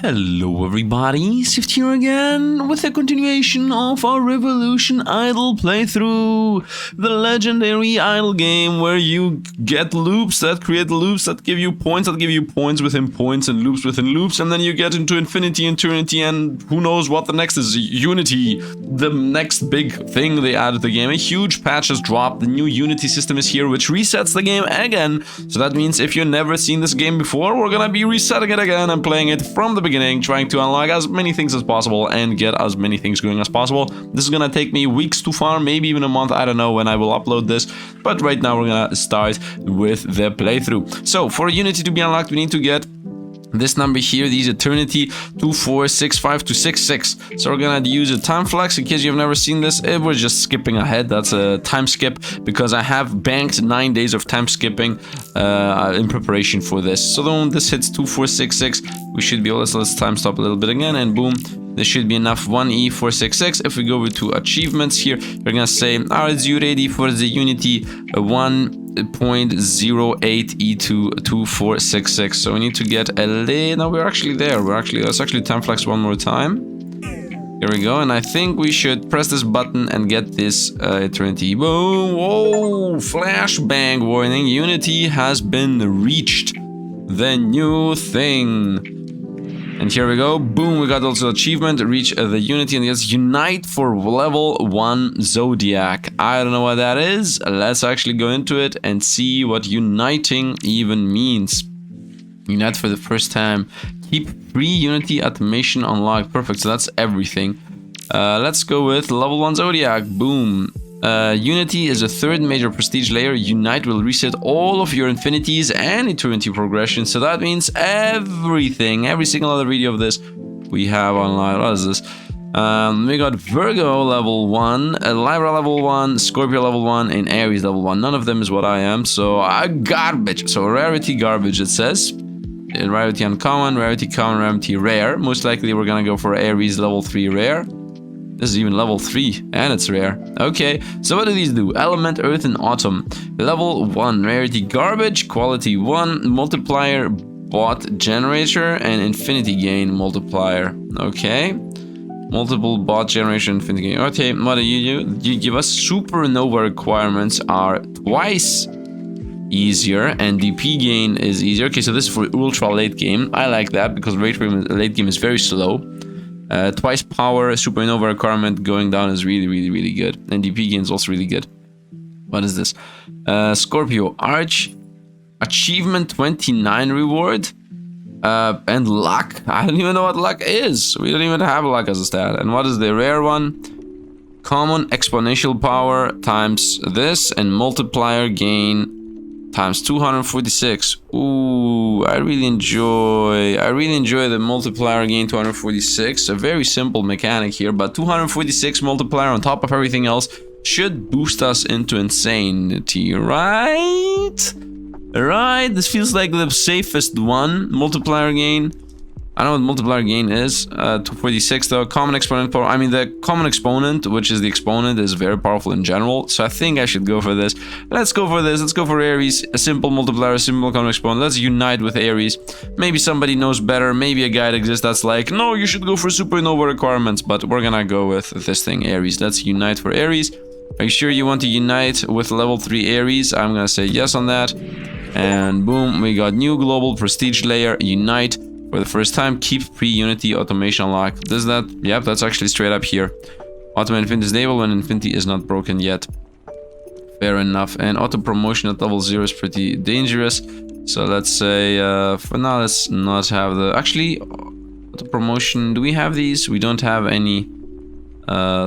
Hello everybody, Sifd here again with a continuation of our Revolution Idol playthrough. The legendary idle game where you get loops that create loops that give you points within points and loops, and then you get into infinity and eternity, and who knows what the next is. Unity, the next big thing they added to the game. A huge patch has dropped, the new Unity system is here, which resets the game again. So that means if you've never seen this game before, we're gonna be resetting it again and playing it from the beginning, trying to unlock as many things as possible and get as many things going as possible. This is gonna take me weeks to farm, maybe even a month. I don't know when I will upload this, but right now we're gonna start with the playthrough. So for Unity to be unlocked, we need to get this number here, these eternity 2465 to 66. So we're gonna use a time flex. In case you've never seen this, we're just skipping ahead. That's a time skip because I have banked 9 days of time skipping in preparation for this. So then when this hits 2466, we should be able to, let's time stop a little bit again, and boom, this should be enough. 1E466. If we go over to achievements here, we're gonna say, are you ready for the Unity 1.08E22466? So we need to get a lay. No, we're actually there. Let's actually time flex one more time. Here we go, and I think we should press this button and get this eternity. Boom! Whoa! Flashbang warning. Unity has been reached. The new thing. And here we go, boom, we got also achievement, reach the Unity, and yes, unite for level 1 Zodiac. I don't know what that is. Let's actually go into it and see what uniting even means. Unite for the first time. Keep pre-Unity automation unlocked. Perfect, so that's everything. Let's go with level 1 Zodiac, boom. Unity is a third major prestige layer. Unite will reset all of your infinities and eternity progression. So that means everything, every single other video of this we have online. What is this? We got Virgo level 1, Libra level 1, Scorpio level 1, and Aries level 1. None of them is what I am, so garbage. So rarity garbage, it says. Rarity uncommon, rarity common, rarity rare. Most likely we're gonna go for Aries level 3 rare. This is even level 3, and it's rare. Okay, so what do these do? Element, Earth, and Autumn. Level 1, rarity garbage, quality 1, multiplier, bot generator, and infinity gain multiplier. Okay. Multiple bot generation, infinity gain. Okay, what do? You give us supernova requirements are twice easier, and DP gain is easier. Okay, so this is for ultra late game. I like that because late game is very slow. Twice power, supernova requirement going down is really good. And DP gain is also really good. What is this? Scorpio Arch Achievement 29 reward. And luck. I don't even know what luck is. We don't even have luck as a stat. And what is the rare one? Common exponential power times this, and multiplier gain times 246. Ooh, I really enjoy the multiplier gain 246. A very simple mechanic here, but 246 multiplier on top of everything else should boost us into insanity, right? Right, this feels like the safest one. Multiplier gain. I don't know what multiplier gain is. 246 though. Common exponent power. I mean, the common exponent, which is the exponent, is very powerful in general. So I think I should go for this. Let's go for this. Let's go for Aries. A simple multiplier, a simple common exponent. Let's unite with Aries. Maybe somebody knows better. Maybe a guide exists that's like, no, you should go for supernova requirements. But we're gonna go with this thing, Aries. Let's unite for Aries. Are you sure you want to unite with level 3 Aries? I'm gonna say yes on that. And boom, we got new global prestige layer, unite. For the first time, keep pre-Unity automation unlocked. Does that? Yep, that's actually straight up here. Auto infinity is enabled when infinity is not broken yet. Fair enough. And auto promotion at level 0 is pretty dangerous. So let's say, for now, let's not have the... Actually, auto promotion, do we have these? We don't have any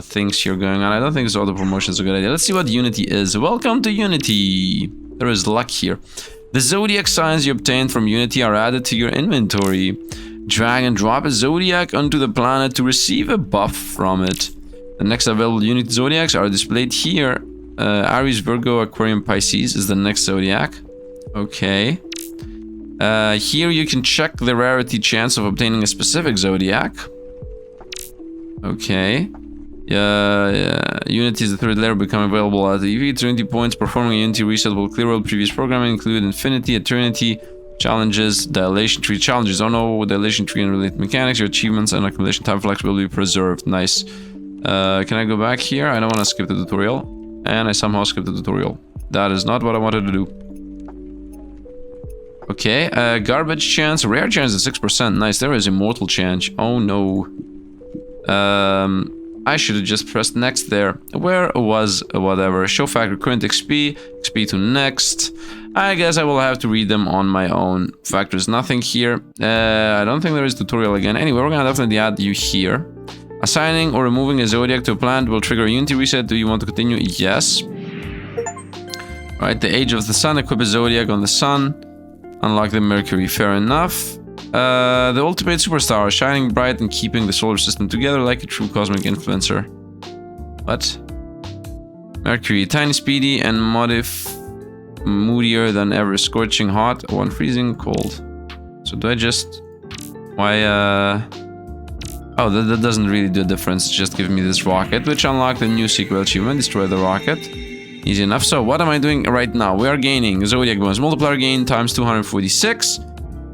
things here going on. I don't think this auto promotion is a good idea. Let's see what Unity is. Welcome to Unity. There is luck here. The zodiac signs you obtained from Unity are added to your inventory. Drag and drop a zodiac onto the planet to receive a buff from it. The next available Unity zodiacs are displayed here. Aries, Virgo, Aquarium, Pisces is the next zodiac. Okay. Here you can check the rarity chance of obtaining a specific zodiac. Okay. Unity is the third layer become available at EV 20 points. Performing a Unity reset will clear all previous programming, include infinity, eternity, Challenges, dilation tree challenges. Oh no, dilation tree and related mechanics. Your achievements and accumulation time flex will be preserved. Nice. Can I go back here? I don't want to skip the tutorial. And I somehow skipped the tutorial. That is not what I wanted to do. Okay, garbage chance. Rare chance is 6%. Nice, there is immortal chance. Oh no. I should have just pressed next there. Where was whatever? Show factor current XP. XP to next. I guess I will have to read them on my own. Factors nothing here. I don't think there is tutorial again. Anyway, we're gonna definitely add you here. Assigning or removing a zodiac to a plant will trigger a Unity reset. Do you want to continue? Yes. Alright, the age of the sun. Equip a zodiac on the sun. Unlock the Mercury. Fair enough. The ultimate superstar, shining bright and keeping the solar system together like a true cosmic influencer. What? Mercury, tiny, speedy, and moodier than ever. Scorching hot, one freezing cold. So do I just... Why, Oh, that doesn't really do a difference. Just give me this rocket, which unlocked a new secret achievement. Destroy the rocket. Easy enough. So what am I doing right now? We are gaining Zodiac bonus multiplier gain times 246.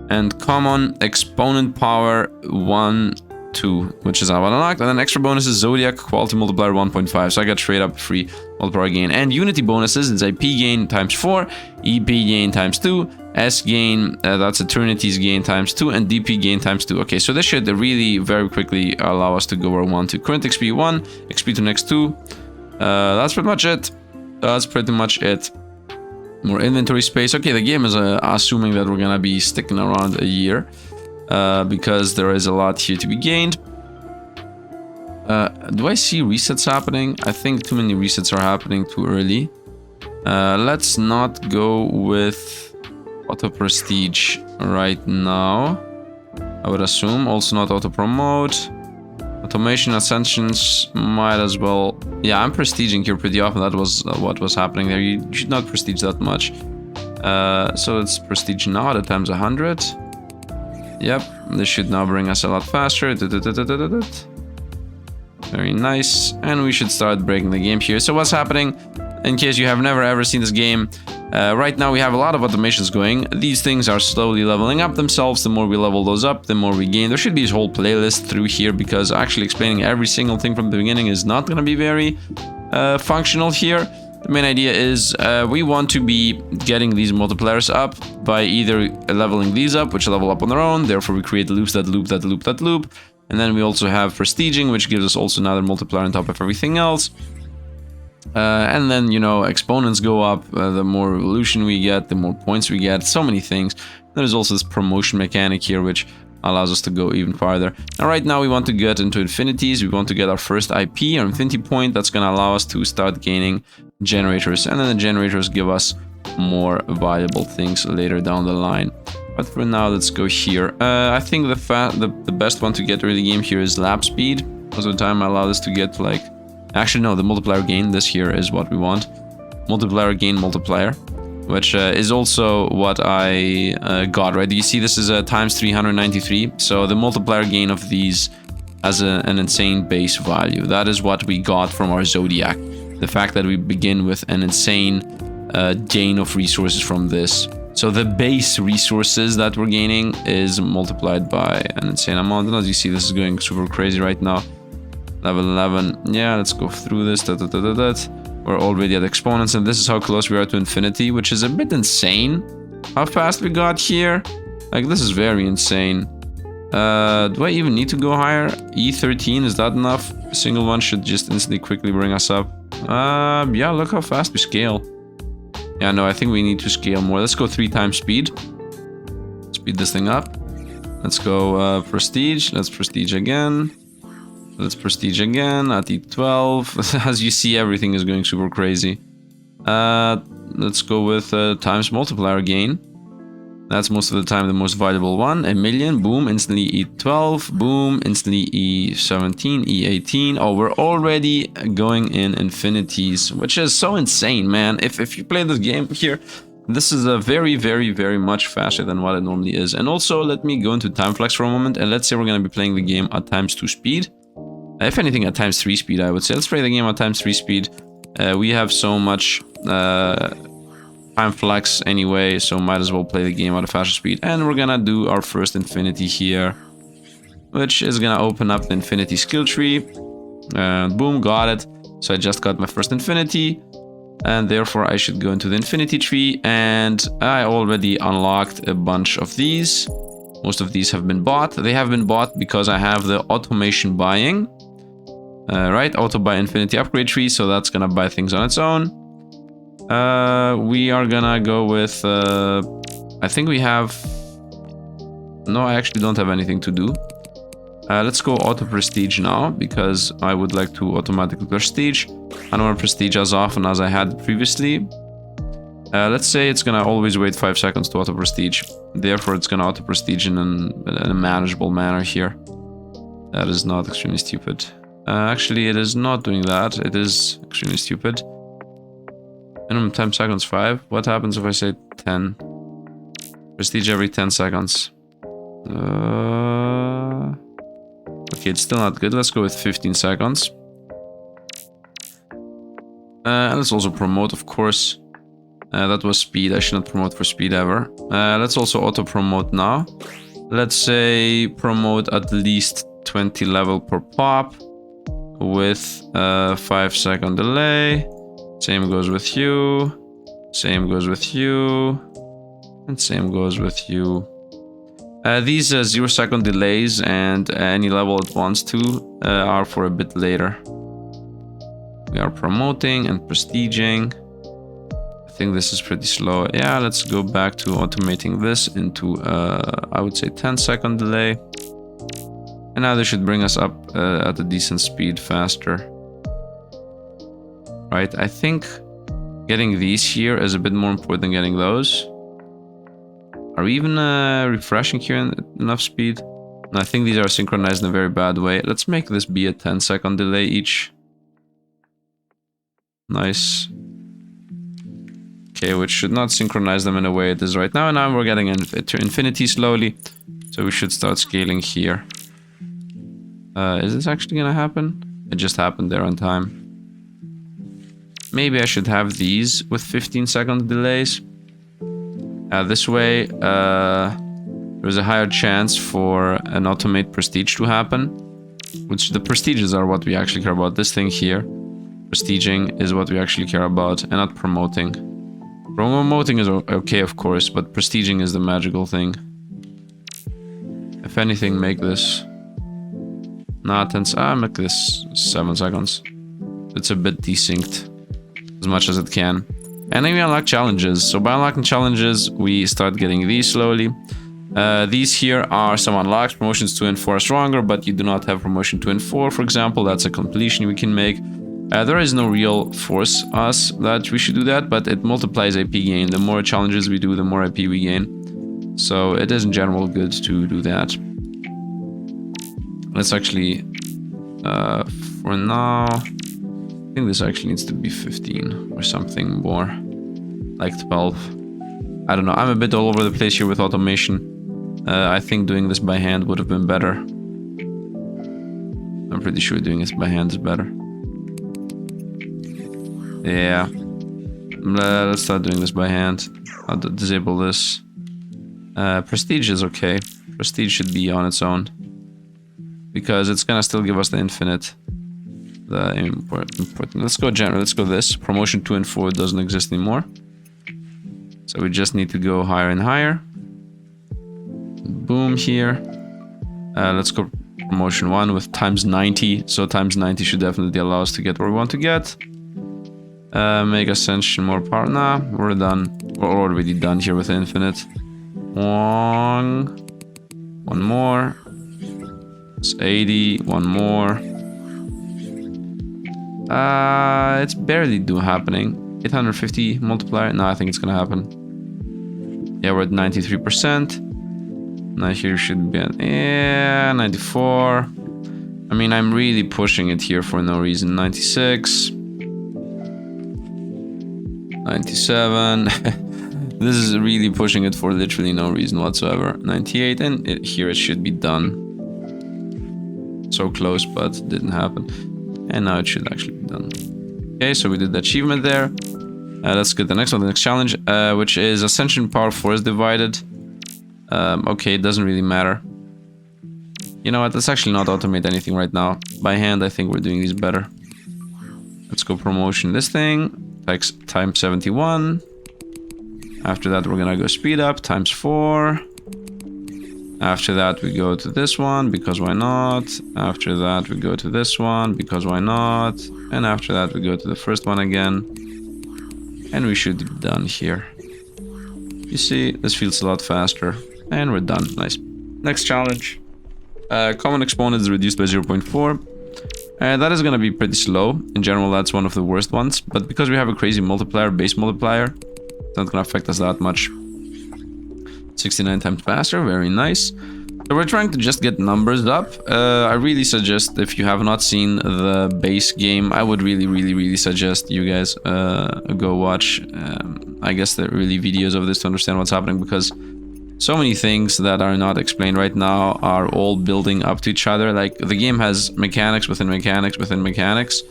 And common exponent power 1, 2, which is now unlocked. And then extra bonuses, Zodiac quality multiplier 1.5. So I got straight up free multiplier gain. And Unity bonuses is IP gain times 4, EP gain times 2, S gain, that's Eternity's gain times 2, and DP gain times 2. Okay, so this should really very quickly allow us to go where we want to. Current XP 1, XP to next 2. That's pretty much it. That's pretty much it. More inventory space. Okay, the game is assuming that we're gonna be sticking around a year because there is a lot here to be gained. Do I see resets happening? I think too many resets are happening too early. Let's not go with auto prestige right now. I would assume. Also not auto promote. Automation ascensions might as well. Yeah, I'm prestiging here pretty often. That was what was happening there. You should not prestige that much. So it's prestige now at times 100. Yep, this should now bring us a lot faster. Very nice. And we should start breaking the game here. So what's happening? In case you have never ever seen this game, right now we have a lot of automations going. These things are slowly leveling up themselves. The more we level those up, the more we gain. There should be a whole playlist through here because actually explaining every single thing from the beginning is not going to be very functional here. The main idea is we want to be getting these multipliers up by either leveling these up, which level up on their own. Therefore, we create loops that loop, that loop, that loop. And then we also have prestiging, which gives us also another multiplier on top of everything else. And then, you know, exponents go up, the more evolution we get, the more points we get, so many things. There's also this promotion mechanic here, which allows us to go even farther. Now, right now, we want to get into infinities. We want to get our first IP, our infinity point. That's going to allow us to start gaining generators. And then the generators give us more valuable things later down the line. But for now, let's go here. I think the best one to get early game here is lap speed. Most of the time, I allow this to get like... Actually, no, the multiplier gain, this here is what we want. Multiplier gain multiplier, which is also what I got, right? You see, this is a times 393. So the multiplier gain of these has an insane base value. That is what we got from our Zodiac. The fact that we begin with an insane gain of resources from this. So the base resources that we're gaining is multiplied by an insane amount. And as you see, this is going super crazy right now. Level 11. Yeah, let's go through this. We're already at exponents, and this is how close we are to infinity, which is a bit insane. How fast we got here. Like, this is very insane. Do I even need to go higher? E13, is that enough? A single one should just instantly quickly bring us up. Yeah, look how fast we scale. Yeah, no, I think we need to scale more. Let's go 3 times speed. Speed this thing up. Let's go prestige. Let's prestige again. Let's prestige again at E12. As you see, everything is going super crazy. Let's go with times multiplier gain. That's most of the time the most valuable one. A million, boom, instantly E12, boom, instantly E17, E18. Oh, we're already going in infinities, which is so insane, man. If you play this game here, this is a very, very, very much faster than what it normally is. And also, let me go into time flex for a moment, and let's say we're going to be playing the game at times 2 speed. If anything, at times 3 speed, I would say. Let's play the game at times 3 speed. We have so much time flex anyway, so might as well play the game at a faster speed. And we're gonna do our first infinity here, which is gonna open up the infinity skill tree. And boom, got it. So I just got my first infinity, and therefore I should go into the infinity tree, and I already unlocked a bunch of these. Most of these have been bought. They have been bought because I have the automation buying. Right, auto buy infinity upgrade tree, so that's gonna buy things on its own. We are gonna go with, I think we have, no, I actually don't have anything to do. Let's go auto prestige now, because I would like to automatically prestige. I don't want to prestige as often as I had previously. Let's say it's gonna always wait 5 seconds to auto prestige. Therefore, it's gonna auto prestige in a manageable manner here. That is not extremely stupid. Actually, it is not doing that. It is extremely stupid. Minimum time seconds 5. What happens if I say 10? Prestige every 10 seconds. Okay, it's still not good. Let's go with 15 seconds. And let's also promote, of course. That was speed. I should not promote for speed ever. Let's also auto promote now. Let's say promote at least 20 level per pop with a 5-second delay. Same goes with you. Same goes with you. And same goes with you. These 0-second delays and any level it wants to are for a bit later. We are promoting and prestiging. I think this is pretty slow. Yeah, let's go back to automating this into, I would say, 10-second delay. And now this should bring us up at a decent speed faster. Right, I think getting these here is a bit more important than getting those. Are we even refreshing here in enough speed? No, I think these are synchronized in a very bad way. Let's make this be a 10-second delay each. Nice. Okay, which should not synchronize them in a way it is right now. And now we're getting to infinity slowly. So we should start scaling here. Is this actually gonna happen? It just happened there on time. Maybe I should have these with 15-second delays. This way, there's a higher chance for an automate prestige to happen. Which the prestiges are what we actually care about. This thing here, prestiging, is what we actually care about, and not promoting. Promoting is okay, of course, but prestiging is the magical thing. If anything, make this... Not 10... make this 7 seconds. It's a bit desynced. As much as it can. And then we unlock challenges. So by unlocking challenges, we start getting these slowly. These here are some unlocks. Promotions 2 and 4 are stronger, but you do not have promotion 2 and 4, for example. That's a completion we can make. There is no real force us that we should do that, but it multiplies AP gain. The more challenges we do, the more AP we gain. So it is in general good to do that. Let's actually, for now, I think this actually needs to be 15 or something more, like 12. I don't know, I'm a bit all over the place here with automation. I think doing this by hand would have been better. I'm pretty sure doing this by hand is better. Yeah. Let's start doing this by hand. I'll disable this. Prestige is okay. Prestige should be on its own. Because it's gonna still give us the infinite. The important. Let's go general. Let's go this. Promotion 2 and 4 doesn't exist anymore. So we just need to go higher and higher. Boom here. Let's go promotion 1 with times 90. So times 90 should definitely allow us to get where we want to get. Make Ascension more power. Nah, we're done. We're already done here with infinite. One more. It's 80. One more. It's barely happening. 850 multiplier. No, I think it's gonna happen. Yeah, we're at 93%. Now here should be at 94. I mean, I'm really pushing it here for no reason. 96. 97. This is really pushing it for literally no reason whatsoever. 98, and here it should be done. So close, but it didn't happen. And now it should actually be done. Okay, so we did the achievement there. Let's get the next one, the next challenge, which is Ascension Power Force Divided. Okay, it doesn't really matter. You know what, let's actually not automate anything right now. By hand, I think we're doing these better. Let's go promotion this thing, times 71. After that, we're gonna go speed up, times 4. After that, we go to this one, because why not? After that, we go to this one, because why not? And after that, we go to the first one again. And we should be done here. You see, this feels a lot faster. And we're done. Nice. Next challenge. Common exponent is reduced by 0.4. That is going to be pretty slow. In general, that's one of the worst ones. But because we have a crazy multiplier, base multiplier, it's not going to affect us that much. 69 times faster, very nice. So we're trying to just get numbers up. I really suggest, if you have not seen the base game, I would really suggest you guys go watch, I guess, the really videos of this to understand what's happening, because so many things that are not explained right now are all building up to each other. Like, the game has mechanics within mechanics within mechanics.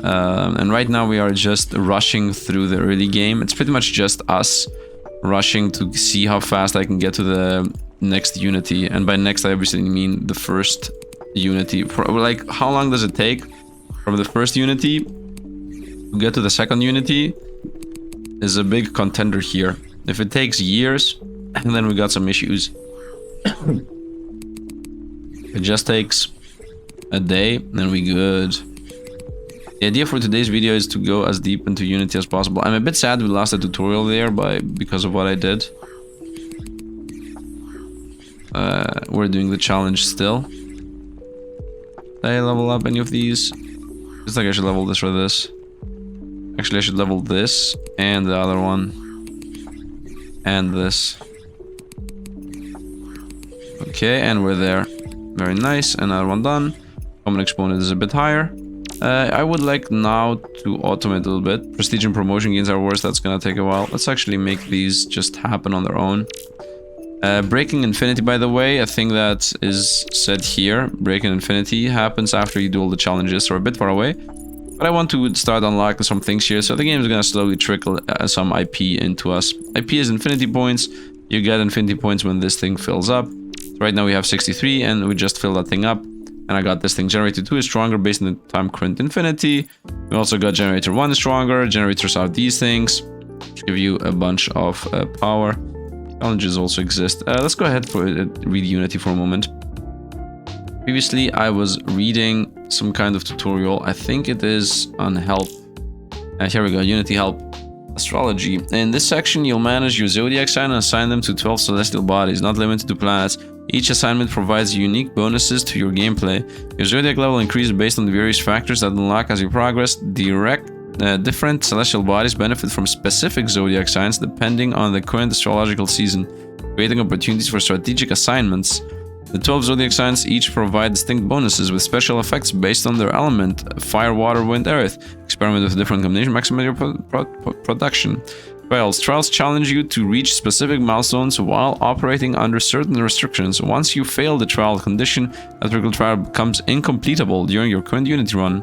And right now we are just rushing through the early game. It's pretty much just us rushing to see how fast I can get to the next Unity. And by next, I obviously mean the first Unity. Like, how long does it take from the first Unity to get to the second Unity is a big contender here. If it takes years, and then we got some issues. It just takes a day, then we good. The idea for today's video is to go as deep into Unity as possible. I'm a bit sad we lost the tutorial there because of what I did. We're doing the challenge still. Did I level up any of these? Looks like I should level this or this. Actually, I should level this and the other one. And this. Okay, and we're there. Very nice. Another one done. Common exponent is a bit higher. I would like now to automate a little bit. Prestige and promotion gains are worse. That's gonna take a while. Let's actually make these just happen on their own. Breaking Infinity, by the way, a thing that is said here. Breaking Infinity happens after you do all the challenges, so we're a bit far away. But I want to start unlocking some things here, so the game is gonna slowly trickle some IP into us. IP is infinity points. You get infinity points when this thing fills up. So right now we have 63, and we just filled that thing up. And I got this thing. Generator 2 is stronger based on the time current infinity. We also got Generator 1 is stronger. Generators are these things, which give you a bunch of power. Challenges also exist. Let's go ahead for read Unity for a moment. Previously, I was reading some kind of tutorial. I think it is on help. Here we go, Unity help. Astrology. In this section, you'll manage your zodiac sign and assign them to 12 celestial bodies, not limited to planets. Each assignment provides unique bonuses to your gameplay. Your zodiac level increases based on the various factors that unlock as you progress. Different celestial bodies benefit from specific zodiac signs depending on the current astrological season, creating opportunities for strategic assignments. The 12 zodiac signs each provide distinct bonuses with special effects based on their element: fire, water, wind, earth. Experiment with different combinations, maximize your production. Trials challenge you to reach specific milestones while operating under certain restrictions. Once you fail the trial condition, a particular trial becomes incompletable during your current Unity run.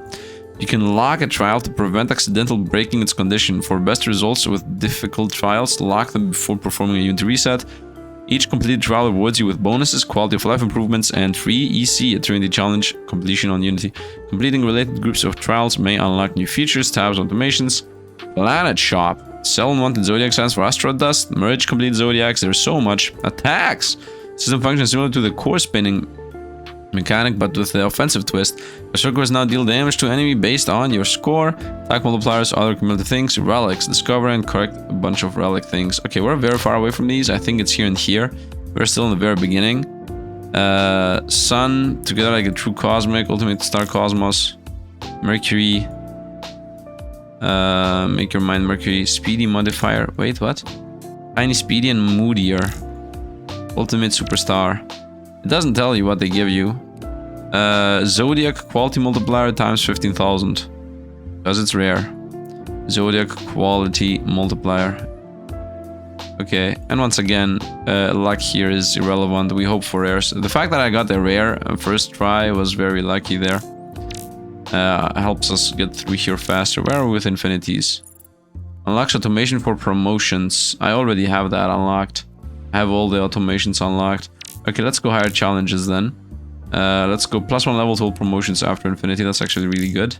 You can lock a trial to prevent accidental breaking its condition. For best results with difficult trials, lock them before performing a Unity reset. Each completed trial rewards you with bonuses, quality of life improvements, and free EC during the challenge completion on Unity. Completing related groups of trials may unlock new features, tabs, automations. Planet Shop. Sell unwanted zodiac signs for Astro Dust. Merge complete zodiacs. There's so much. Attacks. System function similar to the core spinning mechanic, but with the offensive twist. Berserkers now deal damage to enemy based on your score. Attack multipliers, other cumulative things. Relics. Discover and correct a bunch of relic things. Okay, we're very far away from these. I think it's here and here. We're still in the very beginning. Sun. Together like a true cosmic. Ultimate star cosmos. Mercury. Make your mind Mercury. Speedy modifier. Wait, what? Tiny, speedy, and moodier. Ultimate superstar. It doesn't tell you what they give you. Zodiac quality multiplier times 15,000. Because it's rare. Zodiac quality multiplier. Okay, and once again, luck here is irrelevant. We hope for rares. The fact that I got the rare first try was very lucky there. Helps us get through here faster. Where are we with infinities? Unlocks automation for promotions. I already have that unlocked. I have all the automations unlocked. Okay, let's go higher challenges then. Let's go +1 level to all promotions after infinity. That's actually really good.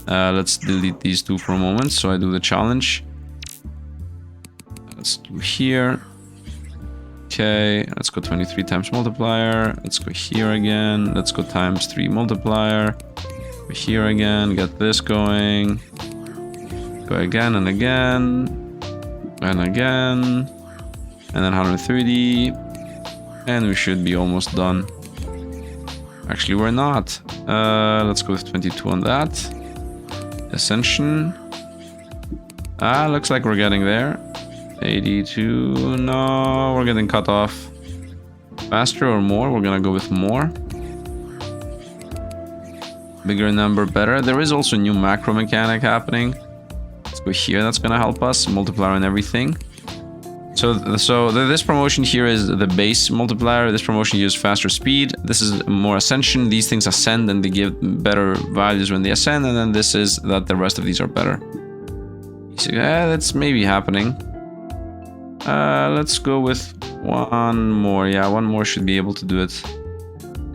Let's delete these two for a moment. So I do the challenge. Let's do here. Okay, let's go 23 times multiplier. Let's go here again. Let's go times 3 multiplier. Go here again. Get this going. Go again and again. And again. And then 130. And we should be almost done. Actually, we're not. Let's go with 22 on that. Ascension. Looks like we're getting there. 82. No, we're getting cut off. Faster or more? We're gonna go with more. Bigger number, better. There is also a new macro mechanic happening. Let's go here. That's gonna help us. Multiplier and everything. So this promotion here is the base multiplier. This promotion uses faster speed. This is more ascension. These things ascend and they give better values when they ascend. And then this is that the rest of these are better. So, that's maybe happening. Let's go with one more. Yeah, one more should be able to do it.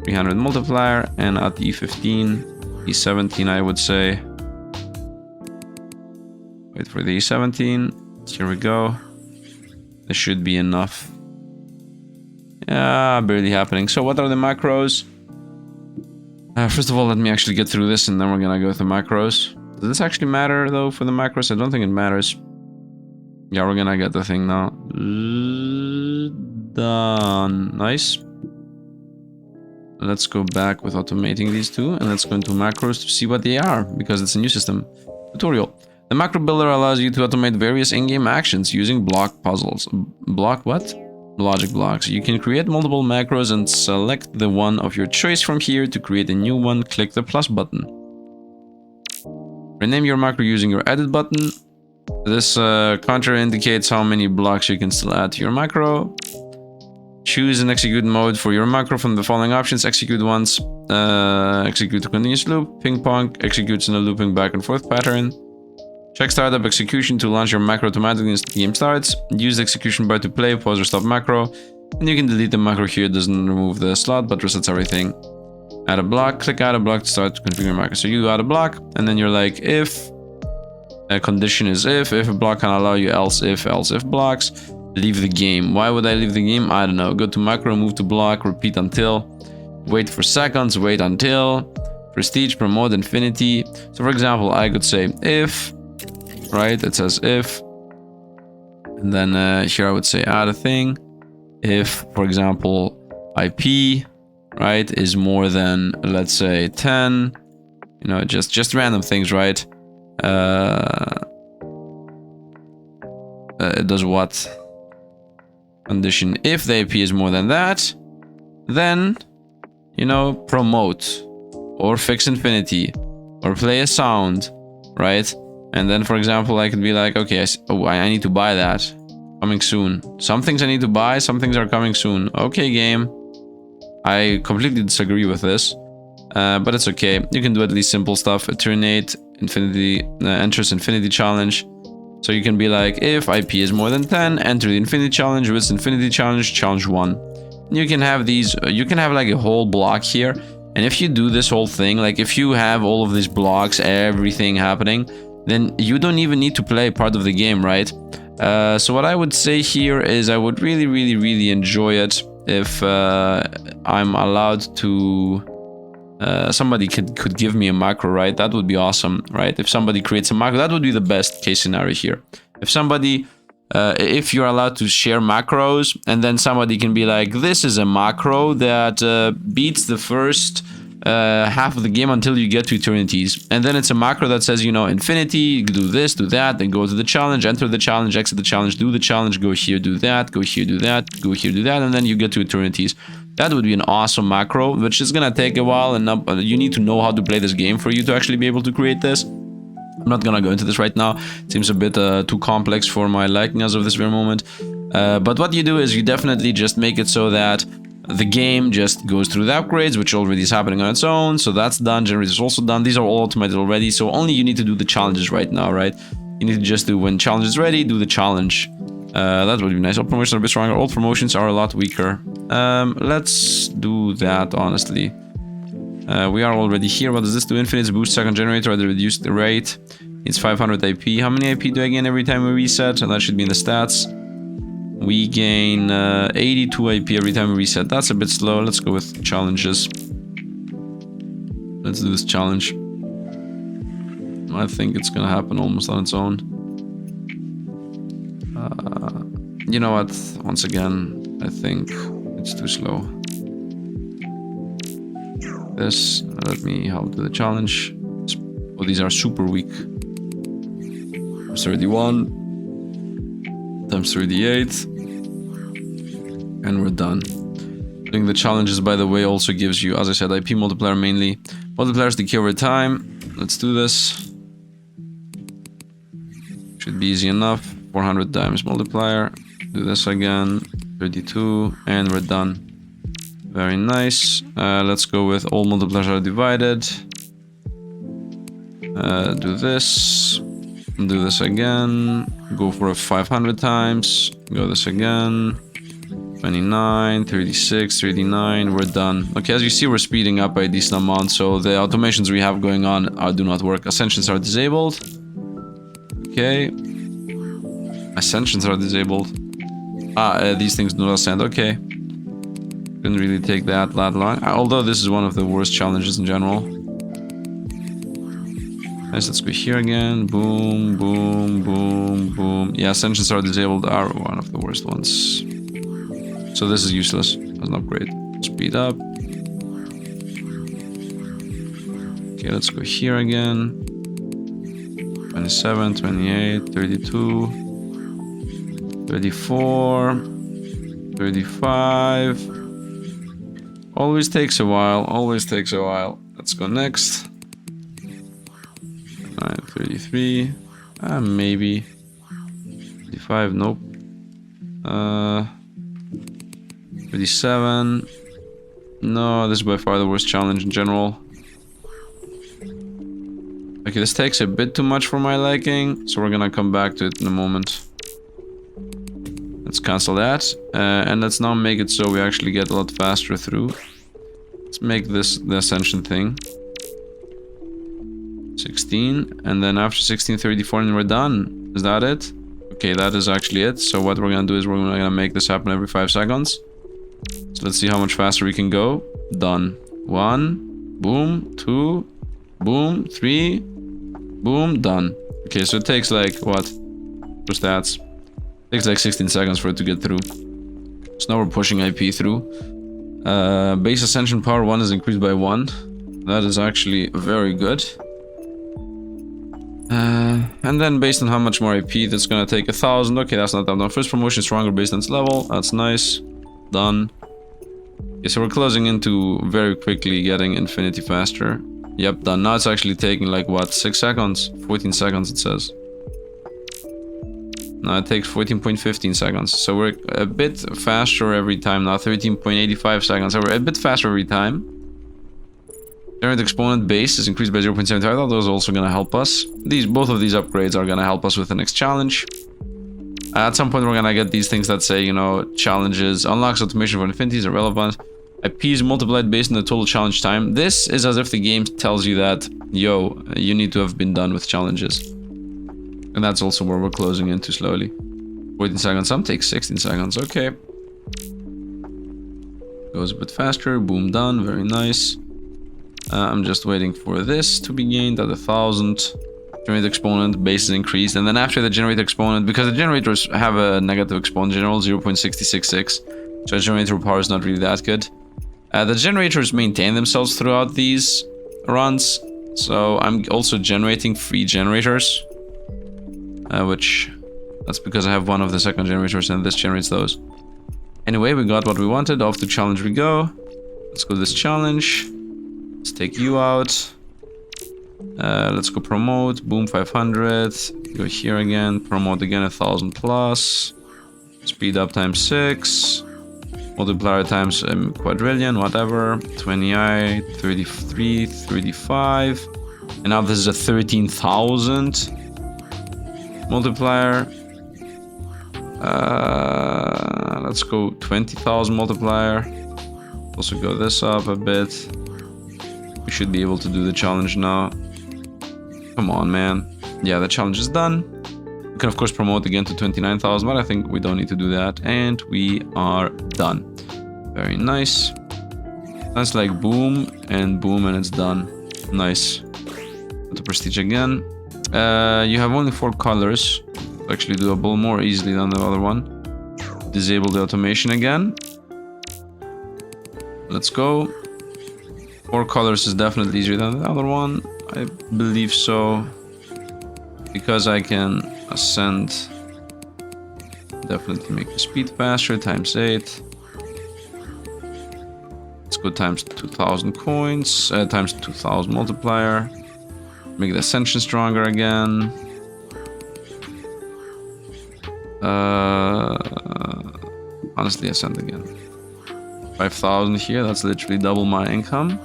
300 multiplier and at E15, E17 I would say. Wait for the E17. Here we go. This should be enough. Yeah, barely happening. So what are the macros? First of all, let me actually get through this and then we're gonna go with the macros. Does this actually matter though for the macros? I don't think it matters. Yeah, we're gonna get the thing now. Done. Nice. Let's go back with automating these two and let's go into macros to see what they are because it's a new system. Tutorial. The macro builder allows you to automate various in-game actions using block puzzles. Block what? Logic blocks. You can create multiple macros and select the one of your choice from here. To create a new one, click the plus button. Rename your macro using your edit button. This counter indicates how many blocks you can still add to your macro. Choose an execute mode for your macro from the following options. Execute once, execute a continuous loop, ping pong, executes in a looping back and forth pattern. Check startup execution to launch your macro automatically as the game starts. Use the execution bar to play, pause or stop macro. And you can delete the macro here. It doesn't remove the slot, but resets everything. Add a block, click add a block to start to configure your macro. So you add a block, and then you're like, if a condition is if a block can allow you else if blocks, leave the game. Why would I leave the game? I don't know. Go to macro, move to block, repeat until, wait for seconds, wait until, prestige, promote, infinity. So for example, I could say if, right? It says if, and then here I would say add a thing. If, for example, IP, right, is more than, let's say 10, you know, just random things, right? It does what? Condition, if the IP is more than that, then, you know, promote or fix infinity or play a sound, right? And then, for example, I could be like, okay, I need to buy that. Coming soon. Some things I need to buy, some things are coming soon. Okay, game. I completely disagree with this, but it's okay. You can do at least simple stuff. Alternate, infinity, enters infinity challenge. So you can be like, if IP is more than 10, enter the infinity challenge. With infinity challenge, challenge 1. You can have these, you can have like a whole block here. And if you do this whole thing, like if you have all of these blocks, everything happening, then you don't even need to play part of the game, right? So what I would say here is I would really enjoy it if I'm allowed to... somebody could give me a macro, right? That would be awesome, right? If somebody creates a macro, that would be the best case scenario here. If somebody, if you're allowed to share macros, and then somebody can be like, this is a macro that beats the first half of the game until you get to eternities. And then it's a macro that says, you know, infinity, do this, do that, then go to the challenge, enter the challenge, exit the challenge, do the challenge, go here, do that, go here, do that, go here, do that, and then you get to eternities. That would be an awesome macro, which is gonna take a while, and you need to know how to play this game for you to actually be able to create this. I'm not gonna go into this right now. It seems a bit too complex for my liking as of this very moment. But what you do is you definitely just make it so that the game just goes through the upgrades, which already is happening on its own. So that's done. Generators is also done. These are all automated already. So only you need to do the challenges right now, right? You need to just do when challenge is ready, do the challenge. That would be nice. All promotions are a bit stronger. All promotions are a lot weaker. Let's do that, honestly. We are already here. What does this do? Infinite boost second generator at the reduced rate. It's 500 IP. How many IP do I gain every time we reset? And that should be in the stats. We gain 82 IP every time we reset. That's a bit slow. Let's go with challenges. Let's do this challenge. I think it's gonna happen almost on its own. You know what? Once again, I think it's too slow. This, let me help do the challenge. Oh, these are super weak. 31 times 38. And we're done. Doing the challenges, by the way, also gives you, as I said, IP multiplier mainly. Multipliers decay over time. Let's do this. Should be easy enough. 400 times multiplier. Do this again. 32. And we're done. Very nice. Let's go with all multipliers are divided. Do this. Do this again. Go for a 500 times. Go this again. 29, 36, 39. We're done. Okay, as you see, we're speeding up by a decent amount. So the automations we have going on do not work. Ascensions are disabled. Okay. Ascensions are disabled. These things do not ascend. Okay. Couldn't really take that long. Although this is one of the worst challenges in general. Nice, let's go here again. Boom, boom, boom, boom. Yeah, ascensions are disabled are one of the worst ones. So this is useless as an upgrade. Speed up. Okay, let's go here again. 27, 28, 32, 34, 35. Always takes a while, always takes a while. Let's go next. 33. Maybe. 35, nope. 37. No, this is by far the worst challenge in general. Okay, this takes a bit too much for my liking, so we're gonna come back to it in a moment. Let's cancel that, and let's now make it so we actually get a lot faster through. Let's make this the ascension thing. 16, and then after 16, 34, and we're done. Is that it? Okay, that is actually it. So what we're gonna do is we're gonna make this happen every 5 seconds. So let's see how much faster we can go. Done. 1, boom, 2, boom, 3, boom, done. Okay, so it takes like, what? For stats. It takes like 16 seconds for it to get through. So now we're pushing IP through. Base ascension power 1 is increased by 1. That is actually very good. And then based on how much more IP, that's gonna take 1,000. Okay, that's not that much. First promotion stronger based on its level. That's nice. Done. Okay, so we're closing into very quickly getting infinity faster. Yep, done. Now it's actually taking like what, 6 seconds? 14 seconds it says. Now it takes 14.15 seconds. So we're a bit faster every time now. 13.85 seconds. So we're a bit faster every time. Generate exponent base is increased by 0.75. I thought those are also gonna help us. Both of these upgrades are gonna help us with the next challenge. At some point we're gonna get these things that say, you know, challenges, unlocks automation for infinities are relevant. IP is multiplied based on the total challenge time. This is as if the game tells you that, yo, you need to have been done with challenges. And that's also where we're closing into slowly. 14 seconds, some take 16 seconds, okay. Goes a bit faster, boom, done, very nice. I'm just waiting for this to be gained at 1,000. Generate exponent, base is increased. And then after the generate exponent, because the generators have a negative exponent general, 0.666. So generator power is not really that good. The generators maintain themselves throughout these runs. So I'm also generating 3 generators. Which, that's because I have one of the second generators and this generates those. Anyway, we got what we wanted. Off to challenge we go. Let's go to this challenge. Let's take you out. Let's go promote. Boom, 500. Go here again. Promote again, 1,000 plus. Speed up times 6. Multiplier times quadrillion, whatever. 28, 33, 35. And now this is a 13,000. multiplier. Let's go 20,000 multiplier. Also go this up a bit. We should be able to do the challenge now. Come on, man. Yeah, the challenge is done. We can of course promote again to 29,000, but I think we don't need to do that. And we are done. Very nice. That's like boom, and it's done. Nice. Go to prestige again. You have only 4 colors. Actually doable more easily than the other one. Disable the automation again. Let's go. 4 colors is definitely easier than the other one. I believe so. Because I can ascend. Definitely make the speed faster. Times 8. Let's go times 2,000 coins. Times 2,000 multiplier. Make the ascension stronger again. Honestly, ascend again. 5,000 here. That's literally double my income.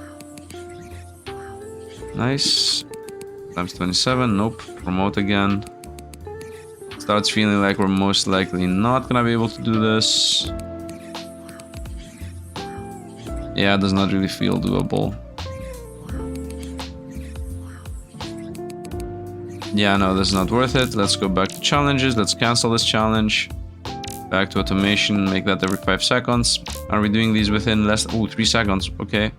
Nice. Times 27. Nope. Promote again. Starts feeling like we're most likely not gonna be able to do this. Yeah, it does not really feel doable. Yeah, no, this is not worth it. Let's go back to challenges. Let's cancel this challenge. Back to automation. Make that every 5 seconds. Are we doing these within less... Oh, 3 seconds. Okay.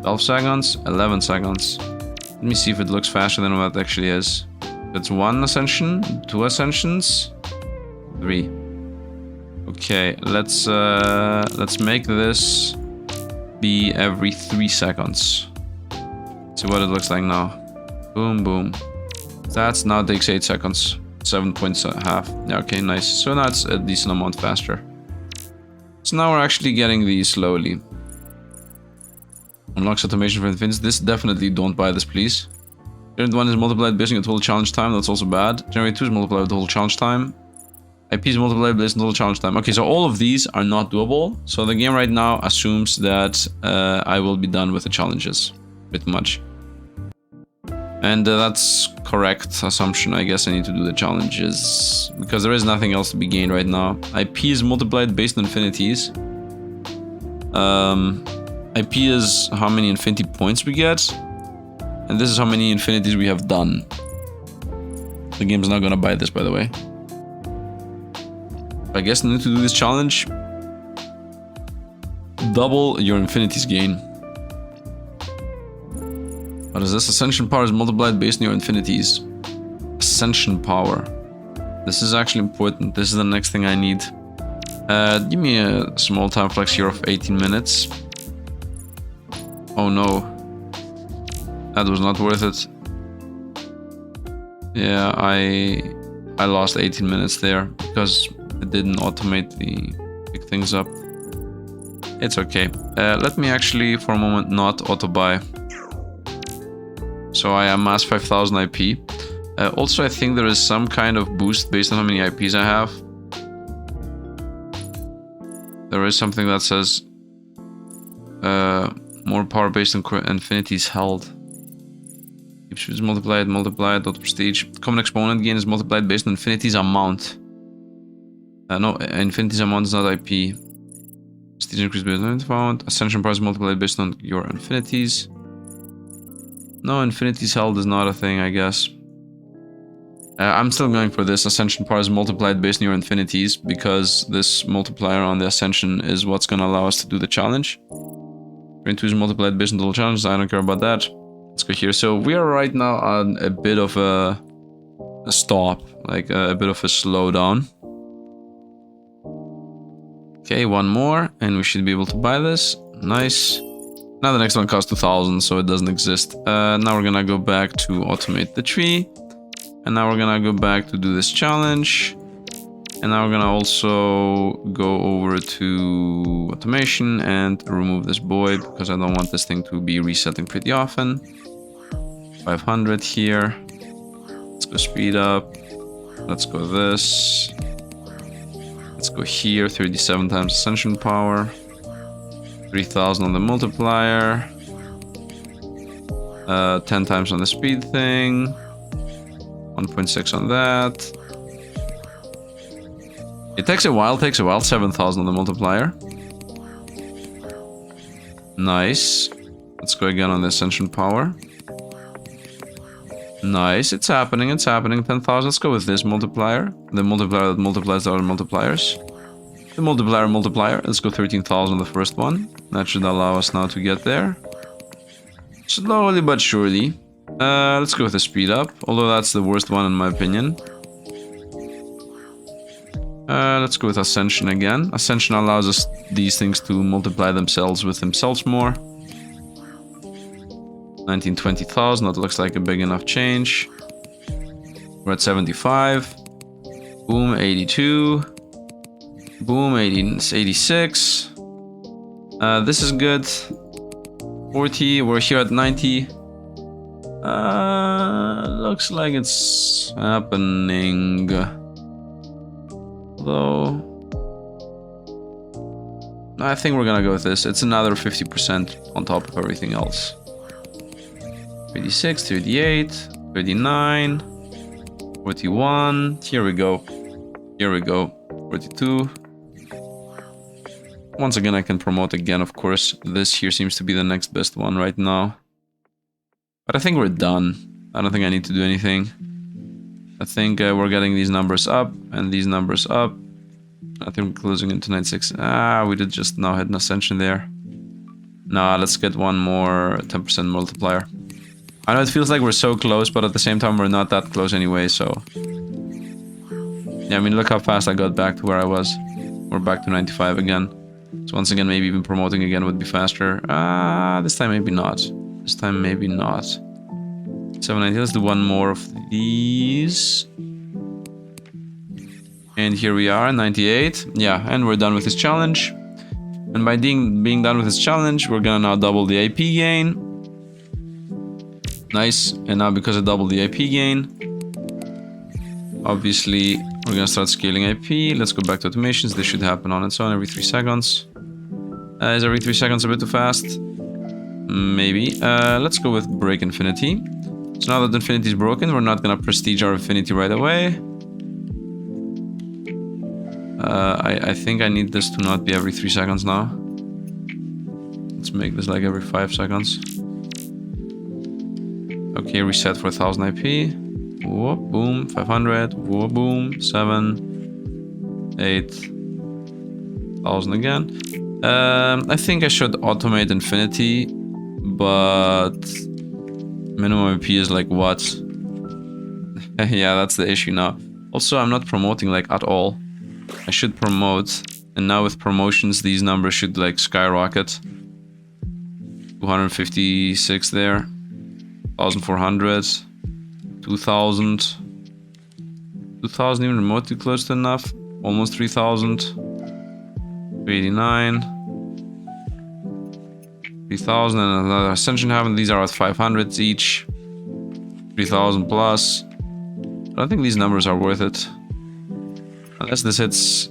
12 seconds. 11 seconds. Let me see if it looks faster than what it actually is. It's 1 ascension. 2 ascensions. 3. Okay, let's make this be every 3 seconds. See what it looks like now. Boom, boom. That's now takes 8 seconds. 7.5. Yeah, okay, nice. So now it's a decent amount faster. So now we're actually getting these slowly. Unlocks automation for infinities. This definitely don't buy this, please. Generate 1 is multiplied based on your total challenge time. That's also bad. Generate 2 is multiplied with total challenge time. IP is multiplied based on total challenge time. Okay, so all of these are not doable. So the game right now assumes that I will be done with the challenges. Pretty much. And that's correct assumption. I guess I need to do the challenges because there is nothing else to be gained right now. IP is multiplied based on infinities. IP is how many infinity points we get. And this is how many infinities we have done. The game's not gonna buy this, by the way. I guess I need to do this challenge. Double your infinities gain. What is this? Ascension power is multiplied based on your infinities. Ascension power. This is actually important. This is the next thing I need. Give me a small time flex here of 18 minutes. Oh no. That was not worth it. Yeah, I lost 18 minutes there because it didn't automate the pick things up. It's okay. Let me actually for a moment not auto buy. So I amass 5,000 IP. Also, I think there is some kind of boost based on how many IPs I have. There is something that says more power based on infinities held. Is multiplied, dot prestige. Common exponent gain is multiplied based on infinities amount. No, infinities amount is not IP. Prestige increase based on amount. Ascension power is multiplied based on your infinities. No, infinities held is not a thing, I guess. I'm still going for this. Ascension power is multiplied based on your infinities because this multiplier on the ascension is what's going to allow us to do the challenge. Brain 2 is multiplied based on total challenges. I don't care about that. Let's go here. So we are right now on a bit of a stop, like a bit of a slowdown. Okay, 1 more, and we should be able to buy this. Nice. Now the next one costs 2,000, so it doesn't exist. Now we're gonna go back to automate the tree. And now we're gonna go back to do this challenge. And now we're gonna also go over to automation and remove this boy because I don't want this thing to be resetting pretty often. 500 here. Let's go speed up. Let's go this. Let's go here. 37 times ascension power. 3,000 on the multiplier. 10 times on the speed thing. 1.6 on that. It takes a while, 7,000 on the multiplier. Nice. Let's go again on the Ascension Power. Nice, it's happening, 10,000. Let's go with this multiplier. The multiplier that multiplies the other multipliers. The multiplier. Let's go 13,000 on the first one. That should allow us now to get there. Slowly but surely. Let's go with the speed up, although that's the worst one in my opinion. Let's go with Ascension again. Ascension allows us these things to multiply themselves with themselves more. 19, 20,000, that looks like a big enough change. We're at 75. Boom, 82. Boom, 86. This is good. 40, we're here at 90. Looks like it's happening. Though I think we're gonna go with this. It's another 50% on top of everything else. 36, 38, 39, 41. Here we go. 42. Once again, I can promote again, of course. This here seems to be the next best one right now. But I think we're done. I don't think I need to do anything. I think we're getting these numbers up and these numbers up. I think we're closing into 96. We did just now hit an Ascension there. Nah, let's get one more 10% multiplier. I know it feels like we're so close, but at the same time we're not that close anyway, so... Yeah, I mean, look how fast I got back to where I was. We're back to 95 again. So once again, maybe even promoting again would be faster. This time maybe not. 790, let's do one more of these. And here we are, 98. Yeah, and we're done with this challenge. And by being done with this challenge, we're gonna now double the IP gain. Nice, and now because I doubled the IP gain, obviously we're gonna start scaling IP. Let's go back to automations. This should happen on its own every 3 seconds. Is every 3 seconds a bit too fast? Maybe. Let's go with break infinity. So now that infinity is broken, we're not gonna prestige our infinity right away. I think I need this to not be every 3 seconds now. Let's make this like every 5 seconds. Okay, reset for 1000 IP. Whoop, boom, 500. Whoop, boom, 7, 8,000 again. I think I should automate infinity, but minimum IP is like what? Yeah, that's the issue now. Also, I'm not promoting like at all. I should promote, and now with promotions, these numbers should like skyrocket. 256 there. 1,400, 2,000, 2,000 even remotely close to enough, almost 3,000, 389, 3,000 and another Ascension haven. These are at 500 each, 3,000 plus. I don't think these numbers are worth it, unless this hits.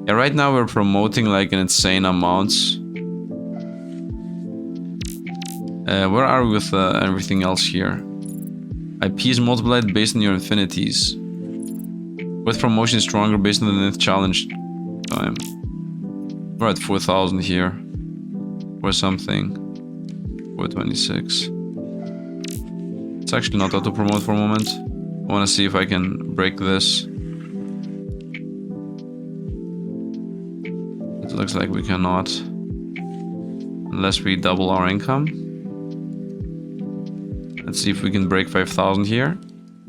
Yeah, right now we're promoting like an insane amounts. Where are we with everything else here? IP is multiplied based on your infinities. With promotion stronger based on the nth challenge time. We're at 4,000 here. Or something. 426. It's actually not auto promote for a moment. I want to see if I can break this. It looks like we cannot. Unless we double our income. Let's see if we can break 5,000 here.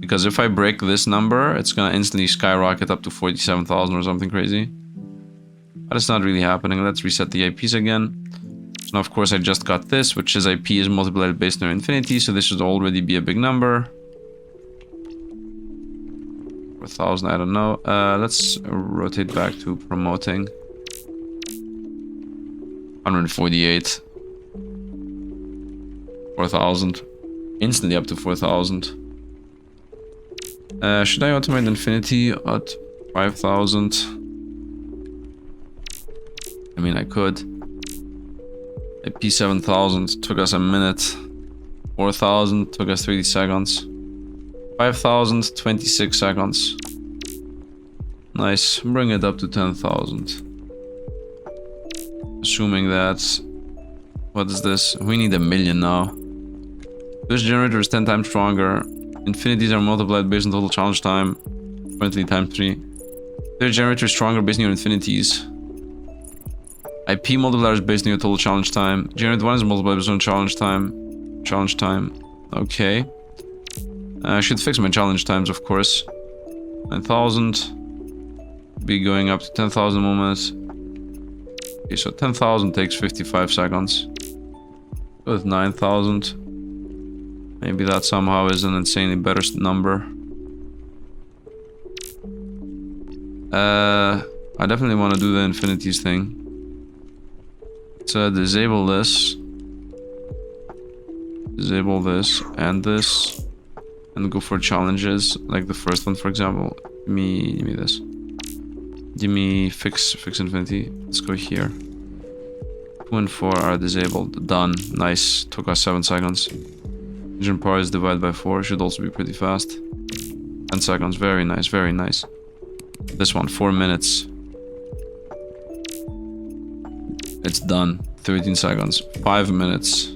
Because if I break this number, it's gonna instantly skyrocket up to 47,000 or something crazy. But it's not really happening. Let's reset the IPs again. So now, of course, I just got this, which is IP is multiplied based on infinity. So this should already be a big number. 4,000, I don't know. Let's rotate back to promoting. 148. 4,000. Instantly up to 4,000. Should I automate infinity at 5,000? I mean, I could. IP 7,000 took us a minute. 4,000 took us 30 seconds. 5,026 seconds. Nice. Bring it up to 10,000. Assuming that... What is this? We need 1,000,000 now. This generator is 10 times stronger. Infinities are multiplied based on total challenge time. 20 times 3. This generator is stronger based on your infinities. IP multiplier is based on your total challenge time. Generator 1 is multiplied based on challenge time. Challenge time. Okay. I should fix my challenge times, of course. 9,000. Be going up to 10,000 moments. Okay, so 10,000 takes 55 seconds. With 9,000. Maybe that somehow is an insanely better number. I definitely want to do the infinities thing. So disable this. Disable this and this. And go for challenges, like the first one, for example. Give me this. Give me fix infinity. Let's go here. 2 and 4 are disabled. Done. Nice. Took us 7 seconds. Engine power is divided by 4. Should also be pretty fast. 10 seconds. Very nice. Very nice. This one, 4 minutes. It's done. 13 seconds. 5 minutes.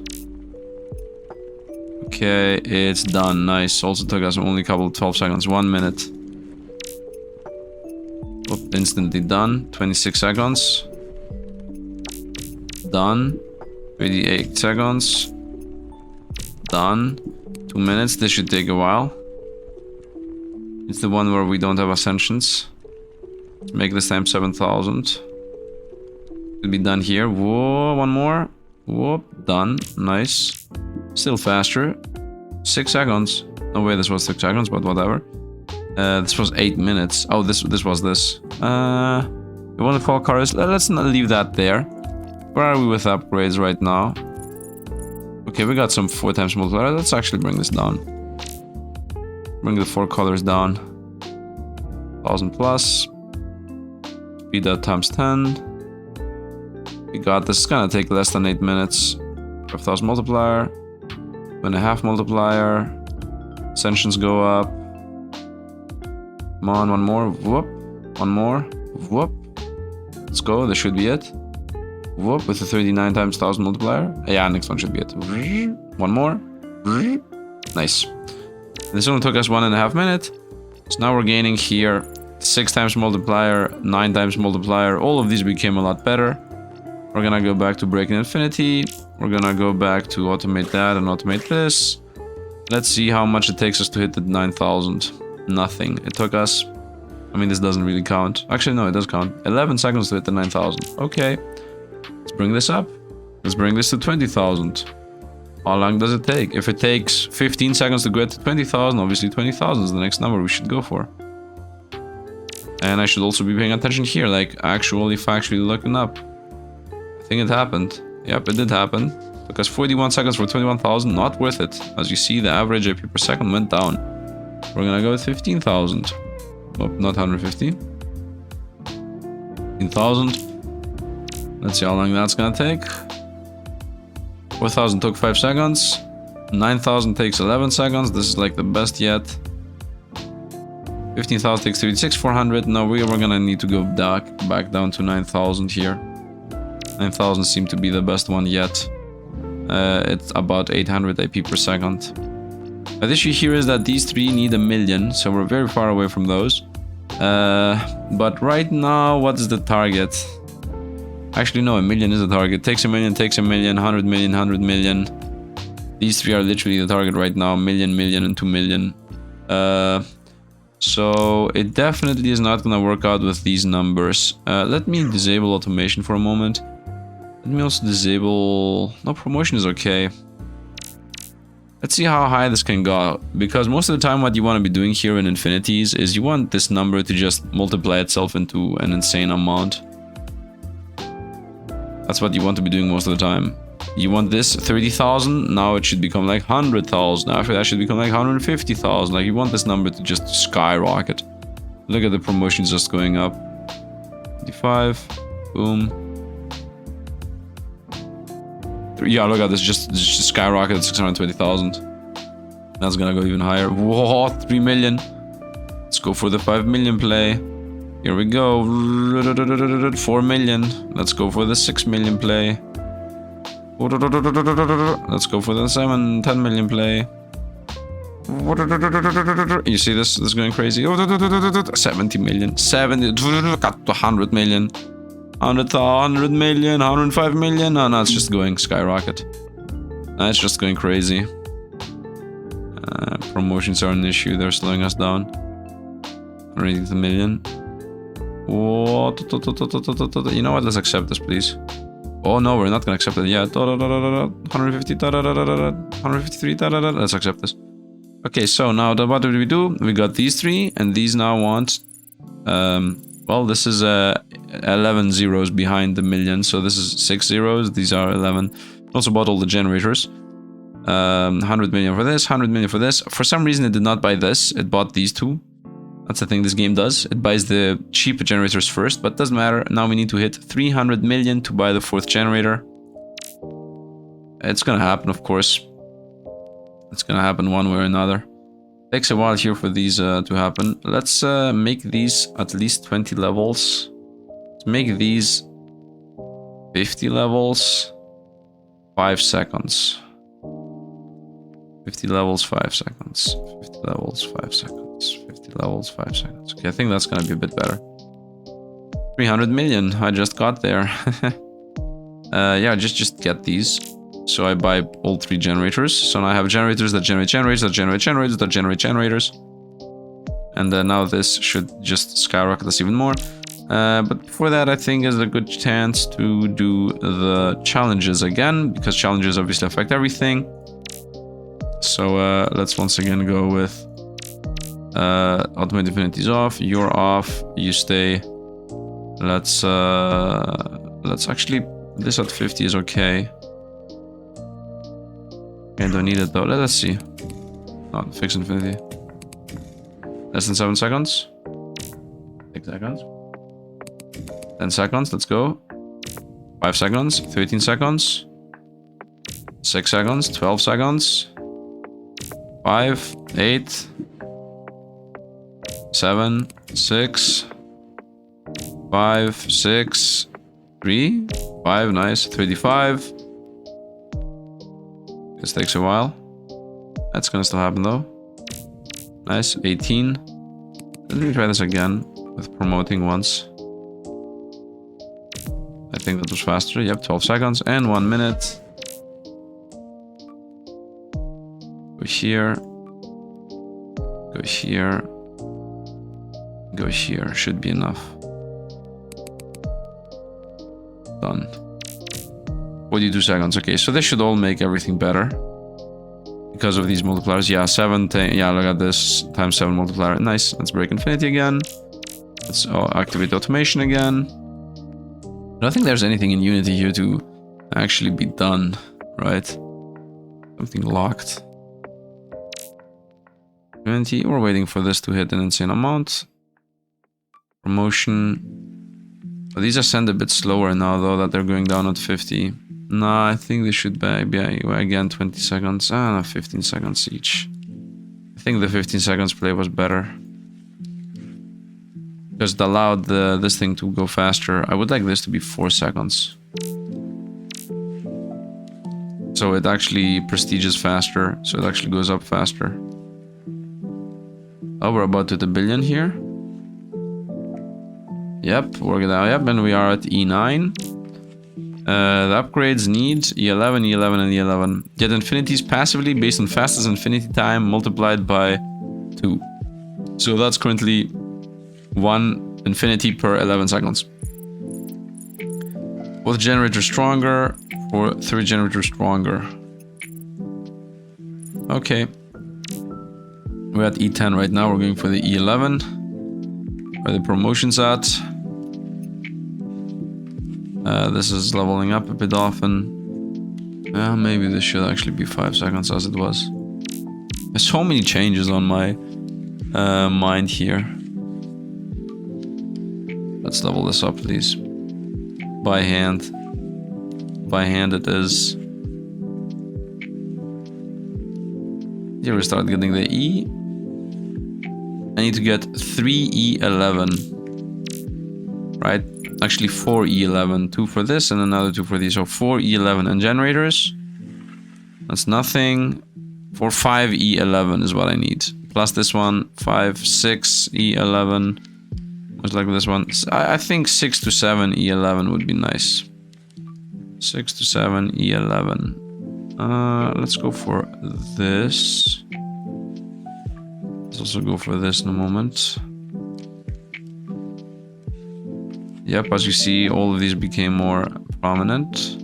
Okay, it's done. Nice. Also took us only a couple of 12 seconds. 1 minute. Oop, instantly done. 26 seconds. Done. 38 seconds. Done. 2 minutes. This should take a while. It's the one where we don't have ascensions. Let's make this time 7,000. It'll be done here. Whoa, one more. Whoop, done. Nice. Still faster. 6 seconds. No way this was 6 seconds, but whatever. This was 8 minutes. Oh, this was this. You want to call cars? Let's not leave that there. Where are we with upgrades right now? Okay, we got some 4 times multiplier. Let's actually bring this down. Bring the 4 colors down. 1,000 plus. Speed that times 10. We got this. It's gonna take less than 8 minutes. 5,000 multiplier. 2.5 multiplier. Ascensions go up. Come on, one more. Whoop. One more. Whoop. Let's go. This should be it. Whoop. With the 39 times 1,000 multiplier. Yeah, next one should be it. One more. Nice. This only took us 1.5 minutes. So now we're gaining here 6 times multiplier, 9 times multiplier. All of these became a lot better. We're gonna go back to breaking infinity. We're gonna go back to automate that and automate this. Let's see how much it takes us to hit the 9,000. Nothing. It took us... I mean, this doesn't really count. Actually, no, it does count. 11 seconds to hit the 9,000. Okay. Let's bring this up. Let's bring this to 20,000. How long does it take? If it takes 15 seconds to get to 20,000, obviously 20,000 is the next number we should go for. And I should also be paying attention here, like actually factually looking up. I think it happened. Yep, it did happen. Took us 41 seconds for 21,000, not worth it. As you see, the average IP per second went down. We're gonna go with 15,000. Oh, not 150. 15,000. Let's see how long that's gonna take. 4,000 took 5 seconds. 9,000 takes 11 seconds. This is like the best yet. 15,000 takes 36,400. No, we were gonna need to go back down to 9,000 here. 9,000 seemed to be the best one yet. It's about 800 IP per second. The issue here is that these 3 need 1,000,000, so we're very far away from those. But right now, what is the target? Actually, no, 1,000,000 is the target. Takes 1,000,000, takes 1,000,000, 100 million, 100 million. These 3 are literally the target right now. 1,000,000, 1,000,000, and 2,000,000. So it definitely is not gonna work out with these numbers. Let me disable automation for a moment. Let me also disable... No, promotion is okay. Let's see how high this can go. Because most of the time what you want to be doing here in infinities is you want this number to just multiply itself into an insane amount. That's what you want to be doing most of the time. You want this 30,000, now it should become like 100,000. After that, it should become like 150,000. Like you want this number to just skyrocket. Look at the promotions just going up. 55, boom. Yeah, look at this, just skyrocketed 620,000. That's gonna go even higher. Whoa, 3 million. Let's go for the 5 million play. Here we go. 4 million. Let's go for the 6 million play. Let's go for the 10 million play. You see this? This is going crazy. 70 million. 70. Got to 100 million. 100 million. 105 million. No, it's just going skyrocket. It's just going crazy. Promotions are an issue. They're slowing us down. Already the million. What? You know what? Let's accept this, please. Oh no, we're not gonna accept it yet. 150. 153. Let's accept this. Okay, so now what did we do? We got these 3, and these now want. Well, this is 11 zeros behind the million, so this is 6 zeros. These are 11. Also bought all the generators. 100 million for this, 100 million for this. For some reason, it did not buy this. It bought these 2. That's the thing this game does. It buys the cheap generators first, but doesn't matter. Now we need to hit 300 million to buy the 4th generator. It's gonna happen, of course. It's gonna happen one way or another. Takes a while here for these to happen. Let's make these at least 20 levels. Let's make these 50 levels. 5 seconds. 50 levels, 5 seconds. 50 levels, 5 seconds. 50 levels, 5 seconds. Okay, I think that's gonna be a bit better. 300 million, I just got there. Yeah, just get these. So I buy all 3 generators. So now I have generators that generate generators, that generate generators, that generate generators. And now this should just skyrocket us even more. But before that, I think is a good chance to do the challenges again, because challenges obviously affect everything. So let's once again go with Ultimate Infinities off. You're off. You stay. Let's actually, this at 50 is okay. I don't need it though. Let's see. Not fix infinity. Less than 7 seconds. 6 seconds. 10 seconds. Let's go. 5 seconds. 13 seconds. 6 seconds. 12 seconds. 5, 8, 7, 6, 5, 6, 3, 5. Nice. 35. This takes a while. That's gonna still happen though. Nice. 18. Let me try this again with promoting once. I think that was faster. Yep, 12 seconds and 1 minute. Go here. Go here. Go here. Should be enough. Done. 42 seconds. Okay, so this should all make everything better. Because of these multipliers. Yeah, 7, 10. Yeah, look at this. Times 7 multiplier. Nice. Let's break infinity again. Let's activate automation again. I don't think there's anything in Unity here to actually be done, right? Something locked. Unity. We're waiting for this to hit an insane amount. Promotion. Oh, these ascend a bit slower now, though, that they're going down at 50. No, I think they should be again 20 seconds. Ah, no, 15 seconds each. I think the 15 seconds play was better. Because it allowed this thing to go faster. I would like this to be 4 seconds. So it actually prestiges faster. So it actually goes up faster. Oh, we're about to the billion here. Yep, we're gonna, yep, and we are at E9. The upgrades need E11, E11, and E11. Get infinities passively based on fastest infinity time multiplied by 2. So that's currently 1 infinity per 11 seconds. Both generators stronger, or 3 generators stronger. Okay. We're at E10 right now. We're going for the E11. Where the promotion's at. This is leveling up a bit often. Maybe this should actually be 5 seconds as it was. There's so many changes on my mind here. Let's level this up, please. By hand. By hand it is. Here we start getting the E. I need to get 3E11. Right? Actually 4E11. 2 for this and another 2 for these. So 4E11 and generators. That's nothing. For 5E11 is what I need. Plus this one, 5, 6E11. Just like this one. I think 6 to 7E11 would be nice. 6 to 7E11. Let's go for this. Let's also go for this in a moment. Yep, as you see, all of these became more prominent.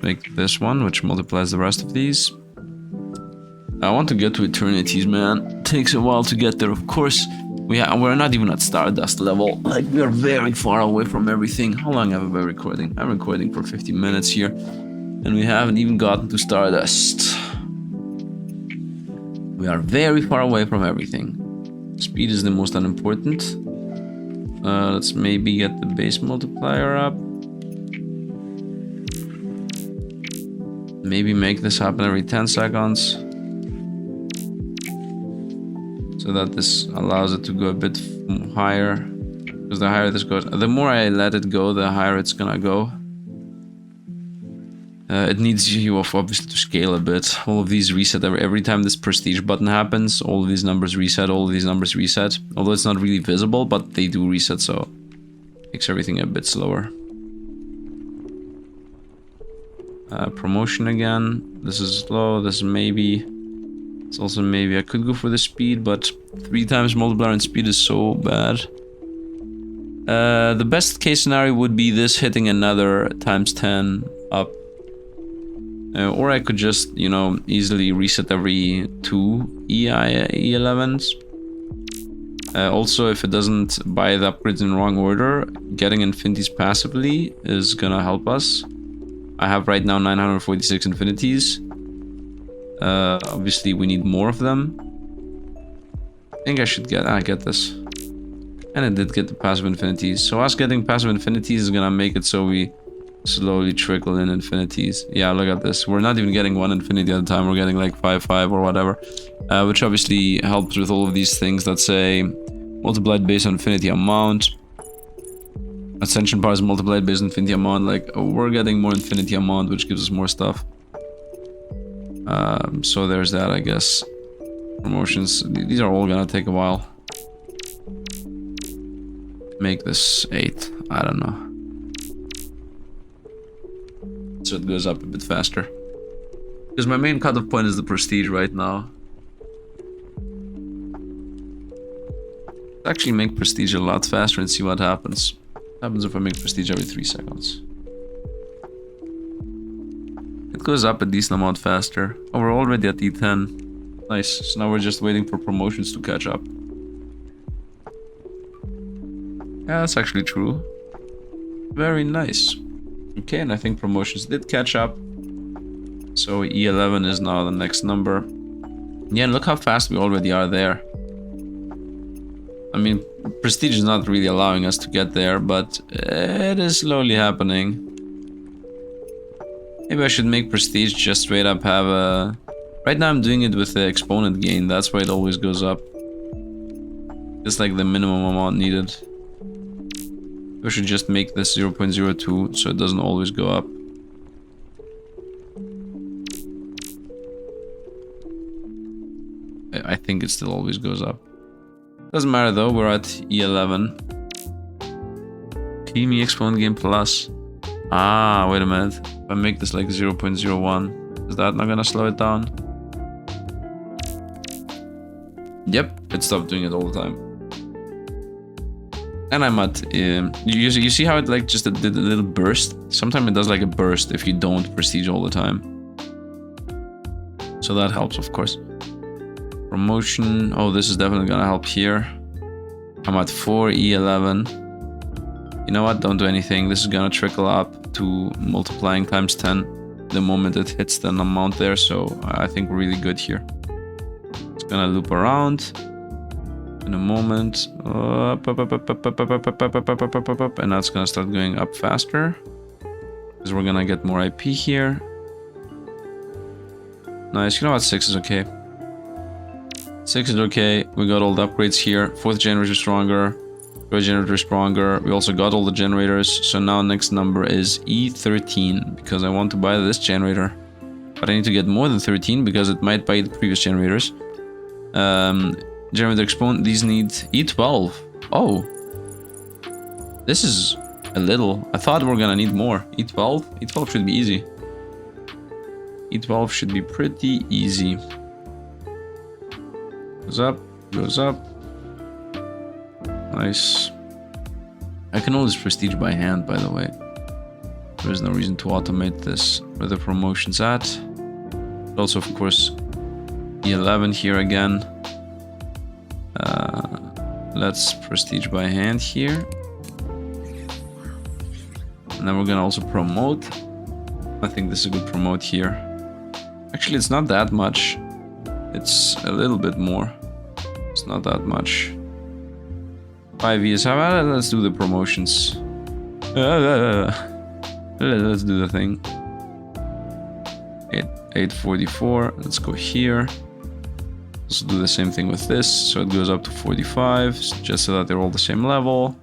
Make this one, which multiplies the rest of these. I want to get to Eternities, man. It takes a while to get there, of course. We're not even at Stardust level. Like, we are very far away from everything. How long have I been recording? I'm recording for 50 minutes here. And we haven't even gotten to Stardust. We are very far away from everything. Speed is the most unimportant. Let's maybe get the base multiplier up. Maybe make this happen every 10 seconds. So that this allows it to go a bit higher. Because the higher this goes, the more I let it go, the higher it's gonna go. It needs you obviously to scale a bit. All of these reset every time this prestige button happens. All of these numbers reset, all of these numbers reset. Although it's not really visible, but they do reset, so it makes everything a bit slower. Promotion again. This is slow, this is maybe. It's also maybe. I could go for the speed, but 3 times multiplier and speed is so bad. The best case scenario would be this hitting another times 10 up. Or I could just, you know, easily reset every 2 E11s. Also, if it doesn't buy the upgrades in the wrong order, getting infinities passively is gonna help us. I have right now 946 infinities. Obviously, we need more of them. I think I should get this. And it did get the passive infinities. So us getting passive infinities is gonna make it so we slowly trickle in infinities. Yeah, look at this. We're not even getting 1 infinity at a time. We're getting like 5, 5 or whatever. Which obviously helps with all of these things that say multiplied based on infinity amount. Ascension power is multiplied based on infinity amount. Like, we're getting more infinity amount, which gives us more stuff. So there's that, I guess. Promotions. These are all gonna take a while. Make this 8. I don't know. So it goes up a bit faster. Because my main cutoff point is the prestige right now. Let's actually make prestige a lot faster and see what happens. What happens if I make prestige every 3 seconds? It goes up a decent amount faster. Oh, we're already at E10. Nice. So now we're just waiting for promotions to catch up. Yeah, that's actually true. Very nice. Okay, and I think promotions did catch up. So E11 is now the next number. Yeah, and look how fast we already are there. I mean, prestige is not really allowing us to get there, but it is slowly happening. Maybe I should make prestige just straight up have a... Right now I'm doing it with the exponent gain, that's why it always goes up. Just like the minimum amount needed. We should just make this 0.02 so it doesn't always go up. I think it still always goes up. Doesn't matter though, we're at E11. PME exponent gain plus. Ah, wait a minute. If I make this like 0.01, is that not gonna slow it down? Yep, it stopped doing it all the time. And I'm at, you see how it like just did a little burst? Sometimes it does like a burst if you don't prestige all the time. So that helps, of course. Promotion, oh, this is definitely gonna help here. I'm at 4E11. You know what, don't do anything. This is gonna trickle up to multiplying times 10 the moment it hits the amount there, so I think we're really good here. It's gonna loop around. In a moment, and that's gonna start going up faster because we're gonna get more IP here. Nice. You know what? 6 is okay. 6 is okay. We got all the upgrades here. 4th generator stronger. 3rd generator stronger. We also got all the generators. So now next number is E13 because I want to buy this generator. But I need to get more than 13 because it might buy the previous generators. Generator exponent. These need E12. Oh. This is a little. I thought we were gonna need more. E12? E12 should be easy. E12 should be pretty easy. Goes up, goes up. Nice. I can always prestige by hand, by the way. There is no reason to automate this. Where the promotion's at. Also, of course, E11 here again. Let's prestige by hand here. And then we're gonna also promote. I think this is a good promote here. Actually, it's not that much. It's a little bit more. It's not that much. 5 years. Let's do the promotions. Let's do the thing. 844. Let's go here. Also do the same thing with this. So it goes up to 45, just so that they're all the same level.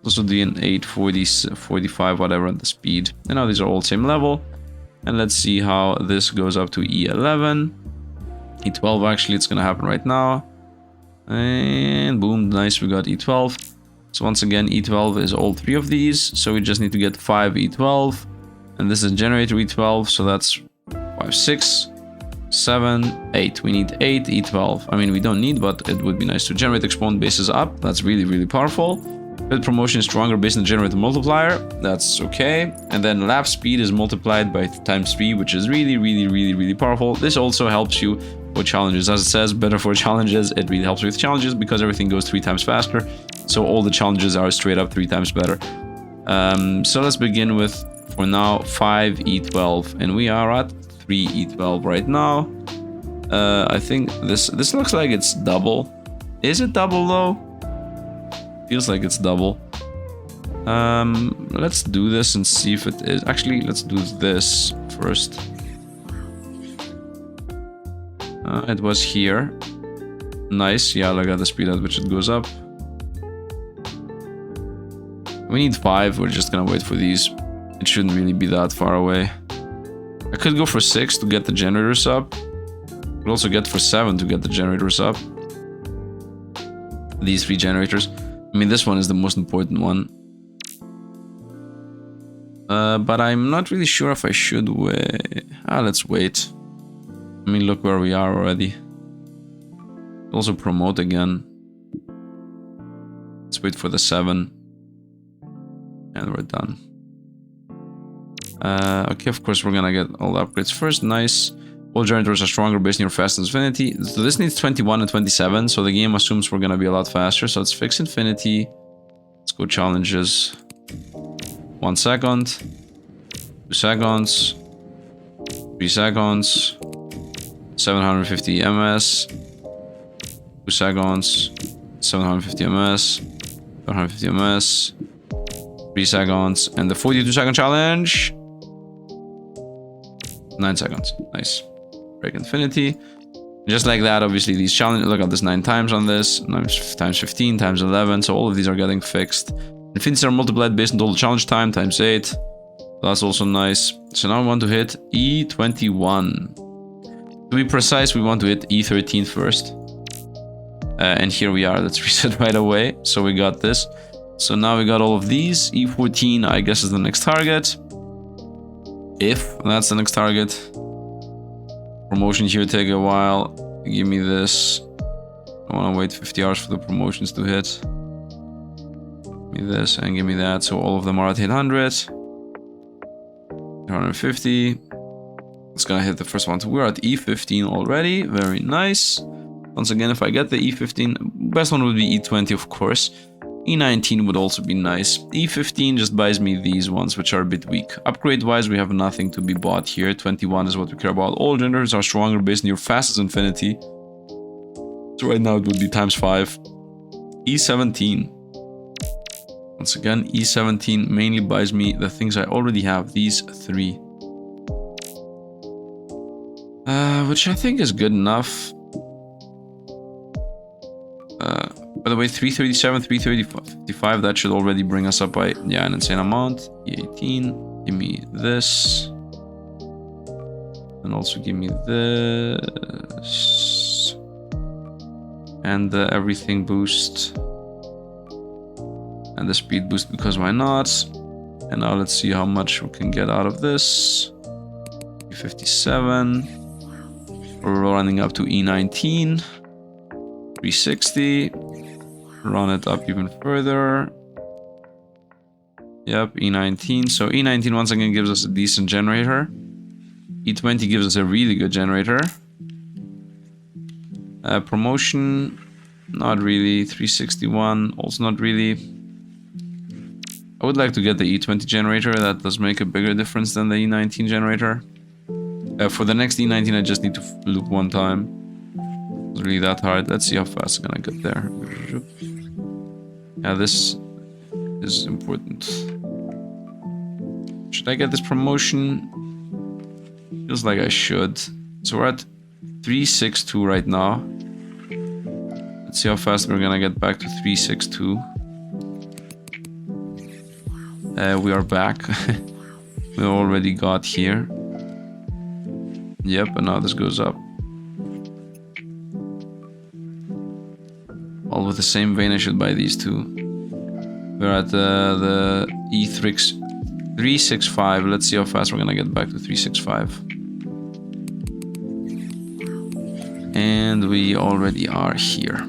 Also do an 840, 45, whatever at the speed. And now these are all same level. And let's see how this goes up to E11. E12 actually, it's gonna happen right now. And boom, nice, we got E12. So once again, E12 is all 3 of these. So we just need to get 5 E12. And this is generator E12, so that's 5, 6, 7, 8. We need 8 E12. I mean, we don't need, but it would be nice to generate exponent bases up. That's really, really powerful. Build promotion is stronger based on the generator multiplier. That's okay. And then lap speed is multiplied by times 3, which is really, really, really, really powerful. This also helps you with challenges. As it says, better for challenges. It really helps with challenges because everything goes 3 times faster. So all the challenges are straight up 3 times better. So let's begin with, for now, 5 E12. And we are at 3 E12 right now. I think this looks like it's double. Is it double though? Feels like it's double. Let's do this and see if it is. Actually, let's do this first. It was here. Nice. Yeah, look at the speed at which it goes up. We need 5. We're just gonna wait for these. It shouldn't really be that far away. I could go for 6 to get the generators up. Could also get for 7 to get the generators up. These 3 generators. I mean, this one is the most important one. But I'm not really sure if I should wait. Let's wait. I mean, look where we are already. Also promote again. Let's wait for the 7. And we're done. Okay, of course, we're gonna get all the upgrades first. Nice. All generators are stronger based on your fast infinity. So this needs 21 and 27, so the game assumes we're gonna be a lot faster. So let's fix infinity. Let's go challenges. 1 second. 2 seconds. 3 seconds. 750 ms. 2 seconds. 750 ms. 750 ms. 3 seconds. And the 42-second challenge. 9 seconds. Nice. Break infinity. Just like that, obviously, these challenges. Look at this 9 times on this. Times 15, times 11. So all of these are getting fixed. Infinities are multiplied based on total challenge time, times 8. That's also nice. So now we want to hit E21. To be precise, we want to hit E13 first. And here we are. Let's reset right away. So we got this. So now we got all of these. E14, I guess, is the next target. If that's the next target. Promotion here take a while. Give me this. I want to wait 50 hours for the promotions to hit. Give me this and give me that. So all of them are at 800. 850. It's gonna hit the first one. So we're at E15 already. Very nice. Once again, if I get the E15, best one would be E20, of course. E19 would also be nice. E15 just buys me these ones, which are a bit weak. Upgrade-wise, we have nothing to be bought here. 21 is what we care about. All generators are stronger based on your fastest infinity. So right now it would be times 5. E17. Once again, E17 mainly buys me the things I already have. These 3. Which I think is good enough. By the way, 337, 335, that should already bring us up by, yeah, an insane amount. E18, give me this. And also give me this. And the everything boost. And the speed boost, because why not? And now let's see how much we can get out of this. E57. We're running up to E19. 360. Run it up even further. Yep, E19. So E19 once again gives us a decent generator. E20 gives us a really good generator. Promotion, not really. 361, also not really. I would like to get the E20 generator. That does make a bigger difference than the E19 generator. For the next E19, I just need to loop one time. It's really that hard. Let's see how fast I'm gonna get there. Yeah, this is important. Should I get this promotion? Feels like I should. So we're at 362 right now. Let's see how fast we're gonna get back to 362. We are back. We already got here. Yep, and now this goes up. All with the same vein, I should buy these two. We're at the E365. Let's see how fast we're gonna get back to 365. And we already are here.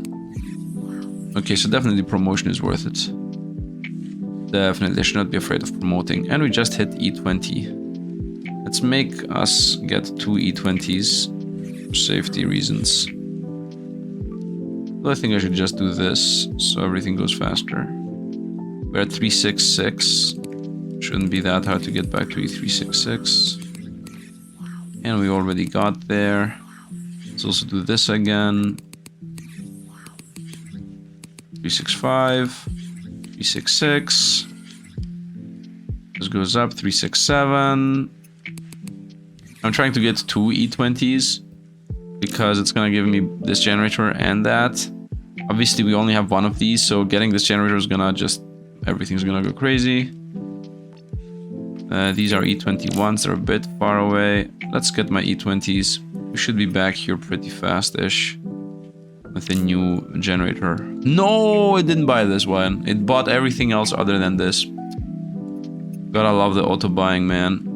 Okay, so definitely promotion is worth it. Definitely, I should not be afraid of promoting. And we just hit E20. Let's make us get 2 E20s for safety reasons. I think I should just do this so everything goes faster. We're at 366. Shouldn't be that hard to get back to E366. And we already got there. Let's also do this again. 365. 366. This goes up. 367. I'm trying to get 2 E20s because it's gonna give me this generator and that. Obviously, we only have one of these, so getting this generator is gonna just... everything's gonna go crazy. These are E21s, they're a bit far away. Let's get my E20s. We should be back here pretty fast-ish with a new generator. No, it didn't buy this one. It bought everything else other than this. Gotta love the auto buying, man.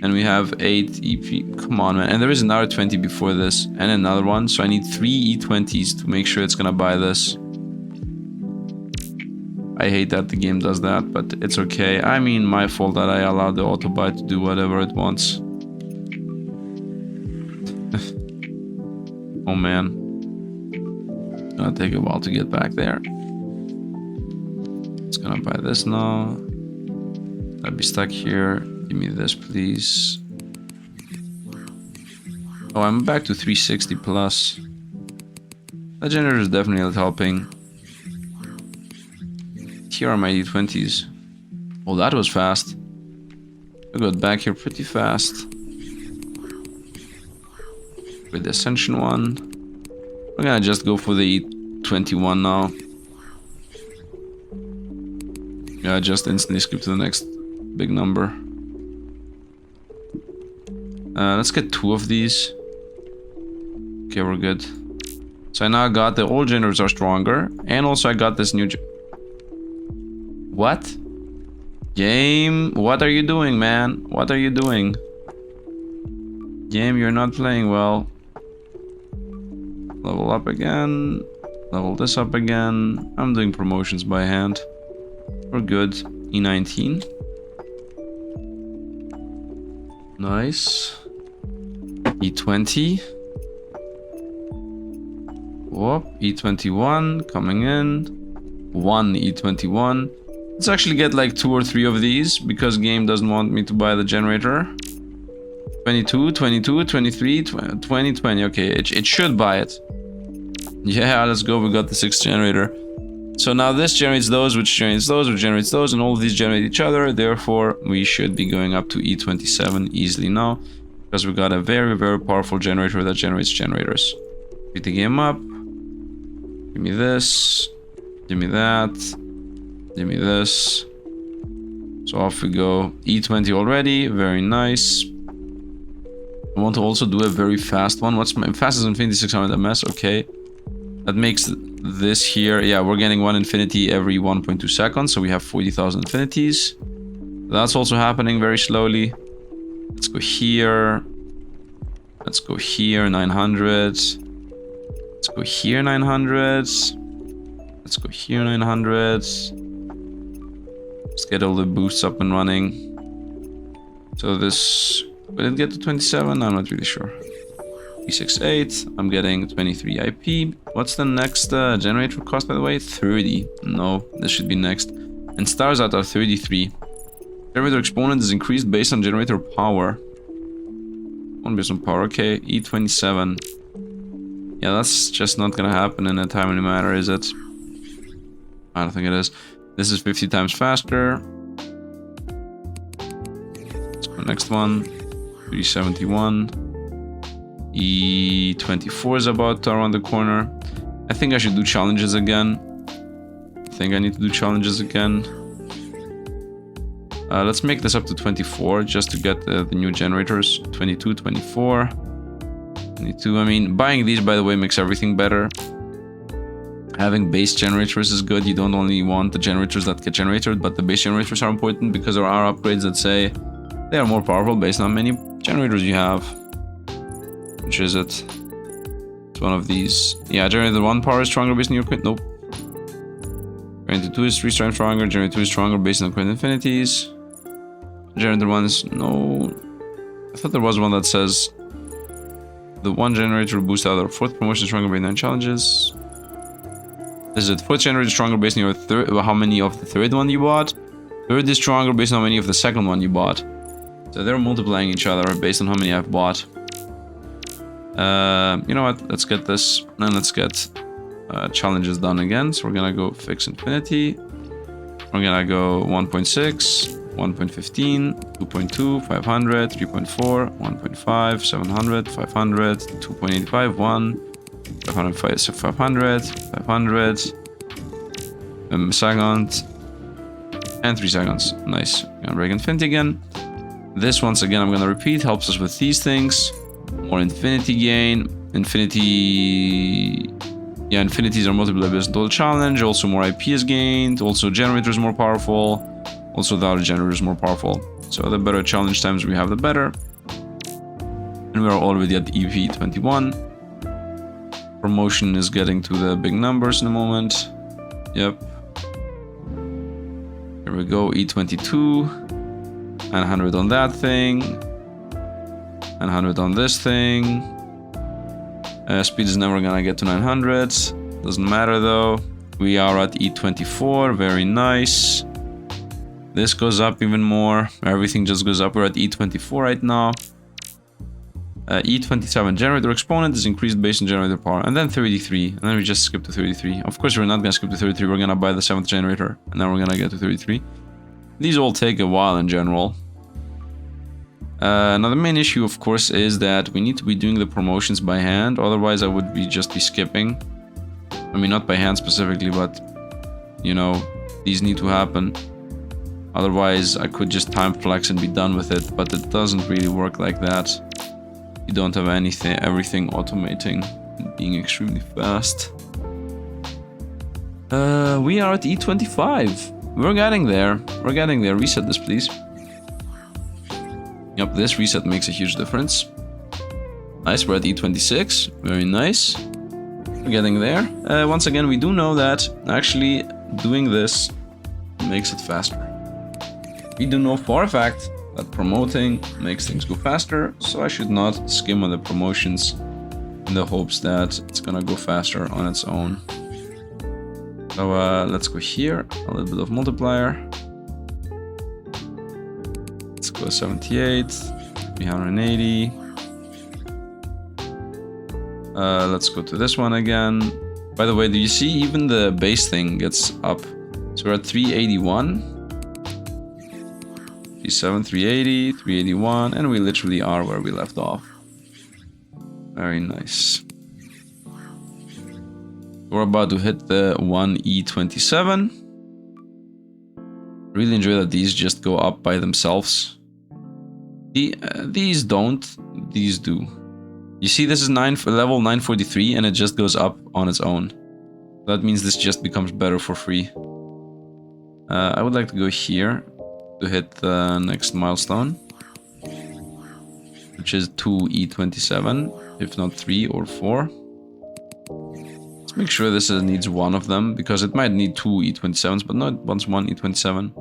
And we have 8 EP. Come on, man. And there is another 20 before this and another one. So I need 3 E20s to make sure it's gonna buy this. I hate that the game does that, but it's okay. I mean, my fault that I allowed the auto buy to do whatever it wants. Oh man. It's gonna take a while to get back there. It's gonna buy this now. I'll be stuck here. Give me this, please. Oh, I'm back to 360 plus. That generator is definitely not helping. Here are my E20s. Oh, that was fast. I got back here pretty fast. With the Ascension one. We're gonna just go for the E21 now. Yeah, just instantly skip to the next big number. Let's get 2 of these. Okay, we're good. So I now got the old generators are stronger. And also I got this new... What? Game, what are you doing, man? What are you doing? Game, you're not playing well. Level up again. Level this up again. I'm doing promotions by hand. We're good. E19. Nice. E20. Whoop. E21 coming in. 1 E21. Let's actually get like 2 or 3 of these because game doesn't want me to buy the generator. 22, 22, 23, 20, 20. Okay, it should buy it. Yeah, let's go. We got the 6th generator. So now this generates those, which generates those, which generates those, and all of these generate each other. Therefore, we should be going up to E27 easily now. because we got a very, very powerful generator that generates generators. Pick the game up. Give me this. Give me that. Give me this. So off we go. E20 already. Very nice. I want to also do a very fast one. What's my fastest infinity? 600 ms. Okay. That makes this here. Yeah, we're getting 1 infinity every 1.2 seconds. So we have 40,000 infinities. That's also happening very slowly. Let's go here. Let's go here. 900. Let's go here. 900. Let's go here. 900. Let's get all the boosts up and running. So this... Will it get to 27? I'm not really sure. E68. I'm getting 23 IP. What's the next generator cost, by the way? 30. No, this should be next. And stars out are 33. Generator exponent is increased based on generator power. One based on power. Okay, E27. Yeah, that's just not gonna happen in a timely manner, is it? I don't think it is. This is 50 times faster. Let's go next one. 371. E24 is about around the corner. I think I should do challenges again. I think I need to do challenges again. Let's make this up to 24 just to get the new generators. 22, 24, 22. I mean, buying these, by the way, makes everything better. Having base generators is good. You don't only want the generators that get generated, but the base generators are important because there are upgrades that say they are more powerful based on how many generators you have. Which is it? It's one of these. Yeah, generator 1 power is stronger based on your quint. Nope. Generator 2 is 3 times stronger. Generator 2 is stronger based on quint infinities. Generator 1 is... No. I thought there was one that says the 1 generator will boost out our 4th promotion stronger based on challenges. Is it 4th generator stronger based on your third, how many of the 3rd one you bought? 3rd is stronger based on how many of the 2nd one you bought. So they're multiplying each other based on how many I've bought. You know what? Let's get this, and let's get challenges done again. So we're gonna go fix infinity. We're gonna go 1.6, 1.15, 2.2, 500, 3.4, 1.5, 700, 500, 2.85, 1, 500, 500, 500, second, and 3 seconds. Nice. Gonna break infinity again. This once again I'm gonna repeat, helps us with these things. More infinity gain. Infinity... Yeah, infinities are multiplied based on total challenge. Also more IP is gained. Also generators more powerful. Also the other generators more powerful. So the better challenge times we have, the better. And we are already at EP21. Promotion is getting to the big numbers in a moment. Yep. Here we go, E22. 900 on that thing. 900 on this thing. Speed is never gonna get to 900. Doesn't matter though. We are at E24. Very nice. This goes up even more. Everything just goes up. We're at E24 right now. E27. Generator exponent is increased based on generator power. And then 33. And then we just skip to 33. Of course, we're not gonna skip to 33. We're gonna buy the 7th generator. And then we're gonna get to 33. These all take a while in general. Now the main issue, of course, is that we need to be doing the promotions by hand. Otherwise, I would just be skipping. I mean, not by hand specifically, but, you know, these need to happen. Otherwise, I could just time flex and be done with it. But it doesn't really work like that. You don't have everything automating and being extremely fast. We are at E25. We're getting there. We're getting there. Reset this, please. Yep, this reset makes a huge difference. Nice, we're at E26. Very nice. We're getting there. Once again, we do know that actually doing this makes it faster. We do know for a fact that promoting makes things go faster, so I should not skim on the promotions in the hopes that it's gonna go faster on its own. So let's go here, a little bit of multiplier. Let's go 78, 380. Let's go to this one again. By the way, do you see even the base thing gets up? So we're at 381. 37, 380, 381, and we literally are where we left off. Very nice. We're about to hit the 1E27. Really enjoy that these just go up by themselves. These don't, these do. You see, this is level 943 and it just goes up on its own. That means this just becomes better for free. I would like to go here to hit the next milestone, which is 2E27, if not 3 or 4. Let's make sure this needs one of them, because it might need 2 E27s, but no, it wants 1 E27.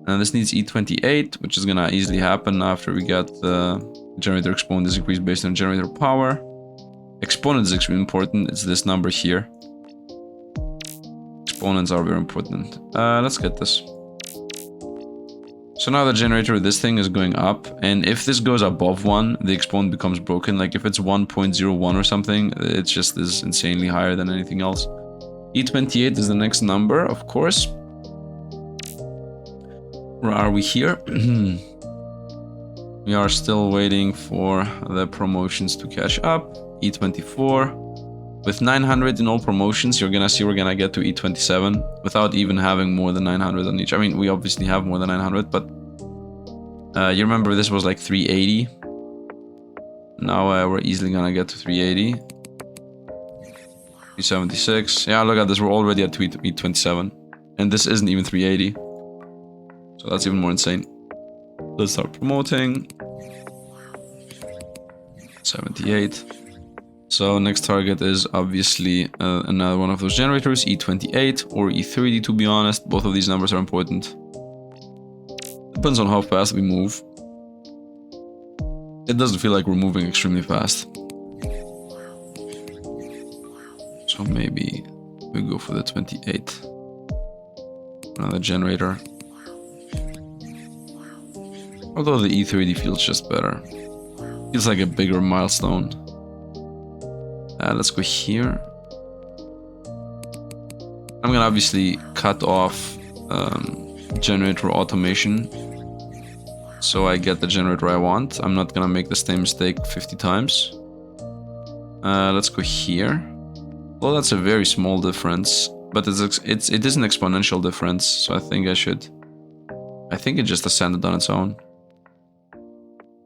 And this needs E28, which is gonna easily happen after we get the generator exponent is increased based on generator power. Exponent is extremely important, it's this number here. Exponents are very important. Let's get this. So now the generator of this thing is going up, and if this goes above 1, the exponent becomes broken. Like if it's 1.01 or something, it just is insanely higher than anything else. E28 is the next number, of course. Where are we here? We are still waiting for the promotions to catch up. E24. With 900 in all promotions, you're gonna see we're gonna get to E27 without even having more than 900 on each. I mean, we obviously have more than 900, but you remember this was like 380. Now we're easily gonna get to 380. 376. Yeah, look at this. We're already at E27, and this isn't even 380. So that's even more insane. Let's start promoting. 78. So next target is obviously another one of those generators, E28 or E30 to be honest. Both of these numbers are important. Depends on how fast we move. It doesn't feel like we're moving extremely fast. So maybe we go for the 28. Another generator. Although the E30 feels just better. Feels like a bigger milestone. Let's go here. I'm gonna obviously cut off generator automation, so I get the generator I want. I'm not gonna make the same mistake 50 times. Let's go here. Well, that's a very small difference, but it is an exponential difference, so I think I should. I think it just ascended on its own.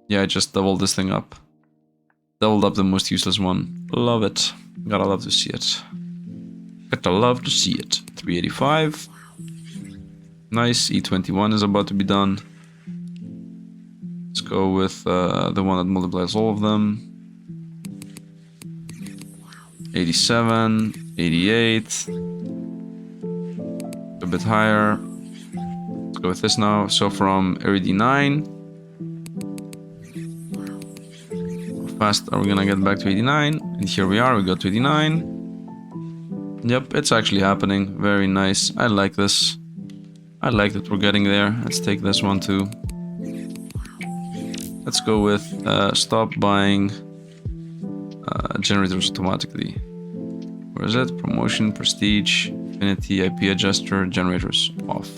Yeah, I just doubled this thing up. Doubled up the most useless one. Love it. Gotta love to see it. Gotta love to see it. 385. Nice. E21 is about to be done. Let's go with the one that multiplies all of them. 87. 88. A bit higher. Let's go with this now. So from RD9. Fast are we gonna get back to 89? And here we are, we got to 89. Yep, it's actually happening. Very nice. I like this. I like that we're getting there. Let's take this one too. Let's go with stop buying generators automatically. Where is it? Promotion, prestige, infinity, IP adjuster, generators off.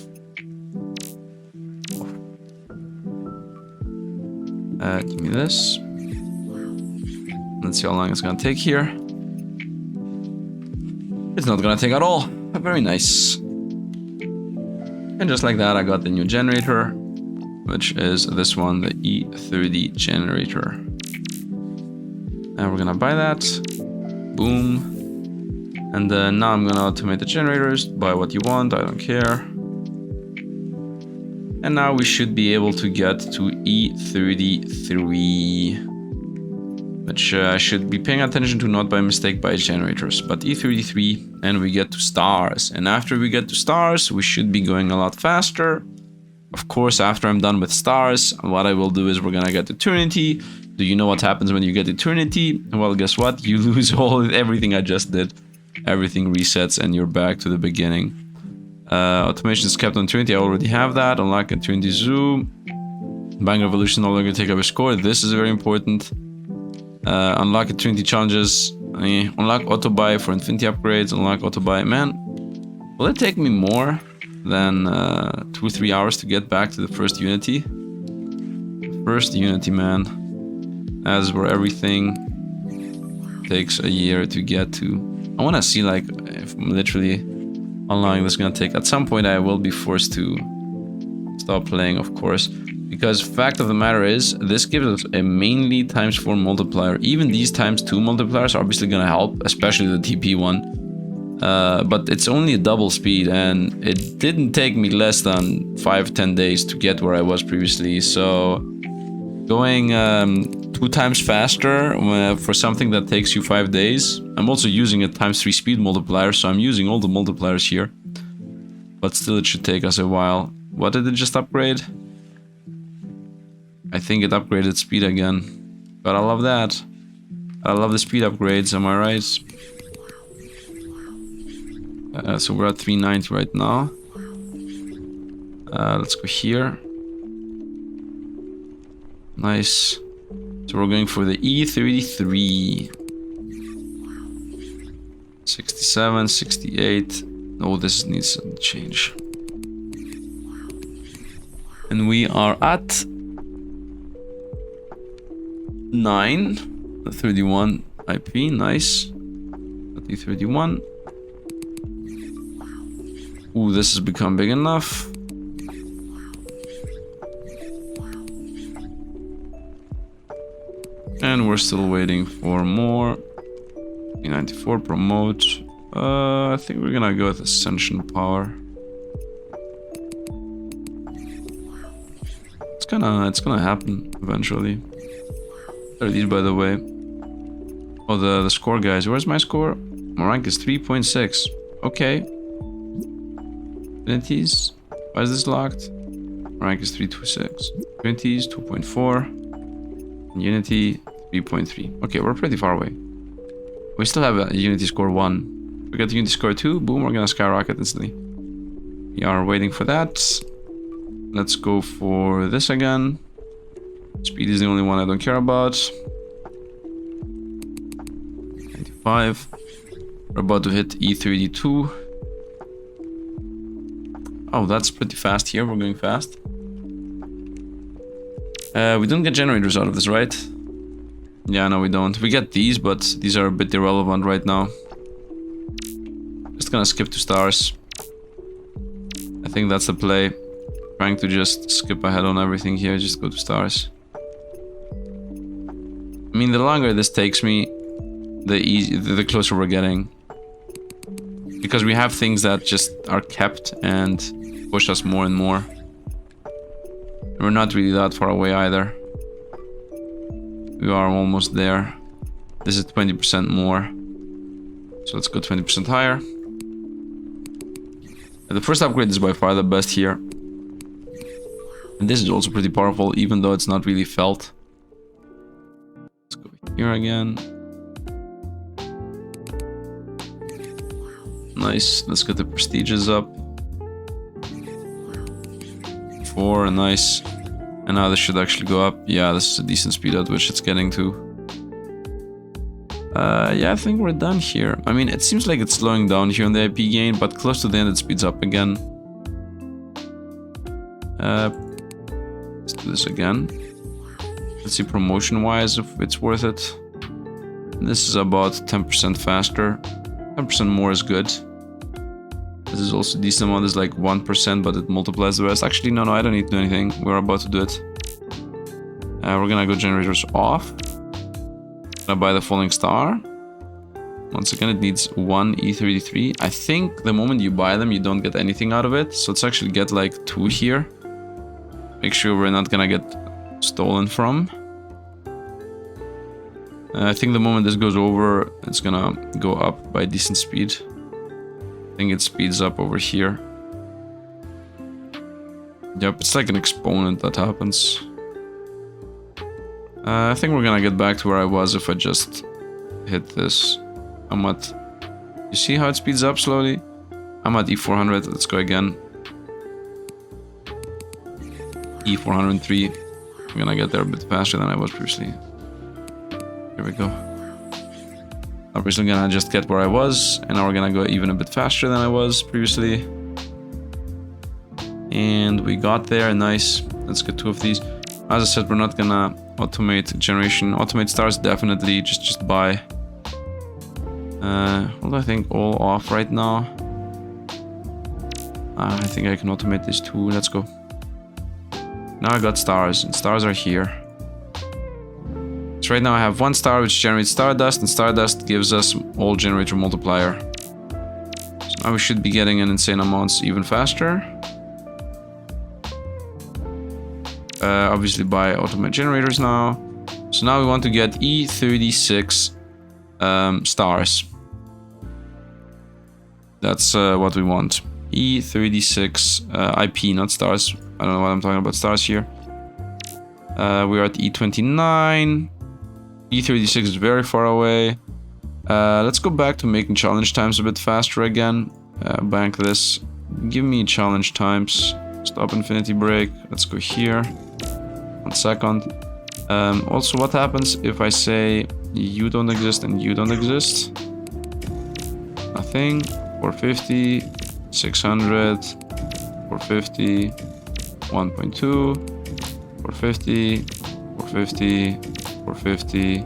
Give me this. Let's see how long it's gonna take here. It's not gonna take at all. Very nice. And just like that, I got the new generator, which is this one, the E30 generator. And we're gonna buy that. Boom. And then now I'm gonna automate the generators. Buy what you want, I don't care. And now we should be able to get to E33. Which I should be paying attention to, not by mistake by generators, but E33, and we get to stars. And after we get to stars, we should be going a lot faster. Of course, after I'm done with stars, what I will do is we're gonna get eternity. Do you know what happens when you get eternity? Well, guess what? You lose everything I just did. Everything resets and you're back to the beginning. Automation is kept on eternity. I already have that. Unlock eternity zoo. Buying revolution no longer take up a score. This is very important. Unlock eternity challenges. Unlock auto buy for infinity upgrades. Unlock auto buy. Man, will it take me more than 2 or 3 hours to get back to the first Unity. First Unity, man. That's where everything takes a year to get to. I want to see, like, if literally how long this is going to take. At some point I will be forced to stop playing, of course, because fact of the matter is this gives us a mainly ×4 multiplier. Even these ×2 multipliers are obviously going to help, especially the TP one, but it's only a double speed, and it didn't take me less than 5-10 days to get where I was previously. So going 2 times faster for something that takes you 5 days. I'm also using a ×3 speed multiplier, so I'm using all the multipliers here, but still it should take us a while. What did it just upgrade? I think it upgraded speed again, but I love that. I love the speed upgrades, am I right? So we're at 390 right now. Let's go here. Nice. So we're going for the E33. 67, 68. Oh, this needs a change. And we are at 9, 31 IP, nice. At E31. Ooh, this has become big enough. And we're still waiting for more. E94 promote. I think we're gonna go with Ascension Power. It's gonna happen eventually. There are these, by the way. Oh, the score, guys. Where's my score? My rank is 3.6. Okay. Unities. Why is this locked? My rank is 326. Unities 2.4. And Unity 3.3. Okay, we're pretty far away. We still have a Unity score 1. We got Unity score 2. Boom, we're gonna skyrocket instantly. We are waiting for that. Let's go for this again. Speed is the only one I don't care about. 95. We're about to hit E32. Oh, that's pretty fast here. We're going fast. We don't get generators out of this, right? Yeah, no, we don't. We get these, but these are a bit irrelevant right now. Just gonna skip to stars. I think that's the play. Trying to just skip ahead on everything here, just go to stars. I mean, the longer this takes me, the closer we're getting. Because we have things that just are kept and push us more and more. We're not really that far away either. We are almost there. This is 20% more. So let's go 20% higher. The first upgrade is by far the best here. And this is also pretty powerful, even though it's not really felt. Let's go here again. Nice. Let's get the prestiges up. 4, nice. And now this should actually go up. Yeah, this is a decent speed at which it's getting to. Yeah, I think we're done here. I mean, it seems like it's slowing down here on the IP gain, but close to the end it speeds up again. Let's do this again. Let's see promotion-wise if it's worth it. This is about 10% faster. 10% more is good. This is also a decent amount. This is like 1%, but it multiplies the rest. Actually, no, I don't need to do anything. We're about to do it. We're gonna go generators off. Gonna buy the falling star. Once again, it needs 1 E33. I think the moment you buy them, you don't get anything out of it. So let's actually get like 2 here. Make sure we're not gonna get stolen from. I think the moment this goes over, it's gonna go up by decent speed. I think it speeds up over here. Yep, it's like an exponent that happens. I think we're gonna get back to where I was if I just hit this. I'm at... You see how it speeds up slowly? I'm at E400, let's go again. E403. I'm gonna get there a bit faster than I was previously. Here we go. Obviously gonna just get where I was, and now we're gonna go even a bit faster than I was previously. And we got there, nice. Let's get 2 of these. As I said, we're not gonna automate generation. Automate stars, definitely, just buy. Hold I think all off right now. I think I can automate this too, let's go. Now I got stars, and stars are here. So right now I have 1 star which generates stardust, and stardust gives us all generator multiplier. So now we should be getting an insane amounts even faster. Obviously buy automate generators now. So now we want to get E36 stars. That's what we want. E36 IP, not stars. I don't know what I'm talking about stars here. We are at E29. E36 is very far away. Let's go back to making challenge times a bit faster again. Bank this. Give me challenge times. Stop infinity break. Let's go here. 1 second. Also, what happens if I say you don't exist and you don't exist? Nothing. 450, 600, 450, 1.2, 450, 450, 450.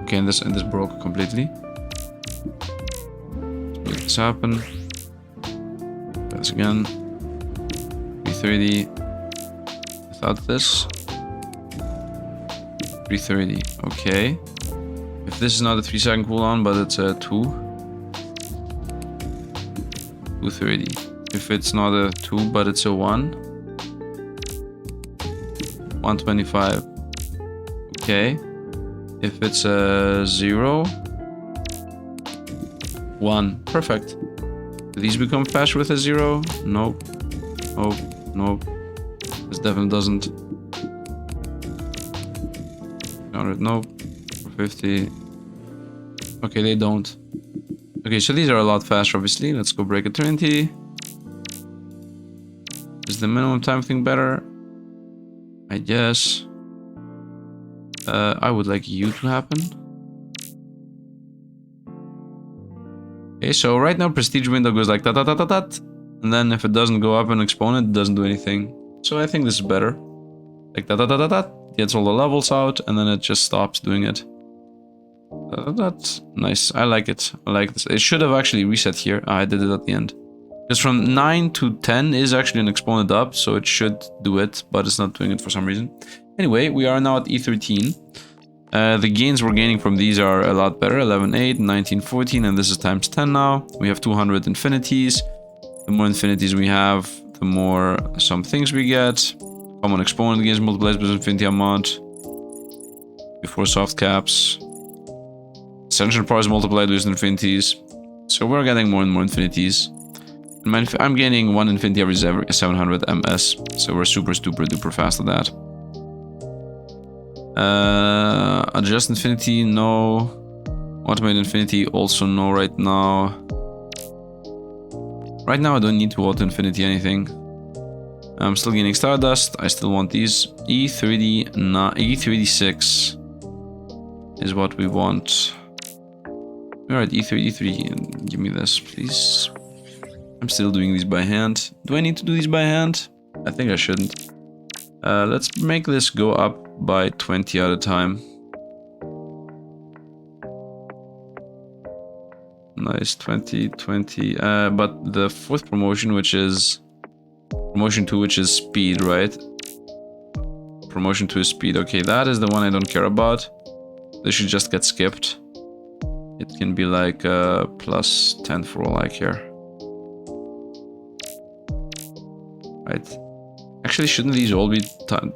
Okay, and this broke completely. Let's make this happen. That's again. 330 without this. 330. Okay. If this is not a 3-second cooldown, but it's a 230. If it's not a 2, but it's a 125. Okay. If it's a 0, 1. Perfect. Do these become faster with a 0? Nope. Nope. Nope. This definitely doesn't. 100. Nope. 450. Okay, they don't. Okay, so these are a lot faster, obviously. Let's go break eternity. Is the minimum time thing better? I guess. I would like you to happen. Okay, so right now prestige window goes like that. And then if it doesn't go up an exponent, it doesn't do anything. So I think this is better. Like that. Gets all the levels out, and then it just stops doing it. That's nice. I like it. I like this. It should have actually reset here. I did it at the end. Because from 9 to 10 is actually an exponent up, so it should do it, but it's not doing it for some reason. Anyway, we are now at E13. The gains we're gaining from these are a lot better. 11.8, 19.14, and this is times 10 now. We have 200 infinities. The more infinities we have, the more some things we get. Common exponent gains multiplies by infinity amount. Before soft caps. Essential powers multiplied with infinities. So we're getting more and more infinities. And I'm gaining 1 infinity every 700 ms. So we're super duper fast at that. Adjust infinity, no. Automate infinity, also no right now. Right now I don't need to auto infinity anything. I'm still gaining stardust. I still want these. E36 is what we want. Alright, E33. Give me this, please. I'm still doing these by hand. Do I need to do these by hand? I think I shouldn't. Let's make this go up by 20 at a time. Nice, 20, 20. But the 4th promotion, which is... Promotion 2, which is speed, right? Promotion 2 is speed. Okay, that is the one I don't care about. This should just get skipped. It can be like plus 10 for all I care. Right. Actually, shouldn't these all be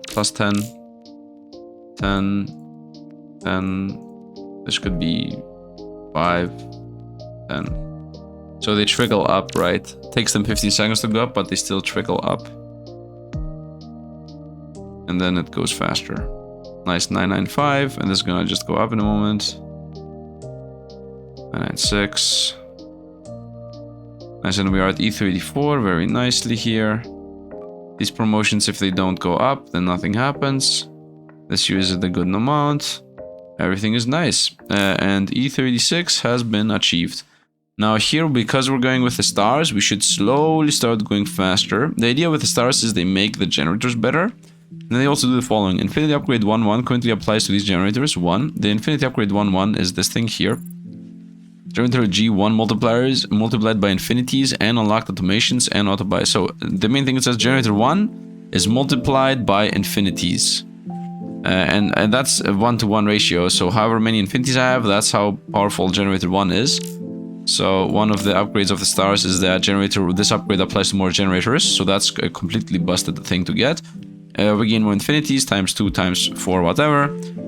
plus 10? 10. 10. This could be 5. 10. So they trickle up, right? Takes them 15 seconds to go up, but they still trickle up. And then it goes faster. Nice, 995, and this is gonna just go up in a moment. 996. Nice, and we are at E34, very nicely here. These promotions, if they don't go up, then nothing happens. This uses a good amount. Everything is nice. And E36 has been achieved. Now here, because we're going with the stars, we should slowly start going faster. The idea with the stars is they make the generators better. And they also do the following. Infinity Upgrade 1-1 currently applies to these generators. 1. The Infinity Upgrade 1-1 is this thing here. Generator G1 multipliers multiplied by infinities and unlocked automations and auto buy. So the main thing it says Generator 1 is multiplied by infinities. And that's a 1-to-1 ratio. So however many infinities I have, that's how powerful Generator 1 is. So one of the upgrades of the stars is that generator. This upgrade applies to more generators. So that's a completely busted thing to get. We gain more infinities, times 2, times 4, whatever.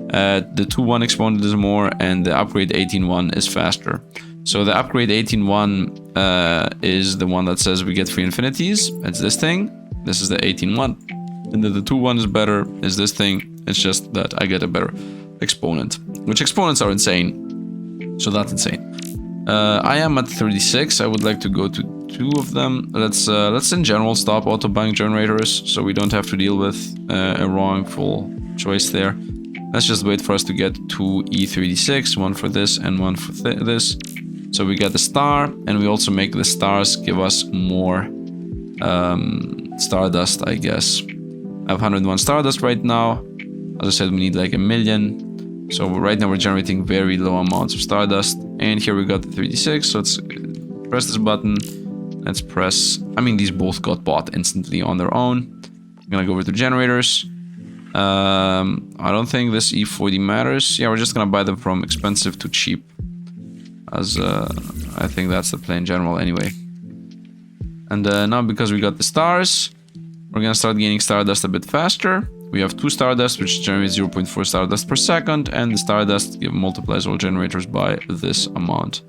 The 2-1 exponent is more, and the upgrade 18-1 is faster. So the upgrade 18-1 is the one that says we get 3 infinities. It's this thing. This is the 18-1. And then the 2-1 is better, is this thing. It's just that I get a better exponent. Which exponents are insane. So that's insane. I am at 36. I would like to go to 2 of them. Let's in general stop auto buying generators so we don't have to deal with a wrongful choice there. Let's just wait for us to get 2 E36, one for this and one for this. So we get the star, and we also make the stars give us more stardust, I guess. I have 101 stardust right now. As I said, we need like 1 million. So right now we're generating very low amounts of stardust. And here we got the 36. So let's press this button. Let's press... I mean, these both got bought instantly on their own. I'm gonna go over to generators. I don't think this E40 matters. Yeah, we're just gonna buy them from expensive to cheap. As I think that's the play in general anyway. And now because we got the stars, we're gonna start gaining stardust a bit faster. We have 2 stardust, which generates 0.4 stardust per second, and the stardust multiplies all generators by this amount.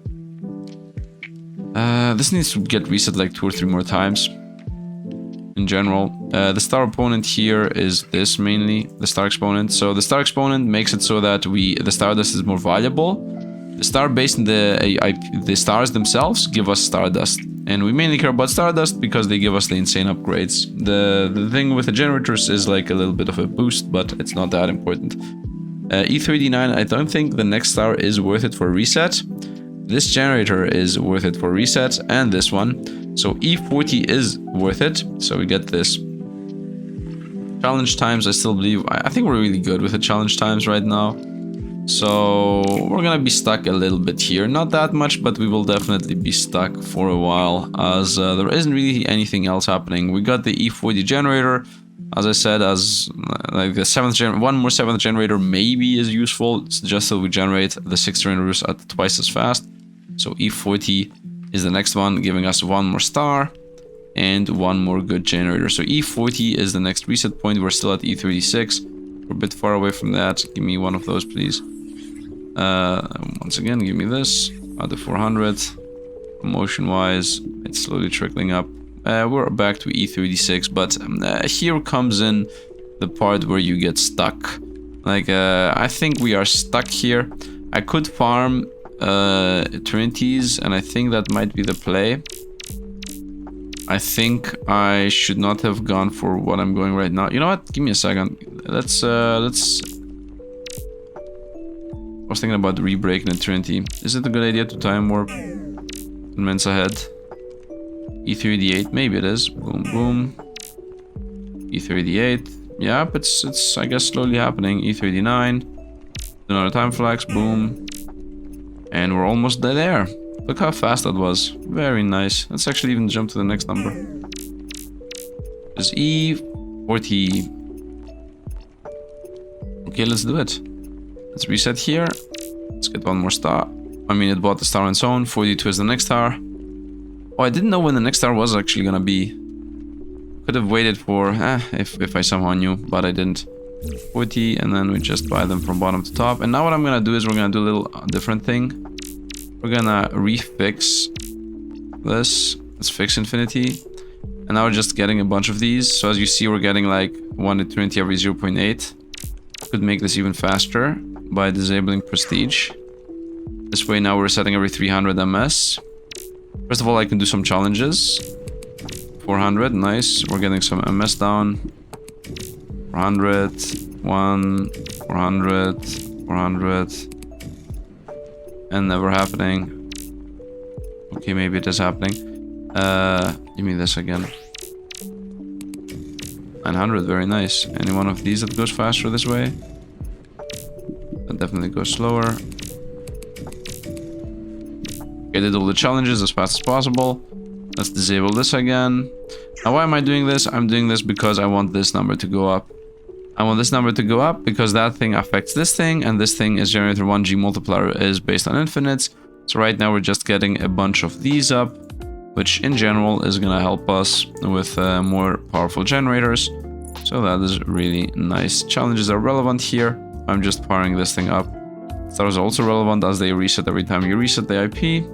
This needs to get reset like 2 or 3 more times. In general, the star opponent here is this mainly, the star exponent. So the star exponent makes it so that the stardust is more valuable. The star based in the stars themselves give us stardust. And we mainly care about stardust because they give us the insane upgrades. The thing with the generators is like a little bit of a boost, but it's not that important. E39, I don't think the next star is worth it for reset. This generator is worth it for reset, and this one. So E40 is worth it. So we get this. Challenge times, I still believe. I think we're really good with the challenge times right now. So we're gonna be stuck a little bit here. Not that much, but we will definitely be stuck for a while, as there isn't really anything else happening. We got the E40 generator. As I said, as like the 7th one more 7th generator maybe is useful. It's just so we generate the 6 generators at twice as fast. So E40 is the next one, giving us 1 more star and 1 more good generator. So E40 is the next reset point. We're still at E36. We're a bit far away from that. Give me one of those, please. Once again, give me this. The 400. Motion wise, it's slowly trickling up. We're back to E36, but here comes in the part where you get stuck. Like, I think we are stuck here. I could farm Trinities, and I think that might be the play. I think I should not have gone for what I'm going right now. You know what? Give me a second. Let's I was thinking about re-breaking a Trinity. Is it a good idea to time warp immense ahead? E38, maybe it is. Boom, boom. E38. Yep, it's I guess slowly happening. E39. Another time flex. Boom. And we're almost there. Look how fast that was. Very nice. Let's actually even jump to the next number. It's E40. Okay, let's do it. Let's reset here. Let's get 1 more star. I mean, it bought the star on its own. 42 is the next star. Oh, I didn't know when the next star was actually gonna be. Could have waited for, if I somehow knew, but I didn't. 40, and then we just buy them from bottom to top. And now what I'm gonna do is we're gonna do a little different thing. We're gonna refix this. Let's fix infinity. And now we're just getting a bunch of these. So as you see, we're getting like 1 eternity every 0.8. Could make this even faster by disabling prestige. This way now we're setting every 300 MS. First of all, I can do some challenges. 400, nice. We're getting some MS down. 400, 1, 400, 400. And never happening. Okay, maybe it is happening. Give me this again. 900, very nice. Any one of these that goes faster this way? That definitely goes slower. Okay, did all the challenges as fast as possible. Let's disable this again. Now, why am I doing this? I'm doing this because I want this number to go up. I want this number to go up because that thing affects this thing, and this thing is generator 1G multiplier is based on infinites. So right now we're just getting a bunch of these up, which in general is gonna help us with more powerful generators. So that is really nice. Challenges are relevant here. I'm just powering this thing up. Stars are also relevant as they reset every time you reset the IP.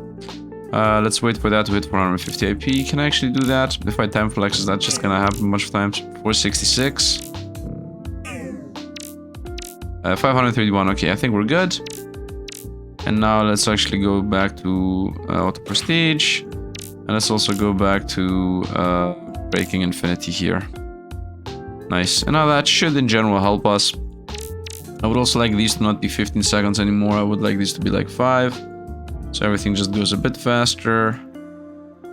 Let's wait for that to hit 450 IP. Can I actually do that? If I time flex, is that just gonna happen a bunch of times? 466. 531. Okay, I think we're good. And now let's actually go back to auto prestige. And let's also go back to breaking infinity here. Nice. And now that should in general help us. I would also like these to not be 15 seconds anymore. I would like these to be like 5. So everything just goes a bit faster.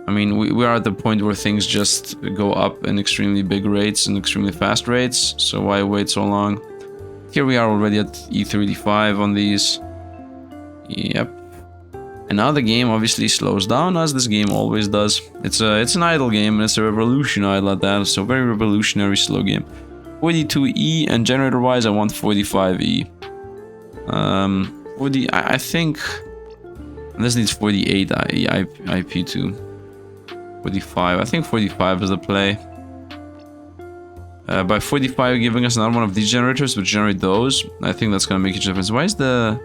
I mean, we are at the point where things just go up in extremely big rates and extremely fast rates. So why wait so long? Here we are already at E35 on these. Yep. And now the game obviously slows down, as this game always does. It's an idle game, and it's a revolution idle at that, so very revolutionary slow game. 42E, and generator wise I want 45E. I think this needs 48 IP too. 45, I think 45 is the play. By 45 giving us another one of these generators, which generate those, I think that's gonna make a difference. Why is the...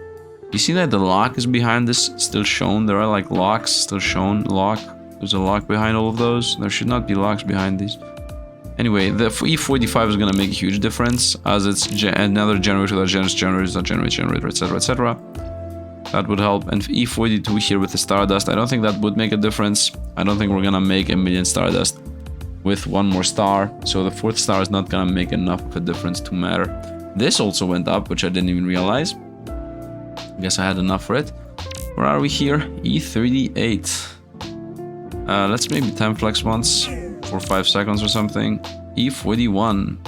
You see that the lock is behind this still shown? There are like locks still shown. Lock. There's a lock behind all of those. There should not be locks behind these. Anyway, the E45 is gonna make a huge difference, as it's another generator that generates generators that generate generator, etc, etc. That would help. And E42 here with the Stardust, I don't think that would make a difference. I don't think we're gonna make a million Stardust with one more star, so the 4th star is not gonna make enough of a difference to matter. This also went up, which I didn't even realize. I guess I had enough for it. Where are we here? E38. Let's maybe time flex once for 5 seconds or something. E41.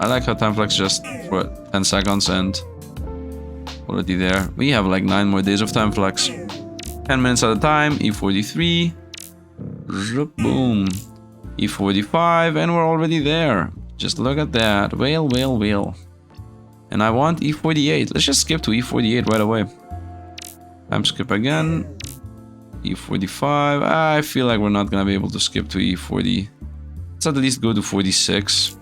I like how time flex just for 10 seconds and already there. We have like 9 more days of time flex. 10 minutes at a time. E43. Boom. E45, and we're already there. Just look at that. Whale, whale, whale. And I want E48. Let's just skip to E48 right away. Time skip again. E45. I feel like we're not gonna be able to skip to E40. Let's at least go to 46.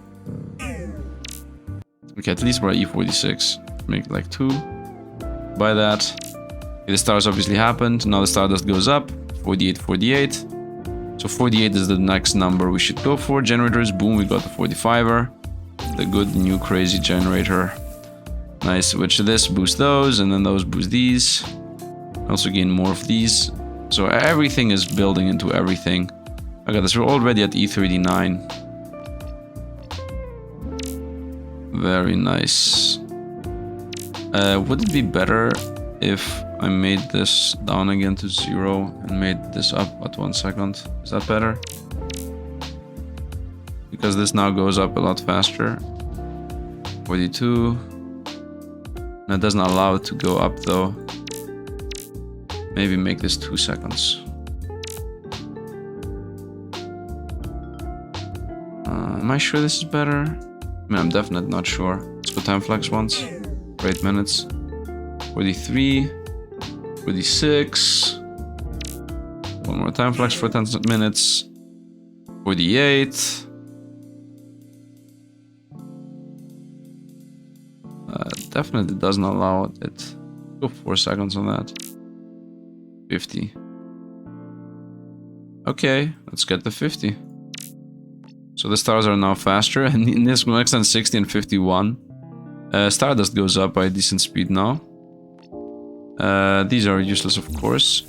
Okay, at least we're at E46. Make like 2. By that. Okay, the stars obviously happened. Now the Stardust goes up. 48, 48. So 48 is the next number we should go for. Generators, boom, we got the 45er. The good new crazy generator. Nice, which this boosts those, and then those boost these. Also gain more of these. So everything is building into everything. Okay, this, we're already at E39. Very nice. Would it be better if I made this down again to 0 and made this up at 1 second? Is that better? Because this now goes up a lot faster. 42. That doesn't allow it to go up though. Maybe make this 2 seconds. Am I sure this is better? I mean, I'm definitely not sure. Let's go time flex once. For 8 minutes. 43. 46. One more time flex for 10 minutes. 48. Definitely doesn't allow it. Go 4 seconds on that. 50. Okay, let's get the 50. So the stars are now faster, and in this next one 60 and 51. Stardust goes up by a decent speed now. These are useless, of course.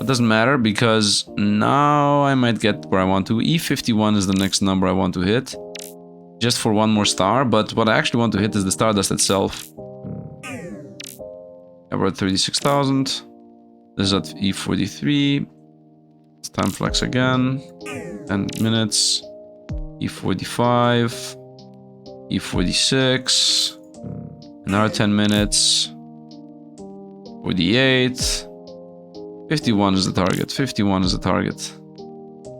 It doesn't matter, because now I might get where I want to. E51 is the next number I want to hit. Just for one more star, but what I actually want to hit is the Stardust itself. We're at 36,000. This is at E43. It's time flex again. 10 minutes. E45. E46. Another 10 minutes. 48. 51 is the target. 51 is the target.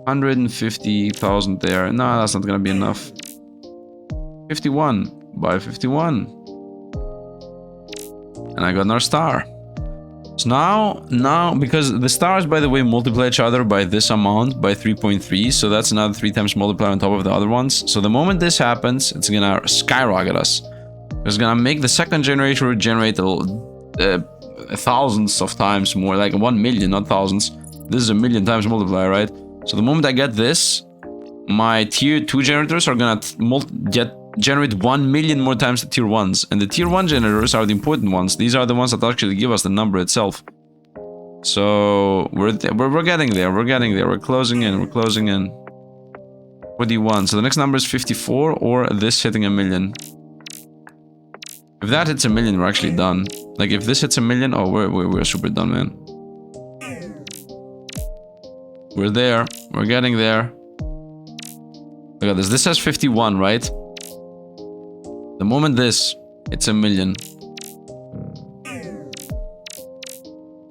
150,000 there. No, that's not gonna be enough. 51. By 51. And I got another star. So now, because the stars, by the way, multiply each other by this amount, by 3.3. So that's another 3 times multiplier on top of the other ones. So the moment this happens, it's gonna skyrocket us. It's gonna make the second generator generate thousands of times more, like 1 million, not thousands. This is a million times multiplier, right? So the moment I get this, my tier 2 generators are gonna generate 1 million more times the tier 1s. And the tier 1 generators are the important ones. These are the ones that actually give us the number itself. So we're getting there, we're getting there. We're closing in, we're closing in. 41. So the next number is 54, or this hitting a million. If that hits a million, we're actually done. Like if this hits a million, oh, we're super done, man. We're there. We're getting there. Look at this. This has 51, right? The moment this hits a million.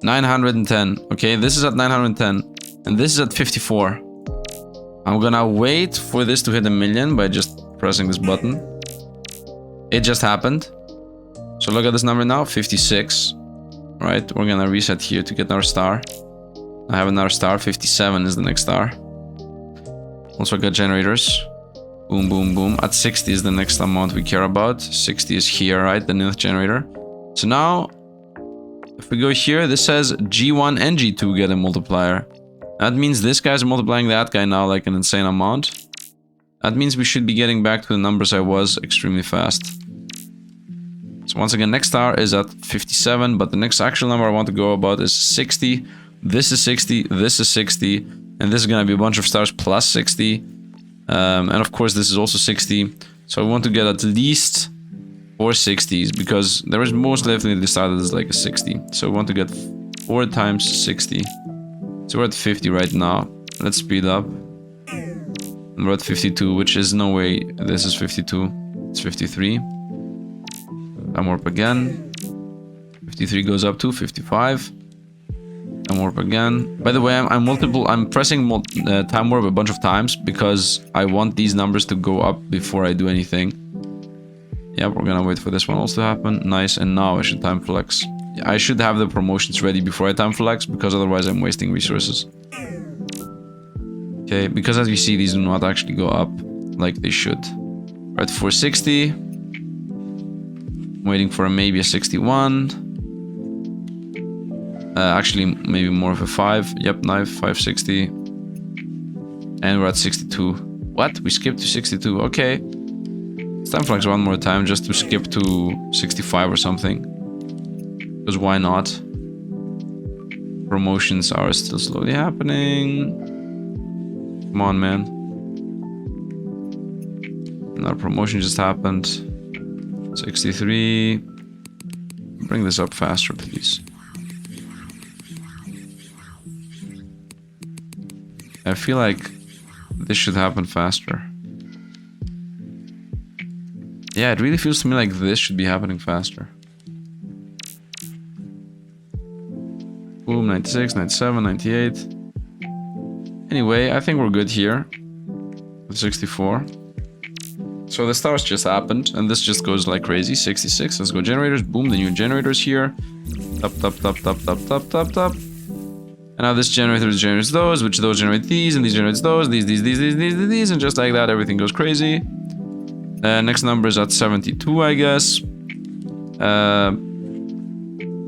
910. Okay, this is at 910. And this is at 54. I'm gonna wait for this to hit a million by just pressing this button. It just happened. So look at this number now, 56. Right, we're gonna reset here to get our star. I have another star, 57 is the next star. Also got generators. Boom, boom, boom. At 60 is the next amount we care about. 60 is here, right, the nth generator. So now, if we go here, this says G1 and G2 get a multiplier. That means this guy's multiplying that guy now like an insane amount. That means we should be getting back to the numbers I was extremely fast. So once again, next star is at 57, but the next actual number I want to go about is 60. This is 60, this is 60, and this is gonna be a bunch of stars plus 60. And of course this is also 60. So I want to get at least 4 60s, because there is most definitely the star that is like a 60. So I want to get 4 times 60. So we're at 50 right now. Let's speed up. And we're at 52, which is no way this is 52. It's 53. Time warp again. 53 goes up to 55. Time warp again. By the way, I'm pressing time warp a bunch of times because I want these numbers to go up before I do anything. Yeah, we're gonna wait for this one also to happen. Nice, and now I should time flex. I should have the promotions ready before I time flex, because otherwise I'm wasting resources. Okay, because as you see, these do not actually go up like they should. We're at 460. Waiting for maybe a 61. Actually, maybe more of a 5. Yep, knife, 560. And we're at 62. What? We skipped to 62. Okay. Let's time flex one more time just to skip to 65 or something. Because why not? Promotions are still slowly happening. Come on, man. Another promotion just happened. 63. Bring this up faster, please. I feel like this should happen faster. Yeah, it really feels to me like this should be happening faster. Boom, 96, 97, 98. Anyway, I think we're good here. With 64. So the stars just happened, and this just goes like crazy. 66, let's go generators. Boom, the new generators here. Top, top, top, top, top, top, top, top. And now this generator generates those, which those generate these, and these generates those, these, and just like that, everything goes crazy. Next number is at 72, I guess.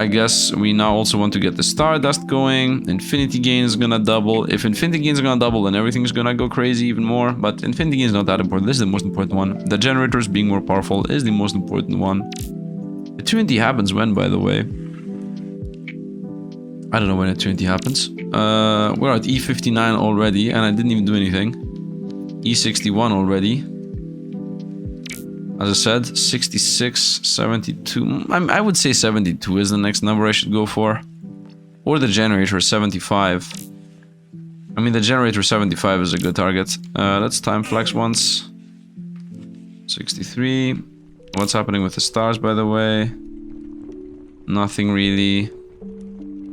I guess we now also want to get the Stardust going. Infinity Gain is gonna double. If Infinity Gain is gonna double, then everything is gonna go crazy even more. But Infinity Gain is not that important. This is the most important one. The generators being more powerful is the most important one. Eternity happens when, by the way? I don't know when Eternity happens. We're at E59 already, and I didn't even do anything. E61 already. As I said, 66, 72. I would say 72 is the next number I should go for. Or the generator 75. I mean, the generator 75 is a good target. Let's time flex once. 63. What's happening with the stars, by the way? Nothing really.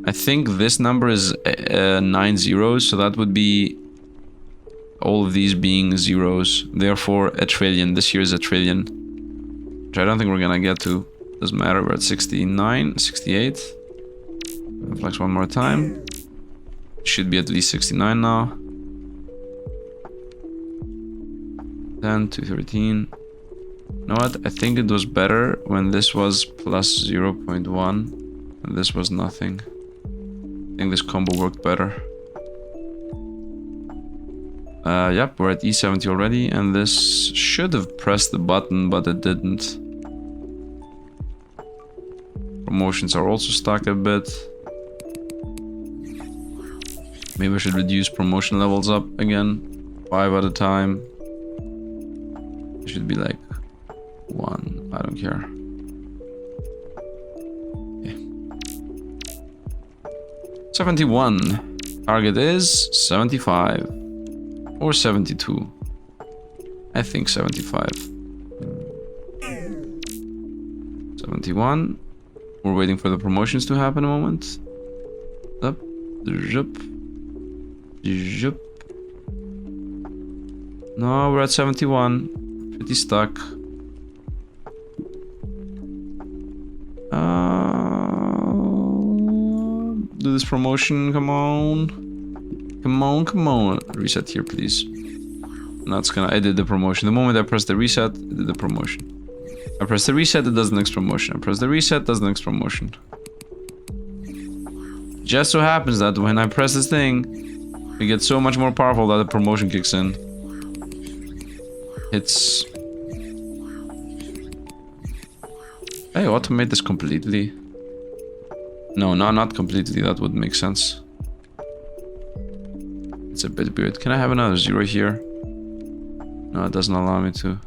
I think this number is 9 zeros, so that would be all of these being zeros. Therefore, a trillion. This year is a trillion. Which I don't think we're gonna get to. Doesn't matter, we're at 69, 68. Flex one more time. Should be at least 69 now. 10 to 13. You know what? I think it was better when this was plus 0.1 and this was nothing. I think this combo worked better. Yep, we're at E70 already, and this should have pressed the button, but it didn't. Promotions are also stuck a bit. Maybe I should reduce promotion levels up again. 5 at a time. It should be like 1. I don't care. Okay. 71. Target is 75. Or 72. I think 75. 71. We're waiting for the promotions to happen a moment. Up. Zhup. Zhup. No, we're at 71. Pretty stuck. Do this promotion, come on. Come on, come on. Reset here, please. That's gonna... I did the promotion. The moment I press the reset, it did the promotion. I press the reset, it does the next promotion. I press the reset, it does the next promotion. Just so happens that when I press this thing, we get so much more powerful that the promotion kicks in. It's... Hey, automate this completely. No, not completely. That would make sense. It's a bit weird. Can I have another 0 here? No, it doesn't allow me to.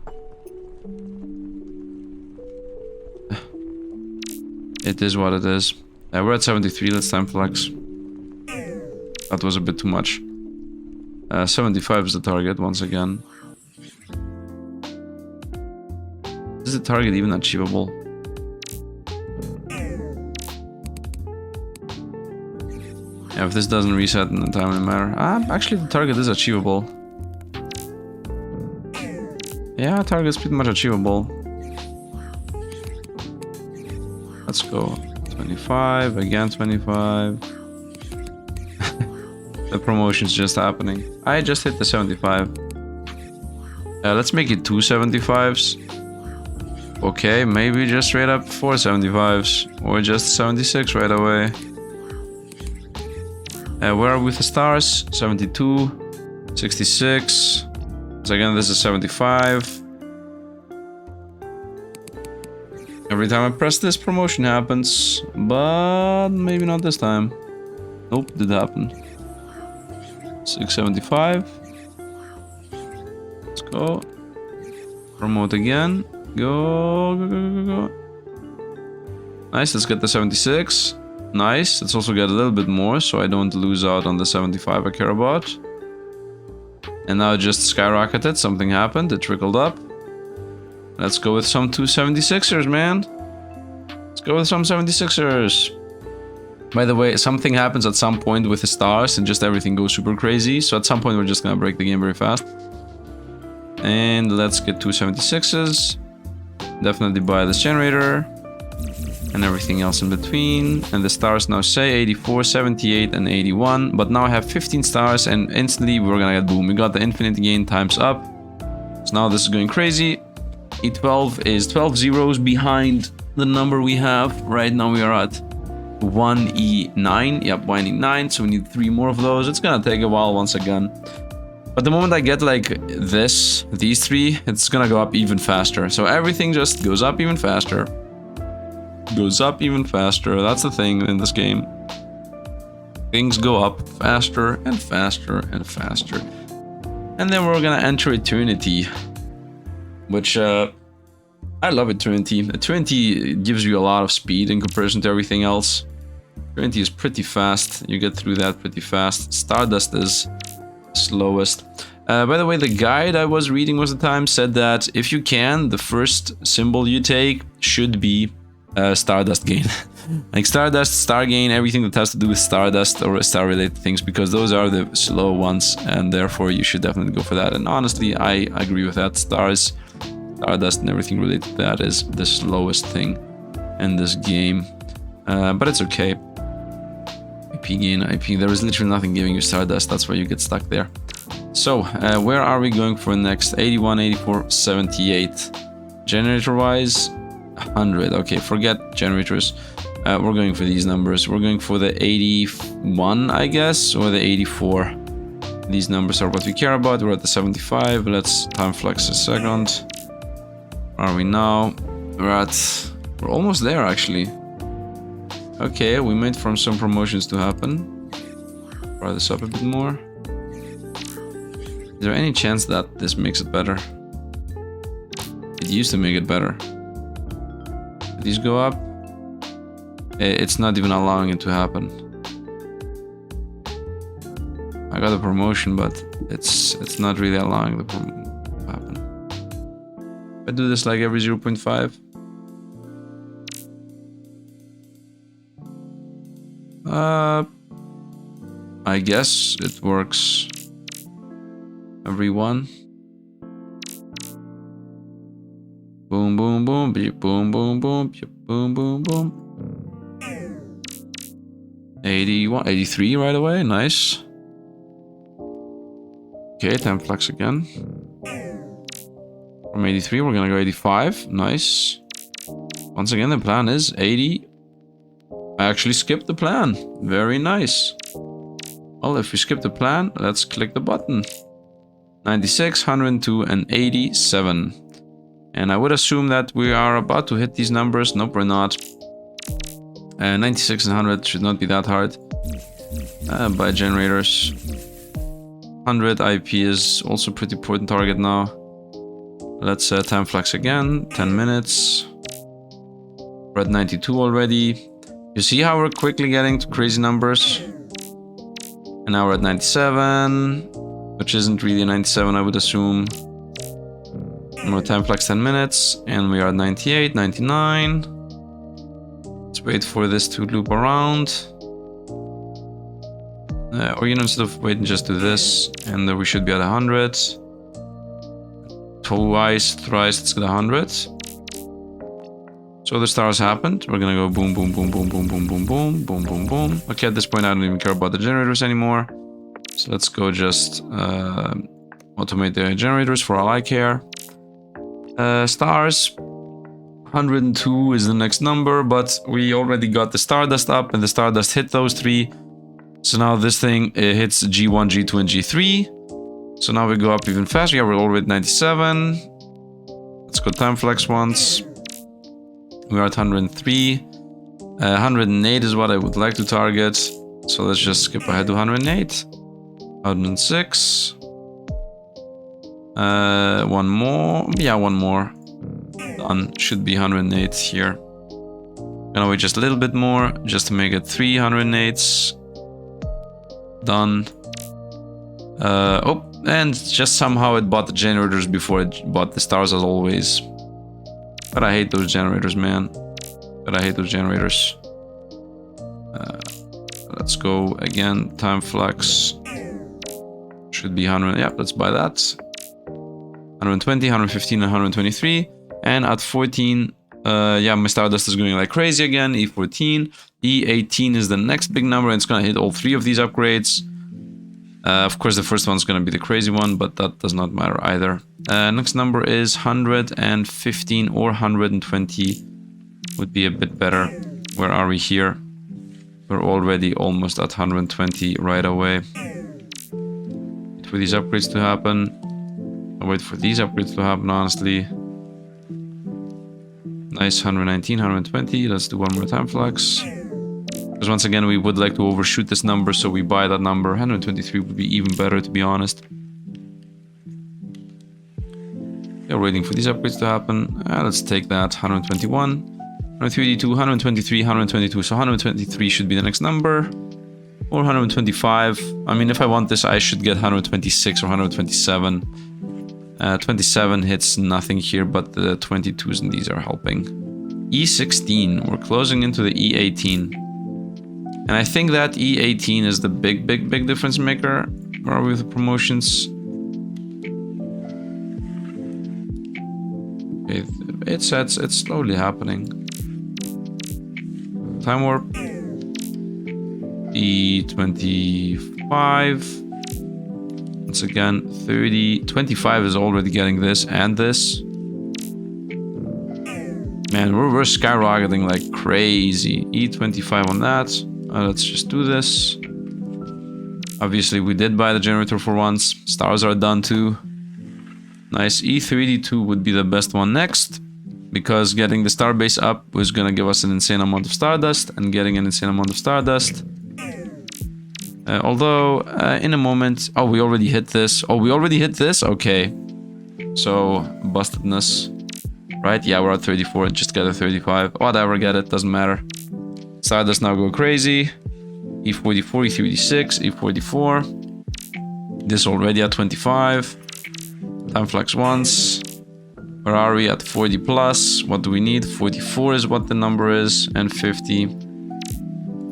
It is what it is. We're at 73. Let's time flex. That was a bit too much. 75 is the target once again. Is the target even achievable? Yeah, if this doesn't reset in a timely manner. Actually, the target is achievable. Yeah, target is pretty much achievable. Let's go. 25, again 25. The promotion's just happening. I just hit the 75. Let's make it 2 75s. Okay, maybe just straight up 4 75s. Or just 76 right away. Where are we with the stars? 72, 66. So again, this is 75. Every time I press this, promotion happens. But maybe not this time. Nope, did happen. 675. Let's go. Promote again. Go, go, go, go, go. Nice, let's get the 76. Nice, let's also get a little bit more so I don't lose out on the 75 I care about. And now it just skyrocketed, something happened, it trickled up. Let's go with some 276ers, man. Let's go with some 76ers. By the way, something happens at some point with the stars and just everything goes super crazy. So at some point we're just gonna break the game very fast. And let's get 276s. Definitely buy this generator. And everything else in between. And the stars now say 84, 78, and 81. But now I have 15 stars and instantly we're gonna get boom. We got the infinite gain times up. So now this is going crazy. E12 is 12 zeros behind the number we have. Right now we are at 1E9. Yep, 1E9. So we need 3 more of those. It's gonna take a while once again. But the moment I get like this, these 3, it's gonna go up even faster. So everything just goes up even faster. Goes up even faster. That's the thing in this game. Things go up faster and faster and faster. And then we're gonna enter Eternity. Which, I love Eternity. Eternity gives you a lot of speed in comparison to everything else. 20 is pretty fast. You get through that pretty fast. Stardust is slowest. By the way, the guide I was reading most of the time said that if you can, the first symbol you take should be Stardust gain. Like Stardust, Star gain, everything that has to do with Stardust or star-related things, because those are the slow ones, and therefore you should definitely go for that. And honestly, I agree with that. Stardust, and everything related to that is the slowest thing in this game. But it's okay. IP gain, IP. There is literally nothing giving you Stardust. That's why you get stuck there. So, where are we going for next? 81, 84, 78. Generator-wise, 100. Okay, forget generators. We're going for these numbers. We're going for the 81, I guess, or the 84. These numbers are what we care about. We're at the 75. Let's time flex a second. Where are we now? We're almost there, actually. Okay, we wait for some promotions to happen. Try this up a bit more. Is there any chance that this makes it better? It used to make it better. Did these go up? It's not even allowing it to happen. I got a promotion, but it's not really allowing the promotion to happen. I do this like every 0.5. I guess it works every one. Boom, boom, boom, beep, boom, boom, boom, beep, boom, boom, boom. 81, 83 right away, nice. Okay, time flex again. From 83, we're gonna go 85, nice. Once again, the plan is 80. I actually skipped the plan, very nice. Well, if we skip the plan, let's click the button. 96, 102, and 87. And I would assume that we are about to hit these numbers. Nope, we're not. 96 and 100 should not be that hard. By generators. 100 IP is also a pretty important target now. Let's time flex again. 10 minutes. We're at 92 already. You see how we're quickly getting to crazy numbers? And now we're at 97, which isn't really a 97, I would assume. More time flex 10 minutes, and we are at 98, 99. Let's wait for this to loop around. Or, you know, instead of waiting, just do this, and we should be at 100. Twice, thrice, let's get 100. So the stars happened. We're gonna go boom, boom, boom, boom, boom, boom, boom, boom, boom, boom, boom. Okay, at this point, I don't even care about the generators anymore. So let's go just automate the generators for all I care. Stars. 102 is the next number, but we already got the Stardust up, and the Stardust hit those three. So now this thing hits G1, G2, and G3. So now we go up even faster. Yeah, we're already at 97. Let's go time flex once. We are at 103. 108 is what I would like to target. So let's just skip ahead to 108. 106. One more. Yeah, one more. Done. Should be 108 here. Gonna wait just a little bit more, just to make it 308s. Done. Oh, and just somehow it bought the generators before it bought the stars, as always. But I hate those generators, man. Let's go again. Time flex. Should be 100. Yeah, let's buy that. 120, 115, and 123. And at 14, yeah, my Stardust is going like crazy again. E14. E18 is the next big number, and it's going to hit all three of these upgrades. Of course, the first one's going to be the crazy one, but that does not matter either. Next number is 115 or 120. Would be a bit better. Where are we here? We're already almost at 120 right away. Wait for these upgrades to happen. I'll wait for these upgrades to happen, honestly. Nice, 119, 120. Let's do one more time flex. Because once again, we would like to overshoot this number, so we buy that number. 123 would be even better, to be honest. Yeah, waiting for these upgrades to happen. Let's take that. 121. 132, 123, 122. So 123 should be the next number. Or 125. I mean, if I want this, I should get 126 or 127. 27 hits nothing here, but the 22s and these are helping. E16. We're closing into the E18. And I think that E18 is the big difference maker. Where are we with the promotions? It's slowly happening. Time warp. E25. Once again, 30. 25 is already getting this and this. Man, we're skyrocketing like crazy. E25 on that. Let's just do this. Obviously, we did buy the generator for once. Stars are done too. Nice. E32 would be the best one next, because getting the star base up was gonna give us an insane amount of stardust, and getting an insane amount of stardust. Although, in a moment... Oh, we already hit this. Oh, we already hit this? Okay. So, bustedness. Right? Yeah, we're at 34. Just get a 35. Whatever, get it. Doesn't matter. Stardust now go crazy. E44, E36, E44. This already at 25. Time flex once. Where are we? At 40 plus. What do we need? 44 is what the number is. And 50.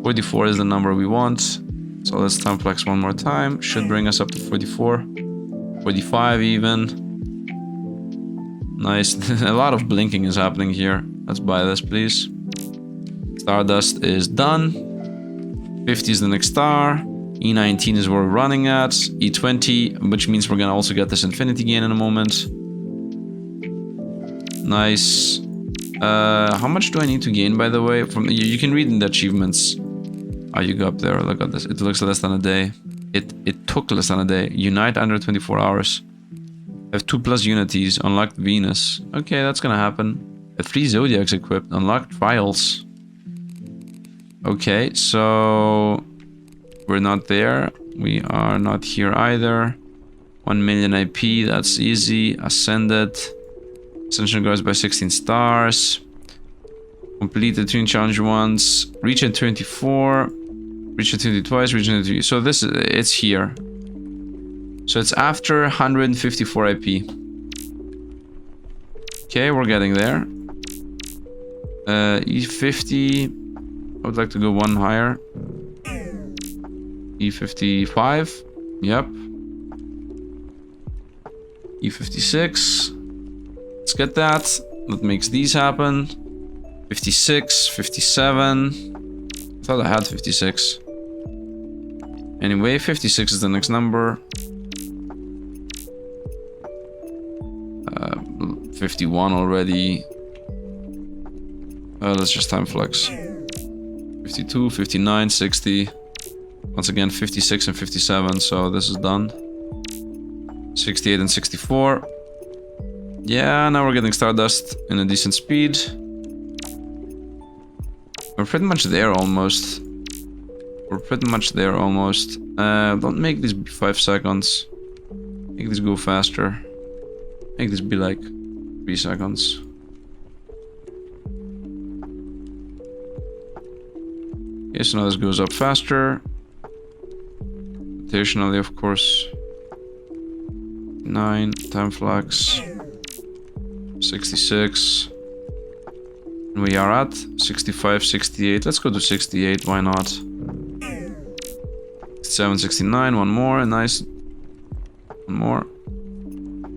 44 is the number we want. So let's time flex one more time. Should bring us up to 44. 45 even. Nice. A lot of blinking is happening here. Let's buy this, please. Stardust is done. 50 is the next star. E19 is where we're running at. E20, which means we're gonna also get this infinity gain in a moment. Nice. How much do I need to gain, by the way? From you can read in the achievements. Oh, you go up there. Look at this. It looks less than a day. It took less than a day. Unite under 24 hours. I have 2+ unities. Unlocked Venus. Okay, that's gonna happen. 3 zodiacs equipped. Unlocked trials. Okay, so we're not there. We are not here either. 1 million IP. That's easy. Ascended. Ascension goes by 16 stars. Complete the 3 challenge once. Reach at 24. Reach at 20 twice. Reach at 3. So this is, it's here. So it's after 154 IP. Okay, we're getting there. E50. I would like to go one higher. E55. Yep. E56. Let's get that. That makes these happen. 56, 57. I thought I had 56. Anyway, 56 is the next number. 51 already. Let's just time flex. 52, 59, 60. Once again, 56 and 57, so this is done. 68 and 64. Yeah, now we're getting stardust in a decent speed. We're pretty much there almost. We're pretty much there almost. Don't make this be 5 seconds. Make this go faster. Make this be like 3 seconds. Okay, so now this goes up faster. Rotationally, of course. 9, time flex. 66. And we are at 65, 68. Let's go to 68, why not? 67, 69, one more, nice. One more.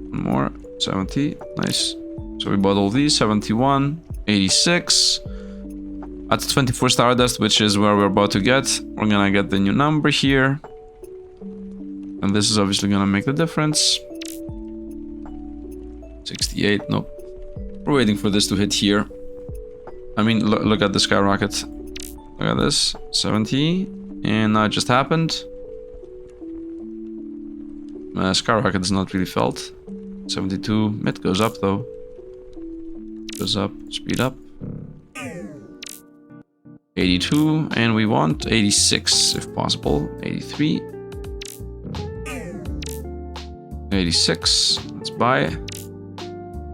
One more. 70, nice. So we bought all these. 71, 86. At 24 stardust, which is where we're about to get, we're gonna get the new number here. And this is obviously gonna make the difference. 68, nope. We're waiting for this to hit here. I mean, look at the skyrocket. Look at this. 70. And now it just happened. Skyrocket is not really felt. 72. It goes up though. Goes up. Speed up. 82. And we want 86 if possible. 83. 86. Let's buy.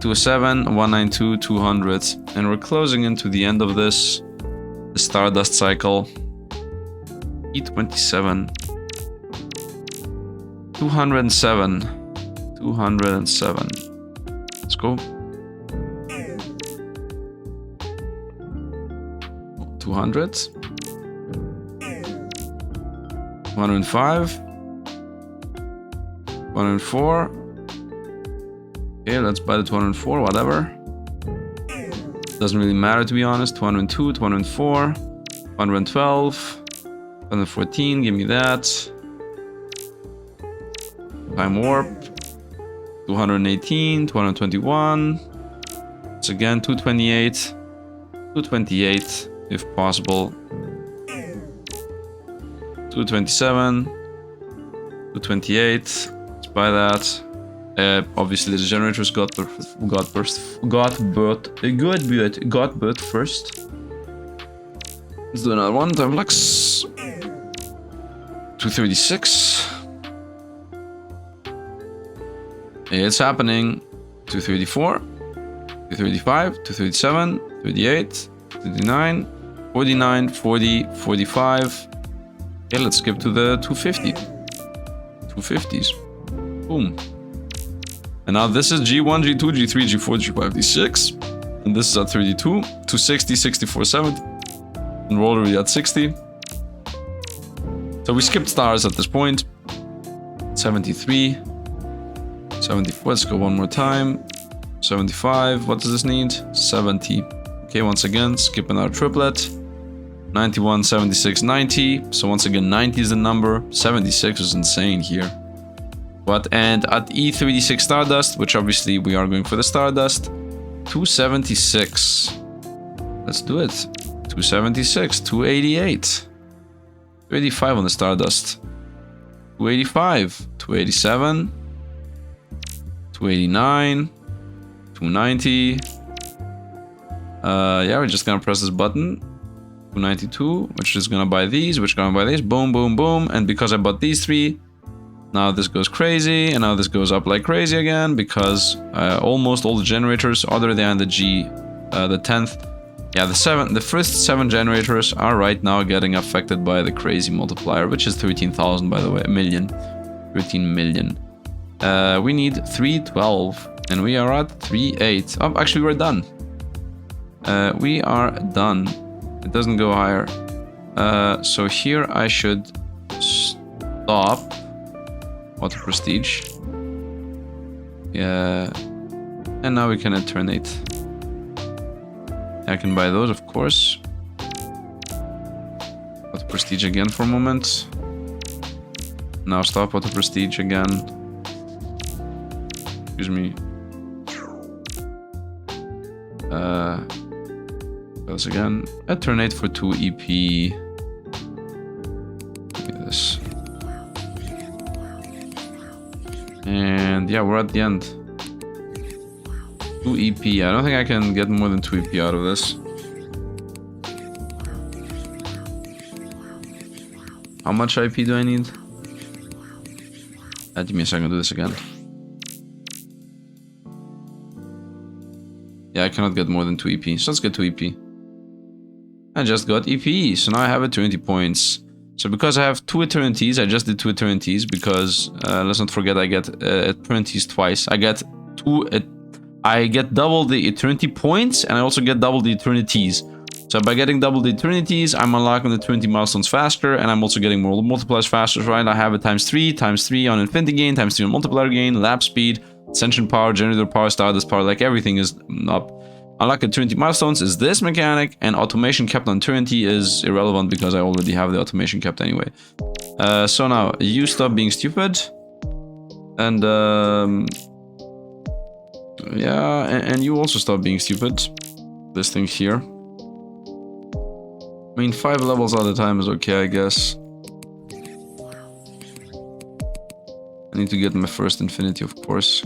207, 192, 200. And we're closing into the end of this. The Stardust cycle. E27. 207. 207. Let's go. 200. 105. 104. Okay, let's buy the 204, whatever. Doesn't really matter, to be honest. 202, 204, 112, 114, give me that. Time warp. 218, 221. It's again 228. 228, if possible. 227. 228. Let's buy that. Obviously the generators got birth first. Let's do another one. Time flux. 236. It's happening. 234. 235. 237. 38. 39. 49. 40. 45. Okay, let's skip to the 250. 250s. Boom. And now this is G1, G2, G3, G4, G5, G6. And this is at 32, 260, 64, 70. And we're already at 60. So we skipped stars at this point. 73. 74, let's go one more time. 75, what does this need? 70. Okay, once again, skipping our triplet. 91, 76, 90. So once again, 90 is the number. 76 is insane here. But and at E36 Stardust, which obviously we are going for the Stardust, 276. Let's do it. 276, 288. 285 on the Stardust. 285, 287, 289, 290. Yeah, we're just gonna press this button. 292, which is gonna buy these, which gonna buy these. Boom, boom, boom. And because I bought these three, now this goes crazy, and now this goes up like crazy again, because almost all the generators, other than the the 10th, yeah, the first 7 generators are right now getting affected by the crazy multiplier, which is 13,000, by the way, a million, 13 million. We need 312, and we are at 38. Oh, actually, we're done. We are done. It doesn't go higher. So here I should stop. Auto prestige. Yeah. And now we can alternate. I can buy those, of course. Auto prestige again for a moment. Now stop auto prestige again. Excuse me. This again. Alternate for 2 EP. Look at this. And yeah, we're at the end. 2 EP. I don't think I can get more than 2 EP out of this. How much IP do I need? Give me a second to do this again. Yeah, I cannot get more than 2 EP. So let's get 2 EP. I just got EP. So now I have eternity points. So because I have 2 eternities, I just did 2 eternities because let's not forget I get eternities twice. I get double the eternity points, and I also get double the eternities. So by getting double the eternities, I'm unlocking the 20 milestones faster, and I'm also getting more multipliers faster, right? I have it times 3 on infinity gain, times 3 on multiplier gain, lap speed, ascension power, generator power, stardust power, like everything is up. Unlock eternity milestones is this mechanic, and automation kept on eternity is irrelevant because I already have the automation kept anyway. So now, you stop being stupid. And yeah, and you also stop being stupid. This thing here. I mean, 5 levels at a time is okay, I guess. I need to get my first infinity, of course.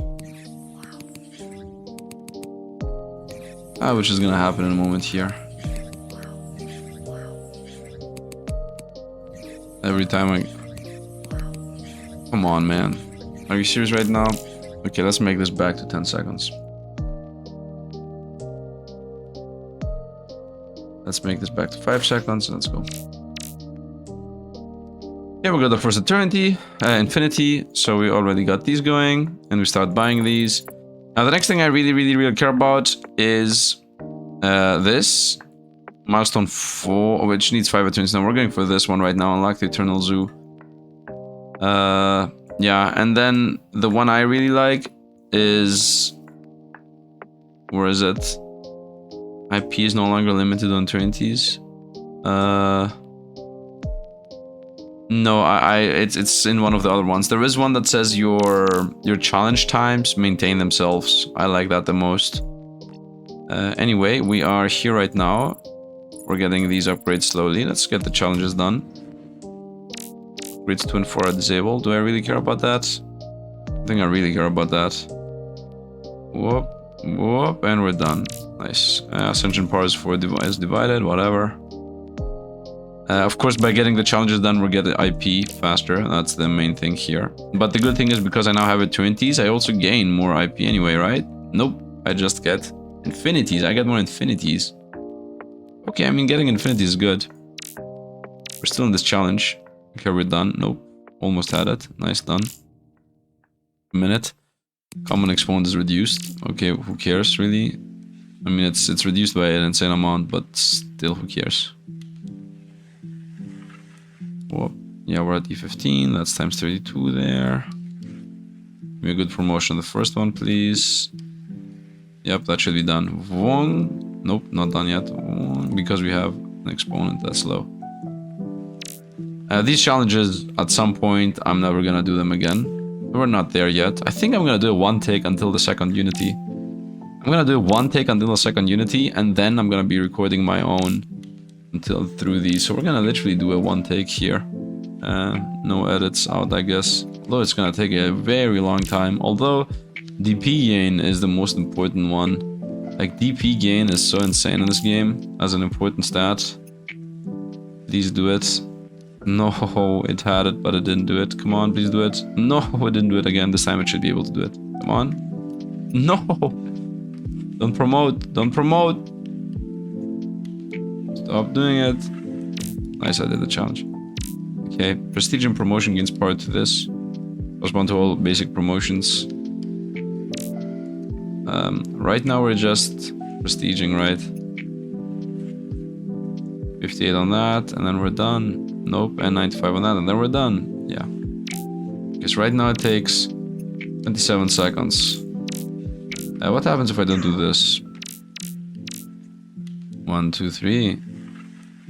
Which is gonna happen in a moment here. Every time I... Come on, man. Are you serious right now? Okay, let's make this back to 10 seconds. Let's make this back to 5 seconds. Let's go. Yeah, we got the first infinity. So we already got these going, and we start buying these. Now the next thing I really care about is this milestone 4, which needs 5 attunements. Now we're going for this one right now. Unlock the Eternal Zoo. Yeah, and then the one I really like is, where is it? IP is no longer limited on Trinities. No, it's in one of the other ones. There is one that says your challenge times maintain themselves. I like that the most. Anyway, we are here right now. We're getting these upgrades slowly. Let's get the challenges done. Upgrades 2 and 4 are disabled. Do I really care about that? I think I really care about that. Whoop, whoop, and we're done. Nice. Ascension powers 4 is divided, whatever. Of course, by getting the challenges done, we'll get the IP faster. That's the main thing here. But the good thing is, because I now have Trinities, I also gain more IP anyway, right? Nope, I just get infinities. I get more infinities. Okay, I mean, getting infinities is good. We're still in this challenge. Okay, we're done. Nope, almost had it. Nice, done. A minute. Common exponent is reduced. Okay, who cares, really? I mean, it's reduced by an insane amount, but still, who cares? Whoop. Yeah, we're at E15. That's times 32 there. Give me a good promotion. The first one, please. Yep, that should be done. Wrong. Nope, not done yet. Wrong. Because we have an exponent that's low. These challenges, at some point, I'm never gonna do them again. We're not there yet. I think I'm gonna do a 1 take until the second Unity. I'm gonna do a 1 take until the second Unity, and then I'm gonna be recording my own until through these. So we're gonna literally do a 1 take here. No edits out, I guess. Although it's gonna take a very long time. Although DP gain is the most important one. Like, DP gain is so insane in this game as an important stat. Please do it. No, it had it, but it didn't do it. Come on, please do it. No, it didn't do it again. This time it should be able to do it. Come on. No! Don't promote. Don't promote. Stop doing it. Nice, I did the challenge. Okay, prestige and promotion gains power to this. Correspond to all basic promotions. Right now we're just prestiging, right? 58 on that, and then we're done. Nope, and 95 on that, and then we're done. Yeah. Because right now it takes 27 seconds. What happens if I don't do this? 1, 2, 3.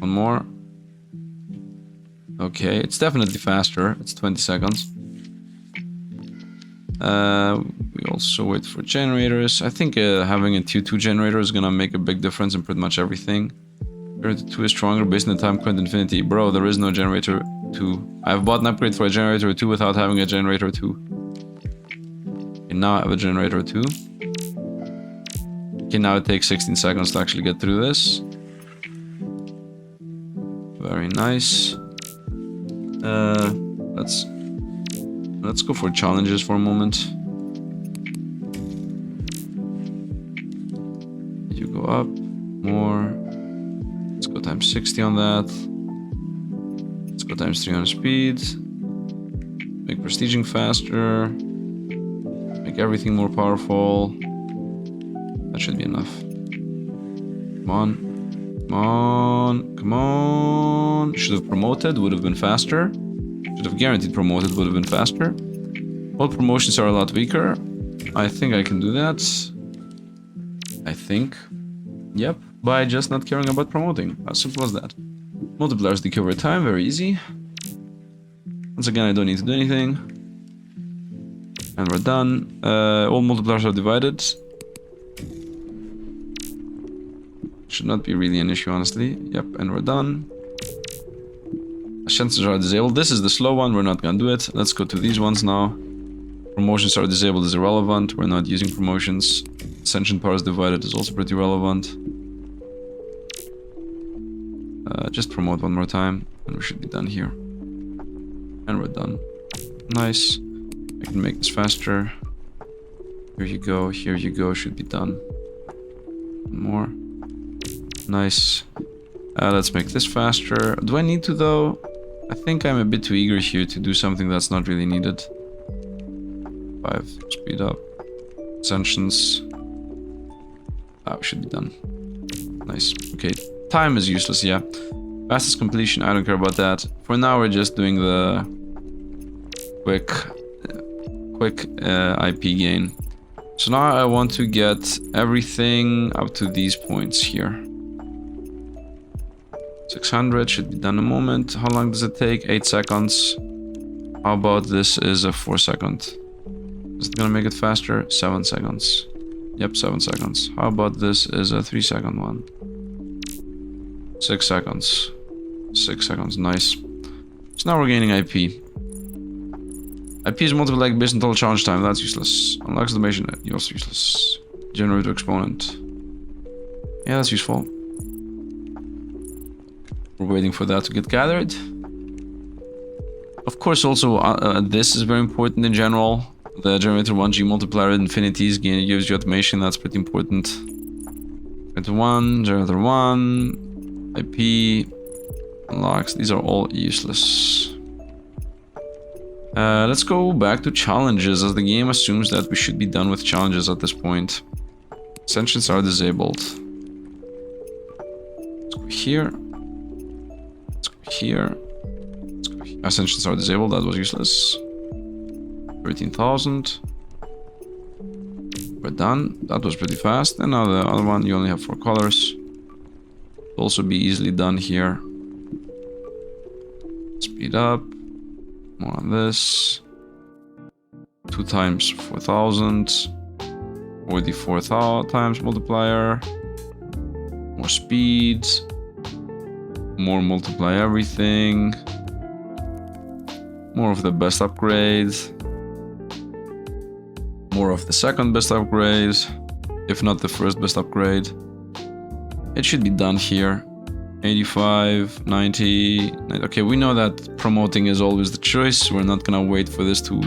One more. Okay, it's definitely faster. It's 20 seconds. We also wait for generators. I think having a tier 2 generator is gonna make a big difference in pretty much everything. Generator 2 is stronger based on the time current infinity. Bro, there is no generator 2. I've bought an upgrade for a generator 2 without having a generator 2. Okay, now I have a generator 2. Okay, now it takes 16 seconds to actually get through this. Very nice. Let's go for challenges for a moment. You go up more. Let's go times 60 on that. Let's go times 3 on speed. Make prestiging faster. Make everything more powerful. That should be enough. Come on. Come on. Come on. Should have promoted, would have been faster. Should have guaranteed promoted, would have been faster. All promotions are a lot weaker. I think I can do that. I think. Yep. By just not caring about promoting. As simple as that. Multipliers decay over time, very easy. Once again, I don't need to do anything. And we're done. All multipliers are divided. Should not be really an issue, honestly. Yep, and we're done. Ascensions are disabled. This is the slow one, we're not gonna do it. Let's go to these ones now. Promotions are disabled is irrelevant. We're not using promotions. Ascension powers divided is also pretty relevant. Just promote one more time, and we should be done here. And we're done. Nice. I can make this faster. Here you go, here you go, should be done. One more. Nice. Let's make this faster. Do I need to though? I think I'm a bit too eager here to do something that's not really needed. 5, speed up. Ascensions. We should be done. Nice. Okay, time is useless, yeah. Fastest completion, I don't care about that. For now, we're just doing the quick IP gain. So now I want to get everything up to these points here. 600 should be done in a moment. How long does it take? 8 seconds. How about this is a 4 second? Is it gonna make it faster? 7 seconds. Yep, 7 seconds. How about this is a 3 second one? 6 seconds. 6 seconds, nice. So now we're gaining IP. IP is multiplied based on total challenge time, that's useless. Unlocks the mission, also useless. Generator exponent. Yeah, that's useful. We're waiting for that to get gathered. Of course, also, this is very important in general. The generator 1G multiplier infinities gives you automation, that's pretty important. Generator 1, IP, unlocks, these are all useless. Let's go back to challenges, as the game assumes that we should be done with challenges at this point. Ascensions are disabled. Let's go here. Let's go here. Let's go here. Ascensions are disabled, that was useless. 13,000. We're done. That was pretty fast. And now the other one, you only have 4 colors. Will also be easily done here. Speed up. More on this. 2 times 4,000. 44 times multiplier. More speed. More multiply everything. More of the best upgrade. More of the second best upgrade, if not the first best upgrade. It should be done here. 85, 90. Okay, we know that promoting is always the choice. We're not gonna wait for this to...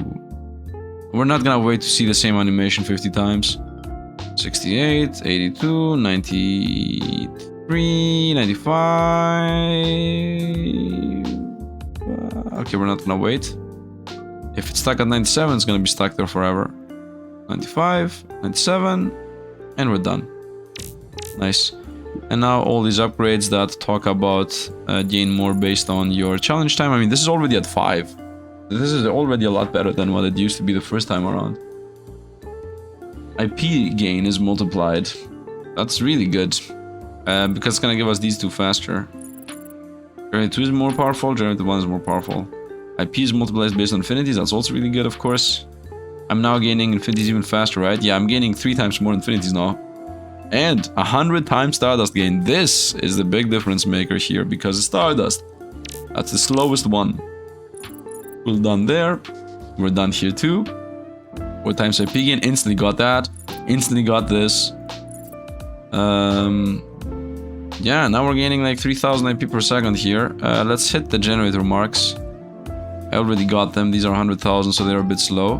We're not gonna wait to see the same animation 50 times. 68, 82, 93, 95... Okay, we're not gonna wait. If it's stuck at 97, it's gonna be stuck there forever. 95, 97, and we're done. Nice. And now all these upgrades that talk about gain more based on your challenge time. I mean, this is already at 5. This is already a lot better than what it used to be the first time around. IP gain is multiplied. That's really good. Because it's gonna give us these two faster. Generator 2 is more powerful, Generator 1 is more powerful. IP is multiplied based on infinities, that's also really good, of course. I'm now gaining infinities even faster, right? Yeah, I'm gaining 3 times more infinities now. And 100 times Stardust gain. This is the big difference maker here, because it's Stardust. That's the slowest one. We're done there. We're done here too. 4 times IP gain, instantly got that. Instantly got this. Yeah, now we're gaining like 3000 IP per second here. Let's hit the generator marks. I already got them. These are 100,000, so they're a bit slow.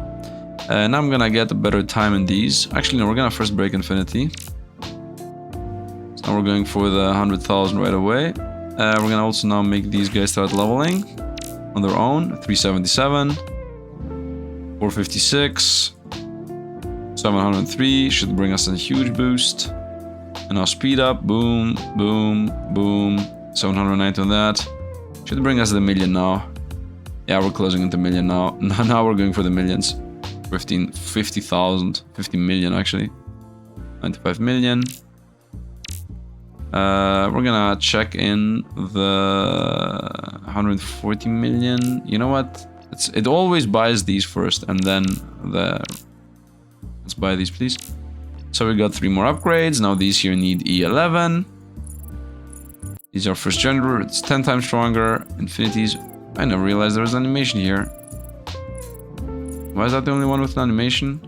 Now I'm gonna get a better time in these. Actually, no, we're gonna first break infinity. So now we're going for the 100,000 right away. We're gonna also now make these guys start leveling on their own. 377, 456, 703 should bring us a huge boost. And now speed up, boom, boom, boom. 790 on that. Should bring us the million now. Yeah, we're closing into million now. Now we're going for the millions. 50,000, 50 million actually. 95 million. We're gonna check in the 140 million. You know what? It always buys these first, and then let's buy these, please. So we got 3 more upgrades. Now these here need E11. These are first generator. It's 10 times stronger. Infinities. I never realized there was an animation here. Why is that the only one with an animation?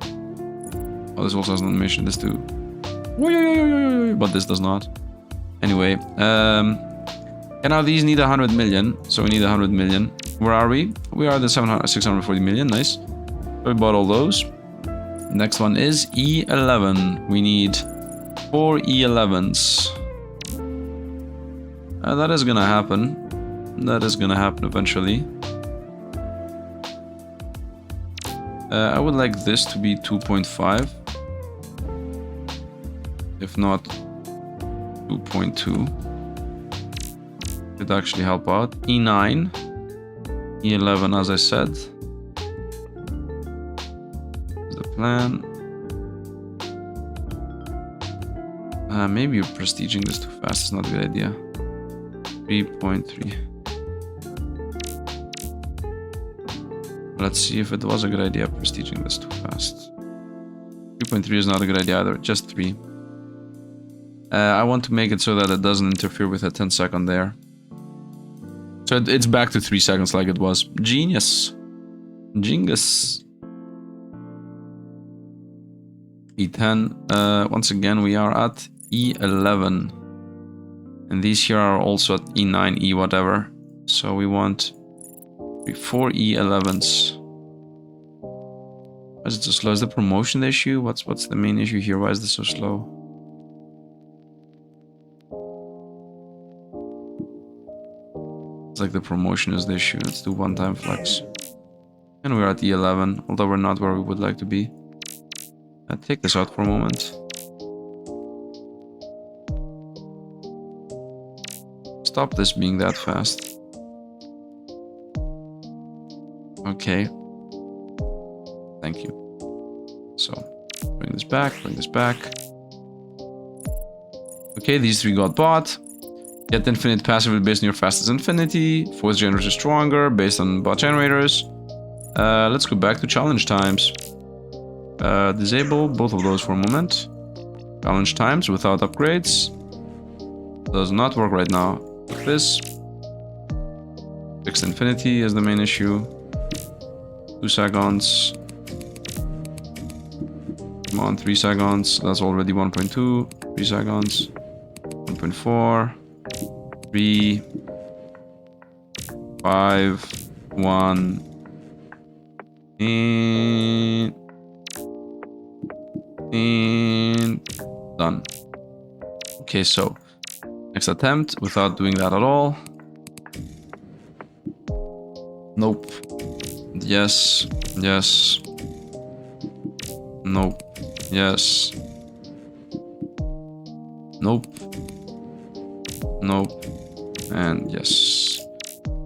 Oh, this also has an animation. This too. But this does not. Anyway, and now these need 100 million. So we need 100 million. Where are we? We are the 640 million. Nice. So we bought all those. Next one is E11. We need 4 E11s. That is gonna happen. That is gonna happen eventually. I would like this to be 2.5. If not 2.2. Could actually help out. E9. E11 as I said. Is the plan. Maybe you're prestiging this too fast. It's not a good idea. 3.3. Let's see if it was a good idea prestiging this too fast. 3.3 is not a good idea either. Just 3. I want to make it so that it doesn't interfere with a 10-second there. So it's back to 3 seconds like it was. Genius. Genius. E10. Once again, we are at E11. And these here are also at E9, E whatever. So we want 4 E11s. Why is it so slow? Is the promotion the issue? What's the main issue here? Why is this so slow? It's like the promotion is the issue. Let's do one-time flex. And we're at E11, although we're not where we would like to be. Take this out for a moment. Stop this being that fast. Okay. Thank you. So, bring this back, bring this back. Okay, these 3 got bought. Get infinite passively based on your fastest infinity. Force generators are stronger based on bot generators. Let's go back to challenge times. Disable both of those for a moment. Challenge times without upgrades. Does not work right now. Like this. Fixed infinity is the main issue. 2 seconds. Come on, 3 seconds. That's already 1.2. 3 seconds. 1.4. 3. 5. 1. And done. Okay, so next attempt without doing that at all. Nope. Yes. Yes. Nope. Yes. Nope. Nope. And yes.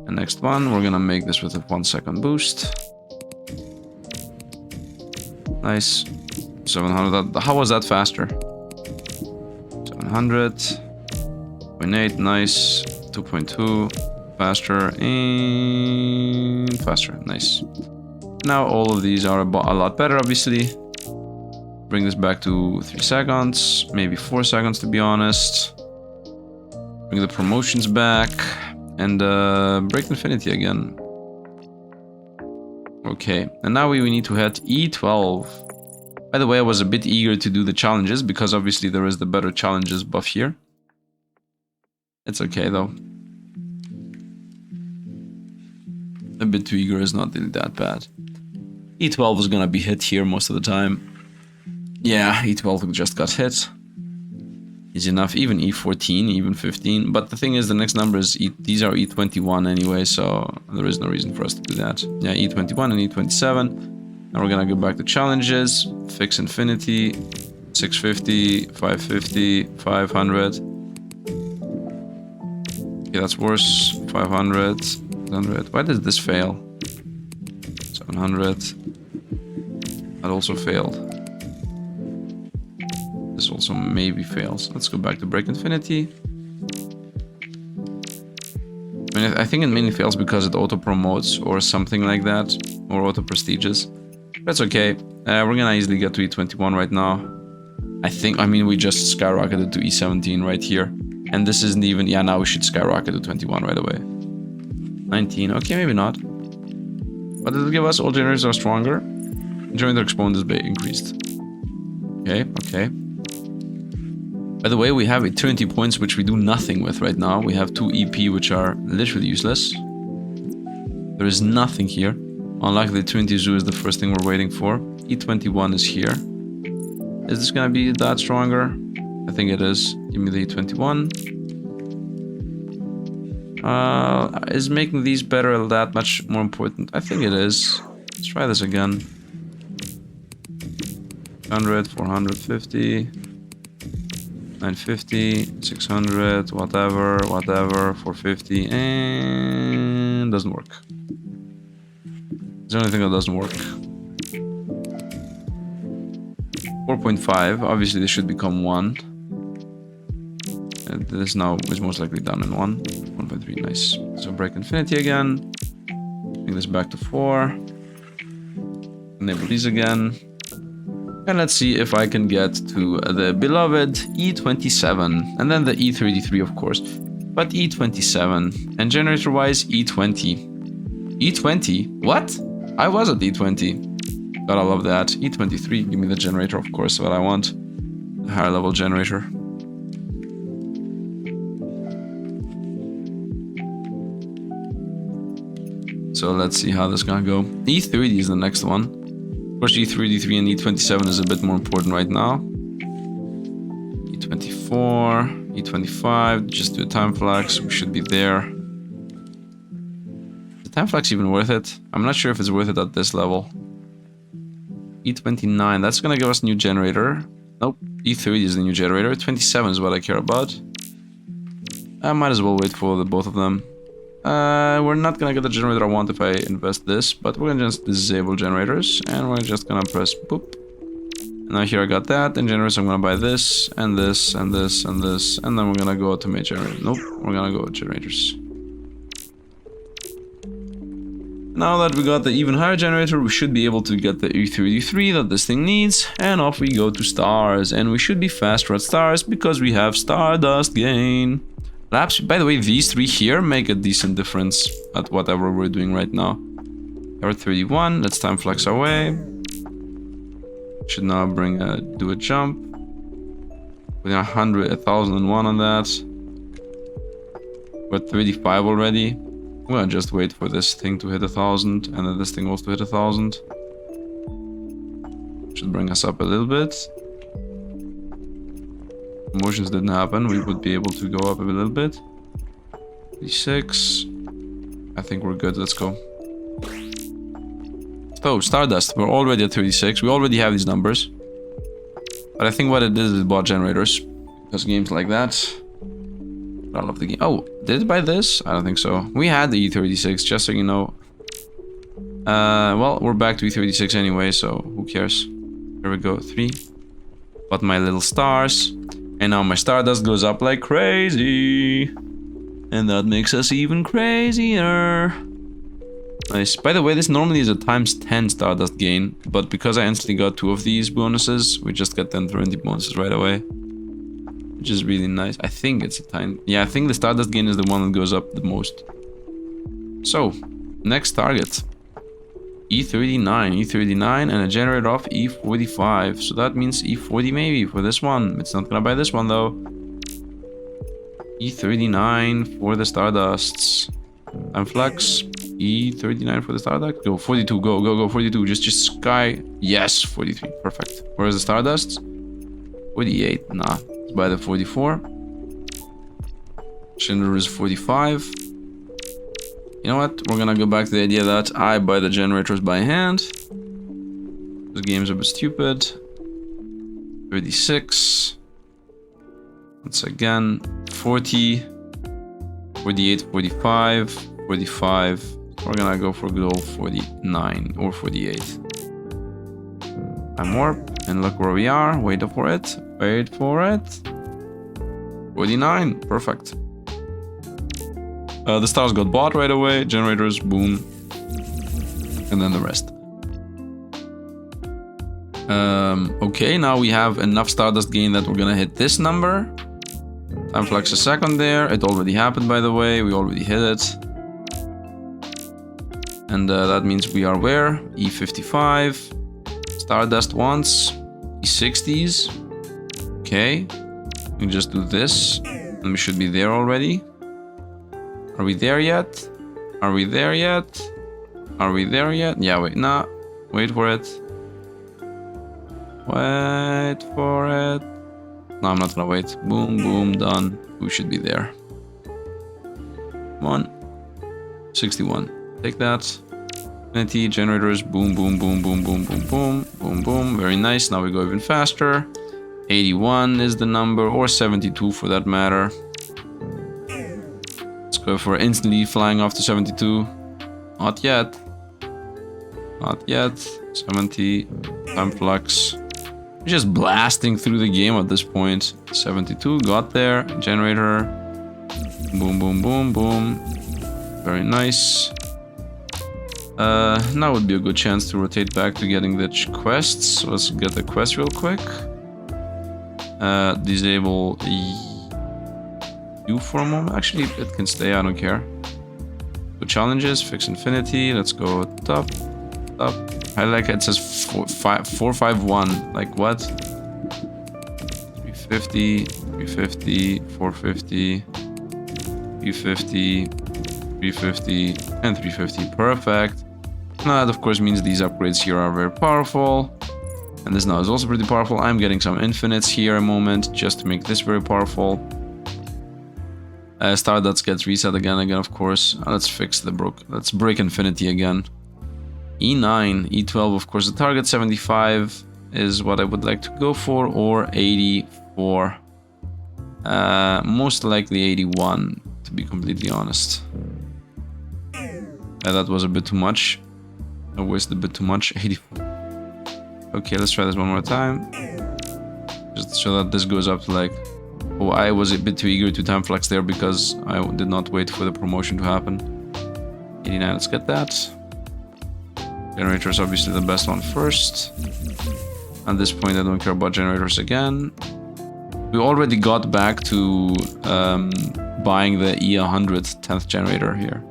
And next one, we're gonna make this with a 1-second boost. Nice. 700. How was that faster? 700. 0.8. Nice. 2.2. Faster and faster. Nice. Now all of these are a lot better, obviously. Bring this back to 3 seconds, maybe 4 seconds to be honest. Bring the promotions back and break infinity again. Okay, and now we need to hit E12. By the way, I was a bit eager to do the challenges because obviously there is the better challenges buff here. It's okay though. A bit too eager is not really that bad. E12 is gonna be hit here most of the time. Yeah, E12 just got hit. Easy enough. Even E14, even 15. But the thing is, the next number is these are E21 anyway, so there is no reason for us to do that. Yeah, E21 and E27. Now we're gonna go back to challenges. Fix infinity. 650, 550, 500. Okay, that's worse. 500, 100. Why did this fail? 700. That also failed. This also maybe fails. Let's go back to break infinity. I mean, I think it mainly fails because it auto promotes or something like that, or auto prestiges. That's okay. We're gonna easily get to E21 right now. I mean, we just skyrocketed to E17 right here. And this isn't even, yeah, now we should skyrocket to 21 right away. 19, okay, maybe not. What did it give us? All generators are stronger. Generator exponent is increased. Okay, okay. By the way, we have eternity points, which we do nothing with right now. We have 2 EP, which are literally useless. There is nothing here. Unlike the Eternity Zoo is the first thing we're waiting for. E21 is here. Is this gonna be that stronger? I think it is. Give me the E21. Is making these better that much more important? I think it is. Let's try this again. 100, 450, 950, 600, whatever, 450, and doesn't work. It's the only thing that doesn't work. 4.5, obviously this should become 1. And this now is most likely done in 1. 1.3, nice. So break infinity again. Bring this back to 4. Enable these again. And let's see if I can get to the beloved E27. And then the E33, of course. But E27. And generator-wise, E20. E20? What? I was at E20. Gotta love that. E23, give me the generator, of course, what I want. The higher level generator. So let's see how this is gonna go. E30 is the next one. Of course, E33 and E27 is a bit more important right now. E24, E25, just do a time flex, we should be there. Is the time flex even worth it? I'm not sure if it's worth it at this level. E29, that's gonna give us a new generator. Nope, E30 is the new generator. 27 is what I care about. I might as well wait for both of them. We're not gonna get the generator I want if I invest this, but we're gonna just disable generators, and we're just gonna press boop. And now here I got that, and generators I'm gonna buy this, and this, and this, and this, and then we're gonna go automate generator. Nope, we're gonna go with generators. Now that we got the even higher generator, we should be able to get the E33 that this thing needs, and off we go to stars, and we should be faster at stars because we have Stardust gain. Labs, by the way, these three here make a decent difference at whatever we're doing right now. We're 31, let's time flex our way. Should now do a jump. With 1,001 on that. We're at 35 already. I'm gonna just wait for this thing to hit 1,000, and then this thing also to hit 1,000. Should bring us up a little bit. Promotions didn't happen, we would be able to go up a little bit. 36. I think we're good, let's go. So, Stardust, we're already at 36, we already have these numbers. But I think what it is bought generators. Because games like that. I love the game. Oh, did it buy this? I don't think so. We had the E36, just so you know. Well, we're back to E36 anyway, so who cares? Here we go, 3. Bought my little stars. And now my Stardust goes up like crazy. And that makes us even crazier. Nice. By the way, this normally is a ×10 Stardust gain. But because I instantly got 2 of these bonuses, we just get 1020 bonuses right away. Which is really nice. I think it's a time. Yeah, I think the Stardust gain is the one that goes up the most. So, next target. E39, and a generator of E45. So that means E40 maybe for this one. It's not gonna buy this one though. E39 for the Stardusts. Time flex. E39 for the Stardust. Go, 42, go, 42. Just sky. Yes, 43, perfect. Where's the Stardusts? 48, nah. Let's buy the 44. Generator is 45. You know what? We're gonna go back to the idea that I buy the generators by hand. This game's a bit stupid. 36. Once again, 40. 48, 45, 45. We're gonna go for good old 49 or 48. I'm warp, and look where we are. Wait for it. Wait for it. 49. Perfect. The stars got bought right away. Generators, boom. And then the rest. Okay, now we have enough Stardust gain that we're gonna hit this number. Time flex a second there. It already happened, by the way. We already hit it. And that means we are where? E55. Stardust once. E60s. Okay. We just do this. And we should be there already. Are we there yet? Are we there yet? Are we there yet? Yeah, wait, nah. Wait for it. Wait for it. No, I'm not gonna wait. Boom, boom, done. We should be there. Come on. 61. Take that. Infinity generators. Boom, boom, boom, boom, boom, boom, boom, boom, boom. Very nice. Now we go even faster. 81 is the number, or 72 for that matter. Let's go for instantly flying off to 72. Not yet. Not yet. 70. Time flux. We're just blasting through the game at this point. 72. Got there. Generator. Boom, boom, boom, boom. Very nice. Now would be a good chance to rotate back to getting the quests. So let's get the quest real quick. Disable you for a moment. Actually, it can stay. I don't care. Go challenges. Fix infinity. Let's go top. Top. I like it. It says 451. Like what? 350. 350. 450. 350. 350 and 350. Perfect. Now that of course means these upgrades here are very powerful. And this now is also pretty powerful. I'm getting some infinites here a moment just to make this very powerful. Stardust gets reset again of course. Let's fix the let's break infinity again. E9, E12 of course the target. 75 is what I would like to go for, or 84. Most likely 81 to be completely honest. That was a bit too much. I wasted a bit too much. 84. Okay, let's try this one more time. Just so that this goes up to like... Oh, I was a bit too eager to time flex there because I did not wait for the promotion to happen. 89, let's get that. Generator is obviously the best one first. At this point, I don't care about generators again. We already got back to buying the E100 10th generator here.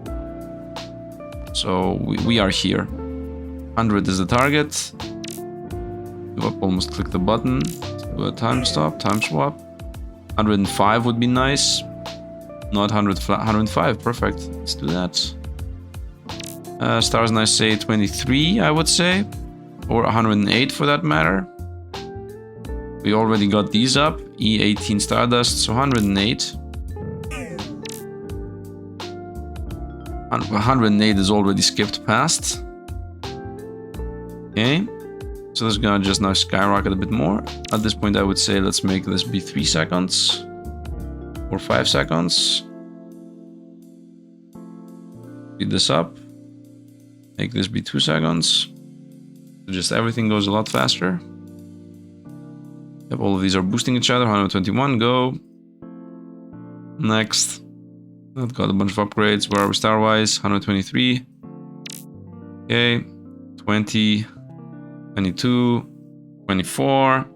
So we are here. 100 is the target. I've almost clicked the button. Let's do a time stop, time swap. 105 would be nice. Not 105, perfect. Let's do that. Stars nice, say 23, I would say. Or 108 for that matter. We already got these up. E18 Stardust, so 108. 108 is already skipped past. Okay. So this is gonna just now skyrocket a bit more. At this point I would say let's make this be 3 seconds. Or 5 seconds. Speed this up. Make this be 2 seconds. So just everything goes a lot faster. Yep, all of these are boosting each other. 121, go. Next. I've got a bunch of upgrades. Where are we star-wise? 123. Okay. 20. 22. 24.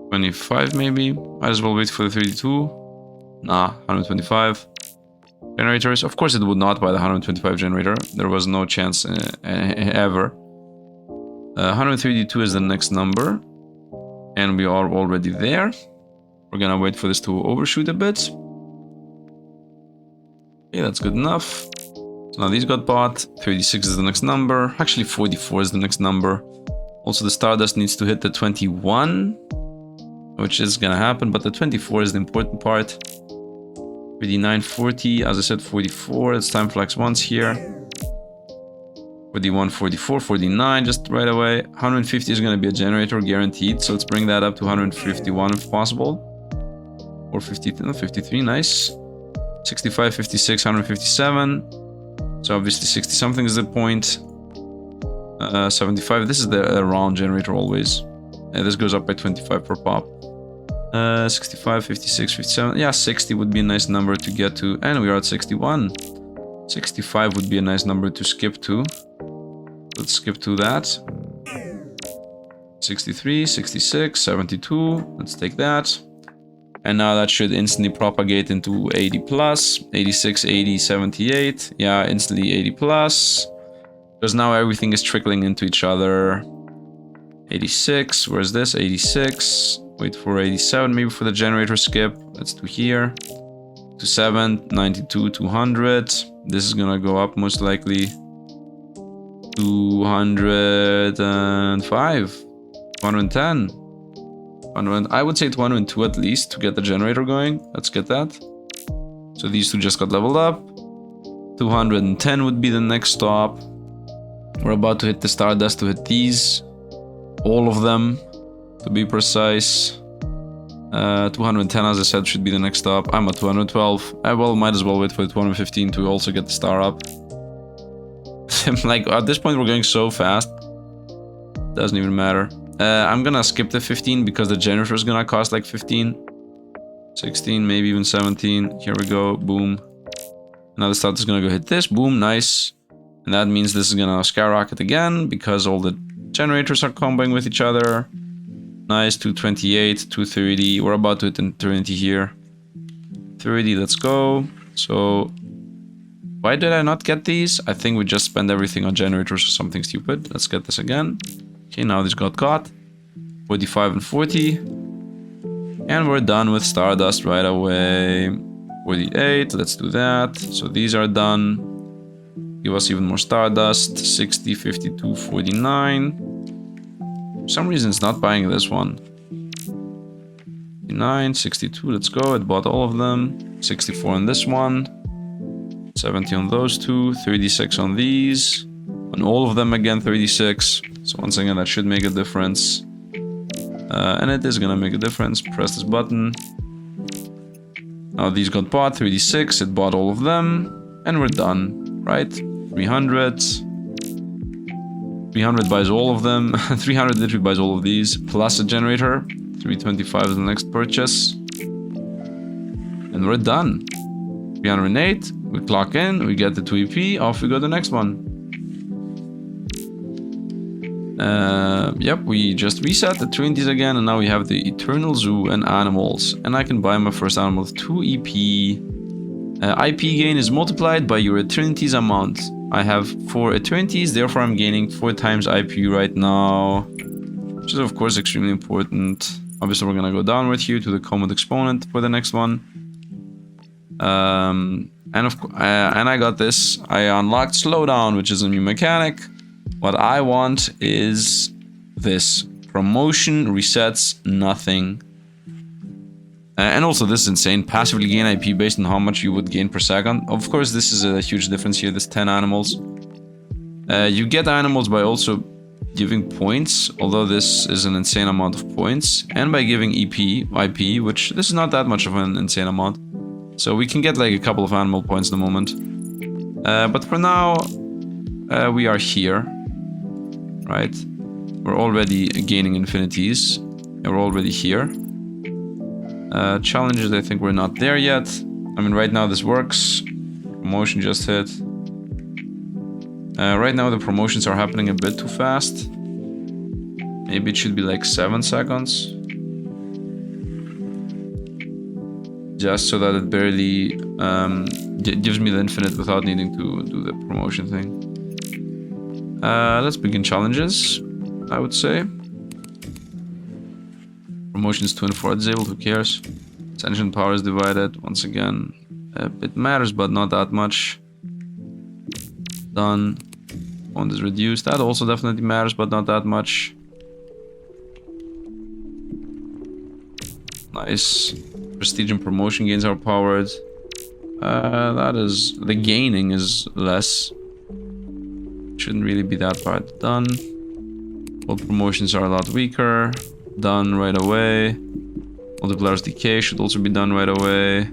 25 maybe. Might as well wait for the 32. Nah, 125. Generators. Of course it would not buy the 125 generator. There was no chance ever. 132 is the next number. And we are already there. We're gonna wait for this to overshoot a bit. Okay, that's good enough. So now these got bought. 36 is the next number. Actually, 44 is the next number. Also, the Stardust needs to hit the 21, which is gonna happen, but the 24 is the important part. 39, 40, as I said, 44. It's time flex once here. 41, 44, 49, just right away. 150 is gonna be a generator, guaranteed. So let's bring that up to 151 if possible. Or 50, no, 53, nice. 65, 56, 157. So obviously 60 something is the point. 75, this is the round generator always. This goes up by 25 per pop. 65, 56, 57. Yeah, 60 would be a nice number to get to. And we are at 61. 65 would be a nice number to skip to. Let's skip to that. 63, 66, 72. Let's take that. And now that should instantly propagate into 80 plus. 86, 80, 78. Yeah, instantly 80 plus. Because now everything is trickling into each other. 86, where's this? 86. Wait for 87, maybe for the generator skip. Let's do here. 27, 92, 200. This is gonna go up most likely. 205. 210. I would say 202 at least to get the generator going. Let's get that. So these two just got leveled up. 210 would be the next stop. We're about to hit the Stardust to hit these. All of them, to be precise. 210, as I said, should be the next stop. I'm at 212. I might as well wait for the 215 to also get the star up. Like, at this point, we're going so fast. Doesn't even matter. I'm gonna skip the 15 because the generator is gonna cost like 15. 16, maybe even 17. Here we go. Boom. Now the start is gonna go hit this. Boom. Nice. And that means this is gonna skyrocket again because all the generators are comboing with each other. Nice. 228, 230. We're about to hit 230 here. 30, let's go. So, why did I not get these? I think we just spent everything on generators or something stupid. Let's get this again. Okay, now this got caught. 45 and 40. And we're done with Stardust right away. 48, let's do that. So these are done. Give us even more Stardust. 60, 52, 49. For some reason it's not buying this one. 59, 62, let's go. It bought all of them. 64 on this one. 70 on those two. 36 on these. On all of them again, 36. So once again, that should make a difference. And it is gonna make a difference. Press this button. Now these got bought. 36, it bought all of them. And we're done, right? 300. 300 buys all of them. 300 literally buys all of these. Plus a generator. 325 is the next purchase. And we're done. 308. We clock in. We get the 2 EP. Off we go to the next one. Yep, we just reset the Trinities again. And now we have the Eternal Zoo and animals. And I can buy my first animal with 2 EP. IP gain is multiplied by your Eternities amount. I have 4 Eternities, therefore I'm gaining 4 times IP right now, which is of course extremely important. Obviously we're gonna go downward here to the common exponent for the next one. And I got this. I unlocked slowdown, which is a new mechanic. What I want is this. Promotion resets nothing. And also this is insane. Passively gain IP based on how much you would gain per second. Of course, this is a huge difference here. This 10 animals. You get animals by also giving points, although this is an insane amount of points. And by giving IP, which this is not that much of an insane amount. So we can get like a couple of animal points in the moment. But for now, we are here. Right? We're already gaining infinities. And we're already here. Challenges, I think we're not there yet. I mean, right now this works. Promotion just hit. Right now the promotions are happening a bit too fast. Maybe it should be like 7 seconds. Just so that it barely gives me the infinite without needing to do the promotion thing. Let's begin challenges, I would say. Promotions 2 and 4 disabled, who cares? Ascension power is divided. Once again, it matters, but not that much. Done. Bond is reduced. That also definitely matters, but not that much. Nice. Prestige and promotion gains are powered. That is... The gaining is less. Shouldn't really be that bad. Done. All promotions are a lot weaker. Done right away. Multipliers decay should also be done right away.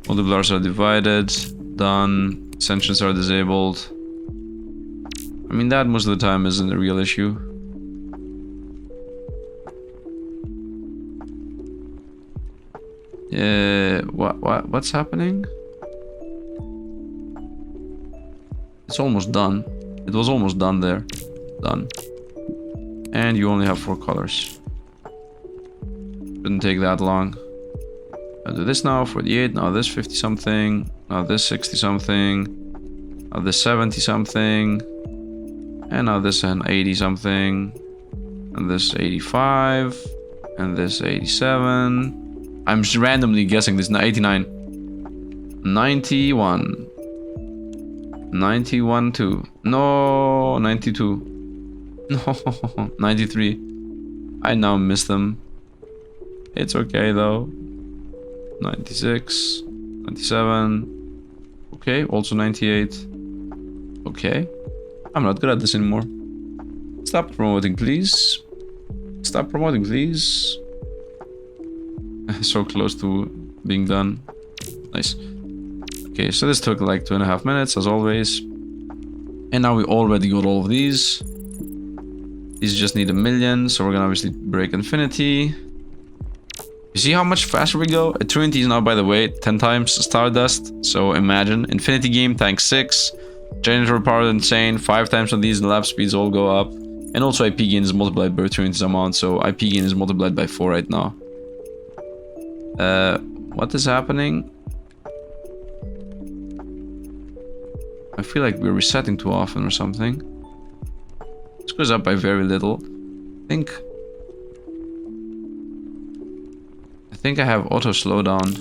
Multipliers are divided. Done. Ascensions are disabled. I mean, that most of the time isn't a real issue. What's happening? It's almost done. It was almost done there. Done. And you only have 4 colors. Shouldn't take that long. I'll do this now, 48, now this 50 something, now this 60 something, now this 70 something, and now this an 80 something, and this 85, and this 87. I'm just randomly guessing this, 89, 91, 91 too, no, 92, no, 93. I now miss them. It's okay though. 96, 97. Who Okay, also 98. Okay. I'm not good at this anymore. Stop promoting, please. Stop promoting, please. So close to being done. Nice. Okay, so this took like 2.5 minutes, as always. And now we already got all of these. These just need 1 million, so we're gonna obviously break infinity. You see how much faster we go? Eternity is now, by the way, 10 times Stardust. So imagine. Infinity game, tank 6. Generator power insane. 5 times on these, lap speeds all go up. And also IP gain is multiplied by Eternity's amount, so IP gain is multiplied by 4 right now. What is happening? I feel like we're resetting too often or something. This goes up by very little. I think I have auto slowdown.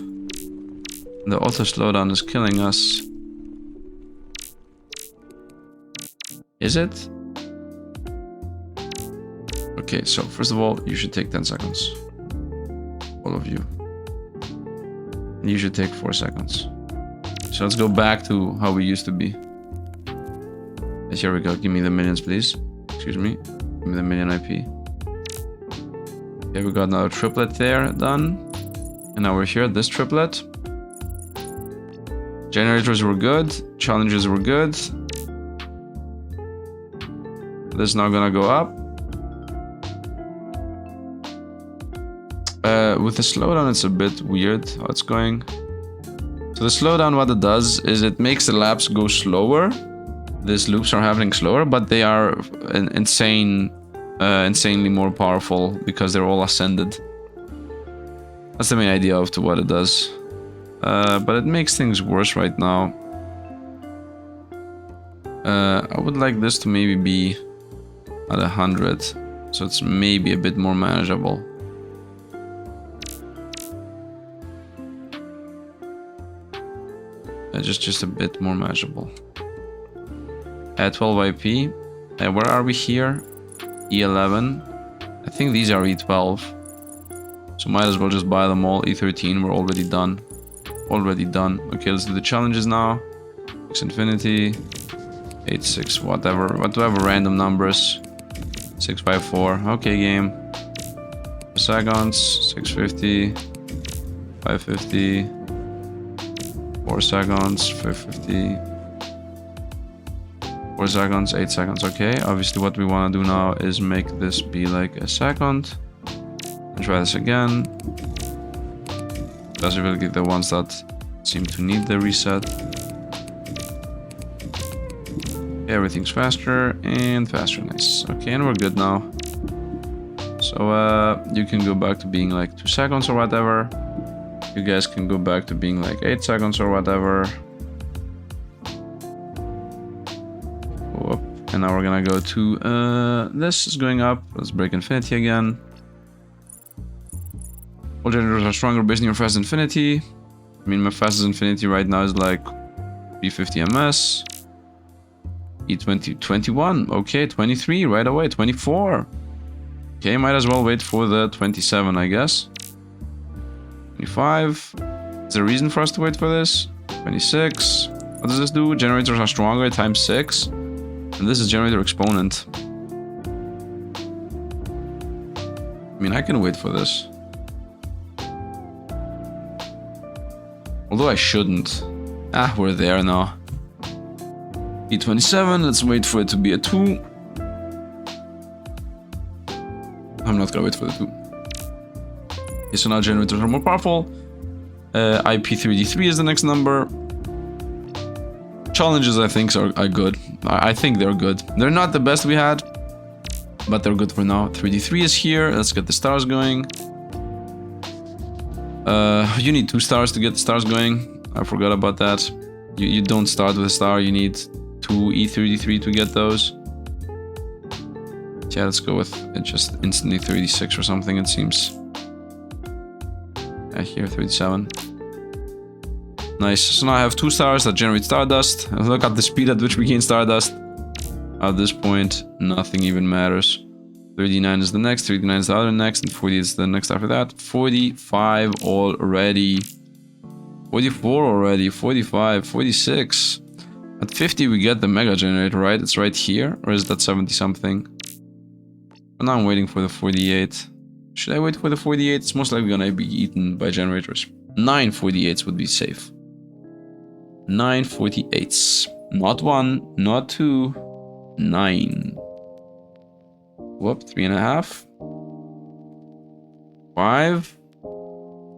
The auto slowdown is killing us. Is it? Okay, so first of all, you should take 10 seconds. All of you. And you should take 4 seconds. So let's go back to how we used to be. Yes, here we go. Give me the millions, please. Excuse me. Give me the million IP. Okay, we got another triplet there done. And now we're here, this triplet. Generators were good. Challenges were good. This is now gonna go up. With the slowdown, it's a bit weird how it's going. So the slowdown, what it does is it makes the laps go slower. These loops are happening slower, but they are insanely more powerful because they're all ascended. That's the main idea of what it does. But it makes things worse right now. I would like this to maybe be at 100, so it's maybe a bit more manageable. Just a bit more manageable. At 12 IP. Where are we here? E11. I think these are E12. So might as well just buy them all. E13, we're already done. Already done. Okay, let's do the challenges now. X infinity. 86, whatever random numbers. 654. Okay, game. Seconds. 650. 550. 4 seconds. 550. 4 seconds, 8 seconds. Okay, obviously what we want to do now is make this be like a second. And try this again. Those will get the ones that seem to need the reset. Everything's faster and faster. Nice. Okay, and we're good now. So you can go back to being like 2 seconds or whatever. You guys can go back to being like 8 seconds or whatever. Whoop. And now we're gonna go to this is going up. Let's break infinity again. All generators are stronger based on your fast infinity. I mean, my fastest infinity right now is like 350 ms. E20, 21. Okay, 23 right away. 24. Okay, might as well wait for the 27, I guess. 25. Is there a reason for us to wait for this? 26. What does this do? Generators are stronger times 6. And this is generator exponent. I mean, I can wait for this. Although I shouldn't. Ah, we're there now. E27, let's wait for it to be a 2. I'm not gonna wait for the 2. Okay, so now generators are more powerful. IP33 is the next number. Challenges, I think, are good. I think they're good. They're not the best we had, but they're good for now. 3D3 is here. Let's get the stars going. You need 2 stars to get the stars going. I forgot about that. You don't start with a star. You need 2 E33 to get those. Yeah, let's go with just instantly 36 or something, it seems. Yeah, here, 37. Nice. So now I have 2 stars that generate stardust. Look at the speed at which we gain stardust. At this point, nothing even matters. 39 is the next, 39 is the other next, and 40 is the next after that. 45 already. 44 already, 45, 46. At 50 we get the mega generator, right? It's right here, or is that 70 something? But now I'm waiting for the 48. Should I wait for the 48? It's most likely gonna be eaten by generators. 9 48s would be safe. 9 48s. Not 1, not 2, 9. Whoop, 3.5. 5.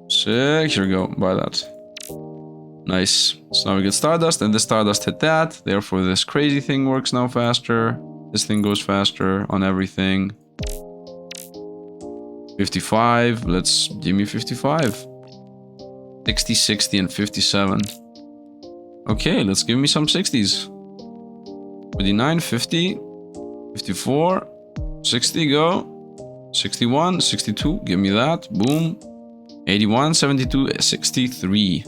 6. Here we go. Buy that. Nice. So now we get Stardust, and the Stardust hit that. Therefore, this crazy thing works now faster. This thing goes faster on everything. 55. Let's give me 55. 60, 60, and 57. Okay, let's give me some 60s. 49, 50, 54, 60, go. 61, 62, give me that. Boom. 81, 72, 63.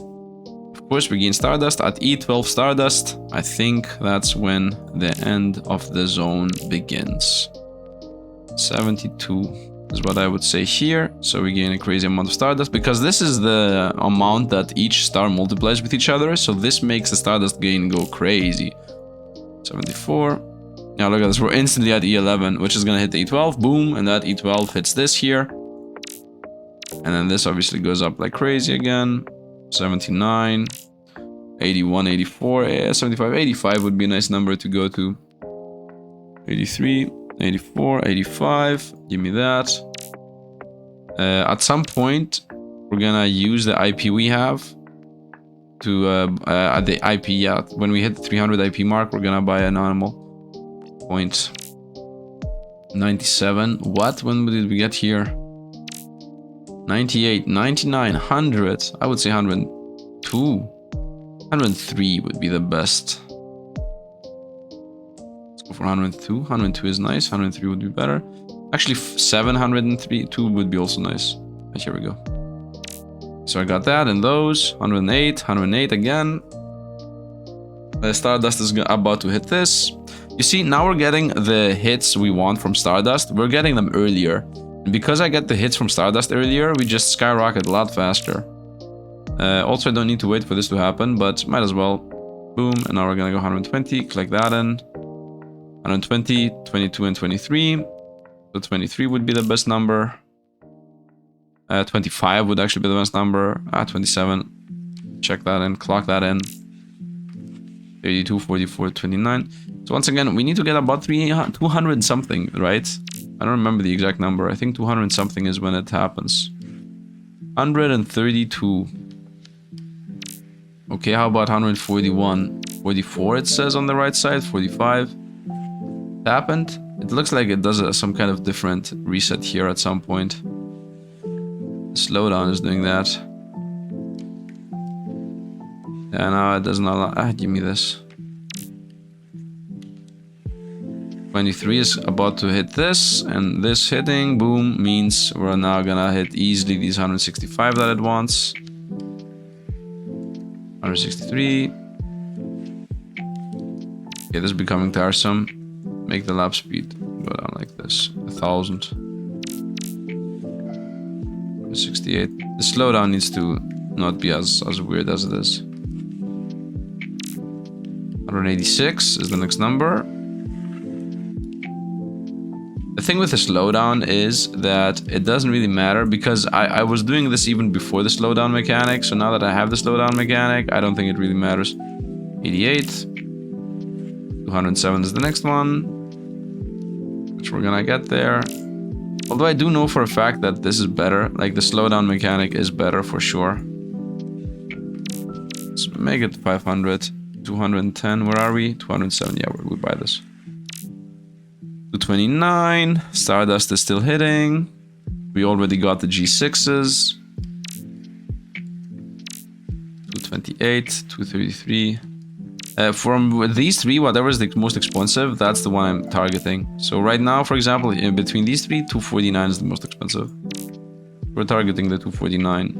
Of course, we gain Stardust at E12 Stardust. I think that's when the end of the zone begins. 72 is what I would say here. So we gain a crazy amount of Stardust because this is the amount that each star multiplies with each other. So this makes the Stardust gain go crazy. 74. Now look at this. We're instantly at E11, which is going to hit the E12. Boom. And that E12 hits this here. And then this obviously goes up like crazy again. 79. 81, 84. Yeah, 75, 85 would be a nice number to go to. 83. 84, 85, give me that. At some point, we're gonna use the IP we have to, at the IP, yeah, when we hit the 300 IP mark, we're gonna buy an animal. Point 97, what? When did we get here? 98, 99, 100, I would say 102. 103 would be the best. For 102. 102 is nice. 103 would be better. Actually, 703 would be also nice. Right, here we go. So I got that and those. 108. 108 again. The Stardust is about to hit this. You see, now we're getting the hits we want from Stardust. We're getting them earlier. And because I get the hits from Stardust earlier, we just skyrocket a lot faster. Also, I don't need to wait for this to happen, but might as well. Boom. And now we're going to go 120. Click that in. 120, 22, and 23. So 23 would be the best number. 25 would actually be the best number. 27. Check that in. Clock that in. 32, 44, 29. So once again, we need to get about 200 something, right? I don't remember the exact number. I think 200 something is when it happens. 132. Okay, how about 141? 44 it says on the right side. 45. Happened. It looks like it does some kind of different reset here at some point. The slowdown is doing that. Yeah, no, it doesn't allow. Give me this. 23 is about to hit this, and this hitting, boom, means we're now gonna hit easily these 165 that it wants. 163. Okay, this is becoming tiresome. Make the lap speed go down like this. 1000. 68. The slowdown needs to not be as weird as it is. 186 is the next number. The thing with the slowdown is that it doesn't really matter because I was doing this even before the slowdown mechanic. So now that I have the slowdown mechanic, I don't think it really matters. 88. 207 is the next one, which we're gonna get there. Although I do know for a fact that this is better. Like the slowdown mechanic is better for sure. Let's make it 500. 210. Where are we? 207. Yeah, we buy this. 229. Stardust is still hitting. We already got the G6s. 228. 233. From these three, whatever is the most expensive, that's the one I'm targeting. So right now, for example, in between these three, 249 is the most expensive. We're targeting the 249.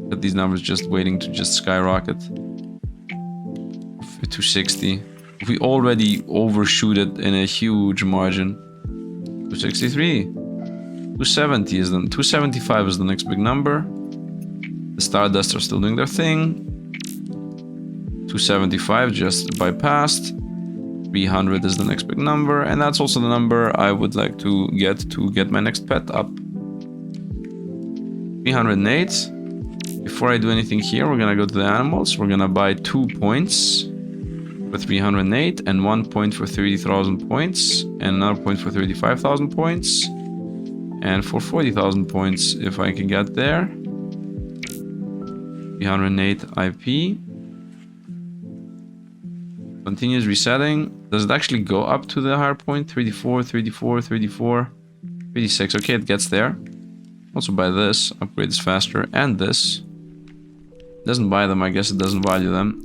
But these numbers just waiting to just skyrocket. 260. We already overshoot it in a huge margin. 263. 270 is the 275 is the next big number. The Stardust are still doing their thing. 275 just bypassed. 300 is the next big number, and that's also the number I would like to get my next pet up. 308. Before I do anything here, we're gonna go to the animals. We're gonna buy 2 points for 308 and 1 point for 30,000 points and another point for 35,000 points and for 40,000 points if I can get there. 308 IP. Continues resetting. Does it actually go up to the higher point? 34, 34, 34, 36. Okay, it gets there. Also buy this. Upgrade is faster. And this. Doesn't buy them. I guess it doesn't value them.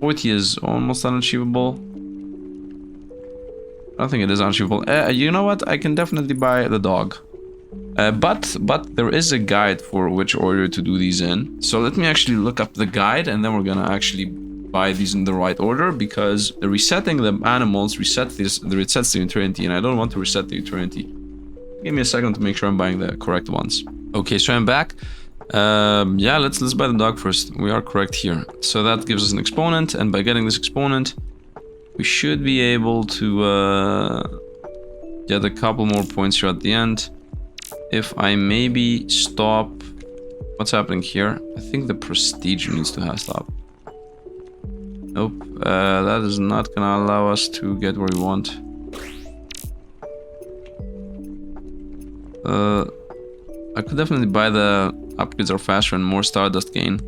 40 is almost unachievable. I don't think it is unachievable. You know what? I can definitely buy the dog. But there is a guide for which order to do these in. So let me actually look up the guide, and then we're gonna actually buy these in the right order, because the resetting the animals resets the eternity, and I don't want to reset the eternity. Give me a second to make sure I'm buying the correct ones. Okay, so I'm back. Yeah, let's buy the dog first. We are correct here. So that gives us an exponent, and by getting this exponent, we should be able to get a couple more points here at the end. If I maybe stop... What's happening here? I think the prestige needs to stop. Nope, that is not gonna allow us to get where we want. I could definitely buy the upgrades are faster and more Stardust gain.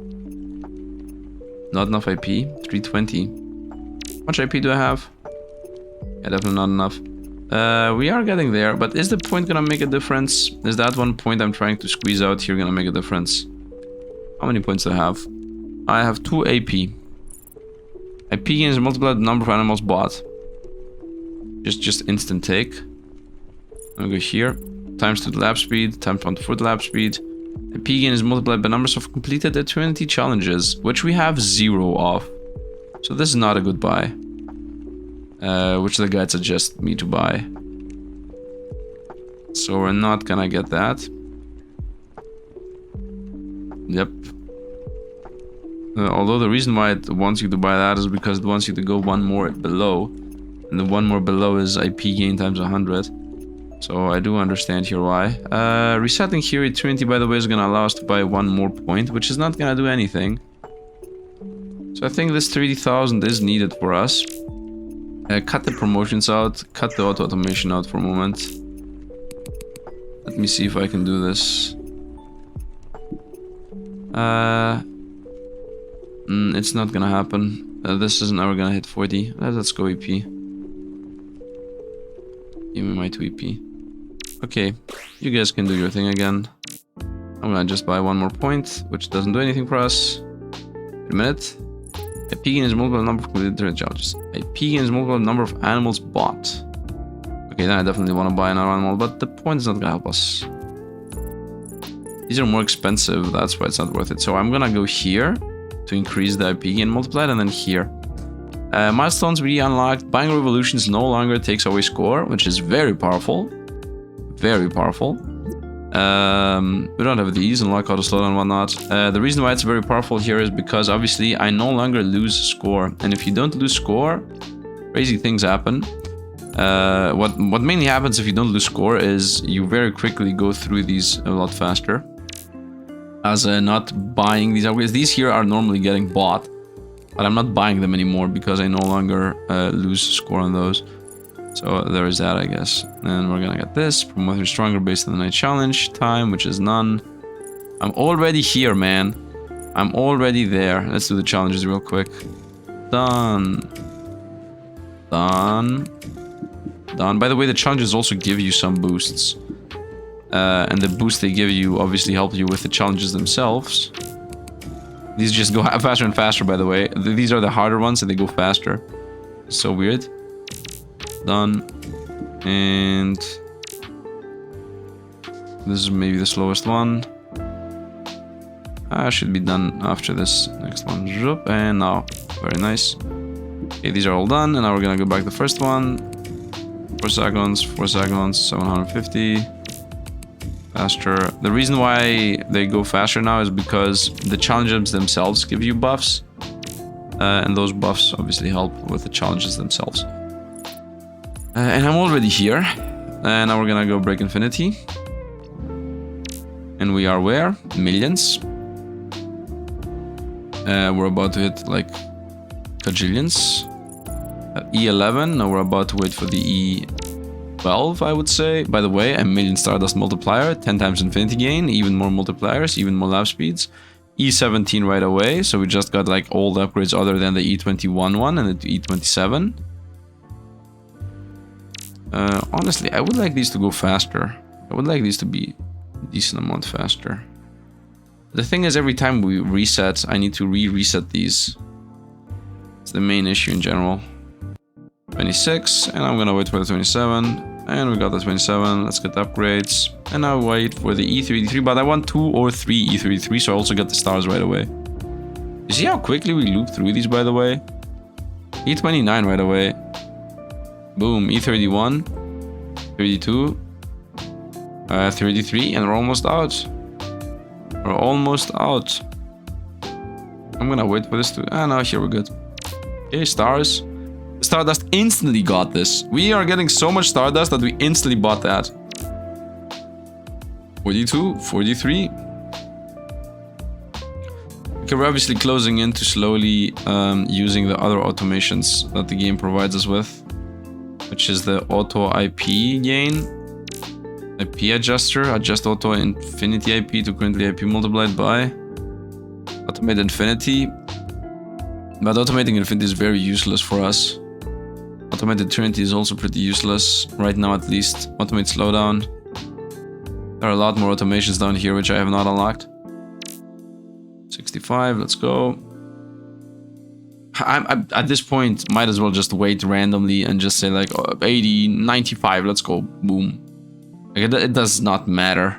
Not enough IP. 320. How much IP do I have? Yeah, definitely not enough. We are getting there, but is the point gonna make a difference? Is that 1 point I'm trying to squeeze out here gonna make a difference? How many points do I have? I have 2 AP. IP gains multiplied the number of animals bought. Just instant take. I'll go here. Times 2 the lap speed, times 1 for the lap speed. IP gain is multiplied by numbers of completed eternity challenges, which we have 0 of. So this is not a good buy. Which the guide suggests me to buy. So we're not gonna get that. Yep. Although the reason why it wants you to buy that is because it wants you to go one more below. And the one more below is IP gain times 100. So I do understand here why. Resetting here eternity, by the way, is gonna allow us to buy 1 more point, which is not gonna do anything. So I think this 30,000 is needed for us. Cut the promotions out, cut the auto-automation out for a moment. Let me see if I can do this. It's not gonna happen. This isn't ever gonna hit 40. Let's go EP. Give me my 2 EP. Okay, you guys can do your thing again. I'm gonna just buy 1 more point, which doesn't do anything for us. Wait a minute. IP gain is multiple number of completed challenges. IP gain is multiple number of animals bought. Okay, then I definitely want to buy another animal, but the point is not gonna help us. These are more expensive, that's why it's not worth it. So I'm gonna go here to increase the IP gain multiplied, and then here. Milestones we unlocked. Buying revolutions no longer takes away score, which is very powerful. Very powerful. We don't have these, unlock auto slowdown and whatnot. The reason why it's very powerful here is because obviously I no longer lose score. And if you don't lose score, crazy things happen. What mainly happens if you don't lose score is you very quickly go through these a lot faster. As not buying these upgrades. These here are normally getting bought, but I'm not buying them anymore because I no longer lose score on those. So there is that, I guess. And we're gonna get this. Promote stronger based on the night challenge time, which is none. I'm already here, man. I'm already there. Let's do the challenges real quick. Done. Done. Done. By the way, the challenges also give you some boosts. And the boosts they give you obviously help you with the challenges themselves. These just go faster and faster, by the way. These are the harder ones, and they go faster. So weird. Done. And this is maybe the slowest one. Should be done after this next one. And now, very nice. Okay, these are all done, and now we're gonna go back to the first one. 4 seconds, 4 seconds, 750. faster. The reason why they go faster now is because the challenges themselves give you buffs. And those buffs obviously help with the challenges themselves. And I'm already here. And now we're gonna go break infinity. And we are where? Millions. We're about to hit like gajillions. E11. Now we're about to wait for the E12, I would say. By the way, a million Stardust multiplier, 10 times infinity gain, even more multipliers, even more lap speeds. E17 right away. So we just got like all the upgrades other than the E21 one and the E27. Honestly, I would like these to go faster. I would like these to be a decent amount faster. The thing is, every time we reset, I need to reset these. It's the main issue in general. 26, and I'm gonna wait for the 27. And we got the 27. Let's get the upgrades. And now wait for the E33, but I want 2 or 3 E33, so I also get the stars right away. You see how quickly we loop through these, by the way? E29 right away. Boom, E31, 32, 33, and we're almost out. We're almost out. I'm gonna wait for this to... Ah, no, here we're good. Okay, stars. Stardust instantly got this. We are getting so much Stardust that we instantly bought that. 42, 43. Okay, we're obviously closing in to slowly using the other automations that the game provides us with. Which is the auto IP gain, IP adjuster, adjust auto infinity IP to currently IP multiplied by automate infinity. But automating infinity is very useless for us. Automated Trinity is also pretty useless, right now at least. Automate slowdown. There are a lot more automations down here which I have not unlocked. 65, let's go. I'm at this point, might as well just wait randomly and just say like 80, 95, let's go, boom. Like, it does not matter.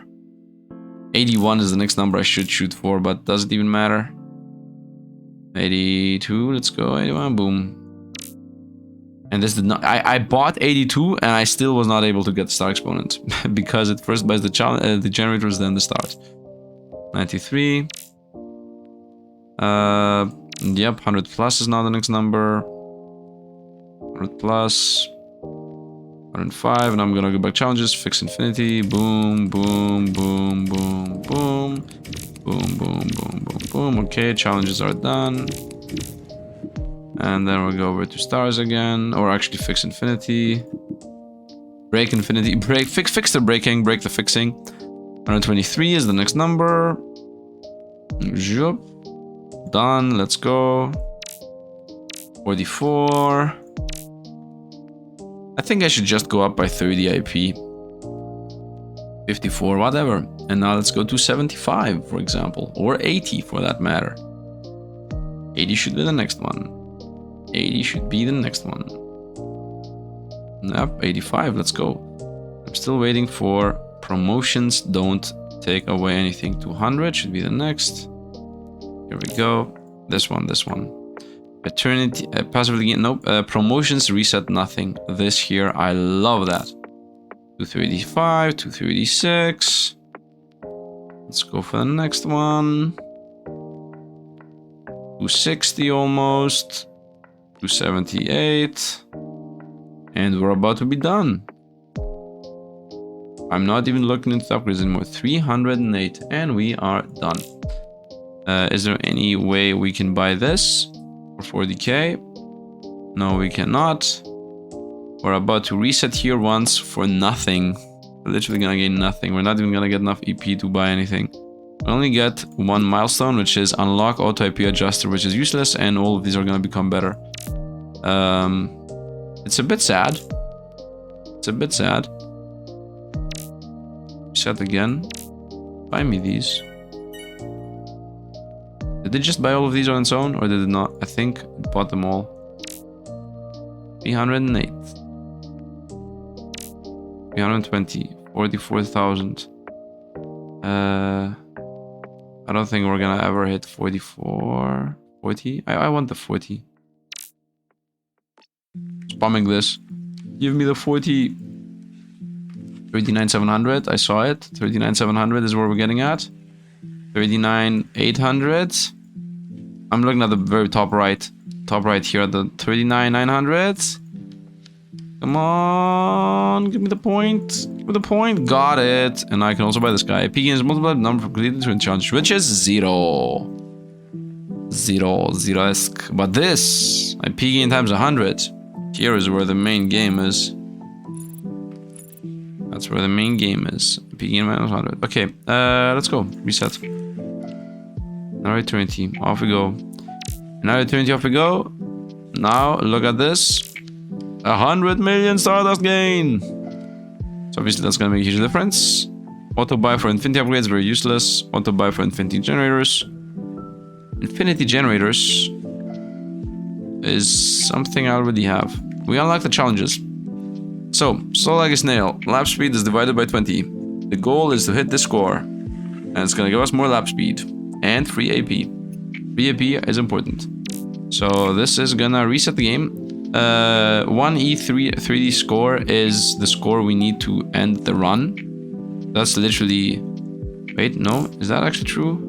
81 is the next number I should shoot for, but does it even matter? 82, let's go, 81, boom. And this did not, I bought 82 and I still was not able to get the star exponent because it first buys the generators, then the stars. 93. Yep, 100 plus is now the next number. 100 plus. 105, and I'm gonna go back challenges, fix infinity, boom, boom, boom, boom, boom. Boom, boom, boom, boom, boom. Okay, challenges are done. And then we'll go over to stars again, or actually fix infinity. Break infinity, break, fix the breaking, break the fixing. 123 is the next number. Zhup. Done, let's go. 44. I think I should just go up by 30 IP. 54, whatever. And now let's go to 75, for example. Or 80, for that matter. 80 should be the next one. 80 should be the next one. Yep, 85, let's go. I'm still waiting for promotions. Don't take away anything. 200 should be the next. Here we go. This one. Eternity, passively gain, nope. Promotions reset nothing. This here, I love that. 235, 236. Let's go for the next one. 260 almost. 278. And we're about to be done. I'm not even looking into the upgrades anymore. 308, and we are done. Is there any way we can buy this for 40k? No, we cannot. We're about to reset here once for nothing. We're literally gonna gain nothing. We're not even gonna get enough EP to buy anything. We only get one milestone, which is unlock auto IP adjuster, which is useless, and all of these are gonna become better. It's a bit sad. It's a bit sad. Reset again. Buy me these. Did it just buy all of these on its own, or did it not? I think it bought them all. 308. 320. 44,000. I don't think we're gonna ever hit 44. 40? I want the 40. Spamming this. Give me the 40. 39,700, I saw it. 39,700 is where we're getting at. 39,800. I'm looking at the very top right. Top right here, the 39,900. Come on, give me the point. Give me the point. Got it. And I can also buy this guy. IP gains multiplied number for completed to challenge, which is 0. 0-esque. But this, IP gain times 100. Here is where the main game is. That's where the main game is. IP gain minus 100. Okay, let's go. Reset. Now eternity. Off we go. Now eternity, off we go. Now, look at this. 100 million Stardust gain! So obviously that's gonna make a huge difference. Auto buy for infinity upgrades, very useless. Auto buy for infinity generators. Infinity generators is something I already have. We unlock the challenges. So, slow like a snail. Lap speed is divided by 20. The goal is to hit this score. And it's gonna give us more lap speed. And free AP. Free AP is important. So this is gonna reset the game. 1E3D score is the score we need to end the run. That's literally... Wait, no? Is that actually true?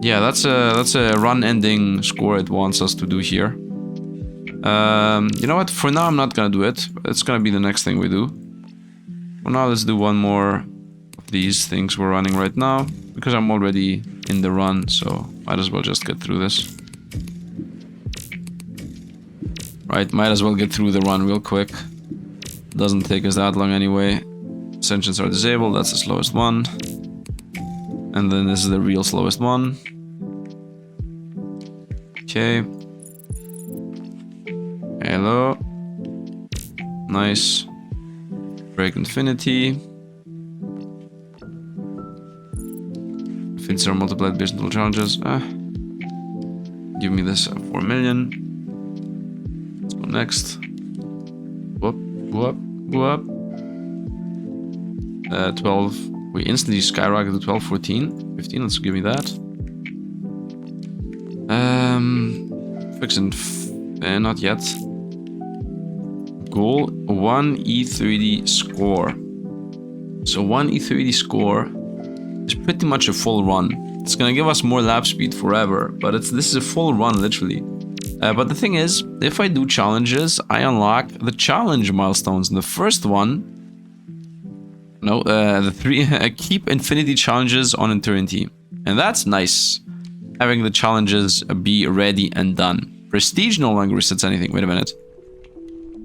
Yeah, that's a run-ending score it wants us to do here. You know what? For now, I'm not gonna do it. It's gonna be the next thing we do. For now, let's do one more of these things we're running right now. Because I'm already in the run, so might as well just get through this. Right, might as well get through the run real quick. Doesn't take us that long anyway. Ascensions are disabled, that's the slowest one. And then this is the real slowest one. Okay. Hello. Nice. Break infinity. Infinities are multiplied based on total challenges. Give me this 4 million. Next. Whoop, whoop, whoop. 12. We instantly skyrocket to 12, 14, 15. Let's give me that. Fixing. Not yet. Goal 1E3D score. So 1E3D score is pretty much a full run. It's gonna give us more lap speed forever, but this is a full run literally. But the thing is, if I do challenges, I unlock the challenge milestones. And the first one, the 3 keep infinity challenges on eternity, and that's nice. Having the challenges be ready and done. Prestige no longer resets anything. Wait a minute.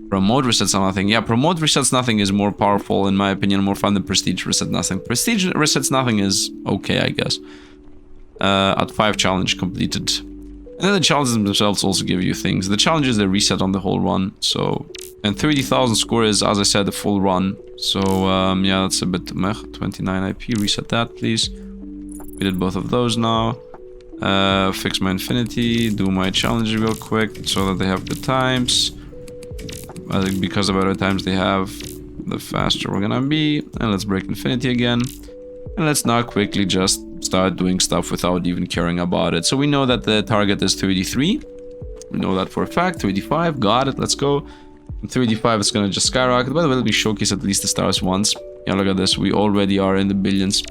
Promote resets nothing. Yeah, promote resets nothing is more powerful in my opinion, more fun than prestige reset nothing. Prestige resets nothing is okay, I guess. At 5 challenge completed. And then the challenges themselves also give you things. The challenges they reset on the whole run. So, and 30,000 score is, as I said, a full run. So yeah, that's a bit meh. 29 IP, reset that, please. We did both of those now. Fix my infinity, do my challenge real quick so that they have good times. I think because the better times they have, the faster we're gonna be. And let's break infinity again. And let's now quickly just start doing stuff without even caring about it. So we know that the target is 33. We know that for a fact. 35, got it, let's go. And 35 is gonna just skyrocket. By the way, let me showcase at least the stars once. Yeah, look at this, we already are in the billions.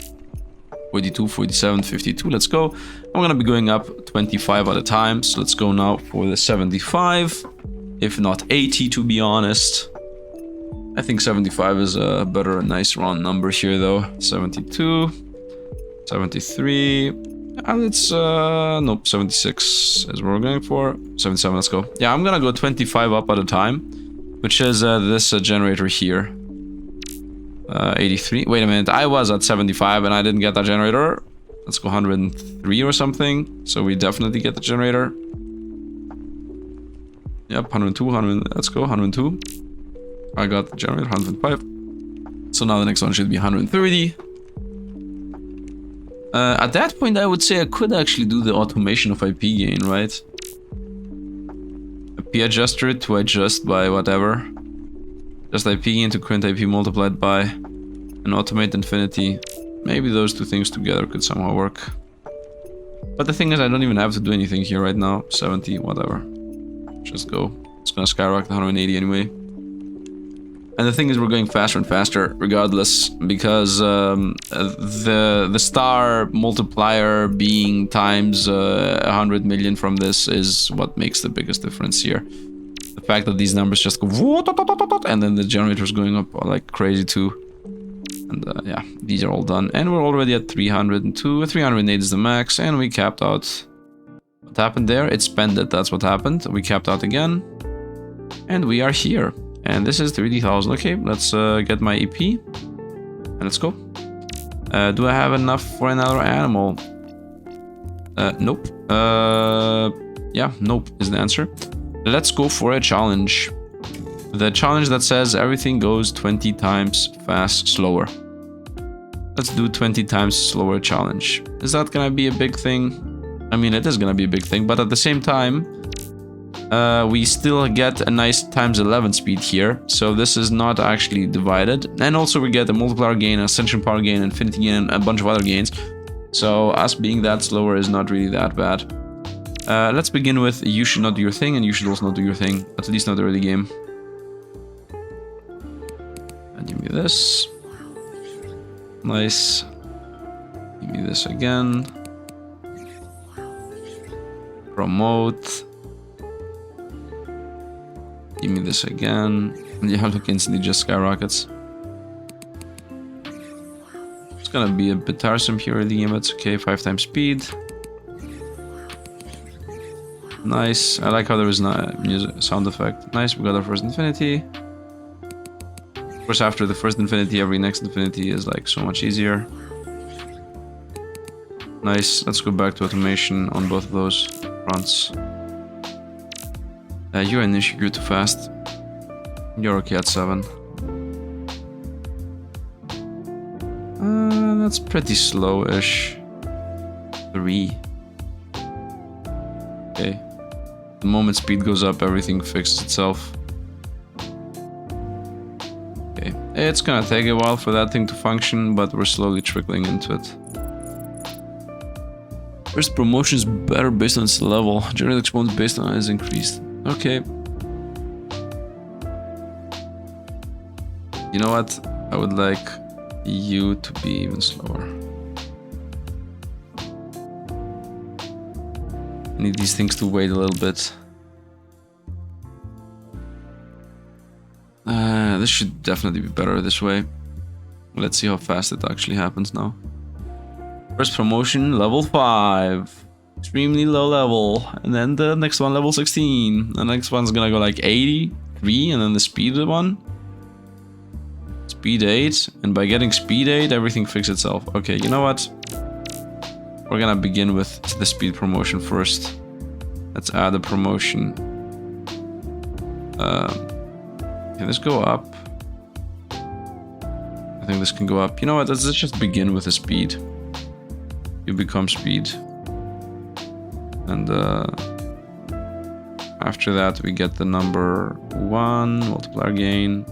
42, 47, 52, let's go. I'm gonna be going up 25 at a time. So let's go now for the 75, if not 80 to be honest. I think 75 is a better, nice round number here though. 72, 73, and it's, nope, 76 is what we're going for. 77, let's go. Yeah, I'm gonna go 25 up at a time, which is this generator here. 83, wait a minute, I was at 75 and I didn't get that generator. Let's go 103 or something, so we definitely get the generator. Yep, 102, 100, let's go, 102. I got the generator, 105. So now the next one should be 130. At that point, I would say I could actually do the automation of IP gain, right? IP adjuster to adjust by whatever. Just IP gain to current IP multiplied by and automate infinity. Maybe those two things together could somehow work. But the thing is, I don't even have to do anything here right now. 70, whatever. Just go. It's gonna skyrocket to 180 anyway. And the thing is, we're going faster and faster regardless, because the star multiplier being times 100 million from this is what makes the biggest difference here. The fact that these numbers just go and then the generator's going up like crazy too. And yeah, these are all done. And we're already at 302. 308 is the max, and we capped out. What happened there? It spent it, that's what happened. We capped out again. And we are here. And this is 30,000. Okay, let's get my EP. And let's go. Do I have enough for another animal? Nope. Yeah, nope is the answer. Let's go for a challenge. The challenge that says everything goes 20 times slower. Let's do 20 times slower challenge. Is that gonna be a big thing? I mean, it is gonna be a big thing, but at the same time, we still get a nice times 11 speed here, so this is not actually divided. And also we get a multiplier gain, ascension power gain, infinity gain, and a bunch of other gains. So us being that slower is not really that bad. Let's begin with you should not do your thing, and you should also not do your thing, at least not early game. And give me this. Nice. Give me this again. Promote. Give me this again. And yeah, look, instantly just skyrockets. It's gonna be a bit tiresome here in the game, but it's okay. 5 times speed. Nice. I like how there was no music sound effect. Nice, we got our first infinity. Of course, after the first infinity, every next infinity is like so much easier. Nice. Let's go back to automation on both of those fronts. You're an issue, you're too fast. You're okay at 7. That's pretty slow-ish. 3. Okay. The moment speed goes up, everything fixes itself. Okay. It's gonna take a while for that thing to function, but we're slowly trickling into it. First promotion is better based on its level. General exponent based on it is increased. Okay. You know what? I would like you to be even slower. I need these things to wait a little bit. This should definitely be better this way. Let's see how fast it actually happens now. First promotion, level 5. Extremely low level. And then the next one, level 16. The next one's gonna go like 83. And then the speed one. Speed 8. And by getting speed 8, everything fixes itself. Okay, you know what? We're gonna begin with the speed promotion first. Let's add a promotion. Can this go up? I think this can go up. You know what? Let's just begin with the speed. You become speed. And after that we get the number 1, multiplier gain.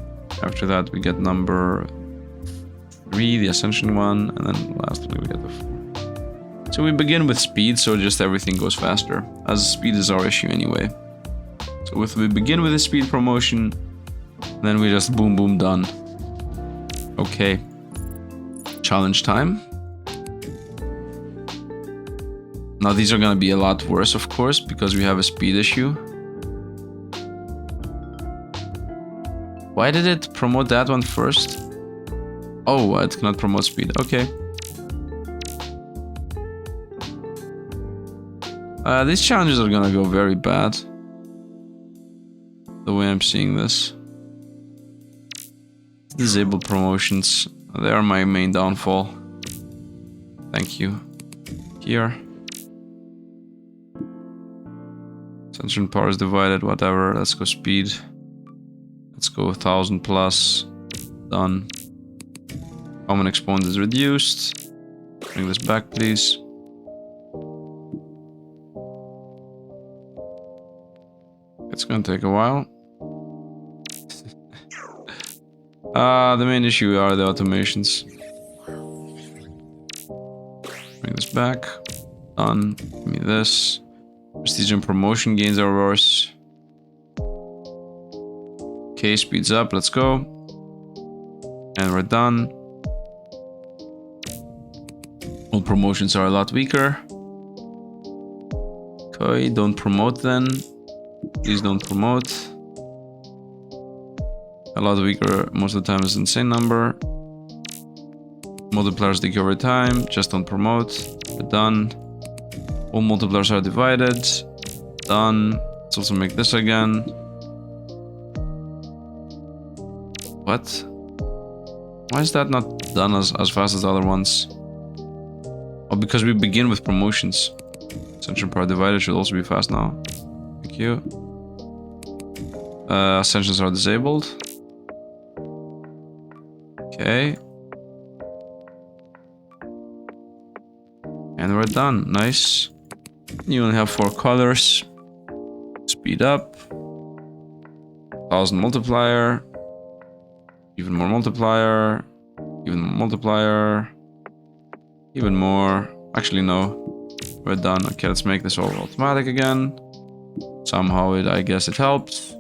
After that we get number 3, the ascension one. And then lastly we get the 4. So we begin with speed, so just everything goes faster, as speed is our issue anyway. So we begin with a speed promotion, then we just boom boom done. Okay. Challenge time. Now these are gonna be a lot worse, of course, because we have a speed issue. Why did it promote that one first? Oh, it cannot promote speed. Okay. These challenges are gonna go very bad. The way I'm seeing this. Disable promotions. They are my main downfall. Thank you. Here. Ascension power is divided, whatever. Let's go speed. Let's go 1000 plus. Done. Common exponent is reduced. Bring this back, please. It's gonna take a while. The main issue are the automations. Bring this back. Done. Give me this. Prestige and promotion gains are worse. Okay, speeds up. Let's go. And we're done. All promotions are a lot weaker. Okay, don't promote then. Please don't promote. A lot weaker most of the time is insane number. Multipliers decay over time. Just don't promote. We're done. All multipliers are divided. Done. Let's also make this again. What? Why is that not done as fast as the other ones? Oh, because we begin with promotions. Ascension power divider should also be fast now. Thank you. Ascensions are disabled. Okay. And we're done. Nice. You only have 4 colors. Speed up. 1000 multiplier. Even more multiplier. Even more multiplier. Even more. Actually, no. We're done. Okay, let's make this all automatic again. Somehow I guess it helped.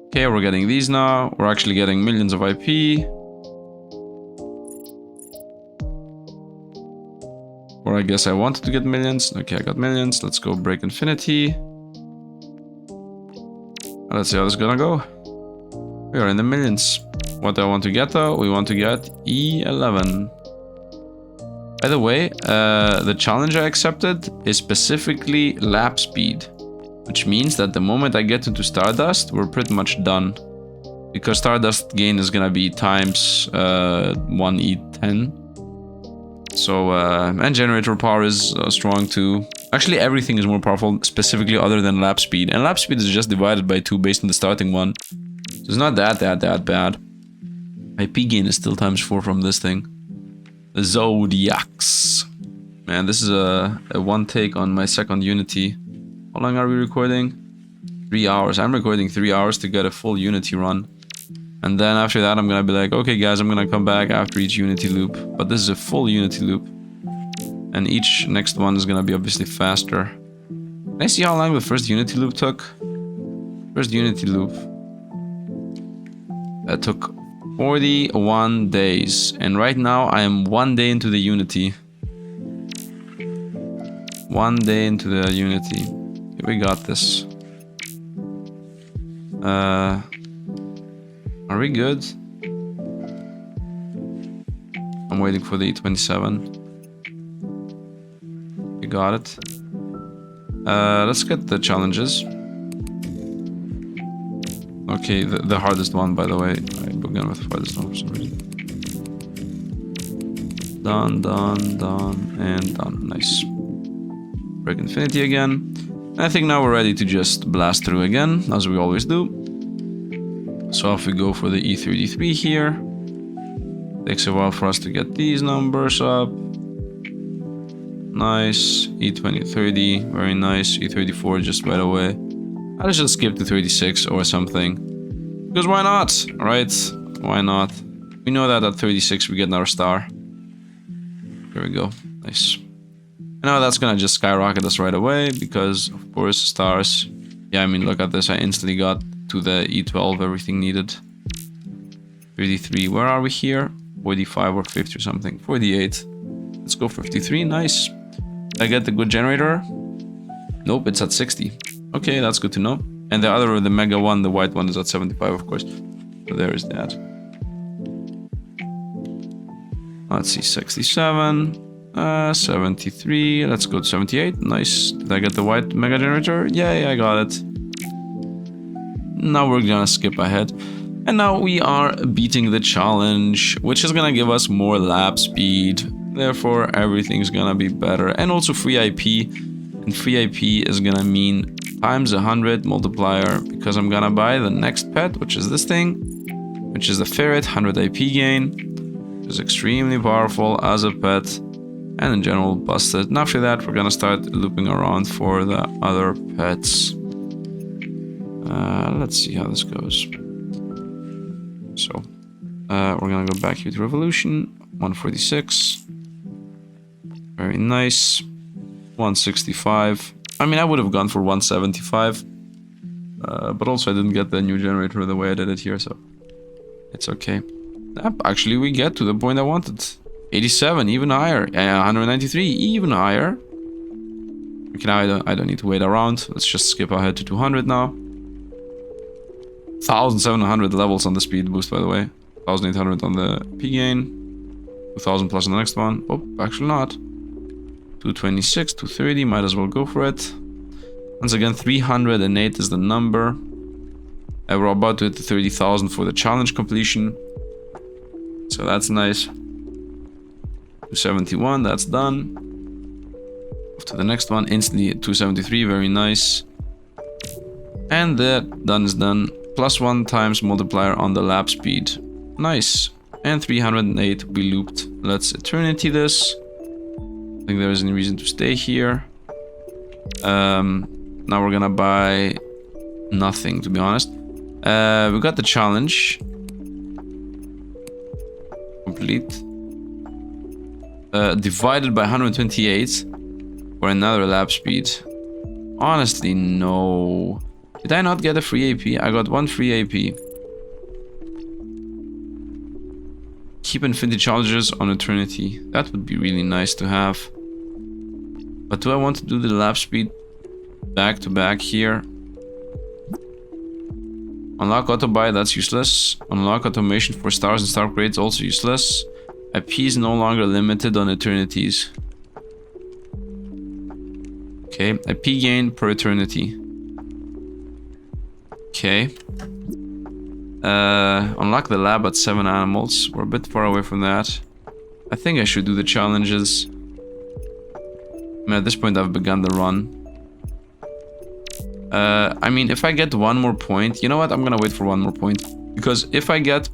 Okay, we're getting these now. We're actually getting millions of IP. Or I guess I wanted to get millions. Okay, I got millions. Let's go break infinity. Let's see how this is gonna go. We are in the millions. What do I want to get though? We want to get E11. By the way, the challenge I accepted is specifically lap speed. Which means that the moment I get into Stardust, we're pretty much done. Because Stardust gain is gonna be times 1E10. So, and generator power is strong too. Actually, everything is more powerful, specifically other than lap speed. And lap speed is just divided by 2 based on the starting one. So it's not that bad. IP gain is still times 4 from this thing. The Zodiacs. Man, this is a one take on my second Unity. How long are we recording? 3 hours. I'm recording 3 hours to get a full Unity run. And then after that, I'm gonna be like, okay guys, I'm gonna come back after each Unity loop. But this is a full Unity loop. And each next one is gonna be obviously faster. Can I see how long the first Unity loop took? First Unity loop. That took 41 days. And right now, I am 1 day into the Unity. 1 day into the Unity. Okay, we got this. Are we good? I'm waiting for the E27. We got it. Let's get the challenges. Okay, the hardest one, by the way. I began with the hardest one for some reason. Done, and done. Nice. Break infinity again. I think now we're ready to just blast through again, as we always do. So if we go for the E33 here, takes a while for us to get these numbers up. Nice. E2030, very nice. E34 just right away. I'll just skip to 36 or something. Because why not, right? Why not? We know that at 36 we get another star. There we go. Nice. And now that's gonna just skyrocket us right away because, of course, stars. Yeah, I mean, look at this. I instantly got to the E12, everything needed. 33, where are we here? 45 or 50 or something. 48. Let's go 53, nice. Did I get the good generator? Nope, it's at 60. Okay, that's good to know. And the other, the mega one, the white one, is at 75, of course. So there is that. Let's see, 67. 73. Let's go to 78. Nice. Did I get the white mega generator? Yay, I got it. Now we're gonna skip ahead. And now we are beating the challenge, which is gonna give us more lap speed. Therefore, everything's gonna be better. And also free IP. And free IP is gonna mean times 100 multiplier, because I'm gonna buy the next pet, which is this thing, which is the ferret, 100 IP gain, which is extremely powerful as a pet. And in general, busted. And after that, we're gonna start looping around for the other pets. Let's see how this goes. So, we're gonna go back here to Revolution. 146. Very nice. 165. I mean, I would have gone for 175. But also I didn't get the new generator the way I did it here, so it's okay. Yep, actually we get to the point I wanted. 87, even higher. 193, even higher. Okay, now I don't need to wait around. Let's just skip ahead to 200 now. 1,700 levels on the speed boost, by the way. 1,800 on the P gain. 2,000 plus on the next one. Oh, actually not. 226, 230, might as well go for it. Once again, 308 is the number. We're about to hit the 30,000 for the challenge completion. So that's nice. 271, that's done. Off to the next one, instantly at 273, very nice. And that done is done. +1 times multiplier on the lap speed. Nice. And 308 we looped. Let's eternity this. I think there isn't any reason to stay here. Now we're gonna buy nothing, to be honest. We got the challenge. Complete. Divided by 128 for another lap speed. Honestly, no. Did I not get a free AP? I got 1 free AP. Keep infinity challenges on eternity. That would be really nice to have. But do I want to do the lap speed back to back here? Unlock auto buy, that's useless. Unlock automation for stars and star upgrades, also useless. IP is no longer limited on eternities. Okay, IP gain per eternity. Okay. Unlock the lab at 7 animals. We're a bit far away from that. I think I should do the challenges. I mean, at this point I've begun the run. I mean, if I get 1 more point, you know what? I'm gonna wait for 1 more point. Because if I get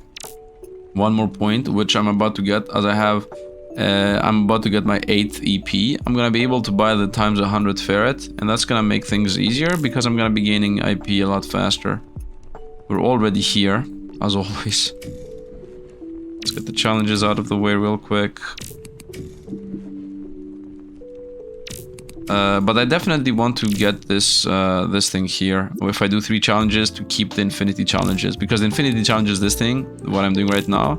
1 more point, which I'm about to get, as I have, I'm about to get my 8th EP, I'm gonna be able to buy the times 100 ferret, and that's gonna make things easier because I'm gonna be gaining IP a lot faster. We're already here, as always. Let's get the challenges out of the way real quick. But I definitely want to get this this thing here. If I do 3 challenges, to keep the infinity challenges, because the infinity challenges, this thing, what I'm doing right now,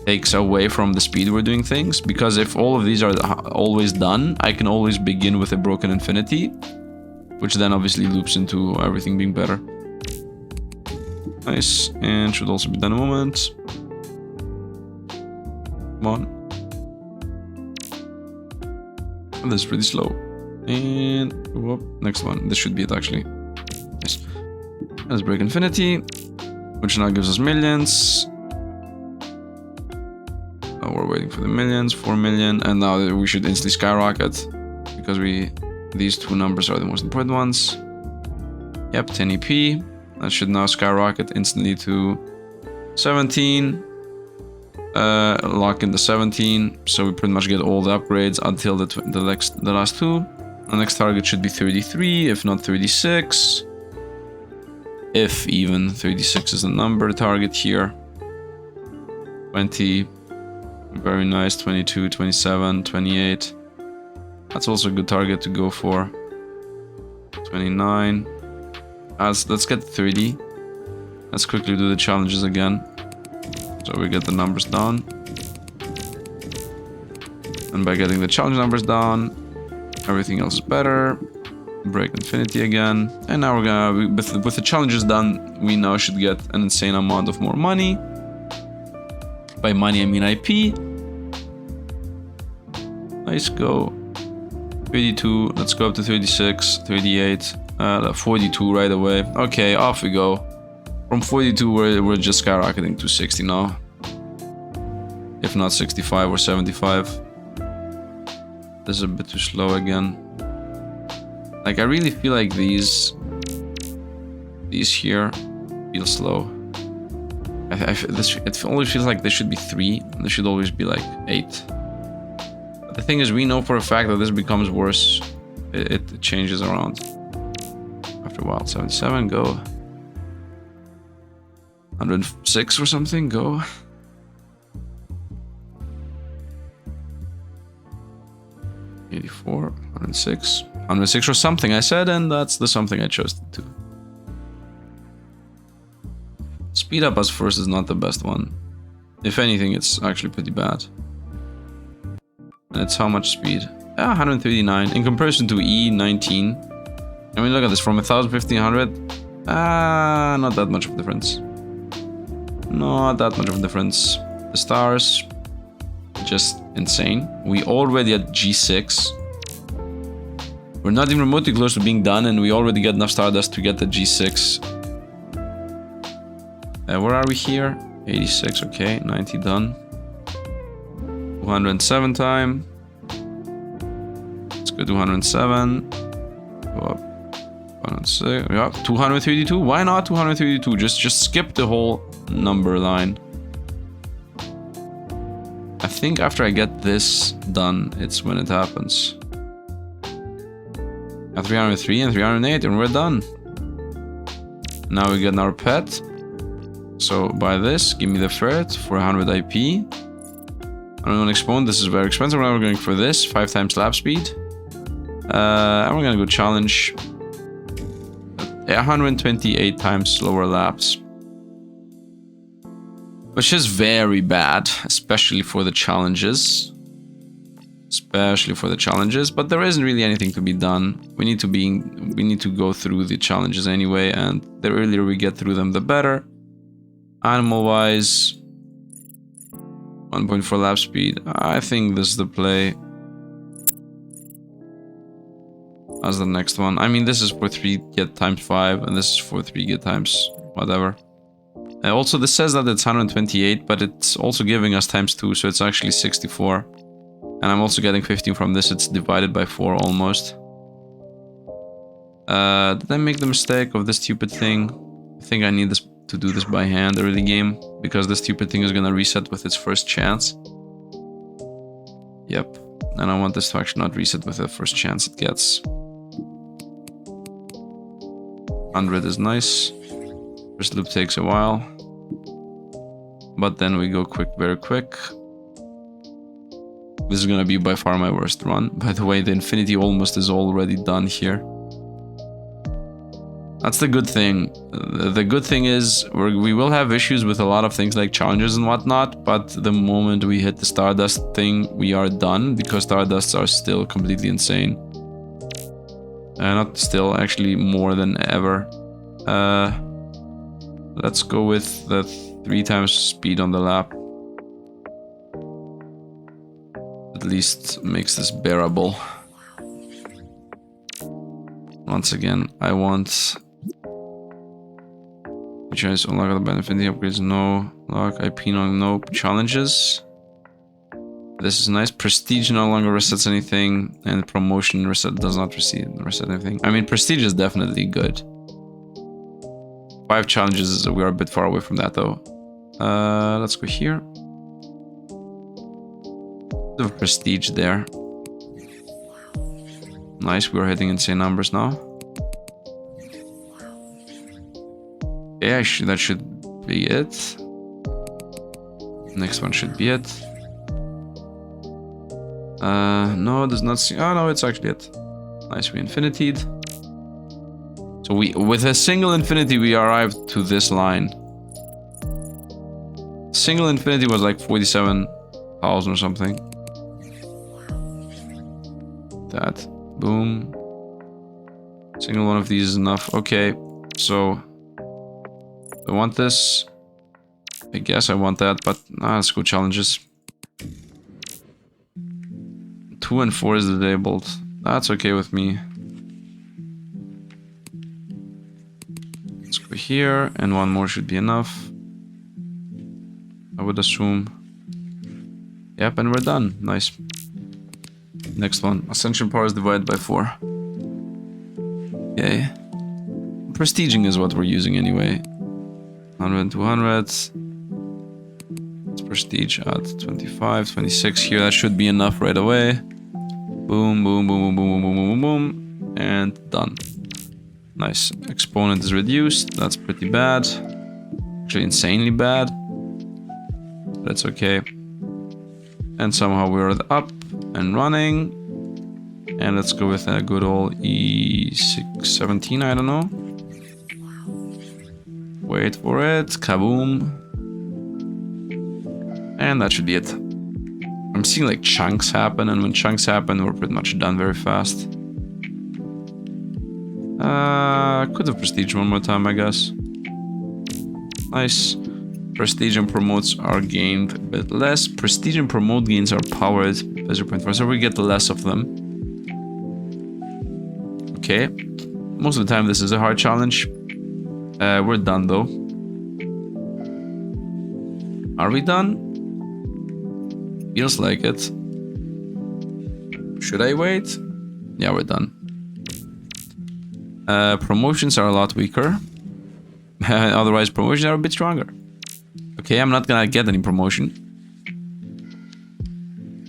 takes away from the speed we're doing things. Because if all of these are always done, I can always begin with a broken infinity, which then obviously loops into everything being better. Nice, and should also be done in a moment. Come on. And this is pretty slow. And whoop, next one. This should be it actually. Nice. Let's break infinity, which now gives us millions. Now we're waiting for the millions, 4 million, and now we should instantly skyrocket because these 2 numbers are the most important ones. Yep, 10 EP. That should now skyrocket instantly to 17. Lock in the 17, so we pretty much get all the upgrades until the last 2. The next target should be 33, if not 36. If even 36 is the number target here. 20, very nice. 22, 27, 28. That's also a good target to go for. 29. Let's get 30. Let's quickly do the challenges again. So we get the numbers down. And by getting the challenge numbers down, everything else is better. Break infinity again. And now we're gonna, with the challenges done, we now should get an insane amount of more money. By money, I mean IP. Nice, go. 32, let's go up to 36, 38, 42 right away. Okay, off we go. From 42, we're just skyrocketing to 60 now. If not 65 or 75. This is a bit too slow again. Like, I really feel like these here feel slow. It always feels like there should be 3. And there should always be like 8. But the thing is, we know for a fact that this becomes worse. It changes around. After a while, 77, go. 106 or something, go. $84, 106. 106 or something I said, and that's the something I chose to do. Speed up as first is not the best one. If anything, it's actually pretty bad. And it's how much speed? 139 in comparison to E19. I mean, look at this, from 1000 to 1500. Not that much of a difference. Not that much of a difference. The stars, just insane. We already at G6. We're not even remotely close to being done, and we already got enough stardust to get the G6. Where are we here? 86, okay, 90 done. 207 time. Let's go 207. Go up. 106. Yeah, 232. Why not 232? Just skip the whole number line. I think after I get this done, it's when it happens. At 303 and 308, and we're done. Now we get our pet. So buy this, give me the ferret for 100 IP. I'm gonna exponent, this is very expensive. Now we're going for this, 5 times lap speed. And we're gonna go challenge 128 times slower laps. Which is very bad, especially for the challenges. But there isn't really anything to be done. We need to go through the challenges anyway, and the earlier we get through them, the better. Animal wise, 1.4 lap speed. I think this is the play. As the next one. I mean, this is for 3 get times 5, and this is for 3 get times whatever. Also, this says that it's 128, but it's also giving us times 2, so it's actually 64. And I'm also getting 15 from this. It's divided by 4 almost. Did I make the mistake of this stupid thing? I think I need this to do this by hand early game, because this stupid thing is gonna reset with its first chance. Yep. And I want this to actually not reset with the first chance it gets. 100 is nice. First loop takes a while. But then we go quick, very quick. This is gonna be by far my worst run. By the way, the infinity almost is already done here. That's the good thing. The good thing is we will have issues with a lot of things like challenges and whatnot, but the moment we hit the Stardust thing, we are done, because Stardusts are still completely insane. Not still, actually more than ever. Let's go with the 3 times speed on the lap. At least makes this bearable. Once again, I want... Which is unlock the benefit upgrades, no. Lock, IP no challenges. This is nice. Prestige no longer resets anything, and promotion does not reset anything. I mean, prestige is definitely good. 5 challenges, we are a bit far away from that though. Let's go here. Bit of prestige there. Nice, we're hitting insane numbers now. Yeah, that should be it. Next one should be it. No, it does not see. Oh no, it's actually it. Nice, we infinitied. So with a single infinity, we arrived to this line. Single infinity was like 47,000 or something. That, boom. Single one of these is enough. Okay, so I want this. I guess I want that, but let's go challenges. 2 and 4 is disabled. That's okay with me. Let's go here, and 1 more should be enough. I would assume. Yep, and we're done. Nice. Next one. Ascension powers divided by 4. Okay. Prestiging is what we're using anyway. 100 and 200. Let's prestige at 25, 26 here. That should be enough right away. Boom, boom, boom, boom, boom, boom, boom, boom, boom. And done. Nice. Exponent is reduced. That's pretty bad. Actually, insanely bad. But it's okay. And somehow we're up and running. And let's go with a good old E617, I don't know. Wait for it. Kaboom. And that should be it. I'm seeing like chunks happen, and when chunks happen, we're pretty much done very fast. Could have prestige one more time, I guess. Nice. Prestige and promotes are gained a bit less. Prestige and promote gains are powered by 0.4, so we get less of them. Okay. Most of the time this is a hard challenge. We're done though. Are we done? Feels like it. Should I wait? Yeah, we're done. Promotions are a lot weaker. Otherwise, promotions are a bit stronger. Okay, I'm not gonna get any promotion.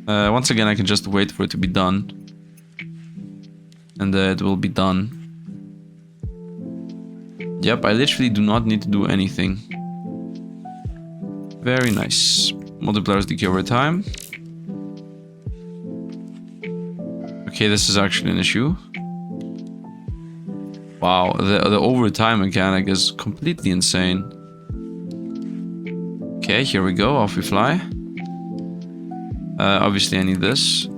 Once again, I can just wait for it to be done. And it will be done. Yep, I literally do not need to do anything. Very nice. Multipliers decay over time. Okay, this is actually an issue. Wow, the overtime mechanic is completely insane. Okay, here we go, off we fly. Obviously I need this.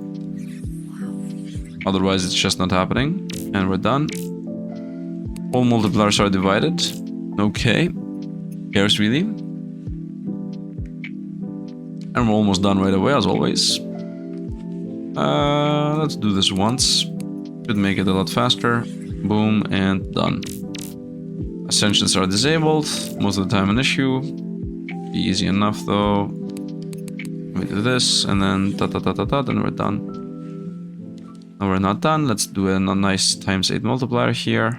Otherwise it's just not happening. And we're done. All multipliers are divided. Okay. Cares really. And we're almost done right away, as always. Let's do this once. Could make it a lot faster. Boom, and done. Ascensions are disabled. Most of the time an issue. Be easy enough though. We do this, and then then we're done. No, we're not done. Let's do a nice times 8 multiplier here.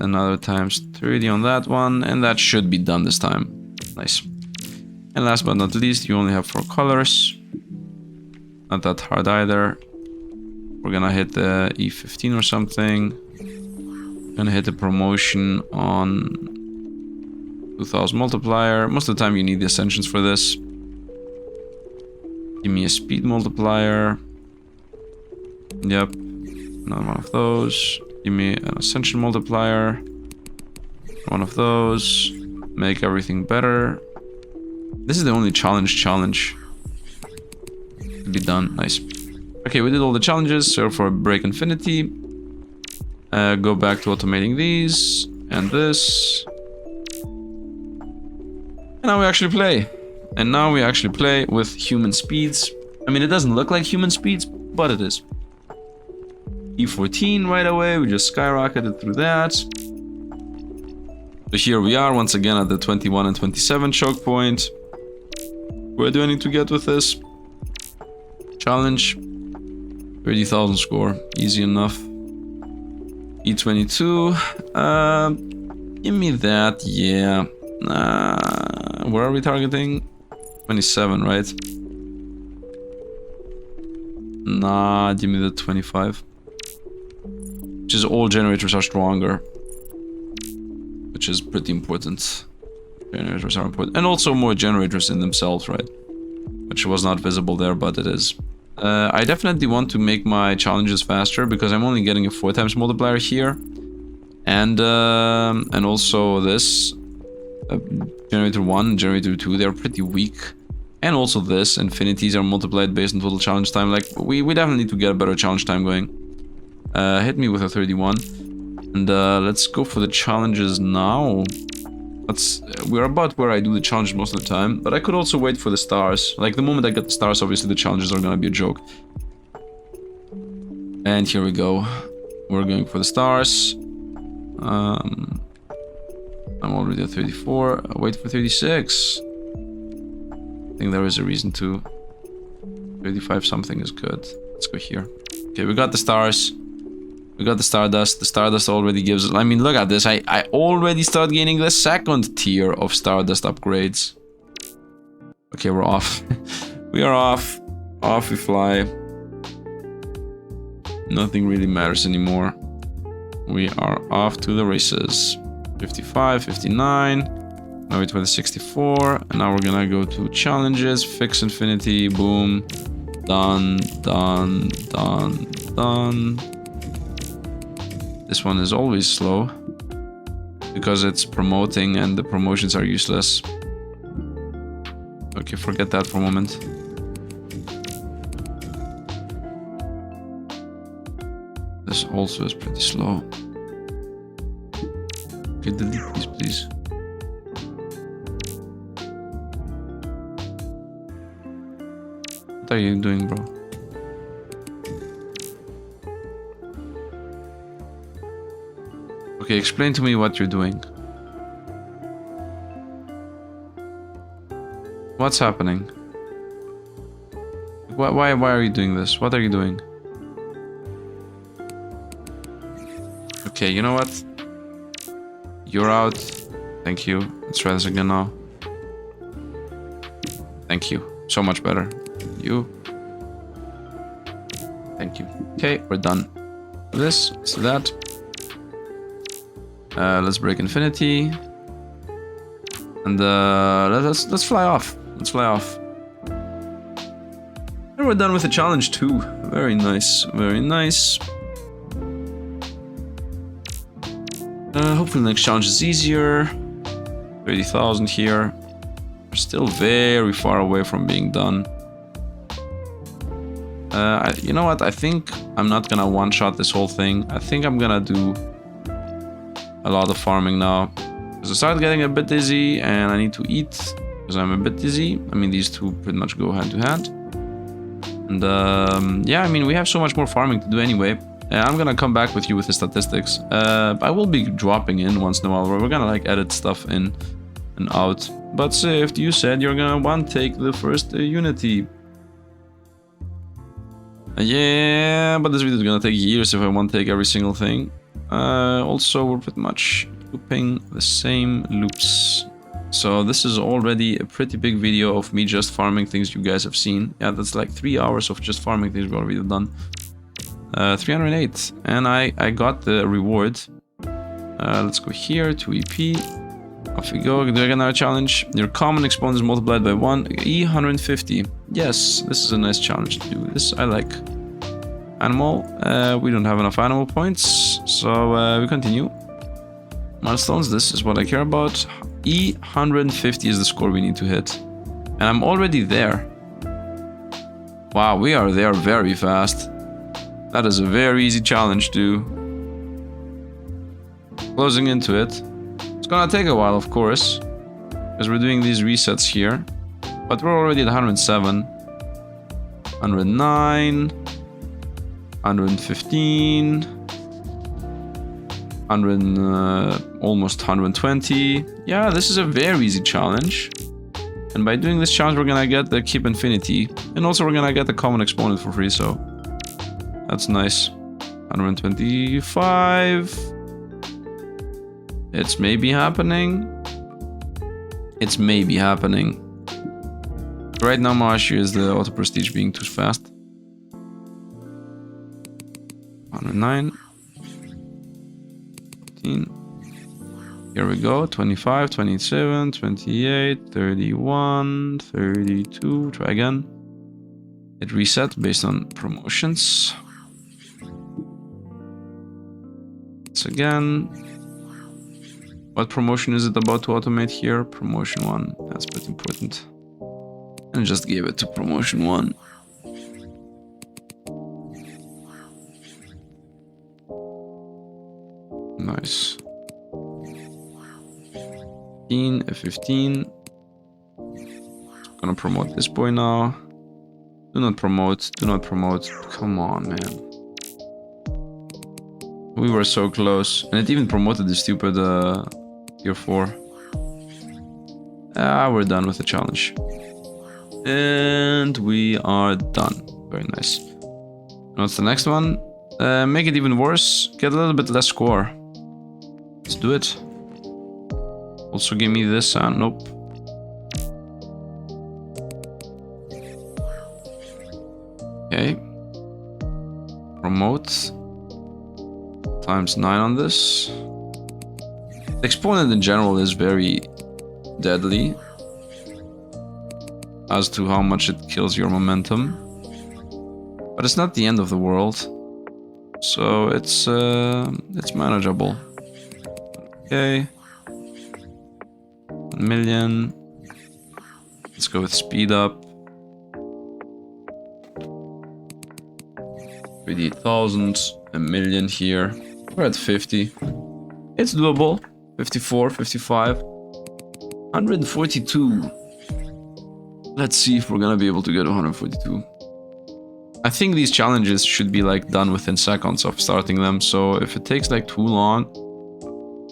Another times 30 on that one, and that should be done this time. Nice. And last but not least, you only have 4 colors. Not that hard either. We're gonna hit the E15 or something. Gonna hit the promotion on 2000 multiplier. Most of the time you need the ascensions for this. Give me a speed multiplier. Yep. Another one of those. Give me an ascension multiplier. One of those. Make everything better. This is the only challenge. To be done. Nice. Okay, we did all the challenges. So for break infinity. Go back to automating these. And this. And now we actually play. And now we actually play with human speeds. I mean, it doesn't look like human speeds, but it is. E14 right away, we just skyrocketed through that. So here we are once again at the 21 and 27 choke point. Where do I need to get with this? Challenge. 30,000 score, easy enough. E22, give me that, yeah. Where are we targeting? 27, right? Nah, give me the 25. Which is all generators are stronger. Which is pretty important. Generators are important. And also more generators in themselves, right? Which was not visible there, but it is. I definitely want to make my challenges faster because I'm only getting a 4 times multiplier here. And also this. Generator 1, generator 2, they're pretty weak. And also this, infinities are multiplied based on total challenge time. Like, we definitely need to get a better challenge time going. Hit me with a 31. And let's go for the challenges now. We're about where I do the challenges most of the time. But I could also wait for the stars. Like, the moment I get the stars, obviously the challenges are gonna be a joke. And here we go. We're going for the stars. I'm already at 34. I'll wait for 36. I think there is a reason to. 35 something is good. Let's go here. Okay, we got the stars. We got the stardust. The stardust already gives us... I mean, look at this. I already start gaining the 2nd tier of stardust upgrades. Okay, we're off. We are off. Off we fly. Nothing really matters anymore. We are off to the races. 55, 59. Now wait for the 64. And now we're gonna go to challenges. Fix infinity. Boom. Done. Done. Done. Done. This one is always slow. Because it's promoting and the promotions are useless. Okay, forget that for a moment. This also is pretty slow. Okay, delete these, please. What are you doing, bro? Okay, explain to me what you're doing. What's happening? Why are you doing this? What are you doing? Okay, you know what? You're out. Thank you. Let's try this again now. Thank you. So much better. You. Thank you. Okay, we're done. This, so that. Let's break infinity. And let's fly off. Let's fly off. And we're done with the challenge too. Very nice. Very nice. Hopefully the next challenge is easier. 30,000 here. We're still very far away from being done. You know what? I think I'm not gonna one-shot this whole thing. I think I'm gonna do a lot of farming now. Because I started getting a bit dizzy and I need to eat because I'm a bit dizzy. I mean, these two pretty much go hand to hand. And yeah, I mean, we have so much more farming to do anyway. I'm gonna come back with you with the statistics. I will be dropping in once in a while. We're gonna like edit stuff in and out. But Sifd, you said you're gonna one-take the first Unity. Yeah, but this video is gonna take years if I one-take every single thing. Also, we're pretty much looping the same loops. So this is already a pretty big video of me just farming things you guys have seen. Yeah, that's like 3 hours of just farming things we've already done. 308, and I got the reward. Let's go here to EP. Off we go. Do I get another challenge? Your common exponent is multiplied by 1. E150. Yes, this is a nice challenge to do. This I like. Animal. We don't have enough animal points, so we continue. Milestones. This is what I care about. E150 is the score we need to hit, and I'm already there. Wow, we are there very fast. That is a very easy challenge to closing into it. It's gonna take a while, of course, because we're doing these resets here. But we're already at 107, 109, 115, almost 120. Yeah, this is a very easy challenge. And by doing this challenge, we're gonna get the keep infinity, and also we're gonna get the common exponent for free. So that's nice. 125. It's maybe happening. It's maybe happening. Right now my issue is the auto prestige being too fast. 109. 15. Here we go. 25, 27, 28, 31, 32. Try again. It reset based on promotions. Once again. What promotion is it about to automate here? Promotion 1. That's pretty important. And just gave it to promotion 1. Nice. 15, F15. Gonna promote this boy now. Do not promote, do not promote. Come on, man. We were so close. And it even promoted the stupid tier 4. We're done with the challenge. And we are done. Very nice. And what's the next one? Make it even worse. Get a little bit less score. Let's do it. Also give me this. Nope. Okay. Promote. Times 9 on this. The exponent in general is very deadly as to how much it kills your momentum. But it's not the end of the world. So it's manageable. Okay. 1 million. Let's go with speed up. 38,000, a million here. We're at 50. It's doable. 54, 55, 142. Let's see if we're gonna be able to get 142. I think these challenges should be like done within seconds of starting them. So if it takes like too long,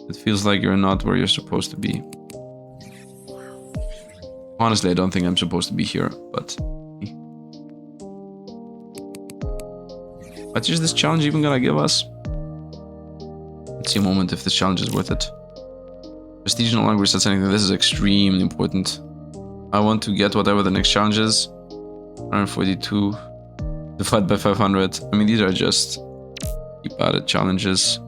it feels like you're not where you're supposed to be. Honestly, I don't think I'm supposed to be here, but... What is this challenge even gonna give us? Let's see a moment if this challenge is worth it. Prestige no longer resets anything. This is extremely important. I want to get whatever the next challenge is. 142. Divide by 500. I mean, these are just keep added challenges.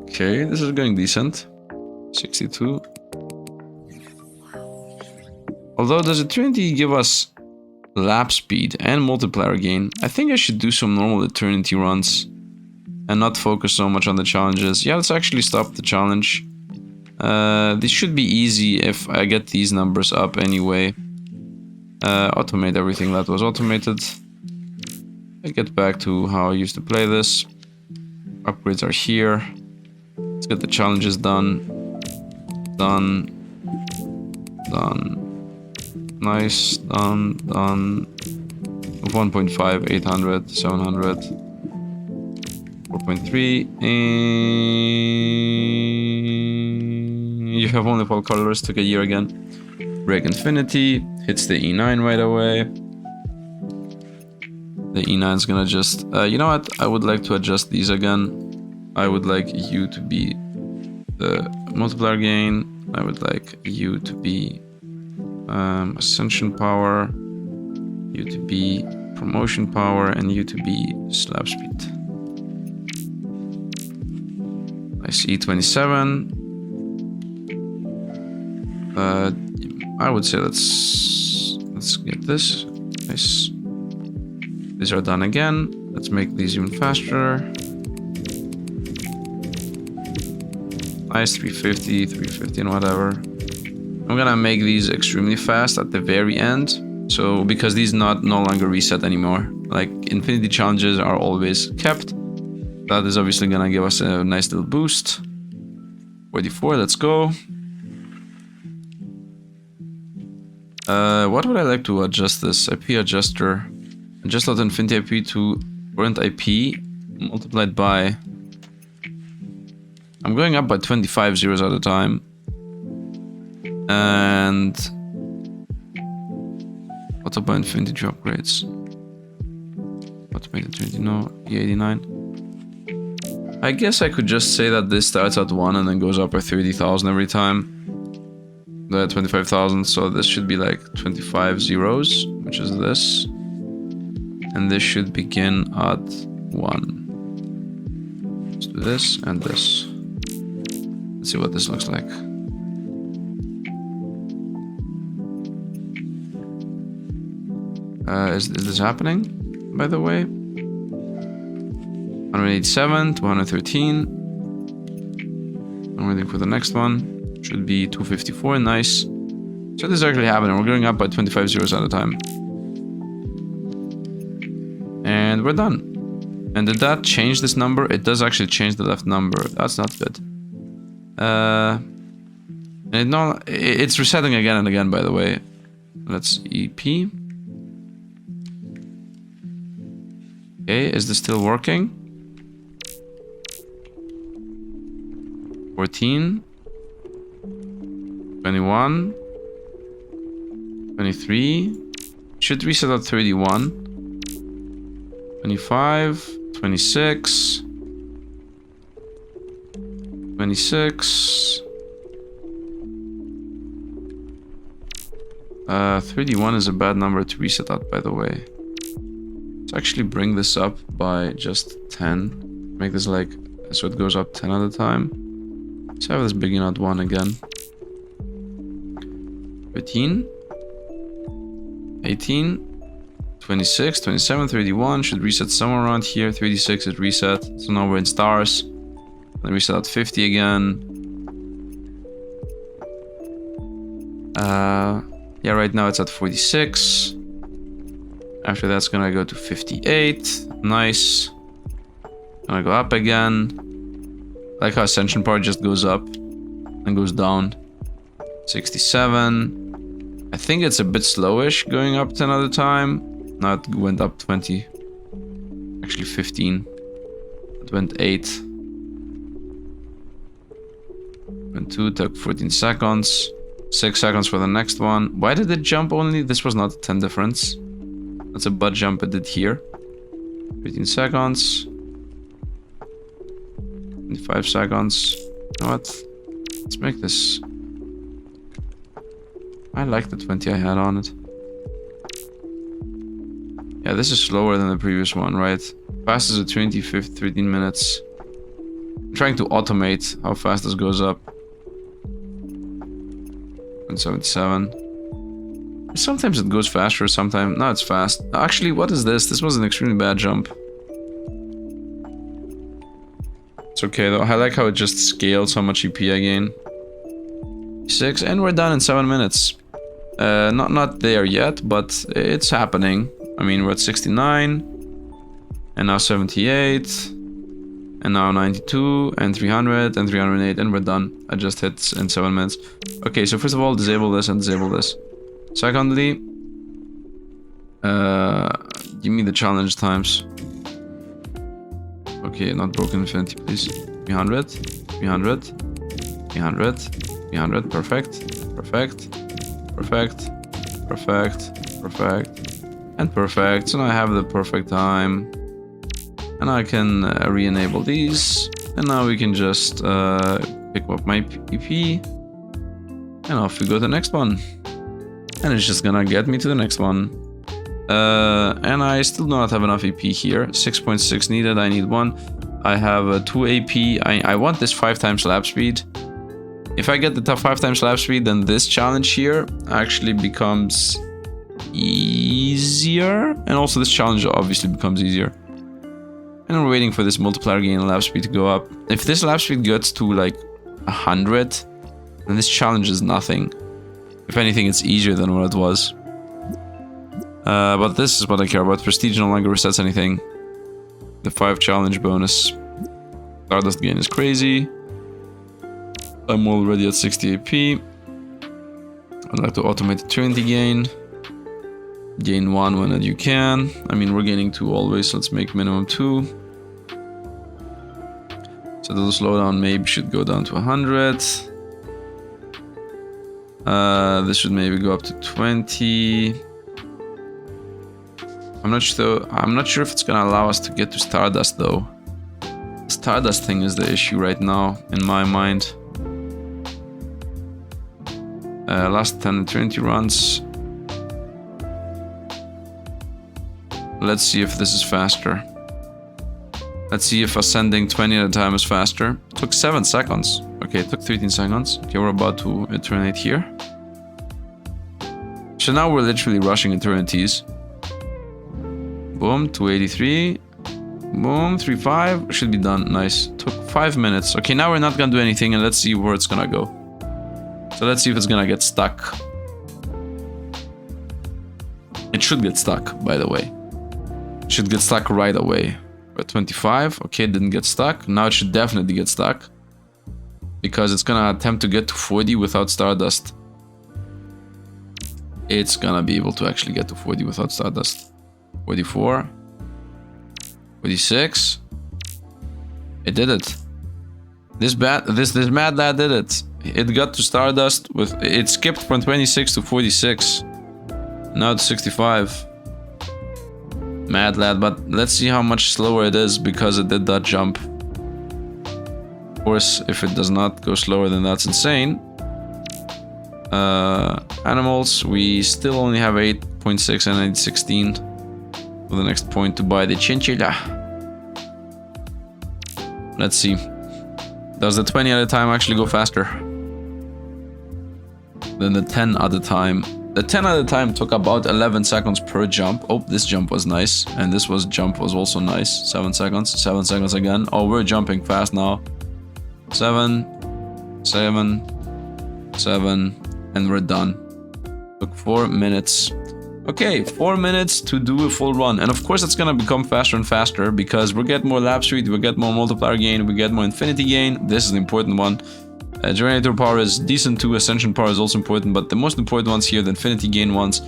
Okay, this is going decent. 62. Although, does Eternity give us lap speed and multiplier gain? I think I should do some normal Eternity runs and not focus so much on the challenges. Yeah, let's actually stop the challenge. This should be easy if I get these numbers up anyway. Automate everything that was automated. I get back to how I used to play this. Upgrades are here. Let's get the challenges done. Done. Nice. Done. 1.5, 800, 700. 4.3. And you have only 4 colors. Took a year again. Break Infinity. Hits the E9 right away. The E9 is gonna just... you know what? I would like to adjust these again. I would like you to be the multiplier gain. I would like you to be ascension power. You to be promotion power. And you to be slap speed. Nice. E27. I would say let's get this. Nice. These are done again. Let's make these even faster. Nice, 350, 350 and whatever. I'm gonna make these extremely fast at the very end. So, because these no longer reset anymore. Like, infinity challenges are always kept. That is obviously gonna give us a nice little boost. 44, let's go. What would I like to adjust this? IP adjuster. Adjust lot infinity IP to current IP multiplied by... I'm going up by 25 zeros at a time. And... auto by infinity upgrades. Automated 20, no, E89. I guess I could just say that this starts at 1 and then goes up by 30,000 every time. 25,000, so this should be like 25 zeros, which is this. And this should begin at 1. Let's do this and this. Let's see what this looks like. Is this happening, by the way? 187 to 113. I'm waiting for the next one. Should be 254, nice. So this is actually happening. We're going up by 25 zeros at a time. And we're done. And did that change this number? It does actually change the left number. That's not good. It's resetting again and again, by the way. Let's EP. Okay, is this still working? 14. 21. 23. Should reset at 31. 25. 26. 26. 31 is a bad number to reset at, by the way. Let's actually bring this up by just 10. Make this like, so it goes up 10 at a time. Let's have this begin at 1 again. 13. 18. 26, 27, 31 should reset somewhere around here. 36 is reset. So now we're in stars. Then reset at 50 again. Yeah, right now it's at 46. After that's gonna go to 58. Nice. Gonna go up again. Like how ascension part just goes up and goes down. 67. I think it's a bit slowish going up 10 at a time. Now it went up 20. Actually 15. It went 8. Went 2, took 14 seconds. 6 seconds for the next one. Why did it jump only? This was not a 10 difference. That's a butt jump it did here. 15 seconds. 5 seconds. You know what? Let's make this. I like the 20 I had on it. Yeah, this is slower than the previous one, right? Fast as a 20, 13 minutes. I'm trying to automate how fast this goes up. 177. Sometimes it goes faster, sometimes... No, it's fast. Actually, what is this? This was an extremely bad jump. It's okay though. I like how it just scaled how much EP I gain. 6, and we're done in 7 minutes. Not there yet, but it's happening. I mean, we're at 69, and now 78, and now 92, and 300, and 308, and we're done. I just hit in 7 minutes. Okay, so first of all, disable this and disable this. Secondly, give me the challenge times. Okay, not broken infinity, please. 300, 300, 300, 300, perfect, perfect, perfect, perfect, perfect, and perfect. So now I have the perfect time. And I can re-enable these. And now we can just pick up my EP. And off we go to the next one. And it's just gonna get me to the next one. And I still do not have enough AP here. 6.6 needed, I need 1. I have 2 AP. I want this 5 times lap speed. If I get the top 5 times lap speed, then this challenge here actually becomes easier. And also this challenge obviously becomes easier. And we're waiting for this multiplier gain and lap speed to go up. If this lap speed gets to like 100, then this challenge is nothing. If anything, it's easier than what it was. But this is what I care about. Prestige no longer resets anything. The 5 challenge bonus. Stardust gain is crazy. I'm already at 60 AP. I'd like to automate the Trinity gain. Gain 1 when you can. I mean, we're gaining 2 always, so let's make minimum 2. So the slowdown maybe should go down to 100. This should maybe go up to 20. I'm not sure if it's gonna allow us to get to Stardust though. The Stardust thing is the issue right now in my mind. Last 10 Trinity runs. Let's see if this is faster. Let's see if ascending 20 at a time is faster. It took 7 seconds. Okay, it took 13 seconds. Okay, we're about to eternate here. So now we're literally rushing eternities. Boom, 283. Boom, 35. Should be done. Nice. Took 5 minutes. Okay, now we're not gonna do anything, and let's see where it's gonna go. So let's see if it's gonna get stuck. It should get stuck, by the way. It should get stuck right away. We're at 25. Okay, it didn't get stuck. Now it should definitely get stuck. Because it's gonna attempt to get to 40 without Stardust. It's gonna be able to actually get to 40 without Stardust. 44. 46. It did it. This mad lad did it. It got to Stardust with... It skipped from 26 to 46. Now it's 65. Mad lad, but let's see how much slower it is because it did that jump. Of course, if it does not go slower, then that's insane. Animals, we still only have 8.6 and I need 16 for the next point to buy the chinchilla. Let's see. Does the 20 at a time actually go faster than the 10 at a time? The 10 at a time took about 11 seconds per jump. Oh, this jump was nice. And this jump was also nice. 7 seconds. 7 seconds again. Oh, we're jumping fast now. 7, 7, 7, and we're done. Took 4 minutes. Okay, 4 minutes to do a full run. And of course, it's gonna become faster and faster because we get more lap speed, we get more multiplier gain, we get more infinity gain. This is the important one. Generator power is decent too, ascension power is also important, but the most important ones here, the infinity gain ones,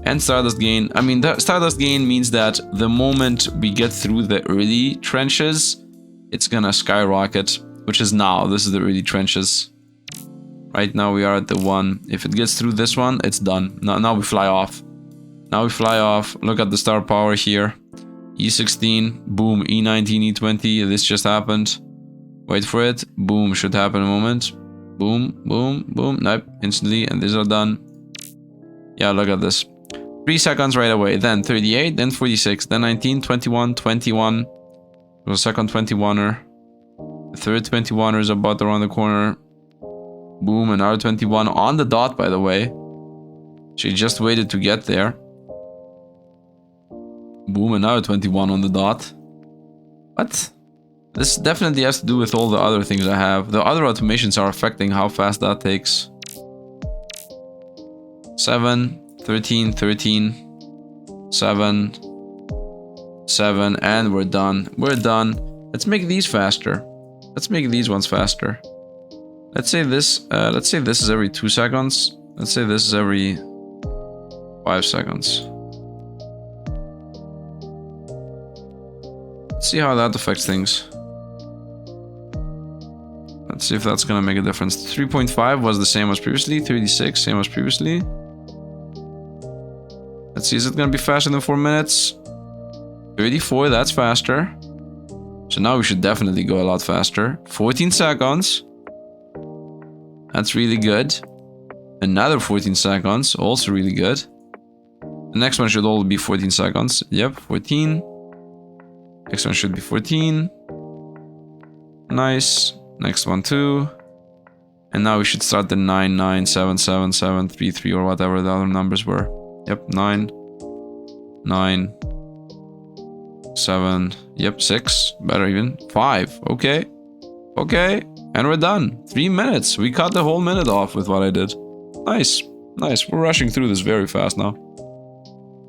and stardust gain. I mean, the stardust gain means that the moment we get through the early trenches, it's gonna skyrocket, which is now. This is the early trenches. Right now we are at the 1. If it gets through this one, it's done. Now we fly off. Now we fly off. Look at the star power here. E16, boom, E19, E20. This just happened. Wait for it. Boom, should happen in a moment. Boom, boom, boom. Nope, instantly, and these are done. Yeah, look at this. 3 seconds right away. Then 38, then 46, then 19, 21, 21. The second 21er. The third 21er is about around the corner. Boom, another 21 on the dot, by the way. She just waited to get there. Boom, another 21 on the dot. What? This definitely has to do with all the other things I have. The other automations are affecting how fast that takes. 7, 13, 13, 7, 7, and we're done. We're done. Let's make these faster. Let's make these ones faster. Let's say this is every 2 seconds. Let's say this is every 5 seconds. Let's see how that affects things. Let's see if that's gonna make a difference. 3.5 was the same as previously. 36, same as previously. Let's see, is it gonna be faster than 4 minutes? 34, that's faster. So now we should definitely go a lot faster. 14 seconds. That's really good. Another 14 seconds, also really good. The next one should all be 14 seconds. Yep, 14. Next one should be 14. Nice. Next one too. And now we should start the 9, 9, 7, 7, 7, 3, 3, or whatever the other numbers were. Yep, 9, 9, 7, yep, 6, better even, 5, okay. Okay, and we're done. 3 minutes. We cut the whole minute off with what I did. Nice, nice. We're rushing through this very fast now.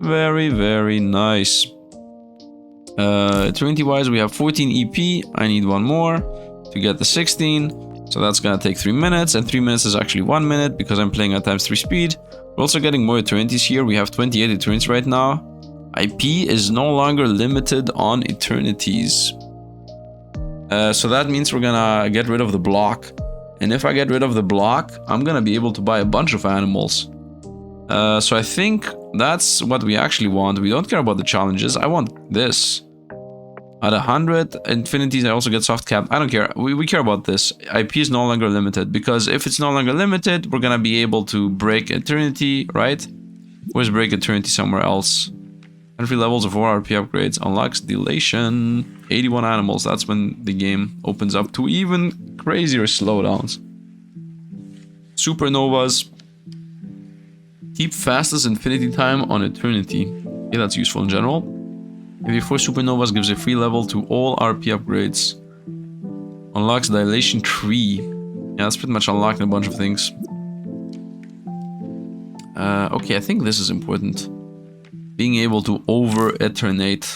Very, very nice. Eternity-wise, we have 14 EP. I need one more to get the 16. So that's gonna take 3 minutes, and 3 minutes is actually 1 minute because I'm playing at times 3 speed. We're also getting more eternities here. We have 28 eternities right now. IP is no longer limited on eternities. So that means we're gonna get rid of the block. And if I get rid of the block, I'm gonna be able to buy a bunch of animals. So I think that's what we actually want. We don't care about the challenges. I want this. At 100 infinities, I also get soft cap. I don't care. We care about this. IP is no longer limited, because if it's no longer limited, we're gonna be able to break eternity, right? Where's break eternity somewhere else? 3 levels of 4 RP upgrades unlocks dilation. 81 animals. That's when the game opens up to even crazier slowdowns. Supernovas. Keep fastest infinity time on eternity. Yeah, that's useful in general. Every 4 supernovas gives a free level to all RP upgrades. Unlocks dilation 3. Yeah, that's pretty much unlocking a bunch of things. Okay, I think this is important. Being able to over-eternate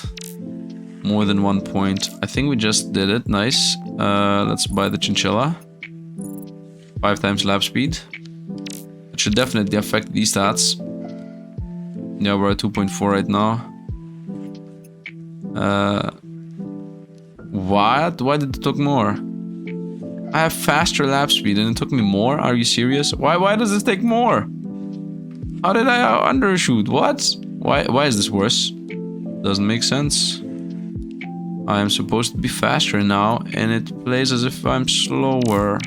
more than 1 point. I think we just did it. Nice. Let's buy the chinchilla. 5 times lap speed. It should definitely affect these stats. Yeah, we're at 2.4 right now. What? Why did it take more? I have faster lap speed and it took me more? Are you serious? Why does this take more? How did I undershoot? What? Why is this worse? Doesn't make sense. I am supposed to be faster now and it plays as if I'm slower.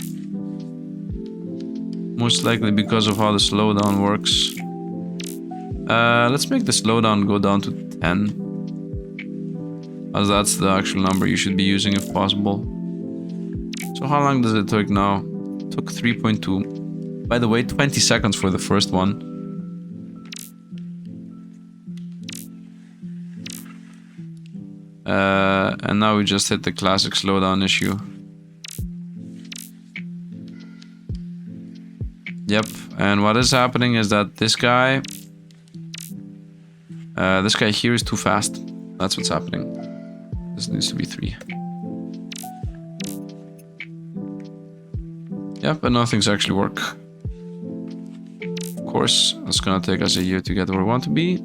Most likely because of how the slowdown works. Let's make the slowdown go down to 10. As that's the actual number you should be using if possible. So how long does it take now? It took 3.2. By the way, 20 seconds for the first one. And now we just hit the classic slowdown issue. Yep, and what is happening is that this guy here is too fast. That's what's happening. This needs to be 3. Yep, and nothing's actually work. Of course, it's gonna take us a year to get where we want to be.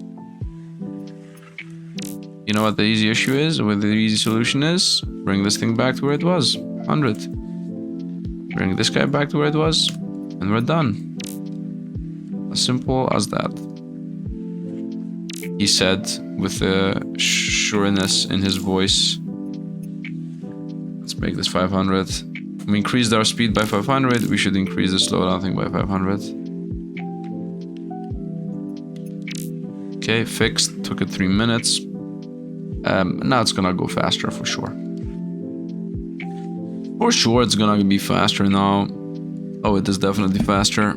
You know what the easy issue is, or the easy solution is? Bring this thing back to where it was. 100. Bring this guy back to where it was, and we're done. As simple as that. He said with a sureness in his voice. Let's make this 500. We increased our speed by 500. We should increase the slowdown thing by 500. Okay, fixed. Took it 3 minutes. Now it's gonna go faster for sure. For sure, it's gonna be faster now. Oh, it is definitely faster.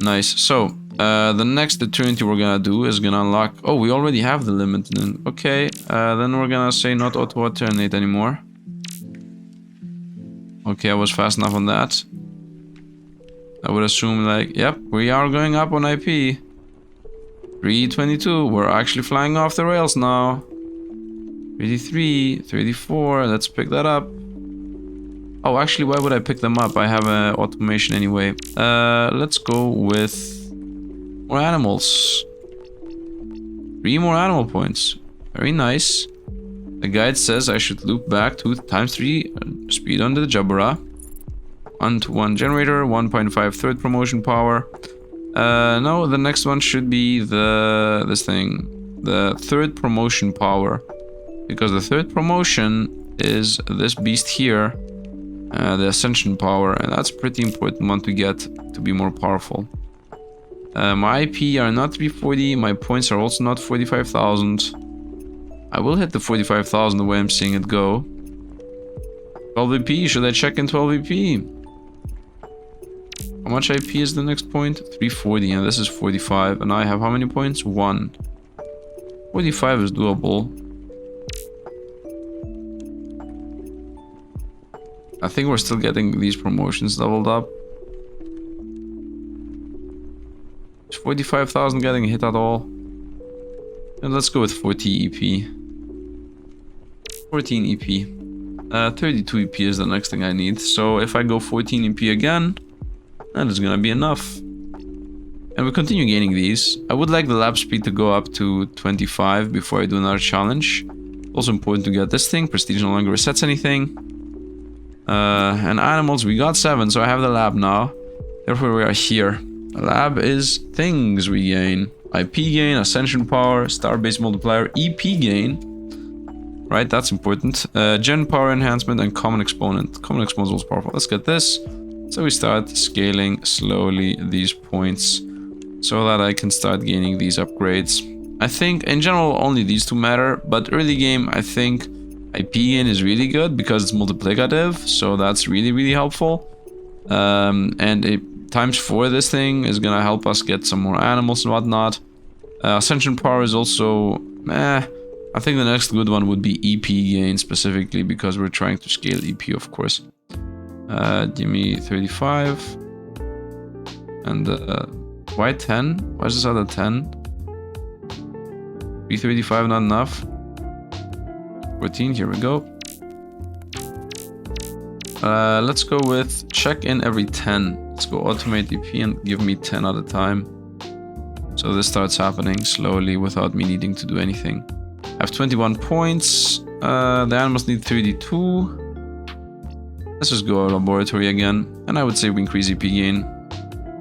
Nice. So, the next eternity we're gonna do is gonna unlock... Oh, we already have the limit. Okay, then we're gonna say not auto-alternate anymore. Okay, I was fast enough on that. I would assume, like, yep, we are going up on IP. 322, we're actually flying off the rails now. 33, 34, let's pick that up. Oh, actually, why would I pick them up? I have an automation anyway. Let's go with more animals. 3 more animal points. Very nice. The guide says I should loop back to ×3 speed under the Xieroeh. 1-to-1 generator, 1.5 third promotion power. No, the next one should be this thing. The third promotion power. Because the third promotion is this beast here. The ascension power, and that's a pretty important one to get to be more powerful. My IP are not 340, my points are also not 45,000. I will hit the 45,000 the way I'm seeing it go. 12 VP, should I check in 12 VP? How much IP is the next point? 340, and this is 45, and I have how many points? 1. 45 is doable. I think we're still getting these promotions leveled up. Is 45,000 getting hit at all? And let's go with 40 EP. 14 EP. 32 EP is the next thing I need. So if I go 14 EP again, that is gonna be enough. And we continue gaining these. I would like the lap speed to go up to 25 before I do another challenge. Also important to get this thing. Prestige no longer resets anything. And animals, we got 7, so I have the lab now. Therefore we are here. The lab is things we gain. IP gain, ascension power, star-based multiplier, EP gain. Right, that's important. Gen power enhancement and common exponent. Common exponent is most powerful. Let's get this. So we start scaling slowly these points so that I can start gaining these upgrades. I think in general only these two matter, but early game I think IP gain is really good because it's multiplicative, so that's really helpful. And ×4 this thing is gonna help us get some more animals and whatnot. Ascension power is also I think the next good one would be EP gain specifically because we're trying to scale EP, of course. Give me 35 and why 10? Why is this other 10? 335 not enough. 14, here we go. Let's go with check in every 10. Let's go automate EP and give me 10 at a time. So this starts happening slowly without me needing to do anything. I have 21 points. The animals need 32. Let's just go laboratory again. And I would say we increase EP gain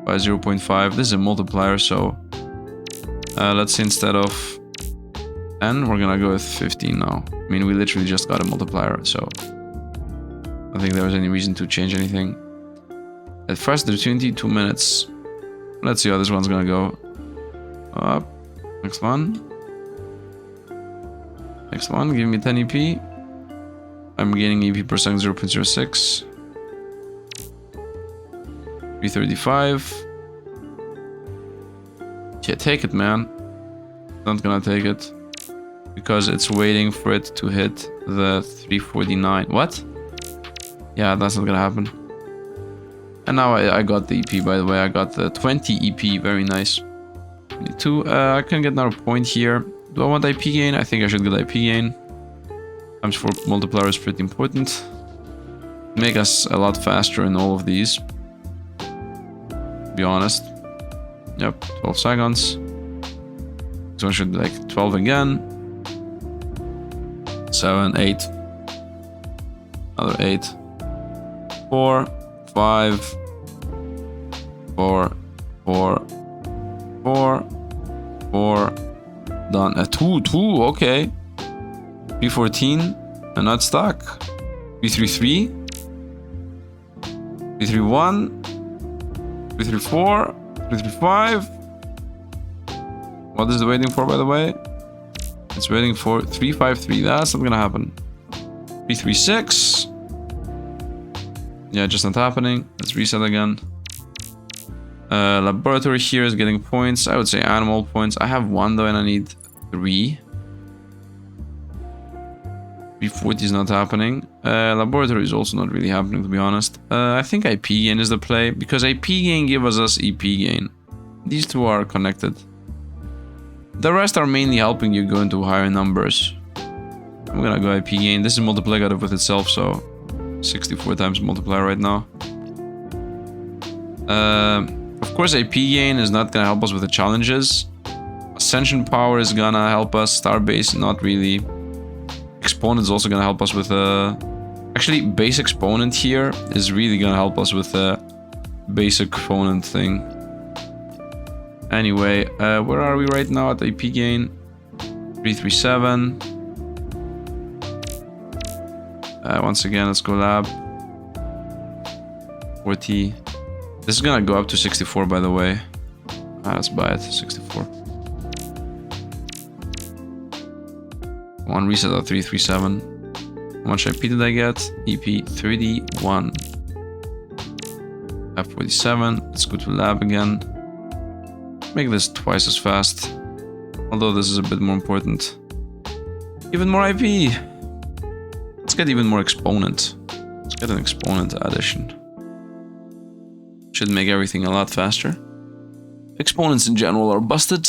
by 0.5. This is a multiplier, so let's say instead of 10, we're gonna go with 15 now. I mean, we literally just got a multiplier, so I don't think there was any reason to change anything. At first, there's 22 minutes. Let's see how this one's gonna go. Up. Next one. Next one, give me 10 EP. I'm gaining EP per second 0.06. 335. Yeah, take it, man. Not gonna take it. Because it's waiting for it to hit the 349. What? Yeah, that's not gonna happen. And now I got the EP, by the way. I got the 20 EP. Very nice. 22. I can get another point here. Do I want IP gain? I think I should get IP gain. Times 4 multiplier is pretty important. Make us a lot faster in all of these. To be honest. Yep, 12 seconds. This one should be like 12 again. 7, 8. Another 8. 4, 5. 4, 4, 4, 4. Done. 2, okay. 314. I'm not stuck. 333. 331. 334. 335. What is it waiting for, by the way? It's waiting for 353. That's not gonna happen. 336. Yeah, just not happening. Let's reset again. Laboratory here is getting points. I would say animal points. I have 1 though, and I need 3. 340 is not happening. Laboratory is also not really happening, to be honest. I think IP gain is the play, because IP gain gives us EP gain. These two are connected. The rest are mainly helping you go into higher numbers. I'm gonna go IP gain. This is multiplicative with itself, so 64 times multiplier right now. Of course, AP gain is not gonna help us with the challenges. Ascension power is gonna help us. Starbase, not really. Exponent is also gonna help us with actually, base exponent here is really gonna help us with the base exponent thing. Anyway, where are we right now at AP gain? 337. Once again, let's go lab. 40. This is gonna go up to 64, by the way. Let's buy it. 64. One reset at 337. How much IP did I get? EP 31. F47. Let's go to lab again. Make this twice as fast. Although this is a bit more important. Even more IP. Let's get even more exponent. Let's get an exponent addition. Should make everything a lot faster. Exponents in general are busted.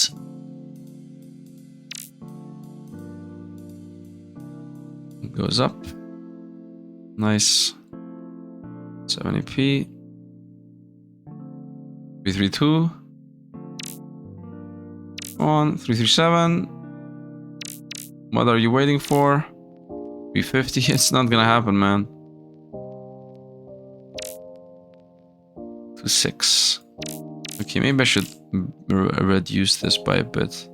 It goes up. Nice. 70p. 332. Come on, 337. What are you waiting for? 350. It's not gonna happen, man. 6. Okay, maybe I should reduce this by a bit.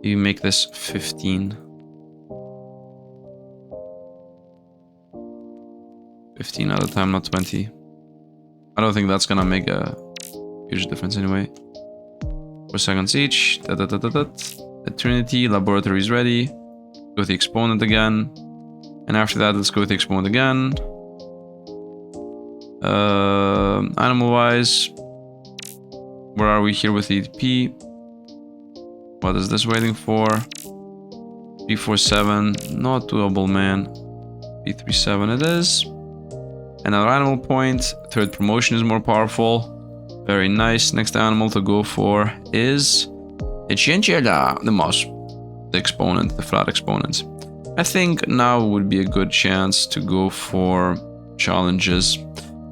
You make this 15. 15 at a time, not 20. I don't think that's gonna make a huge difference anyway. 4 seconds each. Eternity, laboratory is ready. Go with the exponent again. And after that, let's go with the exponent again. Animal-wise, where are we here with the EP? What is this waiting for? 347, not doable, man. 337 it is. Another animal point. Third promotion is more powerful. Very nice. Next animal to go for is Xieroeh, the mouse, the exponent, the flat exponent. I think now would be a good chance to go for challenges.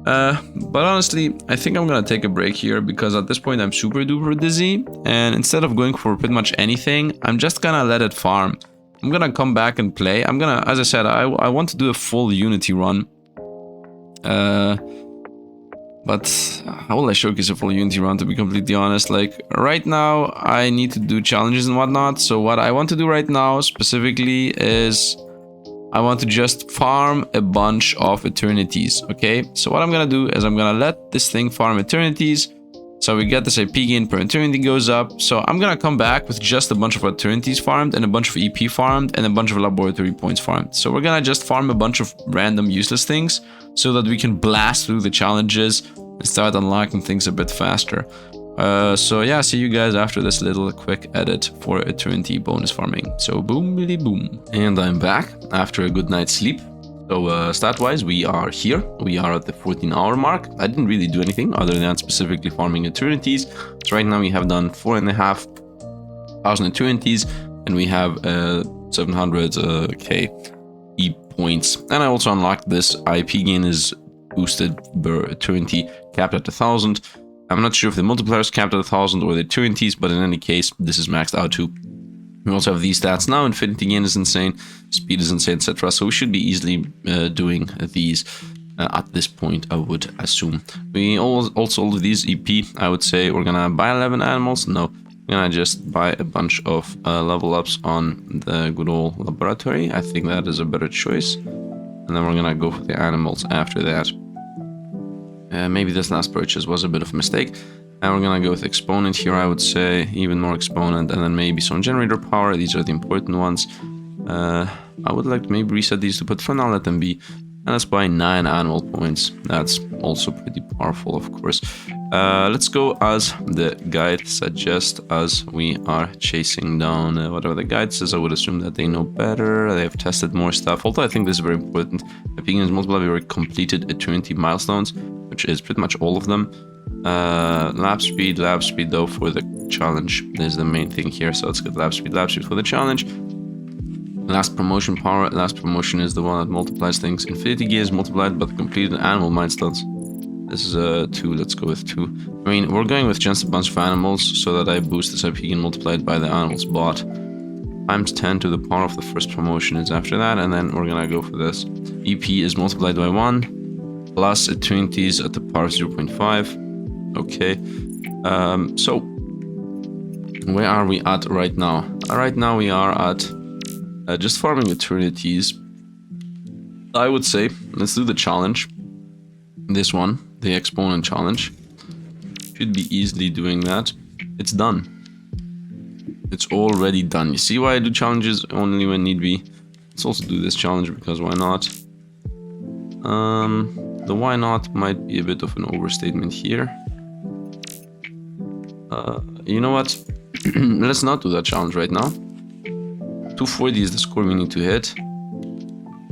But honestly, I think I'm gonna take a break here because at this point I'm super duper dizzy, and instead of going for pretty much anything, I'm just gonna let it farm. I'm gonna come back and play. I'm gonna, as I said, I want to do a full Unity run. But how will I showcase a full Unity run, to be completely honest? Like, right now, I need to do challenges and whatnot. So what I want to do right now, specifically, is I want to just farm a bunch of eternities, okay? So what I'm gonna do is I'm gonna let this thing farm eternities. So we get this IP gain per eternity goes up. So I'm gonna come back with just a bunch of eternities farmed and a bunch of EP farmed and a bunch of laboratory points farmed. So we're gonna just farm a bunch of random useless things so that we can blast through the challenges and start unlocking things a bit faster. So yeah, see you guys after this little quick edit for eternity bonus farming. So boom, billy boom. And I'm back after a good night's sleep. So So stat-wise, we are here. We are at the 14-hour mark. I didn't really do anything other than specifically farming eternities. So right now we have done 4,500 eternities, and we have 700k E points. And I also unlocked this IP gain is boosted per eternity, capped at 1,000. I'm not sure if the multiplier is capped at 1,000 or the eternities, but in any case, this is maxed out too. We also have these stats now. Infinity gain is insane, speed is insane, etc. So we should be easily doing these at this point, I would assume. We also all of these EP, I would say we're gonna buy 11 animals. No, we're gonna just buy a bunch of level ups on the good old laboratory. I think that is a better choice. And then we're gonna go for the animals after that. Maybe this last purchase was a bit of a mistake. And we're gonna go with exponent here, I would say, even more exponent, and then maybe some generator power. These are the important ones. I would like to maybe reset these to, but for now let them be. And let's buy 9 animal points. That's also pretty powerful, of course. Let's go as the guide suggests, as we are chasing down whatever the guide says. I would assume that they know better. They have tested more stuff. Although I think this is very important. Opinions multiply, we already completed eternity milestones, which is pretty much all of them. Lap speed though for the challenge is the main thing here. So let's get lap speed for the challenge. Last promotion power. Last promotion is the one that multiplies things. Infinity gear is multiplied by the completed animal milestones. This is 2. Let's go with 2. I mean, we're going with just a bunch of animals so that I boost this IP and multiplied by the animals bought. Times 10 to the power of the first promotion is after that, and then we're gonna go for this. EP is multiplied by 1 plus eternities at the power of 0.5. Okay. So where are we at right now? Right now we are at just farming eternities. I would say let's do the challenge. This one, the exponent challenge. Should be easily doing that. It's done. It's already done. You see why I do challenges only when need be? Let's also do this challenge because why not? The why not might be a bit of an overstatement here. You know what? Let's not do that challenge right now. 240 is the score we need to hit.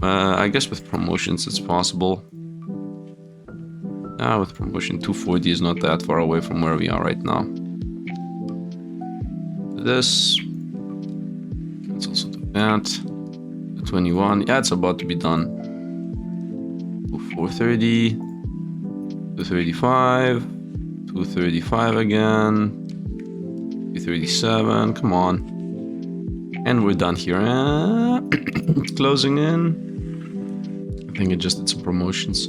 I guess with promotions it's possible. With promotion, 240 is not that far away from where we are right now. This. Let's also do that. 21. Yeah, it's about to be done. 430. 235. 235 again. 237. Come on. And we're done here. It's closing in. I think it just did some promotions.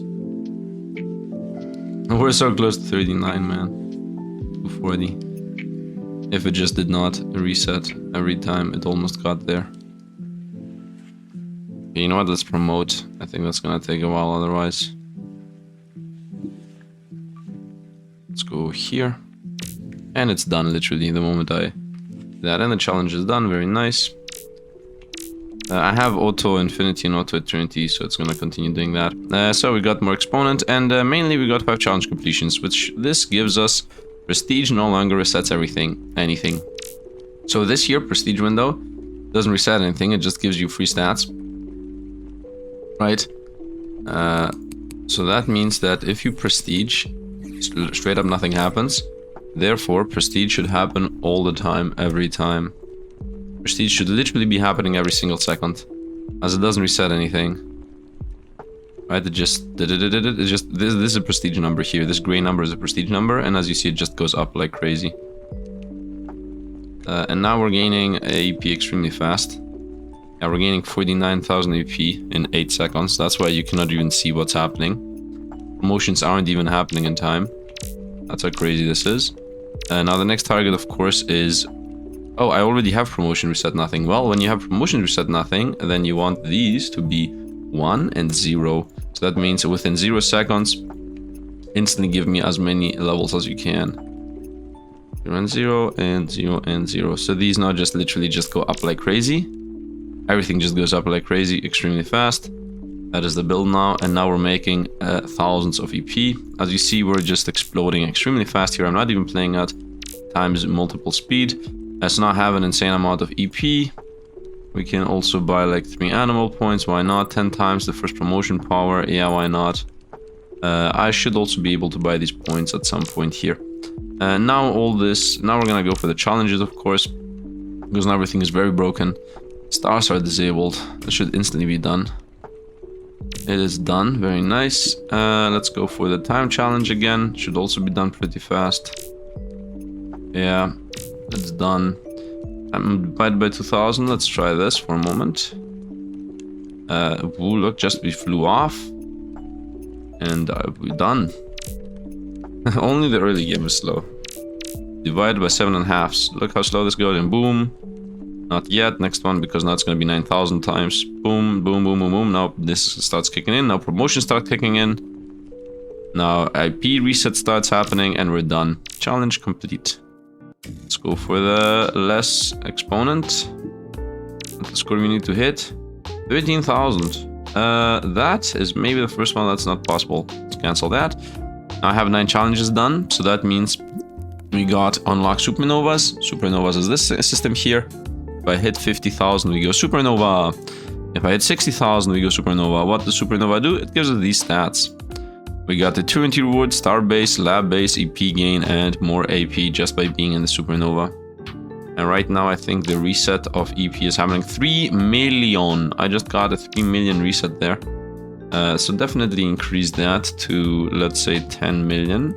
We're so close to 39, man. 240. If it just did not reset every time, it almost got there. Okay, you know what? Let's promote. I think that's gonna take a while otherwise. Let's go here. And it's done literally the moment I did that. And the challenge is done. Very nice. I have auto infinity and auto eternity, so it's gonna continue doing that. So we got more exponent, and mainly we got 5 challenge completions, which this gives us prestige no longer resets anything. So this here prestige window doesn't reset anything, it just gives you free stats, right? So that means that if you prestige, straight up nothing happens. Therefore, prestige should happen all the time, every time. Prestige should literally be happening every single second, as it doesn't reset anything. Right, this is a prestige number here. This gray number is a prestige number, and as you see, it just goes up like crazy. And now we're gaining AP extremely fast. Yeah, we're gaining 49,000 AP in 8 seconds. That's why you cannot even see what's happening. Promotions aren't even happening in time. That's how crazy this is. Now the next target, of course, is... Oh, I already have promotion reset nothing. Well, when you have promotion reset nothing, then you want these to be 1 and 0. So that means within 0 seconds, instantly give me as many levels as you can. 0 and 0 and 0 and 0. So these now just literally just go up like crazy. Everything just goes up like crazy, extremely fast. That is the build now, and now we're making thousands of EP. As you see, we're just exploding extremely fast here. I'm not even playing at times multiple speed. So now I have an insane amount of EP. We can also buy like 3 animal points. Why not? 10 times the first promotion power. Yeah, why not? I should also be able to buy these points at some point here. Now we're gonna go for the challenges, of course, because now everything is very broken. Stars are disabled. That should instantly be done. It is done. Very nice. Let's go for the time challenge again. Should also be done pretty fast. Yeah, it's done. I'm divided by 2000. Let's try this for a moment. Ooh, look, we flew off. And we're done. Only the early game is slow. Divided by 7.5. Look how slow this goes, and boom. Not yet. Next one, because now it's going to be 9,000 times. Boom, boom, boom, boom, boom. Now this starts kicking in. Now promotions start kicking in. Now IP reset starts happening, and we're done. Challenge complete. Let's go for the less exponent. What's the score we need to hit? 13,000. That is maybe the first one that's not possible. Let's cancel that. Now I have 9 challenges done, so that means we got unlock supernovas. Supernovas is this system here. If I hit 50,000, we go supernova. If I hit 60,000, we go supernova. What does supernova do? It gives us these stats. We got the 20 reward, star base, lab base, EP gain, and more AP just by being in the supernova. And right now, I think the reset of EP is happening. 3 million. I just got a 3 million reset there. So definitely increase that to, let's say, 10 million.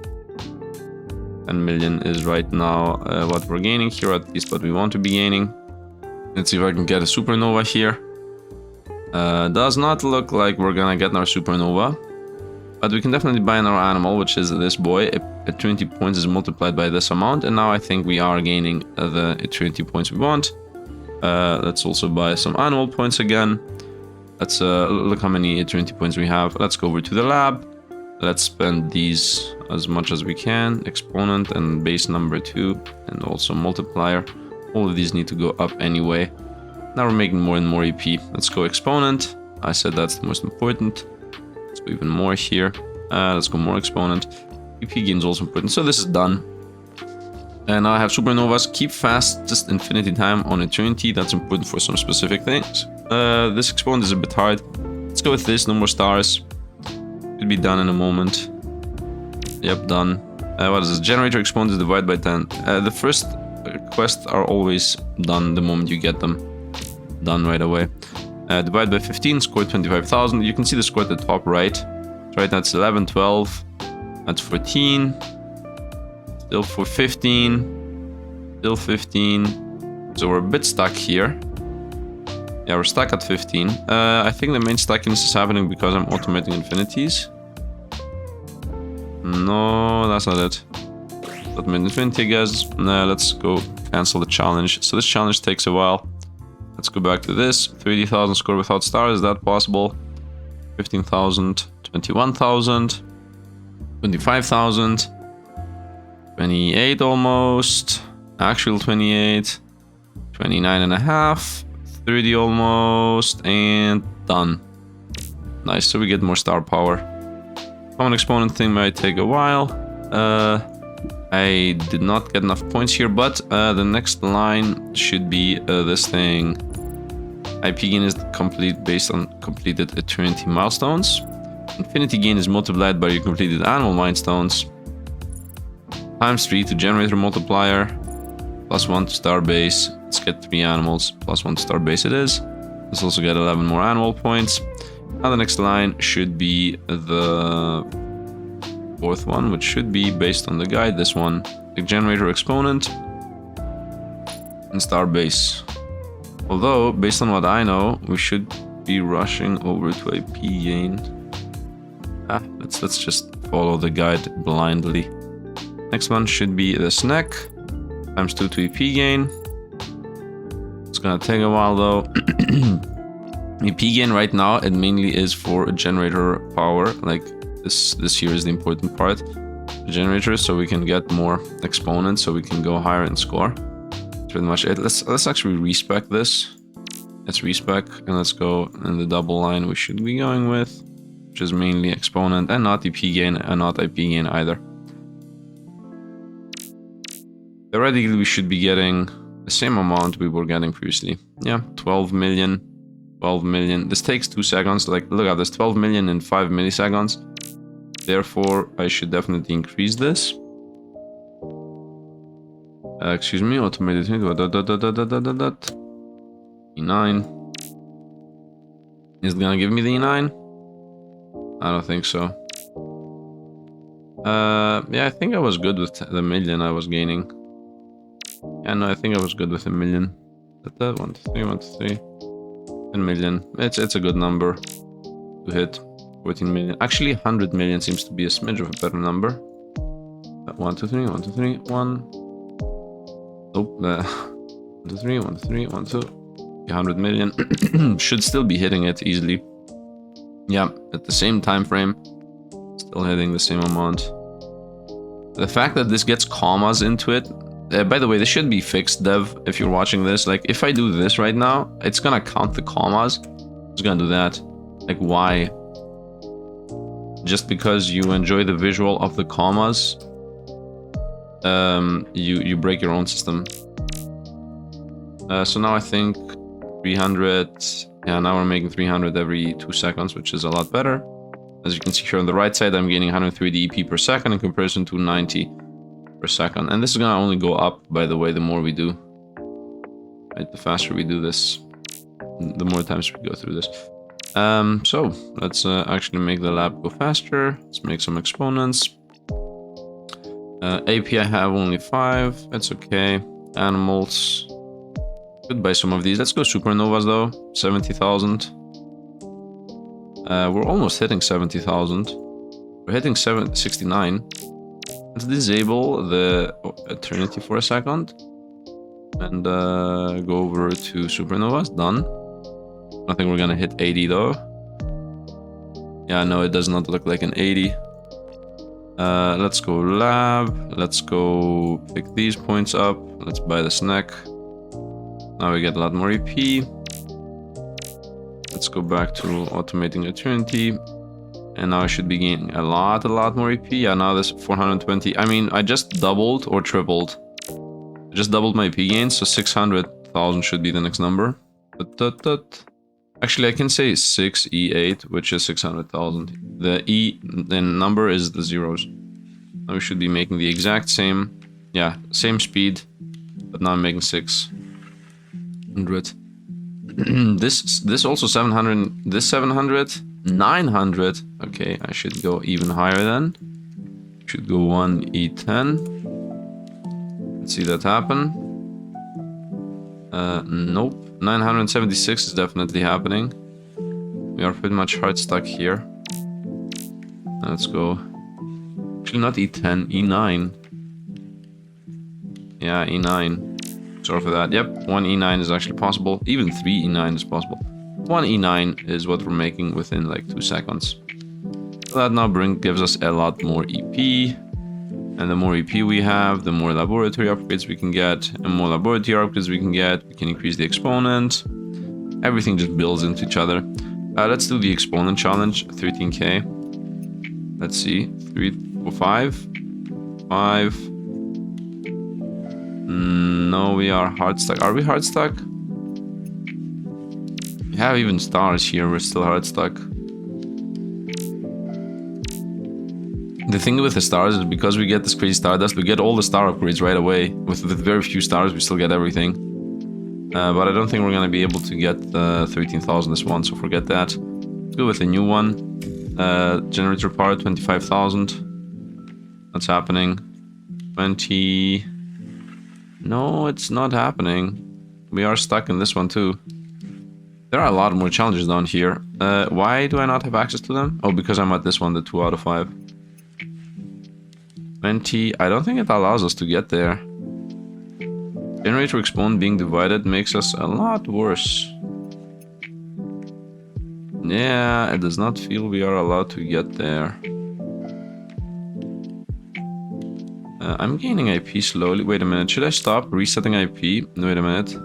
10 million is right now what we're gaining here, at least what we want to be gaining. Let's see if I can get a supernova here. Does not look like we're gonna get our supernova. But we can definitely buy another animal, which is this boy. At 20 points is multiplied by this amount. And now I think we are gaining the 20 points we want. Let's also buy some animal points again. Let's look how many 20 points we have. Let's go over to the lab. Let's spend these as much as we can. Exponent and base number 2. And also multiplier. All of these need to go up anyway. Now we're making more and more EP. Let's go exponent. I said that's the most important. Let's go even more here. Let's go more exponent. EP gain is also important. So this is done. And now I have supernovas. Keep fastest infinity time on eternity. That's important for some specific things. This exponent is a bit hard. Let's go with this. No more stars. Should be done in a moment. Yep, done. What is this? Generator exponent is divided by 10. The first quests are always done the moment you get them. Done right away. Divide by 15, score 25,000. You can see the score at the top right. Right now it's 11, 12. That's 14. Still for 15. Still 15. So we're a bit stuck here. Yeah, we're stuck at 15. I think the main stackiness is happening because I'm automating infinities. No, that's not it. Automate infinity, guys. Let's go cancel the challenge. So this challenge takes a while. Let's go back to this. 30,000 score without stars. Is that possible? 15,000. 21,000. 25,000. 28 almost. Actual 28. 29.5. 30 almost. And done. Nice. So we get more star power. Common exponent thing might take a while. I did not get enough points here, but the next line should be this thing. IP gain is complete based on completed eternity milestones. Infinity gain is multiplied by your completed animal milestones. Times 3 to generator multiplier. Plus 1 to star base. Let's get 3 animals. Plus 1 to star base it is. Let's also get 11 more animal points. Now the next line should be the fourth one, which should be based on the guide. This one, the generator exponent and star base. Although, based on what I know, we should be rushing over to IP gain. Let's just follow the guide blindly. Next one should be the snack times 2 to EP gain. It's gonna take a while though. EP gain right now, it mainly is for generator power. Like this here is the important part. The generator, so we can get more exponents, so we can go higher in score. That's pretty much it. Let's actually respec this. Let's respec and let's go in the double line we should be going with, which is mainly exponent and not EP gain and not IP gain either. Theoretically, we should be getting The same amount we were getting previously. Yeah, 12 million. 12 million. This takes 2 seconds. Like, look at this, 12 million in 5 milliseconds. Therefore, I should definitely increase this. Excuse me, automated E9. Is it gonna give me the E9? I don't think so. Yeah, I think I was good with the million I was gaining. Yeah, no, I think I was good with a million. 1, 2, 3, 1, 2, 3. 10 million. It's a good number to hit. 14 million. Actually, 100 million seems to be a smidge of a better number. 1, 2, 3, 1, 2, 3, 1. Nope. 1, 2, 3, 1, 2, 3, 1, 2. 100 million. Should still be hitting it easily. Yeah, at the same time frame. Still hitting the same amount. The fact that this gets commas into it. By the way, this should be fixed, Dev, if you're watching this. Like, if I do this right now, it's gonna count the commas. It's gonna do that. Like, why? Just because you enjoy the visual of the commas, you break your own system. So now I think 300. Yeah, now we're making 300 every 2 seconds, which is a lot better. As you can see here on the right side, I'm gaining 130 EP per second in comparison to 90 per second. And this is gonna only go up, by the way, the more we do. Right, the faster we do this, the more times we go through this. So let's actually make the lab go faster. Let's make some exponents. AP I have only 5. That's okay. Animals. Could buy some of these. Let's go supernovas though. 70,000. We're almost hitting 70,000. We're hitting 69. Let's disable the Eternity for a second. And go over to supernovas. Done. I think we're gonna hit 80 though. Yeah, no, it does not look like an 80. Let's go lab. Let's go pick these points up. Let's buy the snack. Now we get a lot more EP. Let's go back to automating Eternity. And now I should be gaining a lot more EP. Yeah, now this 420. I mean, I just doubled or tripled. I just doubled my EP gains, so 600,000 should be the next number. Actually, I can say 6E8, which is 600,000. The E then number is the zeros. Now we should be making the exact same, yeah, same speed, but now I'm making 600. This also 700. This 700, 900. Okay, I should go even higher then. Should go 1E10. Let's see that happen. Nope. 976 is definitely happening. We are pretty much hard stuck here. Let's go. Actually, not E10, E9. Yeah, E9. Sorry for that. Yep, 1 E9 is actually possible. Even 3 E9 is possible. 1 E9 is what we're making within like 2 seconds. So that now gives us a lot more EP. And the more EP we have, the more laboratory upgrades we can get. And more laboratory upgrades we can get, we can increase the exponent. Everything just builds into each other. Let's do the exponent challenge, 13k. Let's see, 3, 4, 5. 5. No, we are hard stuck. Are we hard stuck? We have even stars here, we're still hard stuck. The thing with the stars is because we get this crazy stardust, we get all the star upgrades right away. With very few stars, we still get everything. But I don't think we're gonna be able to get 13,000 this one, so forget that. Let's go with a new one. Generator power, 25,000. That's happening. 20... No, it's not happening. We are stuck in this one too. There are a lot more challenges down here. Why do I not have access to them? Oh, because I'm at this one, the 2 out of 5. 20. I don't think it allows us to get there. Generator exponent being divided makes us a lot worse. Yeah, it does not feel we are allowed to get there. I'm gaining IP slowly. Wait a minute. Should I stop resetting IP? Wait a minute.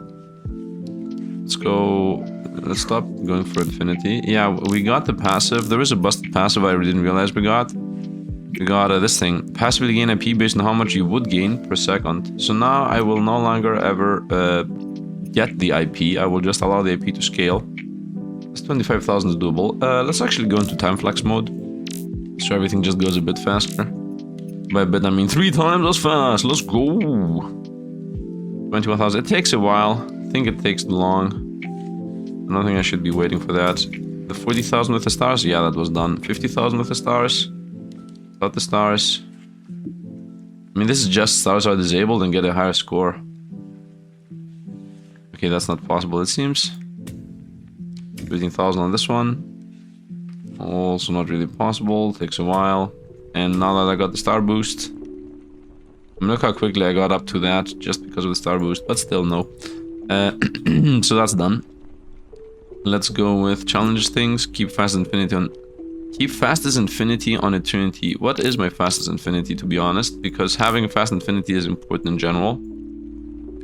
Let's go. Let's stop going for infinity. Yeah, we got the passive. There is a busted passive I didn't realize we got. We got this thing. Passively gain IP based on how much you would gain per second. So now I will no longer ever get the IP. I will just allow the IP to scale. This 25,000 is doable. Let's actually go into time flex mode. So everything just goes a bit faster. By a bit, I mean 3 times as fast. Let's go. 21,000. It takes a while. I think it takes long. I don't think I should be waiting for that. The 40,000 with the stars? Yeah, that was done. 50,000 with the stars? Without the stars? I mean, this is just stars are disabled and get a higher score. Okay, that's not possible, it seems. 15,000 on this one. Also not really possible. Takes a while. And now that I got the star boost, look how quickly I got up to that just because of the star boost, but still no. So that's done. Let's go with challenge things. Keep fastest infinity on eternity. What is my fastest infinity, to be honest? Because having a fast infinity is important in general.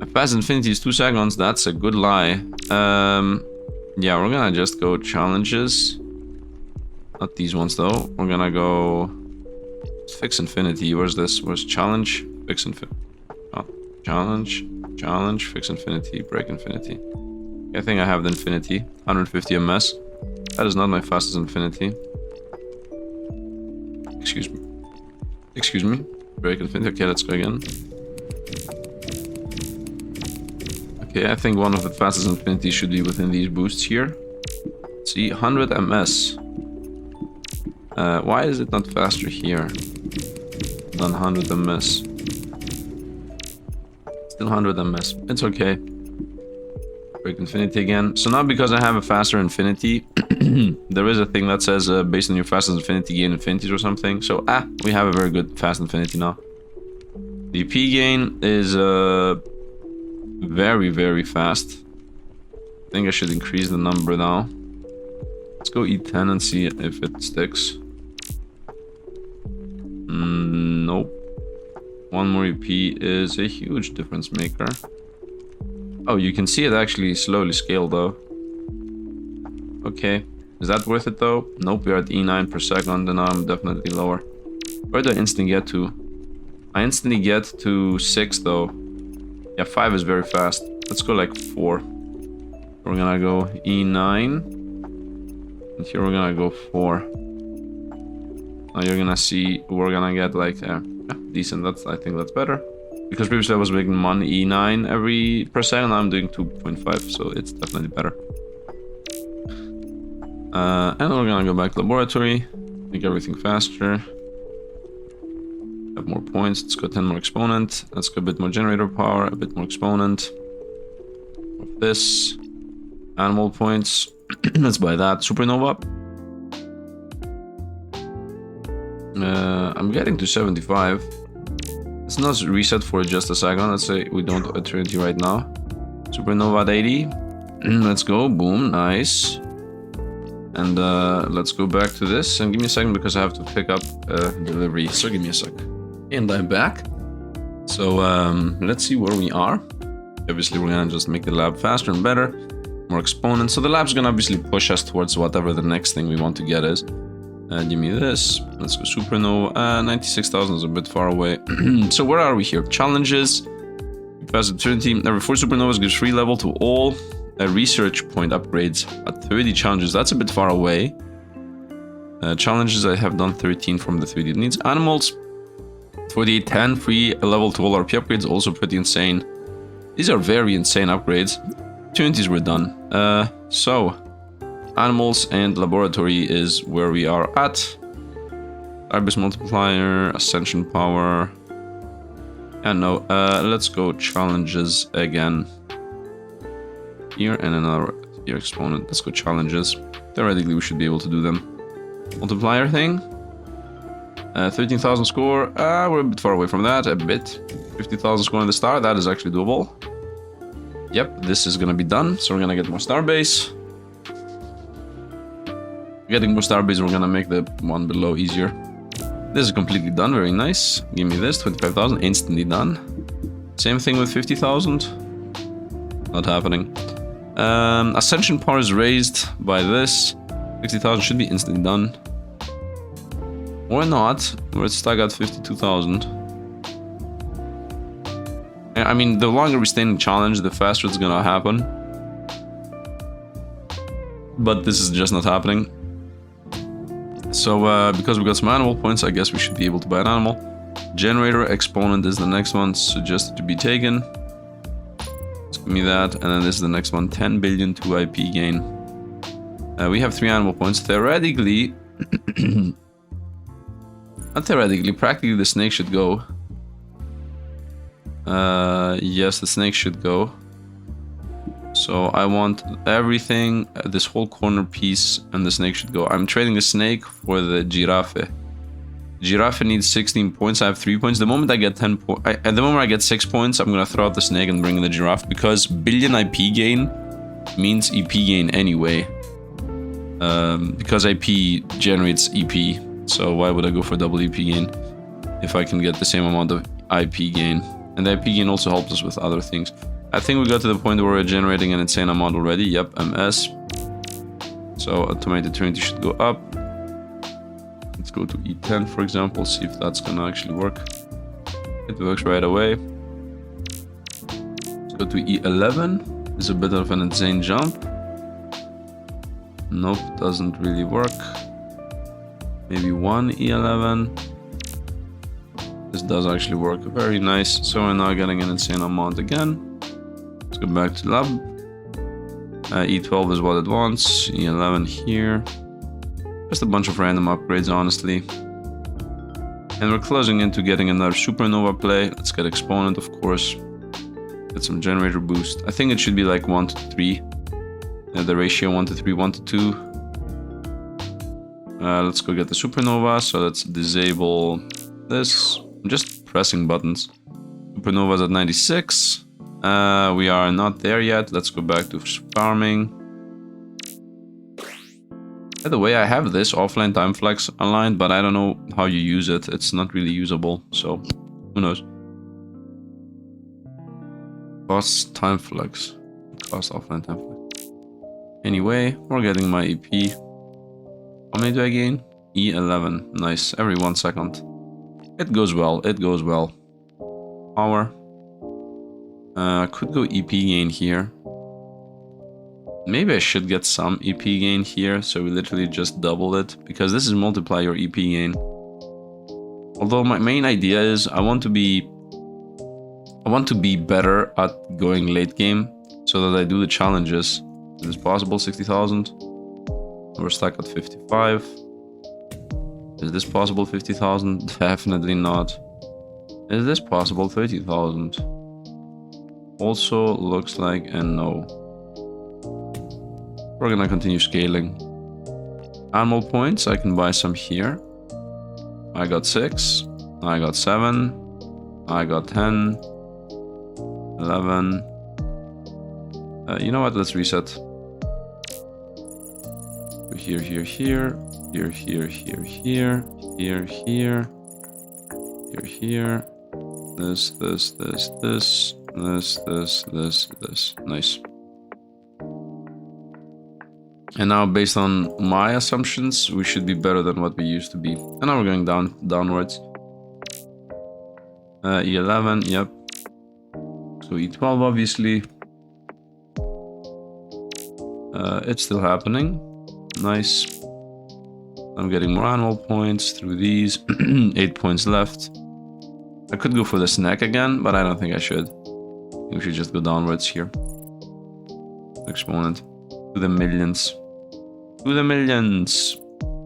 A fast infinity is 2 seconds. That's a good lie. Yeah, we're gonna just go challenges. Not these ones though. We're gonna go fix infinity. Where's this? Where's challenge? Fix infinity. Oh, challenge, fix infinity, break infinity. I think I have the infinity. 150 ms. That is not my fastest infinity. Excuse me. Break infinity. Okay, let's go again. Okay, I think one of the fastest infinities should be within these boosts here. Let's see, 100 ms. Why is it not faster here than 100 ms? Still 100 ms. It's okay. Break infinity again. So now because I have a faster infinity, there is a thing that says based on your fastest infinity gain infinities or something. So we have a very good fast infinity now. The P gain is very, very fast. I think I should increase the number now. Let's go E10 and see if it sticks. Nope. One more EP is a huge difference maker. Oh, you can see it actually slowly scale though. Okay. Is that worth it though? Nope, we're at E9 per second and I'm definitely lower. Where do I instantly get to? I instantly get to 6 though. Yeah, 5 is very fast. Let's go like 4. We're gonna go E9. And here we're gonna go 4. Now you're gonna see we're gonna get like decent. I think that's better. Because previously I was making 1 E9 every per second. Now I'm doing 2.5, so it's definitely better. And we're gonna go back to laboratory, make everything faster. Have more points. Let's go 10 more exponent. Let's go a bit more generator power, a bit more exponent. Of this. Animal points. Let's buy that. Supernova. I'm getting to 75. Let's not reset for just a second. Let's say we don't eternity right now. Supernova at 80. Let's go. Boom. Nice. And let's go back to this. And give me a second because I have to pick up delivery. So give me a sec. And I'm back. So let's see where we are. Obviously, we're gonna just make the lab faster and better. More exponents. So the lab's gonna obviously push us towards whatever the next thing we want to get is. Give me this. Let's go supernova. 96,000 is a bit far away. So where are we here? Challenges. Fast eternity. Every 4 supernovas gives free level to all research point upgrades at 30 challenges. That's a bit far away. Challenges, I have done 13 from the 3D. It needs animals. 4810 free level to all RP upgrades. Also pretty insane. These are very insane upgrades. Unities were done. So animals and laboratory is where we are at. Ibis multiplier, ascension power. And no, let's go challenges again. Here and another here exponent. Let's go challenges. Theoretically, we should be able to do them. Multiplier thing. 13,000 score. We're a bit far away from that. A bit. 50,000 score on the star. That is actually doable. Yep, this is gonna be done. So we're gonna get more star base. Getting more star base, we're gonna make the one below easier. This is completely done. Very nice. Give me this. 25,000. Instantly done. Same thing with 50,000. Not happening. Ascension power is raised by this. 60,000 should be instantly done. Or not. We're stuck at 52,000. I mean, the longer we stay in challenge, the faster it's gonna happen. But this is just not happening. So, because we got some animal points, I guess we should be able to buy an animal. Generator exponent is the next one suggested to be taken. Let's give me that. And then this is the next one, 10 billion 2 IP gain. We have 3 animal points. Theoretically, not theoretically, practically the snake should go. Yes, the snake should go. So I want everything, this whole corner piece, and the snake should go. I'm trading the snake for the Xieroeh. Xieroeh needs 16 points. I have 3 points. The moment I get 10 points, at the moment I get 6 points, I'm gonna throw out the snake and bring in the Xieroeh, because billion IP gain means EP gain anyway. Because IP generates EP, so why would I go for double EP gain if I can get the same amount of IP gain? And the IP gain also helps us with other things. I think we got to the point where we're generating an insane amount already. Yep, MS. So automated Trinity should go up. Let's go to E10, for example, see if that's gonna actually work. It works right away. Let's go to E11. It's a bit of an insane jump. Nope, doesn't really work. Maybe one E11. This does actually work. Very nice. So we're now getting an insane amount again. Let's go back to lab. E12 is what it wants. E11 here. Just a bunch of random upgrades, honestly. And we're closing into getting another supernova play. Let's get exponent, of course. Get some generator boost. I think it should be like 1 to 3. The ratio 1 to 3, 1 to 2. Let's go get the supernova. So let's disable this. I'm just pressing buttons. Supernova's at 96. We are not there yet. Let's go back to farming. By the way, I have this offline time flex aligned, but I don't know how you use it. It's not really usable, so who knows. Cost time flex. Cost offline time flex. Anyway, we're getting my EP. How many do I gain? E11. Nice. Every 1 second. It goes well. It goes well. Power. Could go EP gain here. Maybe I should get some EP gain here, so we literally just double it, because this is multiply your EP gain. Although my main idea is I want to be better at going late game, so that I do the challenges. Is this possible? 60,000. We're stuck at 55. Is this possible? 50,000? Definitely not. Is this possible? 30,000. Also looks like a no. We're gonna continue scaling. Animal points, I can buy some here. I got 6. I got 7. I got 10. 11. You know what? Let's reset. Here, here, here. Here, here, here, here. Here, here. Here, here. This, this, this, this. This, this, this, this. Nice. And now, based on my assumptions, we should be better than what we used to be. And now we're going downwards. E11, yep. So E12, obviously. It's still happening. Nice. I'm getting more animal points through these. 8 points left. I could go for the snack again, but I don't think I should. We should just go downwards here. Exponent. To the millions. To the millions.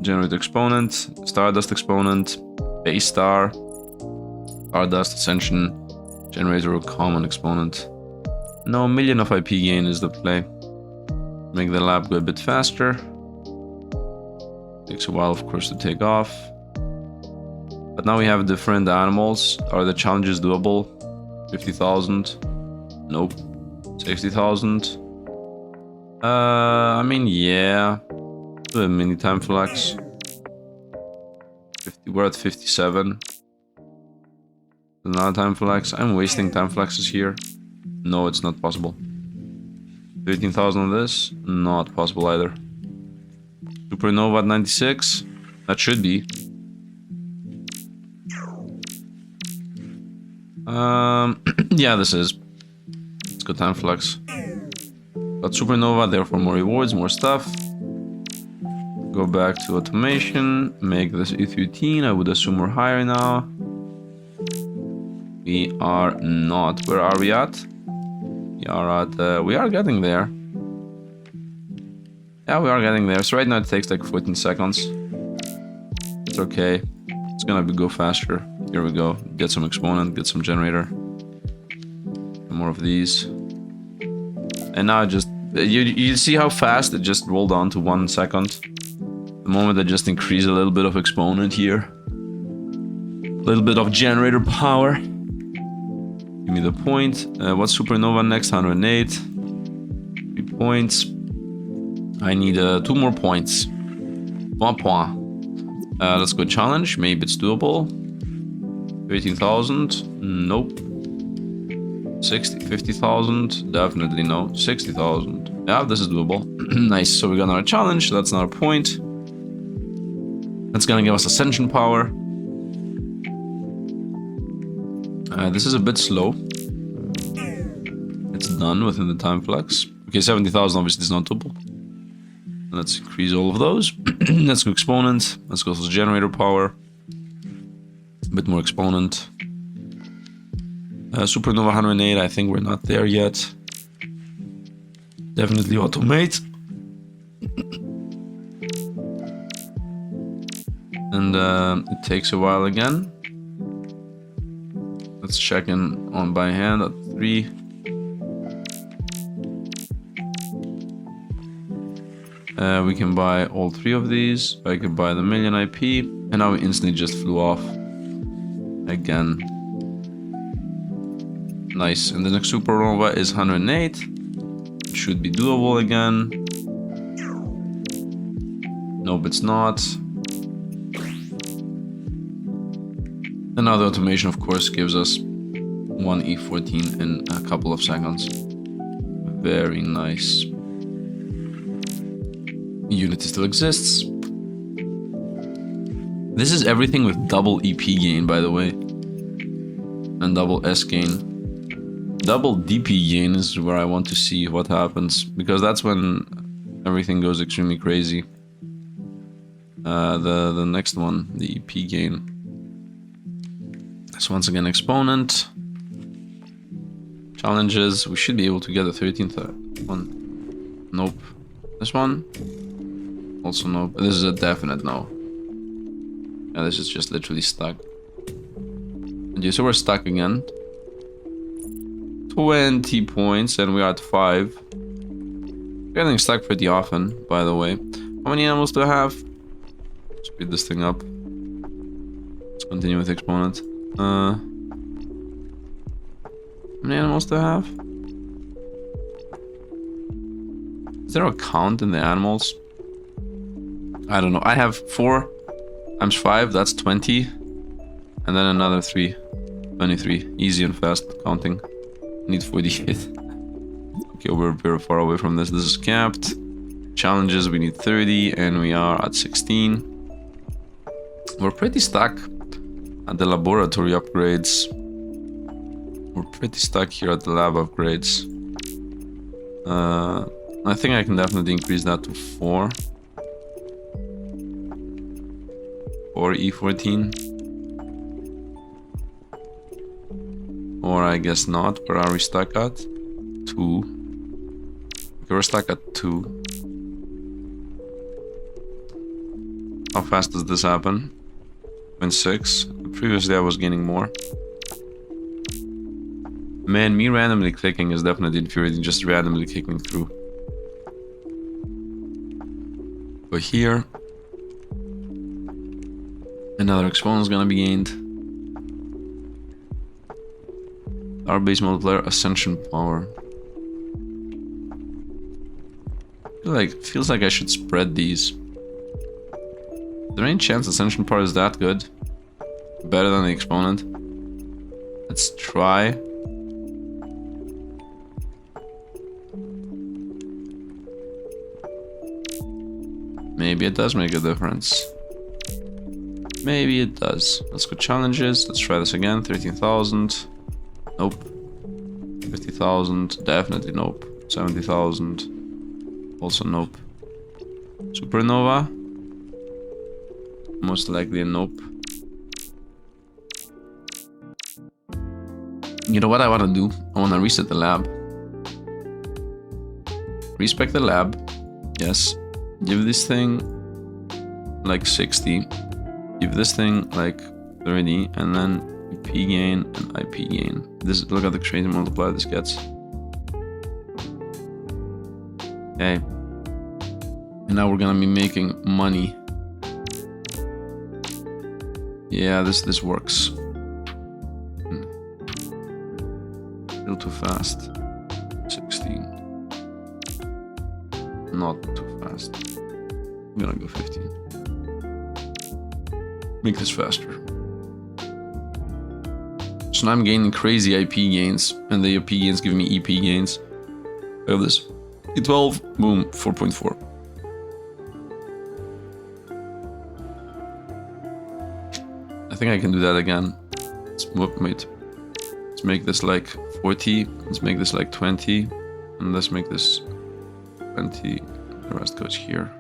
Generate exponent. Stardust exponent. Base star. Stardust ascension. Generator of common exponent. No, million of IP gain is the play. Make the lab go a bit faster. Takes a while, of course, to take off. But now we have different animals. Are the challenges doable? 50,000. Nope. 60,000. I mean, yeah. Do a mini time flex. 50, we're at 57. Another time flex. I'm wasting time flexes here. No, it's not possible. 15,000 on this. Not possible either. Supernova at 96. That should be. Yeah, this is. Let's go time flux. Got supernova, therefore more rewards, more stuff. Go back to automation, make this E13. I would assume we're higher now. We are not. Where are we at? We are at, we are getting there. Yeah, we are getting there. So right now it takes like 14 seconds. It's okay. It's gonna go faster. Here we go. Get some exponent, get some generator. More of these. And now it just, you see how fast it just rolled on to 1 second. The moment I just increase a little bit of exponent here. A little bit of generator power. Give me the point. What's supernova next? 108. 3 points. I need 2 more points. 1 point. Let's go challenge. Maybe it's doable. 13,000. Nope. 50,000. Definitely no. 60,000. Yeah, this is doable. Nice. So we got another challenge. That's another point. That's gonna give us ascension power. This is a bit slow. It's done within the time flux. Okay, 70,000 obviously is not doable. Let's increase all of those. Let's go exponent. Let's go to generator power. A bit more exponent. Supernova 108, I think we're not there yet. Definitely automate. And it takes a while again. Let's check in on by hand at 3. We can buy all 3 of these. I can buy the million IP. And now we instantly just flew off. Again. Nice. And the next supernova is 108. It should be doable again. Nope, it's not. And now the automation, of course, gives us 1 E14 in a couple of seconds. Very nice. Unity still exists. This is everything with double EP gain, by the way. And double S gain. Double DP gain is where I want to see what happens. Because that's when everything goes extremely crazy. The next one, the EP gain. So once again, exponent. Challenges. We should be able to get the 13th one. Nope. This one. Also nope. This is a definite no. Yeah, this is just literally stuck. And so we're stuck again. 20 points and we are at 5. We're getting stuck pretty often, by the way. How many animals do I have? Speed this thing up. Let's continue with exponent. How many animals do I have? Is there a count in the animals? I don't know. I have 4 times 5, that's 20. And then another 3. 23. Easy and fast counting. Need 48. Okay, we're very far away from this. This is capped. Challenges, we need 30 and we are at 16. We're pretty stuck at the laboratory upgrades. We're pretty stuck here at the lab upgrades. I think I can definitely increase that to 4. Or E14. Or I guess not. Where are we stuck at? 2. Okay, we're stuck at 2. How fast does this happen? 6. Previously I was gaining more. Man, me randomly clicking is definitely infuriating, just randomly clicking through. Go here. Another exponent is gonna be gained. Our base multiplier, ascension power. Feels like I should spread these. Is there any chance ascension power is that good? Better than the exponent? Let's try. Maybe it does make a difference. Maybe it does. Let's go challenges. Let's try this again. 13,000. Nope. 50,000. Definitely nope. 70,000. Also nope. Supernova. Most likely a nope. You know what I want to do? I want to reset the lab. Respec the lab. Yes. Give this thing like 60. Give this thing like 30. And then IP gain and IP gain. This, look at the crazy multiplier this gets. Okay. And now we're gonna be making money. Yeah, this works. Still too fast. 16. Not too fast. I'm gonna go 15. Make this faster. So now I'm gaining crazy IP gains, and the IP gains give me EP gains. Look at this. E12, boom, 4.4. I think I can do that again. Wait. Let's make this like 40. Let's make this like 20. And let's make this 20. The rest goes here.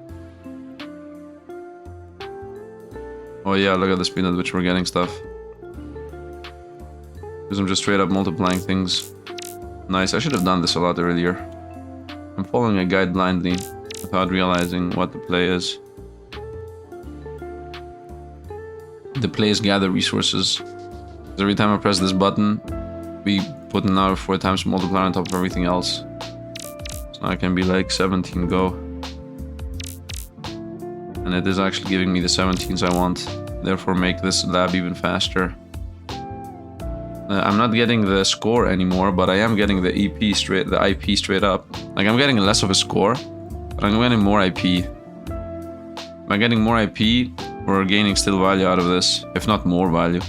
Oh yeah, look at the speed at which we're getting stuff. Because I'm just straight up multiplying things. Nice, I should have done this a lot earlier. I'm following a guide blindly without realizing what the play is. The play is gather resources. Every time I press this button, we put another 4 times multiplier on top of everything else. So now I can be like 17 go. And it is actually giving me the 17s I want. Therefore make this lab even faster. I'm not getting the score anymore, but I am getting the IP straight up. Like I'm getting less of a score, but I'm getting more IP. Am I getting more IP or gaining still value out of this? If not more value.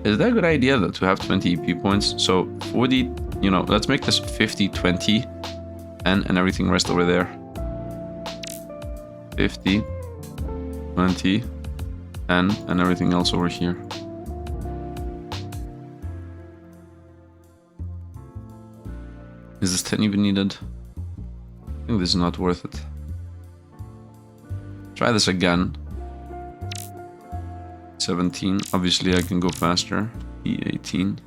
Is that a good idea though, to have 20 EP points? So 40, you know, let's make this 50, 20, and everything rest over there. 50, 20, 10, and everything else over here. Is this 10 even needed? I think this is not worth it. Try this again. 17. Obviously I can go faster. E18.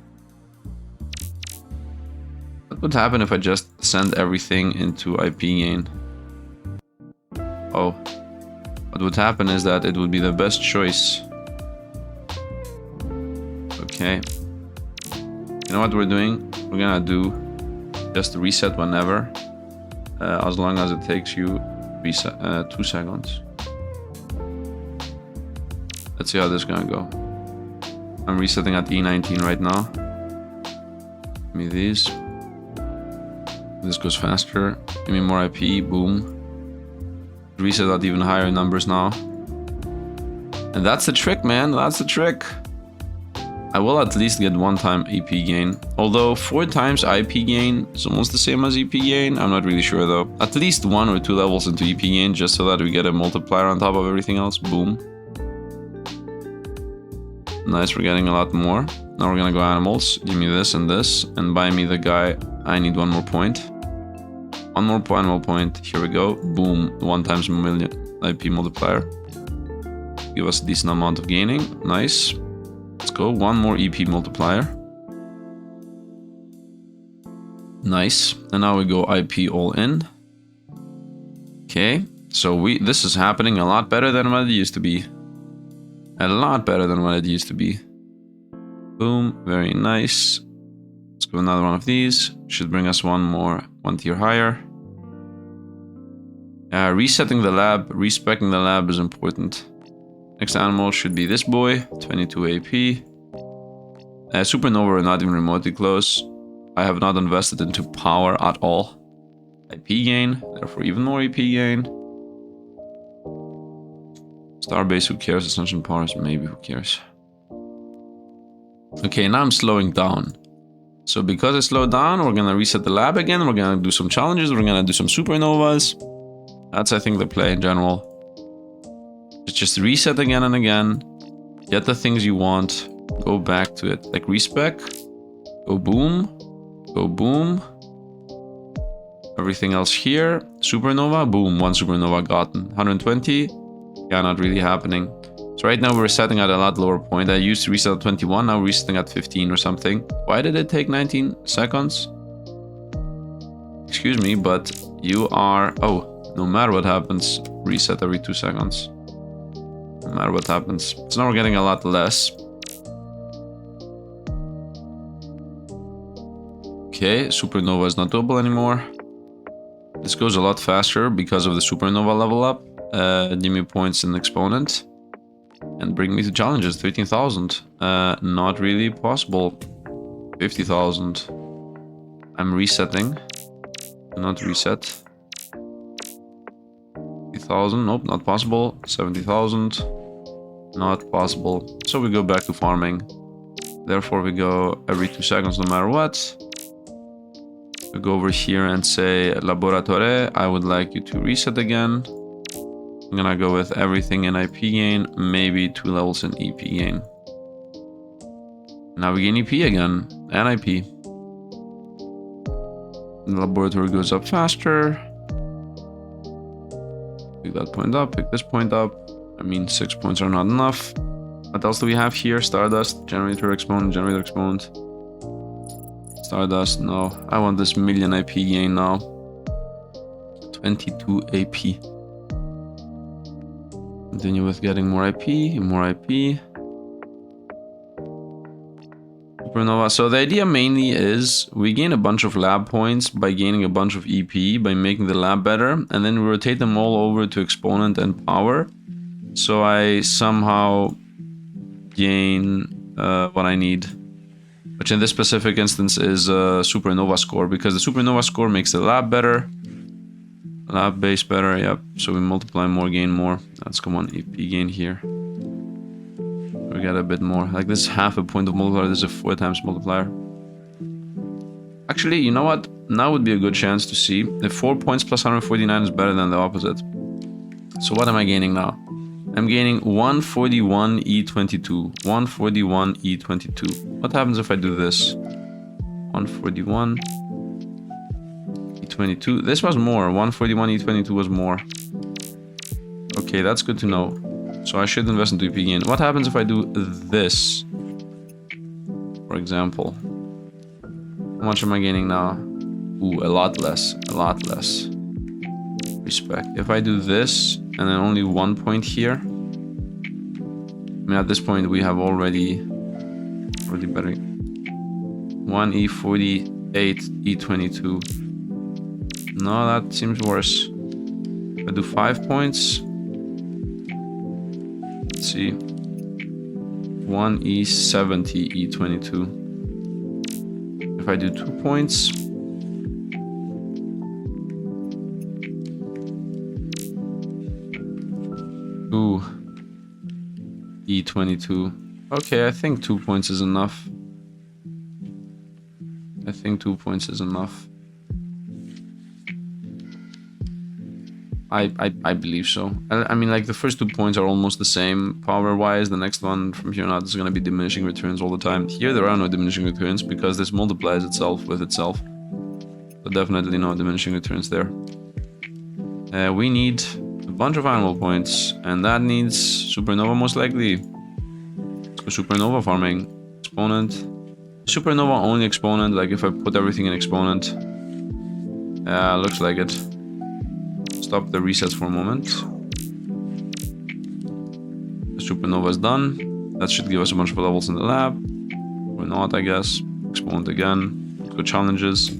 What would happen if I just send everything into IP gain? Oh. What would happen is that it would be the best choice. Okay. You know what we're doing? We're gonna do just reset whenever, as long as it takes you 2 seconds. Let's see how this is gonna go. I'm resetting at E19 right now. Give me these. This goes faster. Give me more IP, boom. Reset at even higher numbers now. And that's the trick, man, that's the trick. I will at least get 1 time EP gain. Although 4 times IP gain is almost the same as EP gain. I'm not really sure though. At least 1 or 2 levels into EP gain just so that we get a multiplier on top of everything else. Boom. Nice, we're getting a lot more. Now we're gonna go animals. Give me this and buy me the guy. I need 1 more point. 1 more point. Here we go. Boom. 1 times million IP multiplier. Give us a decent amount of gaining. Nice. Let's go, 1 more EP multiplier. Nice. And now we go IP all in. Okay, so this is happening a lot better than what it used to be. A lot better than what it used to be. Boom, very nice. Let's go another one of these. Should bring us 1 tier higher. Resetting the lab, respecing the lab is important. Next animal should be this boy, 22 AP. Supernova are not even remotely close. I have not invested into power at all. IP gain, therefore even more EP gain. Starbase, who cares? Ascension powers, maybe, who cares? Okay, now I'm slowing down. So because I slowed down, we're gonna reset the lab again. We're gonna do some challenges. We're gonna do some supernovas. That's, I think, the play in general. Just reset again and again. Get the things you want. Go back to it. Like respec. Go boom. Go boom. Everything else here. Supernova. Boom. One supernova gotten. 120. Yeah, not really happening. So right now we're setting at a lot lower point. I used to reset at 21. Now we're resetting at 15 or something. Why did it take 19 seconds? Excuse me, but you are... Oh, no matter what happens, reset every 2 seconds. No matter what happens. So now we're getting a lot less. Okay, supernova is not doable anymore. This goes a lot faster because of the supernova level up. Give me points in exponent. And bring me to challenges. 13,000. Not really possible. 50,000. I'm resetting. Do not reset. 50,000. Nope, not possible. 70,000. Not possible. So we go back to farming. Therefore, we go every 2 seconds no matter what. We go over here and say, Laboratory, I would like you to reset again. I'm gonna go with everything in IP gain, maybe 2 levels in EP gain. Now we gain EP again, and IP. The laboratory goes up faster. Pick that point up, pick this point up. I mean, 6 points are not enough. What else do we have here? Stardust, generator exponent, generator exponent. Stardust, no. I want this million IP gain now. 22 AP. Continue with getting more IP, more IP. Supernova. So the idea mainly is we gain a bunch of lab points by gaining a bunch of EP, by making the lab better, and then we rotate them all over to exponent and power. So I somehow gain what I need. Which in this specific instance is a supernova score, because the supernova score makes the lab better. Lab base better, yep. So we multiply more, gain more. Let's come on, EP gain here. We get a bit more. Like this is half a point of multiplier, this is a 4 times multiplier. Actually, you know what? Now would be a good chance to see if 4 points plus 149 is better than the opposite. So what am I gaining now? I'm gaining 141 E22. 141 E22. What happens if I do this? 141 E22. This was more. 141 E22 was more. Okay, that's good to know. So I should invest into EP gain. What happens if I do this? For example. How much am I gaining now? Ooh, a lot less. A lot less. Respect. If I do this and then only 1 point here. I mean, at this point we have already better. 1 E48 E22. No, that seems worse. If I do 5 points. Let's see. 1 E70 E22. If I do 2 points. Ooh. E22. Okay, I think 2 points is enough. I think 2 points is enough. I believe so. I mean, like, the first 2 points are almost the same power-wise. The next one from here on out is going to be diminishing returns all the time. Here there are no diminishing returns because this multiplies itself with itself. So definitely no diminishing returns there. We need a bunch of animal points, and that needs supernova most likely. Let's go supernova farming. Exponent. Supernova only exponent, like if I put everything in exponent. Looks like it. Stop the resets for a moment. The supernova is done. That should give us a bunch of levels in the lab. Or not, I guess. Exponent again. Let's go challenges.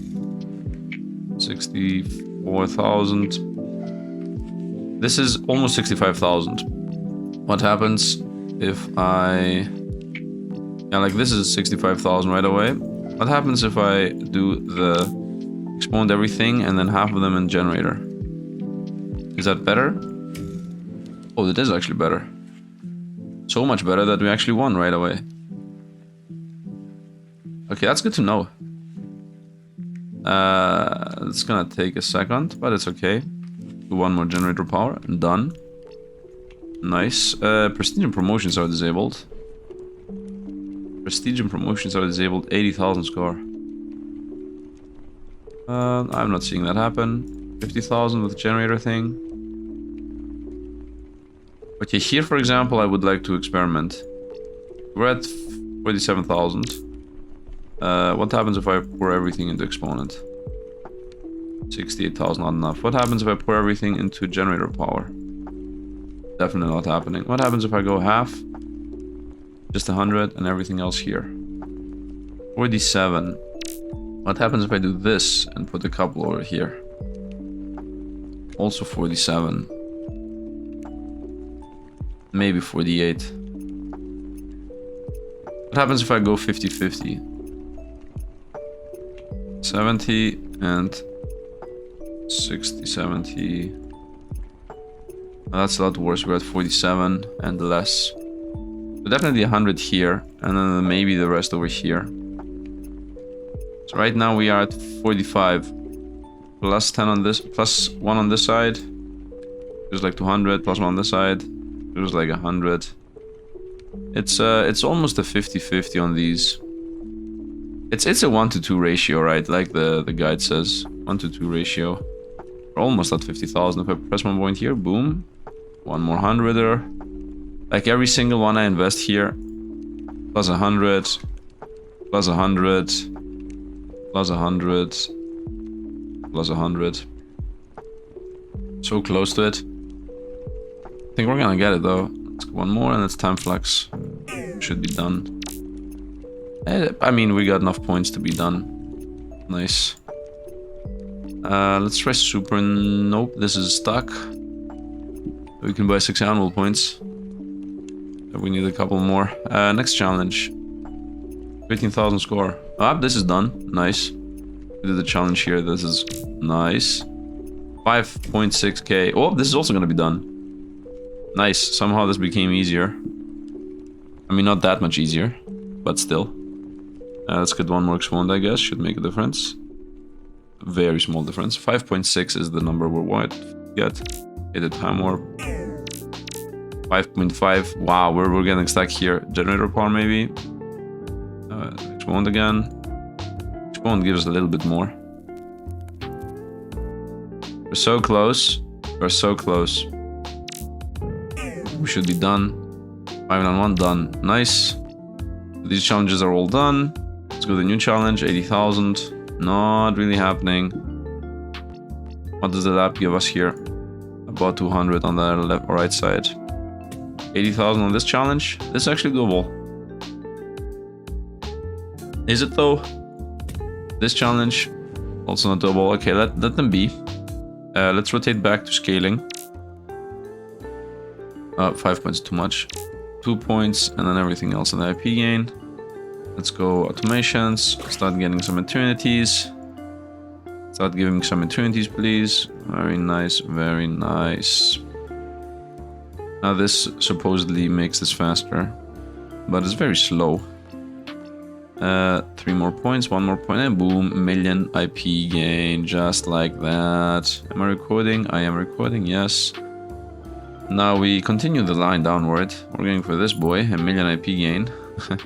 64,000. This is almost 65,000. What happens if I... Yeah, like this is 65,000 right away. What happens if I do the exponent everything and then half of them in generator? Is that better? Oh, it is actually better. So much better that we actually won right away. Okay, that's good to know. It's gonna take a second, but it's okay. Do one more generator power and done. Nice. Prestige and promotions are disabled. Prestige and promotions are disabled. 80,000 score. I'm not seeing that happen. 50,000 with the generator thing. Okay, here for example, I would like to experiment. We're at 47,000. What happens if I pour everything into exponent? 68,000, not enough. What happens if I pour everything into generator power? Definitely not happening. What happens if I go half? Just 100 and everything else here. 47. What happens if I do this and put a couple over here? Also 47. Maybe 48. What happens if I go 50-50? 70 and 60, 70. That's a lot worse. We're at 47 and less. So definitely 100 here, and then maybe the rest over here. So right now we are at 45. Plus 10 on this, plus 1 on this side. There's like 200, plus 1 on this side. There's like 100. It's almost a 50-50 on these. It's a 1-to-2 ratio, right? Like the guide says. 1-to-2 ratio. We're almost at 50,000. If I press one point here, boom. One more 100er. Like every single one I invest here. Plus 100. Plus 100. Plus 100. Plus 100. So close to it. I think we're gonna get it though. Let's go one more and it's time flex. Should be done. I mean, we got enough points to be done. Nice. Let's try super. Nope, this is stuck. We can buy 6 animal points. We need a couple more. Next challenge. 15,000 score. Ah, this is done. Nice. We did the challenge here. This is nice. 5.6k. Oh, this is also gonna be done. Nice. Somehow this became easier. I mean, not that much easier, but still. Let's get one more exponent, I guess. Should make a difference. Very small difference. 5.6 is the number we're what get. Hit a time warp. 5.5. Wow, we're getting stuck here. Generator power maybe. Exponent again. Exponent gives a little bit more. We're so close. We're so close. We should be done. 5-on-1 done. Nice. These challenges are all done. Let's go to the new challenge. 80,000. Not really happening. What does the lab give us here? About 200 on the left or right side. 80,000 on this challenge. This is actually doable. Is it though? This challenge also not doable. Okay, let them be. Let's rotate back to scaling. 5 points too much. 2 points and then everything else on the IP gain. Let's go automations. Start getting some eternities. Start giving some eternities, please. Very nice, very nice. Now this supposedly makes this faster, but it's very slow. 3 more points, 1 more point, and boom, million IP gain, just like that. Am I recording? I am recording, yes. Now we continue the line downward. We're going for this boy, a million IP gain.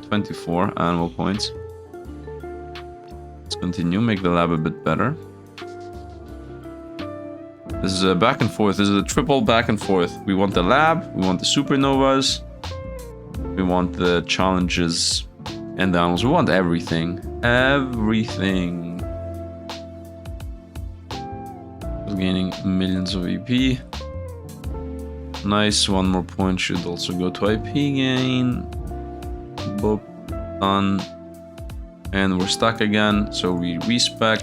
24 animal points. Let's continue, make the lab a bit better. This is a back and forth. This is a triple back and forth. We want the lab, we want the supernovas, we want the challenges and the animals. We want everything. Everything. Gaining millions of EP. Nice, 1 more point should also go to IP gain. Boop, done. And we're stuck again, so we respec.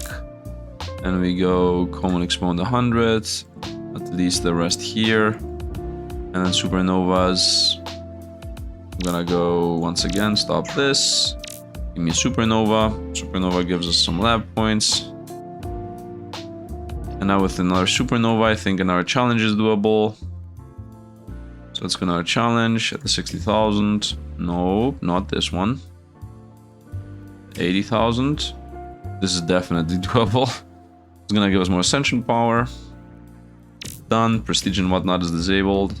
And we go common exponent 100. At least the rest here. And then supernovas. I'm gonna go once again, stop this. Give me a supernova. Supernova gives us some lab points. And now with another supernova, I think another challenge is doable. So let's go another challenge at the 60,000. Nope, not this one. 80,000. This is definitely doable. It's gonna give us more ascension power. Done. Prestige and whatnot is disabled.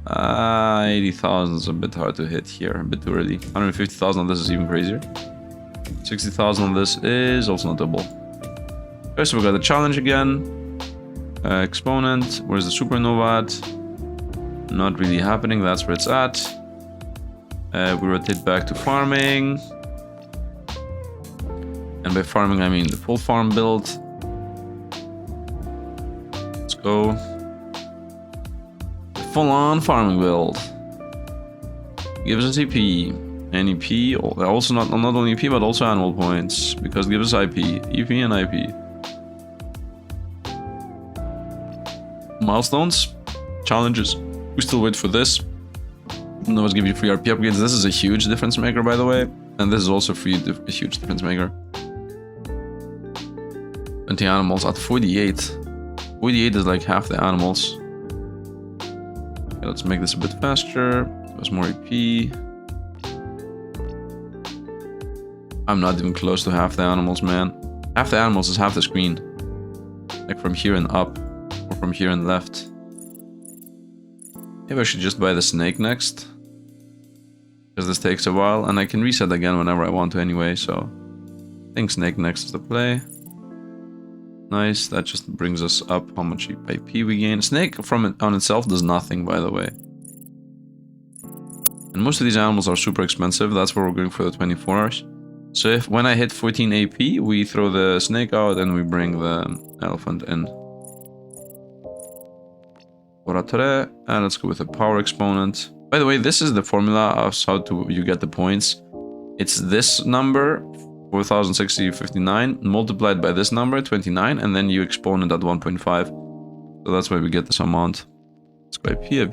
80,000 is a bit hard to hit here, a bit too early. 150,000 on this is even crazier. 60,000 on this is also notable. Okay, so we got the challenge again. Exponent, where's the supernova at? Not really happening, that's where it's at. We rotate back to farming. And by farming, I mean the full farm build. Let's go. Full-on farming build. Gives us EP. And EP, also not only EP, but also animal points. Because it gives us IP. EP and IP. Milestones. Challenges. We still wait for this. And let's give you free RP upgrades. This is a huge difference maker, by the way. And this is also a huge difference maker. 20 animals at 48. 48 is like half the animals. Okay, let's make this a bit faster. There's more EP. I'm not even close to half the animals, man. Half the animals is half the screen. Like from here and up. Or from here and left. Maybe I should just buy the snake next. Because this takes a while. And I can reset again whenever I want to anyway, so... I think snake next is the play. Nice, that just brings us up how much IP we gain. Snake from it on itself does nothing, by the way. And most of these animals are super expensive, that's why we're going for the 24 hours. So if when I hit 14 AP, we throw the snake out and we bring the elephant in. And let's go with a power exponent. By the way, this is the formula of how you get the points. It's this number, 4060.59, multiplied by this number, 29, and then you exponent at 1.5. So that's why we get this amount. Let's go IP.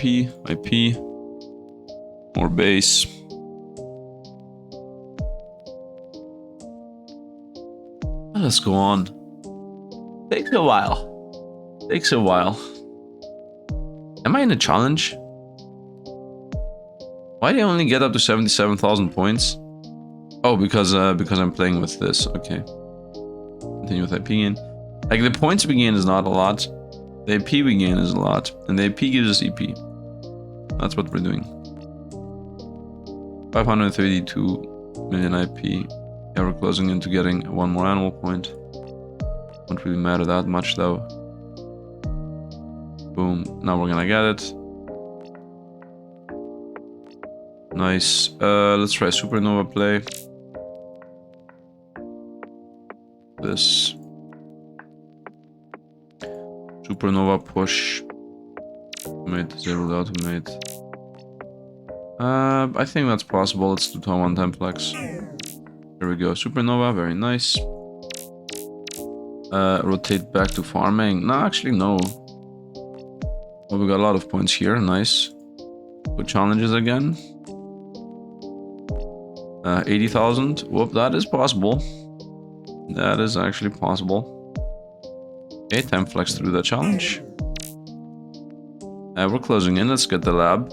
More base. Let's go on. Takes a while. Am I in a challenge? Why do I only get up to 77,000 points? Oh, because I'm playing with this. Okay. Continue with IP gain. Like the points we gain is not a lot. The AP we gain is a lot, and the AP gives us EP. That's what we're doing. 532 million IP. Yeah, we're closing into getting one more animal point. Won't really matter that much though. Boom. Now we're gonna get it. Nice. Let's try supernova play. This. Supernova push. Automate, zero to automate. I think that's possible. Let's do 1 time flex. Here we go. Supernova, very nice. Rotate back to farming. No, actually, no. Oh, we got a lot of points here. Nice. Good challenges again. 80,000. Whoop, that is possible. That is actually possible. Okay, time flex through the challenge. We're closing in. Let's get the lab.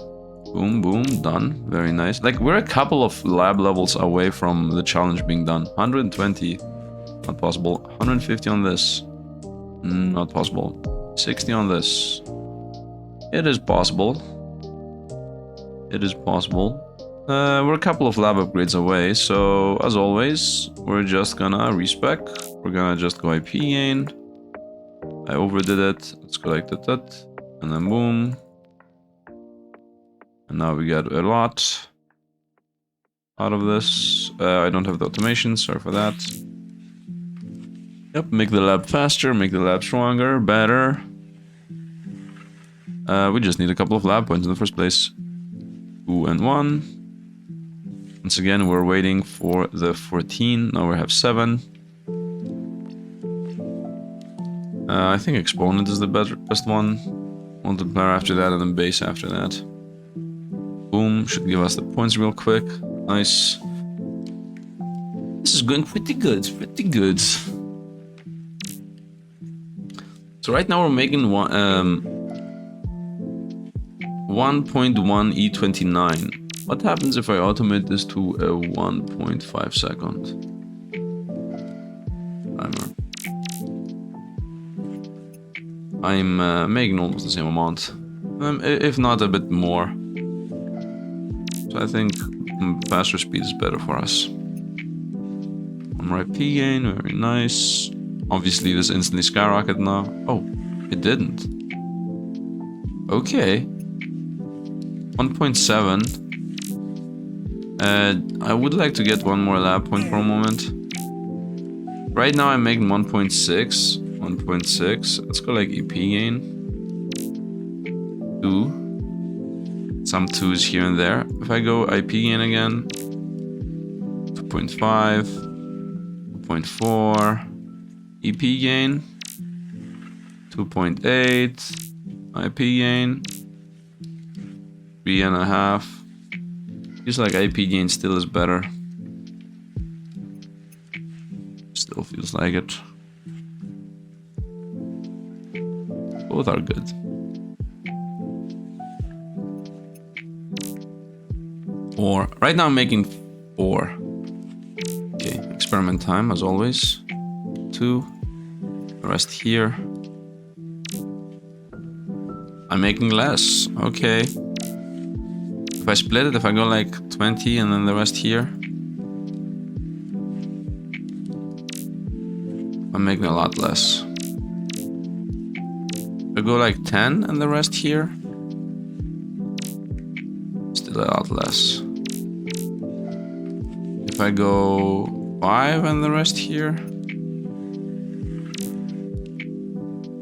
Boom, boom, done. Very nice. Like, we're a couple of lab levels away from the challenge being done. 120. Not possible. 150 on this. Not possible. 60 on this. It is possible. It is possible. We're a couple of lab upgrades away, so as always, we're just gonna respec. We're gonna just go IP gain. I overdid it. Let's go like that, and then boom. And now we get a lot out of this. I don't have the automation, sorry for that. Yep, make the lab faster, make the lab stronger, better. We just need a couple of lab points in the first place. 2 and 1. Once again, we're waiting for the 14. Now we have 7. I think exponent is the best one. Multiplier after that, and then base after that. Boom, should give us the points real quick. Nice. This is going pretty good, pretty good. So right now we're making 1.1 E29. What happens if I automate this to a 1.5 second timer? I'm making almost the same amount. If not a bit more. So I think faster speed is better for us. One more IP gain, very nice. Obviously this instantly skyrocketed now. Oh, it didn't. Okay. 1.7. I would like to get one more lab point for a moment. Right now I'm making 1.6. 1.6. Let's go like EP gain. 2. Some 2s here and there. If I go IP gain again. 2.5. 2.4. EP gain. 2.8. IP gain. 3.5. Feels like IP gain still is better. Still feels like it. Both are good. 4. Right now I'm making 4. Okay, experiment time as always. 2. The rest here. I'm making less. Okay. If I split it, if I go like 20 and then the rest here, I'm making a lot less. If I go like 10 and the rest here, still a lot less. If I go 5 and the rest here,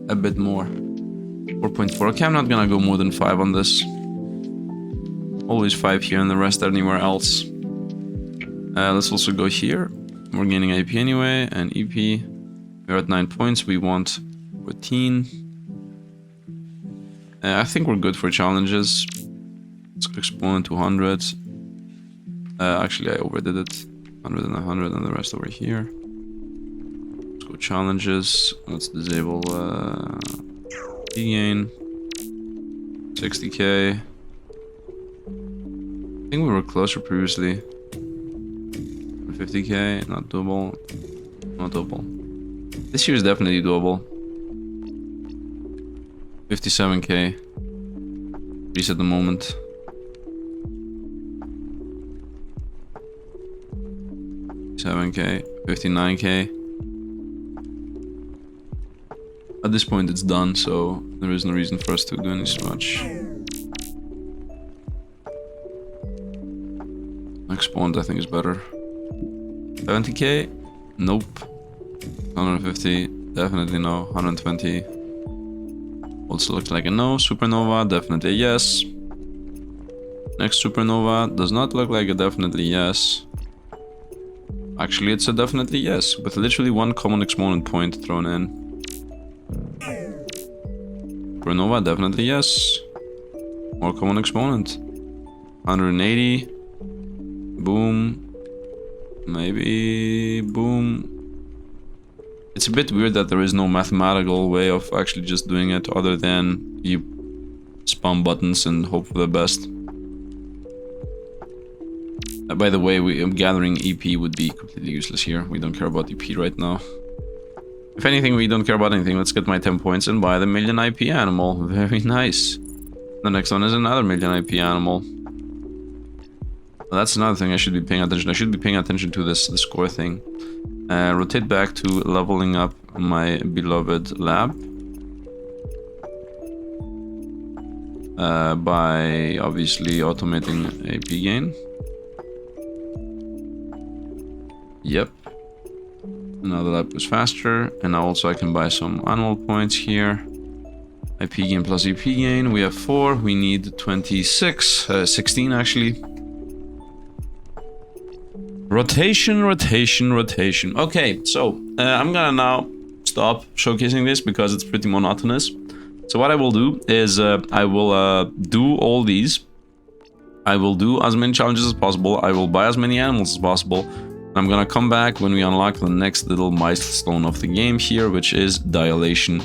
a bit more. 4.4. Okay, I'm not gonna go more than 5 on this. Always 5 here and the rest anywhere else. Let's also go here. We're gaining IP anyway, and EP. We're at 9 points. We want 14. I think we're good for challenges. Let's go exponent 200. Actually, I overdid it. 100 and 100 and the rest over here. Let's go challenges. Let's disable gain. 60k. I think we were closer previously. 50k, not doable. Not doable. This year is definitely doable. 57k. At the moment. 7k, 59k. At this point it's done, so there is no reason for us to do any much. Exponent I think is better. 70k? Nope. 150, definitely no. 120. Also looks like a no. Supernova, definitely a yes. Next supernova does not look like a definitely yes. Actually, it's a definitely yes, with literally one common exponent point thrown in. Supernova, definitely yes. More common exponent. 180. Boom. Maybe boom. It's a bit weird that there is no mathematical way of actually just doing it other than you spam buttons and hope for the best. By the way, gathering EP would be completely useless here. We don't care about EP right now. If anything, we don't care about anything. Let's get my 10 points and buy the million IP animal. Very nice. The next one is another million IP animal. That's another thing I should be paying attention. I should be paying attention to the score thing. Rotate back to leveling up my beloved lab. By obviously automating AP gain. Yep. Now the lab goes faster. And now also I can buy some animal points here. IP gain plus EP gain. We have 4. We need 26. 16 actually. Rotation, rotation, rotation. Okay, so I'm gonna now stop showcasing this because it's pretty monotonous. So what I will do is I will do all these. I will do as many challenges as possible. I will buy as many animals as possible. I'm gonna come back when we unlock the next little milestone of the game here, which is dilation.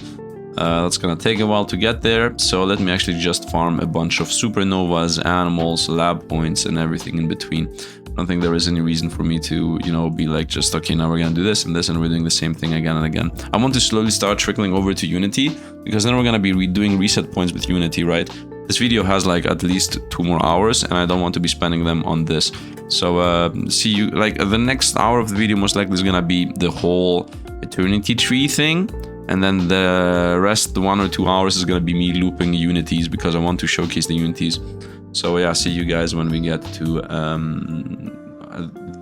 That's gonna take a while to get there. So let me actually just farm a bunch of supernovas, animals, lab points, and everything in between. I don't think there is any reason for me to, you know, be like just, okay, now we're gonna do this and this and we're doing the same thing again and again. I want to slowly start trickling over to Unity because then we're gonna be doing reset points with Unity, right? this video has like at least 2 more hours, and I don't want to be spending them on this. So see you, like the next hour of the video most likely is gonna be the whole eternity tree thing, and then the rest, the 1 or 2 hours, is gonna be me looping Unities because I want to showcase the Unities. So yeah, see you guys when we get to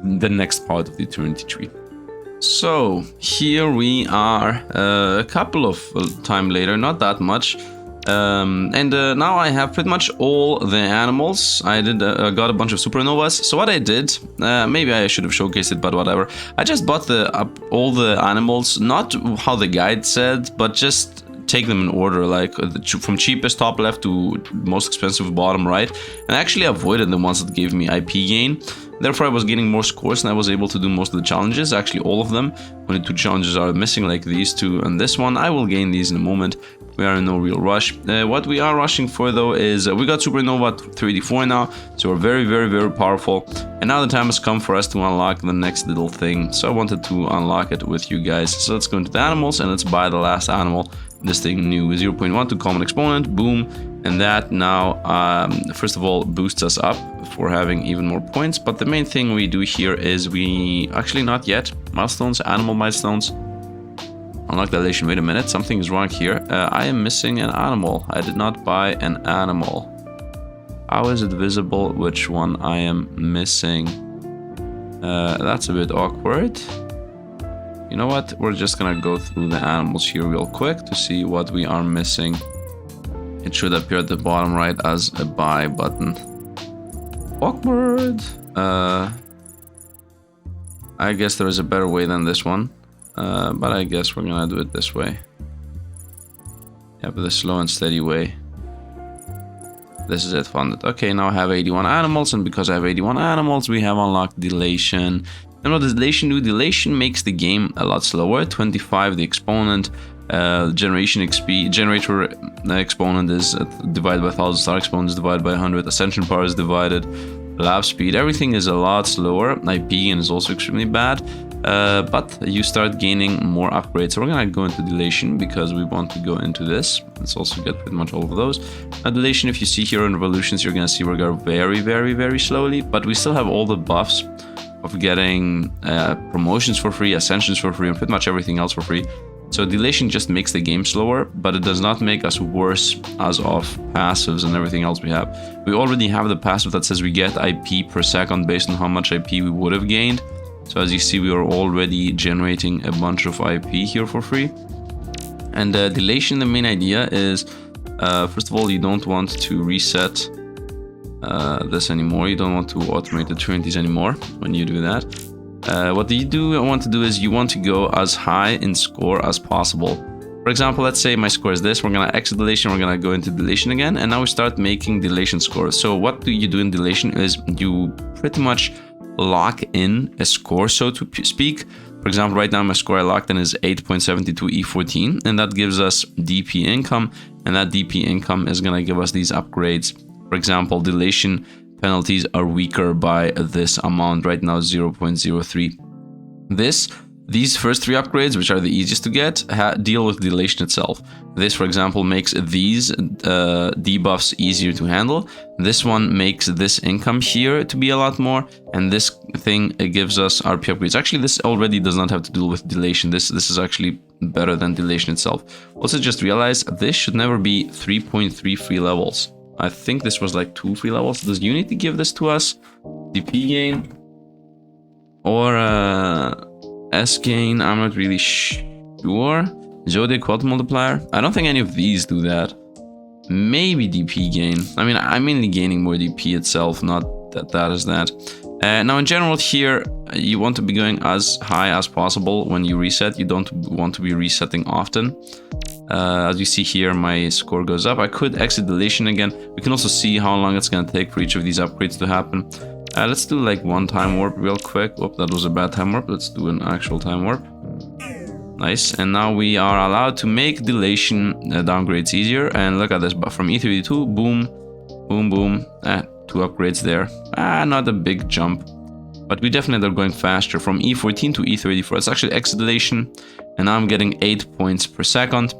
the next part of the eternity tree. So here we are, a couple of time later, not that much. Now I have pretty much all the animals. I got a bunch of supernovas. So what I did, maybe I should have showcased it, but whatever. I just bought all the animals, not how the guide said, but just take them in order, like from cheapest top left to most expensive bottom right, and I actually avoided the ones that gave me IP gain. Therefore I was getting more scores and I was able to do most of the challenges, actually all of them. Only 2 challenges are missing, like these 2 and this one. I will gain these in a moment. We are in no real rush. What we are rushing for though is we got Supernova 384 now, so we're very, very, very powerful. And now the time has come for us to unlock the next little thing. So I wanted to unlock it with you guys. So let's go into the animals and let's buy the last animal. This thing new, 0.1 to common exponent, boom. And that now, first of all, boosts us up for having even more points. But the main thing we do here is we, actually not yet, milestones, animal milestones. Unlock dilation, wait a minute, something is wrong here. I am missing an animal. I did not buy an animal. How is it visible which one I am missing? That's a bit awkward. You know what? We're just gonna go through the animals here real quick to see what we are missing. It should appear at the bottom right as a buy button. Awkward. I guess there is a better way than this one. But I guess we're gonna do it this way. Yeah, but the slow and steady way. This is it, funded. Okay, now I have 81 animals, and because I have 81 animals, we have unlocked dilation. And what does dilation do? Dilation makes the game a lot slower. 25 the exponent. Generator exponent is divided by 1000, star exponent is divided by 100, ascension power is divided, lap speed, everything is a lot slower. IP gain is also extremely bad, but you start gaining more upgrades. So we're gonna go into dilation because we want to go into this. Let's also get pretty much all of those. Dilation, if you see here in revolutions, you're gonna see we're going very, very, very slowly, but we still have all the buffs of getting promotions for free, ascensions for free, and pretty much everything else for free. So dilation just makes the game slower, but it does not make us worse as of passives and everything else we have. We already have the passive that says we get IP per second based on how much IP we would have gained. So as you see, we are already generating a bunch of IP here for free. And dilation, the main idea is, first of all, you don't want to reset this anymore. You don't want to automate the Trinities anymore when you do that. What you want to do is you want to go as high in score as possible. For example, let's say my score is this. We're going to exit dilation. We're going to go into dilation again. And now we start making dilation scores. So what do you do in dilation is you pretty much lock in a score, so to speak. For example, right now my score I locked in is 8.72 E14. And that gives us DP income. And that DP income is going to give us these upgrades. For example, dilation penalties are weaker by this amount, right now 0.03. These first 3 upgrades, which are the easiest to get, deal with dilation itself. This, for example, makes these debuffs easier to handle. This one makes this income here to be a lot more, and this thing gives us RP upgrades. Actually, this already does not have to do with dilation. This is actually better than dilation itself. Also, just realize this should never be 3.3 free levels. I think this was like 2 free levels. Does Unity give this to us? DP gain or S gain? I'm not really sure. Zodiac quad multiplier. I don't think any of these do that. Maybe DP gain. I mean, I'm mainly gaining more DP itself, not that is that. Now in general here, you want to be going as high as possible when you reset. You don't want to be resetting often. As you see here, my score goes up. I could exit dilation again. We can also see how long it's going to take for each of these upgrades to happen. Let's do like one time warp real quick. Whoop, that was a bad time warp. Let's do an actual time warp. Nice. And now we are allowed to make dilation downgrades easier. And look at this, but from E32, boom, boom, boom. 2 upgrades there. Not a big jump. But we definitely are going faster from E14 to E34. It's actually exit dilation. And now I'm getting 8 points per second.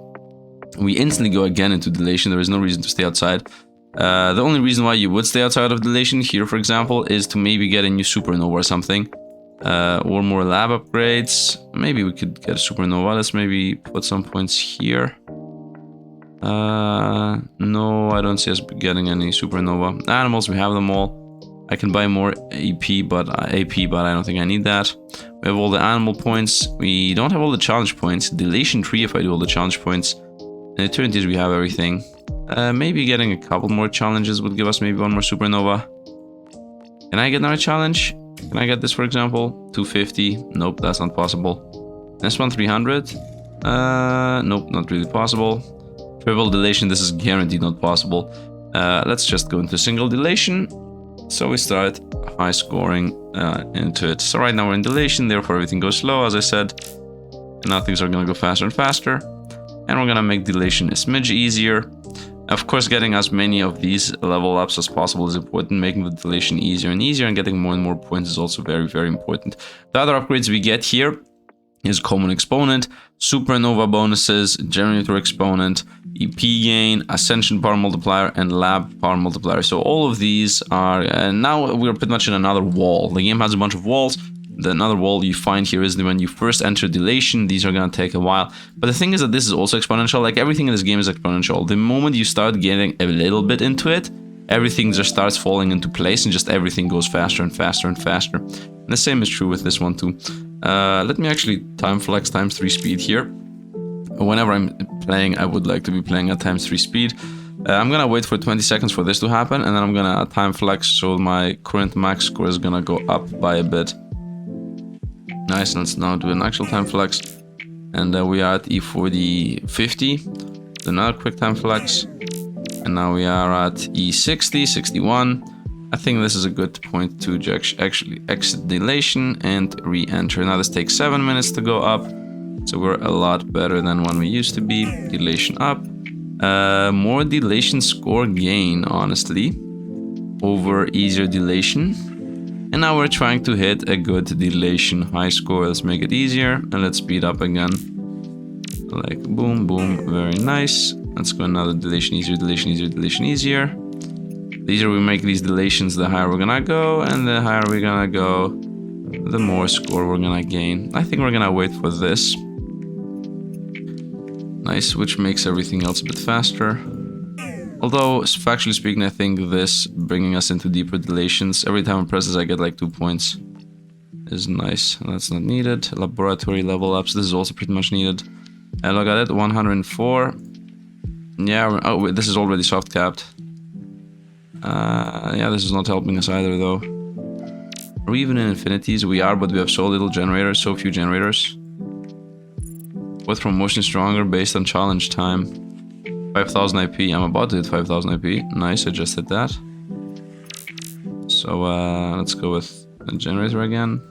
We instantly go again into dilation. There is no reason to stay outside. The only reason why you would stay outside of dilation here, for example, is to maybe get a new supernova or something. Or more lab upgrades. Maybe we could get a supernova. Let's maybe put some points here. No, I don't see us getting any supernova. Animals, we have them all. I can buy more AP, but I don't think I need that. We have all the animal points. We don't have all the challenge points. Dilation 3 if I do all the challenge points. In Eternities, we have everything. Maybe getting a couple more challenges would give us maybe one more supernova. Can I get another challenge? Can I get this, for example? 250? Nope, that's not possible. This one, 300? Nope, not really possible. Triple dilation, this is guaranteed not possible. Let's just go into single dilation. So we start high scoring into it. So right now we're in dilation, therefore everything goes slow, as I said. And now things are gonna go faster and faster. And we're gonna make dilation a smidge easier. Of course, getting as many of these level ups as possible is important. Making the dilation easier and easier and getting more and more points is also very, very important. The other upgrades we get here is common exponent, supernova bonuses, generator exponent, EP gain, ascension power multiplier, and lab power multiplier. So all of these are, now we're pretty much in another wall. The game has a bunch of walls. The another wall you find here is when you first enter dilation. These are gonna take a while. But the thing is that this is also exponential. Like everything in this game is exponential. The moment you start getting a little bit into it, everything just starts falling into place and just everything goes faster and faster and faster. And the same is true with this one too. Let me actually time flex ×3 speed here. Whenever I'm playing, I would like to be playing at ×3 speed. I'm gonna wait for 20 seconds for this to happen, and then I'm gonna time flex so my current max score is gonna go up by a bit. Nice, let's now do an actual time flex. And we are at E40 50. Then another quick time flex. And now we are at E60 61. I think this is a good point to actually exit dilation and re-enter. Now this takes 7 minutes to go up. So we're a lot better than when we used to be. Dilation up. More dilation score gain, honestly, over easier dilation. And now we're trying to hit a good dilation high score. Let's make it easier and let's speed up again. Like boom, boom, very nice. Let's go another dilation, easier, dilation, easier, dilation, easier. The easier we make these dilations, the higher we're gonna go, and the higher we're gonna go, the more score we're gonna gain. I think we're gonna wait for this. Nice, which makes everything else a bit faster. Although, factually speaking, I think this, bringing us into deeper dilations, every time I press this I get like 2 points, is nice. That's not needed. Laboratory level ups, this is also pretty much needed. And look at it, 104. Yeah, oh wait, this is already soft capped. Yeah, this is not helping us either though. Are we even in infinities? We are, but we have so little generators, so few generators. What from motion stronger based on challenge time? 5000 IP. I'm about to hit 5000 IP. Nice, I just hit that. So let's go with a generator again.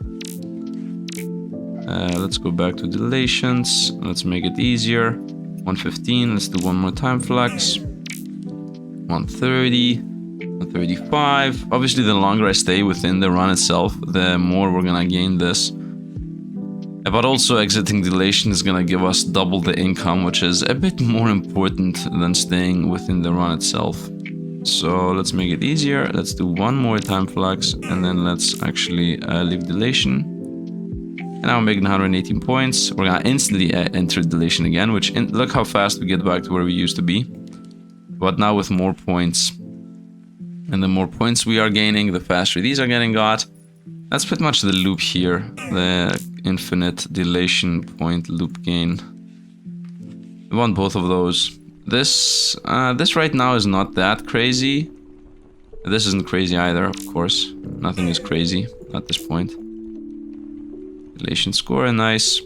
Let's go back to dilations. Let's make it easier. 115. Let's do one more time flex. 130. 135. Obviously, the longer I stay within the run itself, the more we're gonna gain this. But also exiting dilation is gonna give us double the income, which is a bit more important than staying within the run itself. So let's make it easier. Let's do one more time flex and then let's actually leave dilation. And now we're making 118 points. We're gonna instantly enter dilation again, which look how fast we get back to where we used to be. But now with more points. And the more points we are gaining, the faster these are getting got. That's pretty much the loop here. The infinite dilation point loop gain. We want both of those. This right now is not that crazy. This isn't crazy either, of course. Nothing is crazy at this point. Dilation score, nice.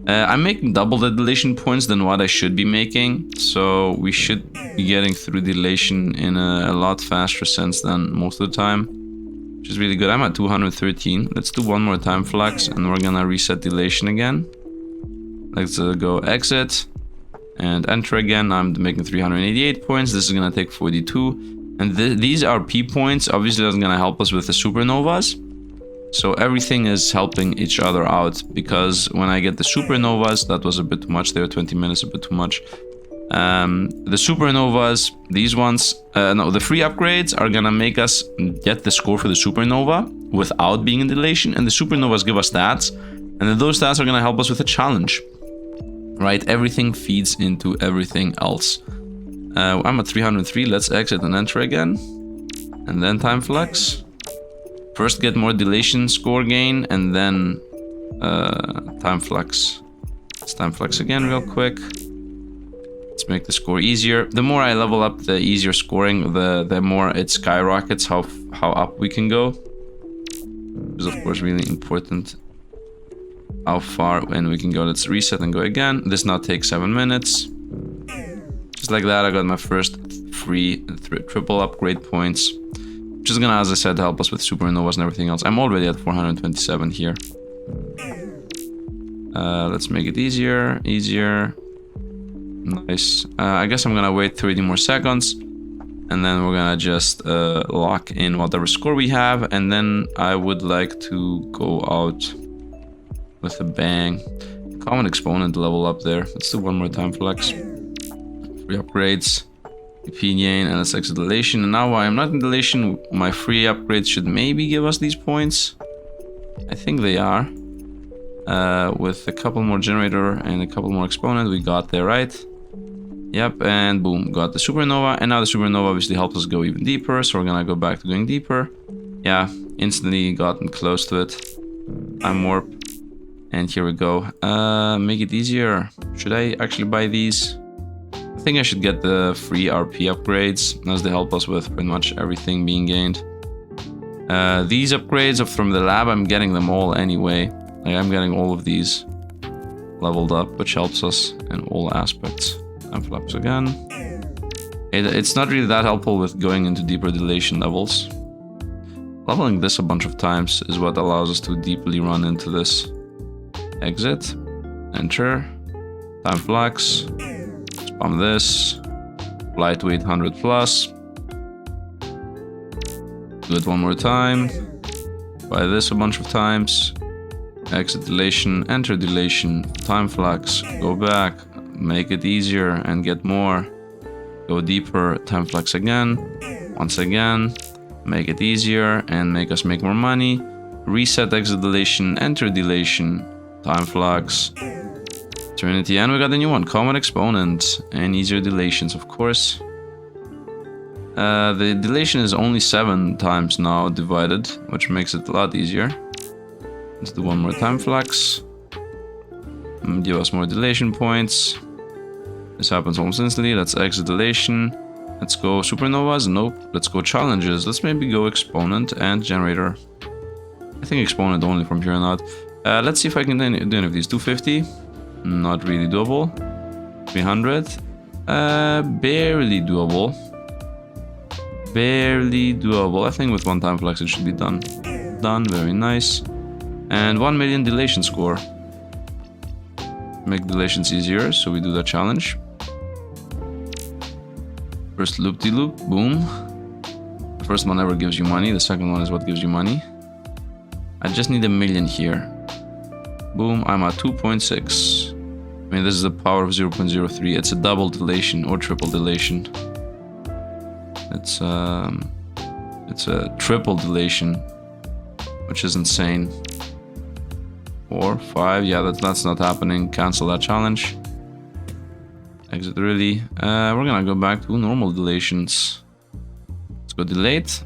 I'm making double the dilation points than what I should be making. So we should be getting through dilation in a lot faster sense than most of the time. Which is really good. I'm at 213. Let's do one more time flex and we're gonna reset dilation again. Let's go exit and enter again. I'm making 388 points. This is gonna take 42. And these are P points. Obviously that's gonna help us with the supernovas. So everything is helping each other out, because when I get the supernovas, that was a bit too much there, 20 minutes, a bit too much. The supernovas, these ones, no, the free upgrades are gonna make us get the score for the supernova without being in dilation, and the supernovas give us stats, and then those stats are gonna help us with a challenge. Right, everything feeds into everything else. I'm at 303, let's exit and enter again. And then time flex. First get more dilation score gain, and then time flex. Let's time flex again real quick. Let's make the score easier. The more I level up, the easier scoring, the more it skyrockets how up we can go. Which is of course really important. How far when we can go. Let's reset and go again. This now takes 7 minutes. Just like that, I got my first free triple upgrade points, which is gonna, as I said, help us with supernovas and everything else. I'm already at 427 here. Let's make it easier. Nice. I guess I'm gonna wait 30 more seconds, and then we're gonna just lock in whatever score we have, and then I would like to go out with a bang. Common exponent level up there. Let's do one more time flex. Free upgrades. EP gain, and let's exit dilation. And now while I'm not in dilation, my free upgrades should maybe give us these points. I think they are. With a couple more generator and a couple more exponent, we got there, right? Yep, and boom, got the supernova. And now the supernova obviously helps us go even deeper, so we're gonna go back to going deeper. Yeah, instantly gotten close to it. Time warp. And here we go. Make it easier. Should I actually buy these? I think I should get the free RP upgrades, as they help us with pretty much everything being gained. These upgrades from the lab, I'm getting them all anyway. Like, I'm getting all of these leveled up, which helps us in all aspects. Time flaps again. It's not really that helpful with going into deeper dilation levels. Leveling this a bunch of times is what allows us to deeply run into this. Exit, enter, time flex, spam this, lightweight 100 plus, do it one more time, buy this a bunch of times, exit dilation, enter dilation, time flex, go back, make it easier and get more, go deeper, time flex again, once again, make it easier and make us make more money, reset exit dilation, enter dilation, time flux, Trinity, and we got the new one, common exponent, and easier dilations, of course. The dilation is only 7 times now divided, which makes it a lot easier. Let's do one more time flux. Give us more dilation points. This happens almost instantly. Let's exit dilation. Let's go supernovas. Nope. Let's go challenges. Let's maybe go exponent and generator. I think exponent only from here on out. Let's see if I can do any of these. 250, not really doable. 300, barely doable. Barely doable. I think with one time flex it should be done. Done, very nice. And 1 million dilation score. Make dilations easier, so we do the challenge. First loop-de-loop, boom. The first one never gives you money, the second one is what gives you money. I just need 1 million here. Boom, I'm at 2.6. I mean, this is the power of 0.03. It's a double dilation or triple dilation. It's a triple dilation, which is insane. 4, 5, yeah, that's not happening. Cancel that challenge. Exit really. We're gonna go back to normal dilations. Let's go delete.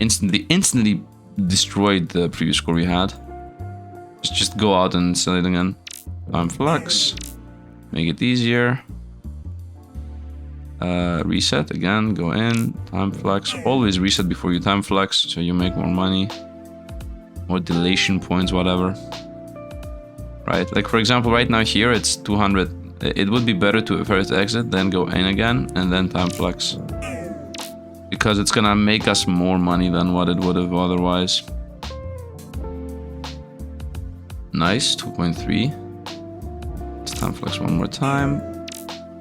Instantly destroyed the previous score we had. Just go out and sell it again. Time flux. Make it easier. Reset again, go in, time flux. Always reset before you time flux, so you make more money. More dilation points, whatever. Right, like for example, right now here it's 200. It would be better to first exit, then go in again, and then time flux. Because it's gonna make us more money than what it would have otherwise. Nice, 2.3. Let's time flux one more time.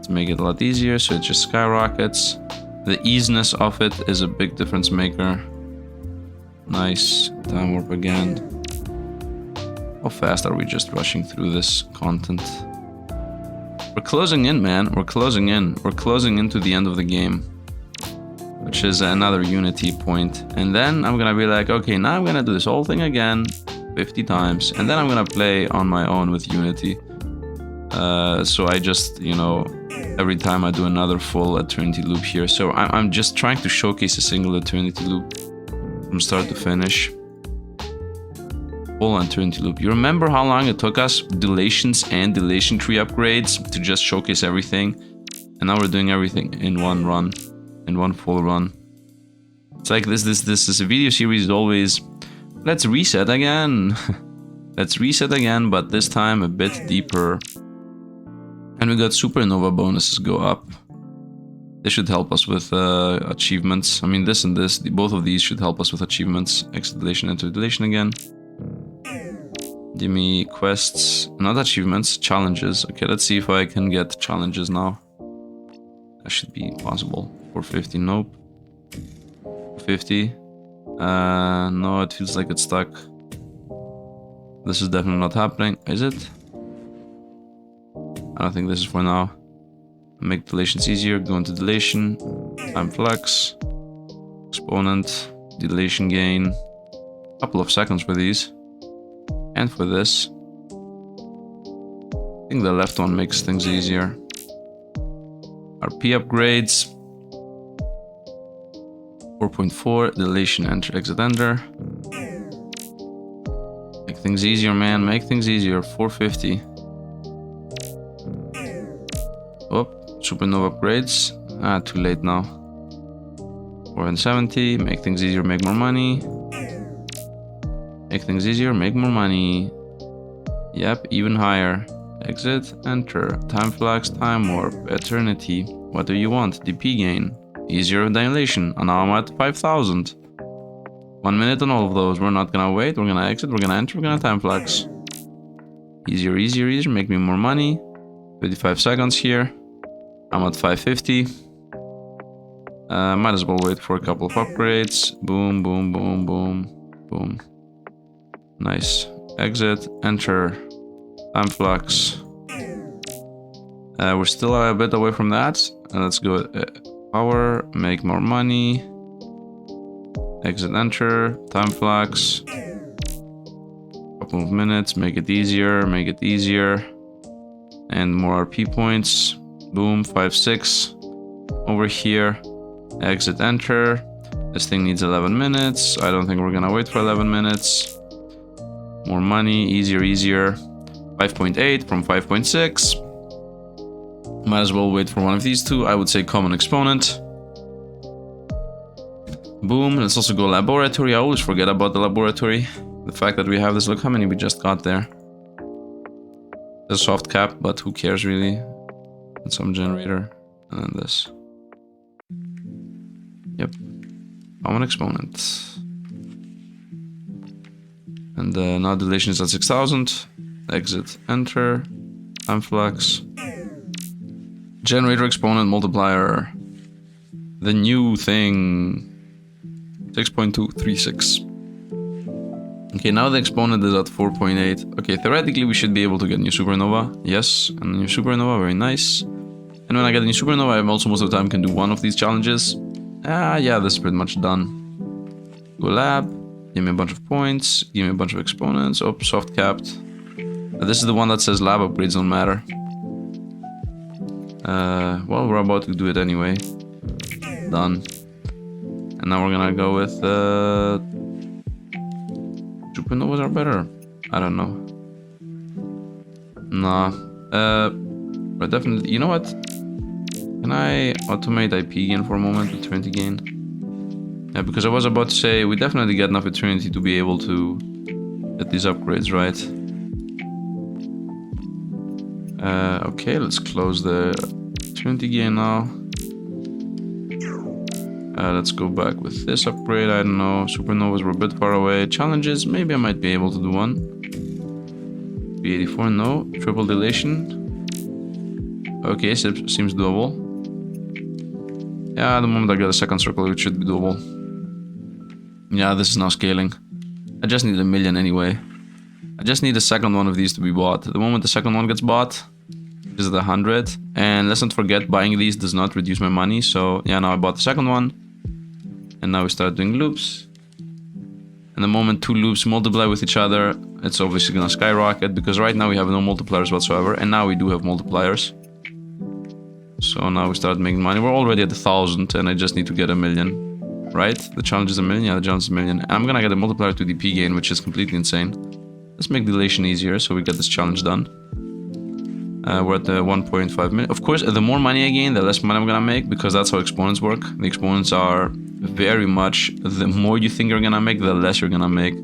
To make it a lot easier, so it just skyrockets. The easiness of it is a big difference maker. Nice, time warp again. How fast are we just rushing through this content? We're closing in, man. We're closing in. We're closing into the end of the game. Which is another Unity point. And then I'm gonna be like, okay, now I'm gonna do this whole thing again 50 times. And then I'm gonna play on my own with Unity. So I just, you know, every time I do another full Eternity loop here. So I'm just trying to showcase a single Eternity loop from start to finish. Full Eternity loop. You remember how long it took us, deletions and delation tree upgrades, to just showcase everything? And now we're doing everything in one run. In one full run. It's like this is a video series always, let's reset again. Let's reset again, but this time a bit deeper. And we got supernova bonuses go up. This should help us with achievements. I mean, this and this, both of these should help us with achievements. Exit delation, enter delation again. Give me quests, not achievements, challenges. Okay, let's see if I can get challenges now. That should be possible. 450, nope. 50. No, it feels like it's stuck. This is definitely not happening, is it? I don't think this is for now. Make deletions easier, go into delation, time flux, exponent, delation gain. Couple of seconds for these. And for this. I think the left one makes things easier. RP upgrades. 4.4, delation, enter, exit, enter. Make things easier, man, make things easier. 450. Oh, supernova upgrades. Ah, too late now. 470, make things easier, make more money. Make things easier, make more money. Yep, even higher. Exit, enter, time flux, time warp, eternity. What do you want? DP gain. Easier dilation, and now I'm at 5,000. 1 minute on all of those. We're not gonna wait, we're gonna exit, we're gonna enter, we're gonna time flux. Easier, easier, easier, make me more money. 55 seconds here. I'm at 550. Might as well wait for a couple of upgrades. Boom, boom, boom, boom, boom. Nice. Exit, enter, time flux. We're still a bit away from that. Let's go. Power, make more money, exit, enter, time flux, couple of minutes, make it easier, and more RP points, boom, 5, 6, over here, exit, enter, this thing needs 11 minutes, I don't think we're gonna wait for 11 minutes, more money, easier, 5.8 from 5.6, might as well wait for one of these two. I would say common exponent. Boom. Let's also go laboratory. I always forget about the laboratory. The fact that we have this. Look how many we just got there. There's a soft cap, but who cares really? And some generator. And then this. Yep. Common exponent. And now delation is at 6,000. Exit. Enter. Time flux. Generator exponent multiplier. The new thing. 6.236. Okay, now the exponent is at 4.8. Okay, theoretically we should be able to get new supernova. Yes, and new supernova, very nice. And when I get a new supernova, I also most of the time can do one of these challenges. Yeah, this is pretty much done. Go lab, give me a bunch of points, give me a bunch of exponents. Oh, soft capped. This is the one that says lab upgrades don't matter. Well, we're about to do it anyway. Done. And now we're gonna go with supernovas are better. I don't know. Nah. But definitely, you know what? Can I automate IP gain for a moment? Eternity gain. Yeah, because I was about to say we definitely get enough eternity to be able to get these upgrades, right? Okay, let's close the eternity gain now. Let's go back with this upgrade. I don't know. Supernovas were a bit far away. Challenges, maybe I might be able to do one. B84, no. Triple delation. Okay, seems doable. Yeah, the moment I get a second circle, it should be doable. Yeah, this is now scaling. I just need 1 million anyway. I just need a second one of these to be bought. The moment the second one gets bought, Is it 100? And let's not forget, buying these does not reduce my money. So yeah, now I bought the second one. And now we start doing loops. And the moment two loops multiply with each other, it's obviously gonna skyrocket, because right now we have no multipliers whatsoever, and now we do have multipliers. So now we start making money. We're already at 1,000, and I just need to get 1,000,000, right? The challenge is 1,000,000, yeah, the challenge is 1,000,000. And I'm gonna get a multiplier to DP gain, which is completely insane. Let's make dilation easier, so we get this challenge done. We're at the 1.5 million. Of course, the more money I gain, the less money I'm gonna make, because that's how exponents work. The exponents are very much, the more you think you're gonna make, the less you're gonna make.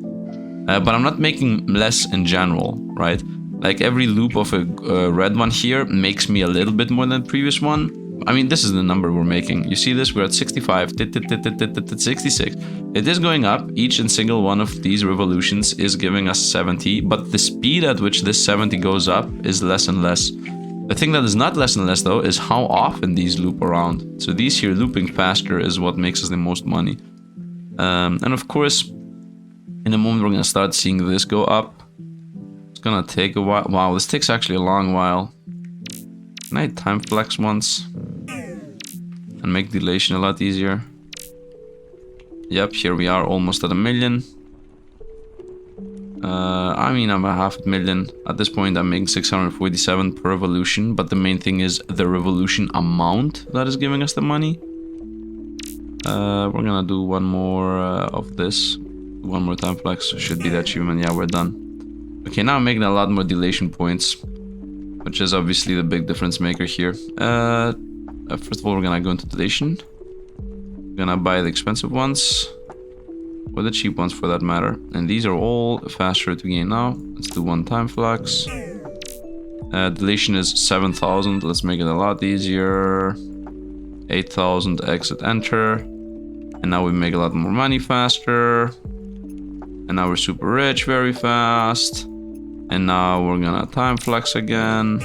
But I'm not making less in general, right? Like every loop of a red one here makes me a little bit more than the previous one. I mean, this is the number we're making. You see this? We're at 65, 66. It is going up. Each and single one of these revolutions is giving us 70, but the speed at which this 70 goes up is less and less. The thing that is not less and less, though, is how often these loop around. So these here looping faster is what makes us the most money. And of course, in a moment, we're going to start seeing this go up. It's going to take a while. Wow, this takes actually a long while. Can I time flex once? And make dilation a lot easier. Yep, here we are, almost at 1,000,000. I mean, I'm at 500,000. At this point, I'm making 647 per revolution. But the main thing is the revolution amount that is giving us the money. We're gonna do one more of this. One more time flex should be the achievement. Yeah, we're done. Okay, now I'm making a lot more dilation points, which is obviously the big difference maker here. First of all, we're gonna go into dilation. We're gonna buy the expensive ones, or the cheap ones for that matter. And these are all faster to gain now. Let's do one time flex. Dilation is 7,000. Let's make it a lot easier. 8,000, exit, enter. And now we make a lot more money faster. And now we're super rich very fast. And now we're gonna time flex again.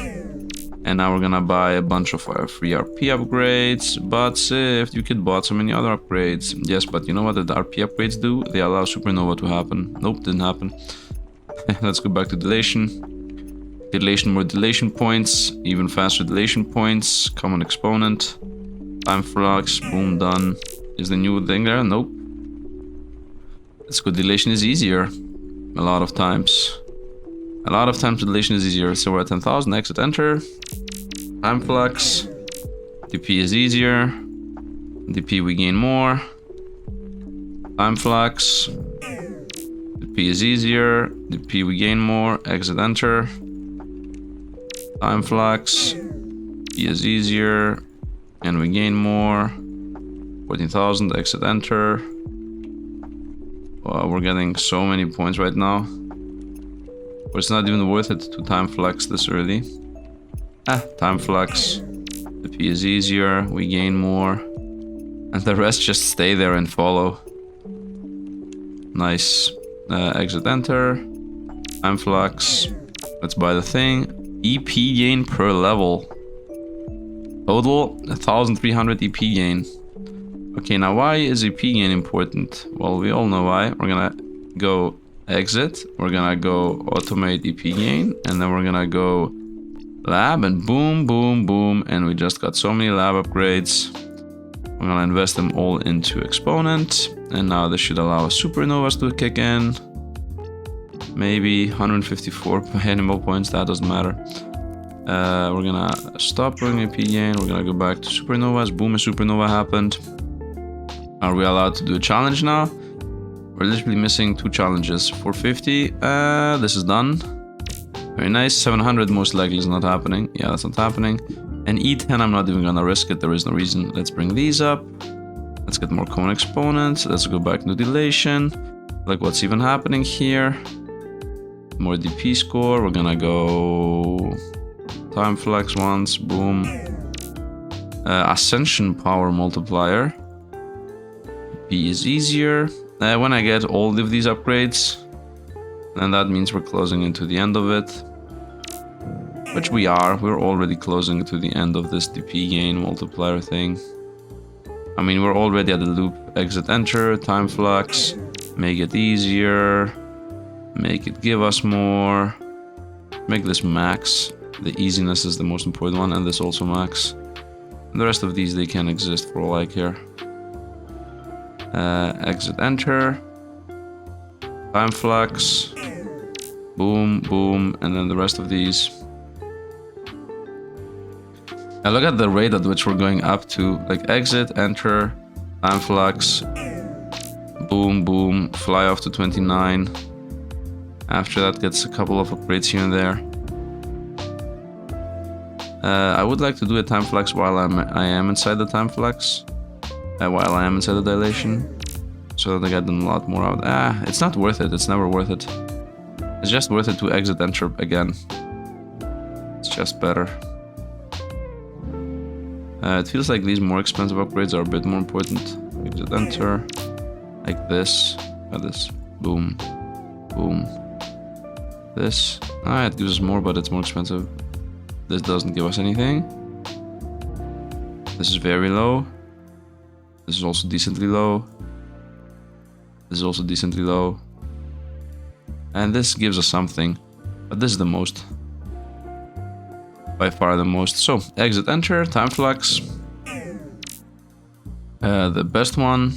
And now we're gonna buy a bunch of free RP upgrades. But Sifd, you could buy so many other upgrades. Yes, but you know what the RP upgrades do? They allow supernova to happen. Nope, didn't happen. Let's go back to dilation. Dilation, more dilation points. Even faster dilation points. Common exponent. Time flux, boom, done. Is the new thing there? Nope. Let's go, dilation is easier. A lot of times. A lot of times dilation is easier. So we're at 10,000, exit, enter. Time flux. DP is easier. DP we gain more. Time flux. DP is easier. DP we gain more. Exit, enter. Time flux. DP is easier. And we gain more. 14,000, exit, enter. Wow, we're getting so many points right now. But it's not even worth it to time flex this early. Time flex. The P is easier, we gain more. And the rest just stay there and follow. Nice. Exit, enter. Time flex. Let's buy the thing. EP gain per level. Total 1,300 EP gain. Okay, now why is EP gain important? Well, we all know why. We're gonna go exit, we're gonna go automate EP gain, and then we're gonna go lab, and boom, boom, boom, and we just got so many lab upgrades. We're gonna invest them all into exponent, and now this should allow supernovas to kick in. Maybe 154 animal points, that doesn't matter. We're gonna stop running EP gain, we're gonna go back to supernovas. Boom, a supernova happened. Are we allowed to do a challenge now? We're literally missing 2 challenges. 450, this is done. Very nice. 700 most likely is not happening. Yeah, that's not happening. And E10, I'm not even gonna risk it, there is no reason. Let's bring these up. Let's get more common exponents. Let's go back to dilation. Like, what's even happening here? More DP score, we're gonna go time flex once, boom. Ascension power multiplier. P is easier. When I get all of these upgrades, then that means we're closing into the end of it. Which we are. We're already closing to the end of this DP gain multiplier thing. I mean, we're already at the loop. Exit, enter, time flux. Make it easier. Make it give us more. Make this max. The easiness is the most important one, and this also max. And the rest of these, they can exist for all I care. Exit, enter. Time flux. Boom, boom, and then the rest of these. Now look at the rate at which we're going up to. Like exit, enter, time flux. Boom, boom, fly off to 29. After that gets a couple of upgrades here and there. I would like to do a time flux while I am inside the time flux. While I am inside the dilation. So that I get them a lot more out. It's not worth it. It's never worth it. It's just worth it to exit enter again. It's just better. It feels like these more expensive upgrades are a bit more important. Exit enter. Like this. This. Boom. Boom. This. It gives us more, but it's more expensive. This doesn't give us anything. This is very low. This is also decently low. This is also decently low. And this gives us something. But this is the most. By far the most. So, exit, enter, time flux. The best one.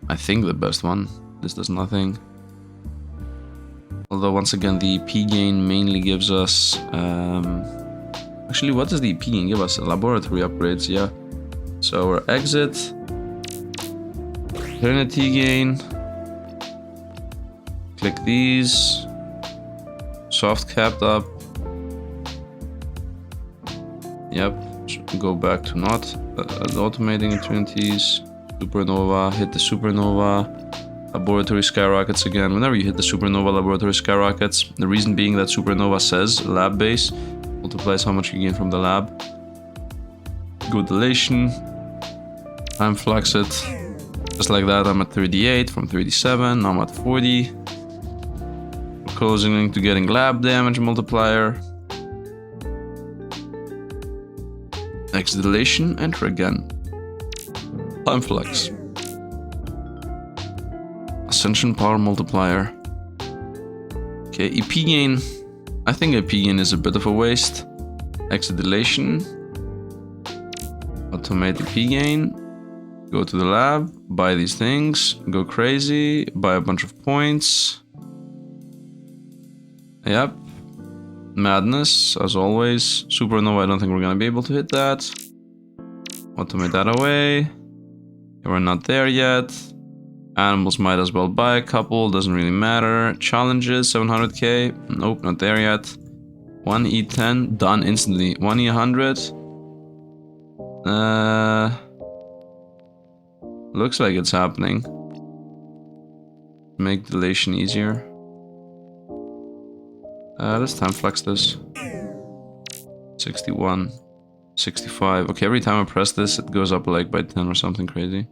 I think the best one. This does nothing. Although, once again, the EP gain mainly gives us... actually, what does the EP gain give us? Laboratory upgrades, yeah. So, our exit. Trinity gain. Click these. Soft capped up. Yep. Go back to not automating Trinities. Supernova. Hit the supernova. Laboratory skyrockets again. Whenever you hit the supernova, laboratory skyrockets. The reason being that supernova says lab base. Multiplies how much you gain from the lab. Go dilation. Time flux it. Just like that, I'm at 38 from 37. Now I'm at 40. We're closing to getting lab damage multiplier. Exit dilation, enter again. Time flux. Ascension power multiplier. Okay, EP gain. I think EP gain is a bit of a waste. Exit dilation. Automate EP gain. Go to the lab, buy these things, go crazy, buy a bunch of points. Yep. Madness, as always. Supernova, I don't think we're gonna be able to hit that. Automate that away. We're not there yet. Animals might as well buy a couple, doesn't really matter. Challenges, 700k. Nope, not there yet. 1E10, done instantly. 1E100. Looks like it's happening. Make dilation easier. Let's time flux this. 61. 65. Okay, every time I press this, it goes up like by 10 or something crazy.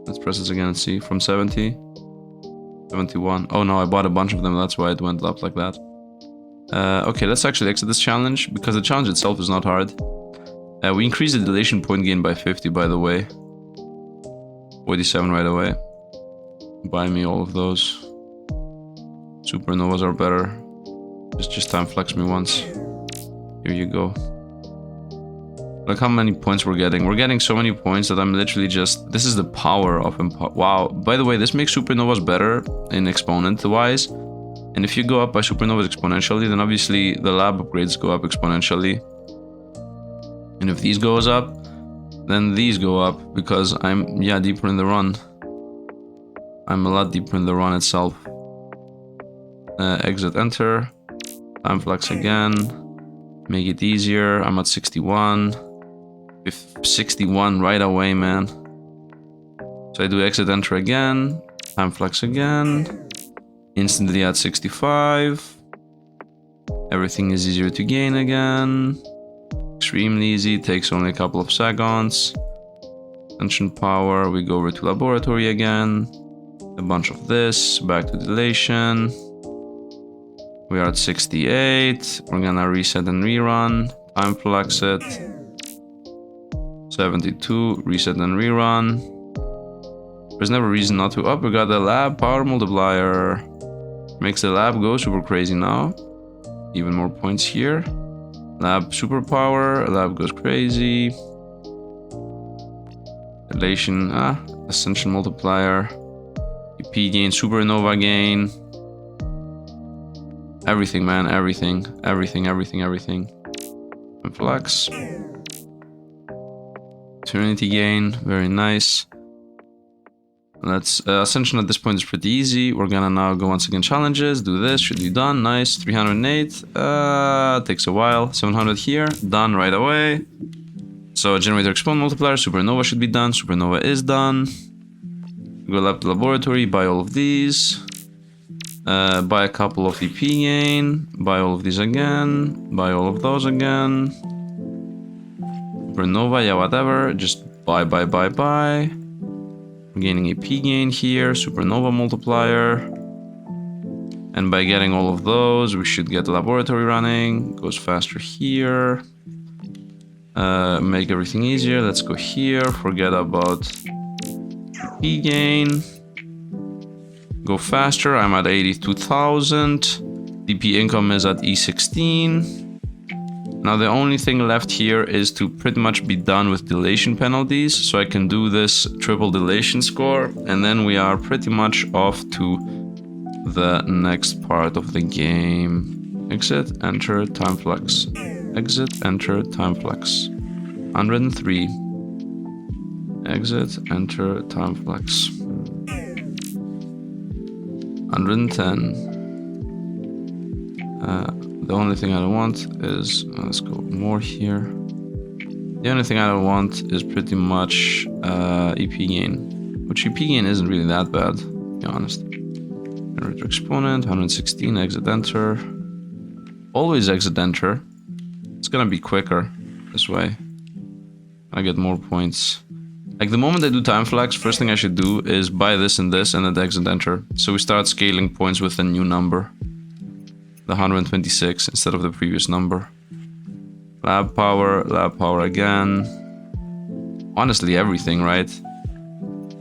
Let's press this again and see. From 70. 71. Oh no, I bought a bunch of them. That's why it went up like that. Okay, let's actually exit this challenge, because the challenge itself is not hard. We increased the dilation point gain by 50, by the way. 47 right away. Buy me all of those. Supernovas are better. Just time flex me once. Here you go. Look how many points we're getting. We're getting so many points that I'm literally just... This is the power of... Wow. By the way, this makes supernovas better in exponent-wise. And if you go up by supernovas exponentially, then obviously the lab upgrades go up exponentially. And if these goes up, then these go up, because I'm, deeper in the run. I'm a lot deeper in the run itself. Exit, enter. Time flux again. Make it easier. I'm at 61. 61 right away, man. So I do exit, enter again. Time flux again. Instantly at 65. Everything is easier to gain again. Extremely easy, takes only a couple of seconds. Ascension power, we go over to laboratory again. A bunch of this, back to dilation. We are at 68. We're gonna reset and rerun. Time flux it. 72, reset and rerun. There's never a reason not to. Oh, we got the lab power multiplier. Makes the lab go super crazy now. Even more points here. Lab superpower. Lab goes crazy. Relation. Ascension multiplier. EP gain. Supernova gain. Everything, man. Everything. Everything. Flex. Trinity gain. Very nice. Let's Ascension at this point is pretty easy. We're gonna now go once again challenges. Do this, should be done. Nice. 308. Takes a while. 700 here. Done right away. So generator explode multiplier. Supernova should be done. Supernova is done. Go lab to laboratory. Buy all of these. Buy a couple of EP gain. Buy all of these again. Buy all of those again. Supernova, yeah, whatever. Just buy. Gaining AP gain here, supernova multiplier. And by getting all of those, we should get the laboratory running. Goes faster here. Make everything easier. Let's go here. Forget about AP gain. Go faster. I'm at 82,000. DP income is at E16. Now the only thing left here is to pretty much be done with dilation penalties, so I can do this triple dilation score, and then we are pretty much off to the next part of the game. Exit, enter, time flex. Exit, enter, time flex. 103. Exit, enter, time flex. 110. The only thing I don't want is, let's go more here. The only thing I don't want is pretty much EP gain, which EP gain isn't really that bad, to be honest. Generator exponent, 116, exit enter. Always exit enter. It's gonna be quicker this way. I get more points. Like the moment I do time flex, first thing I should do is buy this and then exit enter. So we start scaling points with a new number. The 126 instead of the previous number. Lab power again. Honestly, everything, right?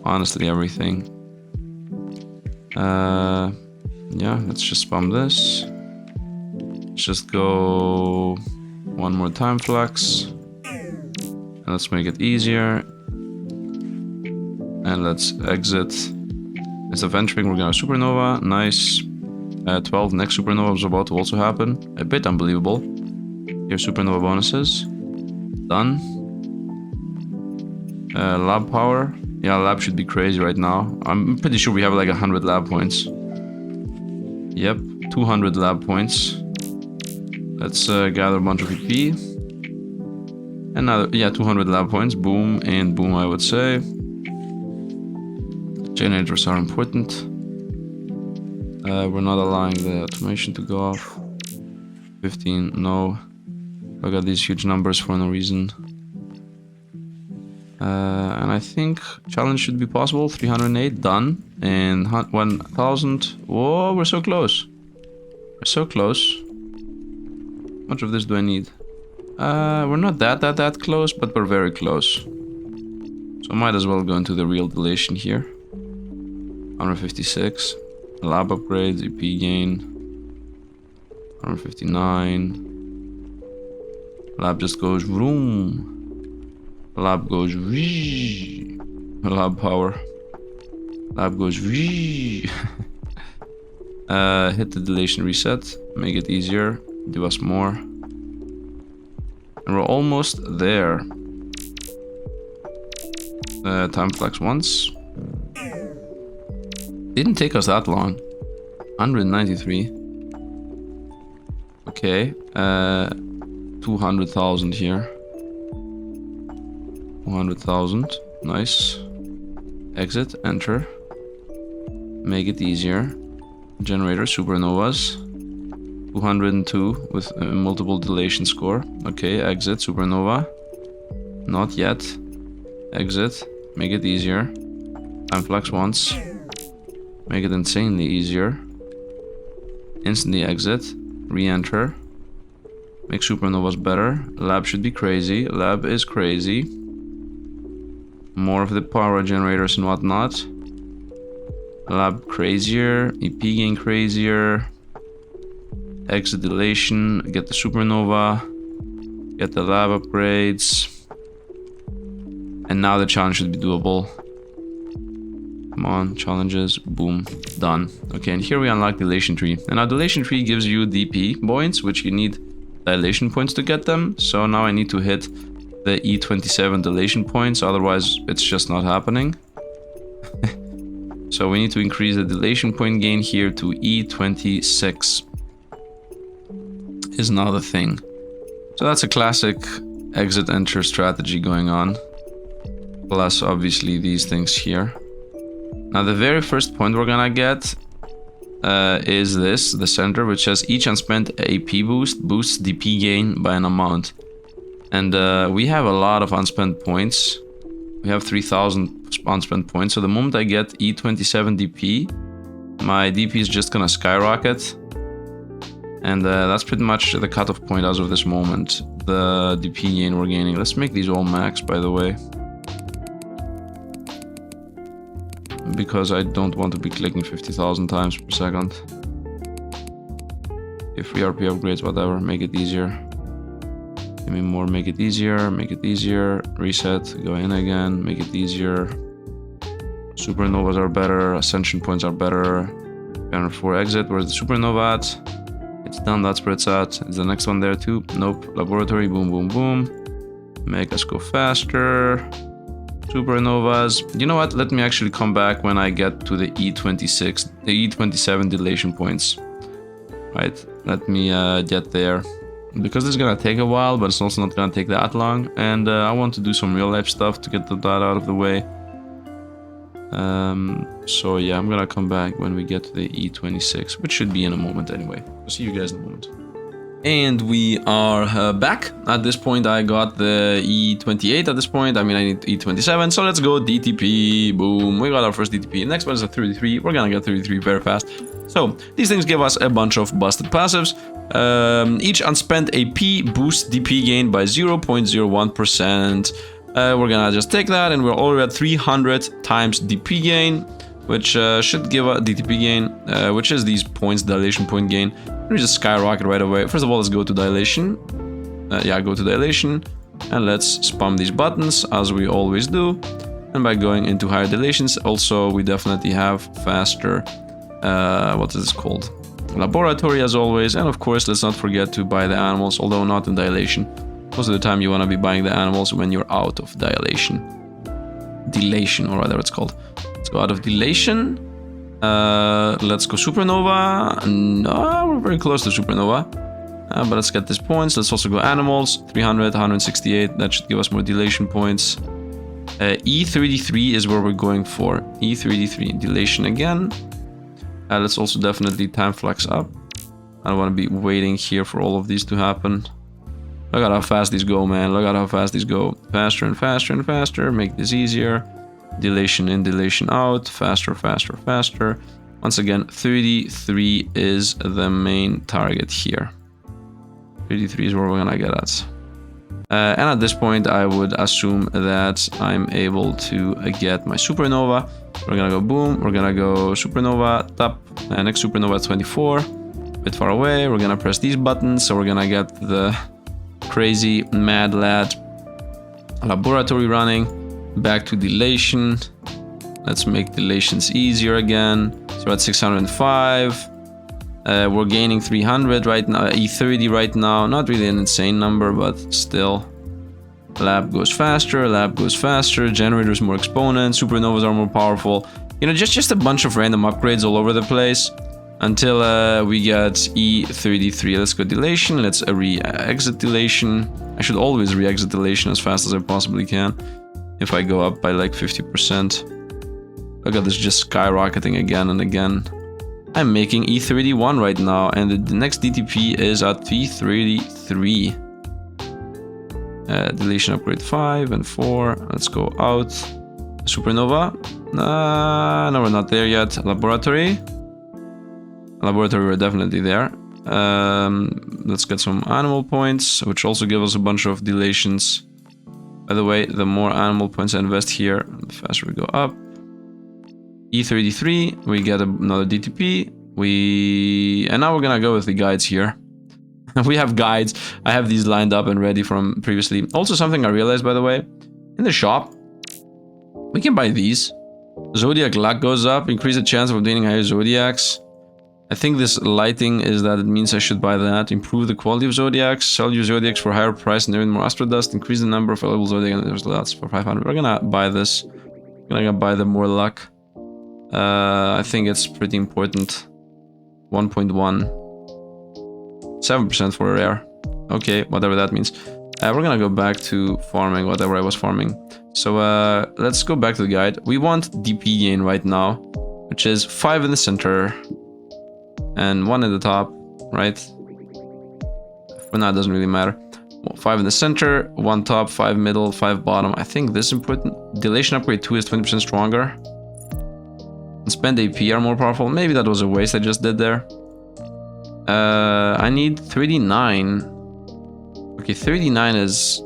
Honestly, everything. Yeah, let's just spam this. Let's just go one more time flex. And let's make it easier. And let's exit. Instead of entering, we're gonna supernova. Nice. 12, next supernova is about to also happen. A bit unbelievable. Here, supernova bonuses. Done. Lab power. Yeah, lab should be crazy right now. I'm pretty sure we have like 100 lab points. Yep, 200 lab points. Let's gather a bunch of EP. Another, yeah, 200 lab points. Boom and boom, I would say. Generators are important. We're not allowing the automation to go off. 15, no. I got these huge numbers for no reason. And I think challenge should be possible. 308, done. And 1000. Whoa, we're so close. We're so close. How much of this do I need? We're not that close, but we're very close. So I might as well go into the real dilation here. 156. Lab upgrades, EP gain. 159. Lab just goes vroom. Lab goes whee. Lab power. Lab goes whee. Hit the dilation reset. Make it easier. Do us more. And we're almost there. Time flex once. Didn't take us that long. 193. Okay. 200,000 here. 200,000. Nice. Exit. Enter. Make it easier. Generator. Supernovas. 202 with a multiple dilation score. Okay. Exit. Supernova. Not yet. Exit. Make it easier. Time flex once. Make it insanely easier. Instantly exit. Re-enter. Make supernovas better. Lab should be crazy. Lab is crazy. More of the power generators and whatnot. Lab crazier. EP gain crazier. exit dilation, get the supernova, get the lab upgrades. And now the challenge should be doable. Come on, challenges, boom, done. Okay, and here we unlock dilation tree. And now dilation tree gives you DP points, which you need dilation points to get them. So now I need to hit the E27 dilation points, otherwise it's just not happening. So we need to increase the dilation point gain here to E26 is now the thing. So that's a classic exit enter strategy going on. Plus obviously these things here. Now the very first point we're gonna get is this, the center, which says each unspent AP boost boosts DP gain by an amount. And we have a lot of unspent points. We have 3000 unspent points. So the moment I get E27 DP, my DP is just gonna skyrocket. And that's pretty much the cutoff point as of this moment. The DP gain we're gaining. Let's make these all max, by the way. Because I don't want to be clicking 50,000 times per second. If free RP upgrades, whatever, make it easier. Give me more, make it easier, make it easier. Reset, go in again, make it easier. Supernovas are better, ascension points are better. Banner 4 exit, where's the supernova at? It's done, that's where it's at. Is the next one there too? Nope. Laboratory, boom, boom, boom. Make us go faster. Supernovas. You know what? Let me actually come back when I get to the E26, the E27 dilation points. Right? Let me get there. Because this is gonna take a while, but it's also not gonna take that long. And I want to do some real life stuff to get that out of the way. So yeah, I'm gonna come back when we get to the E26, which should be in a moment anyway. I'll see you guys in a moment. And we are back. At this point, I got the E28 at this point. I mean, I need E27, so let's go DTP. Boom, we got our first DTP. Next one is a 33. We're gonna get 33 very fast. So, these things give us a bunch of busted passives. Each unspent AP boosts DP gain by 0.01%. We're gonna just take that, and we're already at 300 times DP gain, which should give a DTP gain, which is these points, dilation point gain. We just skyrocket right away. First of all, let's go to dilation. Yeah, go to dilation. And let's spam these buttons, as we always do. And by going into higher dilations, also, we definitely have faster, what is this called? Laboratory, as always. And of course, let's not forget to buy the animals, although not in dilation. Most of the time, you want to be buying the animals when you're out of dilation. Dilation, or whatever it's called. Let's go out of dilation. Let's go supernova. No, we're very close to supernova. But let's get these points. Let's also go animals. 300, 168. That should give us more dilation points. E33 is where we're going for. E33. Dilation again. Let's also definitely time flex up. I don't want to be waiting here for all of these to happen. Look at how fast these go, man. Look at how fast these go. Faster and faster and faster. Make this easier. Dilation in, dilation out, faster, faster, faster. Once again, 33 is the main target here. 33 is where we're gonna get at. And at this point, I would assume that I'm able to get my supernova. We're gonna go boom, we're gonna go supernova, top, next supernova at 24. A bit far away, we're gonna press these buttons, so we're gonna get the crazy mad lad laboratory running. Back to dilation. Let's make dilations easier again. So we're at 605. We're gaining 300 right now, E30 right now. Not really an insane number, but still. Lab goes faster, lab goes faster, generators more exponents, supernovas are more powerful. You know, just a bunch of random upgrades all over the place until we get E33. Let's go dilation, let's re-exit dilation. I should always re-exit dilation as fast as I possibly can. If I go up by like 50%. Look at this just skyrocketing again and again. I'm making E31 right now, and the next DTP is at T33. Dilation upgrade 5 and 4. Let's go out. Supernova. No, we're not there yet. Laboratory. Laboratory, we're definitely there. Let's get some animal points, which also give us a bunch of dilations. By the way, the more animal points I invest here, the faster we go up. E33, we get another DTP. And now we're gonna go with the guides here. We have guides. I have these lined up and ready from previously. Also, something I realized, by the way, in the shop, we can buy these. Zodiac luck goes up, increase the chance of obtaining higher zodiacs. I think this lighting is that it means I should buy that. Improve the quality of zodiacs, sell your zodiacs for a higher price and earn more astro dust. Increase the number of available zodiac slots for 500. We're gonna buy this. We're gonna buy the more luck. I think it's pretty important. 1.1. 7% for a rare. Okay, whatever that means. We're gonna go back to farming, whatever I was farming. So let's go back to the guide. We want DP gain right now, which is 5 in the center and 1 at the top, right? For now, it doesn't really matter. 5 in the center, 1 top, 5 middle, 5 bottom. I think this is important. Dilation upgrade 2 is 20% stronger. And spend AP are more powerful. Maybe that was a waste I just did there. I need 39. Okay, 39 is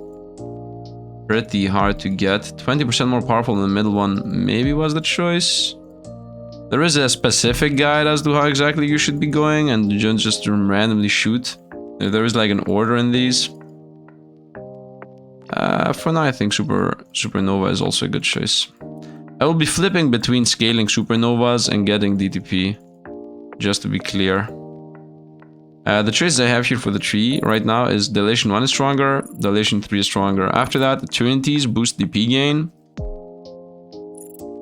pretty hard to get. 20% more powerful than the middle one maybe was the choice. There is a specific guide as to how exactly you should be going, and you don't just randomly shoot. There is like an order in these. For now, I think Supernova is also a good choice. I will be flipping between scaling Supernovas and getting DTP, just to be clear. The choices I have here for the tree right now is Dilation 1 is stronger, Dilation 3 is stronger. After that, Unities boost DP gain.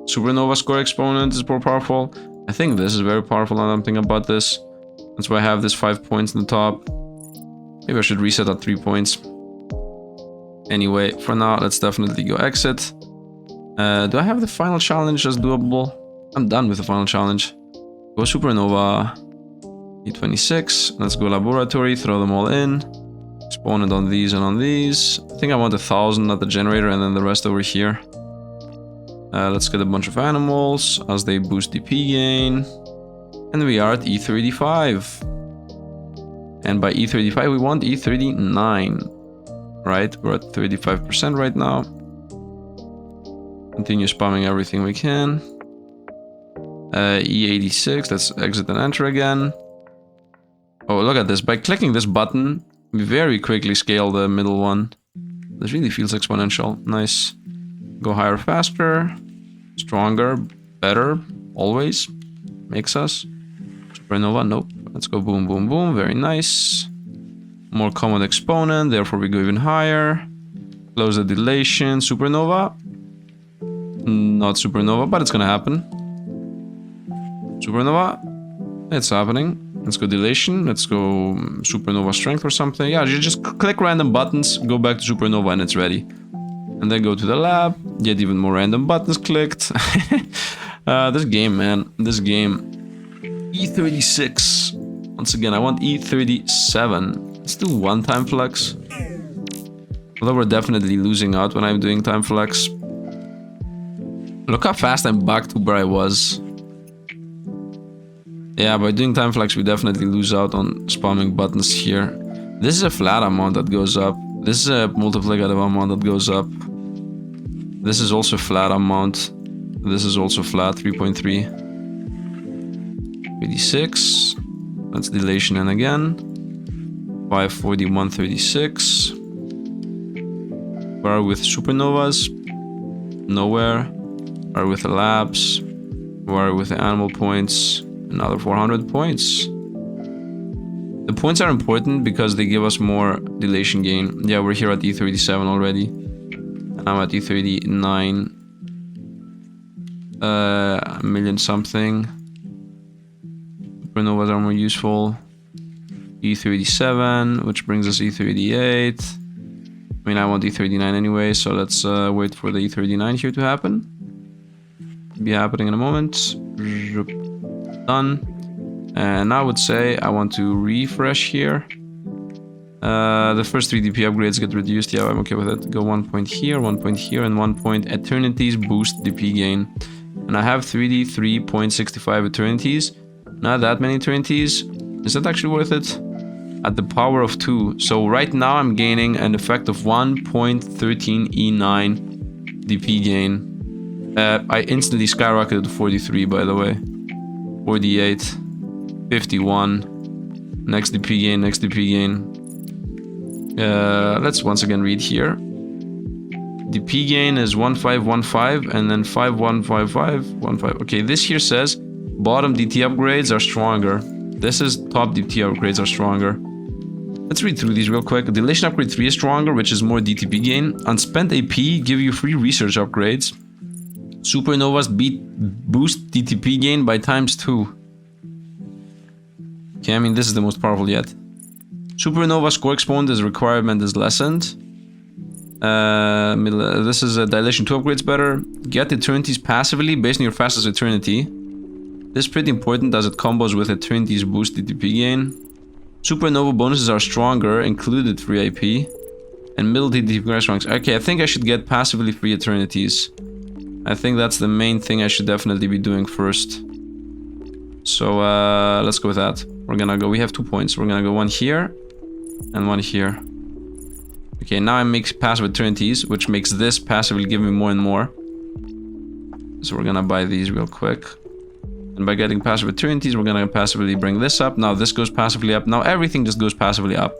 Supernova score exponent is more powerful. I think this is very powerful now that I'm thinking about this. That's why I have this 5 points in the top. Maybe I should reset at 3 points. Anyway, for now, let's definitely go exit. Do I have the final challenge as doable? I'm done with the final challenge. Go Supernova. E26. Let's go laboratory, throw them all in. Exponent on these and on these. I think I want 1,000 at the generator and then the rest over here. Let's get a bunch of animals as they boost DP gain. And we are at E35. And by E35 we want E39. Right, we're at 35% right now. Continue spamming everything we can. E86, let's exit and enter again. Oh, look at this. By clicking this button, we very quickly scale the middle one. This really feels exponential. Nice. Go higher, faster. Stronger, better, always. Makes us. Supernova, nope. Let's go boom, boom, boom. Very nice. More common exponent, therefore we go even higher. Close the dilation. Supernova. Not supernova, but it's gonna happen. Supernova. It's happening. Let's go dilation. Let's go supernova strength or something. Yeah, you just click random buttons, go back to supernova and it's ready. And then go to the lab, get even more random buttons clicked. This game, man. This game. E36. Once again, I want E37. Let's do 1 time flex. Although we're definitely losing out when I'm doing time flex. Look how fast I'm back to where I was. Yeah, by doing time flex, we definitely lose out on spamming buttons here. This is a flat amount that goes up. This is a multiplicative amount that goes up. This is also flat amount. This is also flat, 3.3. 86. Let's dilation in again. 541.36. Where are we with supernovas? Nowhere. Where are we with the labs? Where are we with the animal points? Another 400 points. The points are important because they give us more dilation gain. Yeah, we're here at E37 already. And I'm at E39. A million something. Supernovas are more useful. E37, which brings us E38. I mean, I want E39 anyway, so let's wait for the E39 here to happen. Be happening in a moment. Done. And I would say I want to refresh here. The first 3 DP upgrades get reduced. Yeah, I'm okay with it. Go 1 point here, 1 point here, and 1 point eternities boost DP gain. And I have 3D3.65 eternities. Not that many eternities. Is that actually worth it? At the power of 2. So right now I'm gaining an effect of 1.13 E9 DP gain. I instantly skyrocketed to 43, by the way. 48. 51. Next DP gain, next DP gain. Let's once again read here. DP gain is 1515 and then 515515. Okay, this here says bottom DT upgrades are stronger. This is top DT upgrades are stronger. Let's read through these real quick. Dilation upgrade 3 is stronger, which is more DTP gain. Unspent AP give you free research upgrades. Supernovas boost DTP gain by ×2. Okay, I mean, this is the most powerful yet. Supernova score exponent is requirement is lessened. This is a dilation 2 upgrades better. Get eternities passively based on your fastest eternity. This is pretty important as it combos with eternities boost DTP gain. Supernova bonuses are stronger, included free IP. And middle DTP ranks. Okay, I think I should get passively free eternities. I think that's the main thing I should definitely be doing first. So let's go with that. We're gonna go, we have 2 points. We're gonna go one here and one here. Okay, now I make passive eternities, which makes this passively give me more and more. So we're gonna buy these real quick. And by getting passive eternities, we're gonna passively bring this up. Now this goes passively up. Now everything just goes passively up.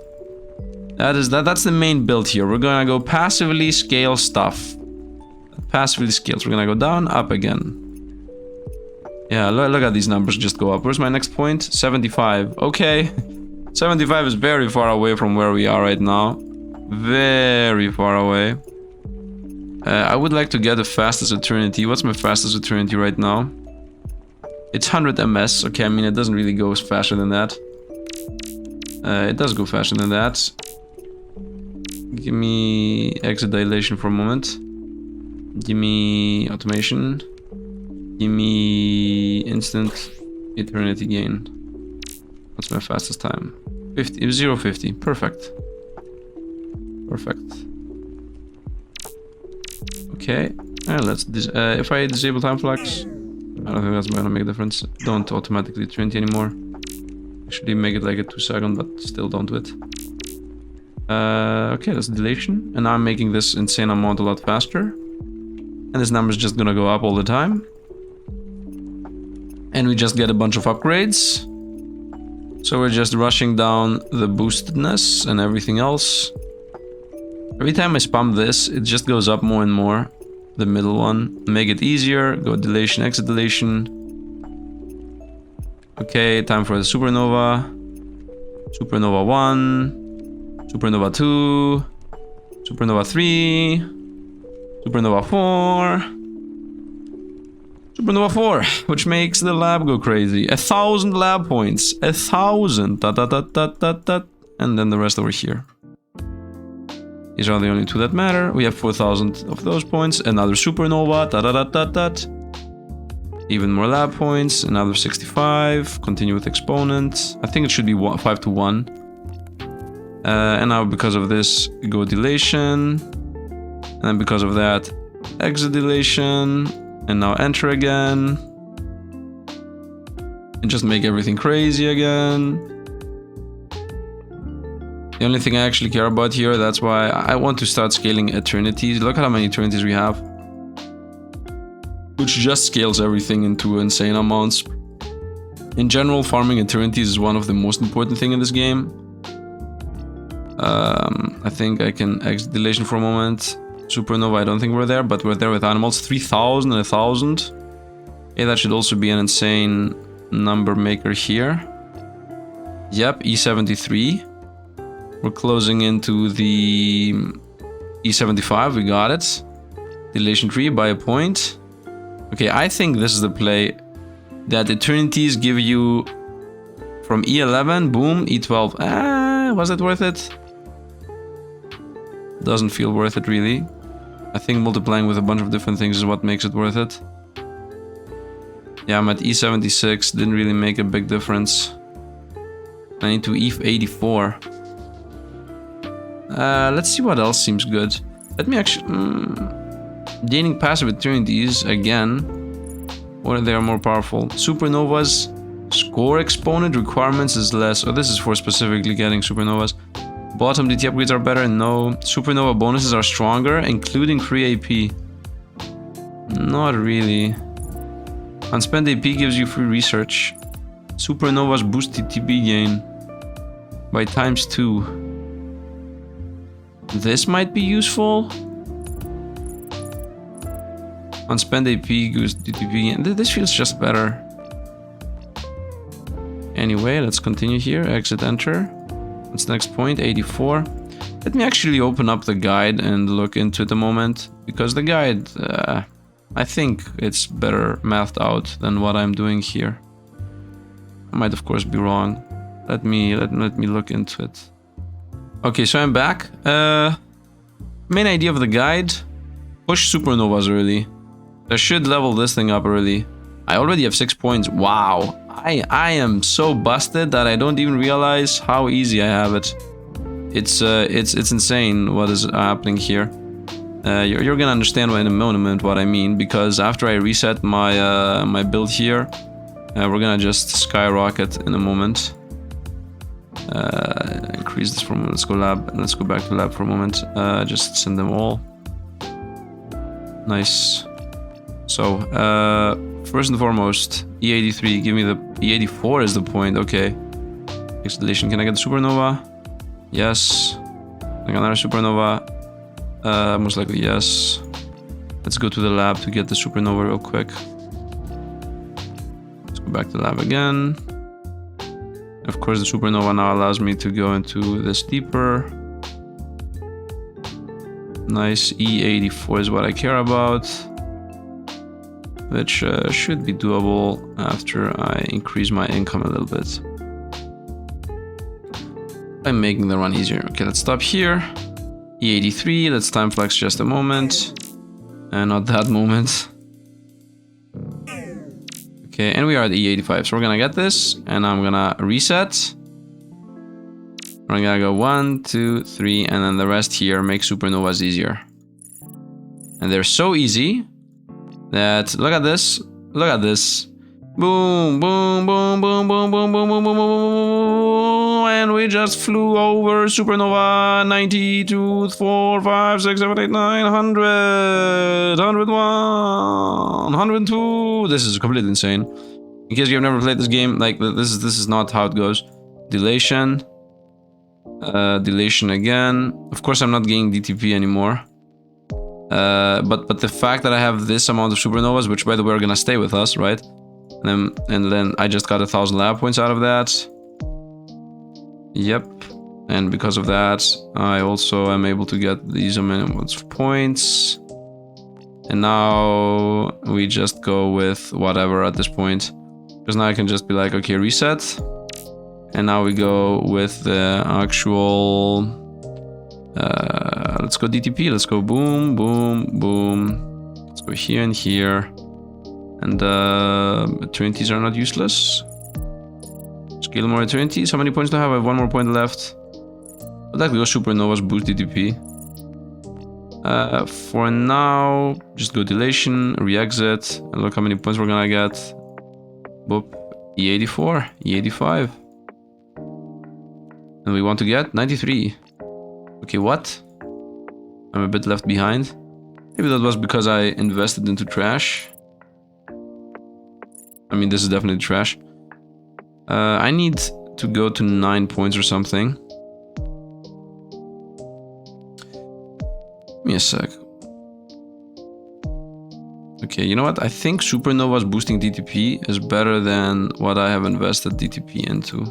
That's the main build here. We're gonna go passively scale stuff. Passively scales. We're gonna go down, up again. Yeah, look at these numbers just go up. Where's my next point? 75. Okay. 75 is very far away from where we are right now. Very far away. I would like to get the fastest eternity. What's my fastest eternity right now? It's 100 ms. Okay, I mean, it doesn't really go faster than that. It does go faster than that. Give me exit dilation for a moment. Give me automation. Give me instant eternity gain. What's my fastest time? 0:50. Perfect. Perfect. Okay. Let's if I disable time flux, I don't think that's gonna make a difference. Don't automatically eternity anymore. Actually make it like a 2-second, but still don't do it. Okay, that's dilation. And now I'm making this insane amount a lot faster. And this number is just gonna go up all the time. And we just get a bunch of upgrades. So we're just rushing down the boostedness and everything else. Every time I spam this, it just goes up more and more. The middle one. Make it easier. Go dilation, exit dilation. Okay, time for the supernova. Supernova 1. Supernova 2. Supernova 3. Supernova 4. Supernova 4, which makes the lab go crazy. 1,000 lab points. 1,000. And then the rest over here. These are the only two that matter. We have 4,000 of those points. Another supernova. Even more lab points. Another 65. Continue with exponent. I think it should be 5 to 1. And now because of this, go dilation. And then because of that, exit dilation. And now enter again. And just make everything crazy again. The only thing I actually care about here, that's why I want to start scaling eternities. Look at how many eternities we have. Which just scales everything into insane amounts. In general, farming eternities is one of the most important things in this game. I think I can exit dilation for a moment. Supernova, I don't think we're there, but we're there with animals. 3,000 and 1,000. Okay, that should also be an insane number maker here. Yep, E73. We're closing into the E75, we got it. Dilation tree by a point. Okay, I think this is the play that eternities give you from E11, boom, E12. Was it worth it? Doesn't feel worth it really. I think multiplying with a bunch of different things is what makes it worth it. Yeah, I'm at E76, didn't really make a big difference. I need to E84. Let's see what else seems good. Let me actually... gaining passive eternities again. Or they are more powerful. Supernovas. Score exponent requirements is less. Oh, this is for specifically getting supernovas. Bottom DT upgrades are better. No. Supernova bonuses are stronger, including free AP. Not really. Unspent AP gives you free research. Supernovas boost TTP gain by ×2. This might be useful. Unspent AP goes TTP gain. This feels just better. Anyway, let's continue here. Exit, enter. What's the next point? 84. Let me actually open up the guide and look into it a moment, because the guide, I think it's better mathed out than what I'm doing here. I might, of course, be wrong. Let me look into it. Okay, so I'm back. Main idea of the guide: push supernovas early. I should level this thing up early. I already have 6 points. Wow. I am so busted that I don't even realize how easy I have it. It's insane what is happening here. You're gonna understand in a moment what I mean, because after I reset my my build here, we're gonna just skyrocket in a moment. Increase this for a moment. Let's go lab. Let's go back to lab for a moment. Just send them all. Nice. So, first and foremost, E83, give me the... E84 is the point, okay. Installation, can I get the supernova? Yes. Can I get another supernova? Most likely yes. Let's go to the lab to get the supernova real quick. Let's go back to the lab again. Of course, the supernova now allows me to go into this deeper. Nice, E84 is what I care about. Which should be doable after I increase my income a little bit. I'm making the run easier. Okay, let's stop here. E83, let's time flex just a moment. And not that moment. Okay, and we are at E85. So we're gonna get this, and I'm gonna reset. We're gonna go 1, 2, 3, and then the rest here make supernovas easier. And they're so easy that, look at this, boom, boom, boom, boom, boom, boom, boom, boom, boom, boom, and we just flew over supernova 92, 4, 5, 6, 7, 8, 9, 100, 101, 102. This is completely insane. In case you've never played this game, like, this is not how it goes. Dilation, dilation again. Of course, I'm not getting DTP anymore. But the fact that I have this amount of supernovas, which by the way are gonna stay with us, right? And then I just got 1,000 lab points out of that. Yep. And because of that, I also am able to get these amounts of points. And now we just go with whatever at this point. Because now I can just be like, okay, reset. And now we go with the actual... let's go DTP, let's go boom, boom, boom. Let's go here and here. And eternities are not useless. Scale more eternities. How many points do I have? I have 1 more point left. But that goes supernovas, boost DTP. For now, just go dilation, re-exit, and look how many points we're gonna get. Boop. E84, E85. And we want to get 93. Okay, what? I'm a bit left behind. Maybe that was because I invested into trash. I mean, this is definitely trash. I need to go to 9 points or something. Give me a sec. Okay, you know what? I think supernovas boosting DTP is better than what I have invested DTP into.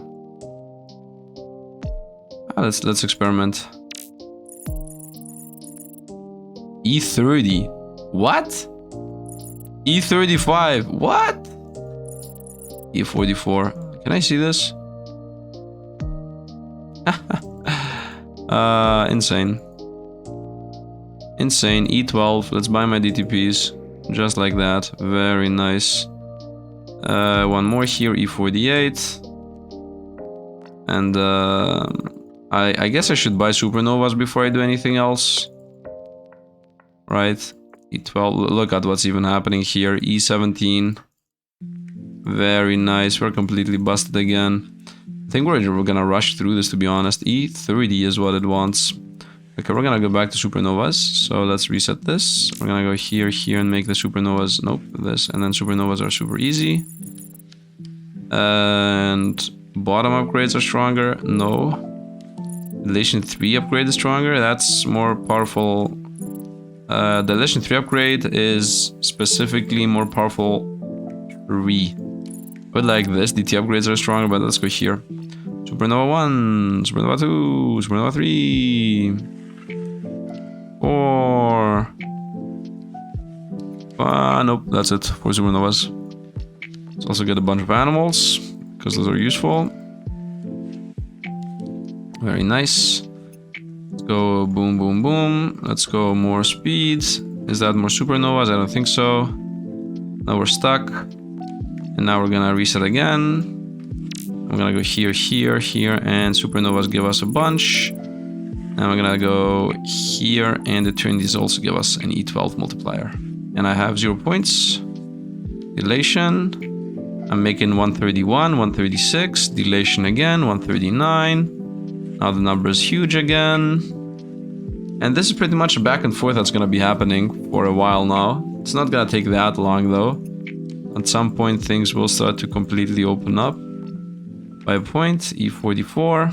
Let's experiment. E30. What? E35. What? E44. Can I see this? Insane. Insane. E12. Let's buy my DTPs. Just like that. Very nice. One more here. E48. And I guess I should buy supernovas before I do anything else. Right? E12. Look at what's even happening here. E17. Very nice. We're completely busted again. I think we're gonna rush through this, to be honest. E30 is what it wants. Okay, we're gonna go back to supernovas. So let's reset this. We're gonna go here, here, and make the supernovas. Nope, this. And then supernovas are super easy. And bottom upgrades are stronger. No. Dilation 3 upgrade is stronger. That's more powerful. The Dilation 3 upgrade is specifically more powerful 3. But like this, DT upgrades are stronger, but let's go here. Supernova 1, Supernova 2, Supernova 3, 4. Nope, that's it for Supernovas. Let's also get a bunch of animals, because those are useful. Very nice. Let's go boom, boom, boom. Let's go more speed. Is that more supernovas? I don't think so. Now we're stuck. And now we're gonna reset again. I'm gonna go here, here, here, and supernovas give us a bunch. And we're gonna go here, and eternities also give us an E12 multiplier. And I have 0 points. Dilation. I'm making 131, 136. Dilation again, 139. Now the number is huge again. And this is pretty much a back and forth that's gonna be happening for a while now. It's not gonna take that long though. At some point things will start to completely open up. By a point, E44.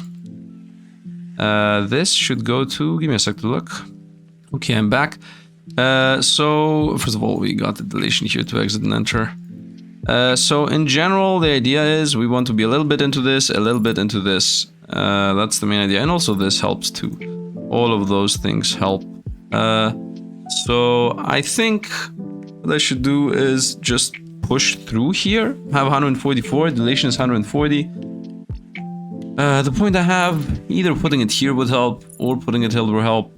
This should go to... Give me a sec to look. Okay, I'm back. So, first of all, we got the dilation here to exit and enter. So, in general, the idea is we want to be a little bit into this, a little bit into this. That's the main idea. And also this helps too. All of those things help. So, I think what I should do is just push through here. Have 144, dilation is 140. The point I have, either putting it here would help, or putting it here will help.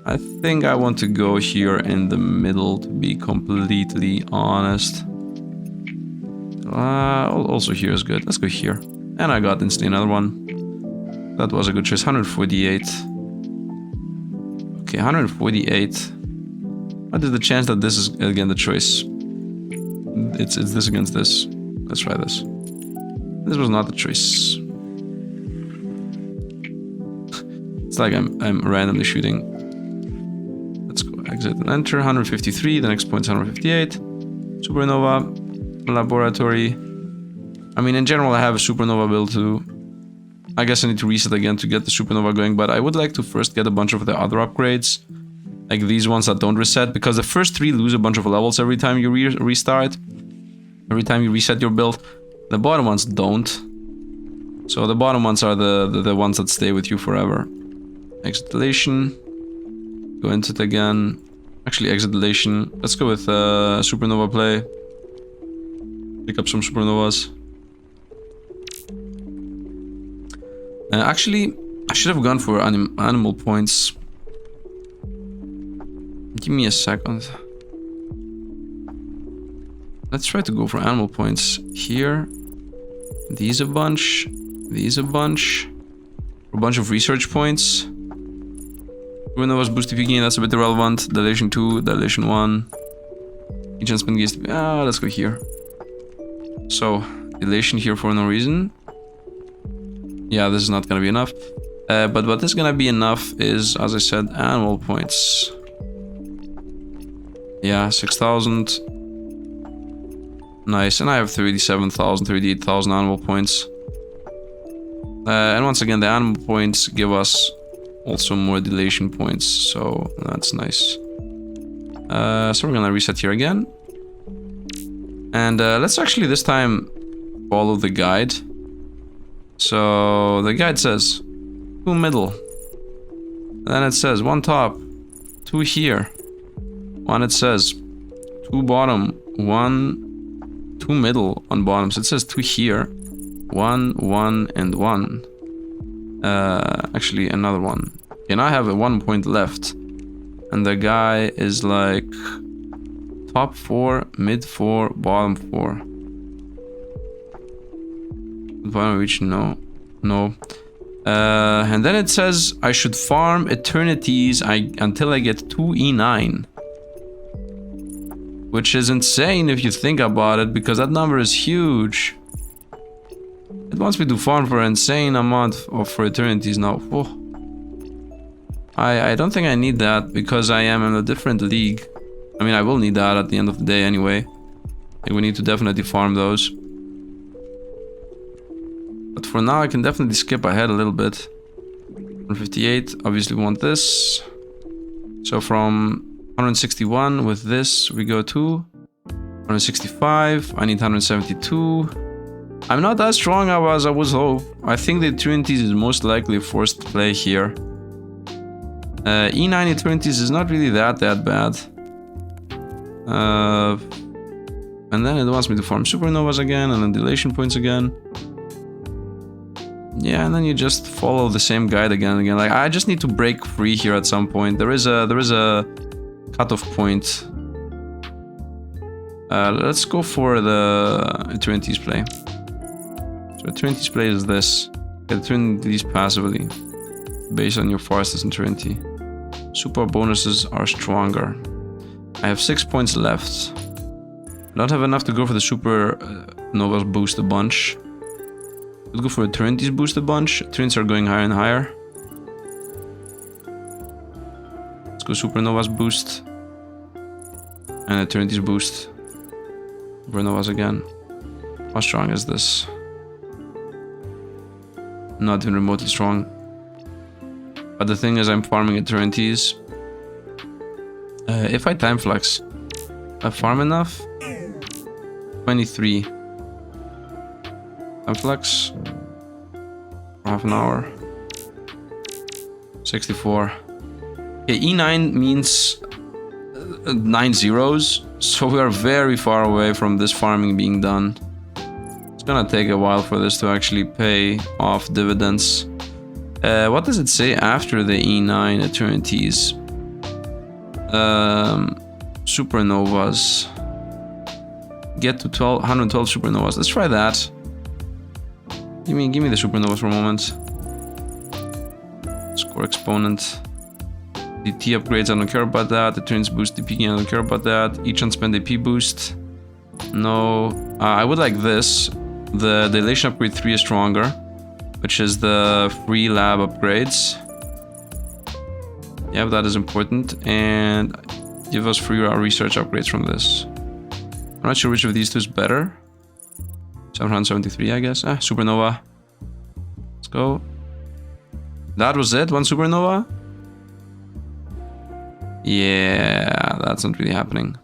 I think I want to go here in the middle, to be completely honest. Also here is good. Let's go here. And I got instantly another one. That was a good choice. 148. Okay, 148. What is the chance that this is again the choice? It's this against this. Let's try this. This was not the choice. It's like I'm randomly shooting. Let's go exit and enter. 153. The next point's 158. Supernova. Laboratory. I mean, in general, I have a supernova build too. I guess I need to reset again to get the supernova going, but I would like to first get a bunch of the other upgrades. Like these ones that don't reset, because the first 3 lose a bunch of levels every time you restart. Every time you reset your build. The bottom ones don't. So the bottom ones are the ones that stay with you forever. Exit dilation. Go into it again. Actually, exit dilation. Let's go with supernova play. Pick up some supernovas. Actually, I should have gone for animal points. Give me a second. Let's try to go for animal points here. These a bunch. These a bunch. A bunch of research points. Supernovas boost TP gain, that's a bit irrelevant. Dilation 2, dilation 1. Ancient spin gaze. Let's go here. So, dilation here for no reason. Yeah, this is not gonna be enough. But what is gonna be enough is, as I said, animal points. Yeah, 6,000. Nice, and I have 37,000, 38,000 animal points. And once again, the animal points give us also more dilation points, so that's nice. So we're gonna reset here again. And let's actually this time follow the guide. So the guide says 2 middle. Then it says 1 top, 2 here. 1 it says 2 bottom, 1, 2 middle on bottom. So it says 2 here. 1, 1, and 1. Actually another one. Okay, now I have a 1 point left. And the guy is like top 4, mid 4, bottom 4. Bottom reach, no. No. And then it says I should farm eternities until I get 2 E9. Which is insane if you think about it, because that number is huge. It wants me to farm for an insane amount for eternities now. Oh. I don't think I need that, because I am in a different league. I mean, I will need that at the end of the day anyway. Like, we need to definitely farm those. for now I can definitely skip ahead a little bit. 158, obviously we want this. So from 161 with this we go to 165. I need 172. I'm not as strong as I was hope. I think the Unities is most likely forced to play here. E9 Unities is not really that bad. And then it wants me to farm supernovas again and then dilation points again. Yeah, and then you just follow the same guide again and again. Like, I just need to break free here at some point. There is a cutoff point. Let's go for the Eternity's play. So Eternity's play is this. Get Eternity's passively based on your fastest Eternity. Super bonuses are stronger. I have 6 points left. I don't have enough to go for the super novas boost a bunch. Let's go for Eternity's boost a bunch. Eternities are going higher and higher. Let's go supernovas boost. And Eternity's boost. Supernovas again. How strong is this? Not even remotely strong. But the thing is, I'm farming Eternities. If I time flex, I farm enough. 23. Time flex. For half an hour. 64. Okay, E9 means 9 zeros, so we are very far away from this farming being done. It's gonna take a while for this to actually pay off dividends. What does it say after the E9 Eternities? Supernovas. Get to 112 supernovas. Let's try that. Give me the supernovas for a moment. Score exponent. DT upgrades, I don't care about that. The turns boost DP gain, I don't care about that. Each unspent AP boost. No. I would like this. The dilation upgrade 3 is stronger, which is the free lab upgrades. Yeah, that is important. And give us free research upgrades from this. I'm not sure which of these two is better. 773, I guess. Supernova. Let's go. That was it? One supernova? Yeah, that's not really happening.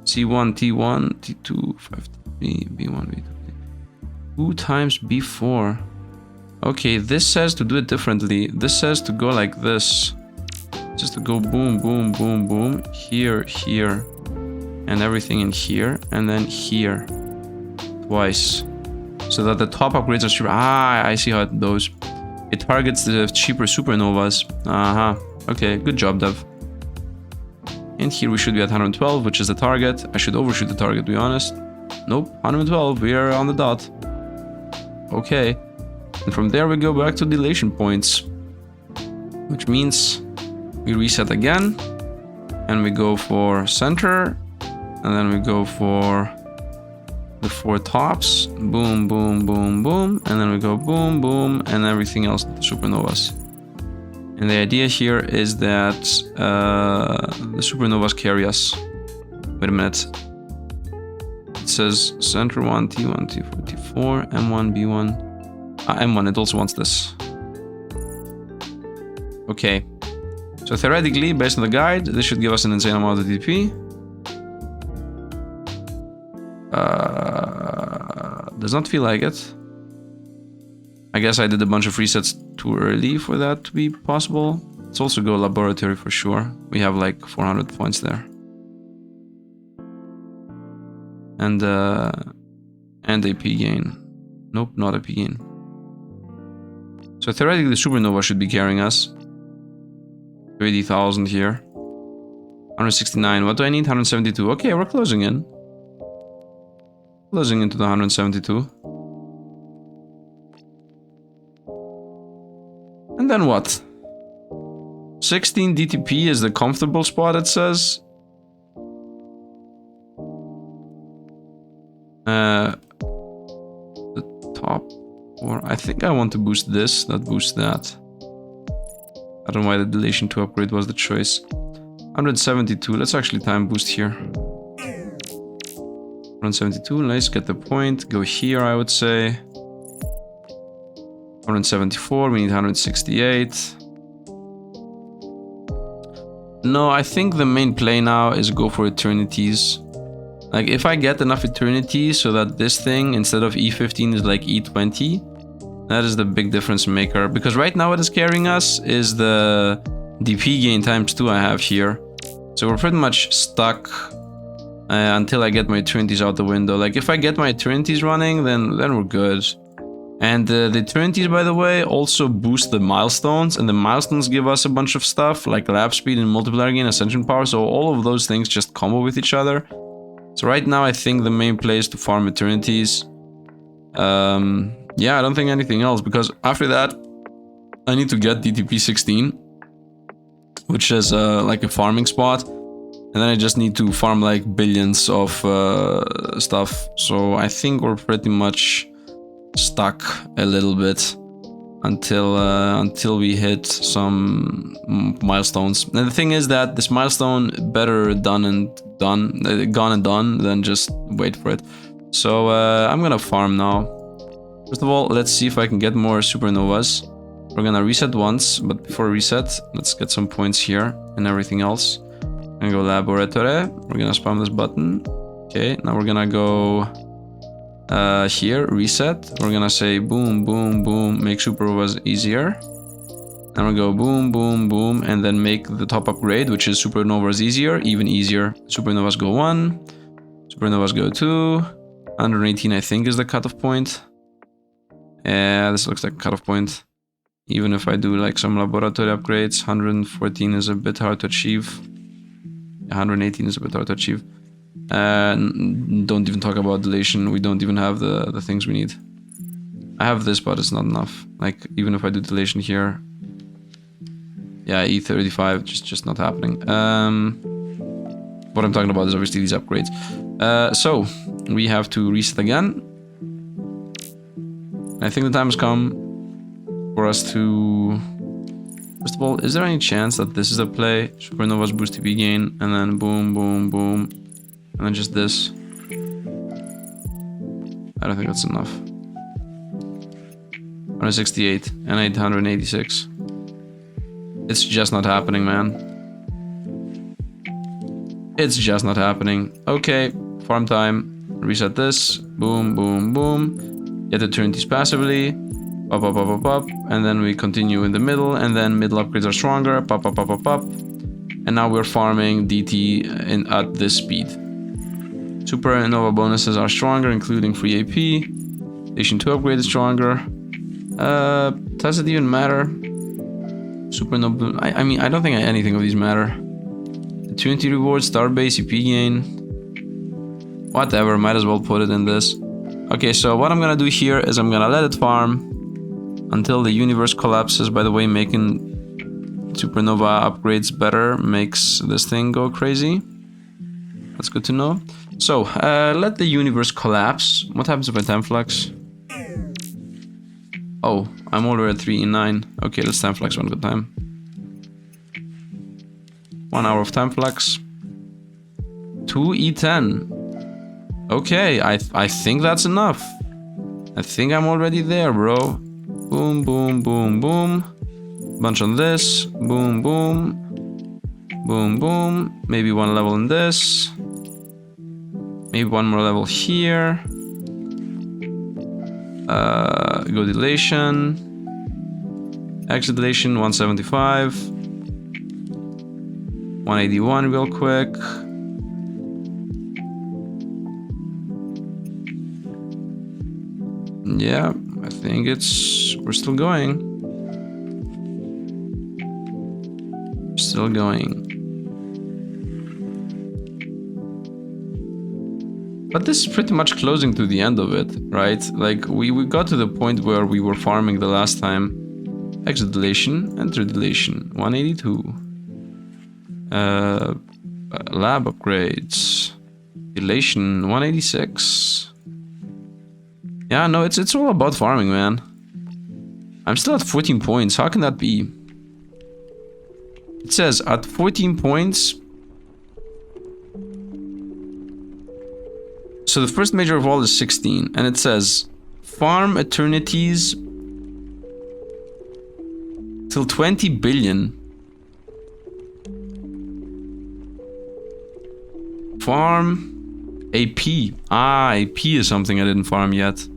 C1, T1, T2, 5T3, B1, B2. 2 times B4. Okay, this says to do it differently. This says to go like this. Just to go boom, boom, boom, boom. Here, here. And everything in here. And then here. Twice. So that the top upgrades are cheaper. I see how it goes. It targets the cheaper supernovas. Okay, good job, Dev. And here we should be at 112, which is the target. I should overshoot the target, to be honest. Nope, 112. We are on the dot. Okay. And from there we go back to dilation points. Which means we reset again. And we go for center. And then we go for the 4 tops. Boom, boom, boom, boom. And then we go boom, boom. And everything else, the supernovas. And the idea here is that the supernovas carry us. Wait a minute. It says center 1, T1, T4, T4, M1, B1. M1, it also wants this. Okay. So theoretically, based on the guide, this should give us an insane amount of DP. Does not feel like it. I guess I did a bunch of resets too early for that to be possible. Let's also go laboratory for sure. We have like 400 points there. And AP gain. Nope, not AP gain. So theoretically the supernova should be carrying us. 30,000 here. 169. What do I need? 172. Okay, we're closing in. Closing into the 172. And then what? 16 DTP is the comfortable spot, it says. The top. Or I think I want to boost this, not boost that. I don't know why the dilation 2 upgrade was the choice. 172. Let's actually time boost here. 172. Nice, get the point. Go here, I would say. 174, we need 168. No, I think the main play now is go for eternities. Like, if I get enough eternities so that this thing, instead of E15, is like E20, that is the big difference maker. Because right now what is carrying us is the DP gain ×2 I have here. So we're pretty much stuck until I get my eternities out the window. Like, if I get my eternities running, then we're good. And the eternities, by the way, also boost the milestones, and the milestones give us a bunch of stuff like lap speed and multiplier gain, ascension power, so all of those things just combo with each other. So right now I think the main play is to farm eternities. Yeah, I don't think anything else, because after that I need to get DTP 16, which is like a farming spot, and then I just need to farm like billions of stuff. So I think we're pretty much stuck a little bit until we hit some milestones. And the thing is that this milestone better gone and done than just wait for it. So I'm gonna farm now. First of all, let's see if I can get more supernovas. We're gonna reset once, but before reset, let's get some points here and everything else. I'm gonna go laboratory. We're gonna spam this button. Okay, now we're gonna go here, reset. We're gonna say boom, boom, boom, make supernovas easier. And we'll go boom, boom, boom, and then make the top upgrade, which is supernovas easier, even easier. Supernovas go 1, supernovas go 2, 118 I think is the cutoff point. Yeah, this looks like a cutoff point. Even if I do like some laboratory upgrades, 114 is a bit hard to achieve. 118 is a bit hard to achieve. Don't even talk about dilation. We don't even have the things we need. I have this, but it's not enough. Like, even if I do dilation here, yeah, E35 just not happening. What I'm talking about is obviously these upgrades. So we have to reset again. I think the time has come for us to... First of all, is there any chance that this is a play? Supernovas boost TP gain, and then boom, boom, boom. And then just this. I don't think that's enough. 168 and 886. It's just not happening, man. It's just not happening. Okay, farm time. Reset this. Boom, boom, boom. Get eternities passively. Pop, pop, pop, pop, pop. And then we continue in the middle. And then middle upgrades are stronger. Pop, pop, pop, pop, pop. And now we're farming DT at this speed. Supernova bonuses are stronger, including free AP. Station 2 upgrade is stronger. Does it even matter? Supernova... I mean, I don't think anything of these matter. Eternity reward, star base, EP gain. Whatever, might as well put it in this. Okay, so what I'm gonna do here is I'm gonna let it farm until the universe collapses. By the way, making supernova upgrades better makes this thing go crazy. That's good to know. So, let the universe collapse. What happens if I time flex? Oh, I'm already at 3 in 9. Okay, let's time flex one good time. 1 hour of time flex. 2E10. Okay, I think that's enough. I think I'm already there, bro. Boom, boom, boom, boom. Bunch on this. Boom, boom. Boom, boom. Maybe one level in this. Maybe one more level here. Go dilation. Exit dilation 175. 181 real quick. Yeah, I think we're still going. Still going. But this is pretty much closing to the end of it, right? Like, we got to the point where we were farming the last time. Exit dilation, enter dilation, 182. Lab upgrades. Dilation, 186. Yeah, no, it's all about farming, man. I'm still at 14 points. How can that be? It says at 14 points. So the first major of all is 16, and it says farm eternities Till 20 billion. Farm AP. Ah, AP is something I didn't farm yet.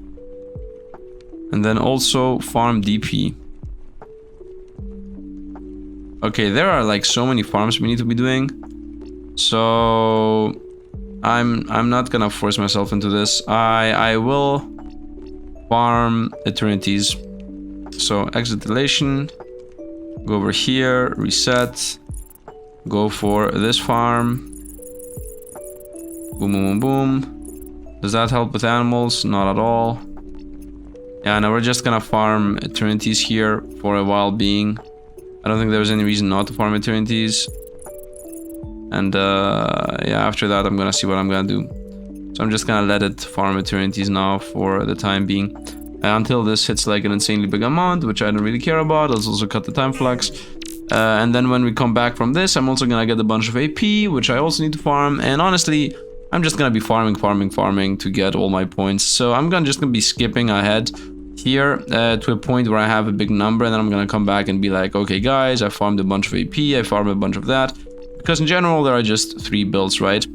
And then also farm DP. Okay, there are like so many farms we need to be doing. So I'm not gonna force myself into this. I will farm eternities. So exit delation. Go over here, reset. Go for this farm. Boom, boom, boom, boom. Does that help with animals? Not at all. Yeah, now we're just gonna farm eternities here for a while being. I don't think there's any reason not to farm eternities. And yeah, after that I'm gonna see what I'm gonna do. So I'm just gonna let it farm eternities now for the time being. Until this hits like an insanely big amount, which I don't really care about. Let's also cut the time flux. And then when we come back from this, I'm also gonna get a bunch of AP, which I also need to farm. And honestly, I'm just gonna be farming to get all my points. So I'm just gonna be skipping ahead here to a point where I have a big number, and then I'm gonna come back and be like, okay guys, I farmed a bunch of AP, I farmed a bunch of that. Because in general, there are just 3 builds, right?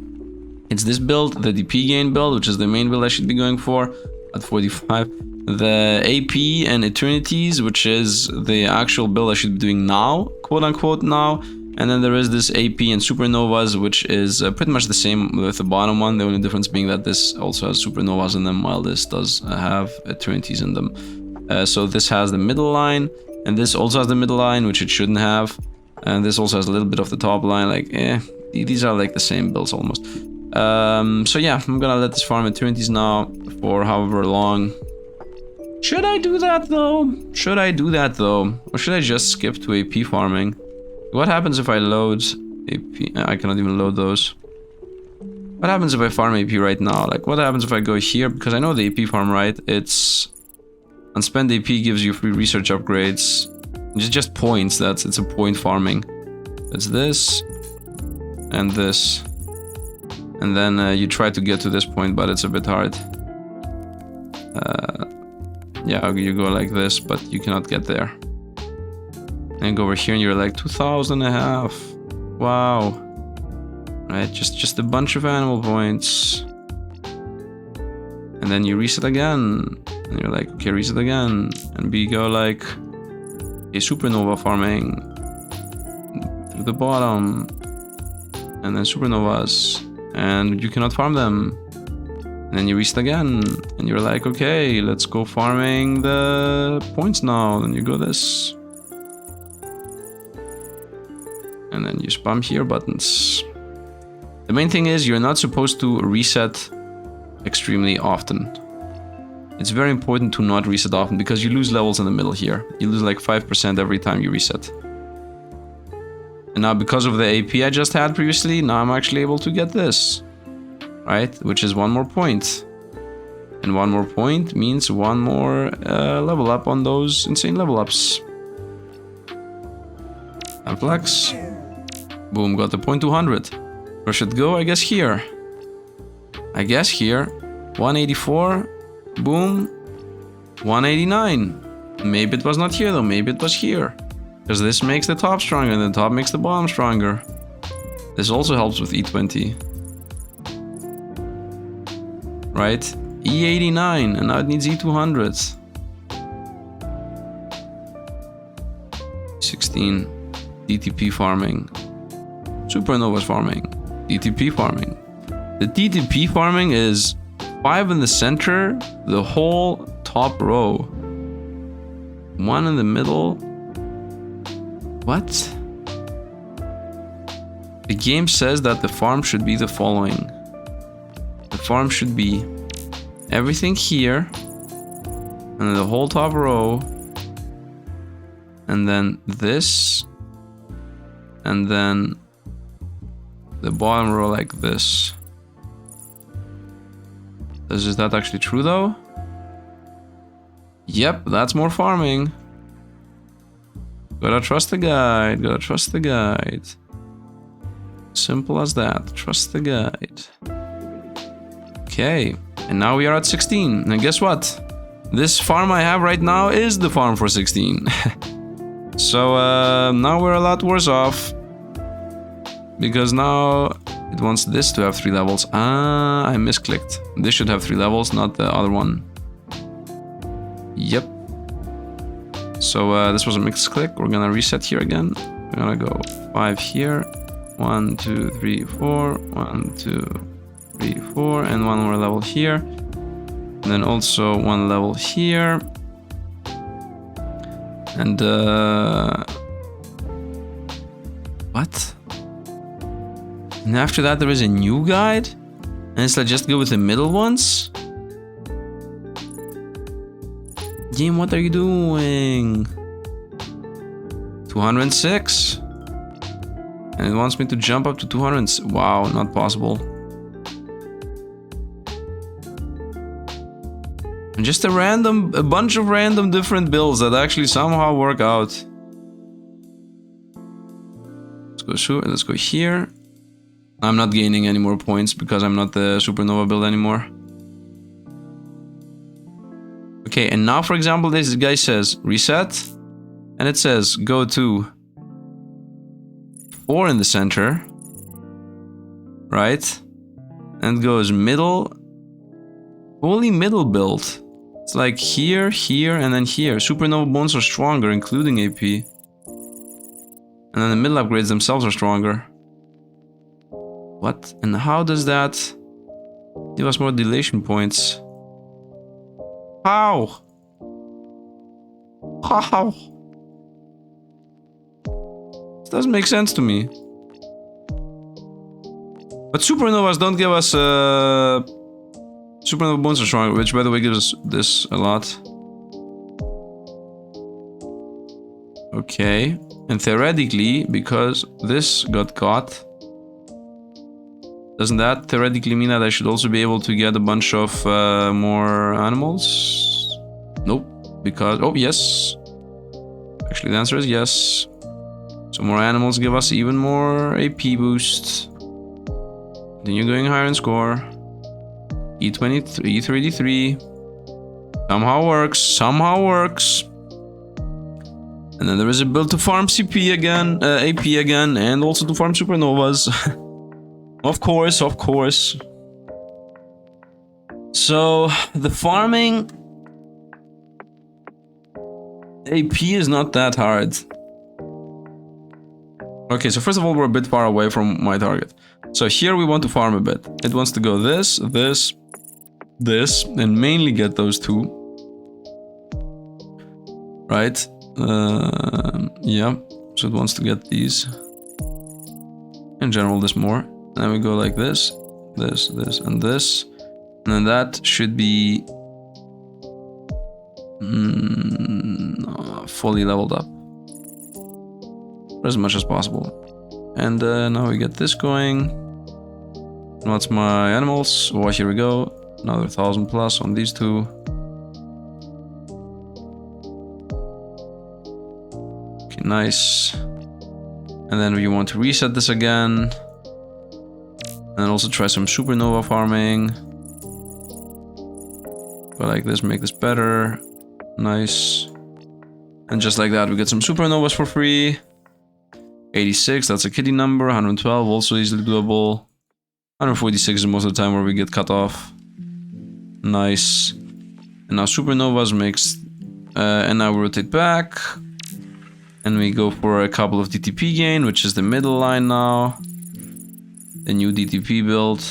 It's this build, the DP gain build, which is the main build I should be going for at 45. The AP and Eternities, which is the actual build I should be doing now, quote unquote now. And then there is this AP and Supernovas, which is pretty much the same with the bottom one. The only difference being that this also has Supernovas in them, while this does have Eternities in them. So this has the middle line, and this also has the middle line, which it shouldn't have. And this also has a little bit of the top line, like, these are like the same builds almost. So yeah, I'm gonna let this farm Eternities now for however long. Should I do that though? Should I do that though? Or should I just skip to AP farming? What happens if I load AP? I cannot even load those. What happens if I farm AP right now? Like, what happens if I go here? Because I know the AP farm, right? It's unspent AP gives you free research upgrades. It's just points. It's a point farming. It's this and this, and then you try to get to this point, but it's a bit hard. Yeah, you go like this, but you cannot get there. And go over here, and you're like 2,500. Wow. Right, just a bunch of animal points. And then you reset again. And you're like, okay, reset again. And we go like a supernova farming through the bottom. And then supernovas. And you cannot farm them. And then you reset again. And you're like, okay, let's go farming the points now. Then you go this. And then you spam here buttons. The main thing is you're not supposed to reset extremely often. It's very important to not reset often because you lose levels in the middle here. You lose like 5% every time you reset. And now because of the AP I just had previously, now I'm actually able to get this. Right? Which is 1 more point. And 1 more point means 1 more level up on those insane level ups. And flex. Boom, got the point 200. Where should go? I guess here. I guess here. 184. Boom. 189. Maybe it was not here though. Maybe it was here. Because this makes the top stronger and the top makes the bottom stronger. This also helps with E20. Right? E89. And now it needs E200. 16. DTP farming. Supernovas farming. DTP farming. The DTP farming is 5 in the center, the whole top row. 1 in the middle. What? The game says that the farm should be the following. The farm should be everything here, and then the whole top row, and then this, and then the bottom row like this. Is that actually true though? Yep, that's more farming. Gotta trust the guide, gotta trust the guide. Simple as that, trust the guide. Okay, and now we are at 16. And guess what? This farm I have right now is the farm for 16. So now we're a lot worse off. Because now it wants this to have 3 levels. Ah, I misclicked. This should have 3 levels, not the other one. Yep. So this was a misclick. We're gonna reset here again. We're gonna go 5 here. 1, 2, 3, 4. 1, 2, 3, 4. And 1 more level here. And then also 1 level here. And what? And after that there is a new guide? And it's like just go with the middle ones? Game, what are you doing? 206. And it wants me to jump up to 200. Wow, not possible. And just a bunch of random different builds that actually somehow work out. Let's go here. I'm not gaining any more points because I'm not the supernova build anymore. Okay, and now for example this guy says reset. And it says go to 4 in the center. Right? And it goes middle. Fully middle build. It's like here, here, and then here. Supernova bones are stronger, including AP. And then the middle upgrades themselves are stronger. What? And how does that give us more dilation points? How? How? This doesn't make sense to me. But supernovas don't give us supernova bones are stronger, which by the way gives us this a lot. Okay. And theoretically, because this got caught, doesn't that theoretically mean that I should also be able to get a bunch of more animals? Nope. Because... oh, yes. Actually, the answer is yes. So more animals give us even more AP boost. Continue going higher in score. E23, E33. Somehow works. Somehow works. And then there is a build to farm CP again, AP again, and also to farm supernovas. Of course, of course. So, the farming AP is not that hard. Okay, so first of all, we're a bit far away from my target. So here we want to farm a bit. It wants to go this, this, this, and mainly get those 2. Right? Yeah, so it wants to get these. In general, this more. Then we go like this, this, this, and this. And then that should be fully leveled up. For as much as possible. And now we get this going. And what's my animals? Oh, here we go. Another 1,000 plus on these 2. Okay, nice. And then we want to reset this again. And then also try some supernova farming. Go like this, make this better. Nice. And just like that, we get some supernovas for free. 86, that's a kitty number. 112, also easily doable. 146 is most of the time where we get cut off. Nice. And now supernovas makes... and now we rotate back. And we go for a couple of DTP gain, which is the middle line now. The new DTP build.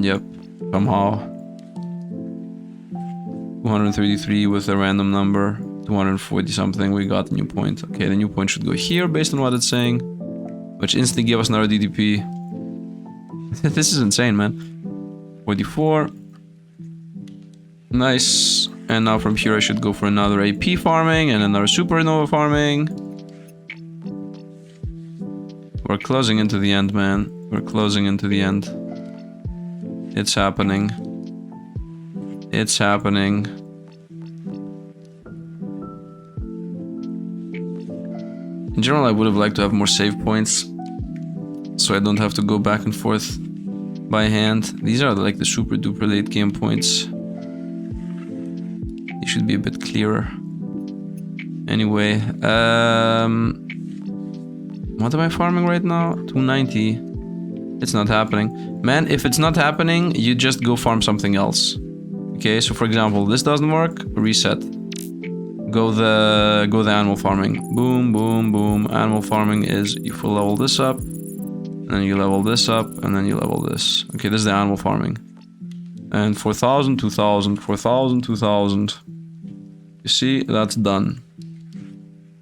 Yep, somehow. 233 with a random number. 240 something, we got a new point. Okay, the new point should go here based on what it's saying. Which instantly gave us another DTP. This is insane, man. 44. Nice. And now from here I should go for another AP farming and another supernova farming. We're closing into the end, man. We're closing into the end. It's happening. It's happening. In general, I would have liked to have more save points, so I don't have to go back and forth by hand. These are like the super duper late game points. It should be a bit clearer. Anyway, what am I farming right now? 290. It's not happening. Man, if it's not happening, you just go farm something else. Okay, so for example, this doesn't work, reset. Go the animal farming. Boom, boom, boom. Animal farming is you full level this up, and then you level this up, and then you level this. Okay, this is the animal farming. And 4,000, 2,000, 4,000, 2,000. You see, that's done.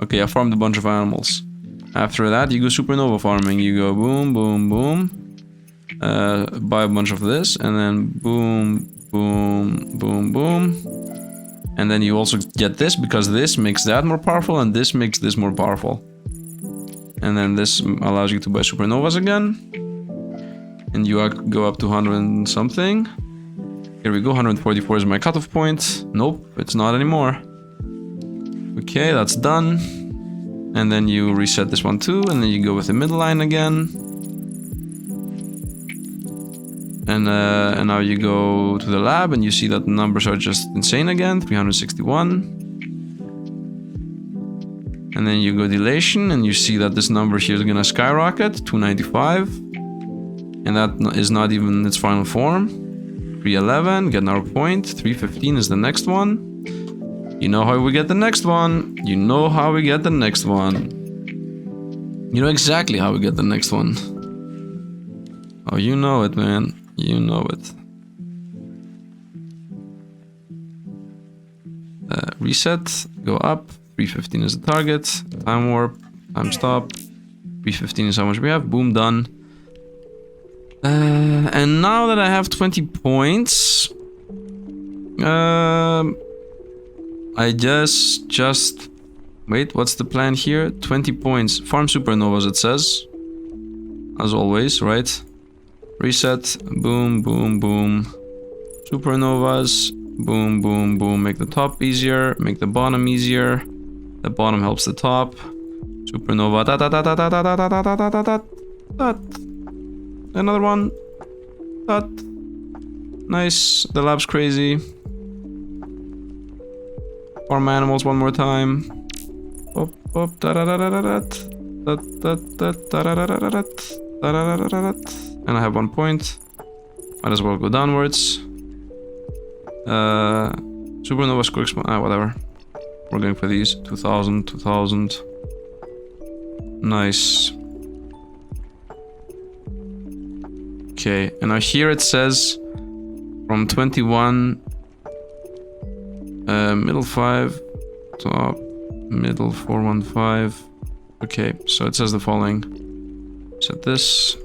Okay, I farmed a bunch of animals. After that, you go supernova farming. You go boom, boom, boom. Buy a bunch of this, and then boom, boom, boom, boom. And then you also get this, because this makes that more powerful, and this makes this more powerful. And then this allows you to buy supernovas again. And you go up to 100 and something. Here we go, 144 is my cutoff point. Nope, it's not anymore. Okay, that's done. And then you reset this one too, and then you go with the middle line again. And now you go to the lab, and you see that the numbers are just insane again, 361. And then you go dilation, and you see that this number here is gonna skyrocket, 295. And that is not even its final form. 311, get another point. 315 is the next one. You know how we get the next one. You know how we get the next one. You know exactly how we get the next one. Oh, you know it, man. You know it. Reset, go up. 315 is the target. Time warp, time stop. 315 is how much we have. Boom, done. And now that I have 20 points, I just wait, what's the plan here? 20 points. Farm supernovas, it says. As always, right? Reset. Boom, boom, boom. Supernovas. Boom, boom, boom. Make the top easier. Make the bottom easier. The bottom helps the top. Supernova. Another one. Nice. The lab's crazy. Farm animals one more time. And I have 1 point. Might as well go downwards. Supernova squirks. Whatever. We're going for these. 2,000, 2,000. Nice. Okay, and now here it says from 21. Middle 5, top, middle 415. Okay, so it says the following. Set this.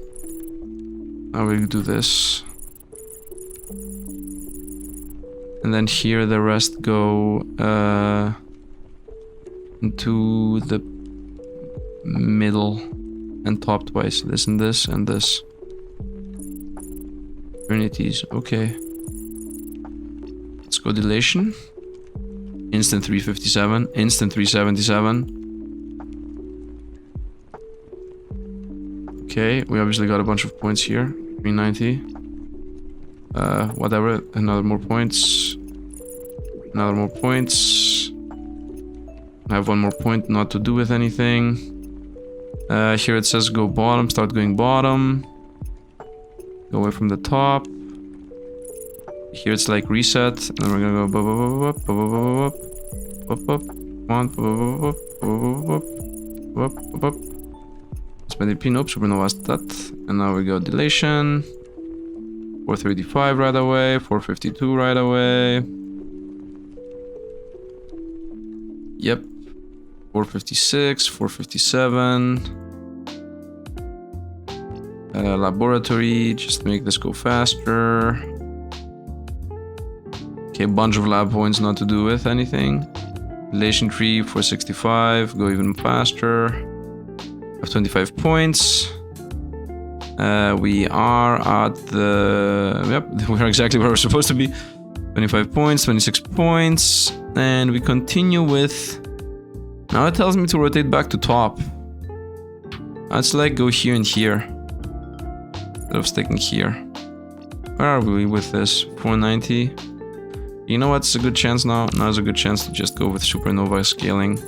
Now we do this. And then here the rest go into the middle and top twice. This and this and this. Unities, okay. Let's go dilation. Instant 357, instant 377. Okay, we obviously got a bunch of points here. 390. Whatever, another more points. Another more points. I have one more point not to do with anything. Here it says go bottom, start going bottom. Go away from the top. Here it's like reset, and then we're gonna go spend P, nope, supernova stat. And now we go dilation. 435 right away, 452 right away. Yep. 456, 457. Laboratory, just to make this go faster. Okay, a bunch of lab points not to do with anything. Relation tree, 465, go even faster. Have 25 points. We are at the... Yep, we're exactly where we're supposed to be. 25 points, 26 points. And we continue with... Now it tells me to rotate back to top. Let's like go here and here. Instead of sticking here. Where are we with this? 490. You know what's a good chance now? Now's a good chance to just go with supernova scaling.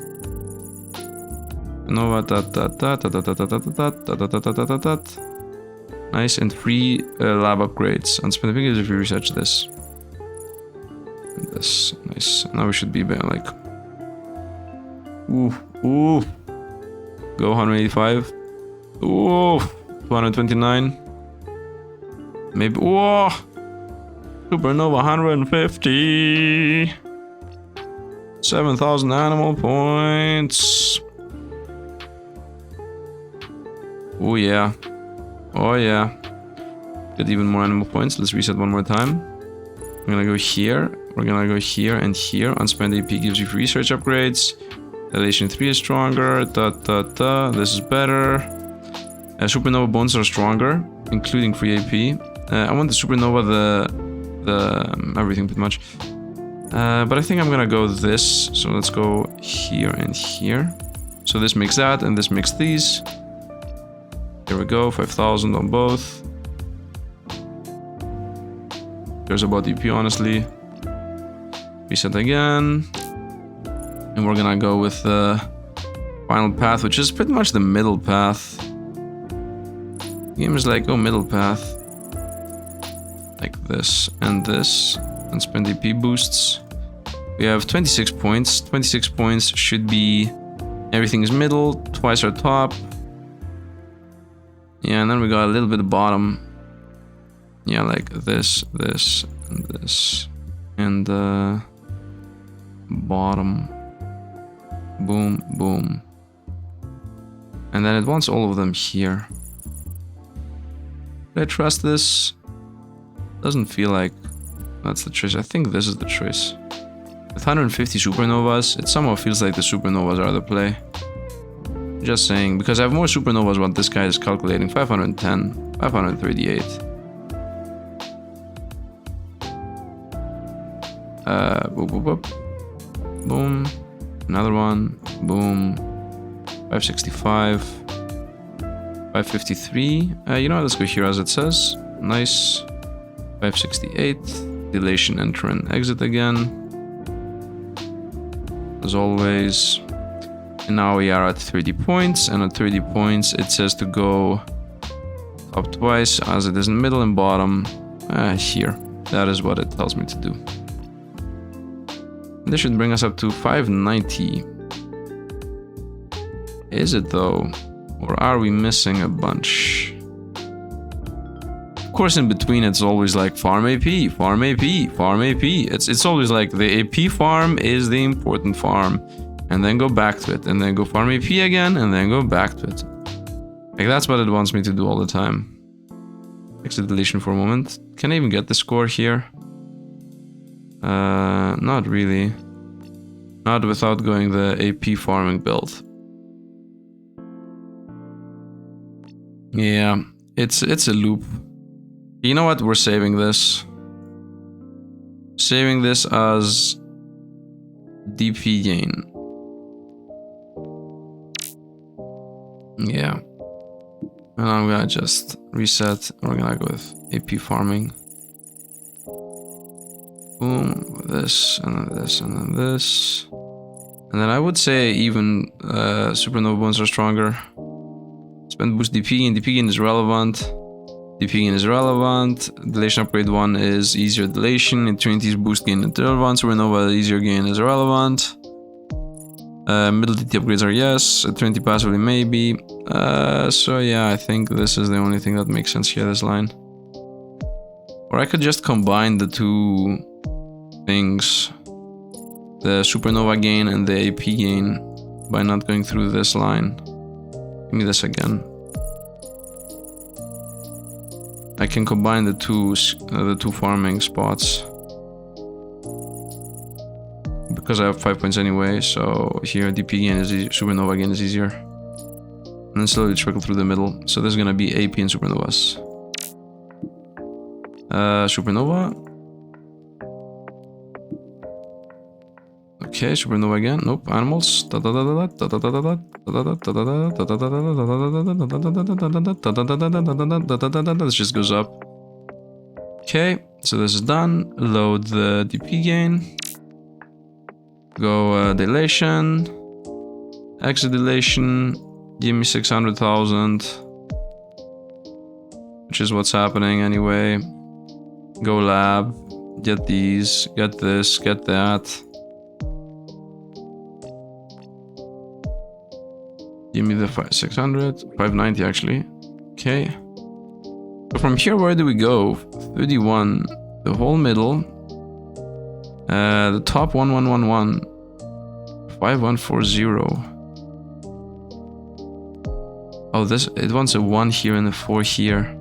Nova nice and free lab upgrades. Unspent figures if we research this. This nice. Now we should be like. Ooh, ooh. Go 185. Ooh, 229. Maybe. Whoa! Supernova 150. 7,000 animal points. Oh yeah. Oh yeah. Get even more animal points. Let's reset one more time. We're gonna go here. We're gonna go here and here. Unspent AP gives you free research upgrades. Elation 3 is stronger. This is better. Supernova bones are stronger, including free AP. I want the supernova, the everything pretty much. But I think I'm gonna go this. So let's go here and here. So this makes that, and this makes these. Here we go, 5,000 on both. There's about DP, honestly. Reset again. And we're gonna go with the final path, which is pretty much the middle path. The game is like, oh, middle path. Like this and this. And spend DP boosts. We have 26 points. 26 points should be everything is middle, twice our top. Yeah, and then we got a little bit of bottom. Yeah, like this, this, and this. And bottom. Boom, boom. And then it wants all of them here. Do I trust this? Doesn't feel like that's the choice. I think this is the choice. With 150 supernovas, it somehow feels like the supernovas are the play. Just saying, because I have more supernovas what this guy is calculating. 510, 538. Boop, boop, boop. Boom. Another one. Boom. 565. 553. You know what? Let's go here as it says. Nice. 568. Dilation, enter and exit again. As always. And now we are at 30 points, and at 30 points it says to go up twice as it is in middle and bottom here. That is what it tells me to do. And this should bring us up to 590. Is it though? Or are we missing a bunch? Of course, in between it's always like farm AP, farm AP, farm AP. It's always like the AP farm is the important farm. And then go back to it, and then go farm AP again, and then go back to it. Like, that's what it wants me to do all the time. Exit deletion for a moment. Can I even get the score here? Not really. Not without going the AP farming build. Yeah, it's a loop. You know what? We're saving this. Saving this as DP gain. Yeah. And I'm gonna just reset. We're gonna go with AP farming. Boom. This, and then this, and then this. And then I would say even supernova bones are stronger. Spend boost DP, and DP gain is relevant. DP gain is relevant. Dilation upgrade 1 is easier dilation. Unities boost gain is relevant. Supernova easier gain is irrelevant. Middle DT upgrades are yes. 20 passively maybe. So yeah, I think this is the only thing that makes sense here, this line. Or I could just combine the two things. The supernova gain and the AP gain by not going through this line. Give me this again. I can combine the two farming spots. Because I have 5 points anyway, so here DP gain is easier, supernova gain is easier. And then slowly trickle through the middle. So there's gonna be AP and supernovas. Supernova. Okay, supernova again. Nope, animals. This just goes up. Okay, So this is done. Load the DP gain. Go dilation. Exit dilation. Give me 600,000. Which is what's happening anyway. Go lab. Get these. Get this. Get that. Give me the 600. 590 actually. Okay. So from here, where do we go? 31. The whole middle. The top 1111. 5140. Oh, this, it wants a 1 here and a 4 here.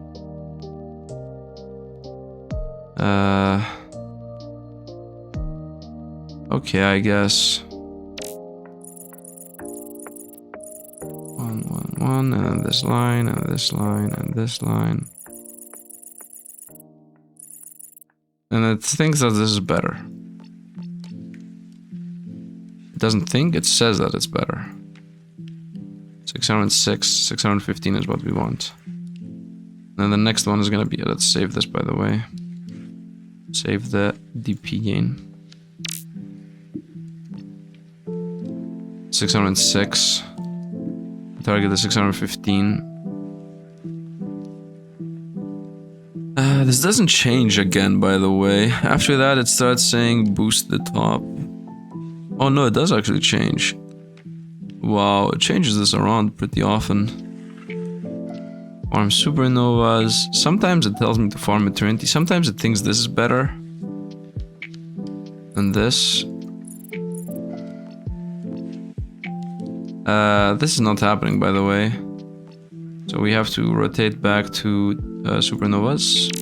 Okay, I guess. 1, 1, 1, and then this line, and this line, and this line. And it thinks that this is better. It doesn't think, it says that it's better. 606, 615 is what we want. And the next one is gonna be, let's save this by the way. Save the DP gain. 606. Target is 615. This doesn't change again, by the way. After that, it starts saying boost the top. Oh no, it does actually change. Wow, it changes this around pretty often. Farm supernovas. Sometimes it tells me to farm eternity. Sometimes it thinks this is better than this. This is not happening, by the way. So we have to rotate back to supernovas.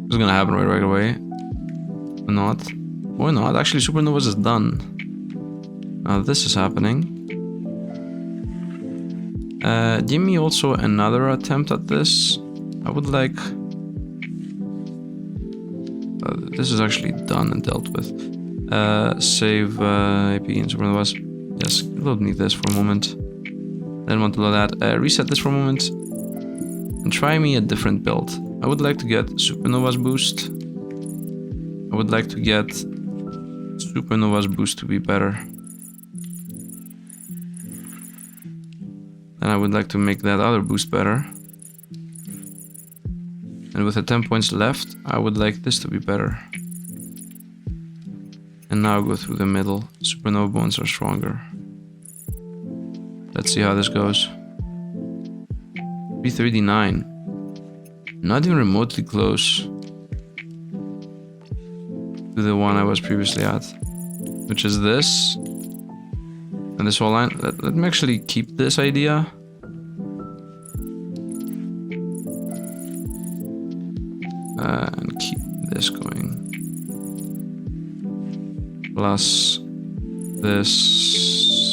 This is gonna happen right away. Or not. Or not. Actually, supernovas is done. Now this is happening. Give me also another attempt at this. I would like... this is actually done and dealt with. Save AP in supernovas. Yes, load me this for a moment. Then want to load that. Reset this for a moment. And try me a different build. I would like to get supernovas boost. I would like to get supernovas boost to be better. And I would like to make that other boost better. And with the 10 points left, I would like this to be better. And now go through the middle. Supernova bones are stronger. Let's see how this goes. 339. Not even remotely close to the one I was previously at. Which is this. And this whole line. Let me actually keep this idea. And keep this going. Plus this.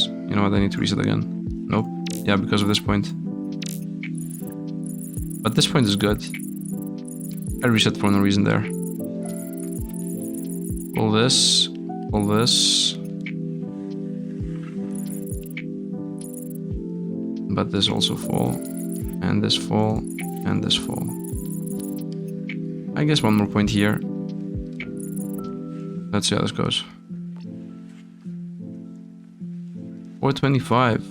You know what? I need to reset again. Nope. Yeah, because of this point. But this point is good. I reset for no reason there. Pull this. Pull this. But this also fall. And this fall. And this fall. I guess one more point here. Let's see how this goes. 425.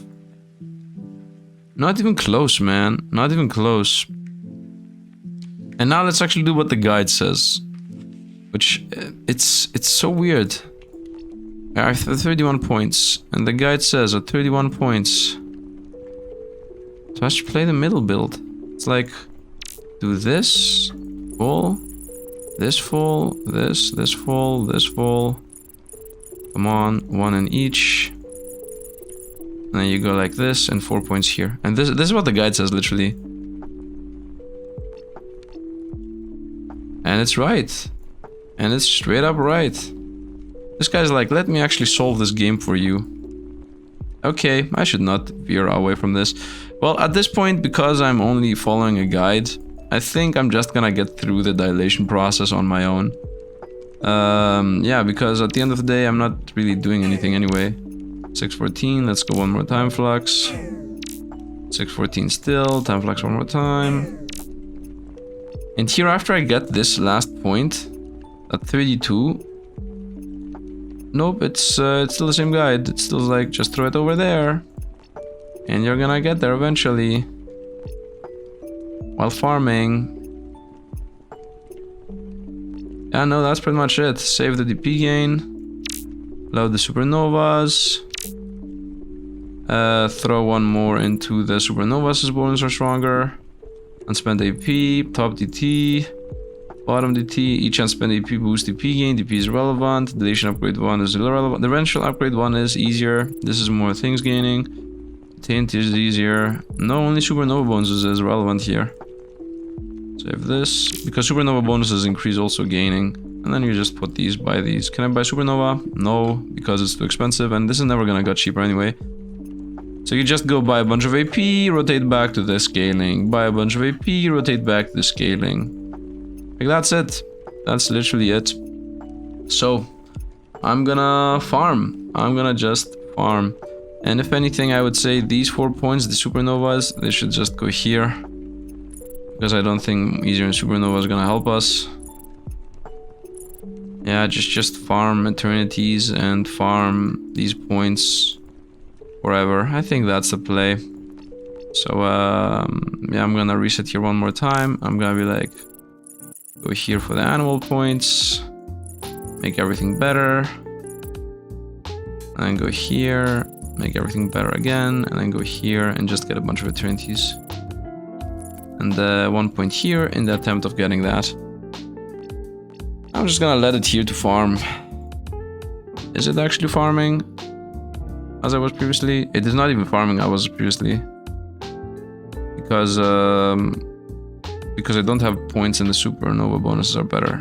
Not even close, man. Not even close. And now let's actually do what the guide says. Which, it's so weird. I have 31 points. And the guide says at 31 points. So I should play the middle build. It's like, do this, full, this full, this full, this full. Come on, one in each. And then you go like this and 4 points here. And this is what the guide says, literally. And it's right. And it's straight up right. This guy's like, let me actually solve this game for you. Okay, I should not veer away from this. Well, at this point, because I'm only following a guide, I think I'm just gonna get through the dilation process on my own. Yeah, because at the end of the day, I'm not really doing anything anyway. 614, let's go one more time, flux. 614 still, time flux one more time. And here, after I get this last point at 32, nope, it's still the same guide. It's still like, just throw it over there. And you're gonna get there eventually. While farming. Yeah, no, that's pretty much it. Save the DP gain. Load the supernovas. Throw one more into the supernovas as bonus are stronger. Unspent AP, top DT, bottom DT. Each unspent AP boost DP gain. DP is relevant. Deletion upgrade 1 is irrelevant. The eventual upgrade 1 is easier. This is more things gaining. Tint is easier. No, only supernova bonuses is relevant here. Save this. Because supernova bonuses increase also gaining. And then you just put these, buy these. Can I buy supernova? No, because it's too expensive. And this is never gonna get cheaper anyway. So you just go buy a bunch of AP, rotate back to the scaling. Buy a bunch of AP, rotate back to the scaling. Like, that's it. That's literally it. So, I'm gonna farm. I'm gonna just farm. And if anything, I would say these 4 points, the supernovas, they should just go here. Because I don't think easier in supernova is gonna help us. Yeah, just farm eternities and farm these points forever. I think that's the play. So, yeah, I'm gonna reset here one more time. I'm gonna be like, go here for the animal points. Make everything better. And then go here. Make everything better again. And then go here and just get a bunch of eternities. And 1 point here in the attempt of getting that. I'm just gonna let it here to farm. Is it actually farming? As I was previously? It is not even farming I was previously. Because I don't have points and the supernova bonuses are better.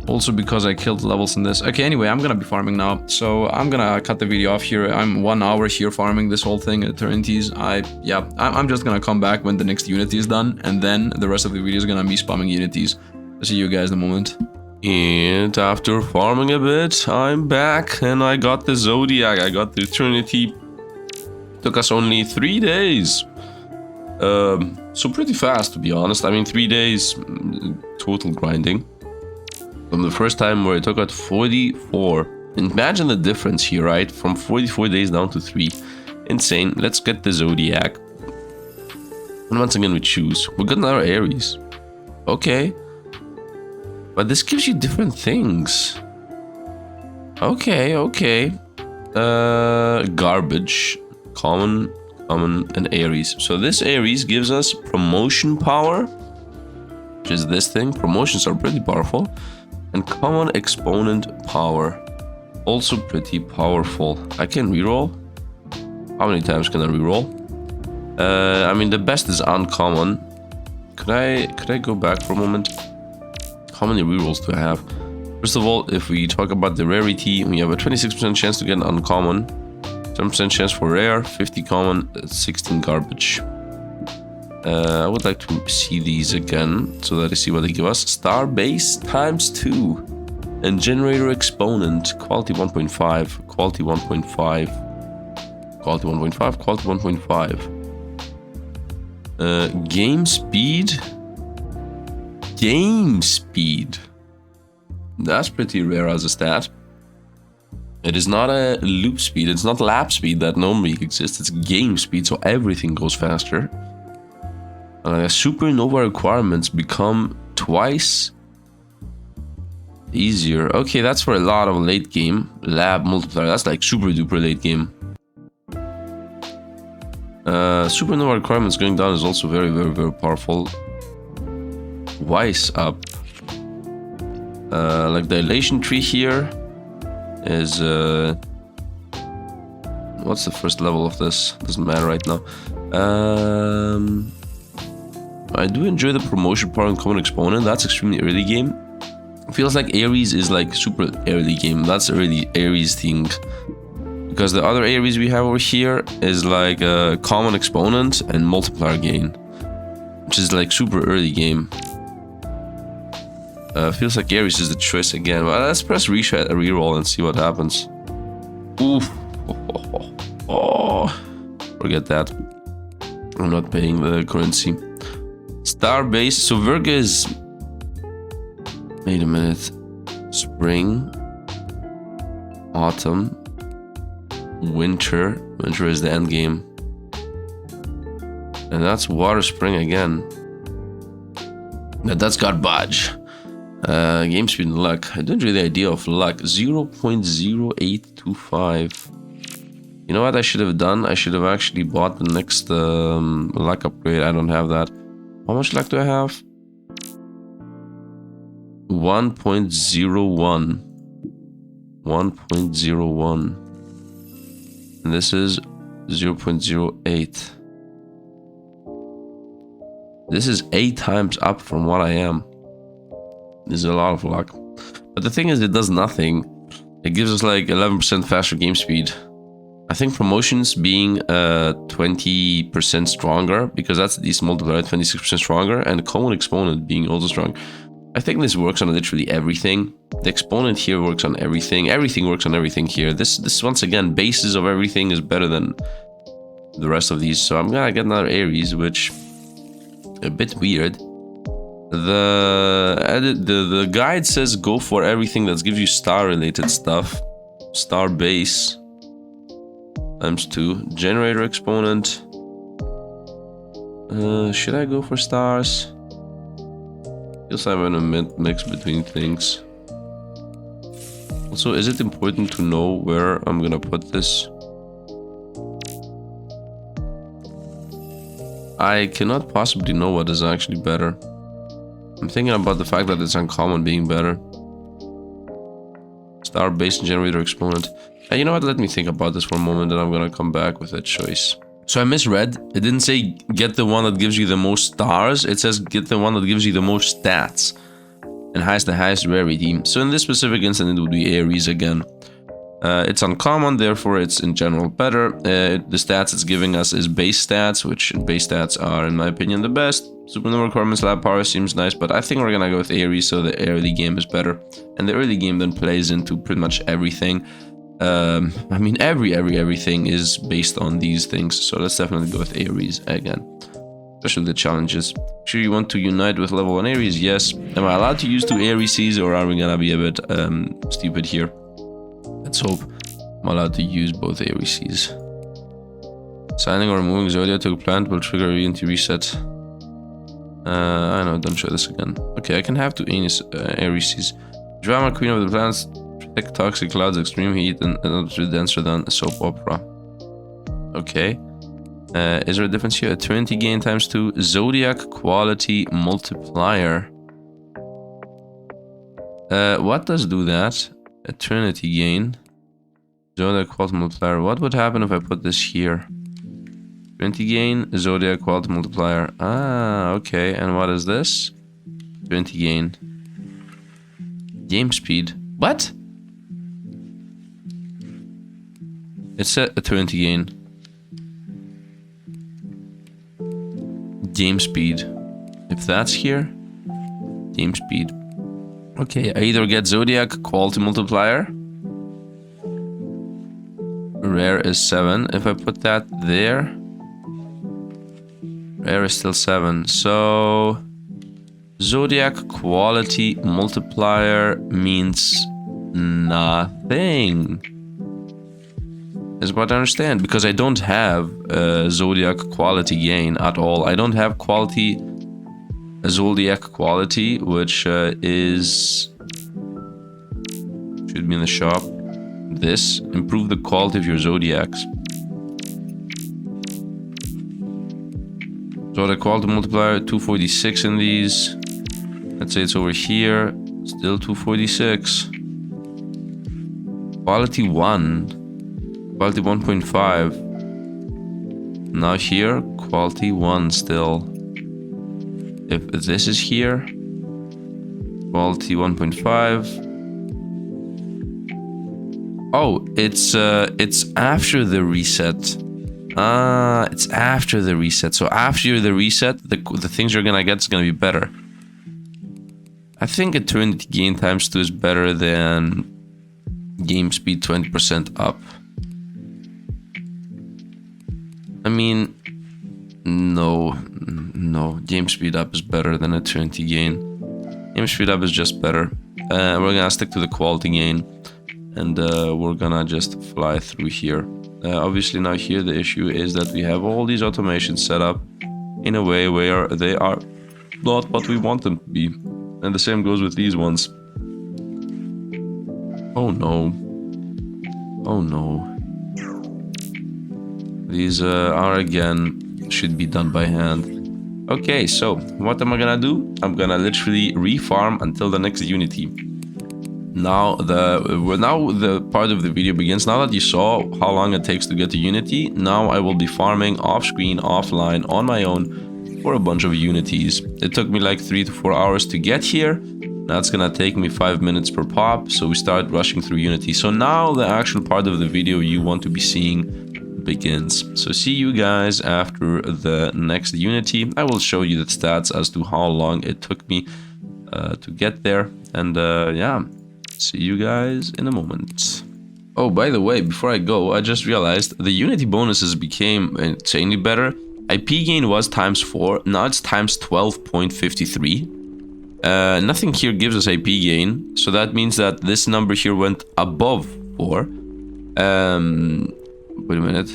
Also because I killed levels in this. Okay, anyway, I'm gonna be farming now. So I'm gonna cut the video off here. I'm 1 hour here farming this whole thing, eternities. I'm just gonna come back when the next Unity is done. And then the rest of the video is gonna be spamming Unities. I'll see you guys in a moment. And after farming a bit, I'm back and I got the Zodiac, I got the Eternity. Took us only 3 days. So pretty fast, to be honest. I mean, 3 days total grinding. From the first time where it took out 44. Imagine the difference here, right? From 44 days down to 3. Insane. Let's get the Zodiac. And once again we choose. We got another Aries. Okay. But this gives you different things. Okay, okay. Garbage. Common, and Aries. So this Aries gives us promotion power. Which is this thing. Promotions are pretty powerful. And common exponent power. Also pretty powerful. I can reroll. How many times can I reroll? I mean, the best is uncommon. Could I go back for a moment? How many rerolls do I have? First of all, if we talk about the rarity, we have a 26% chance to get an uncommon, 10% chance for rare, 50 common, 16 garbage. I would like to see these again so that I see what they give us. Star base times 2 and generator exponent, quality 1.5, quality 1.5, quality 1.5, quality 1.5. Game speed. Game speed. That's pretty rare as a stat. It is not a loop speed, it's not lap speed that normally exists, it's game speed, so everything goes faster. Supernova requirements become twice easier. Okay, that's for a lot of late game. Lab multiplier, that's like super duper late game. Supernova requirements going down is also very, very, very powerful. Twice up. Like the elation tree here is what's the first level of this? Doesn't matter right now. I do enjoy the promotion power and common exponent. That's extremely early game. It feels like Aries is like super early game. That's a really Aries thing. Because the other Aries we have over here is like a common exponent and multiplier gain. Which is like super early game. Feels like Aries is the choice again. But let's press reroll and see what happens. Oof. Oh. Forget that. I'm not paying the currency. Star base. So Virga is... Wait a minute. Spring. Autumn. Winter. Winter is the end game. And that's water spring again. Now that's garbage. Game speed and luck. I don't really idea of luck. 0.0825. You know what I should have done? I should have actually bought the next luck upgrade. I don't have that. How much luck do I have? 1.01. 1.01. And this is 0.08. This is 8 times up from what I am. This is a lot of luck. But the thing is, it does nothing. It gives us like 11% faster game speed. I think promotions being 20% stronger, because that's the multiplier, 26% stronger, and common exponent being also strong. I think this works on literally everything. The exponent here works on everything. Everything works on everything here. This once again, basis of everything is better than the rest of these. So I'm gonna get another Aries, which a bit weird. The guide says go for everything that gives you star related stuff. Star base times 2. Generator exponent. Should I go for stars? Guess I'm in a mix between things. Also, is it important to know where I'm gonna put this? I cannot possibly know what is actually better. I'm thinking about the fact that it's uncommon being better. Star base and generator exponent. You know what? Let me think about this for a moment and I'm gonna come back with that choice. So I misread. It didn't say get the one that gives you the most stars. It says get the one that gives you the most stats and has the highest rarity. So in this specific instance, it would be Aries again. It's uncommon, therefore it's in general better. The stats it's giving us is base stats, which base stats are, in my opinion, the best. Supernova requirements, lab power seems nice, but I think we're gonna go with Aries, so the early game is better. And the early game then plays into pretty much everything. I mean, everything is based on these things, so let's definitely go with Aries again. Especially the challenges. Sure, you want to unite with level 1 Aries? Yes. Am I allowed to use 2 Aries, or are we gonna be a bit stupid here? Let's hope I'm allowed to use both Aries. Signing or removing Zodiac to a plant will trigger a unity reset. I know, don't show this again. Okay, I can have 2 Aries. Drama queen of the plants, protect toxic clouds, extreme heat, and denser than a soap opera. Okay. Is there a difference here? Eternity gain times 2. Zodiac quality multiplier. What does do that? Eternity gain. Zodiac quality multiplier. What would happen if I put this here? Eternity gain, Zodiac quality multiplier. Ah, okay. And what is this? Eternity gain. Game speed. What? It said eternity gain. Game speed. If that's here, game speed. Okay, I either get Zodiac quality multiplier. Rare is 7. If I put that there, rare is still 7. So Zodiac quality multiplier means nothing. Is what I understand, because I don't have Zodiac quality gain at all. I don't have quality Zodiac quality, which is should be in the shop. This improve the quality of your Zodiacs. Zodiac quality multiplier 246 in these. Let's say it's over here. Still 246. Quality 1. Quality 1.5. Now here, quality 1 still. If this is here, quality 1.5. Oh, it's after the reset. Ah, it's after the reset. So after the reset, the things you're gonna get is gonna be better. I think eternity gain times 2 is better than game speed 20% up. I mean, No, no. Game speed up is better than eternity gain. Game speed up is just better. We're gonna stick to the quality gain, and we're gonna just fly through here. Obviously now here the issue is that we have all these automations set up in a way where they are not what we want them to be. And the same goes with these ones. Oh no. Oh no. These are again should be done by hand. Okay, so what am I gonna do? I'm gonna literally refarm until the next Unity. Now the part of the video begins. Now that you saw how long it takes to get to Unity, now I will be farming off screen, offline, on my own for a bunch of Unities. It took me like 3 to 4 hours to get here. Now it's gonna take me 5 minutes per pop, so we start rushing through Unity. So now the actual part of the video you want to be seeing begins. So see you guys after the next Unity. I will show you the stats as to how long it took me to get there, and yeah, see you guys in a moment. Oh, by the way, before I go, I just realized the Unity bonuses became insanely better. IP gain was ×4, now it's ×12.53. Nothing here gives us IP gain, so that means that this number here went above 4. Wait a minute.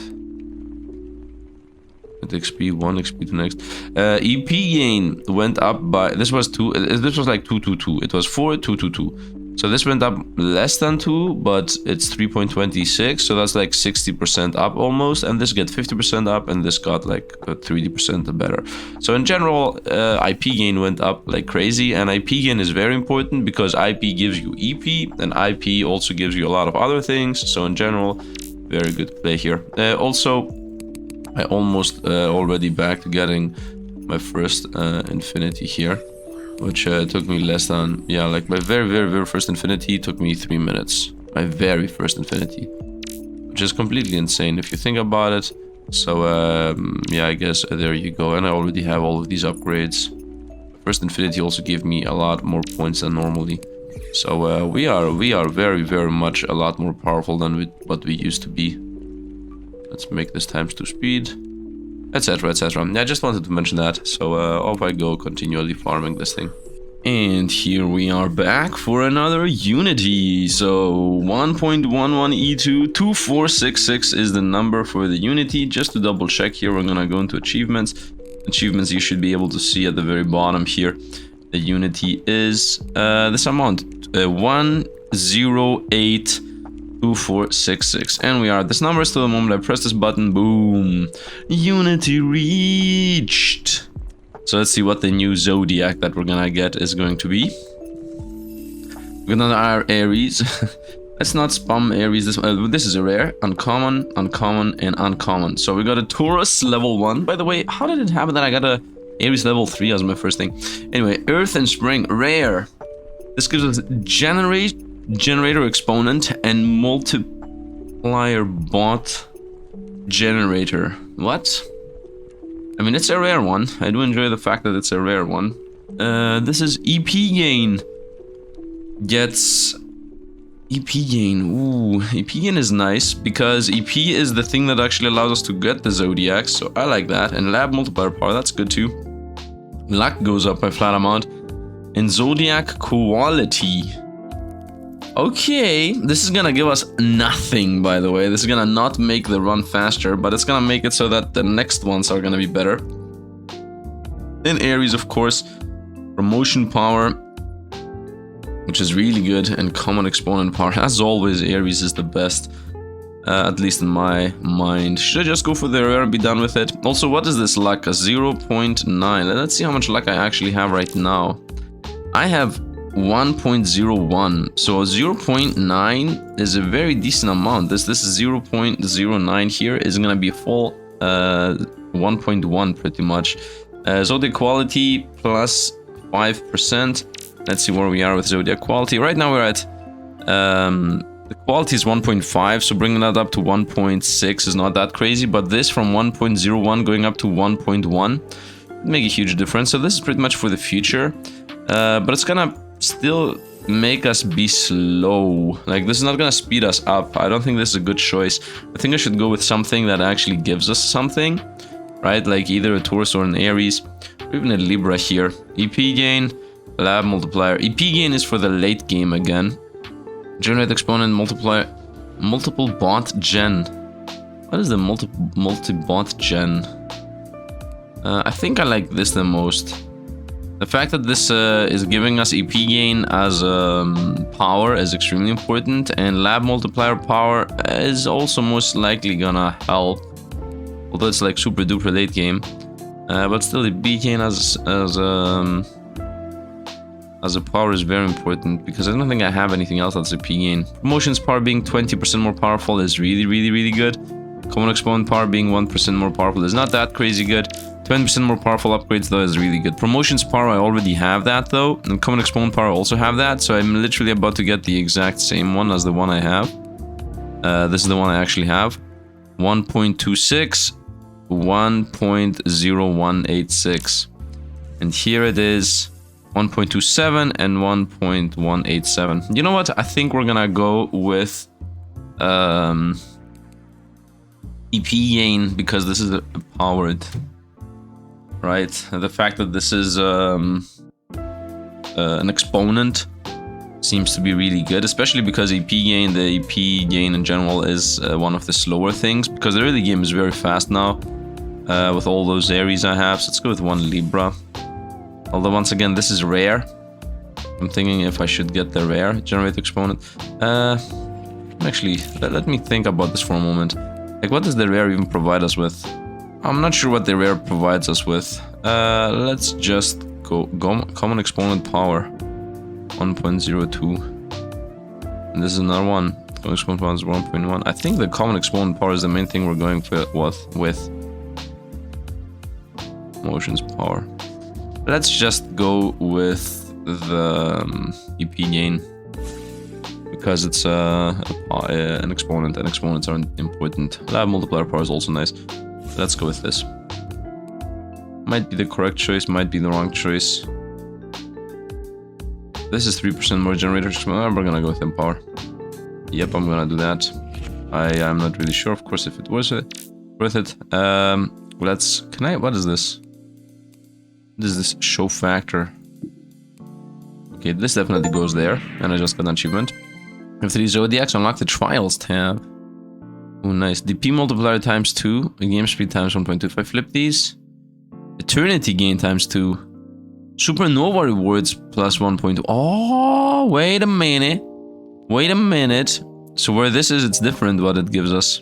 XP 1, XP 2 next. EP gain went up by, this was like 222. It was 4, 222. So this went up less than 2, but it's 3.26, so that's like 60% up almost, and this got 50% up, and this got like 30% better. So in general, IP gain went up like crazy, and IP gain is very important because IP gives you EP, and IP also gives you a lot of other things. So in general, very good play here. Also, I almost already back to getting my first infinity here, which took me less than, yeah, like my very first infinity took me 3 minutes. My very first infinity, which is completely insane if you think about it. So yeah, I guess there you go. And I already have all of these upgrades. First infinity also gave me a lot more points than normally. So we are very much a lot more powerful than what we used to be. Let's make this ×2 speed, etc, etc. Yeah, I just wanted to mention that. So off I go, continually farming this thing. And here we are back for another Unity. So 1.11E2 2466 is the number for the Unity. Just to double check here, we're gonna go into achievements. Achievements you should be able to see at the very bottom here. The Unity is this amount, 1082466, and we are at this number. So the moment I press this button, boom, Unity reached. So let's see what the new zodiac that we're gonna get is going to be. We're gonna our Aries. Let's not spam Aries. This is a rare, uncommon, uncommon, and uncommon. So we got a Taurus level 1. By the way, how did it happen that I got a Aries level 3 as my first thing? Anyway, Earth and Spring, rare. This gives us generator exponent and multiplier bot generator. What? I mean, it's a rare one. I do enjoy the fact that it's a rare one. This is EP gain. Gets EP gain. Ooh, EP gain is nice because EP is the thing that actually allows us to get the zodiacs. So I like that. And lab multiplier power, that's good too. Luck goes up by flat amount. And zodiac quality. Okay, this is gonna give us nothing, by the way. This is gonna not make the run faster, but it's gonna make it so that the next ones are gonna be better. In Aries, of course, promotion power, which is really good, and common exponent power. As always, Aries is the best, at least in my mind. Should I just go for the rare and be done with it? Also, what is this luck? A 0.9. Let's see how much luck I actually have right now. I have 1.01, so 0.9 is a very decent amount. This is 0.09 here is gonna be a full 1.1 pretty much. Zodiac quality plus 5%. Let's see where we are with zodiac quality. Right now we're at the quality is 1.5, so bringing that up to 1.6 is not that crazy, but this from 1.01 going up to 1.1 would make a huge difference. So this is pretty much for the future, but it's gonna still make us be slow. Like, this is not gonna speed us up. I don't think this is a good choice. I think I should go with something that actually gives us something right? Like either a Taurus or an Aries, or even a Libra here. EP gain, lab multiplier. EP gain is for the late game again. Generate exponent multiplier, multiple bond gen. What is the multi-bond gen? I think I like this the most. The fact that this is giving us EP gain as power is extremely important, and lab multiplier power is also most likely gonna help. Although it's like super duper late game, but still EP gain as a power is very important because I don't think I have anything else that's EP gain. Promotions power being 20% more powerful is really good. Common exponent power being 1% more powerful is not that crazy good. 20% more powerful upgrades though is really good. Promotions power, I already have that though. And common exponent power, I also have that. So I'm literally about to get the exact same one as the one I have. This is the one I actually have. 1.26, 1.0186. And here it is 1.27 and 1.187. You know what? I think we're gonna go with EP gain because this is a powered. Right, the fact that this is an exponent seems to be really good, especially because EP gain, the EP gain in general is one of the slower things, because the early game is very fast now with all those Aries I have. So let's go with one Libra. Although once again, this is rare. I'm thinking if I should get the rare generate exponent. Actually, let me think about this for a moment. Like, what does the rare even provide us with? I'm not sure what the rare provides us with. Let's just go common exponent power 1.02. And this is another one. Common exponent power is 1.1. I think the common exponent power is the main thing we're going with. Motions power. Let's just go with the EP gain because it's an exponent, and exponents are important. Lab multiplier power is also nice. Let's go with this. Might be the correct choice, might be the wrong choice. This is 3% more generators. We're gonna go with Empower. Yep, I'm gonna do that. I'm not really sure, of course, if it was worth it. What is this? This is this show factor. Okay, this definitely goes there, and I just got an achievement. With 3 Zodiacs, unlock the Trials tab. Oh, nice. DP multiplier times 2. Game speed times 1.25. Flip these. Eternity gain times 2. Supernova rewards plus 1.2. Oh, wait a minute. Wait a minute. So where this is, it's different what it gives us.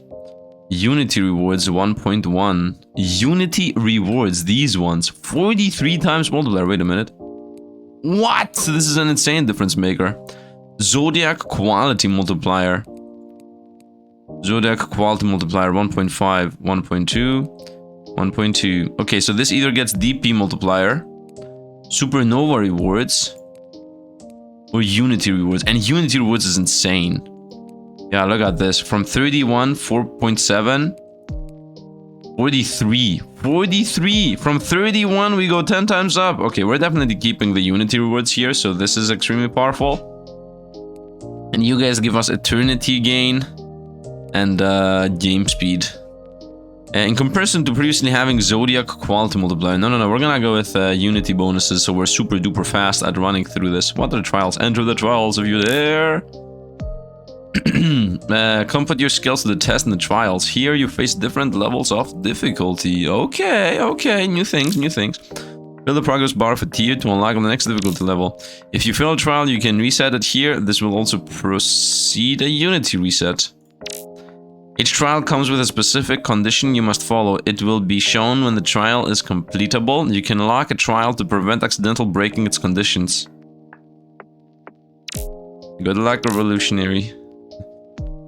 Unity rewards 1.1. Unity rewards, these ones. 43 times multiplier. Wait a minute. What? This is an insane difference maker. Zodiac quality multiplier. Zodiac quality multiplier 1.5, 1.2, 1.2. Okay, so this either gets DP multiplier, Supernova rewards, or Unity rewards. And Unity rewards is insane. Yeah, look at this. From 31, 4.7, 43. 43! From 31, we go 10 times up. Okay, we're definitely keeping the Unity rewards here, so this is extremely powerful. And you guys give us Eternity gain and game speed. In comparison to previously having Zodiac quality multiplier. No, we're gonna go with Unity bonuses, so we're super duper fast at running through this. What are the trials? Enter the trials if you're there. Come put your skills to the test in the trials. Here you face different levels of difficulty. Okay, new things. Fill the progress bar for tier to unlock the next difficulty level. If you fail a trial, you can reset it here. This will also proceed a Unity reset. Each trial comes with a specific condition you must follow. It will be shown when the trial is completable. You can lock a trial to prevent accidental breaking its conditions. Good luck, Revolutionary.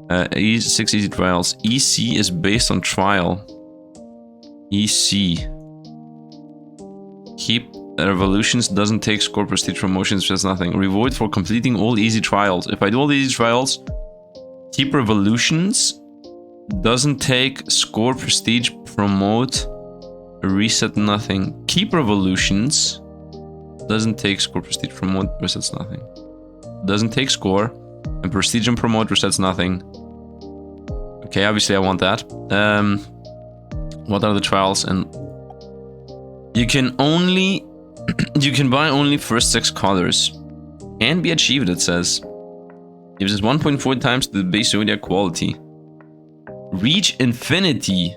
6 easy trials. EC is based on trial. EC. Keep revolutions, doesn't take score prestige promotions, just nothing. Reward for completing all easy trials. If I do all the easy trials, keep revolutions, doesn't take score prestige promote, reset nothing. Keep revolutions, doesn't take score prestige promote, resets nothing. Doesn't take score, and prestige and promote resets nothing. Okay, obviously I want that. What are the trials? And You can only... you can buy only first 6 colors. Can be achieved, it says. Gives us 1.4 times the base zodiac quality. Reach infinity.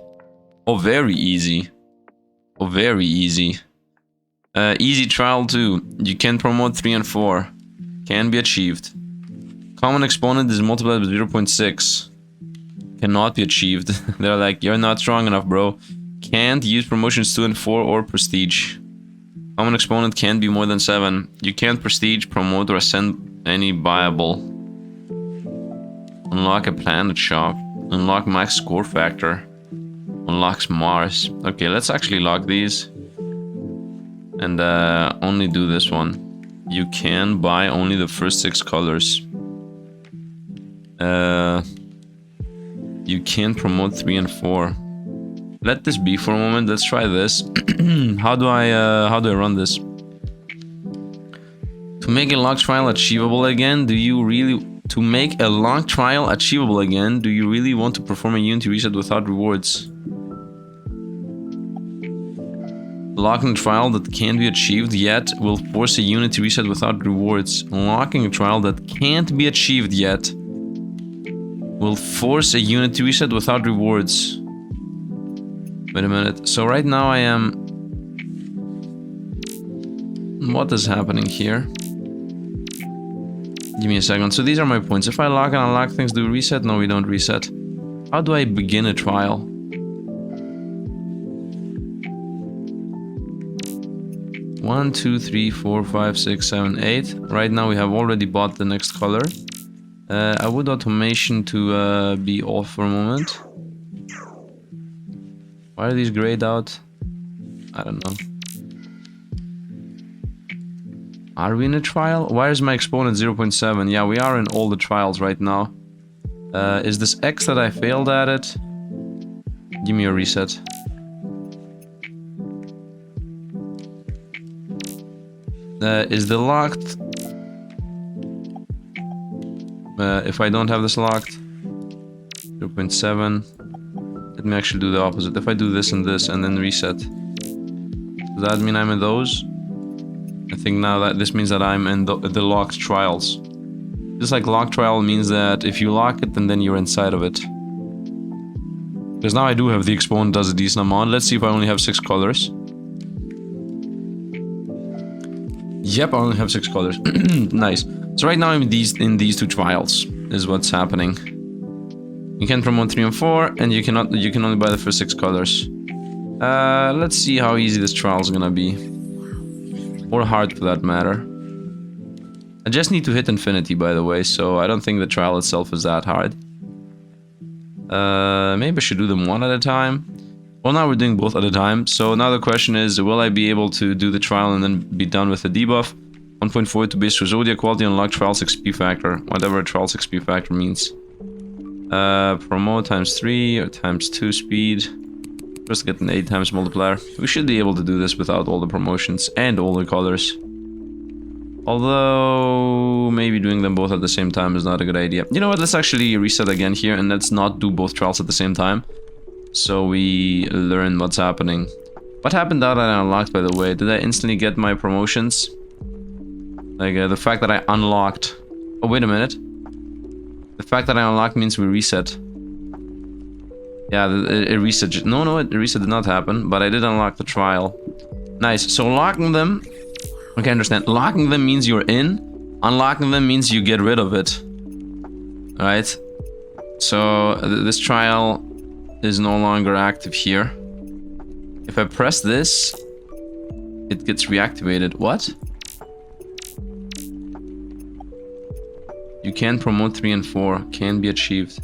Oh, very easy. Oh, very easy. Easy trial 2. You can promote 3 and 4. Can be achieved. Common exponent is multiplied by 0.6. Cannot be achieved. They're like, you're not strong enough, bro. Can't use promotions 2 and 4 or prestige. Common exponent can't be more than 7. You can't prestige, promote, or ascend any buyable. Unlock a planet shop. Unlock max score factor. Unlocks Mars. Okay, let's actually lock these. And only do this one. You can buy only the first 6 colors. You can promote 3 and 4. Let this be for a moment. Let's try this. How do I run this? To make a locked trial achievable again, do you really... To make a locked trial achievable again, do you really want to perform a Unity reset without rewards? Locking a trial that can't be achieved yet will force a Unity reset without rewards. Unlocking a trial that can't be achieved yet will force a Unity reset without rewards. Wait a minute. So right now I am... What is happening here? Give me a second. So these are my points. If I lock and unlock things, do we reset? No, we don't reset. How do I begin a trial? 1, 2, 3, 4, 5, 6, 7, 8. Right now we have already bought the next color. I would automation to be off for a moment. Why are these grayed out? I don't know. Are we in a trial? Why is my exponent 0.7? Yeah, we are in all the trials right now. Is this X that I failed at it? Give me a reset. Is the locked... if I don't have this locked... 0.7... Let me actually do the opposite. If I do this and then reset... Does that mean I'm in those? I think now that this means that I'm in the locked trials. Just like locked trial means that if you lock it, then you're inside of it. Because now I do have the exponent does a decent amount. Let's see if I only have 6 colors. Yep, I only have 6 colors. Nice. So right now I'm in these 2 trials is what's happening. You can promote 3 and 4, and you can only buy the first 6 colors. Let's see how easy this trial is gonna be. Or hard for that matter. I just need to hit infinity, by the way, so I don't think the trial itself is that hard. Maybe I should do them one at a time. Well, now we're doing both at a time. So now the question is, will I be able to do the trial and then be done with the debuff? 1.4 to base zodiac quality, unlock trials XP factor. Whatever trials XP factor means. Promote times 3 or times 2 speed. Just get an 8 times multiplier. We should be able to do this without all the promotions and all the colors. Although, maybe doing them both at the same time is not a good idea. You know what, let's actually reset again here and let's not do both trials at the same time. So we learn what's happening. What happened that I unlocked, by the way? Did I instantly get my promotions? Like, the fact that I unlocked... Oh, wait a minute. The fact that I unlocked means we reset. Yeah, it reset. No, it reset did not happen, but I did unlock the trial. Nice. So locking them... Okay, understand. Locking them means you're in. Unlocking them means you get rid of it. Alright? So this trial is no longer active here. If I press this, it gets reactivated. What? You can promote 3 and 4. Can be achieved.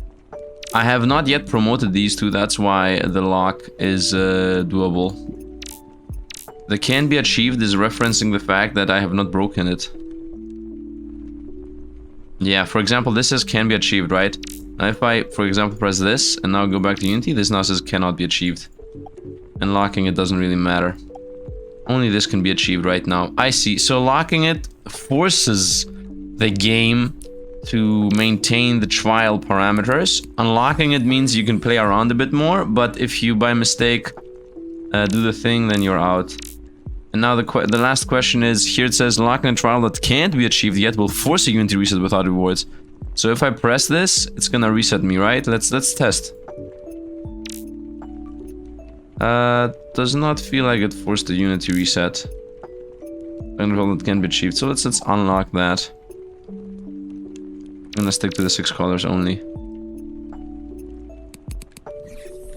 I have not yet promoted these 2, that's why the lock is doable. The can be achieved is referencing the fact that I have not broken it. Yeah, for example, this says can be achieved, right? Now if I, for example, press this and now go back to Unity, this now says cannot be achieved. And locking it doesn't really matter. Only this can be achieved right now. I see. So locking it forces the game to maintain the trial parameters. Unlocking it means you can play around a bit more, but if you by mistake do the thing, then you're out. And now the last question is, here it says, unlocking a trial that can't be achieved yet will force a Unity reset without rewards. So if I press this, it's gonna reset me, right? Let's test. Does not feel like it forced the Unity reset. That can be achieved. So let's unlock that. I'm gonna stick to the 6 colors only.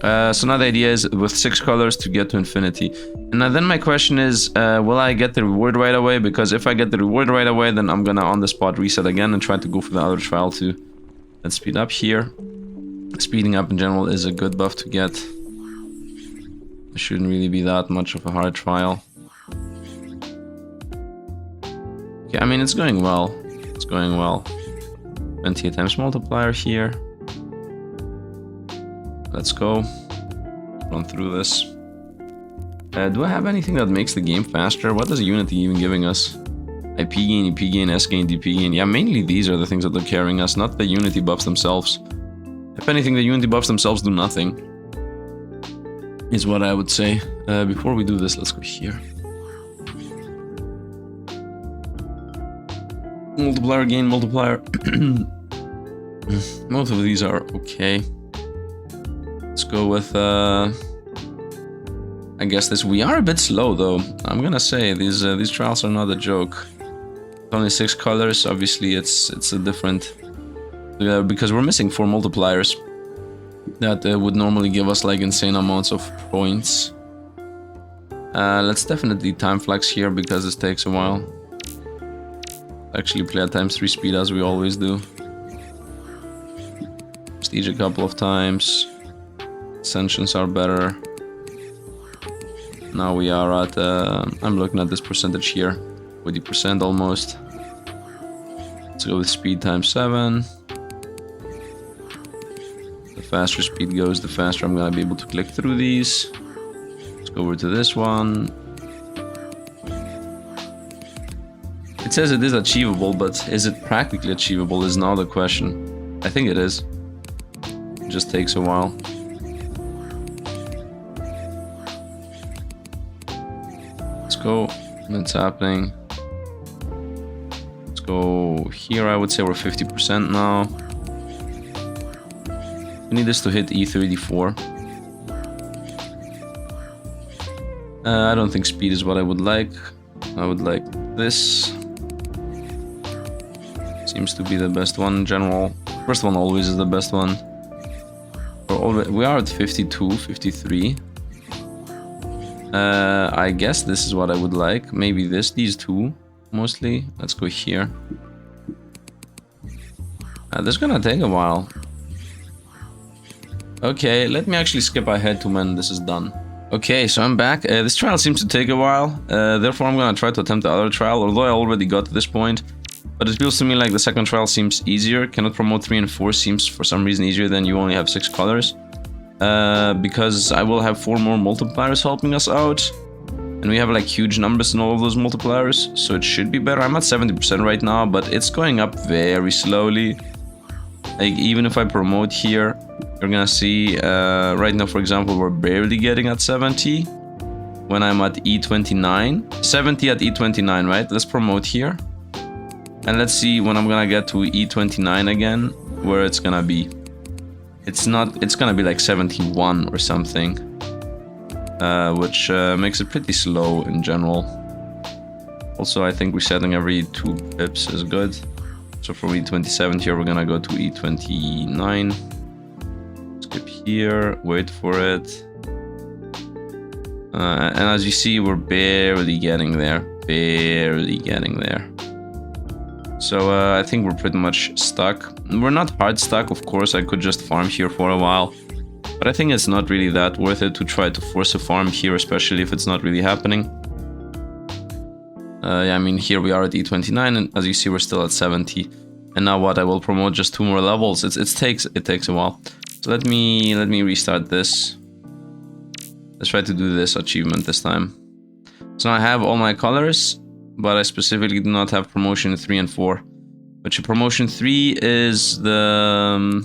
So now the idea is with 6 colors to get to infinity. And then my question is, will I get the reward right away? Because if I get the reward right away, then I'm gonna on the spot reset again and try to go for the other trial too. Let's speed up here. Speeding up in general is a good buff to get. It shouldn't really be that much of a hard trial. Okay, I mean, it's going well. It's going well. 28 times multiplier here. Let's go. Run through this. Do I have anything that makes the game faster? What is Unity even giving us? IP gain, EP gain, S gain, DP gain. Yeah, mainly these are the things that are carrying us, not the Unity buffs themselves. If anything, the Unity buffs themselves do nothing. Is what I would say. Before we do this, let's go here. Multiplier gain, multiplier. Most of these are okay. Let's go with I guess this. We are a bit slow though. I'm gonna say these trials are not a joke. Only 6 colors. Obviously, it's a different because we're missing 4 multipliers that would normally give us like insane amounts of points. Let's definitely time flex here because this takes a while. Actually, play at ×3 speed as we always do. Prestige a couple of times. Ascensions are better. Now we are at, I'm looking at this percentage here, 40% almost. Let's go with speed ×7. The faster speed goes, the faster I'm gonna be able to click through these. Let's go over to this one. It says it is achievable, but is it practically achievable is now the question. I think it is. It just takes a while. Go. What's happening? Let's go here. I would say we're 50% now. We need this to hit E34. I don't think speed is what I would like. I would like this. Seems to be the best one in general. First one always is the best one. We are at 52, 53. I guess this is what I would like. Maybe these two, mostly. Let's go here. This is gonna take a while. Okay, let me actually skip ahead to when this is done. Okay, so I'm back. This trial seems to take a while. Therefore, I'm gonna try to attempt the other trial, although I already got to this point. But it feels to me like the second trial seems easier. Cannot promote 3 and 4 seems for some reason easier than you only have 6 colors. Because I will have 4 more multipliers helping us out. And we have like huge numbers in all of those multipliers. So it should be better. I'm at 70% right now, but it's going up very slowly. Like even if I promote here, you're gonna see right now, for example, we're barely getting at 70. When I'm at E29. 70 at E29, right? Let's promote here. And let's see when I'm gonna get to E29 again, where it's gonna be. It's gonna be like 71 or something, which makes it pretty slow in general. Also, I think resetting every 2 pips is good. So from E27 here, we're gonna go to E29. Skip here, wait for it. And as you see, we're barely getting there. Barely getting there. So I think we're pretty much stuck. We're not hard stuck, of course. I could just farm here for a while. But I think it's not really that worth it to try to force a farm here, especially if it's not really happening. Yeah, I mean, here we are at E29, and as you see, we're still at 70. And now what? I will promote just 2 more levels. It takes a while. So let me restart this. Let's try to do this achievement this time. So now I have all my colors, but I specifically do not have promotion 3 and 4. Which promotion 3 is the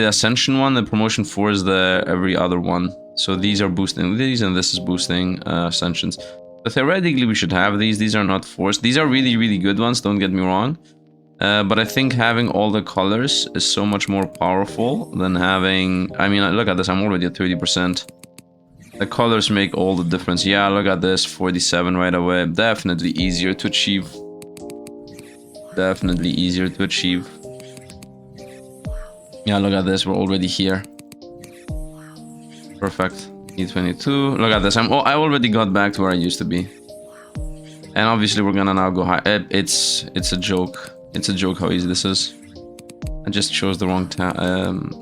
Ascension one, and promotion 4 is the every other one. So these are boosting these, and this is boosting ascensions. So theoretically, we should have these. These are not forced. These are really, really good ones, don't get me wrong. But I think having all the colors is so much more powerful than having... I mean, look at this, I'm already at 30%. The colors make all the difference. Yeah, look at this, 47 right away. Definitely easier to achieve. Definitely easier to achieve. Yeah, look at this, we're already here. Perfect. E22. Look at this. I already got back to where I used to be. And obviously we're gonna now go high. It's a joke. It's a joke how easy this is. I just chose the wrong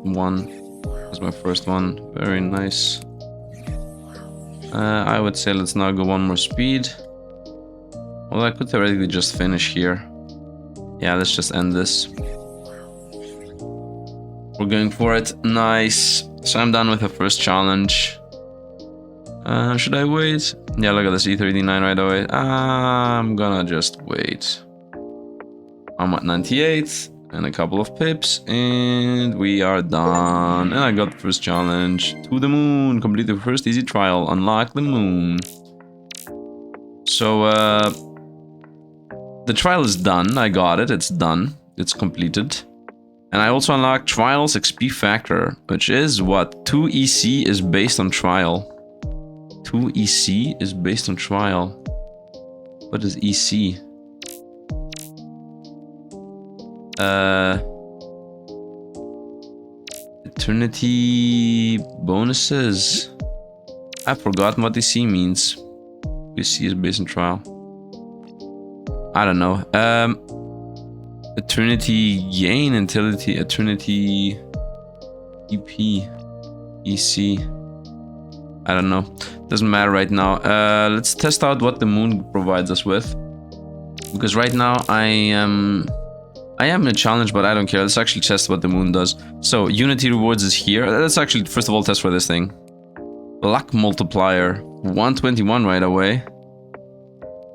one. That was my first one. Very nice. I would say let's now go one more speed. Well, I could theoretically just finish here. Yeah, let's just end this. We're going for it. Nice. So I'm done with the first challenge. Should I wait? Yeah, look at this E39 right away. I'm gonna just wait. I'm at 98 and a couple of pips, and we are done. And I got the first challenge. To the moon. Complete the first easy trial. Unlock the moon. So, the trial is done. I got it. It's done. It's completed. And I also unlocked Trials XP Factor, which is what? 2 EC is based on trial. 2 EC is based on trial. What is EC? Eternity bonuses. I've forgotten what EC means. EC is based on trial. I don't know. Eternity gain, eternity EP, EC. I don't know. Doesn't matter right now. Let's test out what the moon provides us with. Because right now I am in a challenge, but I don't care. Let's actually test what the moon does. So Unity rewards is here. Let's actually first of all test for this thing. Luck multiplier, 121 right away.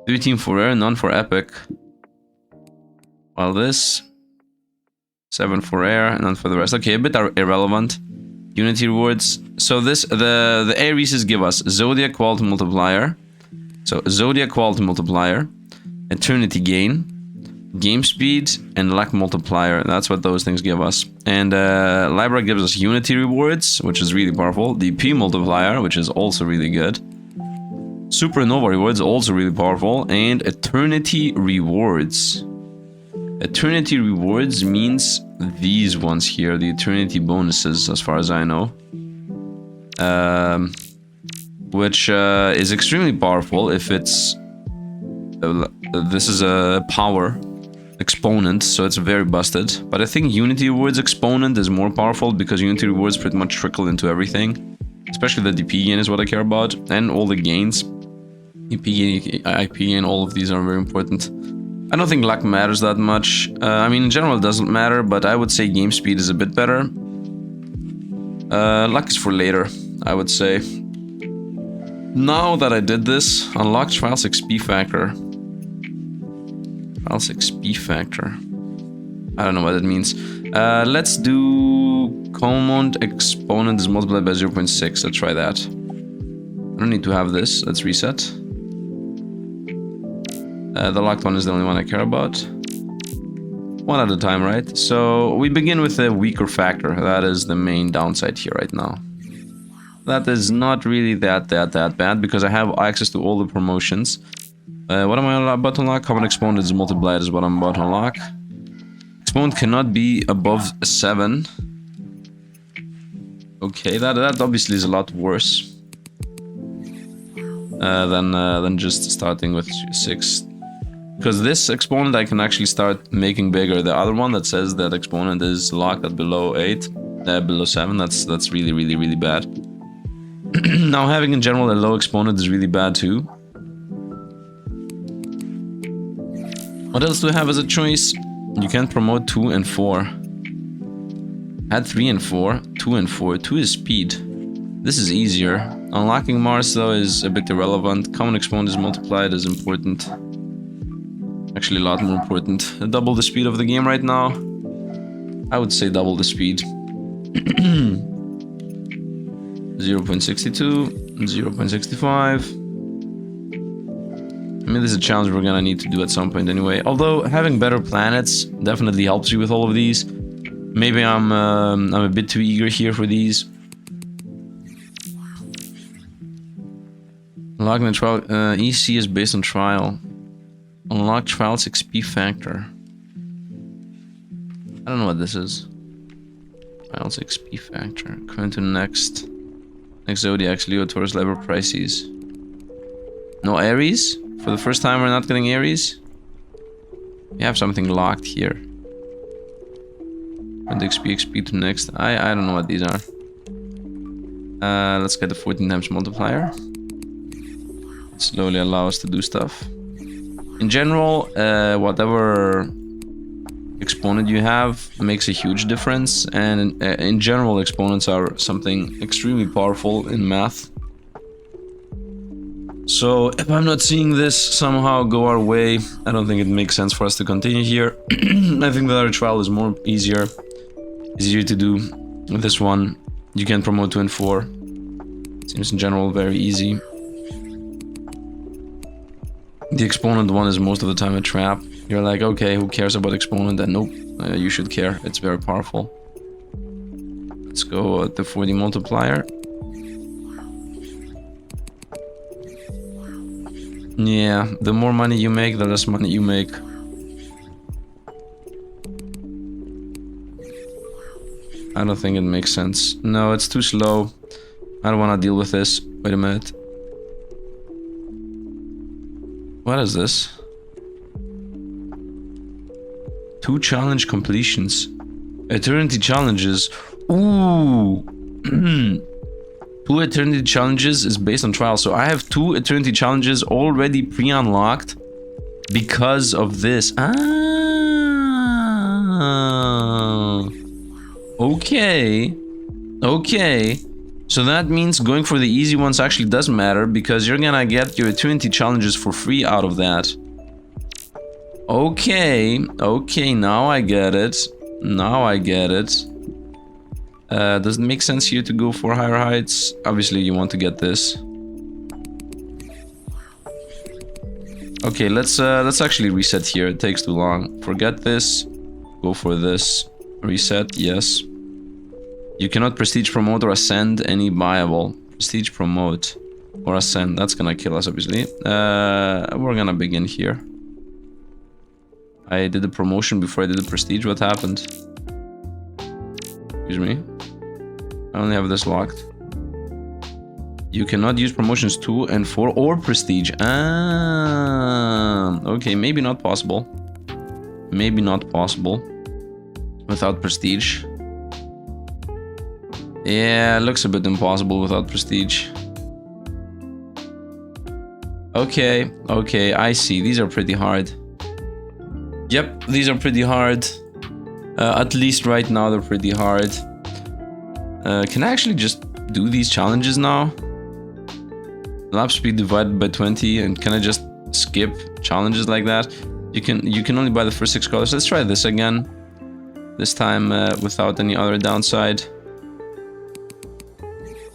13 for rare, none for epic. While this 7 for rare, none for the rest. Okay, a bit irrelevant. Unity rewards. So this the Aries give us Zodiac quality multiplier. So Zodiac quality multiplier, eternity gain, game speed, and luck multiplier. That's what those things give us. And Libra gives us Unity rewards, which is really powerful. DP multiplier, which is also really good. Supernova rewards, also really powerful. And eternity rewards. Eternity rewards means these ones here, the eternity bonuses, as far as I know. Which is extremely powerful if it's... this is a power exponent, so it's very busted. But I think Unity rewards exponent is more powerful because Unity rewards pretty much trickle into everything. Especially the DP gain is what I care about, and all the gains. EP gain, IP gain, all of these are very important. I don't think luck matters that much. I mean, in general, it doesn't matter, but I would say game speed is a bit better. Luck is for later, I would say. Now that I did this, unlock Trials XP Factor. Trials XP Factor. I don't know what it means. Let's do common exponent is multiplied by 0.6. Let's try that. I don't need to have this. Let's reset. The locked one is the only one I care about. One at a time, right? So we begin with a weaker factor. That is the main downside here right now. That is not really that bad because I have access to all the promotions. What am I about to unlock? Common exponent is multiplied is what I'm about to unlock. Exponent cannot be above 7. Okay, that obviously is a lot worse than just starting with 6. Because this exponent I can actually start making bigger. The other one that says that exponent is locked at below 8, below 7, that's really bad. Now having in general a low exponent is really bad too. What else do we have as a choice? You can promote 2 and 4. Add 3 and 4, 2 and 4. 2 is speed. This is easier. Unlocking Mars though is a bit irrelevant. Common exponent is multiplied is important. Actually a lot more important. Double the speed of the game right now. I would say double the speed. 0.62, 0.65. I mean, this is a challenge we're gonna need to do at some point anyway. Although having better planets definitely helps you with all of these. Maybe I'm a bit too eager here for these. Unlocking the trial EC is based on trial. Unlock trial's XP factor. I don't know what this is. Trial's XP factor. Going to next zodiacs, Leo, Taurus, Libra, Pisces. No Aries? For the first time we're not getting Aries? We have something locked here. And XP to next. I don't know what these are. Let's get the 14 times multiplier. Slowly allow us to do stuff. In general, whatever exponent you have makes a huge difference, and in general exponents are something extremely powerful in math. So if I'm not seeing this somehow go our way, I don't think it makes sense for us to continue here. I think the other trial is easier to do. With this one, you can promote 2 and 4. Seems in general very easy. The exponent one is most of the time a trap. You're like, okay, who cares about exponent? And nope, you should care. It's very powerful. Let's go at the 40 multiplier. Yeah, the more money you make, the less money you make. I don't think it makes sense. No, it's too slow. I don't want to deal with this. Wait a minute. What is this? 2 challenge completions. Eternity challenges. Ooh. 2 eternity challenges is based on trial. So I have 2 eternity challenges already pre-unlocked because of this. Ah. Okay. Okay. So that means going for the easy ones actually does matter, because you're gonna get your eternity challenges for free out of that. Okay. Okay, now I get it. Now I get it. Does it make sense here to go for higher heights? Obviously you want to get this. Okay, let's actually reset here. It takes too long. Forget this. Go for this. Reset, yes. You cannot prestige promote or ascend any viable. Prestige promote or ascend. That's gonna kill us, obviously. We're gonna begin here. I did the promotion before I did the prestige. What happened? Excuse me. I only have this locked. You cannot use promotions 2 and 4 or prestige. Ah, okay, maybe not possible. Maybe not possible without prestige. Yeah, it looks a bit impossible without prestige. Okay, okay, I see. These are pretty hard. Yep, these are pretty hard. At least right now they're pretty hard. Can I actually just do these challenges now? Lap speed divided by 20, and can I just skip challenges like that? You can only buy the first 6 colors. Let's try this again. This time without any other downside.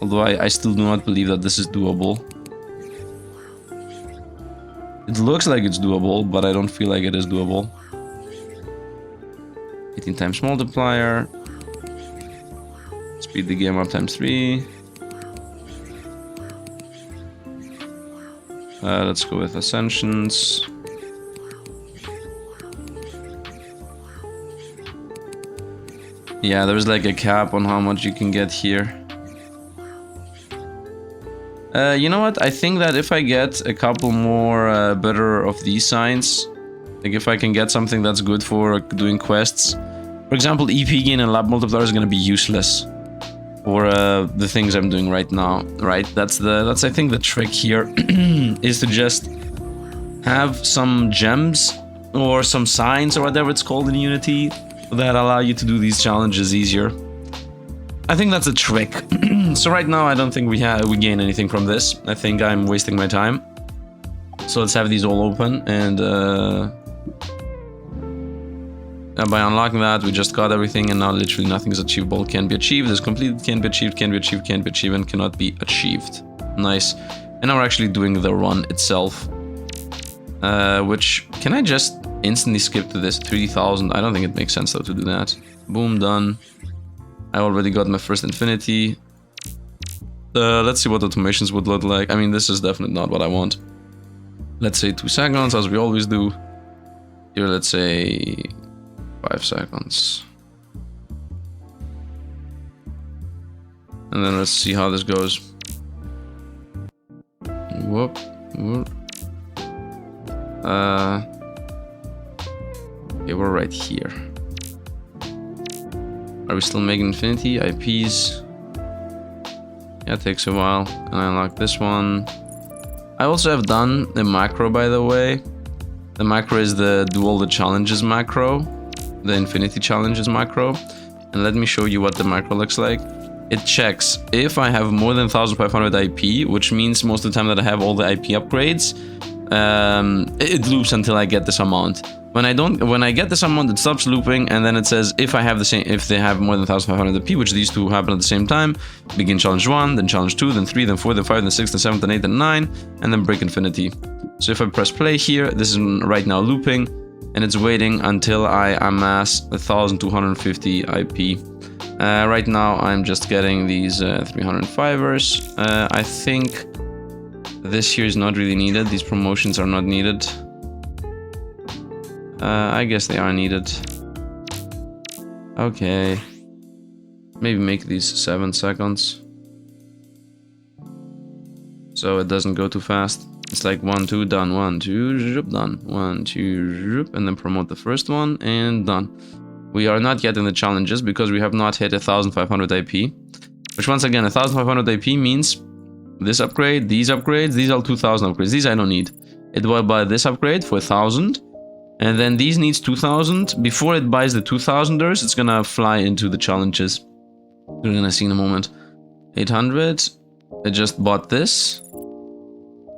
Although I still do not believe that this is doable. It looks like it's doable, but I don't feel like it is doable. 18 times multiplier. Speed the game up times 3. Let's go with Ascensions. Yeah, there's like a cap on how much you can get here. You know what? I think that if I get a couple more better of these signs, like if I can get something that's good for doing quests. For example, EP gain and lab multiplier is gonna be useless for the things I'm doing right now, right? That's I think the trick here is to just have some gems or some signs or whatever it's called in Unity that allow you to do these challenges easier. I think that's a trick. So right now I don't think we gain anything from this. I think I'm wasting my time. So let's have these all open and by unlocking that, we just got everything, and now literally nothing is achievable. Can be achieved, is completed, can be achieved, can be achieved, can be achieved, and cannot be achieved. Nice. And now we're actually doing the run itself. Which, can I just instantly skip to this 30,000? I don't think it makes sense though to do that. Boom, done. I already got my first infinity. Let's see what automations would look like. I mean, this is definitely not what I want. Let's say 2 seconds, as we always do. Here, let's say 5 seconds. And then let's see how this goes. Whoop, whoop. Okay, we're right here. Are we still making infinity? IPs. Yeah, it takes a while. And I unlock this one. I also have done the macro, by the way. The macro is the do all the challenges macro. The infinity challenges macro. And let me show you what the macro looks like. It checks if I have more than 1500 IP, which means most of the time that I have all the IP upgrades, it loops until I get this amount. When I get this amount, it stops looping, and then it says if I have the same, if they have more than 1500 IP, which these two happen at the same time, begin challenge 1, then challenge 2, then 3, then 4, then 5, then 6, then 7, then 8, then 9, and then break infinity. So if I press play here, this is right now looping, and it's waiting until I amass 1250 IP. Right now I'm just getting these 305ers. I think this here is not really needed. These promotions are not needed. I guess they are needed. Okay. Maybe make these 7 seconds. So it doesn't go too fast. It's like 1, 2, done, 1, 2, zhup, done, 1, 2, zhup, and then promote the first one, and done. We are not yet in the challenges because we have not hit 1500 IP. Which once again, 1500 IP means this upgrade, these upgrades, these are 2000 upgrades. These I don't need. It will buy this upgrade for 1000. And then these needs 2000. Before it buys the 2000ers, it's gonna fly into the challenges. We're gonna see in a moment. 800. It just bought this.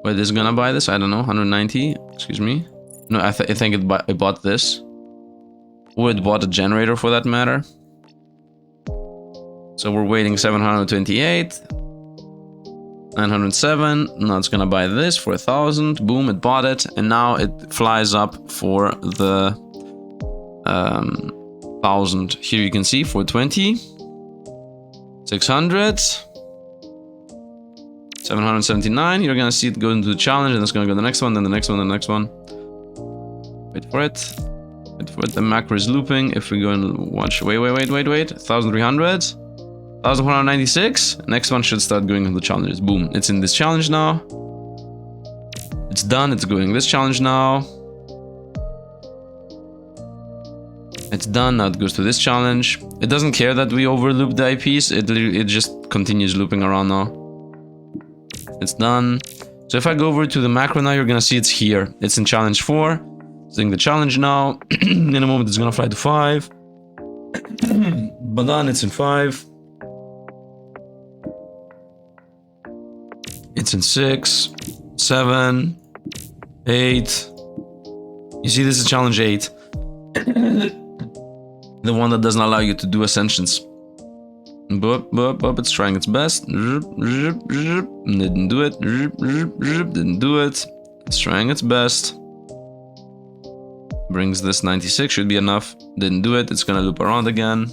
Wait, this is gonna buy this? I don't know. 190. Excuse me. No, I think it bought this. Or it bought a generator for that matter. So we're waiting 728. 907. Now it's gonna buy this for 1000. Boom, it bought it. And now it flies up for the 1000. Here you can see 420. 600. 779. You're gonna see it go into the challenge, and it's gonna go to the next one, then the next one, then the next one. Wait for it. Wait for it. The macro is looping. If we go and watch, wait. 1300. 1196. Next one should start going into the challenges. Boom. It's in this challenge now. It's done. It's going this challenge now. It's done. Now it goes to this challenge. It doesn't care that we overloop the IPs. It just continues looping around now. It's done. So if I go over to the macro now, you're gonna see it's here. It's in challenge 4. It's doing the challenge now. In a moment, it's gonna fly to 5. But then it's in 5. It's in 6, 7, 8. You see, this is challenge 8. The one that doesn't allow you to do ascensions. It's trying its best. Didn't do it. Didn't do it. It's trying its best. Brings this 96, should be enough. Didn't do it. It's gonna loop around again.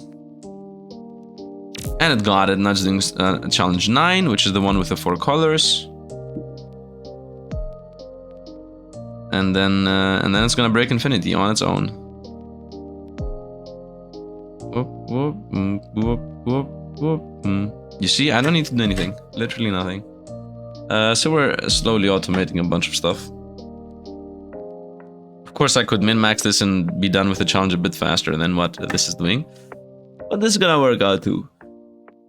And it got it. Now it's doing challenge 9, which is the one with the 4 colors. And then it's gonna break infinity on its own. You see, I don't need to do anything. Literally nothing. So we're slowly automating a bunch of stuff. Of course, I could min-max this and be done with the challenge a bit faster than what this is doing. But this is gonna work out too.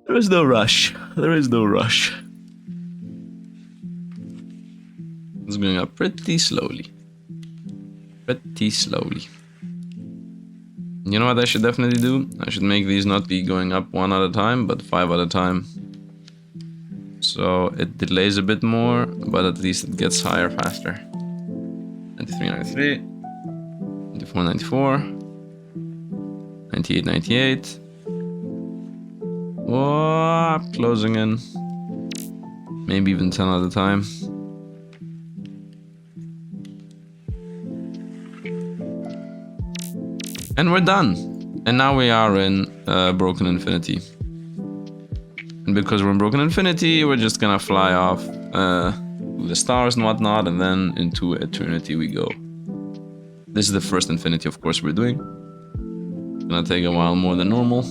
There is no rush. There is no rush. It's going up pretty slowly. Pretty slowly. You know what I should definitely do? I should make these not be going up 1 at a time, but 5 at a time. So it delays a bit more, but at least it gets higher faster. 93, 93. 94, 94. 98, 98. Whoa, closing in. Maybe even 10 at a time. And we're done. And now we are in Broken Infinity. And because we're in Broken Infinity, we're just gonna fly off the stars and whatnot, and then into Eternity we go. This is the first Infinity, of course, we're doing. It's gonna take a while more than normal.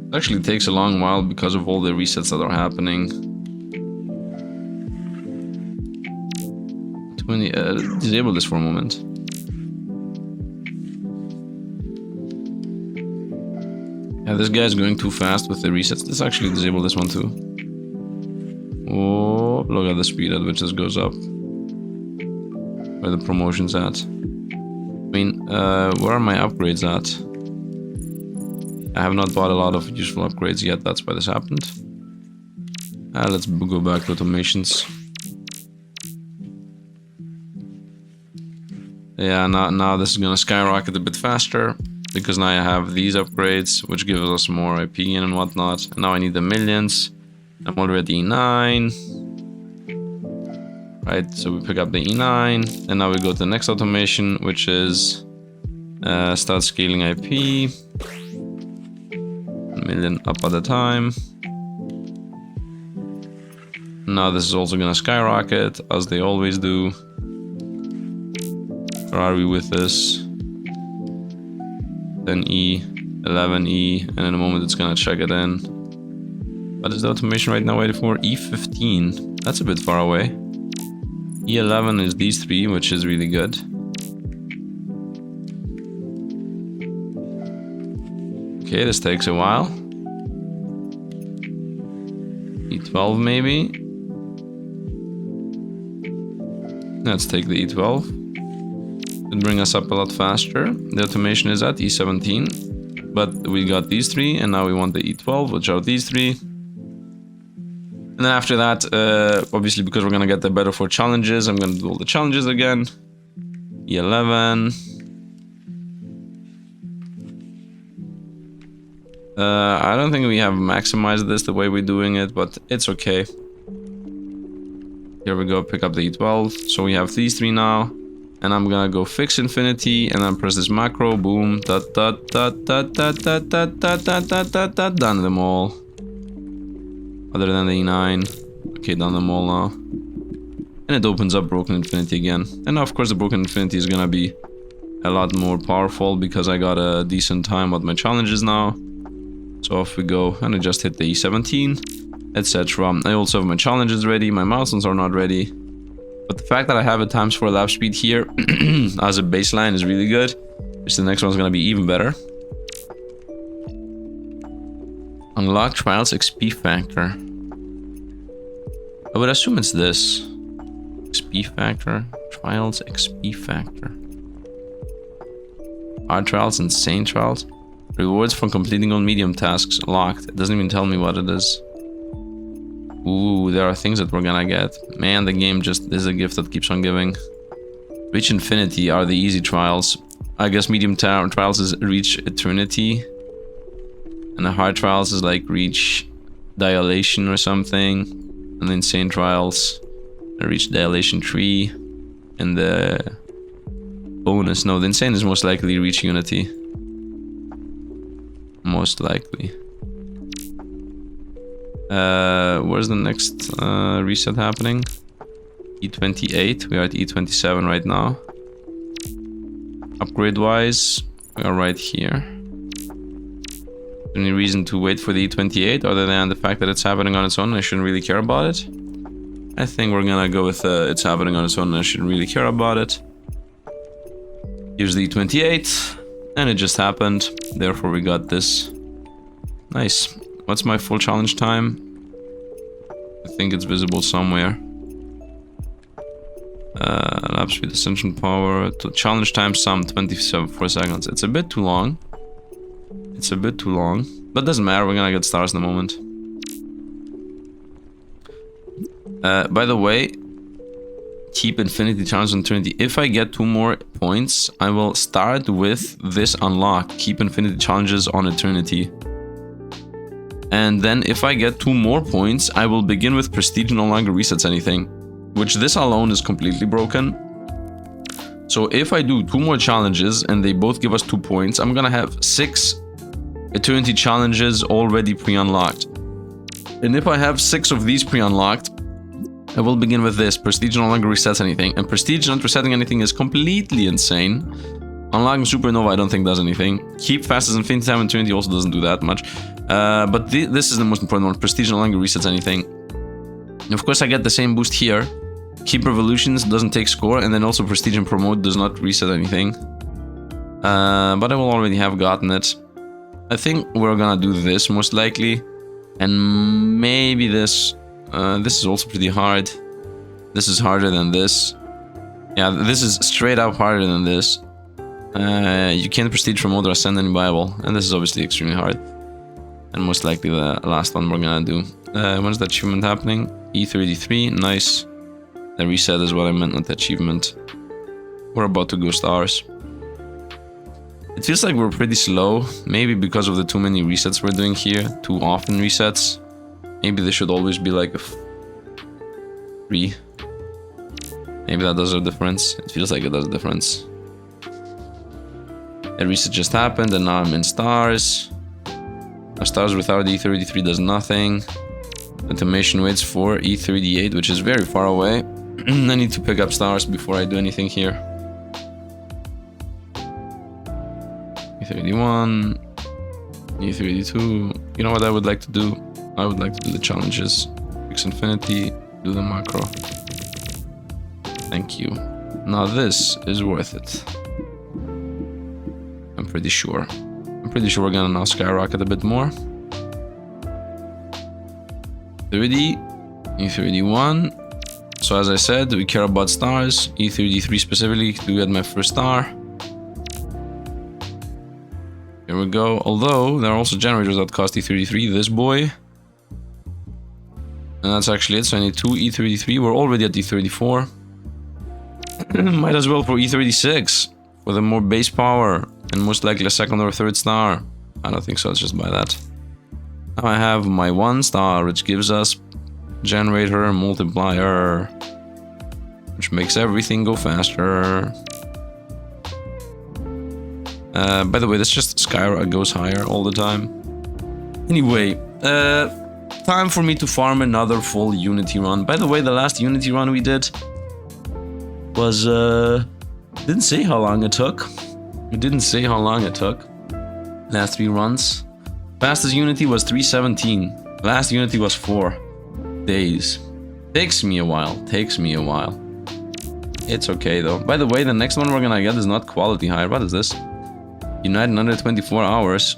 It actually takes a long while because of all the resets that are happening. 20, disable this for a moment. Yeah, this guy's going too fast with the resets. Let's actually disable this one too. Oh, look at the speed at which this goes up. Where the promotion's at. I mean, where are my upgrades at? I have not bought a lot of useful upgrades yet, that's why this happened. Let's go back to automations. Yeah, now this is gonna skyrocket a bit faster. Because now I have these upgrades, which gives us more IP and whatnot. And now I need the millions. I'm already E9. Right, so we pick up the E9. And now we go to the next automation, which is start scaling IP. 1 million up at a time. Now this is also gonna skyrocket, as they always do. Where are we with this? 10E, 11E, and in a moment it's gonna check it in. What is the automation right now waiting for? E15. That's a bit far away. E11 is these three, which is really good. Okay, this takes a while. E12 maybe. Let's take the E12. It'll bring us up a lot faster. The automation is at E17, but we got these three, and now we want the E12, which are these three. And then after that, obviously because we're gonna get the better for challenges, I'm gonna do all the challenges again. E11. I don't think we have maximized this the way we're doing it, but it's okay. Here we go, pick up the E12. So we have these three now. And I'm gonna go fix Infinity and then press this macro, boom, done them all. Other than the E9. Okay, done them all now. And it opens up Broken Infinity again. And now of course the Broken Infinity is gonna be a lot more powerful because I got a decent time with my challenges now. So off we go, and I just hit the E17, etc. I also have my challenges ready, my milestones are not ready. But the fact that I have a ×4 lap speed here as a baseline is really good. Which the next one's gonna be even better. Unlock Trials XP Factor. I would assume it's this. XP Factor. Trials XP Factor. Hard Trials, Insane Trials. Rewards for completing all medium tasks locked. It doesn't even tell me what it is. Ooh, there are things that we're gonna get. Man, the game just is a gift that keeps on giving. Reach Infinity are the easy trials. I guess medium trials is Reach Eternity. And the hard trials is like Reach Dilation or something. And the insane trials Reach Dilation 3. And the bonus, no, the insane is most likely Reach Unity. Most likely. Where's the next reset happening? E28, we are at E27 right now. Upgrade wise, we are right here. Any reason to wait for the E28 other than the fact that it's happening on its own and I shouldn't really care about it? I think we're gonna go with it's happening on its own and I shouldn't really care about it. Here's the E28 and it just happened, therefore we got this. Nice. What's my full challenge time? I think it's visible somewhere. Lap speed, ascension power, to challenge time sum 24 seconds. It's a bit too long. It's a bit too long. But doesn't matter, we're gonna get stars in a moment. By the way, keep infinity challenges on eternity. If I get 2 more points, I will start with this unlock, keep infinity challenges on eternity. And then if I get 2 more points, I will begin with prestige no longer resets anything, which this alone is completely broken. So if I do 2 more challenges and they both give us 2 points, I'm gonna have 6 eternity challenges already pre-unlocked. And if I have 6 of these pre-unlocked, I will begin with this. Prestige no longer resets anything. And prestige not resetting anything is completely insane. Unlocking supernova I don't think does anything. Keep fastest infinity time and eternity also doesn't do that much. But this is the most important one. Prestige no longer resets anything. And of course I get the same boost here. Keep revolutions doesn't take score. And then also prestige and promote does not reset anything. But I will already have gotten it. I think we're gonna do this most likely. And maybe this. This is also pretty hard. This is harder than this. Yeah, this is straight up harder than this. You can't prestige promote or ascend any Bible. And this is obviously extremely hard. And most likely the last one we're gonna do. When's the achievement happening? E33, nice. The reset is what I meant, not the achievement. We're about to go stars. It feels like we're pretty slow. Maybe because of the too many resets we're doing here. Too often resets. Maybe this should always be like a 3. Maybe that does a difference. It feels like it does a difference. A reset just happened and now I'm in stars. Now stars without E33 does nothing. Automation waits for E38, which is very far away. I need to pick up stars before I do anything here. E31, E32. You know what I would like to do? I would like to do the challenges. Fix infinity, do the macro. Thank you. Now this is worth it. I'm pretty sure. I'm pretty sure we're gonna now skyrocket a bit more. 30, E31. So as I said, we care about stars. E33 specifically to get my first star. Here we go. Although there are also generators that cost E33. This boy. And that's actually it. So I need 2 E33. We're already at E34. Might as well for E36. For the more base power. And most likely a second or third star. I don't think so. Let's just buy that. Now I have my 1 star, which gives us generator multiplier. Which makes everything go faster. By the way, this just Xieroeh goes higher all the time. Anyway, time for me to farm another full Unity run. By the way, the last Unity run we did was, didn't say how long it took. It didn't say how long it took. Last 3 runs. Fastest Unity was 3:17. Last Unity was 4 days. Takes me a while. Takes me a while. It's okay though. By the way, the next one we're gonna get is not quality higher. What is this? Unite in under 24 hours.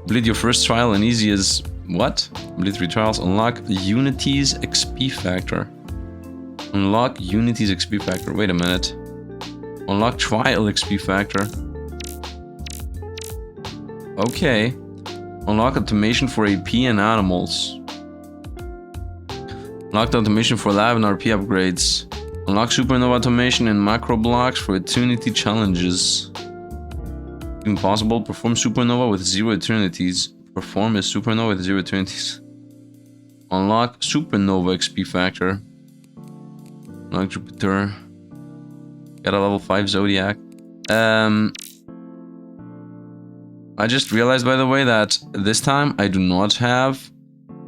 Bleed your first trial and easy as what? Bleed 3 trials. Unlock Unities XP factor. Unlock Unities XP factor. Wait a minute. Unlock trial XP factor. Okay. Unlock automation for AP and animals. Unlock the automation for lab and RP upgrades. Unlock supernova automation and macro blocks for eternity challenges. Impossible. Perform supernova with 0 eternities. Perform a supernova with 0 eternities. Unlock supernova XP factor. Unlock Jupiter. Got a level 5 Zodiac. I just realized, by the way, that this time I do not have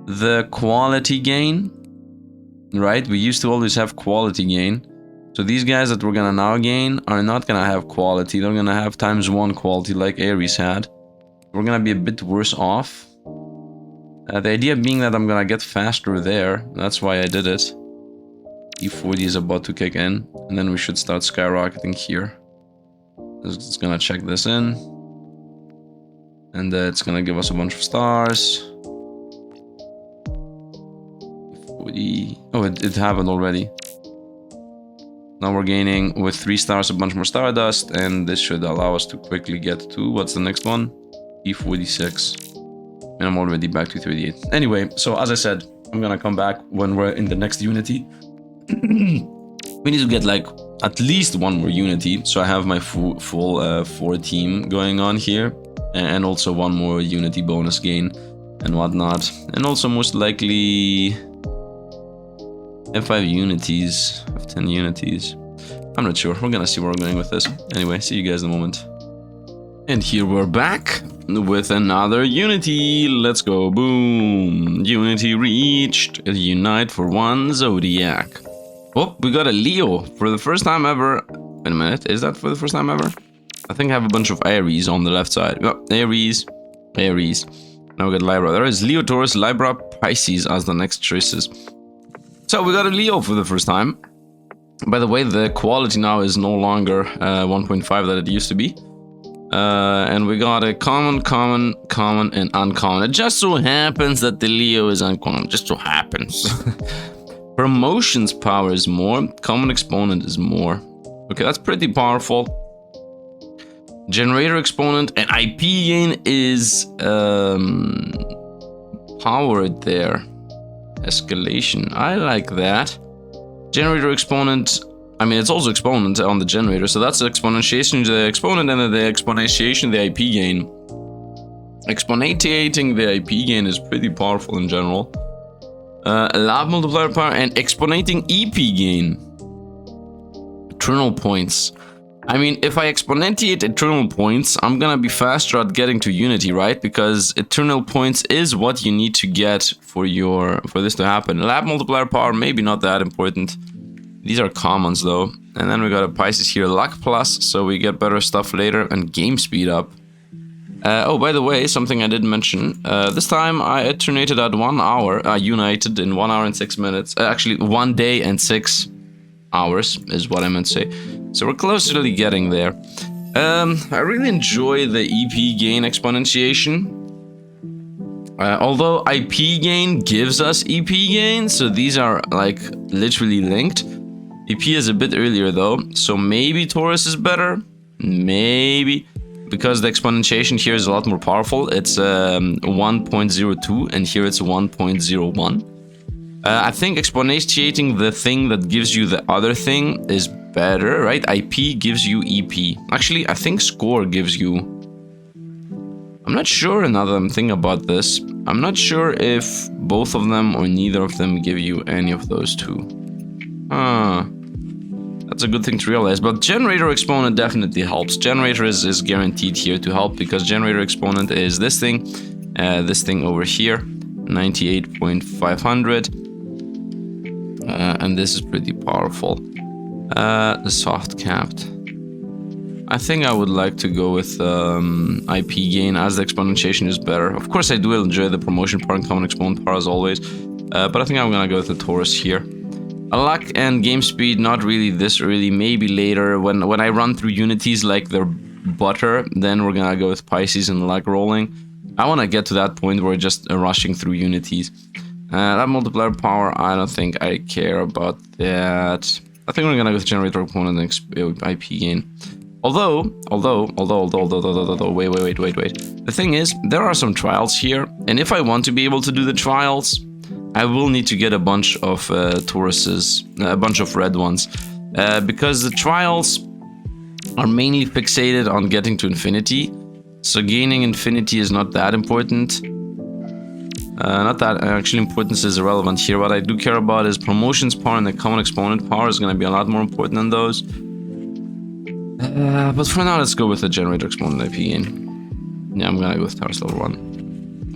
the quality gain. Right? We used to always have quality gain. So these guys that we're gonna now gain are not gonna have quality. They're gonna have ×1 quality like Ares had. We're gonna be a bit worse off. The idea being that I'm gonna get faster there. That's why I did it. E40 is about to kick in. And then we should start skyrocketing here. It's gonna check this in. And it's gonna give us a bunch of stars. E40. Oh, it happened already. Now we're gaining with 3 stars a bunch more stardust, and this should allow us to quickly get to what's the next one? E46. And I'm already back to 38. Anyway, so as I said, I'm gonna come back when we're in the next Unity. We need to get like at least one more Unity. So I have my full 4 team going on here. And also one more Unity bonus gain and whatnot. And also most likely... I have 5 Unities. I have 10 Unities. I'm not sure. We're gonna see where we're going with this. Anyway, see you guys in a moment. And here we're back with another Unity. Let's go. Boom. Unity reached. Unite for 1 Zodiac. Oh, we got a Leo for the first time ever. Wait a minute. Is that for the first time ever? I think I have a bunch of Aries on the left side. Oh, Aries. Aries. Now we got Libra. There is Leo, Taurus, Libra, Pisces as the next choices. So we got a Leo for the first time. By the way, the quality now is no longer 1.5 that it used to be. And we got a common, common, common, and uncommon. It just so happens that the Leo is uncommon. Just so happens. Promotions power is more. Common exponent is more. Okay, that's pretty powerful. Generator exponent and IP gain is powered there. Escalation. I like that. Generator exponent. I mean, it's also exponent on the generator, so that's the exponentiation to the exponent, and then the exponentiation the IP gain. Exponentiating the IP gain is pretty powerful in general. Lab multiplier power and exponentiating EP gain. Eternal points. I mean, if I exponentiate eternal points, I'm gonna be faster at getting to Unity, right? Because eternal points is what you need to get for this to happen. Lab multiplier power, maybe not that important. These are commons though. And then we got a Pisces here, luck plus, so we get better stuff later, and game speed up. Oh, by the way, something I didn't mention. This time I alternated at 1 hour, united in 1 hour and 6 minutes. Actually, 1 day and 6 hours is what I meant to say. So we're closely getting there. I really enjoy the EP gain exponentiation. Although IP gain gives us EP gain, so these are like literally linked. EP is a bit earlier though, so maybe Taurus is better. Maybe. Because the exponentiation here is a lot more powerful. It's 1.02 and here it's 1.01. I think exponentiating the thing that gives you the other thing is better, right? IP gives you EP. Actually, I think score gives you... I'm not sure now that I'm thinking about this. I'm not sure if both of them or neither of them give you any of those two. That's a good thing to realize, but generator exponent definitely helps. Generator is guaranteed here to help because generator exponent is this thing over here, 98.500, and this is pretty powerful. The soft capped. I think I would like to go with IP gain as the exponentiation is better. Of course, I do enjoy the promotion power and common exponent power as always, but I think I'm gonna go with the Taurus here. Luck and game speed, not really this early, maybe later. When I run through Unities like they're butter, then we're gonna go with Pisces and luck rolling. I want to get to that point where we're just rushing through Unities. That multiplier power, I don't think I care about that. I think we're gonna go with generator component and IP gain. Although, wait. The thing is, there are some trials here, and if I want to be able to do the trials, I will need to get a bunch of Tauruses, a bunch of red ones, because the trials are mainly fixated on getting to infinity. So gaining infinity is not that important. Not that actually importance is irrelevant here. What I do care about is promotions power, and the common exponent power is going to be a lot more important than those. But for now, let's go with the generator exponent IP gain. Yeah, I'm going to go with Taurus level 1.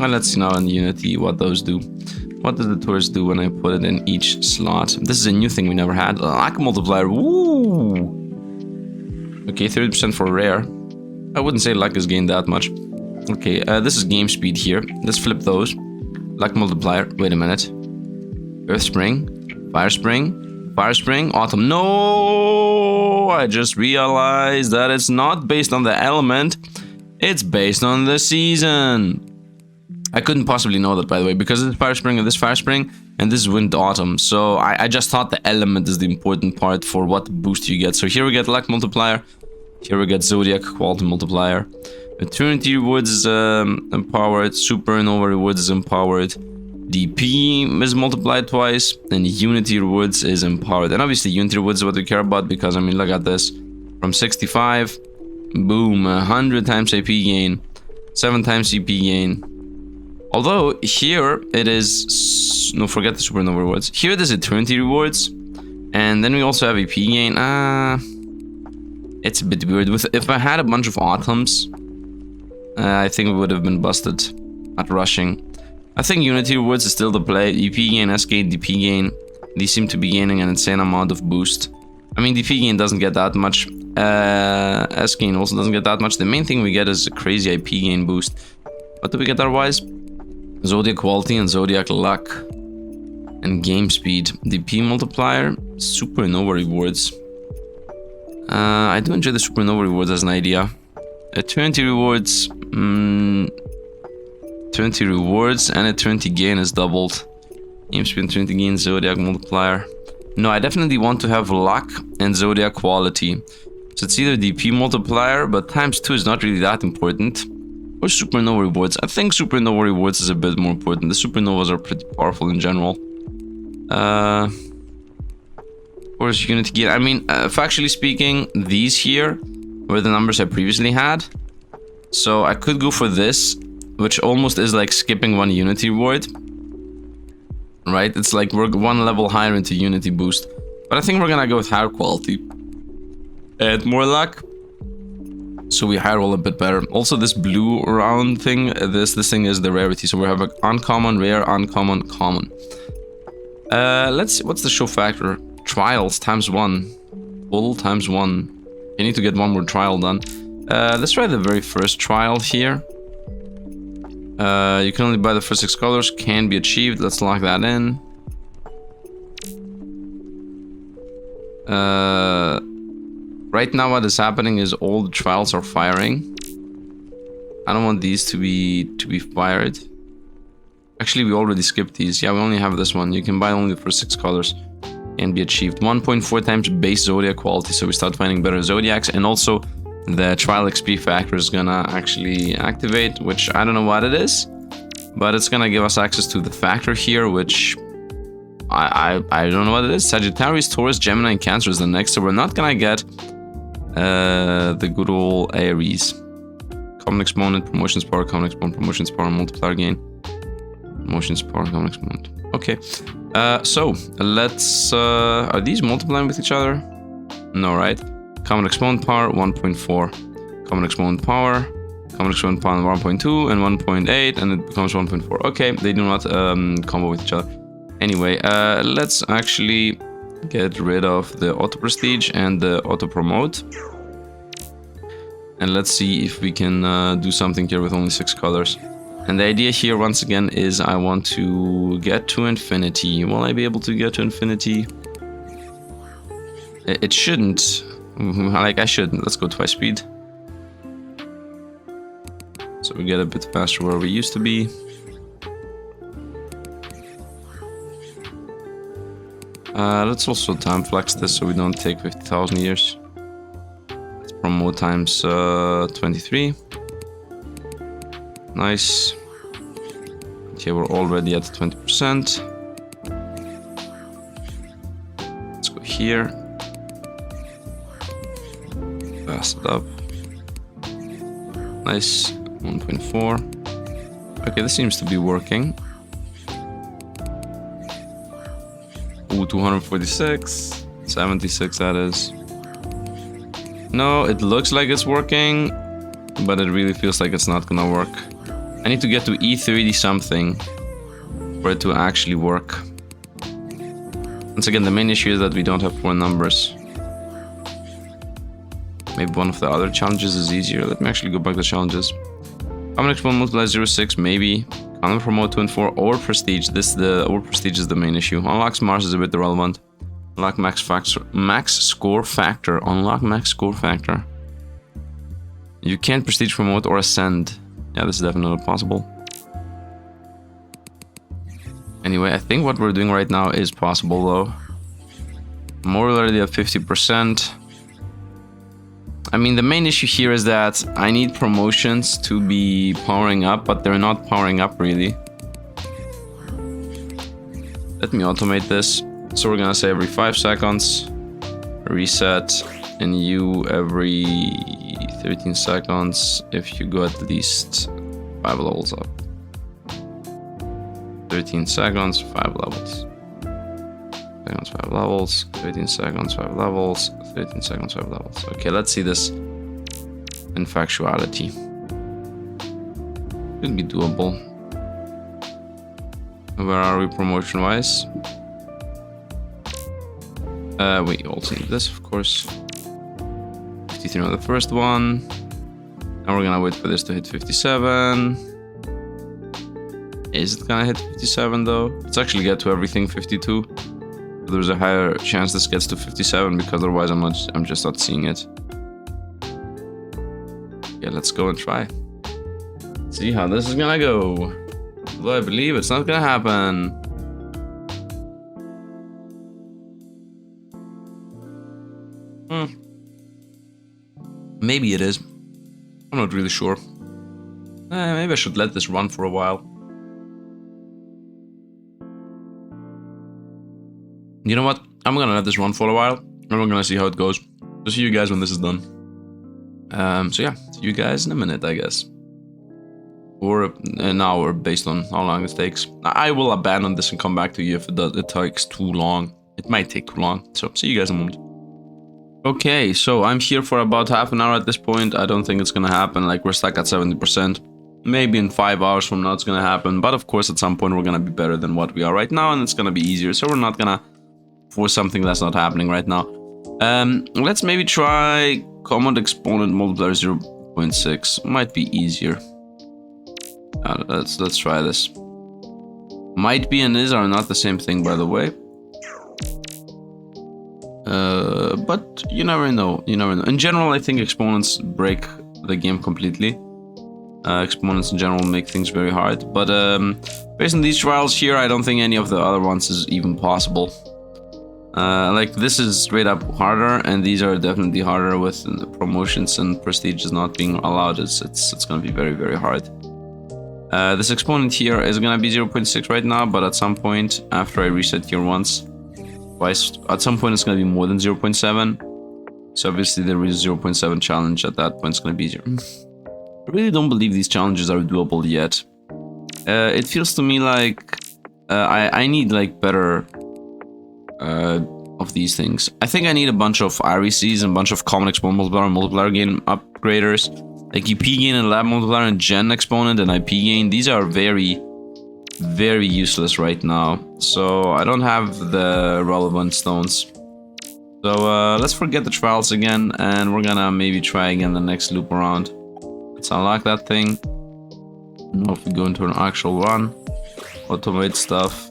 And let's see now in Unity what those do. What does the Taurus do when I put it in each slot? This is a new thing we never had. Luck multiplier. Woo! Okay, 30% for rare. I wouldn't say luck is gained that much. Okay, this is game speed here. Let's flip those. Luck multiplier. Wait a minute. Earth spring. Fire spring. Fire spring. Autumn. No! I just realized that it's not based on the element. It's based on the season. I couldn't possibly know that, by the way, because this is fire spring and this fire spring, and this is wind autumn. So I just thought the element is the important part for what boost you get. So here we get luck multiplier. Here we get zodiac quality multiplier. Eternity rewards is empowered. Supernova rewards is empowered. DP is multiplied twice, and Unity rewards is empowered. And obviously Unity rewards is what we care about, because I mean, look at this. From 65, boom, 100 times AP gain, 7 times CP gain. Although here it is, no, forget the supernova rewards. Here it is eternity rewards, and then we also have AP gain. It's a bit weird. If I had a bunch of autumns, I think we would have been busted at rushing. I think Unity rewards is still the play. EP gain, S gain, DP gain. These seem to be gaining an insane amount of boost. I mean, DP gain doesn't get that much. S gain also doesn't get that much. The main thing we get is a crazy IP gain boost. What do we get otherwise? Zodiac quality and Zodiac luck. And game speed. DP multiplier. Supernova rewards. I do enjoy the supernova rewards as an idea. 20 rewards. 20 rewards and a 20 gain is doubled. Game speed 20 gain, Zodiac multiplier. No, I definitely want to have luck and Zodiac quality. So it's either DP multiplier, but times 2 is not really that important. Or supernova rewards. I think supernova rewards is a bit more important. The supernovas are pretty powerful in general. Of course, Unity gain. I mean, factually speaking, these here were the numbers I previously had. So I could go for this, which almost is like skipping one Unity reward. Right? It's like we're one level higher into Unity boost. But I think we're gonna go with higher quality. And more luck. So we high roll a bit better. Also, this blue round thing, this thing is the rarity. So we have an uncommon, rare, uncommon, common. Let's see, what's the show factor? Trials times 1. Full times 1. You need to get one more trial done. Let's try the very first trial here. You can only buy the first 6 colors. Can be achieved. Let's lock that in. Right now what is happening is all the trials are firing. I don't want these to be fired. Actually, we already skipped these. Yeah, we only have this one. You can buy only the first 6 colors. Can be achieved. 1.4 times base Zodiac quality, so we start finding better Zodiacs. And also, the trial XP factor is gonna actually activate, which I don't know what it is. But it's gonna give us access to the factor here, which... I don't know what it is. Sagittarius, Taurus, Gemini, and Cancer is the next, so we're not gonna get... the good old Aries. Common exponent, promotions power, common exponent, promotions power, multiplier gain. Promotions power, common exponent. Okay. So let's are these multiplying with each other? No, right? Common exponent power 1.4. Common exponent power 1.2 and 1.8, and it becomes 1.4. Okay, they do not combo with each other. Anyway, let's actually get rid of the auto prestige and the auto promote, and let's see if we can do something here with only 6 colors. And the idea here once again is I want to get to infinity. Will I be able to get to infinity? It shouldn't. Like, I shouldn't. Let's go twice speed, so we get a bit faster where we used to be. Let's also time flex this so we don't take 50,000 years. Let's promote times 23. Nice. Okay, we're already at 20%. Let's go here. Fast it up. Nice. 1.4. Okay, this seems to be working. Ooh, 246. 76, that is. No, it looks like it's working, but it really feels like it's not gonna work. I need to get to E30 something for it to actually work. Once again, the main issue is that we don't have 4 numbers. Maybe one of the other challenges is easier. Let me actually go back to challenges. Common exponent multiply 0.6, maybe. Common promote 2 and 4, or prestige. Or prestige is the main issue. Unlocks Mars is a bit irrelevant. Unlock max score factor. Unlock max score factor. You can't prestige promote or ascend. Yeah, this is definitely possible. Anyway, I think what we're doing right now is possible though. I'm already at 50%. I mean, the main issue here is that I need promotions to be powering up, but they're not powering up really. Let me automate this. So we're gonna say every 5 seconds. Reset. And you every 13 seconds if you go at least 5 levels up. 13 seconds, 5 levels. 5 levels, 13 seconds, 5 levels, 13 seconds, 5 levels. Okay, let's see this in factuality. Could be doable. Where are we promotion wise? We also need this, of course. 53 on the first one. And we're gonna wait for this to hit 57. Is it gonna hit 57 though? Let's actually get to everything 52. There's a higher chance this gets to 57 because otherwise I'm just not seeing it. Yeah, let's go and try. See how this is gonna go. Although I believe it's not gonna happen. Maybe it is. I'm not really sure. Maybe I should let this run for a while. You know what? I'm gonna let this run for a while, and we're gonna see how it goes. So see you guys when this is done. So yeah, see you guys in a minute, I guess. Or an hour, based on how long it takes. I will abandon this and come back to you if it takes too long. It might take too long. So see you guys in a moment. Okay, so I'm here for about half an hour at this point. I don't think it's gonna happen. Like, we're stuck at 70%. Maybe in 5 hours from now it's gonna happen. But of course, at some point we're gonna be better than what we are right now, and it's gonna be easier. So we're not gonna force something that's not happening right now. Let's maybe try common exponent multiplier 0.6. Might be easier. Let's try this. Might be and is are not the same thing, by the way. But you never know. You never know. In general, I think exponents break the game completely. Exponents in general make things very hard. But based on these trials here, I don't think any of the other ones is even possible. Like, this is straight up harder, and these are definitely harder with promotions and prestige not being allowed. It's gonna be very, very hard. This exponent here is gonna be 0.6 right now, but at some point after I reset here once, twice, at some point it's gonna be more than 0.7. So obviously there is 0.7 challenge. At that point it's gonna be 0. I really don't believe these challenges are doable yet. It feels to me like I need like better of these things. I think I need a bunch of RECs and a bunch of common exponent multiplier and multiplier gain upgraders. Like EP gain and lab multiplier and gen exponent and IP gain. These are very, very useless right now. So I don't have the relevant stones. So let's forget the trials again, and we're gonna maybe try again the next loop around. Let's unlock that thing. Now if we go into an actual run, automate stuff.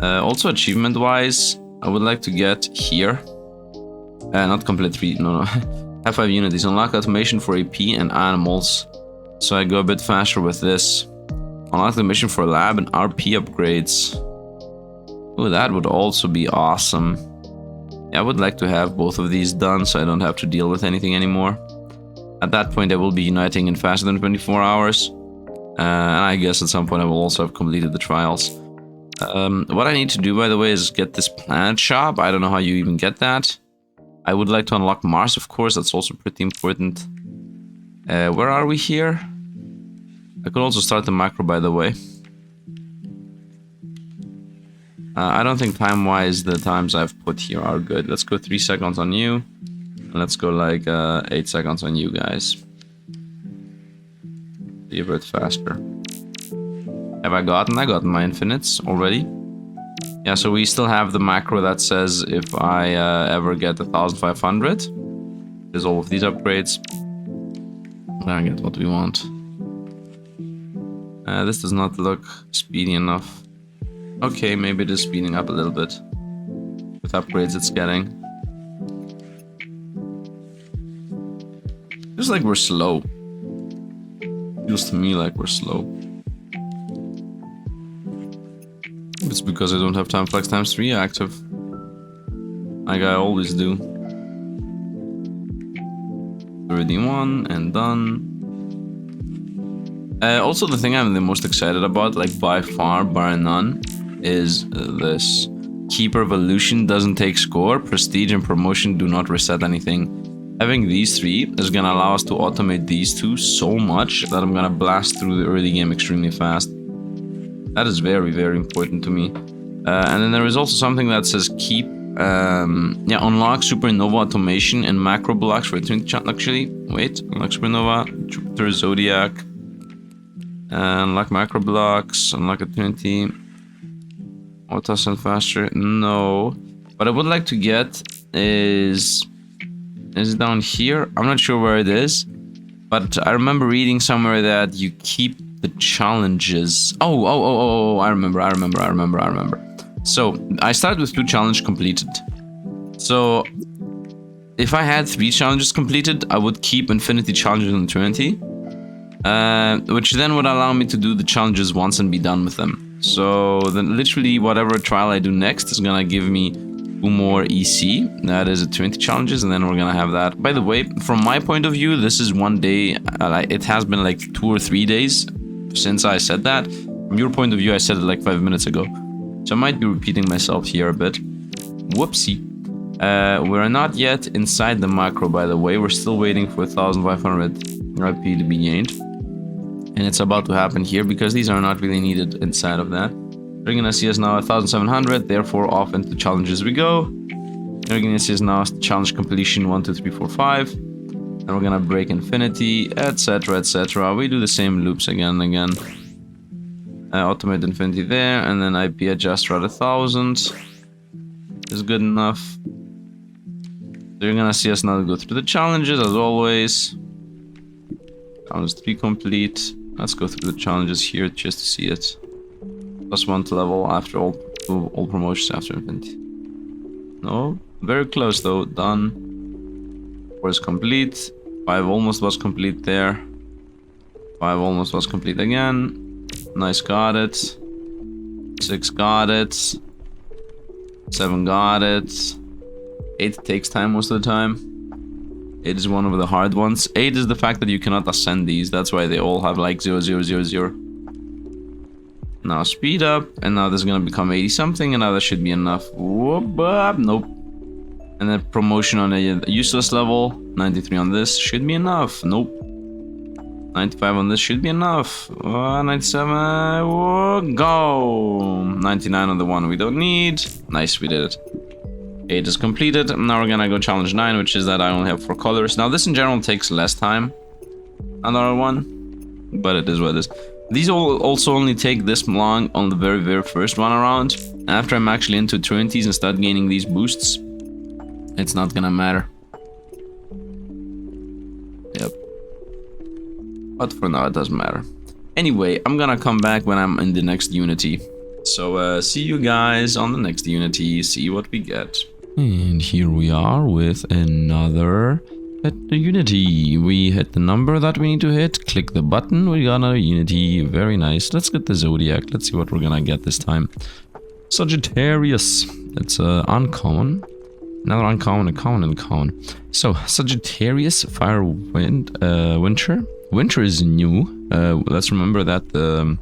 Also achievement wise, I would like to get here. Not complete 3, no. Have 5 unities. Unlock automation for AP and animals. So I go a bit faster with this. Unlock automation for lab and RP upgrades. Oh, that would also be awesome. Yeah, I would like to have both of these done so I don't have to deal with anything anymore. At that point, I will be uniting in faster than 24 hours. And I guess at some point I will also have completed the trials. What I need to do, by the way, is get this planet shop. I don't know how you even get that. I would like to unlock Mars, of course. That's also pretty important. Where are we here? I could also start the macro, by the way. I don't think time-wise the times I've put here are good. Let's go 3 seconds on you. And let's go like 8 seconds on you guys. Be a bit faster. Have I gotten my infinites already? Yeah, so we still have the macro that says if I ever get 1500, there's all of these upgrades. I get what we want. This does not look speedy enough. Okay, maybe it is speeding up a little bit with upgrades it's getting. Feels like we're slow. Feels to me like we're slow. It's because I don't have time flex times 3 active. Like I always do. 31 and done. Also, the thing I'm the most excited about, like by far, bar none, is this. Keeper Evolution doesn't take score. Prestige and Promotion do not reset anything. Having these 3 is gonna allow us to automate these 2 so much that I'm gonna blast through the early game extremely fast. That is very, very important to me. And then there is also something that says keep, unlock Supernova Automation and Macro Blocks for 20 chance. Actually, wait, unlock Supernova, Jupiter, Zodiac, unlock Macro Blocks, unlock a 20. Auto send faster, no. What I would like to get is down here. I'm not sure where it is, but I remember reading somewhere that you keep the challenges. Oh, I remember. So I started with 2 challenges completed. So if I had 3 challenges completed, I would keep infinity challenges on 20, which then would allow me to do the challenges once and be done with them. So then literally whatever trial I do next is gonna give me 2 more EC. That is 20 challenges, and then we're gonna have that. By the way, from my point of view, this is 1 day. It has been like 2 or 3 days since I said that. From your point of view, I said it like 5 minutes ago. So I might be repeating myself here a bit. Whoopsie. We're not yet inside the macro, by the way. We're still waiting for 1500 IP to be gained. And it's about to happen here because these are not really needed inside of that. You're gonna see us now at 1700, therefore off into challenges we go. You're gonna see us now challenge completion 1, 2, 3, 4, 5. And we're gonna break infinity, etc, etc. We do the same loops again and again. Automate infinity there, and then IP adjust at 1000 is good enough. So you're gonna see us now go through the challenges as always. Challenge 3 complete. Let's go through the challenges here just to see it. +1 to level after all promotions after infinity. No, very close though. Done. 4 is complete. 5 almost was complete there. 5 almost was complete again. Nice, got it. 6 got it. 7 got it. 8 takes time most of the time. 8 is one of the hard ones. 8 is the fact that you cannot ascend these. That's why they all have like 0, 0, 0, 0. Now speed up, and now this is gonna become 80 something, and now that should be enough. Whoop, nope. And then promotion on a useless level. 93 on this should be enough. Nope. 95 on this should be enough. 97, whoa, go. 99 on the one we don't need. Nice, we did it. 8 is completed. Now we're gonna go challenge 9, which is that I only have 4 colors. Now this in general takes less time. Another one, but it is what it is. These will also only take this long on the very, very first run around. After I'm actually into Trinities and start gaining these boosts, it's not gonna matter. Yep. But for now, it doesn't matter. Anyway, I'm gonna come back when I'm in the next Unity. So, see you guys on the next Unity, see what we get. And here we are with another Unity. We hit the number that we need to hit, click the button, we got another Unity, very nice. Let's get the Zodiac, let's see what we're gonna get this time. Sagittarius, it's uncommon. Another uncommon, a common, and common. So, Sagittarius, Fire, Wind, Winter. Winter is new. Let's remember that the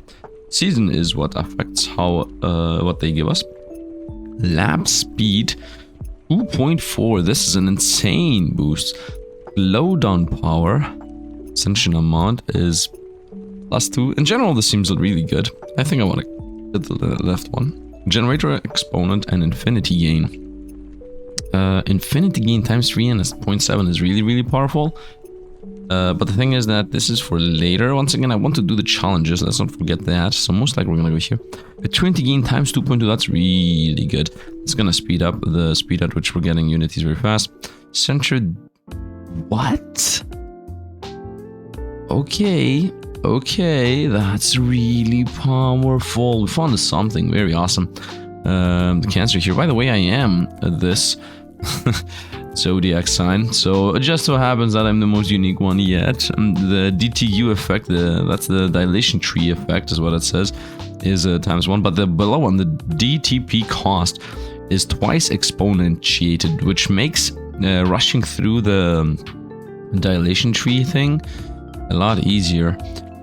season is what affects how what they give us. Lab speed 2.4. This is an insane boost. Slowdown power, ascension amount is +2. In general, this seems really good. I think I want to get the left one. Generator exponent and infinity gain. Infinity gain times 3 and 0.7 is really, really powerful. But the thing is that this is for later. Once again, I want to do the challenges. Let's not forget that. So most likely we're gonna go here. A 20 gain times 2.2. That's really good. It's gonna speed up the speed at which we're getting Unities very fast. Centered. What? Okay. Okay. That's really powerful. We found something very awesome. The Cancer here. By the way, I am this Zodiac sign, so it just so happens that I'm the most unique one yet. The DTU effect, that's the dilation tree effect is what it says, is ×1, but the below one, the DTP cost, is twice exponentiated, which makes rushing through the dilation tree thing a lot easier.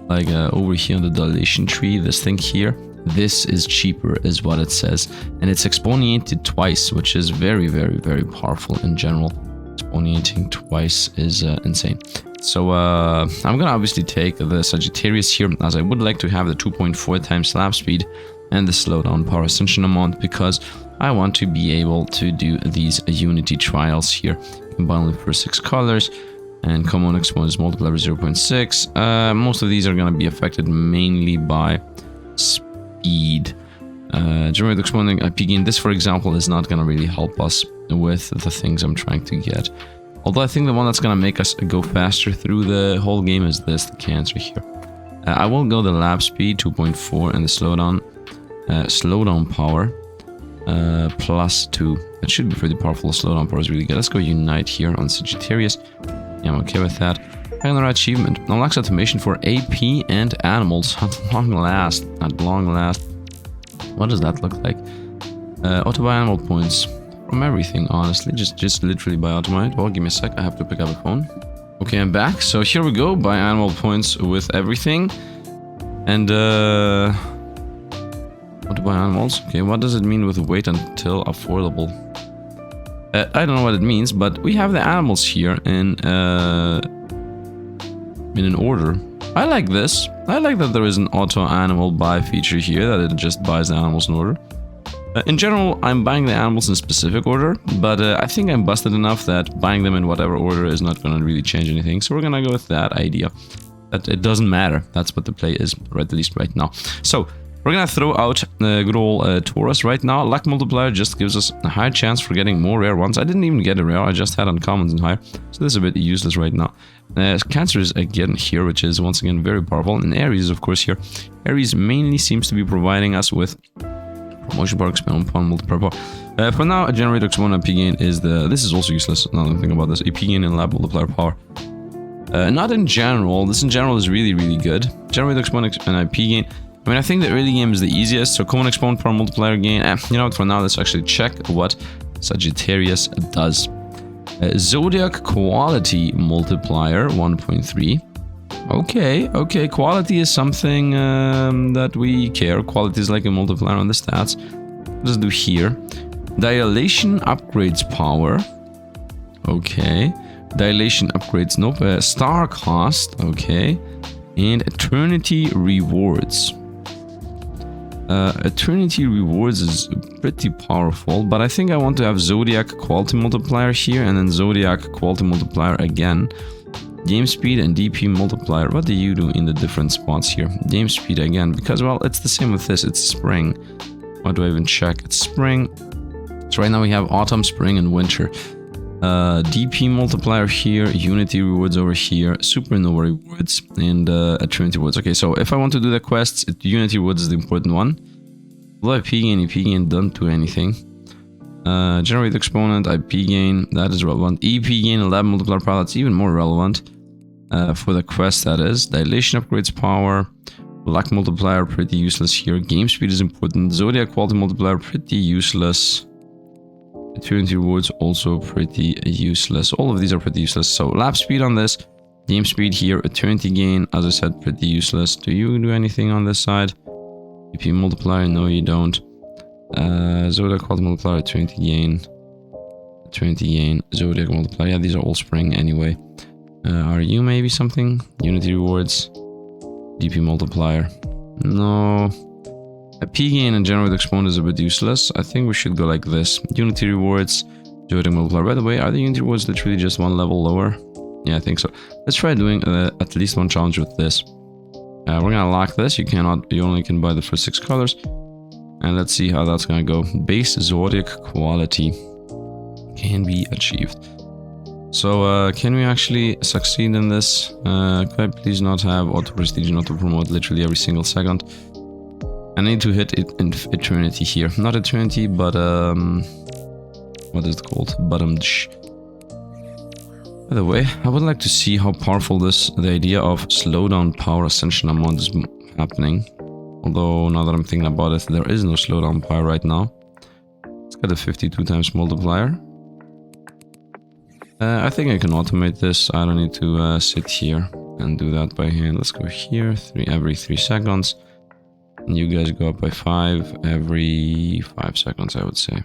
Like over here on the dilation tree, this thing here, this is cheaper, is what it says. And it's exponentiated twice, which is very, very, very powerful in general. Exponentiating twice is insane. So I'm gonna obviously take the Sagittarius here, as I would like to have the 2.4 times slap speed and the slowdown power ascension amount, because I want to be able to do these Unity trials here. Combine with for 6 colors, and common exponents multiplier 0.6. Most of these are gonna be affected mainly by speed. Generate exponent IP gain. This, for example, is not gonna really help us with the things I'm trying to get. Although I think the one that's gonna make us go faster through the whole game is this, the cancer here. I will go the lap speed 2.4 and the slowdown power plus 2. It should be pretty powerful. Slowdown power is really good. Let's go unite here on Sagittarius. Yeah, I'm okay with that. Another achievement. Unlocks automation for AP and animals at long last. At long last. What does that look like? Auto buy animal points from everything, honestly. Just literally buy automate. Well, give me a sec. I have to pick up a phone. Okay, I'm back. So here we go. Buy animal points with everything. And auto buy animals. Okay, what does it mean with wait until affordable? I don't know what it means, but we have the animals here in an order. I like this. I like that there is an auto animal buy feature here, that it just buys the animals in order. In general, I'm buying the animals in specific order, but I think I'm busted enough that buying them in whatever order is not going to really change anything. So we're going to go with that idea. That it doesn't matter. That's what the play is, at least right now. So we're going to throw out the good old Taurus right now. Luck multiplier just gives us a higher chance for getting more rare ones. I didn't even get a rare. I just had uncommons and higher. So this is a bit useless right now. Cancer is again here, which is once again very powerful. And Aries, of course, here. Aries mainly seems to be providing us with promotion power, expand upon multiplier power. For now, a generator X1 AP gain is the... This is also useless. Now that I think about this. AP gain and lab multiplier power. Not in general. This in general is really, really good. Generator X1 and IP gain. I mean, I think the early game is the easiest. So common exponent power multiplier gain. You know what? For now, let's actually check what Sagittarius does. Zodiac quality multiplier 1.3. Okay, quality is something that we care. Quality is like a multiplier on the stats. What does it do here? Dilation upgrades power. Okay. Dilation upgrades, nope. Star cost, okay. And eternity rewards. Eternity rewards is pretty powerful, but I think I want to have Zodiac quality multiplier here, and then Zodiac quality multiplier again. Game speed and DP multiplier. What do you do in the different spots here? Game speed again, because, well, it's the same with this. It's spring. Why do I even check? It's spring. So right now we have autumn, spring, and winter. DP multiplier here, Unity rewards over here, Supernova rewards, and Eternity rewards. Okay, so if I want to do the quests, Unity rewards is the important one. Although IP gain don't do anything. Generate exponent, IP gain, that is relevant. EP gain, lab multiplier power, that's even more relevant. For the quest, that is. Dilation upgrades power. Luck multiplier, pretty useless here. Game speed is important. Zodiac quality multiplier, pretty useless. Eternity rewards also pretty useless. All of these are pretty useless. So lap speed on this, game speed here, eternity gain, as I said, pretty useless. Do you do anything on this side? EP multiplier, no you don't. Zodiac quality multiplier, eternity gain, Zodiac multiplier. Yeah, these are all spring anyway. Are you maybe something? Unity rewards, DP multiplier. No. A P gain and generate exponent is a bit useless. I think we should go like this. Unity rewards, Zodiac multiplier. By the way, are the Unity rewards literally just one level lower? Yeah, I think so. Let's try doing at least one challenge with this. We're gonna lock this. You only can buy the first 6 colors. And let's see how that's gonna go. Base Zodiac quality can be achieved. So, can we actually succeed in this? Could I please not have auto prestige and auto promote literally every single second? I need to hit it in eternity here. Not eternity, but what is it called? Bottom-dish. By the way, I would like to see how powerful the idea of slowdown power ascension amount is happening. Although now that I'm thinking about it, there is no slowdown power right now. It's got a 52 times multiplier. I think I can automate this. I don't need to sit here and do that by hand. Let's go here, every 3 seconds. And you guys go up by 5 every 5 seconds, I would say.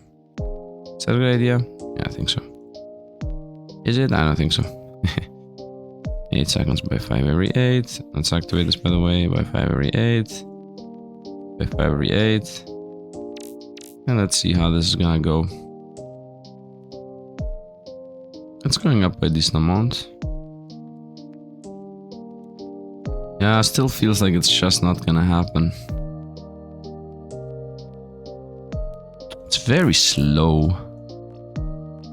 Is that a good idea? Yeah, I think so. Is it? I don't think so. 8 seconds by 5 every 8. Let's activate this, by the way, by 5 every 8. By 5 every 8. And let's see how this is gonna go. It's going up by a decent amount. Yeah, still feels like it's just not gonna happen. It's very slow.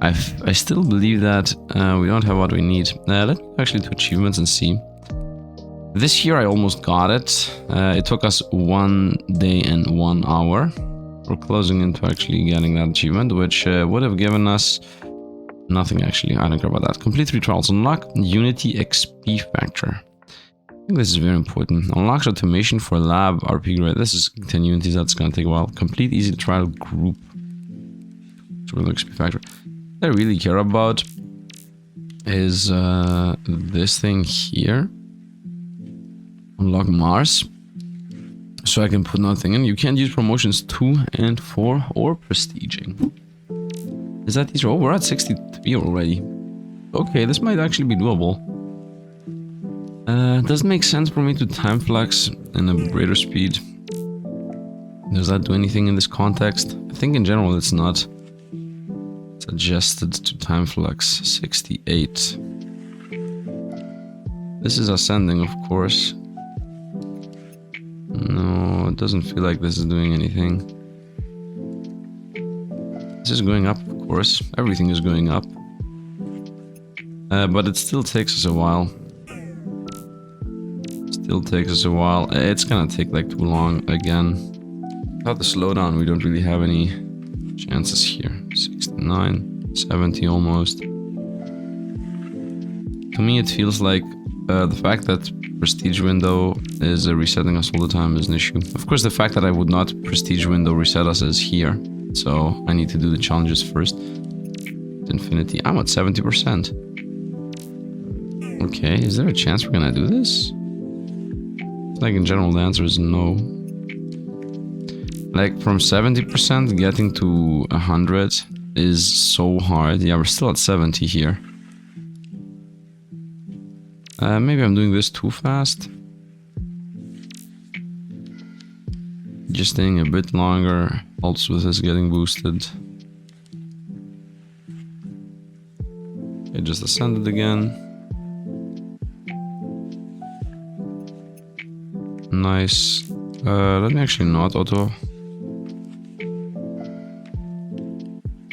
I still believe that we don't have what we need. Let me actually do achievements and see. This year I almost got it. It took us 1 day and 1 hour. We're closing into actually getting that achievement, which would have given us nothing actually. I don't care about that. Complete 3 trials. Unlock Unity XP factor. I think this is very important. Unlocks automation for lab RP grade. This is 10 Unities. That's going to take a while. Complete easy trial group. XP factor. What I really care about is this thing here. Unlock Mars. So I can put nothing in. You can't use promotions 2 and 4 or prestiging. Is that easier? Oh, we're at 63 already. Okay, this might actually be doable. Does it make sense for me to time flex in a greater speed? Does that do anything in this context? I think in general it's not. It's adjusted to time flex 68. This is ascending, of course. No, it doesn't feel like this is doing anything. This is going up, of course. Everything is going up. But it still takes us a while. It's gonna take like too long again. Without the slowdown, we don't really have any chances here. 69, 70 almost. To me, it feels like the fact that prestige window is resetting us all the time is an issue. Of course, the fact that I would not prestige window reset us is here. So I need to do the challenges first. Infinity. I'm at 70%. Okay, is there a chance we're gonna do this? Like in general, the answer is no. Like from 70% getting to 100 is so hard. Yeah, we're still at 70 here. Maybe I'm doing this too fast. Just staying a bit longer helps with this getting boosted. It just ascended again. Nice. Let me actually not auto.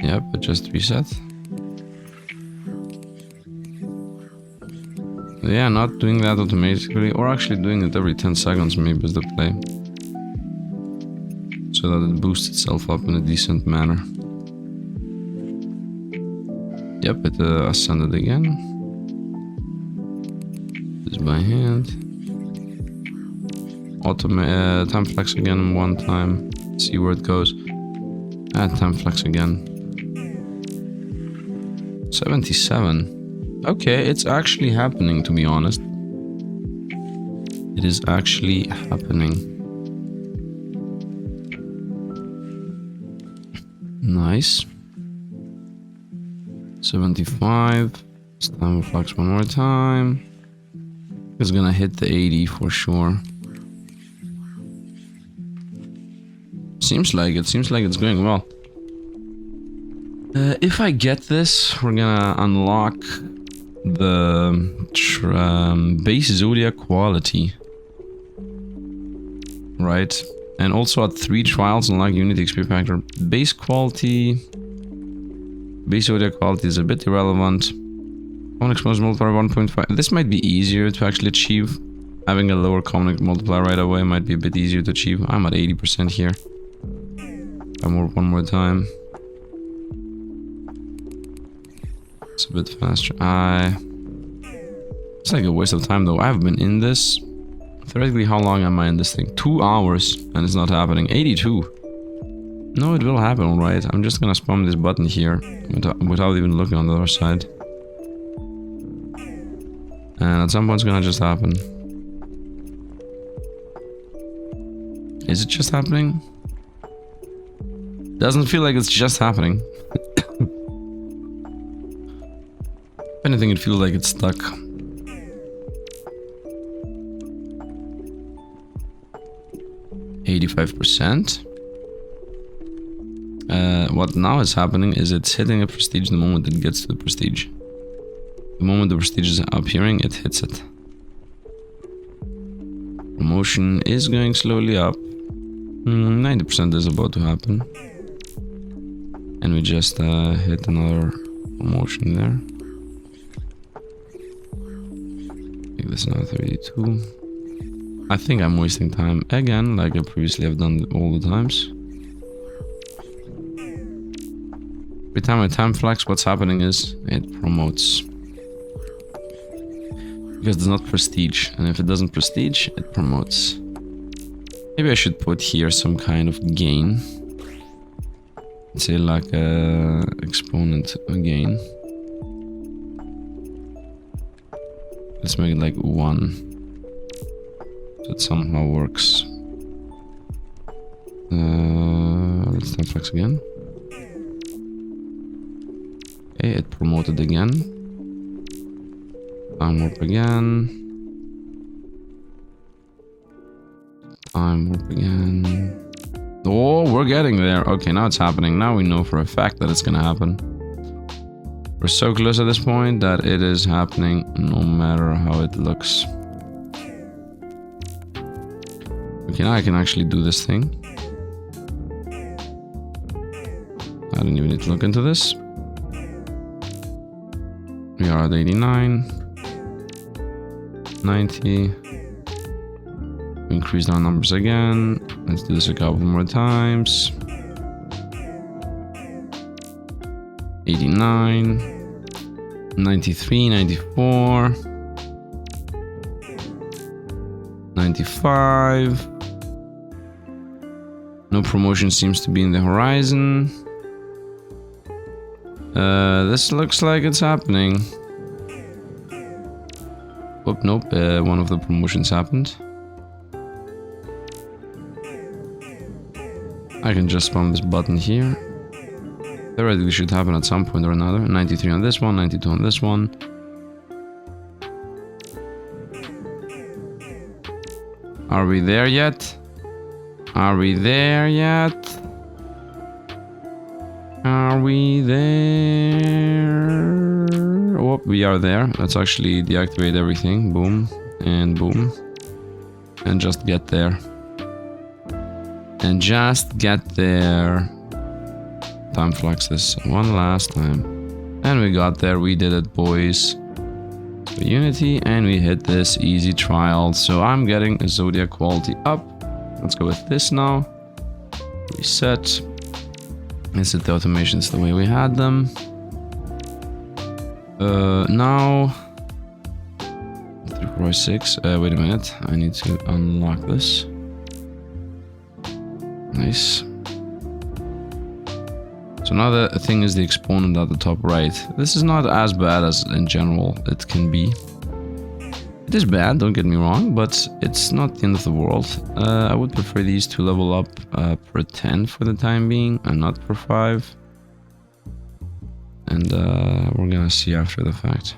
Yep, it just reset. Yeah, not doing that automatically, or actually doing it every 10 seconds maybe is the play. So that it boosts itself up in a decent manner. Yep, it ascended again. This by hand. Time flex again one time. See where it goes. And time flex again. 77. Okay, it's actually happening, to be honest. It is actually happening. Nice. 75. It's time to flex one more time. It's gonna hit the 80 for sure. Seems like it's going well. If I get this, we're gonna unlock the base zodiac quality, right? And also at 3 trials unlock Unity XP factor. Base zodiac quality is a bit irrelevant. Common exposure multiplier 1.5. This might be easier to actually achieve. Having a lower common multiplier right away might be a bit easier to achieve. I'm at 80% here. One more time. It's a bit faster. It's like a waste of time though. I've been in this. Theoretically, how long am I in this thing? 2 hours and it's not happening. 82. No, it will happen, alright. I'm just gonna spam this button here without even looking on the other side. And at some point it's gonna just happen. Is it just happening? Doesn't feel like it's just happening. If anything, it feels like it's stuck. %. What now is happening is it's hitting a prestige the moment it gets to the prestige. The moment the prestige is appearing, it hits it. Promotion is going slowly up. 90% is about to happen. And we just hit another promotion there. Make this now 32. I think I'm wasting time again, like I previously have done all the times. Every time I time flex, what's happening is it promotes. Because it's not prestige, and if it doesn't prestige, it promotes. Maybe I should put here some kind of gain. Let's say like a exponent gain. Let's make it like 1. So it somehow works. Let's time flex again. Okay, it promoted again. Time warp again. Time warp again. Oh, we're getting there. Okay, now it's happening. Now we know for a fact that it's gonna happen. We're so close at this point that it is happening no matter how it looks. Okay, now I can actually do this thing. I don't even need to look into this. We are at 89. 90. We increased our numbers again. Let's do this a couple more times. 89. 93, 94. 95. No promotion seems to be in the horizon. This looks like it's happening. Oh, nope, one of the promotions happened. I can just spam this button here. Theoretically should happen at some point or another. 93 on this one, 92 on this one. Are we there yet? Are we there yet? Are we there? Oh, we are there. Let's actually deactivate everything. Boom. And boom. And just get there. And just get there. Time flex this one last time. And we got there. We did it, boys. So Unity, and we hit this easy trial. So I'm getting a Zodiac quality up. Let's go with this now. Reset. Let's set the automations the way we had them. Now 3, 4, 6. Wait a minute. I need to unlock this. Nice. So now the thing is the exponent at the top right. This is not as bad as in general it can be. It is bad, don't get me wrong, but it's not the end of the world. I would prefer these to level up per 10 for the time being, and not per 5. And we're gonna see after the fact.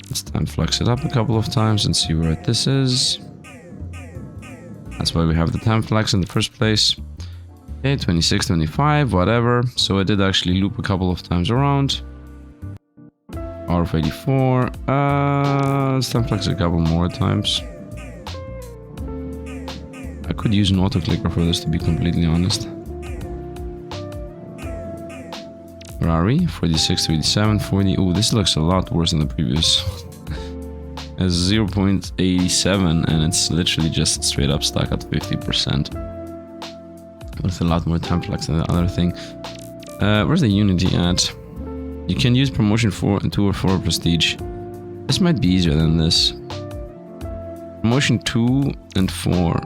Let's time flex it up a couple of times and see where this is. That's why we have the time flex in the first place. Okay, 26, 25, whatever. So I did actually loop a couple of times around. R of 84. Let's time flex a couple more times. I could use an auto clicker for this, to be completely honest. Where are we? 46 to 87, 40. Ooh, this looks a lot worse than the previous. It's 0.87 and it's literally just straight up stuck at 50%. With a lot more time flex than the other thing. Where's the Unity at? You can use promotion 4 and 2 or 4 prestige. This might be easier than this. Promotion 2 and 4.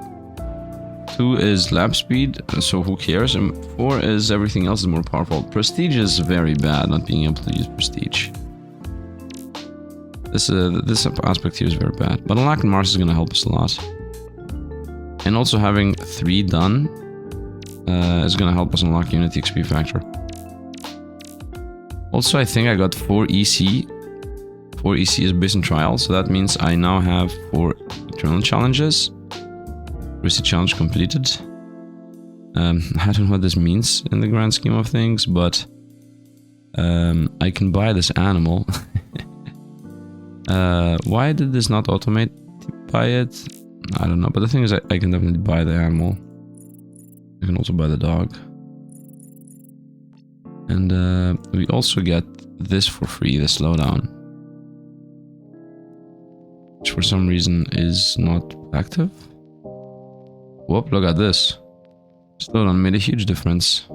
2 is lap speed, so who cares? And 4 is everything else is more powerful. Prestige is very bad, not being able to use prestige. This aspect here is very bad. But unlocking Mars is going to help us a lot. And also having 3 done is gonna help us unlock Unity XP Factor. Also, I think I got 4 EC. 4 EC is based on trial, so that means I now have 4 eternal challenges. Recent challenge completed. I don't know what this means in the grand scheme of things, but I can buy this animal. Why did this not automate buy it? I don't know, but the thing is I can definitely buy the animal. I can also buy the dog. And we also get this for free, the slowdown. Which for some reason is not active. Whoop, look at this. Slowdown made a huge difference.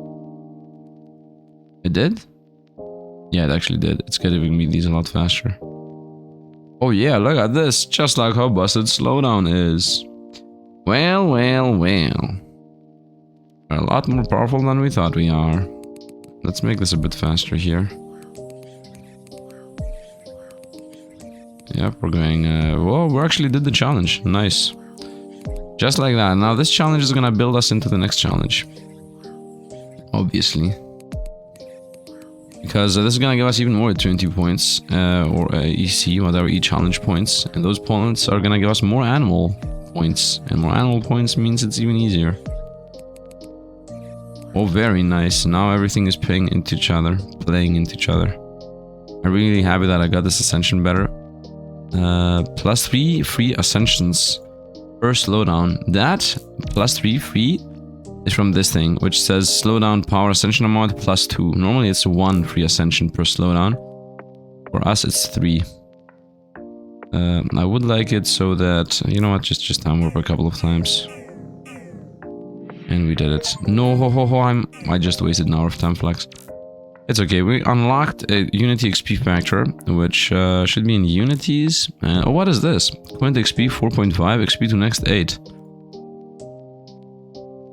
It did? Yeah, it actually did. It's giving me these a lot faster. Oh yeah, look at this. Just like how busted slowdown is. Well, well, well. We're a lot more powerful than we thought we are. Let's make this a bit faster here. Yep, we're going... whoa, we actually did the challenge. Nice. Just like that. Now this challenge is gonna build us into the next challenge. Obviously. Because this is gonna give us even more eternity points. Or EC, whatever, E-challenge points. And those points are gonna give us more animal points. And more animal points means it's even easier. Oh, very nice. Now everything is playing into each other. I'm really happy that I got this ascension better. Plus 3 free ascensions per slowdown. That plus 3 free is from this thing, which says slowdown power ascension amount plus 2. Normally it's 1 free ascension per slowdown. For us it's 3. I would like it so that, you know what, just time warp a couple of times. And we did it. No, I just wasted an hour of time flex. It's okay, we unlocked a Unity XP Factor, which should be in Unities. Oh, what is this? Quint XP 4.5, XP to next 8.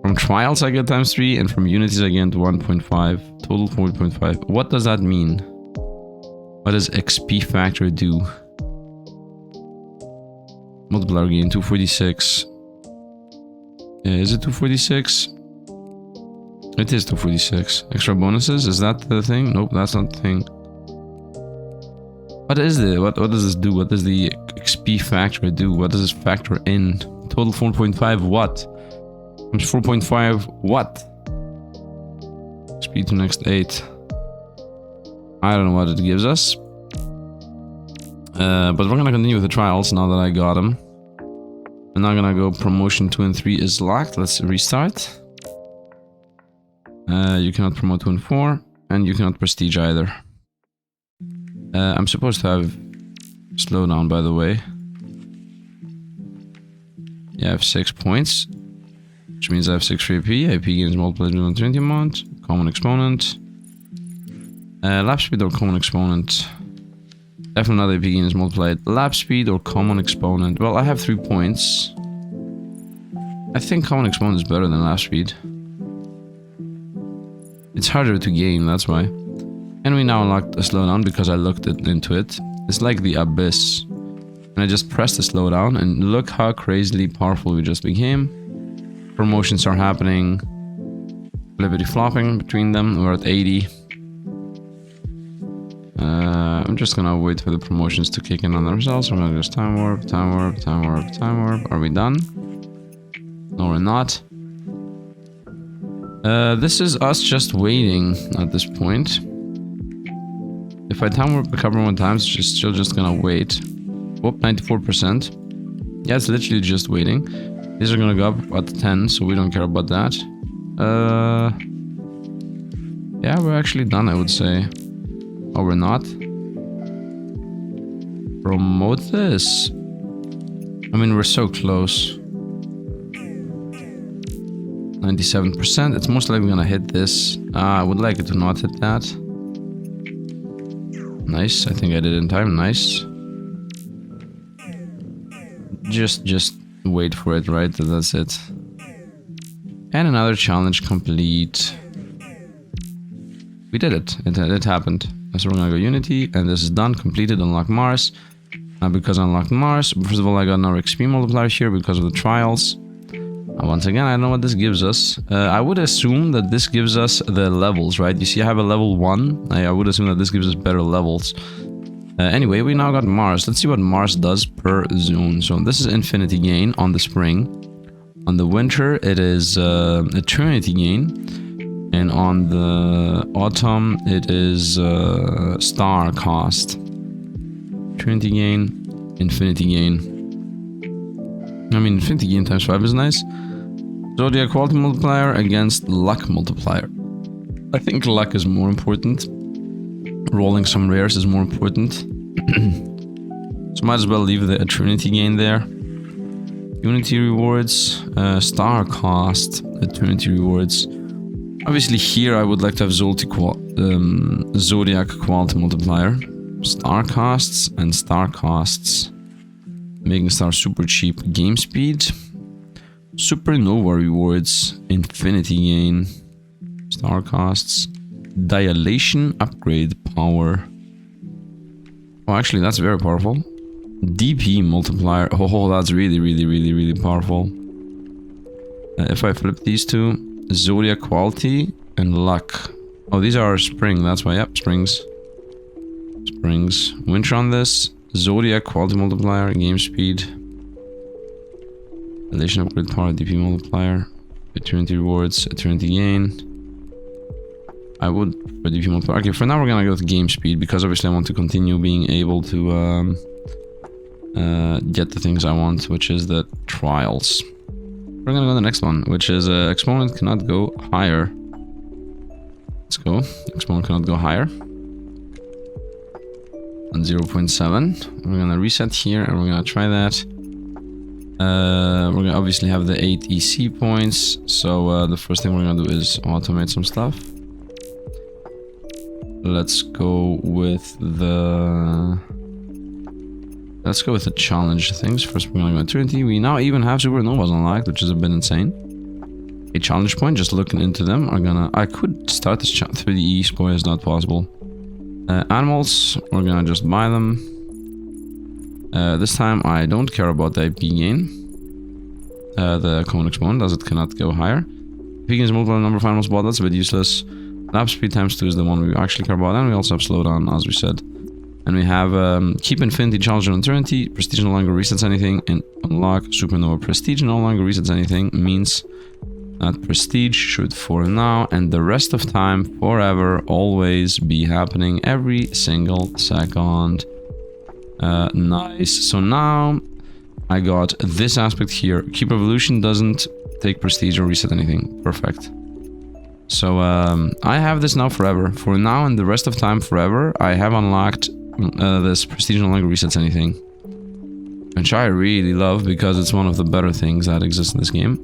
From Trials I get times 3, and from Unities I get 1.5. Total 4.5. What does that mean? What does XP Factor do? Multiplier gain 246. Is it 246? It is 246. Extra bonuses? Is that the thing? Nope, that's not the thing. What is it? What does this do? What does the XP Factor do? What does this factor in? Total 4.5 what? Times 4.5 what? XP to next 8. I don't know what it gives us. But we're gonna continue with the trials now that I got them. I'm not gonna go promotion 2 and 3 is locked. Let's restart. You cannot promote 2 and 4, and you cannot prestige either. I'm supposed to have slowdown, by the way. Yeah, I have 6 points, which means I have 6 free AP. AP gains multiplied with eternity amount, common exponent. Lap speed or common exponent. Definitely not AP gain is multiplied. Lap speed or common exponent. Well, I have 3 points. I think common exponent is better than lap speed. It's harder to gain, that's why. And we now unlocked a slowdown because I looked into it. It's like the abyss. And I just pressed the slowdown and look how crazily powerful we just became. Promotions are happening. Flippity flopping between them. We're at 80. I'm just gonna wait for the promotions to kick in on themselves. I'm gonna just time warp, time warp, time warp, time warp. Are we done? No, we're not. This is us just waiting at this point. If I time warp a couple more times, still just gonna wait. Whoop, 94%. Yeah, it's literally just waiting. These are gonna go up at 10, so we don't care about that. Yeah, we're actually done, I would say. Oh, we're not? Promote this. I mean, we're so close. 97%. It's most likely gonna hit this. I would like it to not hit that. Nice. I think I did it in time. Nice. Just wait for it, right? That's it. And another challenge complete. We did it. It happened. So we're gonna go Unity, and this is done. Completed. Unlock Mars. Because I unlocked Mars, first of all, I got another XP multiplier here because of the trials. Once again, I don't know what this gives us. I would assume that this gives us the levels, right? You see I have a level 1. I would assume that this gives us better levels. Anyway, we now got Mars. Let's see what Mars does per zone. So this is infinity gain on the spring. On the winter, it is eternity gain. And on the autumn, it is star cost. Eternity gain, infinity gain. I mean, infinity gain times 5 is nice. Zodiac quality multiplier against luck multiplier. I think luck is more important. Rolling some rares is more important. So might as well leave the eternity gain there. Unity rewards, star cost, eternity rewards. Obviously here I would like to have Zodiac quality multiplier. Star costs and star costs. Making star super cheap. Game speed. Supernova rewards. Infinity gain. Star costs. Dilation upgrade power. Oh, actually that's very powerful. DP multiplier. Oh, that's really powerful. If I flip these two, Zodiac quality and luck. Oh, these are spring, that's why. Yep, springs. Springs. Winter on this. Zodiac quality multiplier, game speed. Dilation upgrade power, DP multiplier. Eternity rewards, eternity gain. I would for DP multiplier. Okay, for now we're gonna go with game speed because obviously I want to continue being able to get the things I want, which is the trials. We're gonna go to the next one, which is exponent cannot go higher. Let's go. Exponent cannot go higher. On 0.7. We're gonna reset here and we're gonna try that. We're gonna obviously have the 8 EC points. So the first thing we're gonna do is automate some stuff. Let's go with the challenge things. First we're gonna go eternity. We now even have supernovas unlocked, which is a bit insane. A challenge point, just looking into them, I could start this through the E score, is not possible. Animals, we're gonna just buy them. This time I don't care about the IP gain. The common exponent, as it cannot go higher. If he gains multiple number of animals bought, that's a bit useless. Lap speed times 2 is the one we actually care about, and we also have slowdown, as we said. And we have keep infinity, challenge on eternity, prestige no longer resets anything, and unlock supernova. Prestige no longer resets anything means that prestige should for now and the rest of time forever always be happening every single second. Nice. So now I got this aspect here. Keep revolution doesn't take prestige or reset anything. Perfect. So I have this now forever. For now and the rest of time forever, I have unlocked this prestige no longer resets anything. Which I really love because it's one of the better things that exist in this game.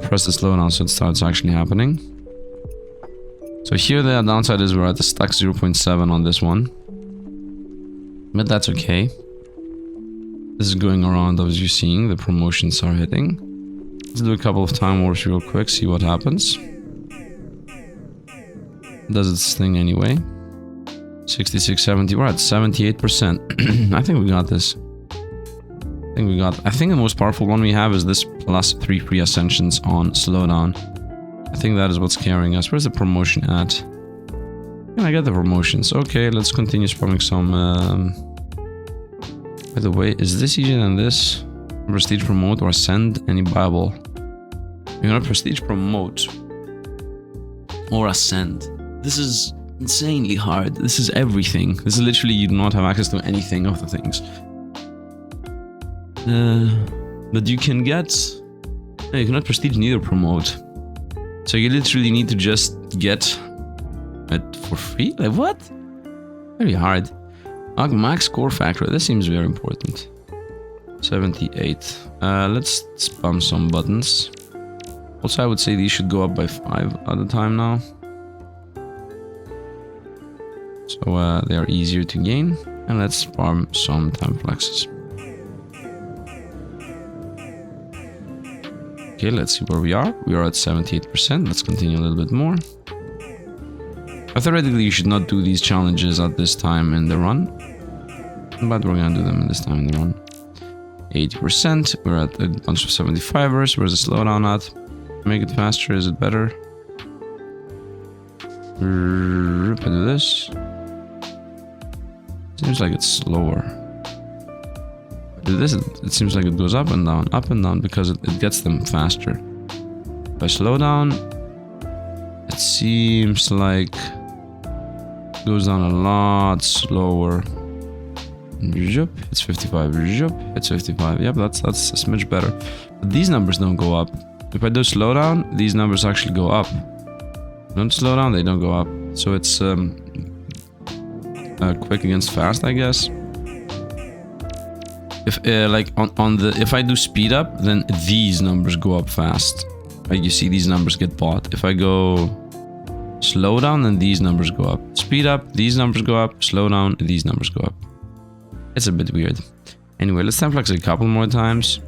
Press the slowdown so it starts actually happening. So here the downside is we're at the stack 0.7 on this one. But that's okay. This is going around as you're seeing, the promotions are hitting. Let's do a couple of time warps real quick, see what happens. Does its thing anyway. 66, 70, we're at 78%. I think we got this. I think the most powerful one we have is this plus 3 free ascensions on slowdown. I think that is what's carrying us. Where's the promotion at? Can I get the promotions? Okay, let's continue spamming some. By the way, is this easier than this? Prestige promote or ascend any Bible? You're gonna prestige promote or ascend. This is insanely hard. This is everything. This is literally you do not have access to anything of the things. But you can get... No, you cannot prestige neither promote. So you literally need to just get it for free? Like what? Very hard. Max score factor. This seems very important. 78. Let's spam some buttons. Also, I would say these should go up by 5 at a time now. So they are easier to gain. And let's farm some time flexes. Okay, let's see where we are. We are at 78%. Let's continue a little bit more. Theoretically, you should not do these challenges at this time in the run. But we're gonna do them this time in the run. 80%. We're at a bunch of 75ers. Where's the slowdown at? Make it faster. Is it better? I do this. Seems like it's slower. I do this. It seems like it goes up and down because it gets them faster. If I slow down, it seems like it goes down a lot slower. It's 55. It's 55. Yep, that's a smidge better. But these numbers don't go up. If I do slow down, these numbers actually go up. Don't slow down, they don't go up. So it's quick against fast, I guess. If like if I do speed up, then these numbers go up fast. Like you see, these numbers get bought. If I go slow down, then these numbers go up. Speed up, these numbers go up. Slow down, these numbers go up. It's a bit weird. Anyway, let's time flex a couple more times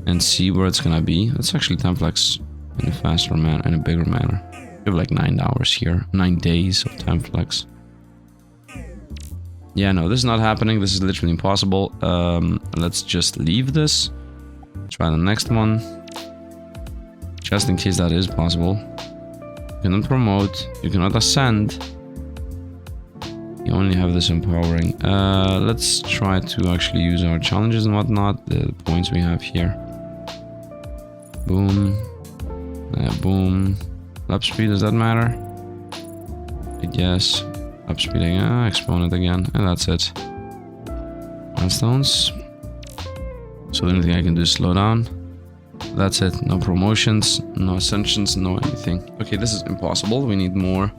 and see where it's gonna be. Let's actually time flex in a faster manner, in a bigger manner. We have like 9 hours here, 9 days of time flex. Yeah, no, this is not happening. This is literally impossible. Let's just leave this. Try the next one. Just in case that is possible. You cannot promote. You cannot ascend. You only have this empowering. Let's try to actually use our challenges and whatnot. The points we have here. Boom. Boom. Up speed, does that matter? I guess. Up speed again, exponent again, and that's it. Milestones. So the only thing I can do is slow down. That's it. No promotions, no ascensions, no anything. Okay, this is impossible. We need more.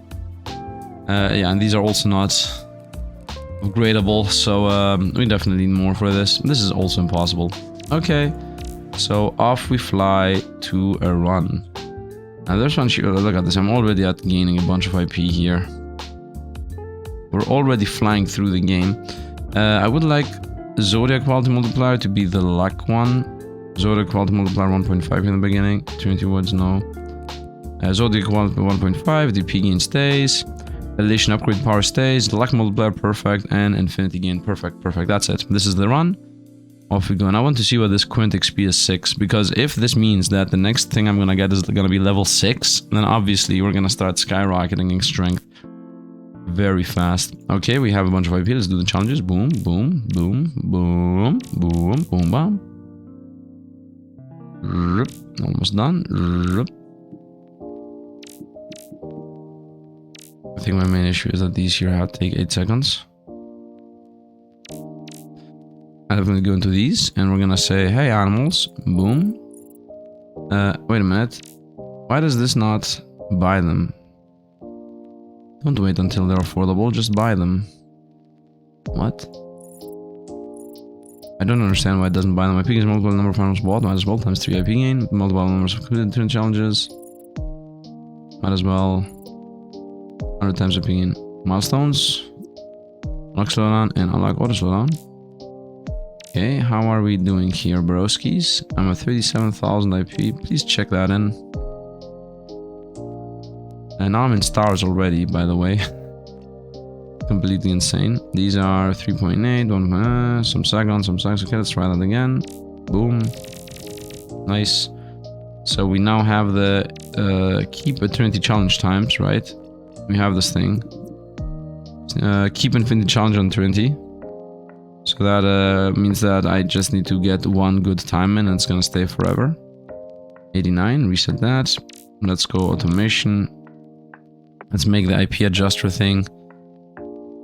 Yeah, and these are also not upgradable, so we definitely need more for this. This is also impossible. Okay, so off we fly to a run. Now there's one. Look at this. I'm already at gaining a bunch of IP here. We're already flying through the game. I would like Zodiac quality multiplier to be the luck one. Zodiac quality multiplier 1.5 in the beginning. 20 words, no. Zodiac quality 1.5. DP gain stays. Elation upgrade power stays. Luck multiplier perfect. And infinity gain perfect. Perfect. That's it. This is the run. Off we go. And I want to see what this Quint XP is 6. Because if this means that the next thing I'm gonna get is gonna be level 6, then obviously we're gonna start skyrocketing in strength very fast. Okay, we have a bunch of IP. Let's do the challenges. Boom, boom, boom, boom, boom, boom, bam. Almost done. I think my main issue is that these here have to take 8 seconds. I'm going to go into these and we're going to say, hey animals, boom. Wait a minute. Why does this not buy them? Don't wait until they're affordable, just buy them. What? I don't understand why it doesn't buy them. IP is multiple number of animals bought, might as well times 3 IP gain, multiple numbers of completed challenges. Might as well 100 times IP gain. Milestones. Unlock slowdown and unlock auto slowdown. Okay, how are we doing here, broskies? I'm at 37,000 IP. Please check that in. And now I'm in stars already, by the way. Completely insane. These are 3.8, 1, some seconds. Okay, let's try that again. Boom. Nice. So we now have the keep eternity challenge times, right? We have this thing. Keep infinity challenge on 20. So that means that I just need to get one good time in and it's gonna stay forever. 89, reset that. Let's go automation. Let's make the IP adjuster thing.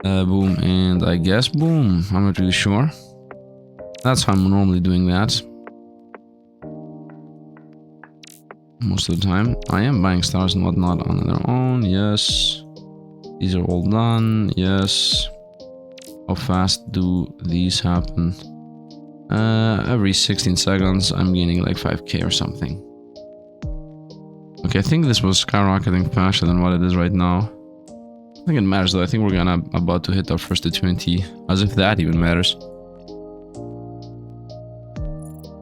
Boom, and I guess boom. I'm not really sure. That's how I'm normally doing that. Most of the time. I am buying stars and whatnot on their own. Yes. These are all done. Yes. How fast do these happen? Every 16 seconds I'm gaining like 5k or something. Okay, I think this was skyrocketing faster than what it is right now. I think it matters though. I think we're about to hit our first eternity. As if that even matters.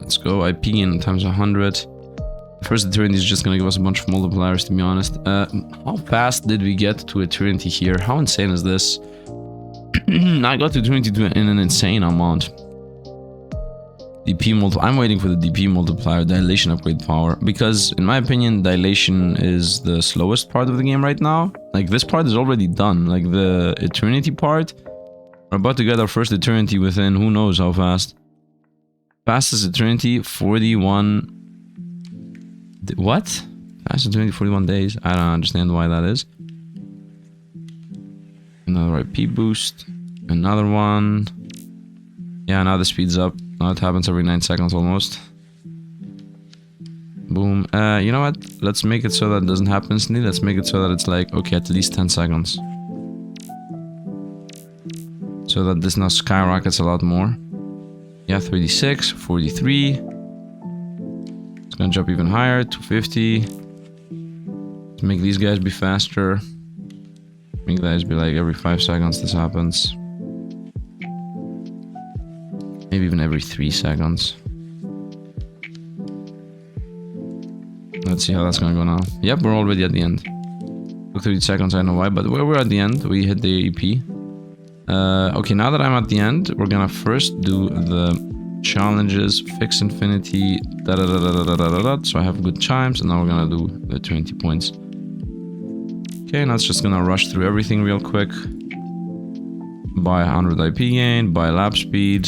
Let's go. IP gain times 100. The first eternity is just gonna give us a bunch of multipliers, to be honest. How fast did we get to eternity here? How insane is this? I got to eternity in an insane amount. I'm waiting for the DP multiplier, dilation upgrade power, because in my opinion, dilation is the slowest part of the game right now. Like this part is already done. Like the eternity part, we're about to get our first eternity within who knows how fast. Fastest eternity, 41. What? Fastest eternity, 41 days. I don't understand why that is. Another IP boost. Another one. Yeah, now the speed's up. Now it happens every 9 seconds almost. Boom. You know what? Let's make it so that it doesn't happen instantly. Let's make it so that it's like, okay, at least 10 seconds. So that this now skyrockets a lot more. Yeah, 36, 43. It's gonna jump even higher, 250. Let's make these guys be faster. Make guys be like every 5 seconds this happens. Maybe even every 3 seconds. Let's see how that's gonna go now. Yep, we're already at the end. Took 30 seconds, I don't know why, but we're at the end. We hit the EP. Okay, now that I'm at the end, we're gonna first do the challenges, fix infinity, so I have good chimes, and now we're gonna do the 20 points. Okay, now it's just gonna rush through everything real quick. Buy 100 IP gain, buy lap speed,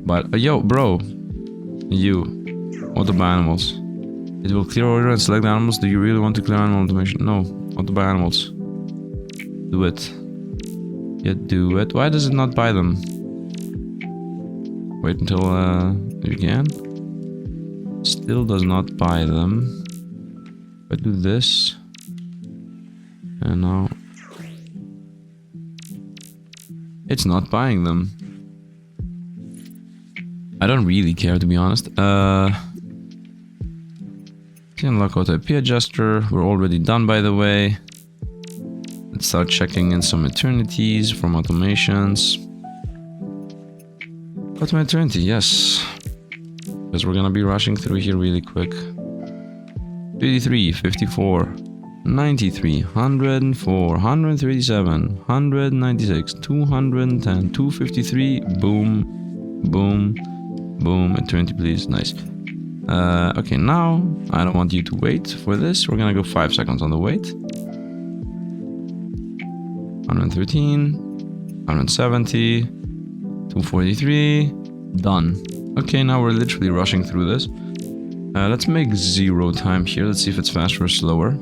buy... yo, bro! You. Auto buy animals. It will clear order and select animals. Do you really want to clear animal automation? No. Auto buy animals. Do it. Yeah, do it. Why does it not buy them? Wait until you can. Still does not buy them. If I do this. And now it's not buying them. I don't really care, to be honest. Unlock auto IP adjuster. We're already done, by the way. Let's start checking in some eternities from automations. Auto eternity, yes. Because we're gonna be rushing through here really quick. 53, 54, 93, 104, 137, 196, 210, 253. Boom, boom, boom. Eternity, please. Nice. Okay, now I don't want you to wait for this. We're gonna go 5 seconds on the wait. 113, 170, 243, done. Okay, now we're literally rushing through this. Let's make 0 time here. Let's see if it's faster or slower.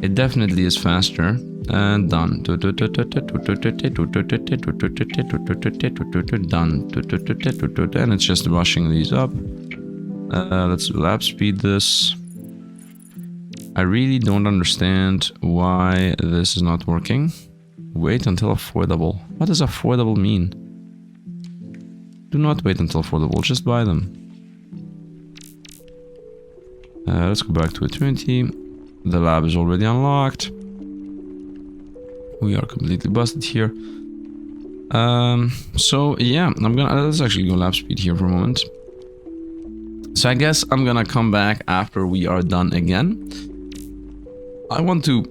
It definitely is faster. And done. Done. And it's just rushing these up. Let's lap speed this. I really don't understand why this is not working. Wait until affordable. What does affordable mean? Do not wait until affordable, just buy them. Let's go back to eternity. The lab is already unlocked. We are completely busted here. So yeah, let's actually go lap speed here for a moment. So I guess I'm gonna come back after we are done again. I want to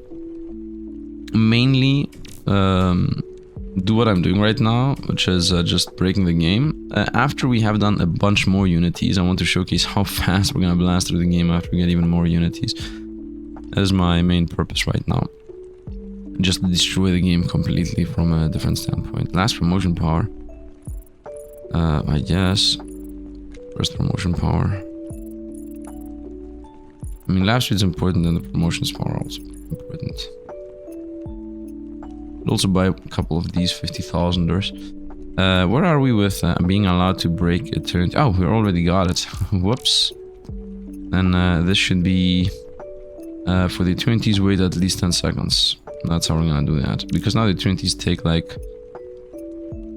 mainly do what I'm doing right now, which is just breaking the game. After we have done a bunch more unities, I want to showcase how fast we're gonna blast through the game after we get even more unities. That is my main purpose right now. Just to destroy the game completely from a different standpoint. Last promotion power. I guess. First promotion power. I mean, lap speed is important and the promotions power also important. I'll also buy a couple of these 50,000ers. Where are we with being allowed to break eternity? Oh, we already got it. Whoops. And this should be for the eternities, wait at least 10 seconds. That's how we're gonna do that. Because now the eternities take like...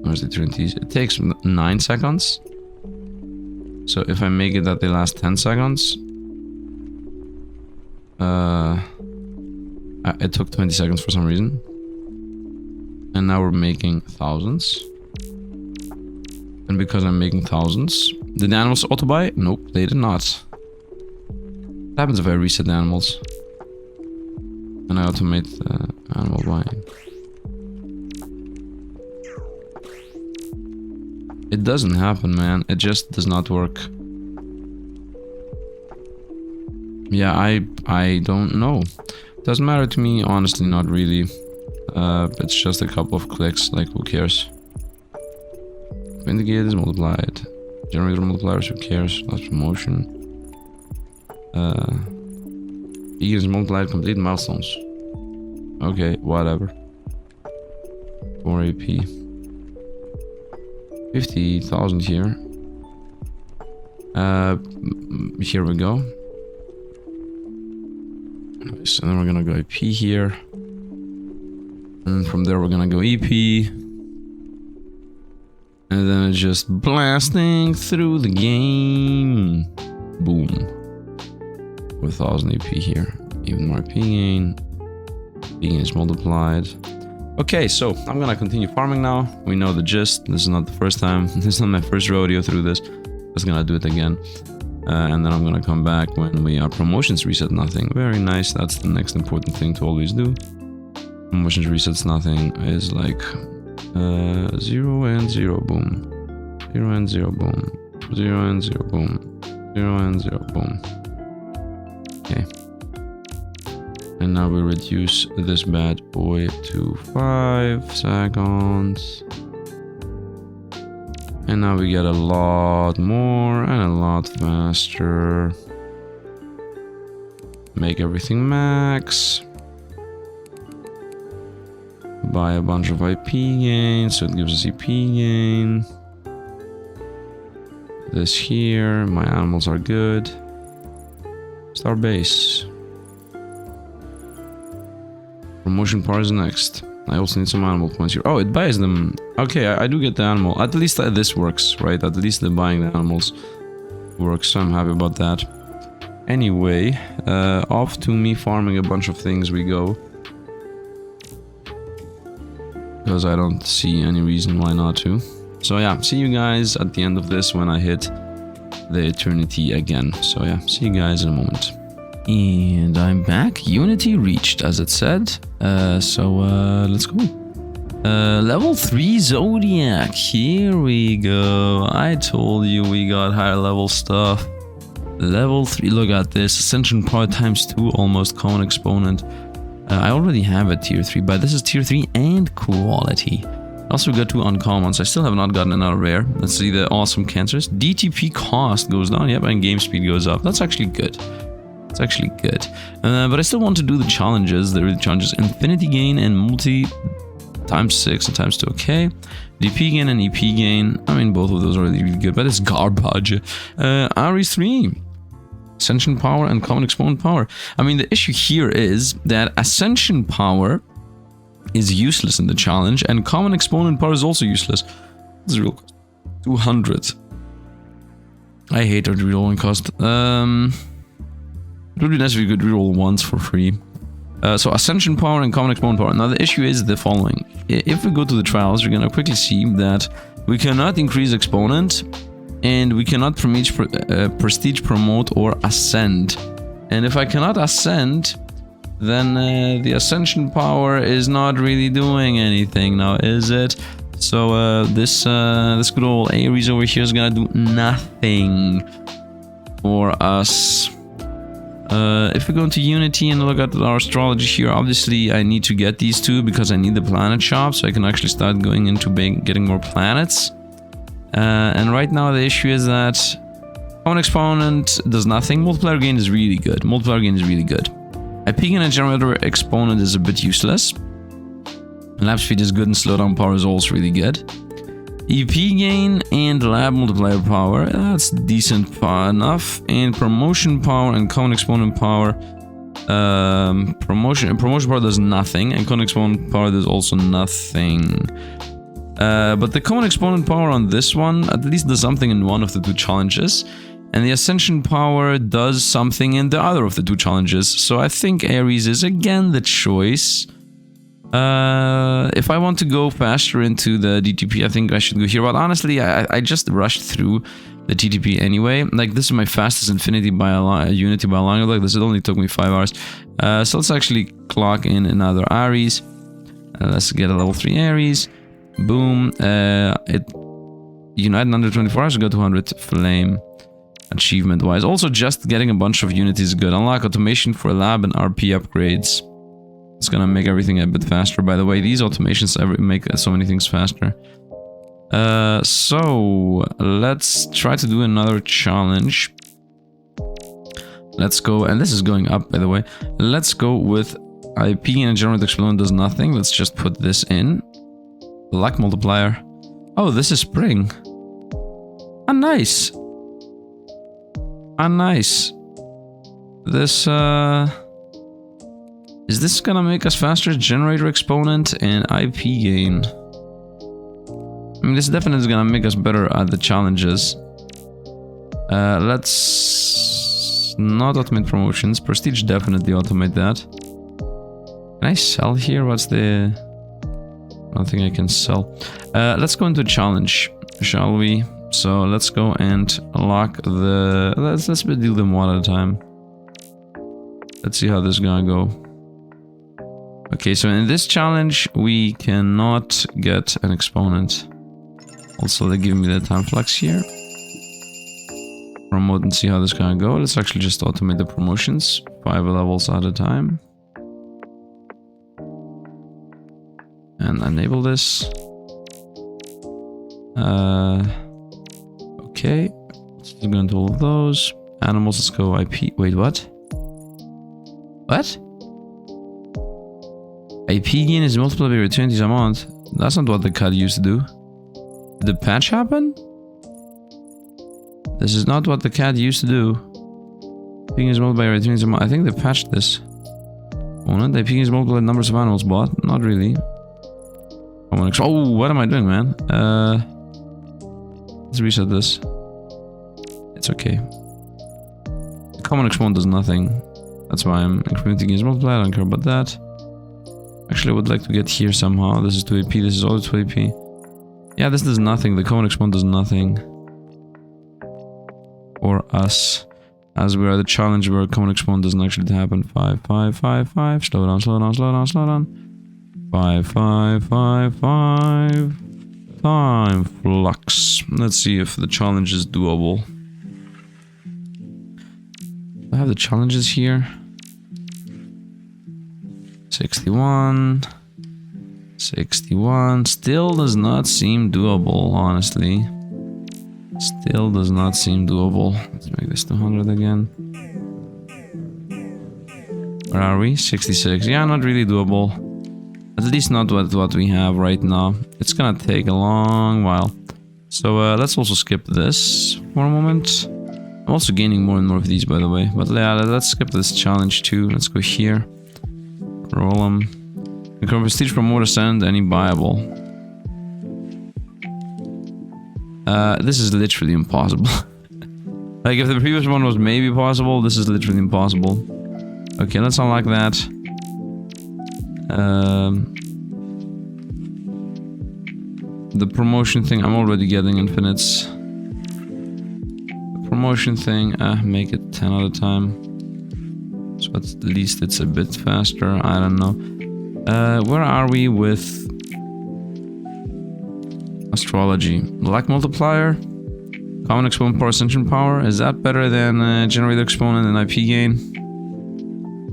Where's the eternities? It takes 9 seconds. So if I make it that they last 10 seconds... it took 20 seconds for some reason. And now we're making thousands. And because I'm making thousands... Did the animals auto-buy? Nope, they did not. What happens if I reset the animals? And I automate animal buying. It doesn't happen, man. It just does not work. Yeah, I don't know. Doesn't matter to me, honestly, not really. It's just a couple of clicks, like who cares? Indicators multiplied. Generator multipliers, who cares? That's promotion. Beacons multiplied, complete milestones. Okay, whatever. 4 AP. 50,000 here. Here we go. Nice, and then we're gonna go IP here. And from there we're gonna go EP. And then it's just blasting through the game. Boom. 4,000 AP here. Even more AP gain. Being is multiplied. Okay, so I'm gonna continue farming now. We know the gist. This is not the first time. This is not my first rodeo through this. Just gonna do it again. And then I'm gonna come back when we are promotions reset nothing. Very nice. That's the next important thing to always do. Promotions resets nothing is like 0 and 0, boom. 0 and 0, boom. 0 and 0, boom. 0 and 0, boom. Okay. And now we reduce this bad boy to 5 seconds. And now we get a lot more and a lot faster. Make everything max. Buy a bunch of IP gain, so it gives us EP gain. This here, my animals are good. Star base. Promotion power is next. I also need some animal points here. Oh, it buys them. Okay, I do get the animal. At least this works, right? At least the buying the animals works, so I'm happy about that. Anyway, off to me farming a bunch of things we go. Because I don't see any reason why not to. So yeah, see you guys at the end of this when I hit the eternity again. So yeah, see you guys in a moment. And I'm back. Unity reached, as it said. Let's go. Level 3 Zodiac. Here we go. I told you we got higher level stuff. Level 3. Look at this. Ascension power times 2 almost. Common exponent. I already have a tier 3, but this is tier 3 and quality. Also got 2 uncommons. I still have not gotten another rare. Let's see the awesome cancers. DTP cost goes down. Yep, and game speed goes up. That's actually good. It's actually good. But I still want to do the challenges. There are the challenges. Infinity gain and multi times 6 and times 2. Okay. DP gain and EP gain. I mean, both of those are really good, but it's garbage. Ares 3. Ascension power and common exponent power. I mean, the issue here is that ascension power is useless in the challenge, and common exponent power is also useless. This is real cost. 200. I hate our rerolling cost. It would be nice if you could reroll once for free. So ascension power and common exponent power. Now the issue is the following. If we go to the trials, you're gonna quickly see that we cannot increase exponent, and we cannot prestige promote or ascend. And if I cannot ascend, then the ascension power is not really doing anything now, is it? So this good old Ares over here is gonna do nothing for us. If we go into Unity and look at our astrology here, obviously I need to get these two because I need the planet shop so I can actually start going into getting more planets. And right now the issue is that common exponent does nothing. Multiplier gain is really good. Multiplier gain is really good. IP gain and generator exponent is a bit useless. Lab speed is good and slowdown power is also really good. EP gain and lab multiplier power, that's decent enough. And promotion power and common exponent power. Promotion power does nothing, and common exponent power does also nothing. But the common exponent power on this one at least does something in one of the 2 challenges, and the ascension power does something in the other of the 2 challenges. So I think Ares is again the choice. If I want to go faster into the DTP, I think I should go here. But honestly, I just rushed through the TTP anyway. Like, this is my fastest Unity by a long. Like, this only took me 5 hours. So let's actually clock in another Ares. Let's get a level 3 Ares. Boom. Unite in under 24 hours, go to 100 flame. Achievement wise. Also, just getting a bunch of Unities is good. Unlock automation for lab and RP upgrades. It's gonna make everything a bit faster. By the way, these automations make so many things faster. So let's try to do another challenge. Let's go, and this is going up, by the way. Let's go with IP and generate explode does nothing. Let's just put this in. Luck multiplier. Oh, this is spring. Ah, nice. Ah, nice. This, is this gonna make us faster? Generator exponent and IP gain. I mean, this definitely is gonna make us better at the challenges. Let's not automate promotions. Prestige, definitely automate that. Can I sell here? What's the... I don't think I can sell. Let's go into challenge, shall we? So let's go and lock the... Let's do them one at a time. Let's see how this is gonna go. Okay, so in this challenge, we cannot get an exponent. Also, they give me the time flex here. Promote and see how this is gonna go. Let's actually just automate the promotions. 5 levels at a time. And enable this. Okay. Let's go into all of those. Animals, let's go IP. Wait, what? What? IP gain is multiplied by your 20s amount. That's not what the cut used to do. Did the patch happen? This is not what the cat used to do. IP is multiplied by your 20s amount. I think they patched this. Opponent. IP is multiplied by numbers of animals bought. Not really. Oh, what am I doing, man? Let's reset this. It's okay. The common exponent does nothing. That's why I'm incrementing is multiplied. I don't care about that. Actually, I would like to get here somehow. This is 2 AP. This is also 2 AP. Yeah, this does nothing. The common exponent does nothing. For us. As we are the challenge where common exponent doesn't actually happen. 5, 5, 5, 5. Slow down, slow down, slow down, slow down. 5, 5, 5, 5. Time flux. Let's see if the challenge is doable. I have the challenges here. 61. 61. Still does not seem doable, honestly. Still does not seem doable. Let's make this 200 again. Where are we? 66. Yeah, not really doable. At least not what we have right now. It's gonna take a long while. So let's also skip this for a moment. I'm also gaining more and more of these, by the way. But yeah, let's skip this challenge too. Let's go here. Roll them. Become prestige from more ascend, any buyable. This is literally impossible. Like, if the previous one was maybe possible, this is literally impossible. Okay, let's unlock that. The promotion thing, I'm already getting infinites. The promotion thing, make it 10 at a time. So at least it's a bit faster, I don't know. Where are we with astrology? Luck multiplier? Common exponent power, ascension power? Is that better than generator exponent and IP gain?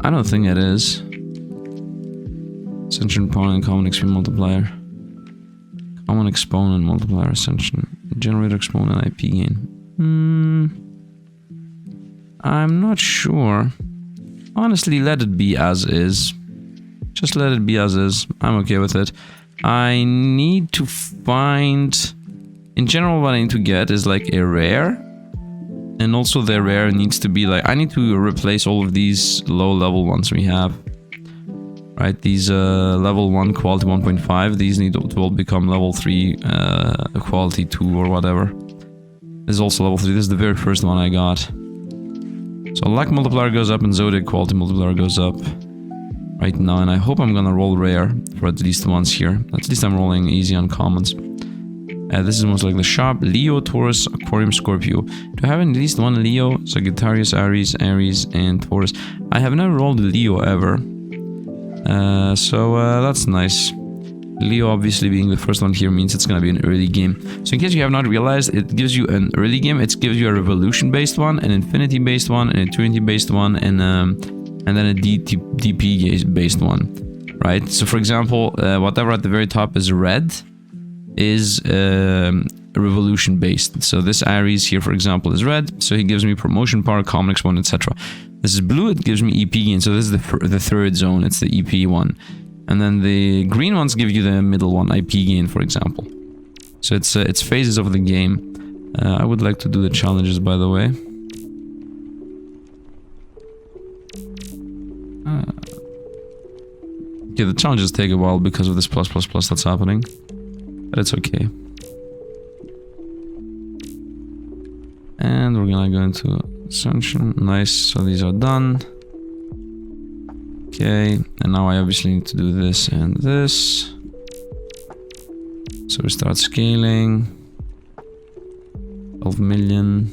I don't think it is. Ascension power and common exponent multiplier. Common exponent multiplier ascension. Generator exponent IP gain. I'm not sure. Honestly, let it be as is. Just let it be as is. I'm okay with it. I need to find... In general, what I need to get is like a rare. And also the rare needs to be like... I need to replace all of these low level ones we have. Right, these level 1 quality 1.5, these need to all become level 3 quality 2 or whatever. This is also level 3, this is the very first one I got. So luck multiplier goes up and zodiac quality multiplier goes up right now, and I hope I'm gonna roll rare for at least once here. At least I'm rolling easy on commons. This is most like the shop. Leo, Taurus, Aquarium, Scorpio. Do I have at least one Leo? Sagittarius, Aries, and Taurus. I have never rolled a Leo ever. So that's nice. Leo obviously being the first one here means it's gonna be an early game. So in case you have not realized, it gives you an early game. It gives you a revolution based one, an infinity based one, an eternity based one, and then a DP based one, right? So for example, whatever at the very top is red is revolution based. So this Ares here, for example, is red, so he gives me promotion power, common exponent, etc. This is blue, it gives me EP gain. So this is the third zone, it's the EP one. And then the green ones give you the middle one, IP gain, for example. So it's phases of the game. I would like to do the challenges, by the way. Okay, the challenges take a while because of this plus that's happening. But it's okay. And we're gonna go into Ascension. Nice, so these are done. Okay, and now I obviously need to do this and this. So we start scaling. 12 million.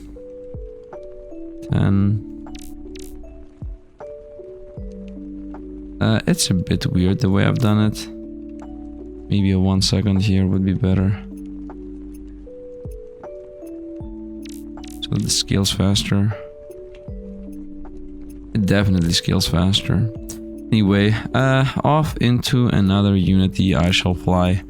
10. It's a bit weird the way I've done it. Maybe a 1 second here would be better. So this scales faster. It definitely scales faster. Anyway, off into another Unity I shall fly.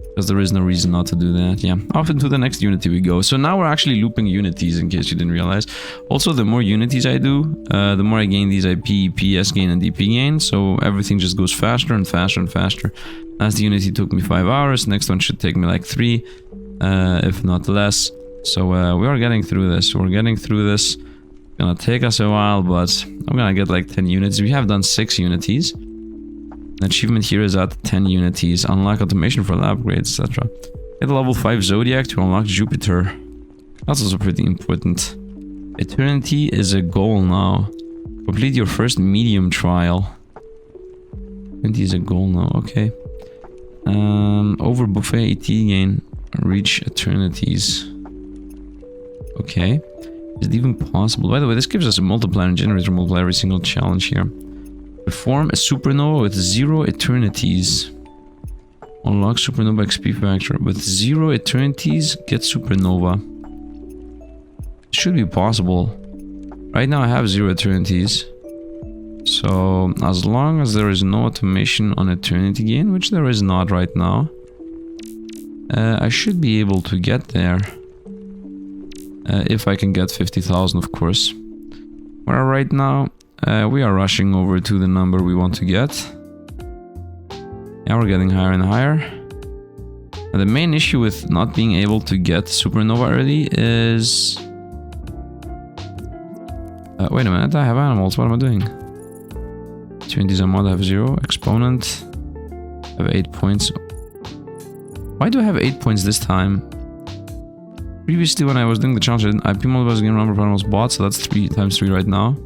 Because there is no reason not to do that. Yeah, off into the next Unity we go. So now we're actually looping Unities, in case you didn't realize. Also, the more Unities I do, the more I gain these IP, PS gain, and DP gain. So everything just goes faster and faster and faster. Last Unity took me 5 hours. Next one should take me like 3, if not less. So we are getting through this. We're getting through this. It's gonna take us a while, but I'm gonna get like 10 units. We have done 6 Unities. The achievement here is at 10 Unities. Unlock automation for lab upgrades, etc. Get a level 5 Zodiac to unlock Jupiter. That's also pretty important. Eternity is a goal now. Complete your first medium trial. Eternity is a goal now, okay. Over buffet ET gain. Reach Eternities. Okay. Is it even possible? By the way, this gives us a multiplier and generates a multiplier every single challenge here. Perform a supernova with 0 Eternities. Unlock supernova XP factor. With 0 Eternities, get supernova. Should be possible. Right now I have 0 Eternities. So, as long as there is no automation on Eternity gain, which there is not right now, I should be able to get there. If I can get 50,000, of course. Where right now, we are rushing over to the number we want to get. Yeah, we're getting higher and higher. And the main issue with not being able to get supernova early is... wait a minute, I have animals, what am I doing? 20s a mod, I have 0. Exponent. I have 8 points. Why do I have 8 points this time? Previously when I was doing the challenge, IP mod was getting number of animals bought, so that's 3 times 3 right now.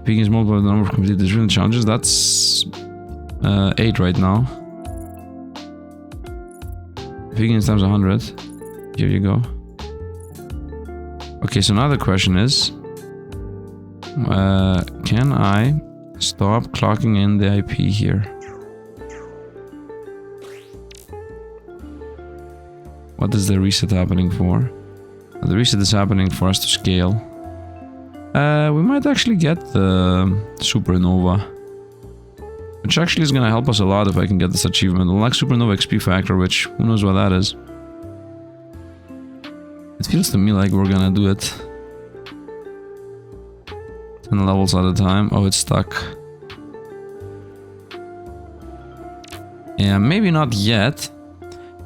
Picking is multiplied by the number of completed different challenges, that's 8 right now. Picking is times 100. Here you go. Okay, so now the question is, can I stop clocking in the IP here? What is the reset happening for? The reset is happening for us to scale. We might actually get the supernova, which actually is gonna help us a lot if I can get this achievement. Unlock supernova XP factor, which who knows what that is. It feels to me like we're gonna do it 10 levels at a time. Oh, it's stuck. Yeah, maybe not yet,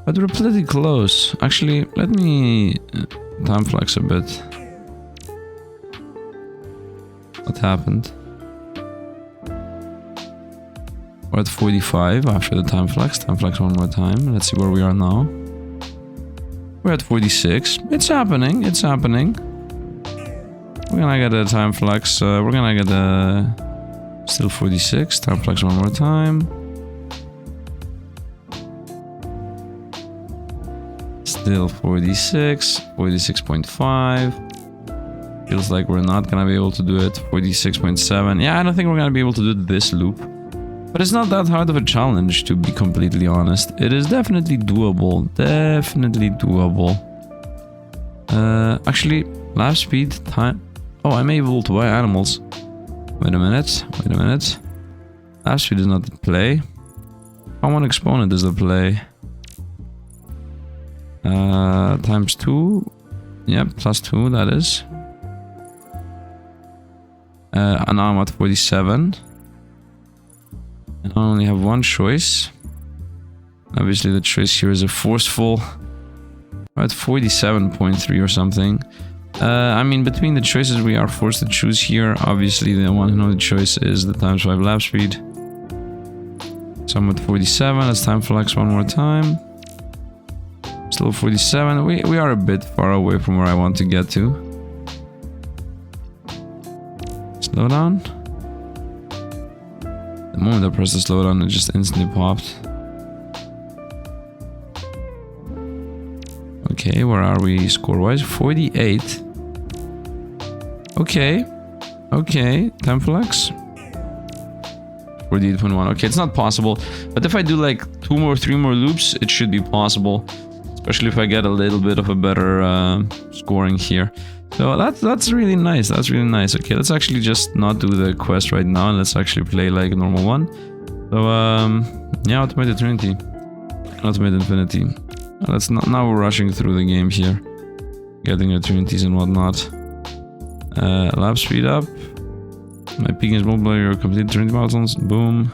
but we're pretty close. Actually, let me time flex a bit. What happened? We're at 45 after the time flex. Time flex one more time. Let's see where we are now. We're at 46. It's happening. It's happening. We're gonna get a time flex. We're gonna get a... Still 46. Time flex one more time. Still 46. 46.5. Feels like we're not gonna be able to do it. 46.7. Yeah, I don't think we're gonna be able to do this loop. But it's not that hard of a challenge, to be completely honest. It is definitely doable. Definitely doable. Actually, lab speed, time... Oh, I'm able to buy animals. Wait a minute. Wait a minute. Lab speed is not the play. How one exponent is the play? Times 2. Yep, plus 2, that is. And now I'm at 47. And I only have one choice. Obviously the choice here is a forceful... We're at 47.3 or something. I mean, between the choices we are forced to choose here, obviously the one and only choice is the times 5 lap speed. So I'm at 47, it's time flex one more time. Still 47, we are a bit far away from where I want to get to. Slow down. The moment I pressed the slow down, it just instantly popped. Okay, where are we score-wise? 48. Okay. Okay, time flex. 48.1. Okay, it's not possible. But if I do like 2 more, 3 more loops, it should be possible. Especially if I get a little bit of a better scoring here. So that's really nice. That's really nice. Okay, let's actually just not do the quest right now. And let's actually play like a normal one. So, yeah, automated Trinity. Automated Infinity. Let's not, now we're rushing through the game here. Getting our Trinities and whatnot. Lab speed up. My peak is multiplier your complete Trinity milestones. Boom.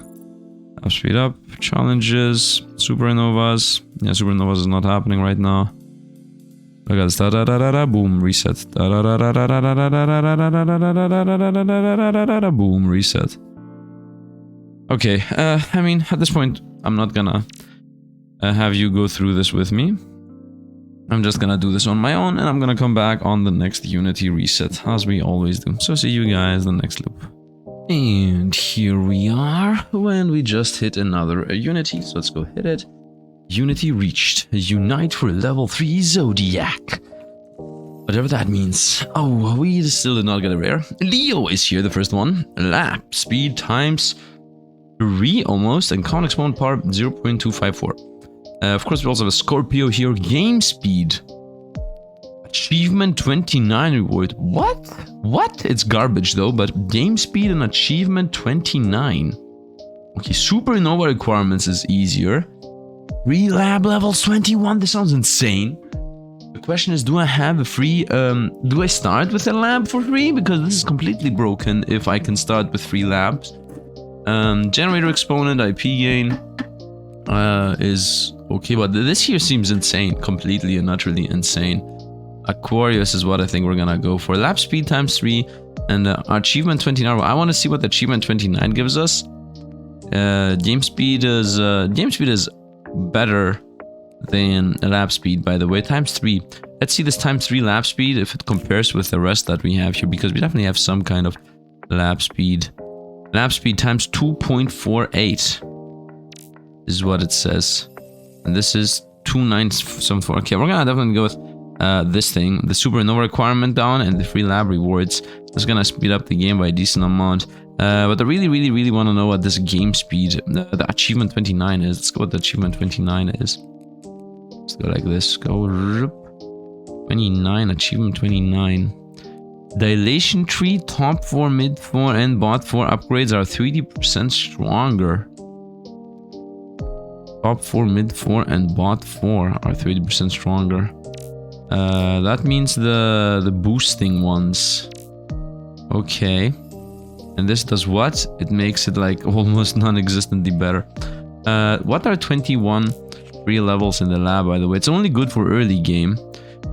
Lab speed up. Challenges. Supernovas. Yeah, Supernovas is not happening right now. Look at this. Da da da da da. Boom. Reset. Da da da da da da da da da da da da da. Boom. Reset. Okay. I mean, at this point, I'm not gonna have you go through this with me. I'm just gonna do this on my own, and I'm gonna come back on the next Unity reset, as we always do. So see you guys in the next loop. And here we are, when we just hit another Unity, so let's go hit it. Unity reached. Unite for level 3 Zodiac. Whatever that means. Oh, we still did not get a rare. Leo is here, the first one. Lap speed times 3 almost, and common exponent power 0.254. Of course, we also have a Scorpio here. Game speed. Achievement 29 reward. What? What? It's garbage though, but game speed and achievement 29. Okay, supernova requirements is easier. Relab levels 21. This sounds insane. The question is, do I have a free... do I start with a lab for free? Because this is completely broken if I can start with free labs. Generator exponent, IP gain is okay, but this here seems insane, completely and utterly insane. Aquarius is what I think we're gonna go for. Lap speed times 3 and achievement 29. I want to see what the achievement 29 gives us. Game speed is better than lap speed, by the way, times 3. Let's see this times 3 lap speed if it compares with the rest that we have here, because we definitely have some kind of lap speed. Lap speed times 2.48 is what it says, and this is 2.974. Okay, we're gonna definitely go with this thing, the supernova requirement down and the free lab rewards. It's gonna speed up the game by a decent amount. But I really want to know what this game speed, the achievement 29 is. Let's go what the achievement 29 is. Let's go like this. Go 29, achievement 29. Dilation tree, top 4, mid 4, and bot 4 upgrades are 30% stronger. Top 4, mid 4, and bot 4 are 30% stronger. That means the boosting ones. Okay. And this does what? It makes it like almost non-existently better. What are 21 free levels in the lab, by the way? It's only good for early game.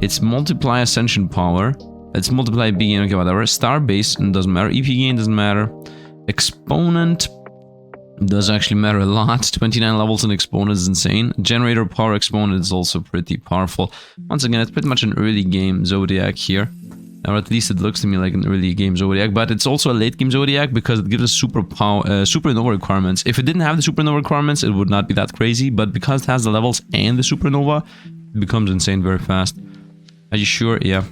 It's multiply ascension power. It's multiply B gain, okay, whatever. Star base, doesn't matter. EP gain doesn't matter. Exponent does actually matter a lot. 29 levels in exponent is insane. Generator power exponent is also pretty powerful. Once again, it's pretty much an early game Zodiac here. Or at least it looks to me like an early game Zodiac, but it's also a late game Zodiac because it gives us supernova requirements. If it didn't have the supernova requirements, it would not be that crazy, but because it has the levels and the supernova, it becomes insane very fast. Are you sure? Yeah.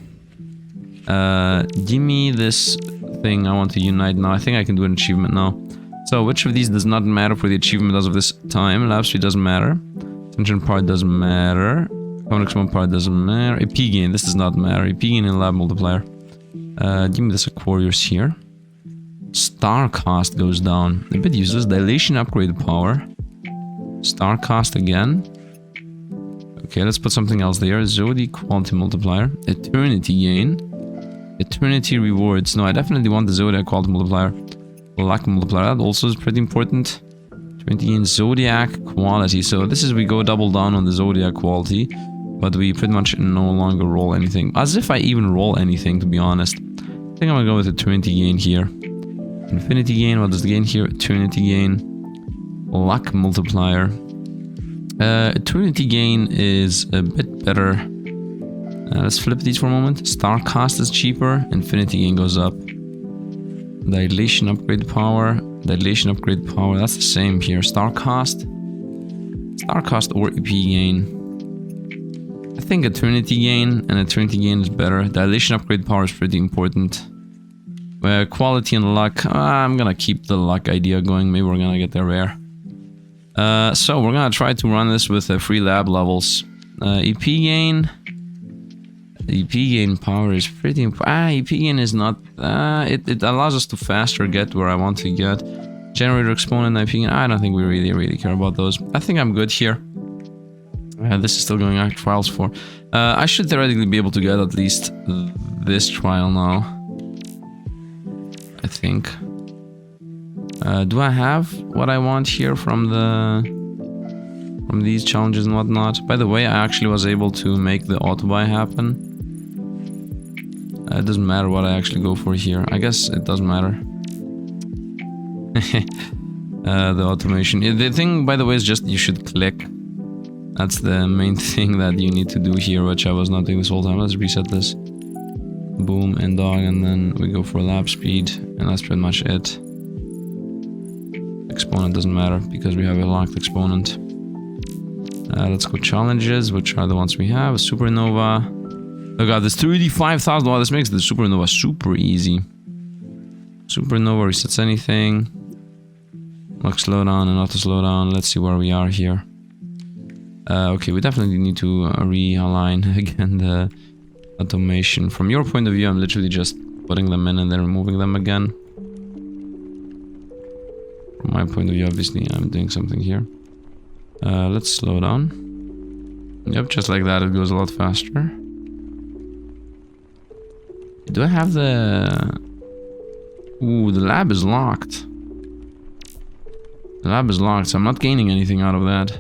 Give me this thing. I want to unite now. I think I can do an achievement now. So, which of these does not matter for the achievement as of this time? Lab speed doesn't matter. Ascension part doesn't matter. Common exponent part doesn't matter. AP gain, this does not matter. AP gain and lab multiplier. Give me this Aquarius here. Star cost goes down. A bit useless. Dilation upgrade power. Star cost again. Okay, let's put something else there. Zodi quality multiplier. Eternity gain. Eternity rewards. No, I definitely want the Zodiac quality multiplier. Luck multiplier. That also is pretty important. 20 in Zodiac quality. So this is we go double down on the Zodiac quality. But we pretty much no longer roll anything. As if I even roll anything, to be honest. I think I'm gonna go with Eternity gain here. Infinity gain. What does the gain here? Eternity gain. Luck multiplier. Eternity gain is a bit better. Let's flip these for a moment. Star cost is cheaper. Infinity gain goes up. Dilation upgrade power. Dilation upgrade power. That's the same here. Star cost. Star cost or EP gain. I think Eternity gain and Eternity gain is better. Dilation upgrade power is pretty important. Quality and luck. I'm gonna keep the luck idea going. Maybe we're gonna get the rare. So we're gonna try to run this with free lab levels. EP gain. EP gain power is pretty important. EP gain is not... it allows us to faster get where I want to get. Generator exponent, EP gain. I don't think we really care about those. I think I'm good here. This is still going on trials for. I should theoretically be able to get at least this trial now. I think. Do I have what I want here from these challenges and whatnot? By the way, I actually was able to make the auto buy happen. It doesn't matter what I actually go for here. I guess it doesn't matter. The automation. The thing, by the way, is just you should click. That's the main thing that you need to do here, which I was not doing this whole time. Let's reset this. Boom and dog, and then we go for lap speed, and that's pretty much it. Exponent doesn't matter because we have a locked exponent. Let's go challenges, which are the ones we have. Supernova. Oh god, this 35,000. Wow, this makes the supernova super easy. Supernova resets anything. Lock slowdown and auto slowdown. Let's see where we are here. Okay, we definitely need to realign again the automation. From your point of view, I'm literally just putting them in and then removing them again. From my point of view, obviously, I'm doing something here. Let's slow down. Yep, just like that, it goes a lot faster. Do I have the... Ooh, the lab is locked. The lab is locked, so I'm not gaining anything out of that.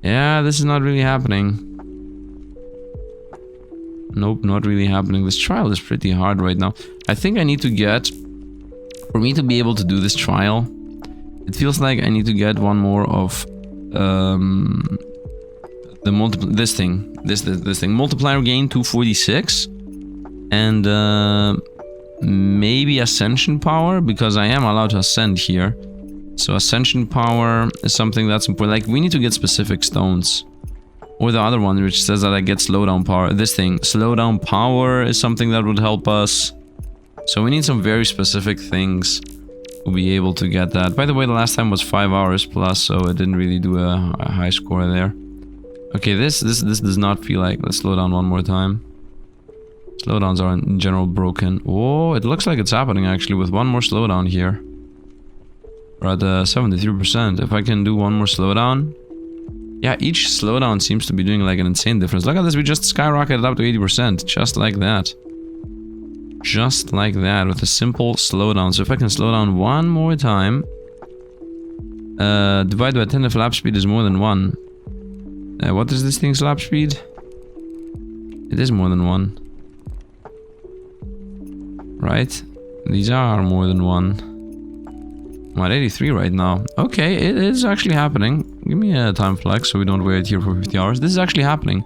Yeah, this is not really happening. Nope, not really happening. This trial is pretty hard right now. I think I need to get... For me to be able to do this trial, it feels like I need to get one more of... the multiple... This thing. This thing. Multiplier gain 246. And maybe Ascension power, because I am allowed to ascend here. So Ascension power is something that's important. Like, we need to get specific stones. Or the other one, which says that I get slowdown power. This thing, slowdown power, is something that would help us. So we need some very specific things to be able to get that. By the way, the last time was 5 hours plus, so it didn't really do a high score there. Okay, this does not feel like... Let's slow down one more time. Slowdowns are in general broken. Oh, it looks like it's happening actually with one more slowdown here. We're at 73%. If I can do one more slowdown... Yeah, each slowdown seems to be doing like an insane difference. Look at this, we just skyrocketed up to 80%. Just like that. Just like that, with a simple slowdown. So if I can slow down one more time... divided by 10 if lap speed is more than 1. What is this thing's lap speed? It is more than 1. Right? These are more than 1. I'm at 83 right now. Okay, it is actually happening. Give me a time flex so we don't wait here for 50 hours. This is actually happening.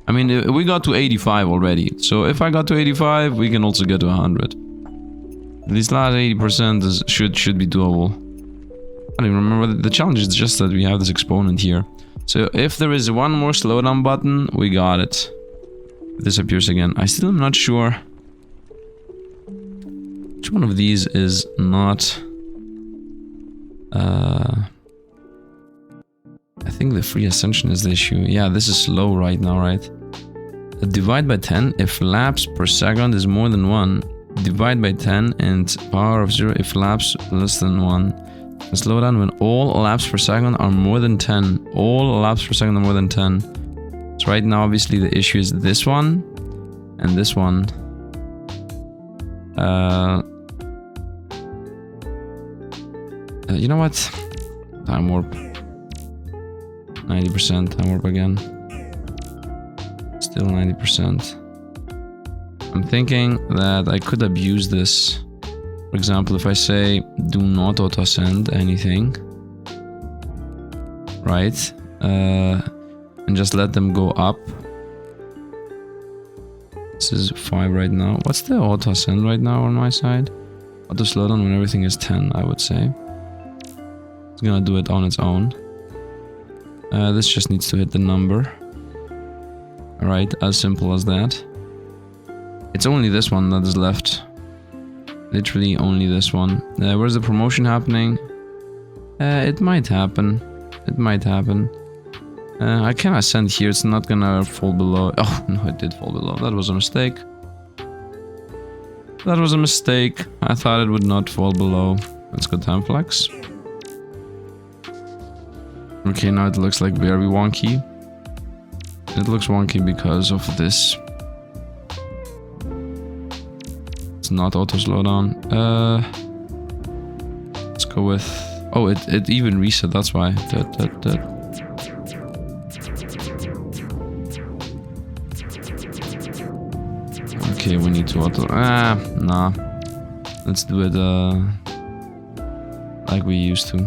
I mean, we got to 85 already. So if I got to 85, we can also get to 100. These last 80% should be doable. I don't even remember. The challenge is just that we have this exponent here. So if there is one more slowdown button, we got it. It disappears again. I still am not sure which Which one of these is not... I think the free ascension is the issue. Yeah, this is slow right now, right? Divide by 10 if laps per second is more than 1. Divide by 10 and power of 0 if laps less than 1. And slow down when all laps per second are more than 10. All laps per second are more than 10. So right now, obviously, the issue is this one and this one. You know what? Time warp. 90% time warp again. Still 90%. I'm thinking that I could abuse this. For example, if I say do not auto-ascend anything, right? And just let them go up. This is 5 right now. What's the auto-ascend right now on my side? Auto slowdown when everything is 10, I would say. It's gonna do it on its own. This just needs to hit the number. Alright, as simple as that. It's only this one that is left. Literally only this one. Where's the promotion happening? It might happen. It might happen. I can ascend here, it's not gonna fall below. Oh, no, it did fall below. That was a mistake. That was a mistake. I thought it would not fall below. Let's go time flex. Okay, now it looks like very wonky. It looks wonky because of this. It's not auto slowdown. Let's go with... Oh, it even reset, that's why. Okay, we need to auto... nah. Let's do it like we used to.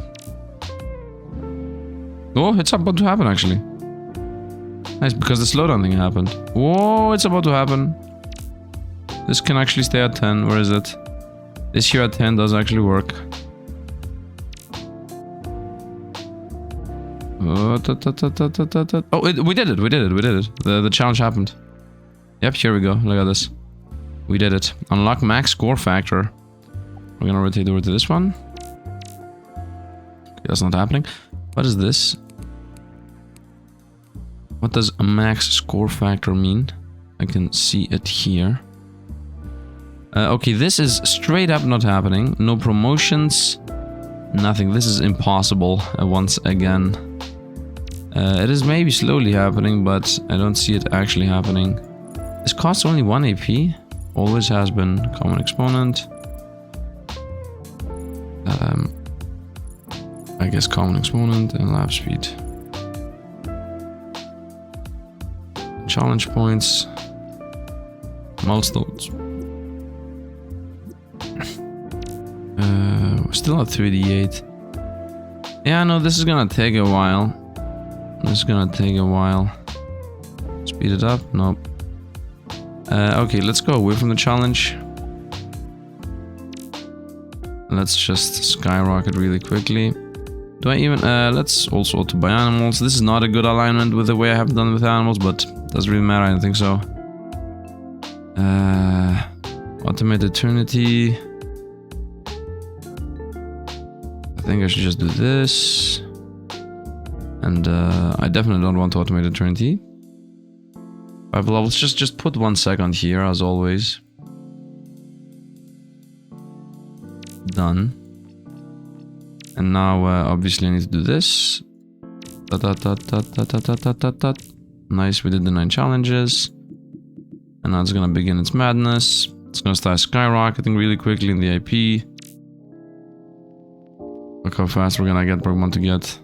Oh, it's about to happen actually. Nice, because the slowdown thing happened. Whoa, it's about to happen. This can actually stay at 10. Where is it? This here at 10 does actually work. Oh, we did it. The challenge happened. Yep, here we go. Look at this. We did it. Unlock max score factor. We're gonna rotate over to this one. Okay, that's not happening. What is this? What does a max score factor mean? I can see it here. Okay, this is straight up not happening. No promotions. Nothing. This is impossible once again. It is maybe slowly happening, but I don't see it actually happening. This costs only 1 AP. Always has been. Common exponent. I guess common exponent and lap speed. Challenge points. Milestones. We're still at 38. Yeah, no, this is gonna take a while. Speed it up? Nope. Okay, let's go away from the challenge. Let's just skyrocket really quickly. Do I even... let's also auto buy animals. This is not a good alignment with the way I have done with animals, but doesn't really matter, I don't think so. Automate Eternity. I think I should just do this. And I definitely don't want to automate Eternity. 5 levels, just put 1 second here, as always. Done. And now, obviously, I need to do this. Nice, we did the 9 challenges. And now it's gonna begin its madness. It's gonna start skyrocketing really quickly in the IP. Look how fast we're gonna get Pokemon to get.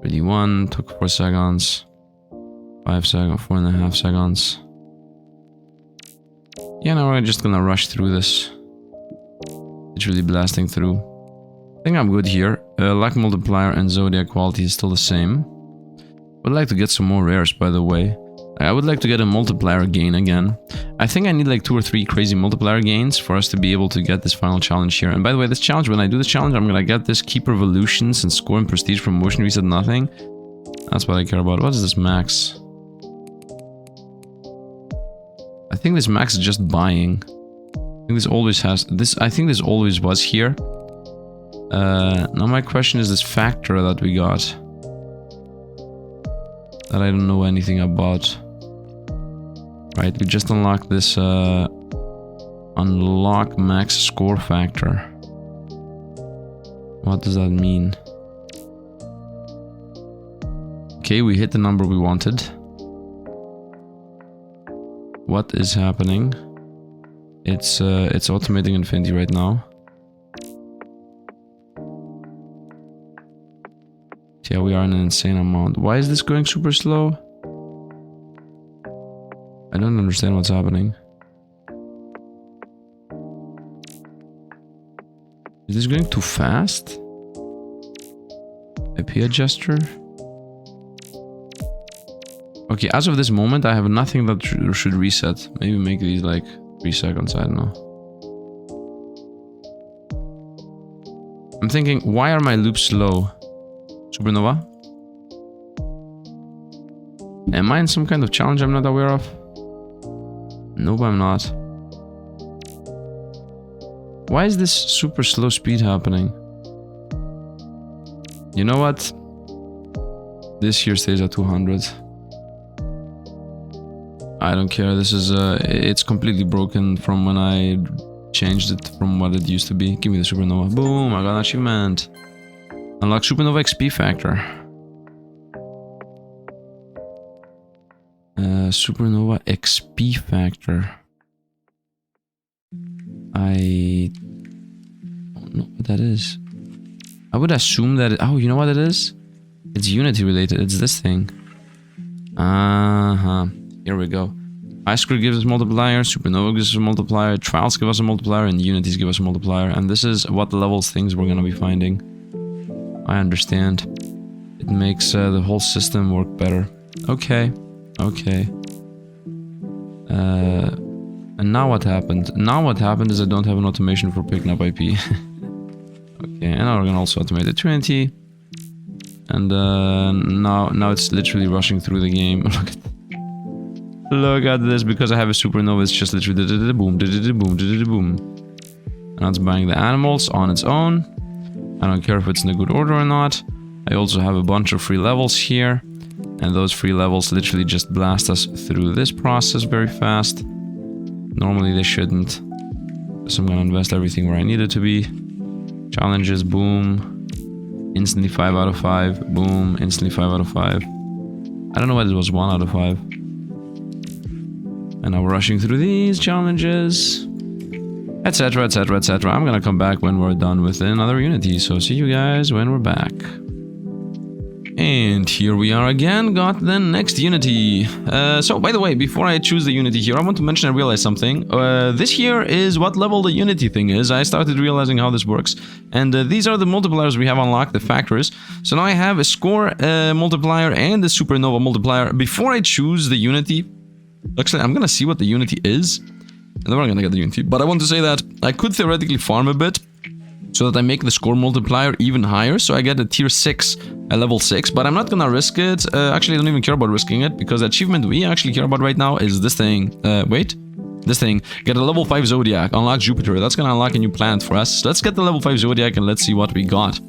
31, took 4 seconds. 5 seconds, 4.5 seconds. Yeah, now we're just gonna rush through this. It's really blasting through. I think I'm good here. Luck multiplier and zodiac quality is still the same. Would like to get some more rares, by the way. I would like to get a multiplier gain again. I think I need like 2 or 3 crazy multiplier gains for us to be able to get this final challenge here. And by the way, this challenge, when I do this challenge, I'm gonna get this Keep Revolutions and score and prestige from motion reset nothing. That's what I care about. What is this max? I think this max is just buying. think this always has this. I think this always was here. Now my question is this factor that we got that I don't know anything about. Right, we just unlocked this unlock max score factor. What does that mean? Okay, we hit the number we wanted. What is happening? It's automating infinity right now. Yeah, we are in an insane amount. Why is this going super slow? I don't understand what's happening. Is this going too fast? IP adjuster? Okay, as of this moment, I have nothing that should reset. Maybe make these like 3 seconds, I don't know. I'm thinking, why are my loops slow? Supernova? Am I in some kind of challenge I'm not aware of? Nope, I'm not. Why is this super slow speed happening? You know what? This here stays at 200. I don't care, this is it's completely broken from when I changed it from what it used to be. Give me the supernova. Boom, I got an achievement. Unlock supernova XP factor. Supernova XP factor. I don't know what that is. I would assume that oh, you know what it is? It's Unity related, it's this thing. Here we go. Ice Cream gives us multiplier, Supernova gives us a multiplier, Trials give us a multiplier, and Unities give us a multiplier. And this is what levels things we're gonna be finding. I understand. It makes the whole system work better. Okay. Okay. And now what happened? Now what happened is I don't have an automation for picking up IP. Okay, and now we're gonna also automate the 20. And now it's literally rushing through the game. Look at this, because I have a supernova, it's just literally boom, boom, boom. And it's buying the animals on its own. I don't care if it's in a good order or not. I also have a bunch of free levels here. And those free levels literally just blast us through this process very fast. Normally they shouldn't. So I'm gonna invest everything where I need it to be. Challenges, boom. Instantly 5 out of 5. Boom, instantly 5 out of 5. I don't know why this was 1 out of 5. And now we're rushing through these challenges. Etc, etc, etc. I'm gonna come back when we're done with another Unity. So see you guys when we're back. And here we are again, got the next Unity. So, by the way, before I choose the Unity here, I want to mention I realized something. This here is what level the Unity thing is. I started realizing how this works. And these are the multipliers we have unlocked, the factors. So now I have a score multiplier and a supernova multiplier. Before I choose the Unity, actually, I'm gonna see what the Unity is. And then we're gonna get the Unity. But I want to say that I could theoretically farm a bit, so that I make the score multiplier even higher, so I get a tier 6, a level 6, but I'm not gonna risk it. Actually, I don't even care about risking it, because the achievement we actually care about right now is this thing. Wait. This thing. Get a level 5 Zodiac, unlock Jupiter. That's gonna unlock a new planet for us. So let's get the level 5 Zodiac and let's see what we got.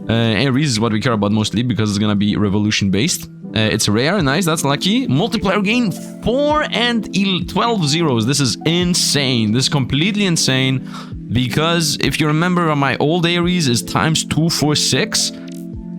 Aries is what we care about mostly, because it's gonna be revolution based. It's rare, nice, that's lucky. Multiplier gain 4 and 12 zeros. This is insane. This is completely insane. Because if you remember, my old Aries is times 2, 4, 6.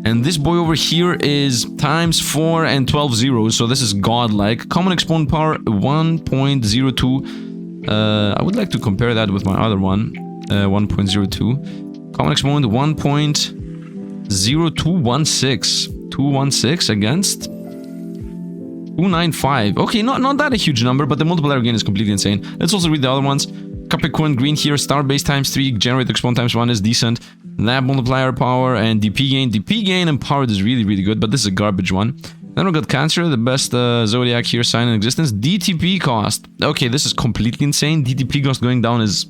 And this boy over here is times 4 and 12 zeros. So this is godlike. Common exponent power 1.02. I would like to compare that with my other one. 1.02. Common exponent 1.0216. 216 against 295. Okay, not that a huge number, but the multiplier again is completely insane. Let's also read the other ones. Capricorn green here, star base times 3, generate exponent times 1 is decent. Lab multiplier power and DP gain. DP gain and power is really, really good, but this is a garbage one. Then we got Cancer, the best zodiac here, sign in existence. DTP cost. Okay, this is completely insane. DTP cost going down is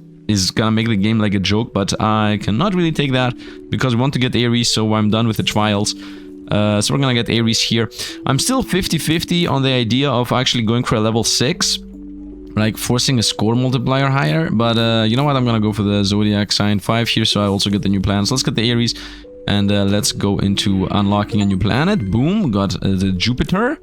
gonna make the game like a joke, but I cannot really take that because we want to get Aries, so I'm done with the trials. So we're gonna get Aries here. I'm still 50-50 on the idea of actually going for a level 6. like forcing a score multiplier higher. But you know what? I'm gonna go for the zodiac sign 5 here, so I also get the new planets. Let's get the Aries, and let's go into unlocking a new planet. Boom, got the Jupiter.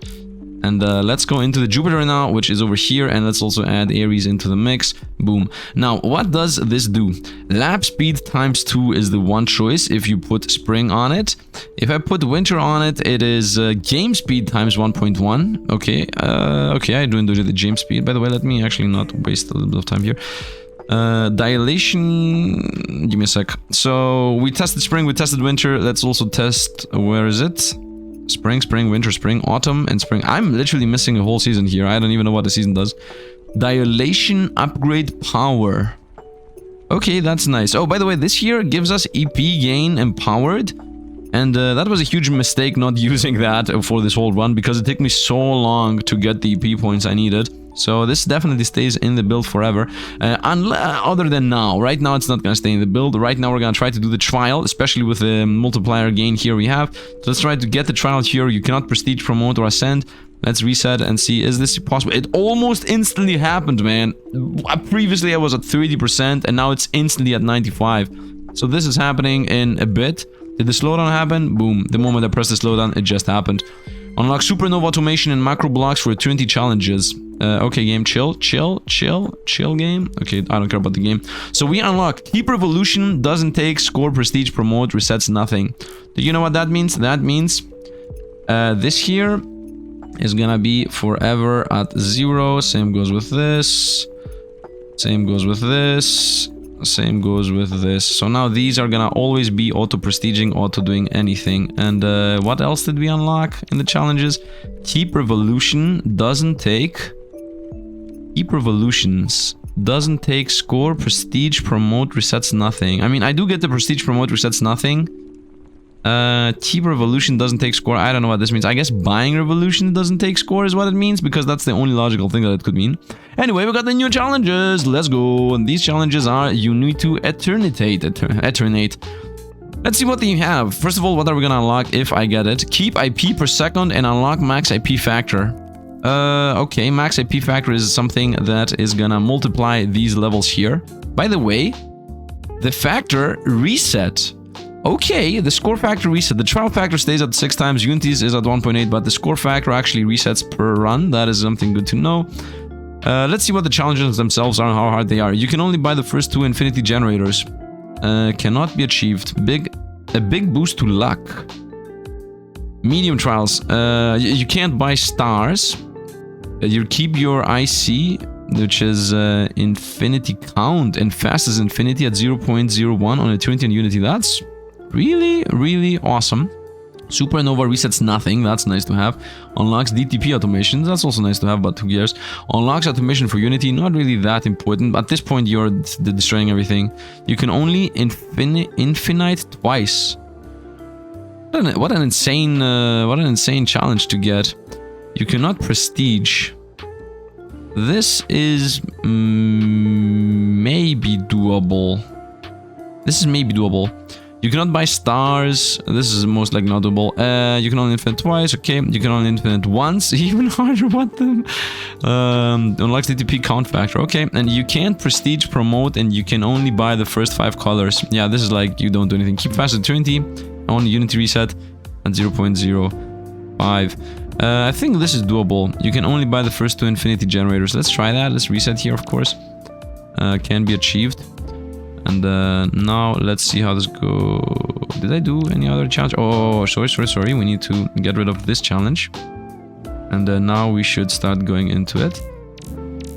And let's go into the Jupiter now, which is over here, and let's also add Aries into the mix. Boom. Now, what does this do? Lap speed ×2 is the one choice if you put spring on it. If I put winter on it, it is game speed ×1.1. Okay, okay, I do enjoy the game speed. By the way, let me actually not waste a little bit of time here. Dilation, give me a sec. So we tested spring, we tested winter. Let's also test, where is it? Spring, spring, winter, spring, autumn, and spring. I'm literally missing a whole season here. I don't even know what the season does. Dilation upgrade power. Okay, that's nice. Oh, by the way, this here gives us EP gain empowered. And that was a huge mistake not using that for this whole run, because it took me so long to get the EP points I needed. So this definitely stays in the build forever. Other than now. Right now it's not going to stay in the build. Right now we're going to try to do the trial, especially with the multiplier gain here we have. So let's try to get the trial here. You cannot prestige, promote, or ascend. Let's reset and see, is this possible? It almost instantly happened, man. Previously I was at 30% and now it's instantly at 95. So this is happening in a bit. Did the slowdown happen? Boom. The moment I pressed the slowdown, it just happened. Unlock supernova automation and macro blocks for eternity challenges. Okay, game, chill game. Okay, I don't care about the game. So we unlock keep revolution, doesn't take, score, prestige, promote, resets nothing. Do you know what that means? That means this here is gonna be forever at 0. Same goes with this. Same goes with this. Same goes with this. So now these are gonna always be auto prestiging, auto doing anything. And what else did we unlock in the challenges? Keep revolution doesn't take. Keep revolutions doesn't take, score, prestige, promote, resets nothing. I mean, I do get the prestige, promote, resets nothing. Keep revolution doesn't take score. I don't know what this means. I guess buying revolution doesn't take score is what it means, because that's the only logical thing that it could mean. Anyway, we got the new challenges. Let's go. And these challenges are you need to eternate. Let's see what you have. First of all, what are we gonna unlock if I get it? Keep IP per second and unlock max IP factor. Okay, max IP factor is something that is gonna multiply these levels here. By the way, the factor reset. Okay, the score factor reset. The trial factor stays at 6 times, Unities is at 1.8, but the score factor actually resets per run. That is something good to know. Let's see what the challenges themselves are and how hard they are. You can only buy the first 2 infinity generators. Cannot be achieved. A big boost to luck. Medium trials. You can't buy stars. You keep your IC, which is infinity count, and fast as infinity at 0.01 on eternity and unity. That's really, really awesome. Supernova resets nothing. That's nice to have. Unlocks DTP automation. That's also nice to have, but who cares? Unlocks automation for Unity. Not really that important. At this point, you're destroying everything. You can only infinite twice. What an insane challenge to get. You cannot prestige. This is maybe doable. This is maybe doable. You cannot buy stars. This is most likely not doable. You can only infinite twice. Okay. You can only infinite once. Even harder. What the? Unlocks DTP count factor. Okay. And you can't prestige, promote, and you can only buy the first 5 colors. Yeah, this is like you don't do anything. Keep fast eternity. Only unity reset at 0.05. I think this is doable. You can only buy the first 2 infinity generators. Let's try that. Let's reset here, of course. Can be achieved. And now let's see how this goes. Did I do any other challenge? Oh, sorry. We need to get rid of this challenge. And now we should start going into it.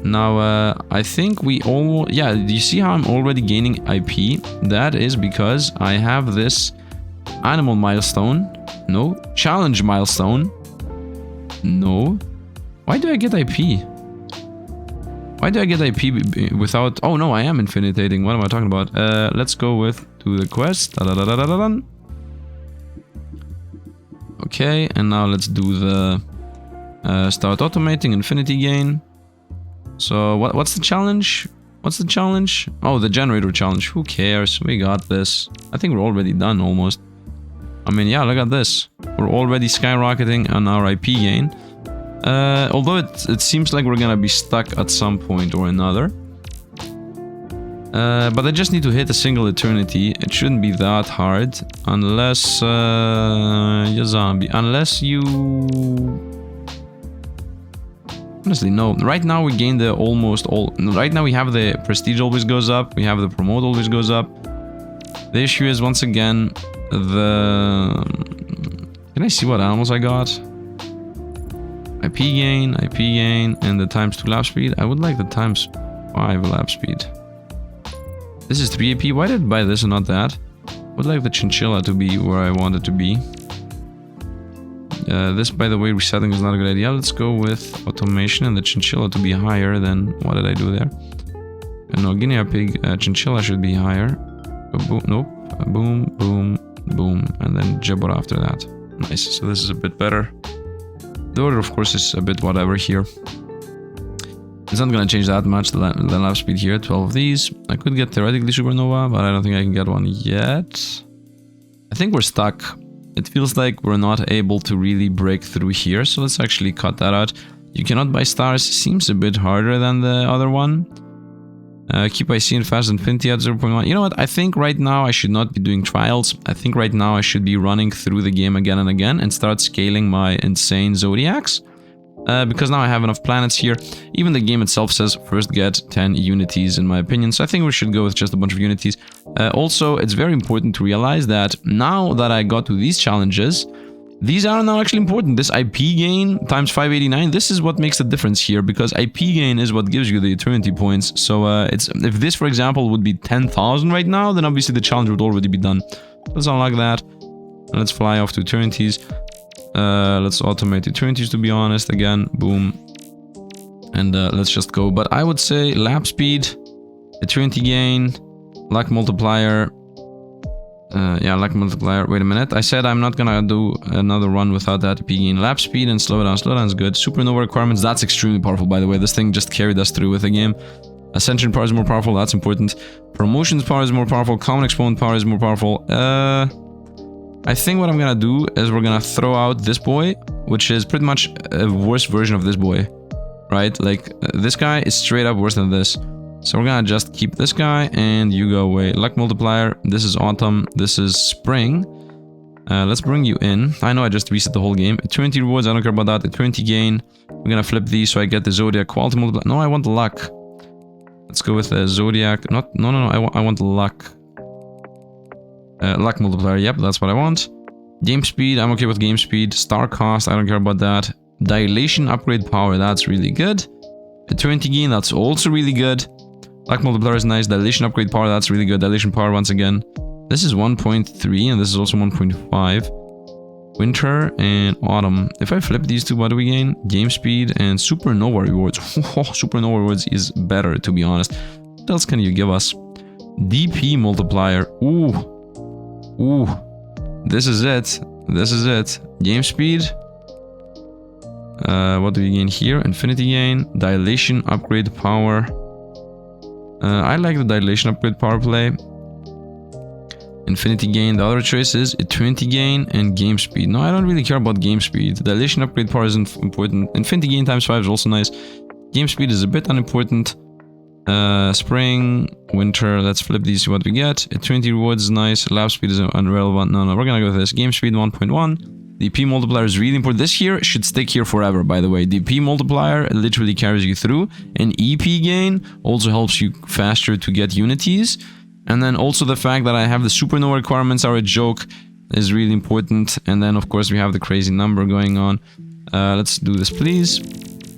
Now, I think we all... Yeah, do you see how I'm already gaining IP? That is because I have this animal milestone. No. Challenge milestone. No. Why do I get IP? Why do I get IP without... Oh no, I am infinitating. What am I talking about? Let's go with do the quest. Okay, and now let's do the start automating infinity gain. So what's the challenge? What's the challenge? Oh, the generator challenge. Who cares? We got this. I think we're already done almost. I mean, yeah, look at this. We're already skyrocketing on our IP gain. Although it seems like we're gonna be stuck at some point or another. But I just need to hit a single eternity. It shouldn't be that hard. Unless... you zombie. Unless you... Honestly, no. Right now we gain the almost all... Right now we have the prestige always goes up. We have the promote always goes up. The issue is, once again, the... Can I see what animals I got? IP gain, and the times 2 lap speed. I would like the times 5 lap speed. This is 3 AP. Why did I buy this and not that? I would like the chinchilla to be where I want it to be. This, by the way, resetting is not a good idea. Let's go with automation and the chinchilla to be higher than... What did I do there? No, guinea pig, chinchilla should be higher. Boom, nope. Boom, boom, boom. And then gibber after that. Nice. So this is a bit better. The order, of course, is a bit whatever here. It's not gonna change that much, the lap speed here. 12 of these. I could get theoretically supernova, but I don't think I can get one yet. I think we're stuck. It feels like we're not able to really break through here, so let's actually cut that out. You cannot buy stars. Seems a bit harder than the other one. Keep IC and fast infinity at 0.1. You know what? I think right now I should not be doing trials. I think right now I should be running through the game again and again and start scaling my insane zodiacs. Because now I have enough planets here. Even the game itself says first get 10 unities in my opinion. So I think we should go with just a bunch of unities. Also, it's very important to realize that now that I got to these challenges, these are now actually important. This IP gain times 589, this is what makes the difference here, because IP gain is what gives you the eternity points. So if this, for example, would be 10,000 right now, then obviously the challenge would already be done. Let's unlock that. And let's fly off to eternities. Let's automate eternities, to be honest. Again, boom. And let's just go. But I would say lap speed, eternity gain, luck multiplier. Yeah, luck multiplier. Wait a minute. I said I'm not gonna do another run without that EP gain. Lap speed and slow down. Slow down is good. Supernova requirements. That's extremely powerful, by the way. This thing just carried us through with the game. Ascension power is more powerful. That's important. Promotions power is more powerful. Common exponent power is more powerful. I think what I'm gonna do is we're gonna throw out this boy, which is pretty much a worse version of this boy, right? Like, this guy is straight up worse than this. So we're gonna just keep this guy, and you go away. Luck multiplier, this is autumn, this is spring. Let's bring you in. I know I just reset the whole game. Eternity rewards, I don't care about that. Eternity gain, we're gonna flip these so I get the zodiac quality multiplier. No, I want the luck. Let's go with the zodiac. No, I want the luck. Luck multiplier, yep, that's what I want. Game speed, I'm okay with game speed. Star cost, I don't care about that. Dilation upgrade power, that's really good. Eternity gain, that's also really good. Luck multiplier is nice. Dilation upgrade power, that's really good. Dilation power once again. This is 1.3 and this is also 1.5. Winter and autumn. If I flip these two, what do we gain? Game speed and supernova rewards. Supernova rewards is better, to be honest. What else can you give us? DP multiplier. Ooh. Ooh, this is it. This is it. Game speed. What do we gain here? Infinity gain. Dilation upgrade power. I like the dilation upgrade power play. Infinity gain. The other choice is eternity gain and game speed. No, I don't really care about game speed. Dilation upgrade power isn't important. Infinity gain times 5 is also nice. Game speed is a bit unimportant. Spring, winter, let's flip these, see what we get. Eternity rewards is nice. Lap speed is irrelevant. No, we're gonna go with this. Game speed 1.1. DP multiplier is really important. This here should stick here forever, by the way. DP multiplier literally carries you through. And EP gain also helps you faster to get unities. And then also the fact that I have the supernova requirements are a joke is really important. And then of course we have the crazy number going on. Let's do this, please.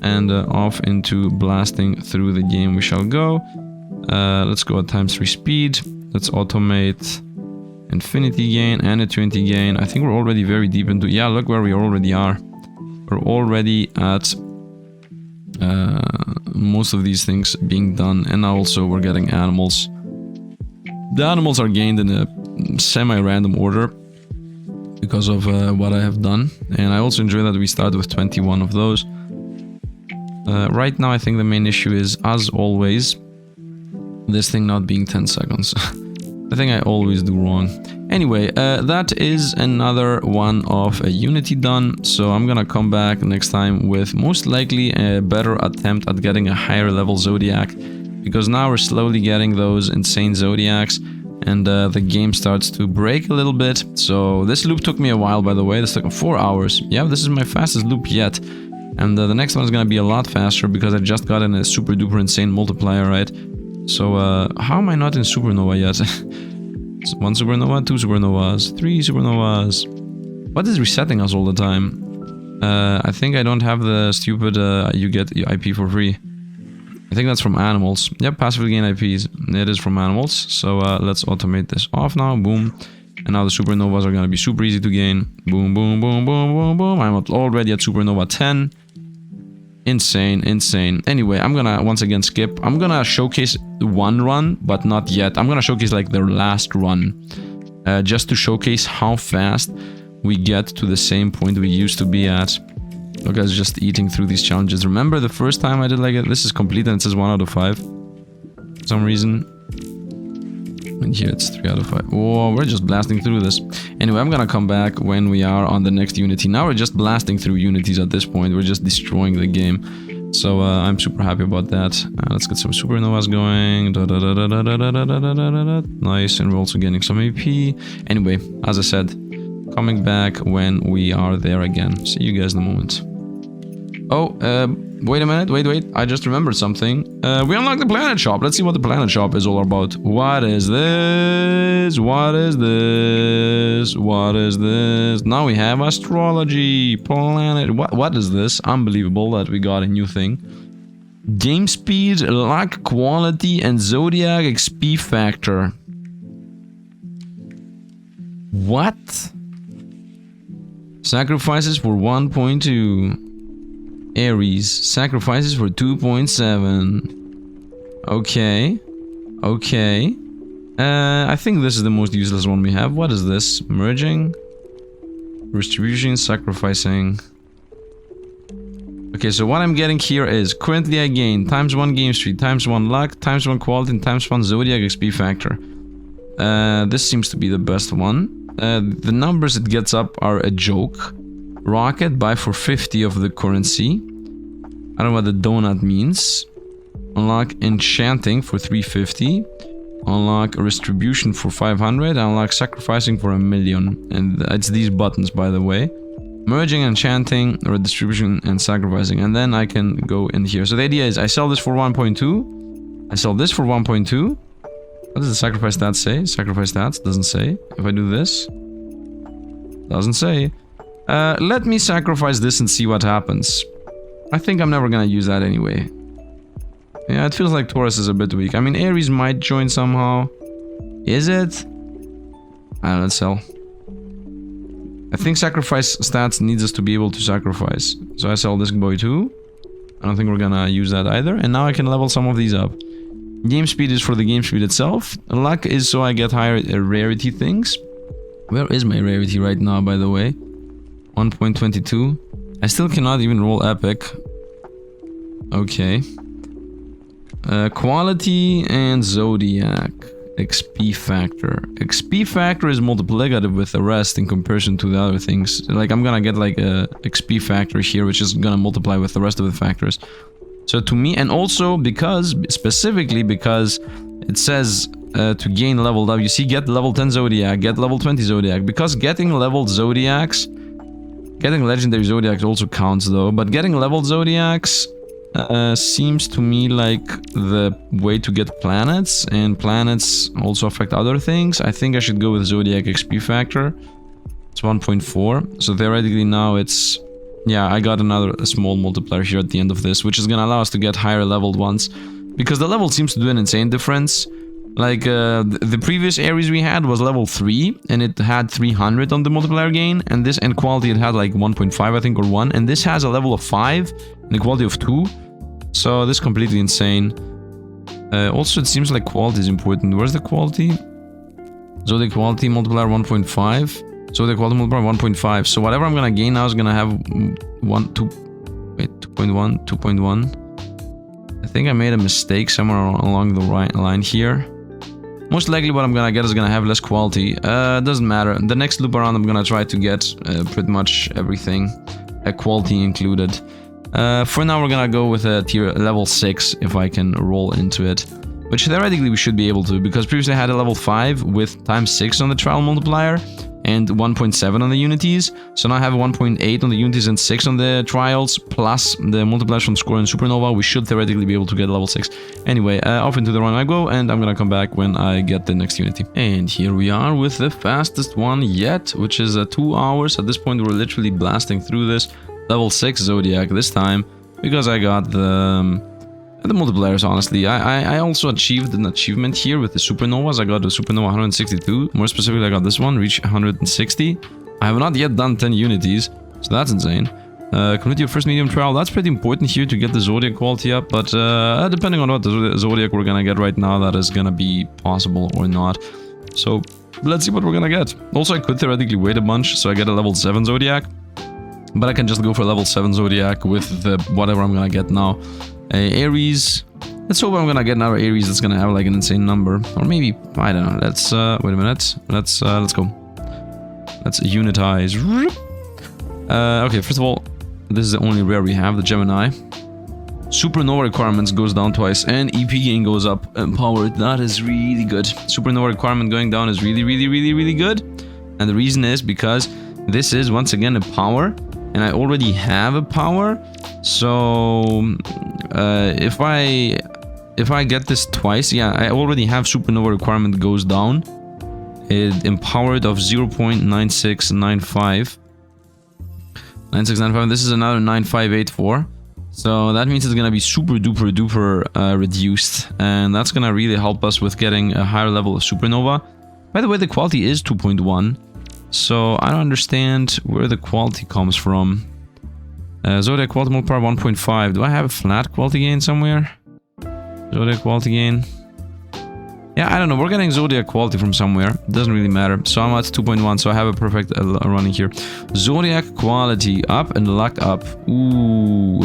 And off into blasting through the game we shall go. Let's go at times 3 speed. Let's automate infinity gain and eternity gain. I think we're already very deep into... Yeah, look where we already are. We're already at most of these things being done. And now also we're getting animals. The animals are gained in a semi-random order because of what I have done. And I also enjoy that we start with 21 of those. Right now, I think the main issue is, as always, this thing not being 10 seconds. I think I always do wrong. Anyway, that is another one of a Unity done. So I'm gonna come back next time with most likely a better attempt at getting a higher level Zodiac. Because now we're slowly getting those insane Zodiacs. And the game starts to break a little bit. So this loop took me a while, by the way. This took 4 hours. Yeah, this is my fastest loop yet. And the next one is gonna be a lot faster because I just got in a super duper insane multiplier, right? So, how am I not in Supernova yet? 1 Supernova, 2 Supernovas, 3 Supernovas. What is resetting us all the time? I think I don't have the stupid, you get IP for free. I think that's from animals. Yep, passively gain IPs. It is from animals. So, let's automate this off now. Boom. And now the Supernovas are gonna be super easy to gain. Boom, boom, boom, boom, boom, boom. I'm already at Supernova 10. Insane, insane. Anyway, I'm gonna once again skip. I'm gonna showcase one run, but not yet. I'm gonna showcase like their last run. Just to showcase how fast we get to the same point we used to be at. Look, I was just eating through these challenges. Remember the first time I did like it? This is complete and it says 1 out of 5. For some reason. And here it's 3 out of 5. Oh, we're just blasting through this. Anyway, I'm gonna come back when we are on the next Unity. Now we're just blasting through Unities at this point. We're just destroying the game. So I'm super happy about that. Let's get some Supernovas going. Nice, and we're also getting some AP. Anyway, as I said, coming back when we are there again. See you guys in a moment. Oh, wait a minute, wait, I just remembered something. We unlocked the planet shop. Let's see what the planet shop is all about. What is this? What is this? What is this? Now we have astrology, planet. What is this? Unbelievable that we got a new thing. Game speed, luck, quality, and zodiac XP factor. What? Sacrifices for 1.2. Aries, sacrifices for 2.7. Okay. Okay. I think this is the most useless one we have. What is this? Merging? Distribution, sacrificing. Okay, so what I'm getting here is currently I gain ×1 game speed, ×1 luck, ×1 quality, and ×1 zodiac XP factor. This seems to be the best one. The numbers it gets up are a joke. Rocket, buy for 50 of the currency. I don't know what the donut means. Unlock enchanting for 350. Unlock distribution for 500. Unlock sacrificing for 1,000,000. And it's these buttons, by the way. Merging, enchanting, redistribution, and sacrificing. And then I can go in here. So the idea is I sell this for 1.2. I sell this for 1.2. What does the sacrifice stats say? Sacrifice stats doesn't say. If I do this, doesn't say. Let me sacrifice this and see what happens. I think I'm never gonna use that anyway. Yeah, it feels like Taurus is a bit weak. I mean, Aries might join somehow. Is it? Let's sell. I think sacrifice stats needs us to be able to sacrifice. So I sell this boy too. I don't think we're gonna use that either. And now I can level some of these up. Game speed is for the game speed itself. Luck is so I get higher rarity things. Where is my rarity right now, by the way? 1.22. I still cannot even roll epic. Okay. Quality and zodiac. XP factor. XP factor is multiplicative with the rest in comparison to the other things. Like I'm gonna get like a XP factor here, which is gonna multiply with the rest of the factors. So to me, and also because, specifically because it says to gain leveled up, you see, get level 10 zodiac, get level 20 zodiac. Because getting leveled zodiacs, getting legendary zodiacs also counts though, but getting leveled zodiacs seems to me like the way to get planets, and planets also affect other things. I think I should go with zodiac XP factor. It's 1.4, so theoretically now it's... Yeah, I got a small multiplier here at the end of this, which is gonna allow us to get higher leveled ones. Because the level seems to do an insane difference. Like, the previous Aries we had was level 3, and it had 300 on the multiplier gain, and this and quality it had like 1.5 I think, or 1, and this has a level of 5, and a quality of 2. So this is completely insane. Also it seems like quality is important. Where's the quality? So the quality multiplier 1.5. So the quality multiplier 1.5. So whatever I'm gonna gain now is gonna have 2.1. I think I made a mistake somewhere along the right line here. Most likely what I'm gonna get is gonna have less quality. Doesn't matter. The next loop around I'm gonna try to get pretty much everything, quality included. For now we're gonna go with a tier level 6 if I can roll into it. Which theoretically we should be able to, because previously I had a level 5 with times 6 on the trial multiplier and 1.7 on the unities. So now I have 1.8 on the unities and 6 on the trials, plus the multipliers from score and supernova. We should theoretically be able to get level 6. Anyway, off into the run I go, and I'm gonna come back when I get the next unity. And here we are with the fastest one yet, which is 2 hours. At this point we're literally blasting through this. Level 6 Zodiac this time, because I got the multipliers, honestly. I also achieved an achievement here with the supernovas. I got the supernova 162. More specifically, I got this one, reach 160. I have not yet done 10 unities, so that's insane. Complete your first medium trial. That's pretty important here to get the Zodiac quality up, but depending on what the Zodiac we're gonna get right now, that is gonna be possible or not. So let's see what we're gonna get. Also, I could theoretically wait a bunch, so I get a level 7 Zodiac, but I can just go for level 7 Zodiac with the whatever I'm gonna get now. Aries. Let's hope I'm gonna get another Aries that's gonna have like an insane number, or maybe I don't know. Let's wait a minute. Let's go. Let's unitize. Okay, first of all, this is the only rare we have, the Gemini. Supernova requirements goes down twice, and EP gain goes up. Empowered. That is really good. Supernova requirement going down is really good, and the reason is because this is once again a power, and I already have a power. So if I get this twice, yeah, I already have supernova requirement goes down. It empowered of 0.9695. 9695. This is another 9584. So that means it's gonna be super duper reduced, and that's gonna really help us with getting a higher level of supernova. By the way, the quality is 2.1. So I don't understand where the quality comes from. Zodiac quality multiplier 1.5. Do I have a flat quality gain somewhere? Zodiac quality gain. Yeah, I don't know. We're getting Zodiac quality from somewhere. It doesn't really matter. So I'm at 2.1, so I have a perfect running here. Zodiac quality up and luck up. Ooh.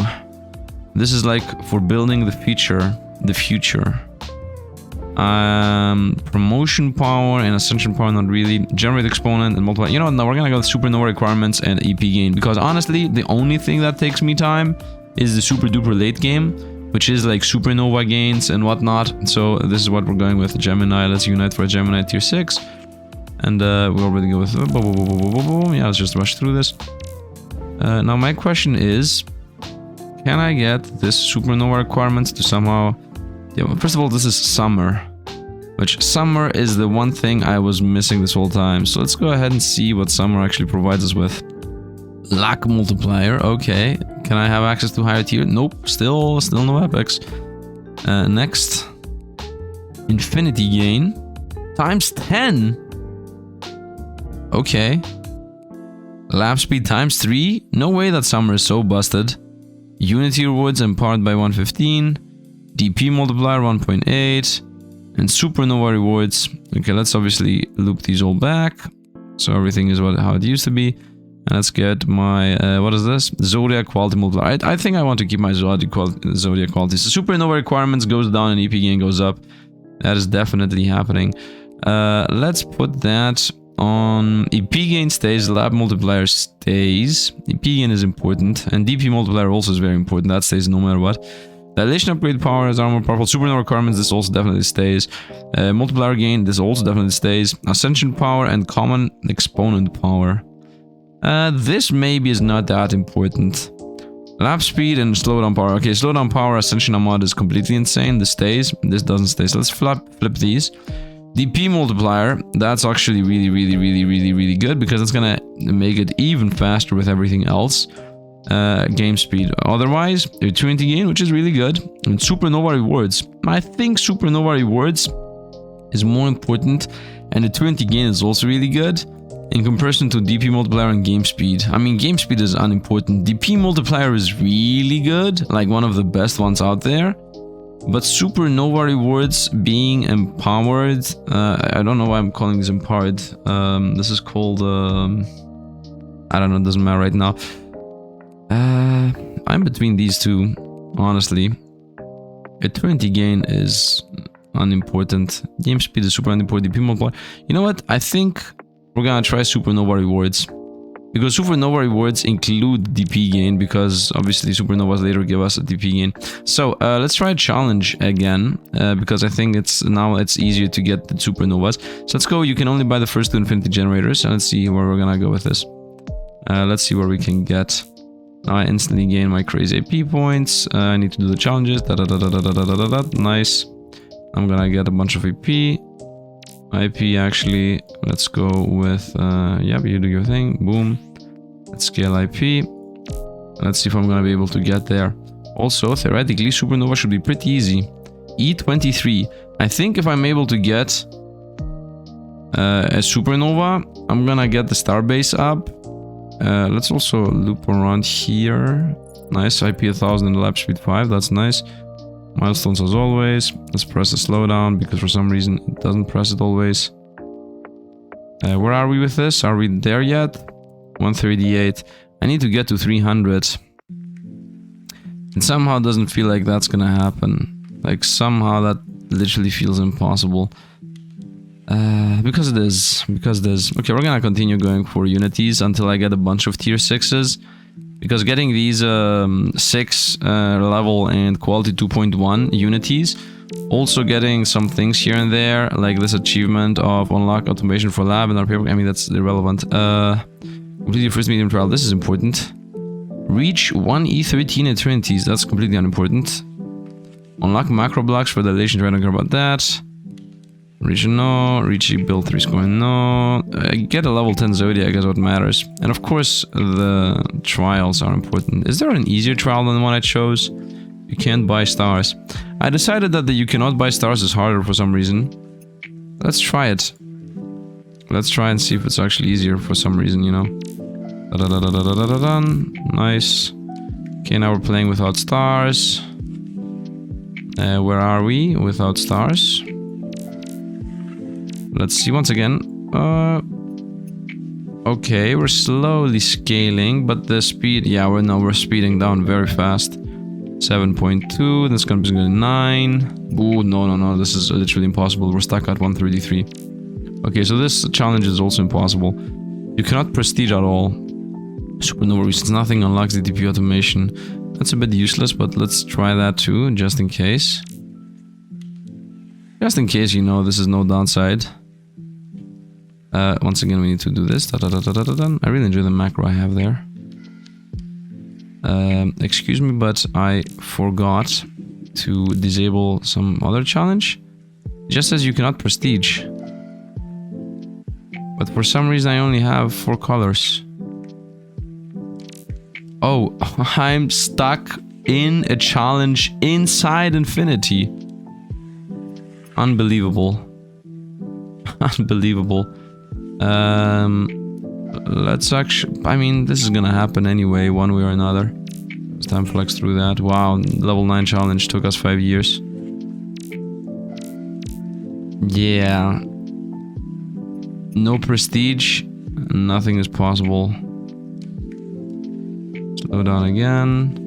This is like for building the future. Promotion power and ascension power, not really. Generate exponent and multiply. You know what? No, we're gonna go with supernova requirements and EP gain, because honestly, the only thing that takes me time is the super duper late game, which is like supernova gains and whatnot. So this is what we're going with. Gemini. Let's unite for a Gemini tier 6, and we already go with. Yeah, let's just rush through this. Now my question is, can I get this supernova requirements to somehow? Yeah, well, first of all, this is summer. Which summer is the one thing I was missing this whole time. So let's go ahead and see what summer actually provides us with. Luck multiplier, okay. Can I have access to higher tier? Nope, still no epics. Next. Infinity gain. Times 10. Okay. Lap speed times 3. No way that summer is so busted. Unity rewards empowered by 115. DP multiplier 1.8. And supernova rewards. Okay, let's obviously loop these all back. So everything is how it used to be. And let's get my, what is this? Zodiac quality multiplier. I think I want to keep my Zodiac quality. So supernova requirements goes down and EP gain goes up. That is definitely happening. Let's put that on. EP gain stays, lab multiplier stays. EP gain is important. And DP multiplier also is very important. That stays no matter what. Dilation upgrade power is armor powerful. Supernova requirements, this also definitely stays. Multiplier gain, this also definitely stays. Ascension power and common exponent power. This maybe is not that important. Lap speed and slowdown power. Okay, slowdown power, ascension mod is completely insane. This stays, this doesn't stay. So let's flip these. DP multiplier, that's actually really good, because it's gonna make it even faster with everything else. Game speed. Otherwise, eternity gain, which is really good, and supernova rewards. I think supernova rewards is more important, and eternity gain is also really good in comparison to DP multiplier and game speed. I mean, game speed is unimportant. DP multiplier is really good, like one of the best ones out there. But supernova rewards being empowered, I don't know why I'm calling this empowered. This is called, I don't know, it doesn't matter right now. I'm between these two, honestly. Eternity gain is unimportant. Game speed is super unimportant. DP multiplier. You know what? I think we're gonna try supernova rewards. Because supernova rewards include DP gain, because obviously supernovas later give us a DP gain. So let's try a challenge again, because I think it's easier to get the supernovas. So let's go. You can only buy the first 2 infinity generators, and let's see where we're gonna go with this. Let's see where we can get. Now I instantly gain my crazy AP points. I need to do the challenges. Nice. I'm gonna get a bunch of AP. IP actually, let's go with, yeah, you do your thing, boom. Let's scale IP. Let's see if I'm gonna be able to get there. Also, theoretically, supernova should be pretty easy. E23. I think if I'm able to get a supernova, I'm gonna get the starbase up. Let's also loop around here. Nice, IP 1000 and lap speed 5, that's nice. Milestones as always. Let's press the slowdown because for some reason it doesn't press it always. Where are we with this? Are we there yet? 138. I need to get to 300. It somehow doesn't feel like that's gonna happen. Like somehow that literally feels impossible. Because it is. Okay, we're gonna continue going for unities until I get a bunch of tier 6s. Because getting these 6 level and quality 2.1 unities, also getting some things here and there, like this achievement of unlock automation for lab and our paper. I mean, that's irrelevant. Complete your first medium trial. This is important. Reach 1 E13 eternities. That's completely unimportant. Unlock macro blocks for dilation. I don't care about that. Reach no, reach build 3 score no. Get a level 10 Zodiac is what matters. And of course, the trials are important. Is there an easier trial than the one I chose? You can't buy stars. I decided that the you cannot buy stars is harder for some reason. Let's try it. Let's try and see if it's actually easier for some reason, you know. Nice. Okay, now we're playing without stars. Where are we? Without stars. Let's see once again. Okay, we're slowly scaling, but the speed, yeah, we're speeding down very fast. 7.2, this is gonna be 9. Ooh, no, this is literally impossible. We're stuck at 133. Okay, so this challenge is also impossible. You cannot prestige at all. Supernova reasons, nothing unlocks the DP automation. That's a bit useless, but let's try that too, just in case. Just in case, you know, this is no downside. Once again, we need to do this. I really enjoy the macro I have there. Excuse me, but I forgot to disable some other challenge. It just says you cannot prestige. But for some reason, I only have 4 colors. Oh, I'm stuck in a challenge inside infinity. Unbelievable. Unbelievable. Let's actually... I mean, this is gonna happen anyway, one way or another. Let's time flex through that. Wow, level 9 challenge took us 5 years. Yeah. No prestige. Nothing is possible. Slow down again.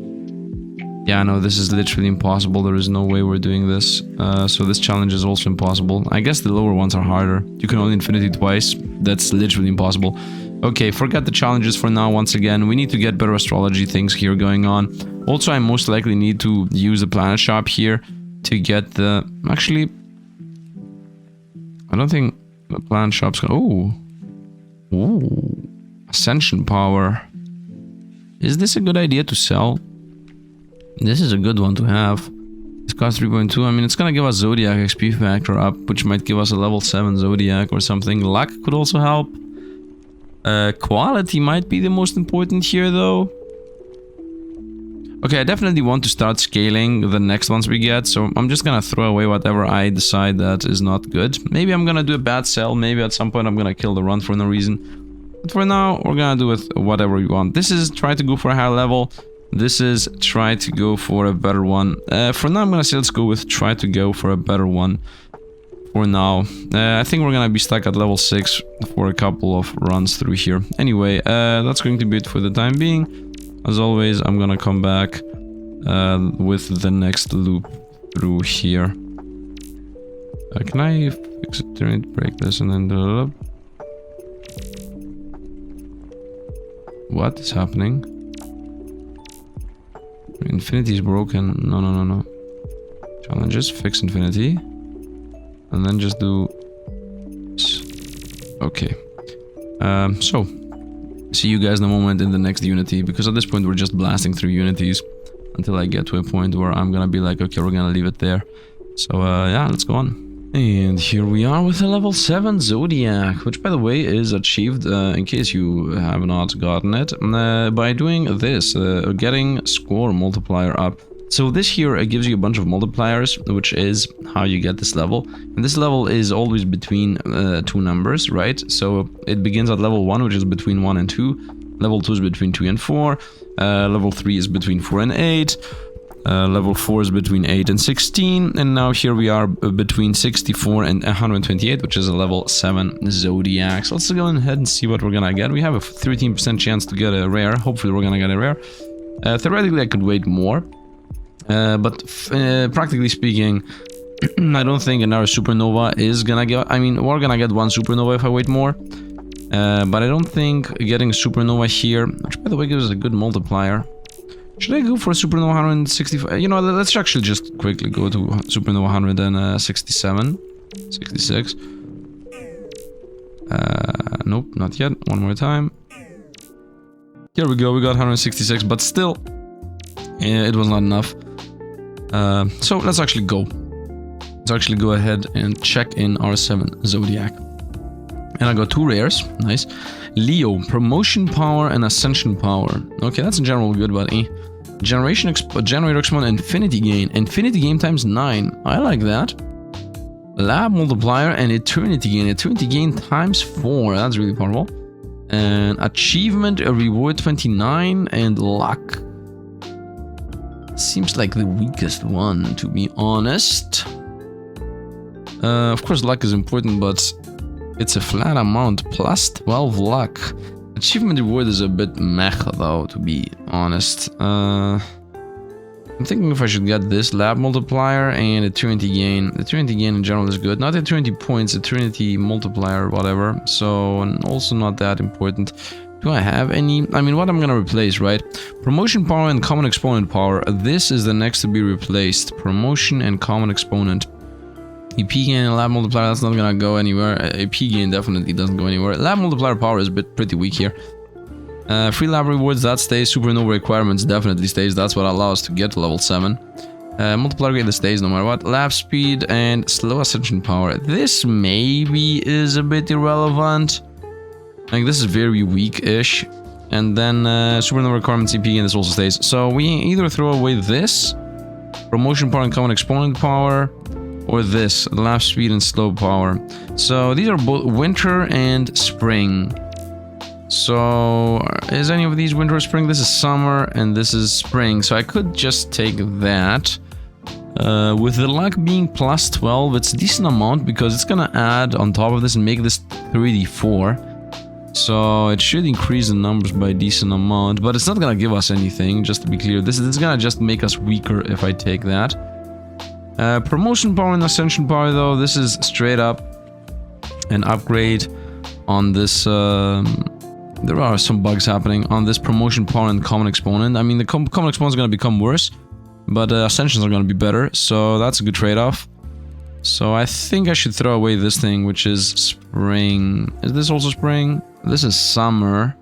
Yeah, no, this is literally impossible. There is no way we're doing this. So this challenge is also impossible. I guess the lower ones are harder. You can only infinity twice. That's literally impossible. Okay, forget the challenges for now once again. We need to get better astrology things here going on. Also, I most likely need to use the planet shop here to get the... Actually, I don't think the planet shop's gonna... Oh. Ooh. Ascension power. Is this a good idea to sell? This is a good one to have. It's cost 3.2. I mean, it's gonna give us Zodiac XP factor up, which might give us a level 7 Zodiac or something. Luck could also help. Quality might be the most important here, though. Okay, I definitely want to start scaling the next ones we get, so I'm just gonna throw away whatever I decide that is not good. Maybe I'm gonna do a bad sell, maybe at some point I'm gonna kill the run for no reason. But for now, we're gonna do with whatever we want. This is try to go for a higher level. This is try to go for a better one. For now, I'm gonna say let's go with try to go for a better one. For now. I think we're gonna be stuck at level 6 for a couple of runs through here. Anyway, that's going to be it for the time being. As always, I'm gonna come back with the next loop through here. Can I fix it, turn it, break this, and then... What is happening? Infinity is broken. No. Challenges, fix infinity. And then just do... Okay. So, see you guys in a moment in the next Unity, because at this point we're just blasting through Unities until I get to a point where I'm gonna be like, okay, we're gonna leave it there. So, yeah, let's go on. And here we are with a level 7 Zodiac, which by the way is achieved, in case you have not gotten it, by doing this, getting score multiplier up. So this here gives you a bunch of multipliers, which is how you get this level. And this level is always between two numbers, right? So it begins at level 1, which is between 1 and 2. Level 2 is between 2 and 4. Level 3 is between 4 and 8. Level 4 is between 8 and 16. And now here we are between 64 and 128, which is a level 7 Zodiac. So let's go ahead and see what we're gonna get. We have a 13% chance to get a rare. Hopefully we're gonna get a rare. Theoretically, I could wait more. But practically speaking, I don't think another supernova is gonna get... I mean, we're gonna get one supernova if I wait more. But I don't think getting a supernova here, which by the way gives us a good multiplier. Should I go for a supernova 165? You know, let's actually just quickly go to supernova 167. 66. Nope, not yet. One more time. Here we go, we got 166, but still, it was not enough. So let's actually go. Let's actually go ahead and check in our 7 Zodiac. And I got 2 rares. Nice. Leo, promotion power and ascension power. Okay, that's in general good, but generator exponent, infinity gain. Infinity gain times 9. I like that. Lab multiplier and eternity gain. Eternity gain times 4. That's really powerful. And achievement, a reward 29, and luck. Seems like the weakest one, to be honest. Of course, luck is important, but it's a flat amount, plus 12 luck. Achievement reward is a bit meh, though, to be honest. I'm thinking if I should get this lab multiplier and eternity gain. Eternity gain in general is good. Not eternity points, eternity multiplier, whatever. So, and also not that important. Do I have any? I mean, what I'm gonna replace, right? Promotion power and common exponent power. This is the next to be replaced. Promotion and common exponent. EP gain and lab multiplier, that's not gonna go anywhere. AP gain definitely doesn't go anywhere. Lab multiplier power is pretty weak here. Free lab rewards, that stays. Supernova requirements definitely stays. That's what allows us to get to level 7. Multiplier grade stays no matter what. Lab speed and slow ascension power. This maybe is a bit irrelevant. Like, this is very weak-ish. And then supernova requirements, EP gain, this also stays. So we either throw away this, promotion power and common exponent power, or this, lab speed and slow power. So these are both winter and spring. So is any of these winter or spring? This is summer and this is spring. So I could just take that. With the luck being plus 12, it's a decent amount because it's gonna add on top of this and make this 34. So it should increase the numbers by a decent amount, but it's not gonna give us anything, just to be clear. This is gonna just make us weaker if I take that. Promotion power and ascension power, though, this is straight up an upgrade on this. There are some bugs happening on this promotion power and common exponent. I mean, the common exponent is going to become worse, but ascensions are going to be better, so that's a good trade-off. So I think I should throw away this thing, which is spring. Is this also spring? This is summer.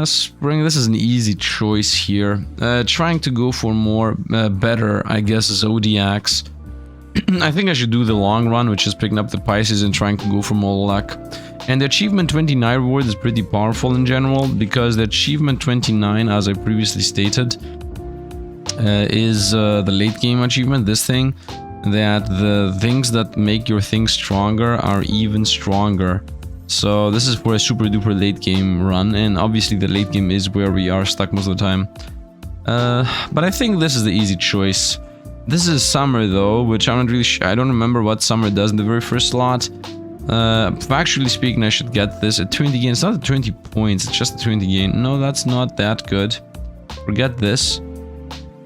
Spring, this is an easy choice here. Trying to go for more, better, I guess, Zodiacs. I think I should do the long run, which is picking up the Pisces and trying to go for more luck. And the achievement 29 reward is pretty powerful in general, because the achievement 29, as I previously stated, is the late game achievement, this thing, that the things that make your thing stronger are even stronger. So this is for a super duper late game run, and obviously the late game is where we are stuck most of the time. But I think this is the easy choice. This is summer though, which I'm not really sure. I don't remember what summer does in the very first slot. Factually speaking, I should get this at 20 gain. It's not a 20 points, it's just a 20 gain. No, that's not that good. Forget this.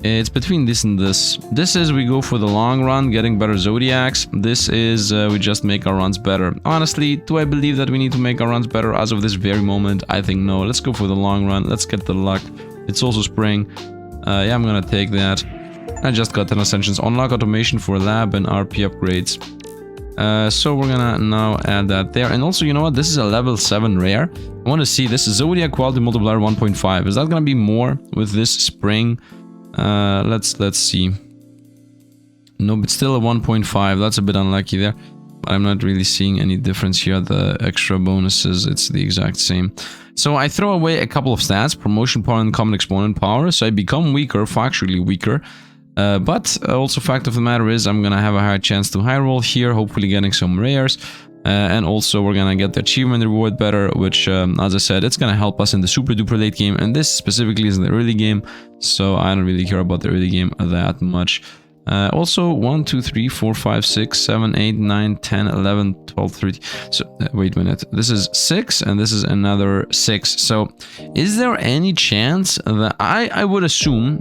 It's between this and this. This is we go for the long run, getting better zodiacs. This is we just make our runs better. Honestly, do I believe that we need to make our runs better as of this very moment? I think no. Let's go for the long run. Let's get the luck. It's also spring. Yeah, I'm gonna take that. I just got 10 ascensions. Unlock automation for lab and RP upgrades. So we're gonna now add that there. And also, you know what? This is a level 7 rare. I want to see this zodiac quality multiplier 1.5. Is that gonna be more with this spring? Let's see. No, but still a 1.5. That's a bit unlucky there. But I'm not really seeing any difference here. The extra bonuses, it's the exact same. So I throw away a couple of stats. Promotion power and common exponent power. So I become weaker, factually weaker. But also fact of the matter is I'm gonna have a higher chance to high roll here. Hopefully getting some rares. And also we're gonna get the achievement reward better, which as I said, it's gonna help us in the super duper late game, and this specifically is in the early game, so I don't really care about the early game that much. Also 1 2 3 4 5 6 7 8 9 10 11 12 13. So wait a minute, this is 6 and this is another 6. So is there any chance that I would assume,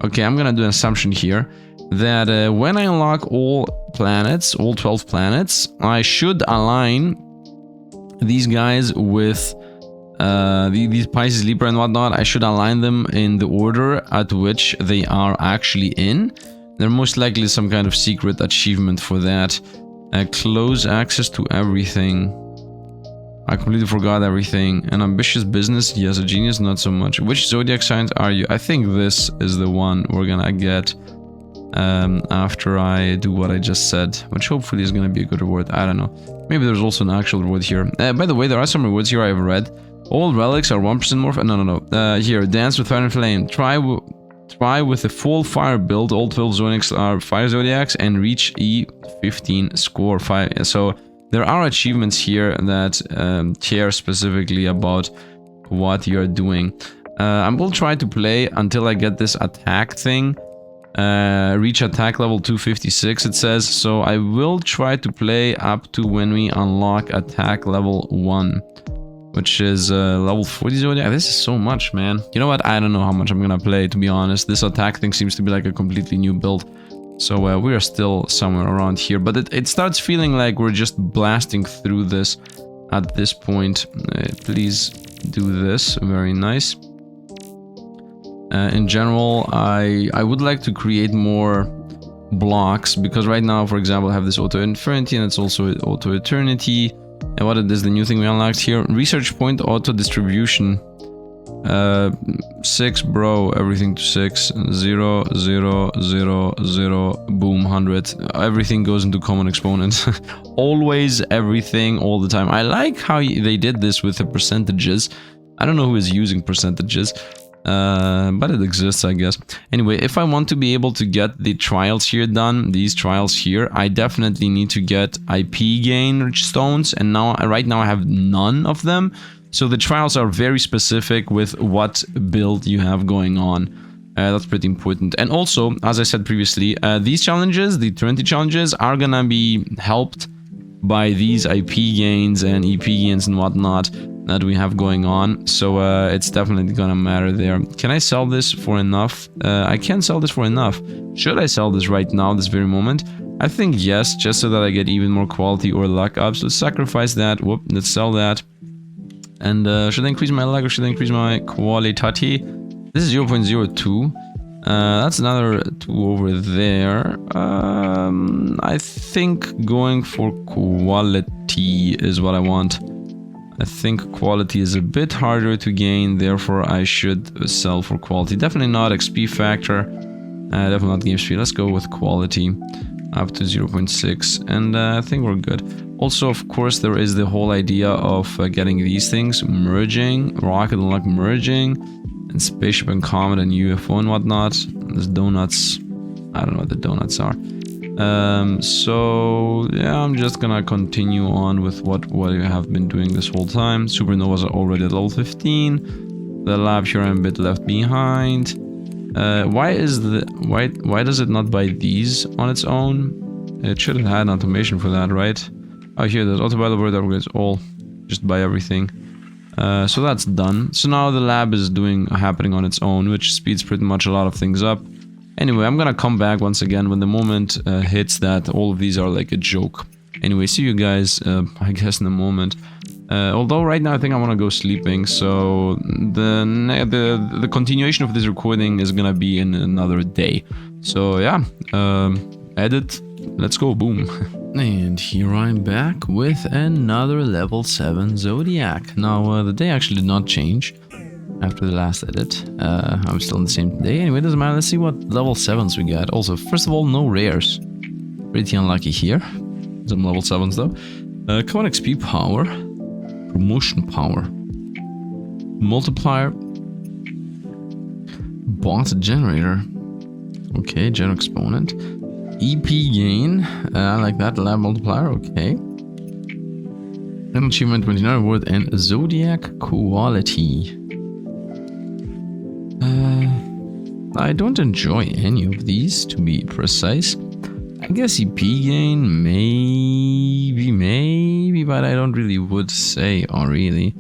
okay, I'm gonna do an assumption here that when I unlock all planets, all 12 planets, I should align these guys with these Pisces, Libra and whatnot. I should align them in the order at which they are actually in. There most likely is some kind of secret achievement for that. Close access to everything. I completely forgot everything. An ambitious business, yes. A genius, not so much. Which zodiac signs are you? I think this is the one we're gonna get after I do what I just said, which hopefully is gonna be a good reward. I don't know. Maybe there's also an actual reward here. By the way, there are some rewards here I've read. All relics are 1% more. No. Here, dance with fire and flame. Try with the full fire build. All 12 zodiacs are fire zodiacs and reach E15 score 5. So there are achievements here that care specifically about what you're doing. I will try to play until I get this attack thing. Reach attack level 256 it says, so I will try to play up to when we unlock attack level 1, which is level 40 zodiac. This is so much, man. You know what, I don't know how much I'm gonna play, to be honest. This attack thing seems to be like a completely new build, so we are still somewhere around here, but it starts feeling like we're just blasting through this at this point. Please do this, very nice. In general, I would like to create more blocks, because right now, for example, I have this auto infinity and it's also auto eternity. And what is the new thing we unlocked here? Research point auto distribution. 6, bro, everything to 6. 0 0 0 0 boom, 100. Everything goes into common exponents. Always, everything, all the time. I like how they did this with the percentages. I don't know who is using percentages. But it exists, I guess. Anyway, if I want to be able to get the trials here done, these trials here, I definitely need to get IP gain stones, and right now I have none of them. So the trials are very specific with what build you have going on. That's pretty important. And also, as I said previously, these challenges, the 20 challenges, are gonna be helped by these IP gains and EP gains and whatnot that we have going on, so it's definitely gonna matter there. Can I sell this for enough? I can sell this for enough. Should I sell this right now, this very moment? I think yes, just so that I get even more quality or luck up. So let's sacrifice that. Whoop, let's sell that. And should I increase my luck or should I increase my quality? This is 0.02. That's another 2 over there. I think going for quality is what I want. I think quality is a bit harder to gain, therefore I should sell for quality. Definitely not XP factor, definitely not game speed. Let's go with quality up to 0.6, and I think we're good. Also, of course, there is the whole idea of getting these things, merging, rocket and luck merging, and spaceship and comet and UFO and whatnot. There's donuts. I don't know what the donuts are. So yeah, I'm just gonna continue on with what I have been doing this whole time. Supernovas are already at level 15. The lab here I'm a bit left behind. Why does it not buy these on its own? It should have had an automation for that, right? Oh, here there's auto buy laboratory upgrades. All just buy everything. So that's done. So now the lab is happening on its own, which speeds pretty much a lot of things up. Anyway, I'm gonna come back once again when the moment hits that all of these are like a joke. Anyway, see you guys, I guess, in a moment. Although right now I think I want to go sleeping, so the continuation of this recording is gonna be in another day. So yeah, edit, let's go, boom. And here I'm back with another level 7 Zodiac. Now the day actually did not change after the last edit. I'm still in the same day. Anyway, it doesn't matter. Let's see what level 7s we got. Also, first of all, no rares. Pretty unlucky here. Some level 7s though. Common XP power. Promotion power. Multiplier. Bot generator. Okay, general exponent. EP gain. I like that. Lab multiplier. Okay. An achievement 29 reward and Zodiac quality. I don't enjoy any of these, to be precise. I guess EP gain, maybe, but I don't really would say, or really.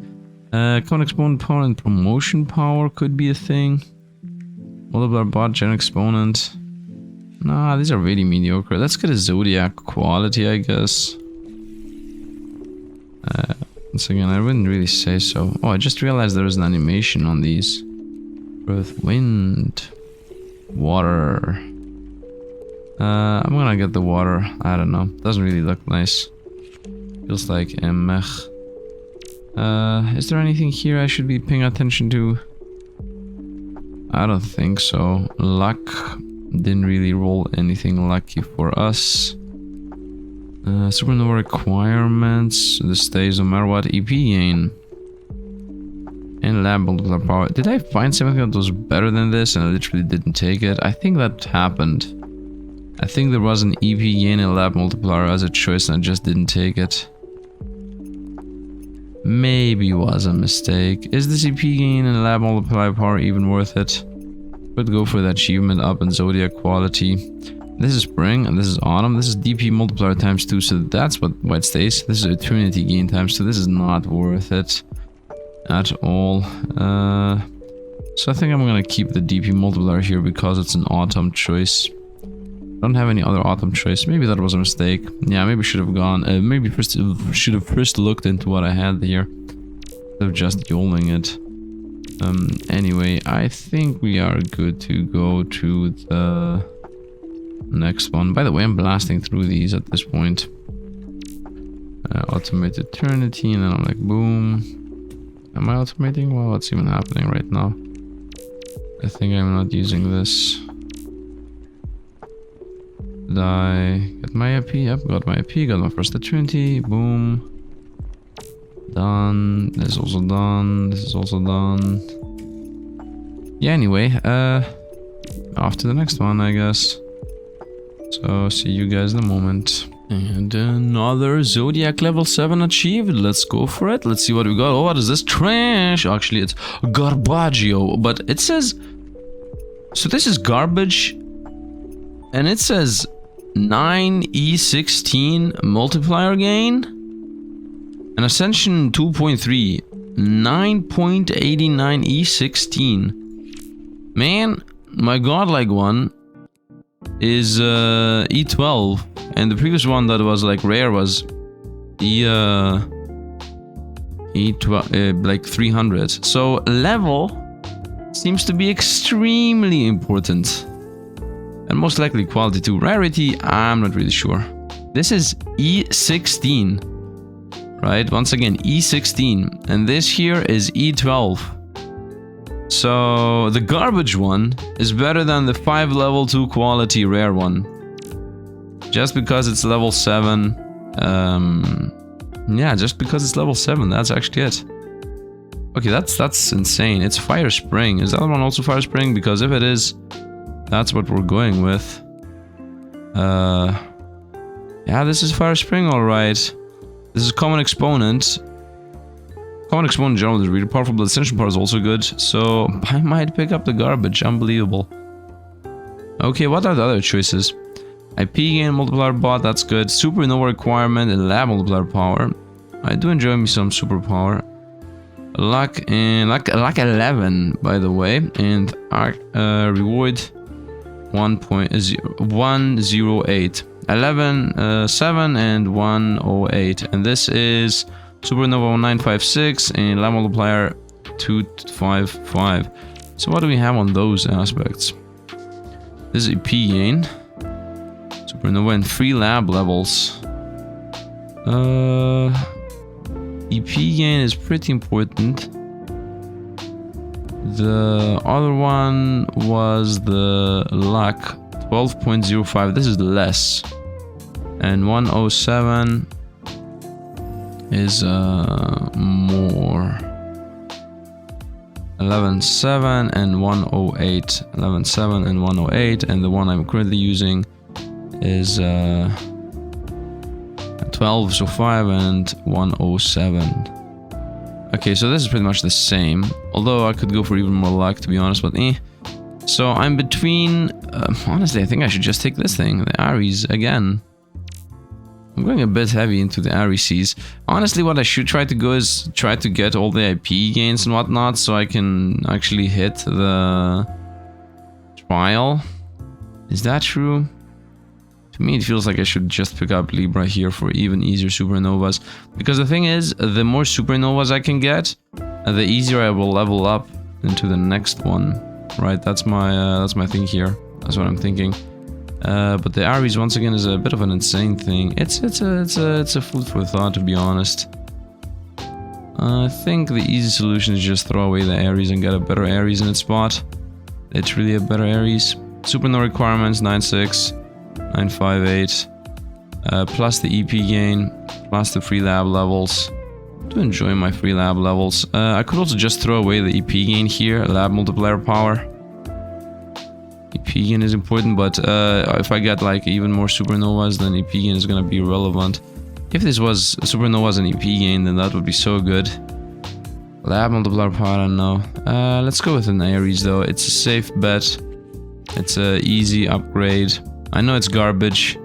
Common exponent power and promotion power could be a thing. Multiplier bot, general exponent. Nah, these are really mediocre. Let's get a Zodiac quality, I guess. Once again, I wouldn't really say so. Oh, I just realized there is an animation on these. Earth, wind, water. I'm gonna get the water. I don't know. Doesn't really look nice. Feels like a mech. Is there anything here I should be paying attention to? I don't think so. Luck. Didn't really roll anything lucky for us. Supernova requirements. This stays no matter what. EP gain. And lab multiplier power. Did I find something that was better than this and I literally didn't take it? I think that happened. I think there was an EP gain and lab multiplier as a choice and I just didn't take it. Maybe was a mistake. Is this EP gain and lab multiplier power even worth it? Could go for the achievement up in Zodiac quality. This is spring and this is autumn. This is DP multiplier times 2, so that's what it stays. This is eternity gain times 2. This is not worth it at all. So I think I'm gonna keep the DP multiplier here because it's an autumn choice. Don't have any other autumn choice. Maybe that was a mistake. Yeah, maybe should have gone. Maybe should have first looked into what I had here instead of just yoling it. Anyway, I think we are good to go to the next one. By the way, I'm blasting through these at this point. Automate eternity, and then I'm like, boom. Am I automating? Well, what's even happening right now? I think I'm not using this. Did I get my IP? Yep, got my IP, got my first eternity. Boom. Done. This is also done. This is also done. Yeah, anyway, off to the next one, I guess. So, see you guys in a moment. And another Zodiac level 7 achieved. Let's go for it. Let's see what we got. Oh, what is this? Trash! Actually, it's Garbaggio. But it says... So this is garbage. And it says 9E16 multiplier gain. And Ascension 2.3. 9.89 E16. Man, my godlike one is E12. And the previous one that was like rare was E12, like 300. So level seems to be extremely important. And most likely quality too. Rarity, I'm not really sure. This is E16. Right? Once again, E16. And this here is E12. So the garbage one is better than the 5 level 2 quality rare one. Just because it's level 7. Yeah, just because it's level 7. That's actually it. Okay, that's insane. It's Fire Spring. Is that one also Fire Spring? Because if it is, that's what we're going with. Yeah, this is Fire Spring, alright. This is Common Exponent. Common Exponent in general is really powerful, but the Ascension part is also good. So I might pick up the garbage. Unbelievable. Okay, what are the other choices? IP gain, multiplier bot, that's good. Supernova requirement and lab multiplier power. I do enjoy me some superpower. luck and luck 11, by the way, and reward 1.108. 11, 7, and 108. And this is Supernova 1956 and lab multiplier 255. So what do we have on those aspects? This is EP gain, Supernova, and 3 lab levels. EP gain is pretty important. The other one was the luck 12.05. This is less. And 107 is more. 11.7 and 108. 11.7 and 108. And the one I'm currently using is 12.05 and 107. Okay, so this is pretty much the same. Although I could go for even more luck, to be honest, but eh. So I'm between... honestly, I think I should just take this thing, the Ares, again. I'm going a bit heavy into the Ares. Honestly, what I should try to go is try to get all the IP gains and whatnot, so I can actually hit the trial. Is that true? To me, it feels like I should just pick up Libra here for even easier supernovas. Because the thing is, the more supernovas I can get, the easier I will level up into the next one. Right, that's my thing here. That's what I'm thinking. But the Ares once again is a bit of an insane thing. It's a food for thought, to be honest. I think the easy solution is just throw away the Ares and get a better Ares in its spot. It's really a better Ares. Supernova requirements 9.6, 9.58, plus the EP gain, plus the free lab levels. I do enjoy my free lab levels. I could also just throw away the EP gain here, lab multiplier power. EP gain is important, but if I get like even more supernovas, then EP gain is gonna be irrelevant. If this was supernovas and EP gain, then that would be so good. Lab multiplier power, I don't know. Let's go with an Ares though. It's a safe bet. It's a easy upgrade. I know it's garbage,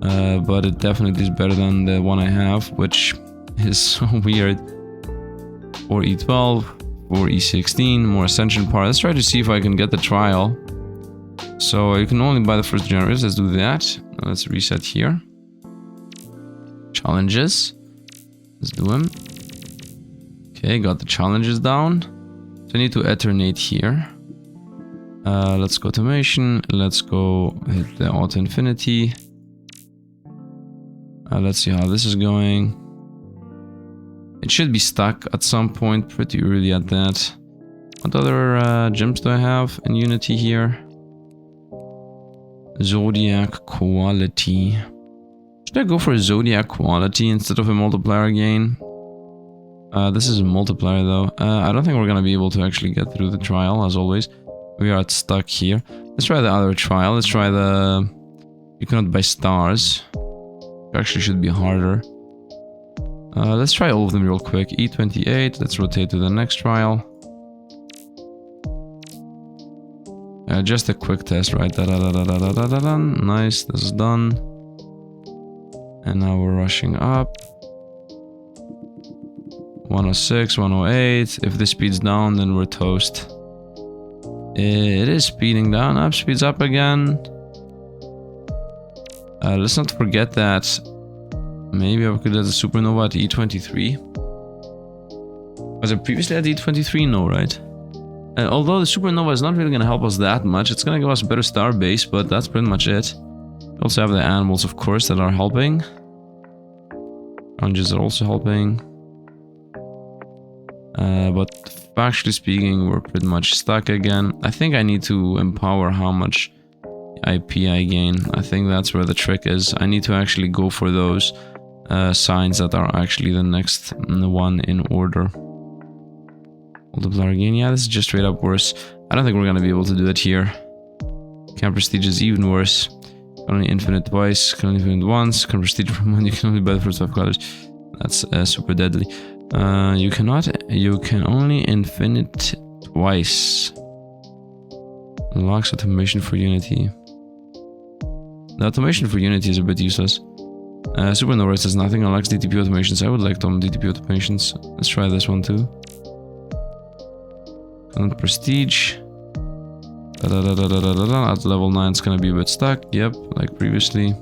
but it definitely is better than the one I have, which is so weird. 4E12, 4E16, more Ascension power. Let's try to see if I can get the trial. So you can only buy the first generators. Let's do that. Now let's reset here. Challenges. Let's do them. Okay, got the challenges down. So I need to alternate here. Let's go automation. Let's go hit the auto infinity. Let's see how this is going. It should be stuck at some point pretty early at that. What other gems do I have in Unity here? Zodiac quality. Should I go for a Zodiac quality instead of a multiplier gain? This is a multiplier though. I don't think we're gonna be able to actually get through the trial as always. We are stuck here. Let's try the other trial. Let's try the... You cannot buy stars. It actually should be harder. Let's try all of them real quick. E28. Let's rotate to the next trial. Just a quick test, right? Nice. This is done. And now we're rushing up. 106, 108. If this speeds down, then we're toast. It is speeding down. Up, speeds up again. Let's not forget that maybe I could get a supernova at E23. Was it previously at E23? No, right? Although the supernova is not really going to help us that much. It's going to give us a better star base, but that's pretty much it. We also have the animals, of course, that are helping. Challenges are also helping. But factually speaking, we're pretty much stuck again. I think I need to empower how much IP I gain. I think that's where the trick is. I need to actually go for those signs that are actually the next one in order. Multiplier gain. Yeah, this is just straight up worse. I don't think we're going to be able to do it here. Camp prestige is even worse. Can only infinite twice. Can only infinite once. Can prestige from one. You can only buy the first 5 colors. That's super deadly. You can only infinite twice. Unlocks automation for Unity. The automation for Unity is a bit useless. Supernova says nothing. Unlocks DTP automations. I would like some DTP automations. Let's try this one too. And prestige. At level 9 it's gonna be a bit stuck. Yep, like previously.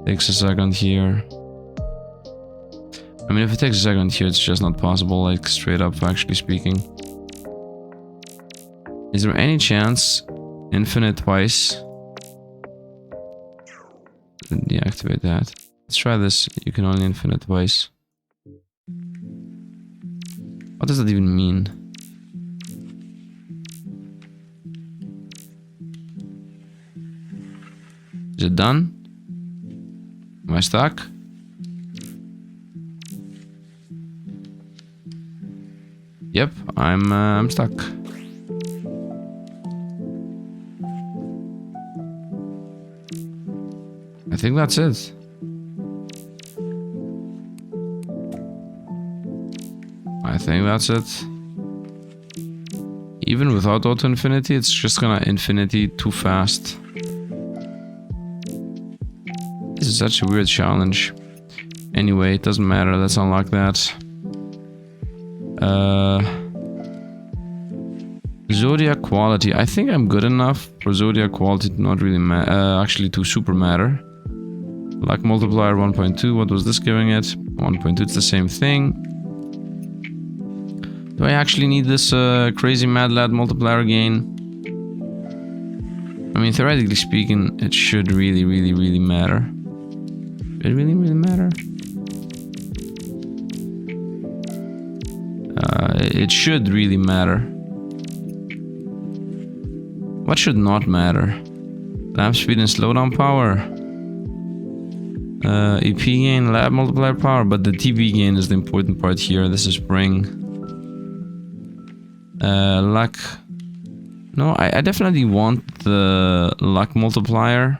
Takes a second here. I mean, if it takes a second here, it's just not possible, like straight up factually speaking. Is there any chance infinite twice? Deactivate that. Let's try this. You can only infinite twice. What does that even mean? Is it done? Am I stuck? Yep, I'm stuck. I think that's it. I think that's it. Even without auto infinity, it's just gonna infinity too fast. This is such a weird challenge. Anyway, it doesn't matter. Let's unlock that. Zodiac quality. I think I'm good enough for zodiac quality to not really actually to super matter. Luck multiplier 1.2. What was this giving it? 1.2. It's the same thing. Do I actually need this crazy mad lad multiplier again? I mean, theoretically speaking, it should really matter. It really matter? It should really matter. What should not matter? Lab speed and slowdown power. EP gain, lab multiplier power, but the TB gain is the important part here. This is spring. Luck. No, I definitely want the luck multiplier.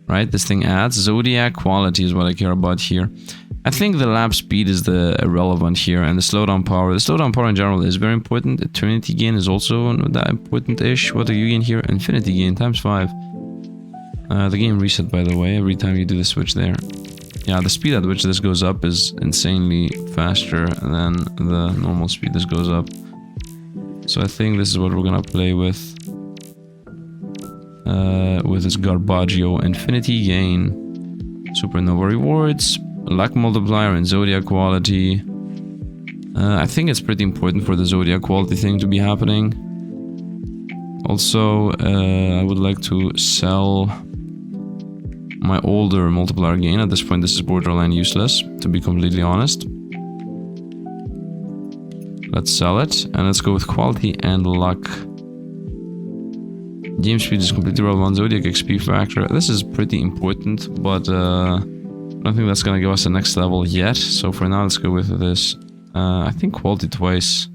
Right, this thing adds. Zodiac quality is what I care about here. I think the lab speed is the irrelevant here, and the slowdown power. The slowdown power in general is very important. Eternity gain is also that important-ish. What do you gain here? Infinity gain times 5. The game reset, by the way, every time you do the switch there. Yeah, the speed at which this goes up is insanely faster than the normal speed this goes up. So I think this is what we're gonna play with. With this Garbaggio Infinity Gain. Supernova rewards. Luck multiplier and zodiac quality. I think it's pretty important for the zodiac quality thing to be happening. Also, I would like to sell my older multiplier gain. At this point, this is borderline useless, to be completely honest. Let's sell it, and let's go with quality and luck. Game speed is completely relevant. Zodiac XP factor. This is pretty important, but I don't think that's gonna give us the next level yet. So for now, let's go with this. I think quality twice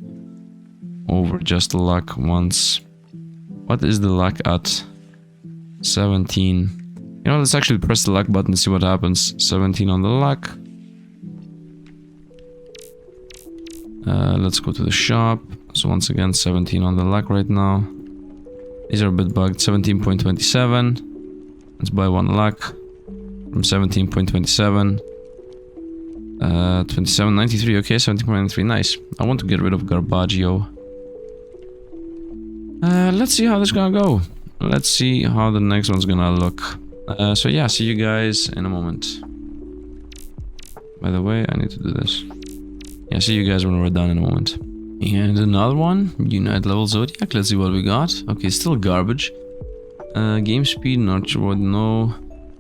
over just the luck once. What is the luck at? 17. You know, let's actually press the luck button and see what happens. 17 on the luck. Let's go to the shop. So once again, 17 on the luck right now. These are a bit bugged. 17.27. Let's buy one luck. From 17.27. 27.93. Okay, 17.93. Nice. I want to get rid of Garbaggio. Let's see how this is gonna go. Let's see how the next one's gonna look. So yeah, see you guys in a moment. By the way, I need to do this. Yeah, see you guys when we're done in a moment. And another one, Unite level Zodiac. Let's see what we got. Okay, still garbage. Game speed, not sure what, no.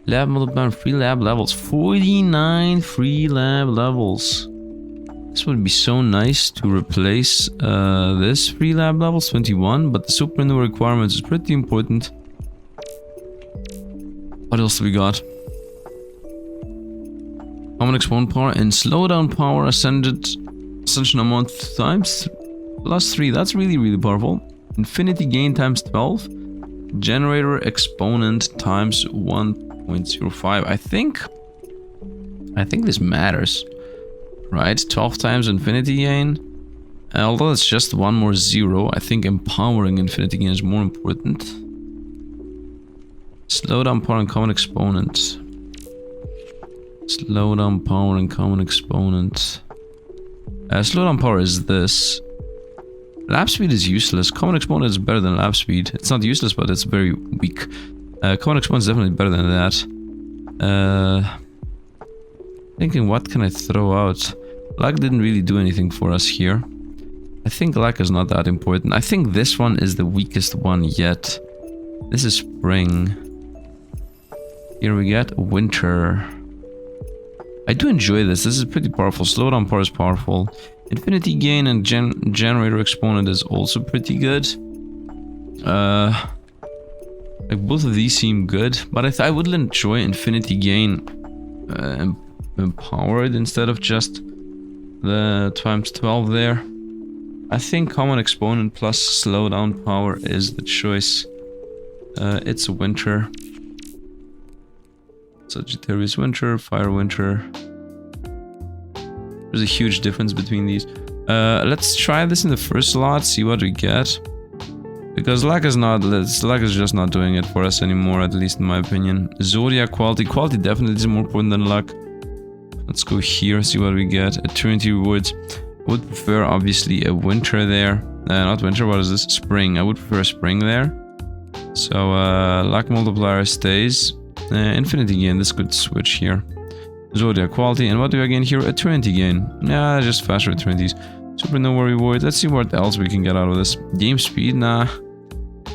Lab multiplier, free lab levels. 49 free lab levels. This would be so nice to replace this free lab levels, 21, but the supernova requirements is pretty important. What else do we got? Common exponent power and slowdown power ascension amount times +3. That's really powerful. Infinity gain times 12. Generator exponent times 1.05. I think this matters. Right? 12 times infinity gain. Although it's just one more zero, I think empowering infinity gain is more important. Slowdown power and common exponent. Slowdown power and common exponent. Slowdown power is this. Lab speed is useless. Common exponent is better than lab speed. It's not useless, but it's very weak. Common exponent is definitely better than that. Thinking, what can I throw out? Luck didn't really do anything for us here. I think luck is not that important. I think this one is the weakest one yet. This is spring. Here we get winter. I do enjoy this. This is pretty powerful. Slowdown power is powerful. Infinity gain and generator exponent is also pretty good. Like both of these seem good, but I would enjoy infinity gain empowered instead of just the times 12 there. I think common exponent plus slowdown power is the choice. It's winter. Sagittarius winter, fire winter. There's a huge difference between these. Let's try this in the first slot, see what we get. Because luck is just not doing it for us anymore, at least in my opinion. Zodiac quality. Quality definitely is more important than luck. Let's go here, see what we get. Eternity rewards. I would prefer obviously a winter there. Not winter, what is this? Spring. I would prefer spring there. So luck multiplier stays. Infinity gain, this could switch here. Zodiac quality, and what do I gain here? Eternity gain. Yeah, just faster eternities. Supernova reward. Let's see what else we can get out of this. Game speed, nah.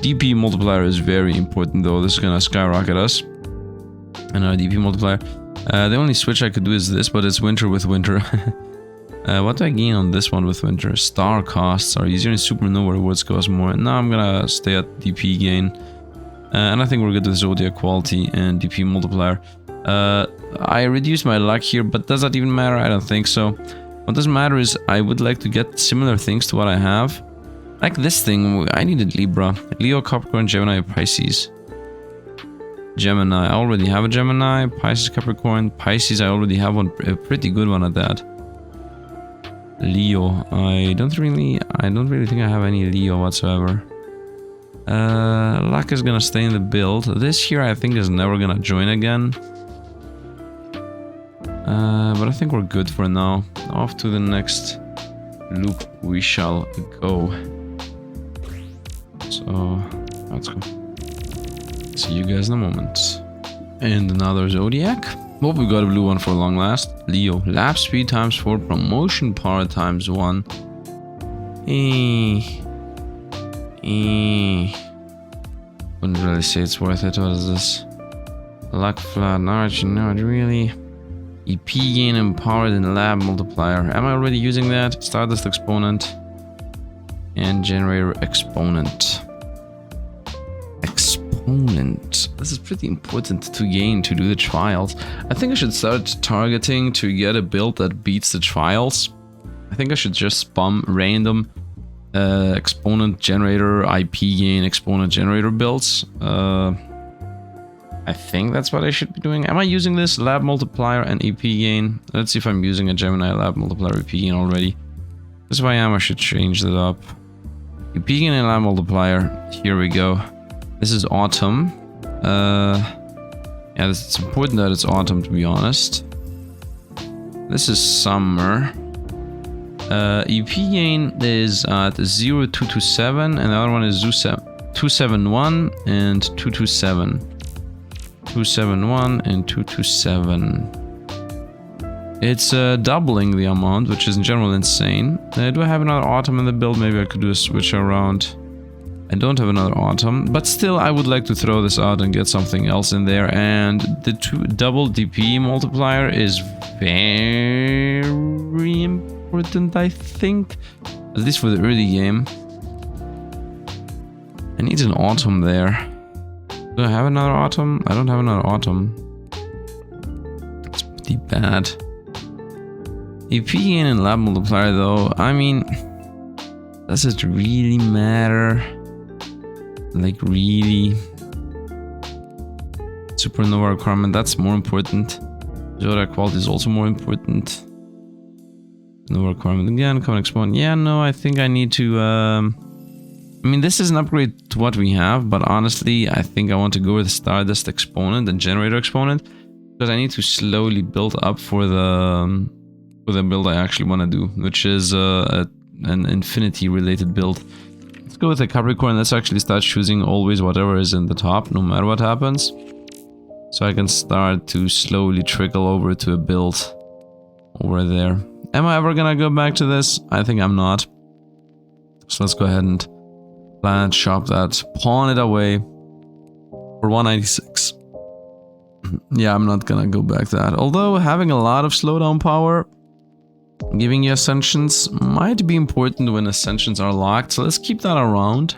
DP multiplier is very important though. This is gonna skyrocket us. And our DP multiplier. The only switch I could do is this, but it's winter with winter. What do I gain on this one with winter? Star costs are easier and supernova rewards cost more. Now I'm gonna stay at DP gain. And I think we're good with Zodiac quality and DP multiplier. I reduced my luck here, but does that even matter? I don't think so. What does matter is I would like to get similar things to what I have. Like this thing, I needed Libra. Leo, Capricorn, Gemini, Pisces. Gemini, I already have a Gemini. Pisces, Capricorn. Pisces, I already have one, a pretty good one at that. Leo, I don't really think I have any Leo whatsoever. Luck is gonna stay in the build. This here I think is never gonna join again. But I think we're good for now. Off to the next loop we shall go. So, let's go. See you guys in a moment. And another Zodiac. Hope we got a blue one for long last. Leo. Lap speed times 4, promotion power times 1. Wouldn't really say it's worth it. What is this? Luck flat, not really. EP gain empowered and lab multiplier. Am I already using that? Stardust exponent and generator exponent. This is pretty important to gain to do the trials. I think I should start targeting to get a build that beats the trials. I think I should just spam random exponent generator, IP gain, exponent generator builds. I think that's what I should be doing. Am I using this? Lab multiplier and EP gain. Let's see if I'm using a Gemini lab multiplier EP gain already. If I am, I should change that up. EP gain and lab multiplier. Here we go. This is autumn. Yeah, it's important that it's autumn, to be honest. This is summer. EP gain is at 0227, and the other one is 271 and 227. 271 and 227. It's doubling the amount, which is in general insane. Do I have another autumn in the build? Maybe I could do a switch around. I don't have another autumn, but still I would like to throw this out and get something else in there. And the double DP multiplier is very important, I think. At least for the early game. I need an autumn there. Do I have another autumn? I don't have another autumn. It's pretty bad. EP gain and lab multiplier though, I mean, does it really matter? Like really? Supernova requirement, that's more important. Zodiac quality is also more important. No requirement again, common exponent. Yeah, no, I think I need to I mean, this is an upgrade to what we have, but honestly, I think I want to go with Stardust exponent and generator exponent because I need to slowly build up for the with a build I actually want to do, which is an infinity related build. Let's go with a Capricorn. Let's actually start choosing always whatever is in the top, no matter what happens. So I can start to slowly trickle over to a build over there. Am I ever gonna go back to this? I think I'm not. So let's go ahead and plant, shop that, pawn it away for 196. Yeah, I'm not gonna go back to that. Although having a lot of slowdown power, giving you ascensions might be important when ascensions are locked. So let's keep that around.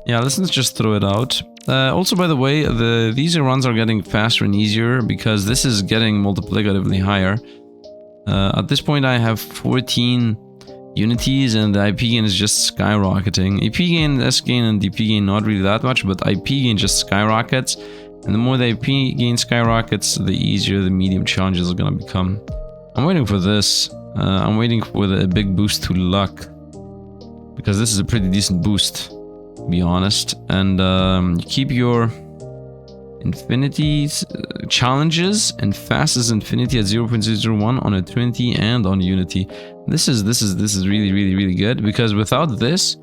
Yeah, let's just throw it out. Also, by the way, these runs are getting faster and easier because this is getting multiplicatively higher. At this point, I have 14 unities and the IP gain is just skyrocketing. AP gain, S gain, and DP gain not really that much, but IP gain just skyrockets. And the more the IP gain skyrockets, the easier the medium challenges are gonna become. I'm waiting for this. I'm waiting for a big boost to luck, because this is a pretty decent boost, to be honest. And you keep your infinities challenges and fastest infinity at 0.001 on a Trinity and on Unity. This is really good, because without this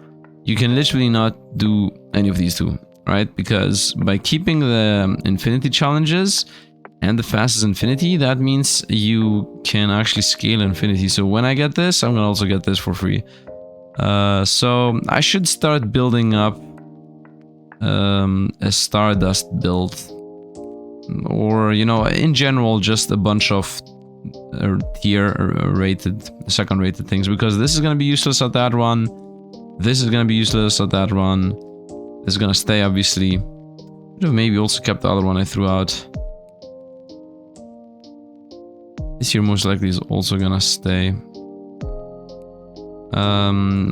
you can literally not do any of these two, right? Because by keeping the infinity challenges and the fastest infinity, that means you can actually scale infinity. So when I get this, I'm gonna also get this for free. So I should start building up a Stardust build, or you know, in general, just a bunch of tier rated, second rated things, because this is gonna be useless at that run. This is gonna be useless at that run. This is gonna stay, obviously. Could have maybe also kept the other one I threw out. This here most likely is also gonna stay.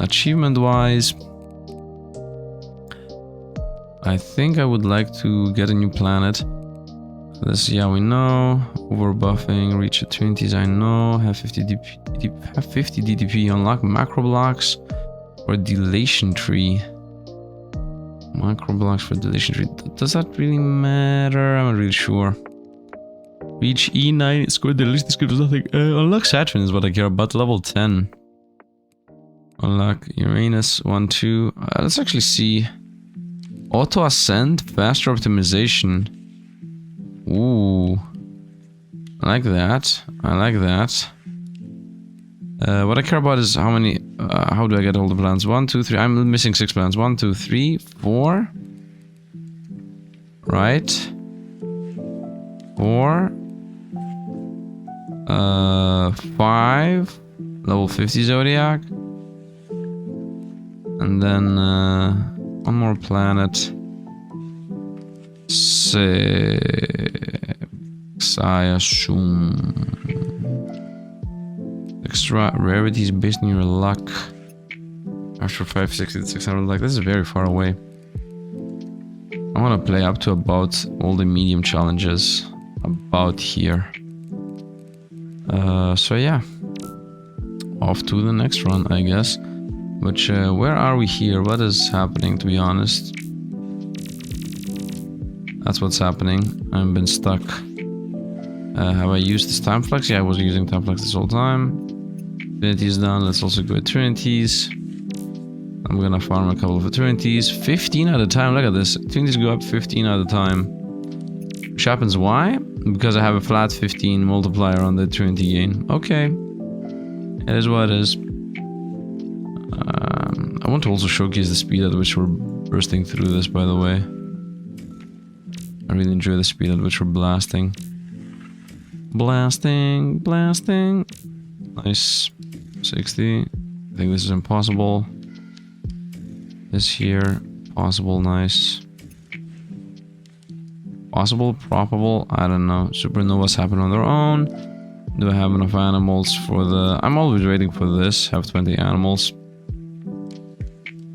Achievement wise, I think I would like to get a new planet. This, yeah, we know. Overbuffing, reach attrinities, I know. Have 50 DDP, unlock macro blocks or dilation tree. Macro blocks for dilation tree. Does that really matter? I'm not really sure. Reach E9, score dilation, this gives nothing. Unlock Saturn is what I care about, level 10. Unlock Uranus 1, 2. Let's actually see. Auto ascent, faster optimization. Ooh. I like that. I like that. What I care about is how many. How do I get all the plans? 1, 2, 3. I'm missing 6 plans. 1, 2, 3, 4. Right. 4. 5. Level 50 Zodiac. And then one more planet. 6, I assume. Extra rarities based on your luck. After 560 to 600 luck. This is very far away. I want to play up to about all the medium challenges. About here. So yeah. Off to the next run, I guess. Which, where are we here? What is happening, to be honest? That's what's happening. I've been stuck. Have I used this time flex? Yeah, I was using time flex this whole time. Infinity is done. Let's also go Eternities. I'm gonna farm a couple of Eternities. 15 at a time. Look at this. Eternities go up 15 at a time. Which happens why? Because I have a flat 15 multiplier on the Eternity gain. Okay. It is what it is. I want to also showcase the speed at which we're bursting through this, by the way. I really enjoy the speed at which we're blasting. Blasting, blasting. Nice. 60. I think this is impossible. This here. Possible, nice. Possible, probable, I don't know. Supernovas happen on their own. Do I have enough animals for the... I'm always waiting for this. Have 20 animals.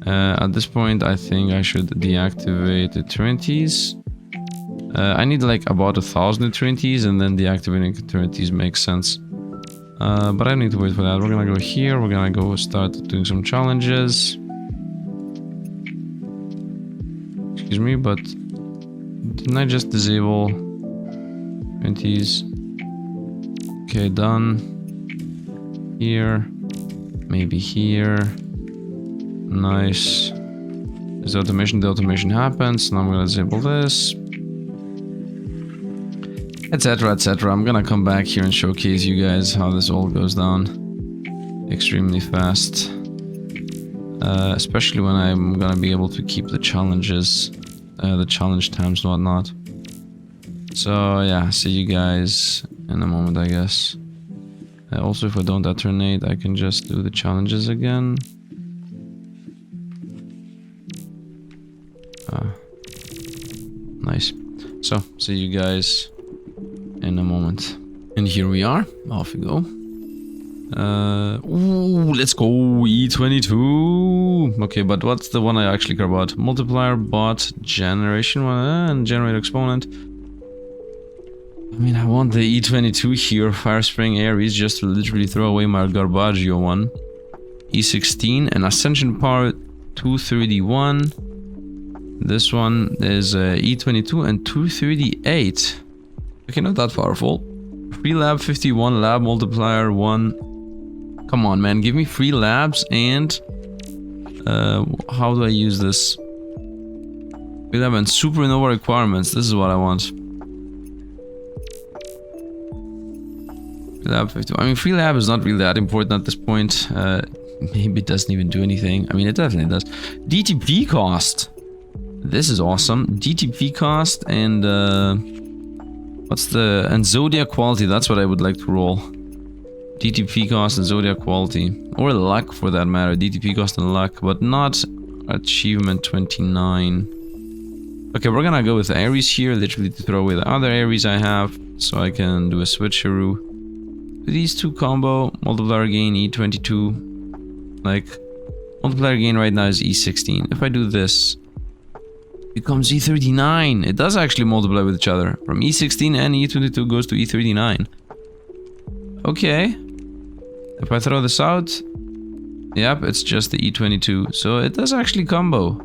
At this point, I think I should deactivate the Eternities. I need like about 1,000 Eternities, and then deactivating Eternities makes sense. But I need to wait for that. We're gonna go here. We're gonna go start doing some challenges. Excuse me, but didn't I just disable Eternities? Okay, done. here. Maybe here. Nice. There's automation. The automation happens. Now I'm gonna disable this. Etc. etc. I'm gonna come back here and showcase you guys how this all goes down extremely fast. Especially when I'm gonna be able to keep the challenges, the challenge times and whatnot. So yeah, see you guys in a moment, I guess. Also, if I don't alternate, I can just do the challenges again. Nice. So, see you guys in a moment. And here we are. Off we go. Ooh, let's go. E22. Okay, but what's the one I actually care about? Multiplier, bot, generation one, and generate exponent. I mean, I want the E22 here, Fire Spring Aries, just to literally throw away my Garbaggio one. E16 and Ascension Power 231. This one is E22 and 238. Okay, not that powerful. Free lab 51, lab multiplier 1. Come on, man, give me free labs and... how do I use this? Free lab and supernova requirements, this is what I want. Free lab 51. I mean, free lab is not really that important at this point. Maybe it doesn't even do anything. I mean, it definitely does. DTP cost. This is awesome. DTP cost and what's the... and Zodiac quality, that's what I would like to roll. DTP cost and Zodiac quality. Or luck for that matter. DTP cost and luck, but not achievement 29. Okay, we're gonna go with Aries here, literally to throw away the other Aries I have. So I can do a switcheroo. These two combo, multiplier gain E22. Like, multiplier gain right now is E16. If I do this, becomes E39. It does actually multiply with each other. From E16 and E22 goes to E39. Okay. If I throw this out, yep, it's just the E22. So it does actually combo.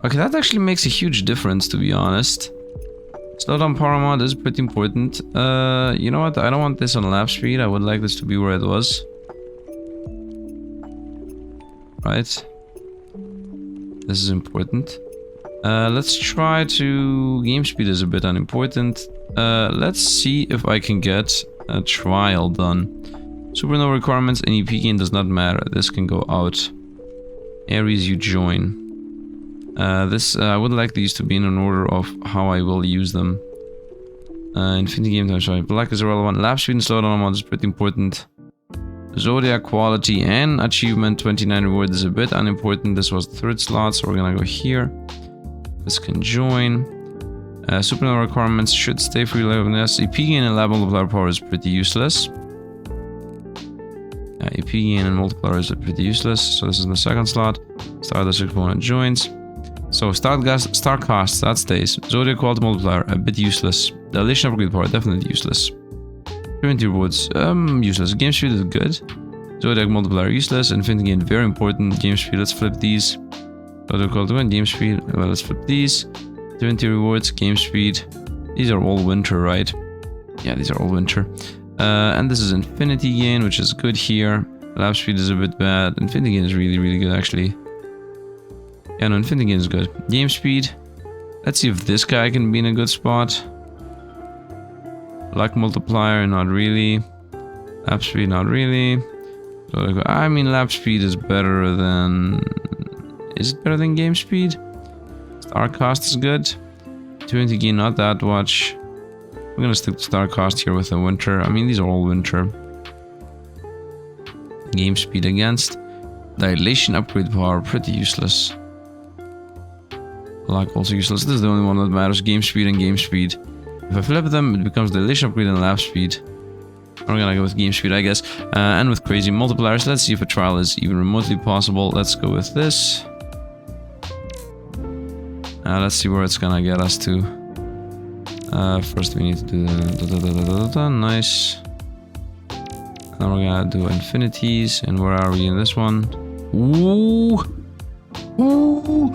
Okay, that actually makes a huge difference, to be honest. Slowdown power mod is pretty important. You know what? I don't want this on lap speed. I would like this to be where it was. Right. This is important. Let's try to... game speed is a bit unimportant. Let's see if I can get a trial done. Supernova requirements and EP gain does not matter. This can go out. Aries, you join. I would like these to be in an order of how I will use them. Infinity game time, sorry. Black is irrelevant. Lap speed and slowdown mod is pretty important. Zodiac quality and achievement 29 reward is a bit unimportant. This was the third slot, so we're gonna go here. This can join. Supernova requirements should stay free levelness. EP gain and lab multiplier power is pretty useless. EP gain and multiplier is pretty useless. So this is in the second slot. Stardust exponent joins. So star cost, that stays. Zodiac quality multiplier, a bit useless. Dilation upgrade power, definitely useless. 20 rewards, useless. Game speed is good. Zodiac multiplier, useless. Infinity gain, very important. Game speed, let's flip these. Zodiac quality 1, game speed, well, let's flip these. 20 rewards, game speed. These are all winter, right? Yeah, these are all winter. And this is infinity gain, which is good here. Lap speed is a bit bad. Infinity gain is really, really good, actually. Yeah, no, infinity gain is good. Game speed. Let's see if this guy can be in a good spot. Luck multiplier, not really. Lap speed, not really. So I mean, lap speed is better than... is it better than game speed? Star cost is good. 20 gain, not that much. We're gonna stick to star cost here with the winter. I mean, these are all winter. Game speed against. Dilation upgrade power, pretty useless. Luck also useless. This is the only one that matters. Game speed and game speed. If I flip them, it becomes dilation upgrade and lap speed. We're gonna go with game speed, I guess. And with crazy multipliers. Let's see if a trial is even remotely possible. Let's go with this. Let's see where it's gonna get us to. First we need to do the nice. Then we're gonna do infinities. And where are we in this one? Ooh! Ooh!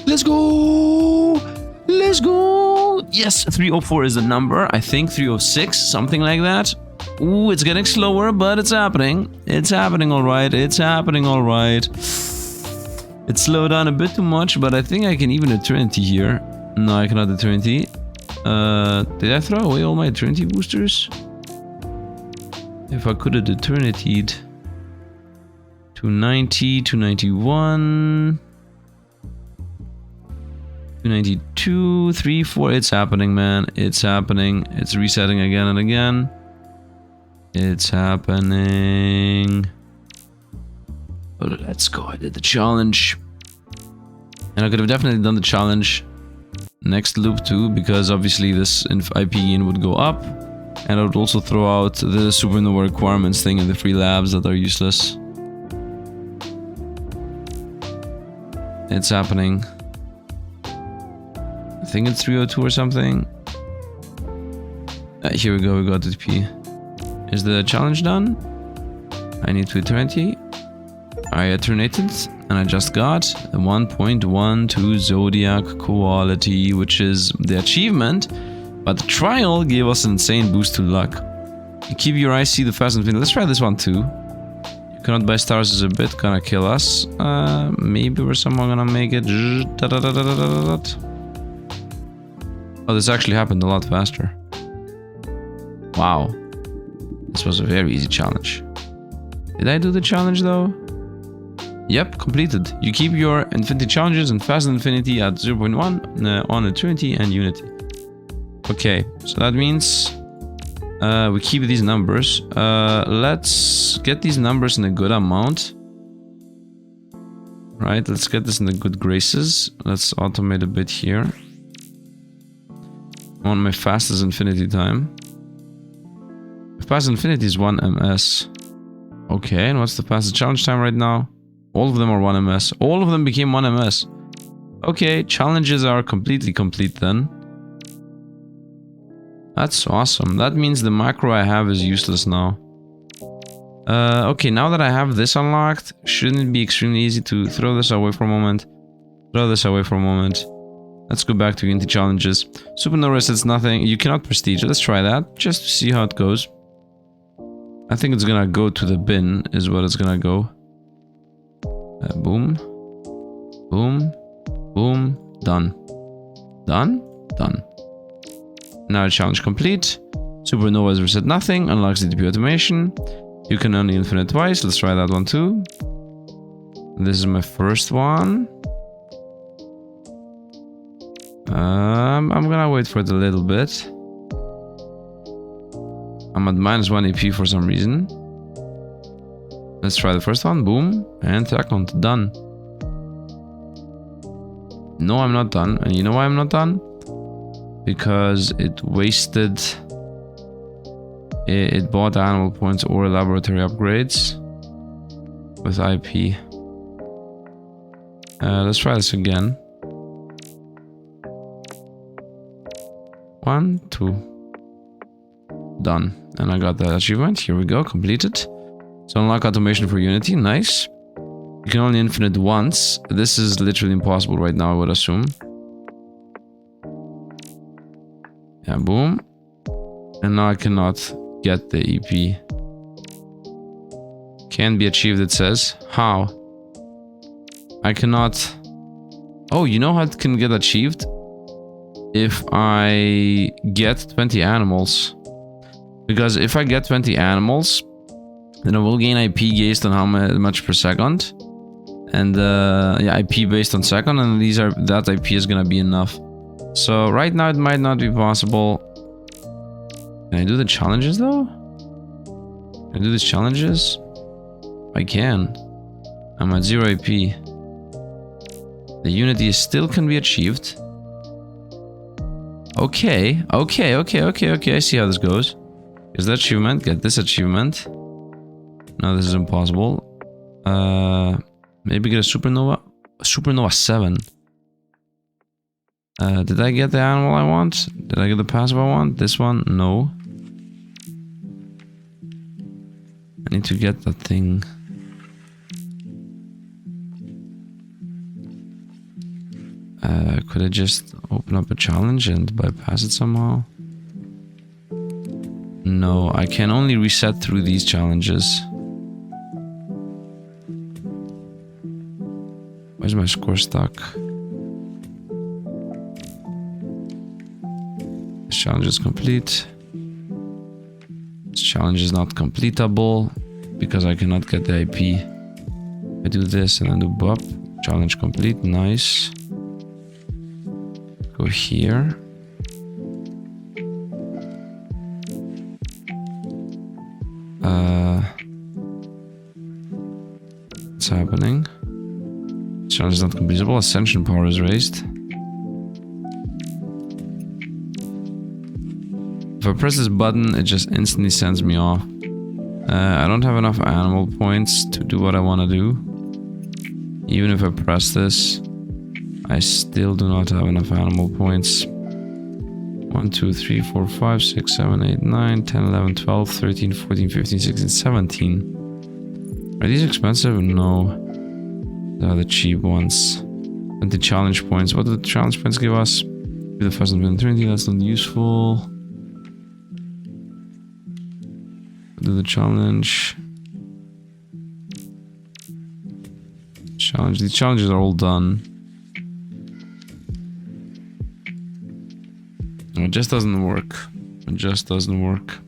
Let's go! Let's go! Yes, 304 is the number. I think 306, something like that. Ooh, it's getting slower, but it's happening. It's happening all right. It's happening all right. It slowed down a bit too much, but I think I can even Eternity here. No, I cannot Eternity. Did I throw away all my Eternity boosters? If I could have Eternitied. 290, 291... 292, 3, 4. It's happening, man. It's happening. It's resetting again and again. It's happening. Oh, let's go. I did the challenge. And I could have definitely done the challenge next loop too, because obviously this IP gain would go up. And I would also throw out the supernova requirements thing in the free labs that are useless. It's happening. I think it's 302 or something. Here we go, we got the P. Is the challenge done? I need to Eternity. I Eternated, and I just got the 1.12 Zodiac quality, which is the achievement, but the trial gave us an insane boost to luck. You keep your eyes, see the fast and let's try this one too. You cannot buy stars is a bit gonna kill us. Maybe we're somehow gonna make it. Oh, this actually happened a lot faster. Wow. This was a very easy challenge. Did I do the challenge though? Yep, completed. You keep your Infinity challenges and Fast Infinity at 0.1 on Eternity and Unity. Okay, so that means we keep these numbers. Let's get these numbers in a good amount. Right, let's get this in the good graces. Let's automate a bit here. I want my fastest Infinity time. Fast Infinity is 1 ms. Okay, and what's the fastest challenge time right now? All of them are 1 ms. All of them became 1 ms. Okay, challenges are completely complete then. That's awesome. That means the macro I have is useless now. Okay, now that I have this unlocked, shouldn't it be extremely easy to throw this away for a moment? Throw this away for a moment. Let's go back to Unity challenges. Supernova says nothing. You cannot prestige. Let's try that, just to see how it goes. I think it's gonna go to the bin, is what it's gonna go. Boom. Boom. Boom. Done. Done? Done. Now challenge complete. Supernova has reset nothing. Unlocks DTP automation. You can only infinite twice. Let's try that one too. This is my first one. I'm gonna wait for it a little bit. I'm at -1 AP for some reason. Let's try the first one. Boom. And second. Done. No, I'm not done. And you know why I'm not done? Because it wasted... It bought animal points or laboratory upgrades with IP. Let's try this again. 1, 2. Done. And I got that achievement. Here we go. Completed. So unlock automation for Unity. Nice. You can only infinite once. This is literally impossible right now, I would assume. Yeah, boom. And now I cannot get the EP. Can be achieved, it says. How? I cannot... Oh, you know how it can get achieved? If I get 20 animals. Because if I get 20 animals, then I will gain IP based on how much per second. And yeah, IP based on second, and that IP is gonna be enough. So right now it might not be possible. Can I do the challenges though? Can I do these challenges? I can. I'm at 0 IP. The Unity still can be achieved. Okay, I see how this goes. Here's the achievement, get this achievement. No, this is impossible. Maybe get a supernova. Supernova 7. Did I get the animal I want? Did I get the passive I want? This one? No. I need to get that thing. Could I just open up a challenge and bypass it somehow? No, I can only reset through these challenges. Why is my score stuck? This challenge is complete. This challenge is not completable because I cannot get the IP. I do this and then do bop. Challenge complete. Nice. Go here. What's happening? Challenge is not completable. Ascension power is raised. If I press this button, it just instantly sends me off. I don't have enough animal points to do what I want to do. Even if I press this, I still do not have enough animal points. 1, 2, 3, 4, 5, 6, 7, 8, 9, 10, 11, 12, 13, 14, 15, 16, 17. Are these expensive? No. They are the cheap ones. And the challenge points. What do the challenge points give us? Be the first one Trinity, that's not useful. Do the challenge. Challenge. These challenges are all done. No, it just doesn't work. It just doesn't work.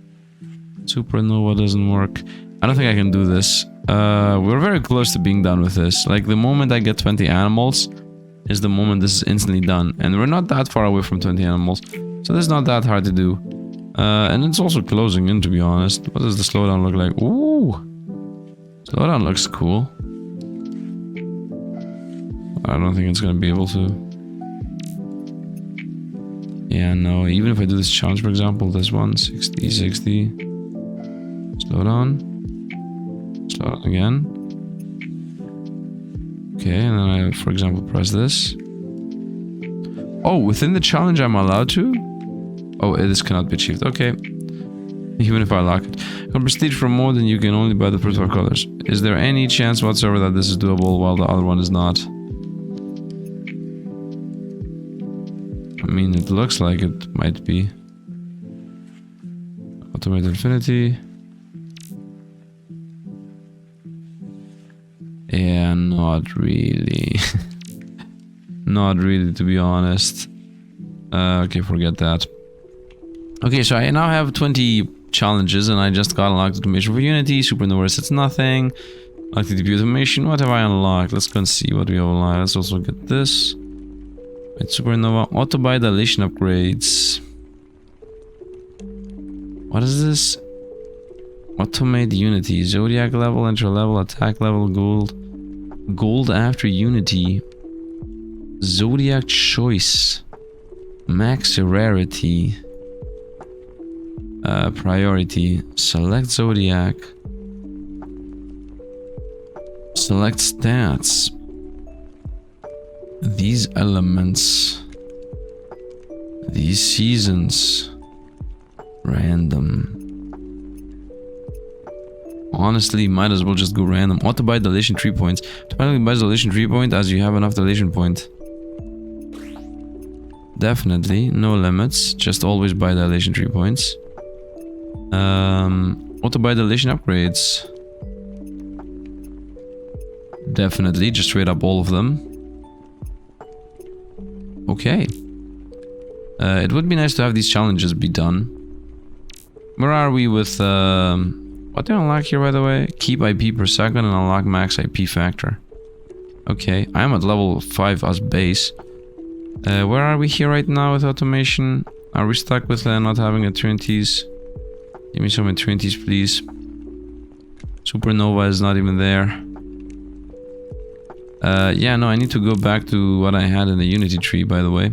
Supernova doesn't work. I don't think I can do this. We're very close to being done with this. Like, the moment I get 20 animals is the moment this is instantly done. And we're not that far away from 20 animals. So this is not that hard to do. And it's also closing in, to be honest. What does the slowdown look like? Ooh! Slowdown looks cool. I don't think it's gonna be able to. Yeah, no. Even if I do this challenge, for example, this one, 60, 60. Slowdown. Slowdown again. Okay, and then I, for example, press this. Oh, within the challenge I'm allowed to? Oh, this cannot be achieved. Okay. Even if I lock it. From prestige for more than you can only buy the first 4 colors. Is there any chance whatsoever that this is doable while the other one is not? I mean, it looks like it might be. Automate Infinity. Yeah, not really. Not really, to be honest. Okay, forget that. Okay, so I now have 20 challenges and I just got unlocked automation for Unity, Supernova sets nothing. Unlocked TTP automation, what have I unlocked? Let's go and see what we have unlocked. Let's also get this. Right, Supernova, auto buy dilation upgrades. What is this? Automate Unity, Zodiac level, intro level, attack level, gold. Gold after Unity. Zodiac choice. Max rarity. Priority. Select Zodiac. Select stats. These elements. These seasons. Random. Honestly, might as well just go random. Auto buy dilation 3 points. Automatically buys dilation 3 point as you have enough dilation point. Definitely, no limits. Just always buy dilation 3 points. Auto buy dilation upgrades. Definitely, just straight up all of them. Okay. It would be nice to have these challenges be done. Where are we with what do I unlock here, by the way? Keep IP per second and unlock max IP factor. Okay, I'm at level 5 as base. Where are we here right now with automation? Are we stuck with not having Trinities? Give me some Trinities, please. Supernova is not even there. Yeah, no, I need to go back to what I had in the Unity tree, by the way.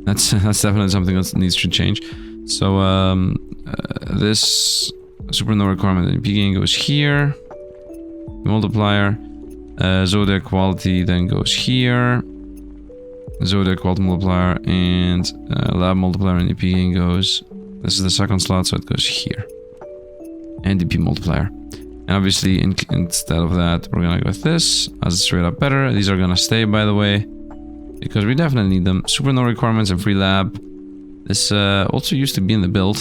That's definitely something that needs to change. So, this Supernova requirement in P gain goes here. Multiplier. Zodiac quality then goes here. Zodiac quality multiplier and lab multiplier and EP gain goes. This is the second slot, so it goes here. And EP multiplier. And obviously, instead of that, we're gonna go with this as it's straight up better. These are gonna stay, by the way. because we definitely need them. Supernova requirements and free lab. This also used to be in the build.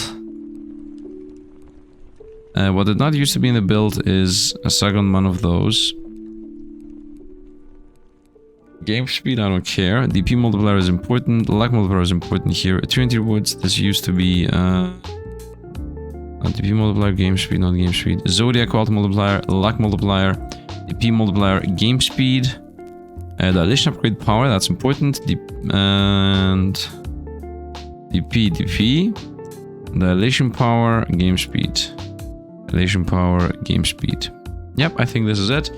What did not used to be in the build is a second one of those. Game speed, I don't care. DP multiplier is important. Luck multiplier is important here. Eternity rewards, this used to be DP multiplier, game speed, not game speed. Zodiac quality multiplier, luck multiplier, DP multiplier, game speed. Dilation upgrade power, that's important. And DP. Dilation power, game speed. Dilation power, game speed. Yep, I think this is it.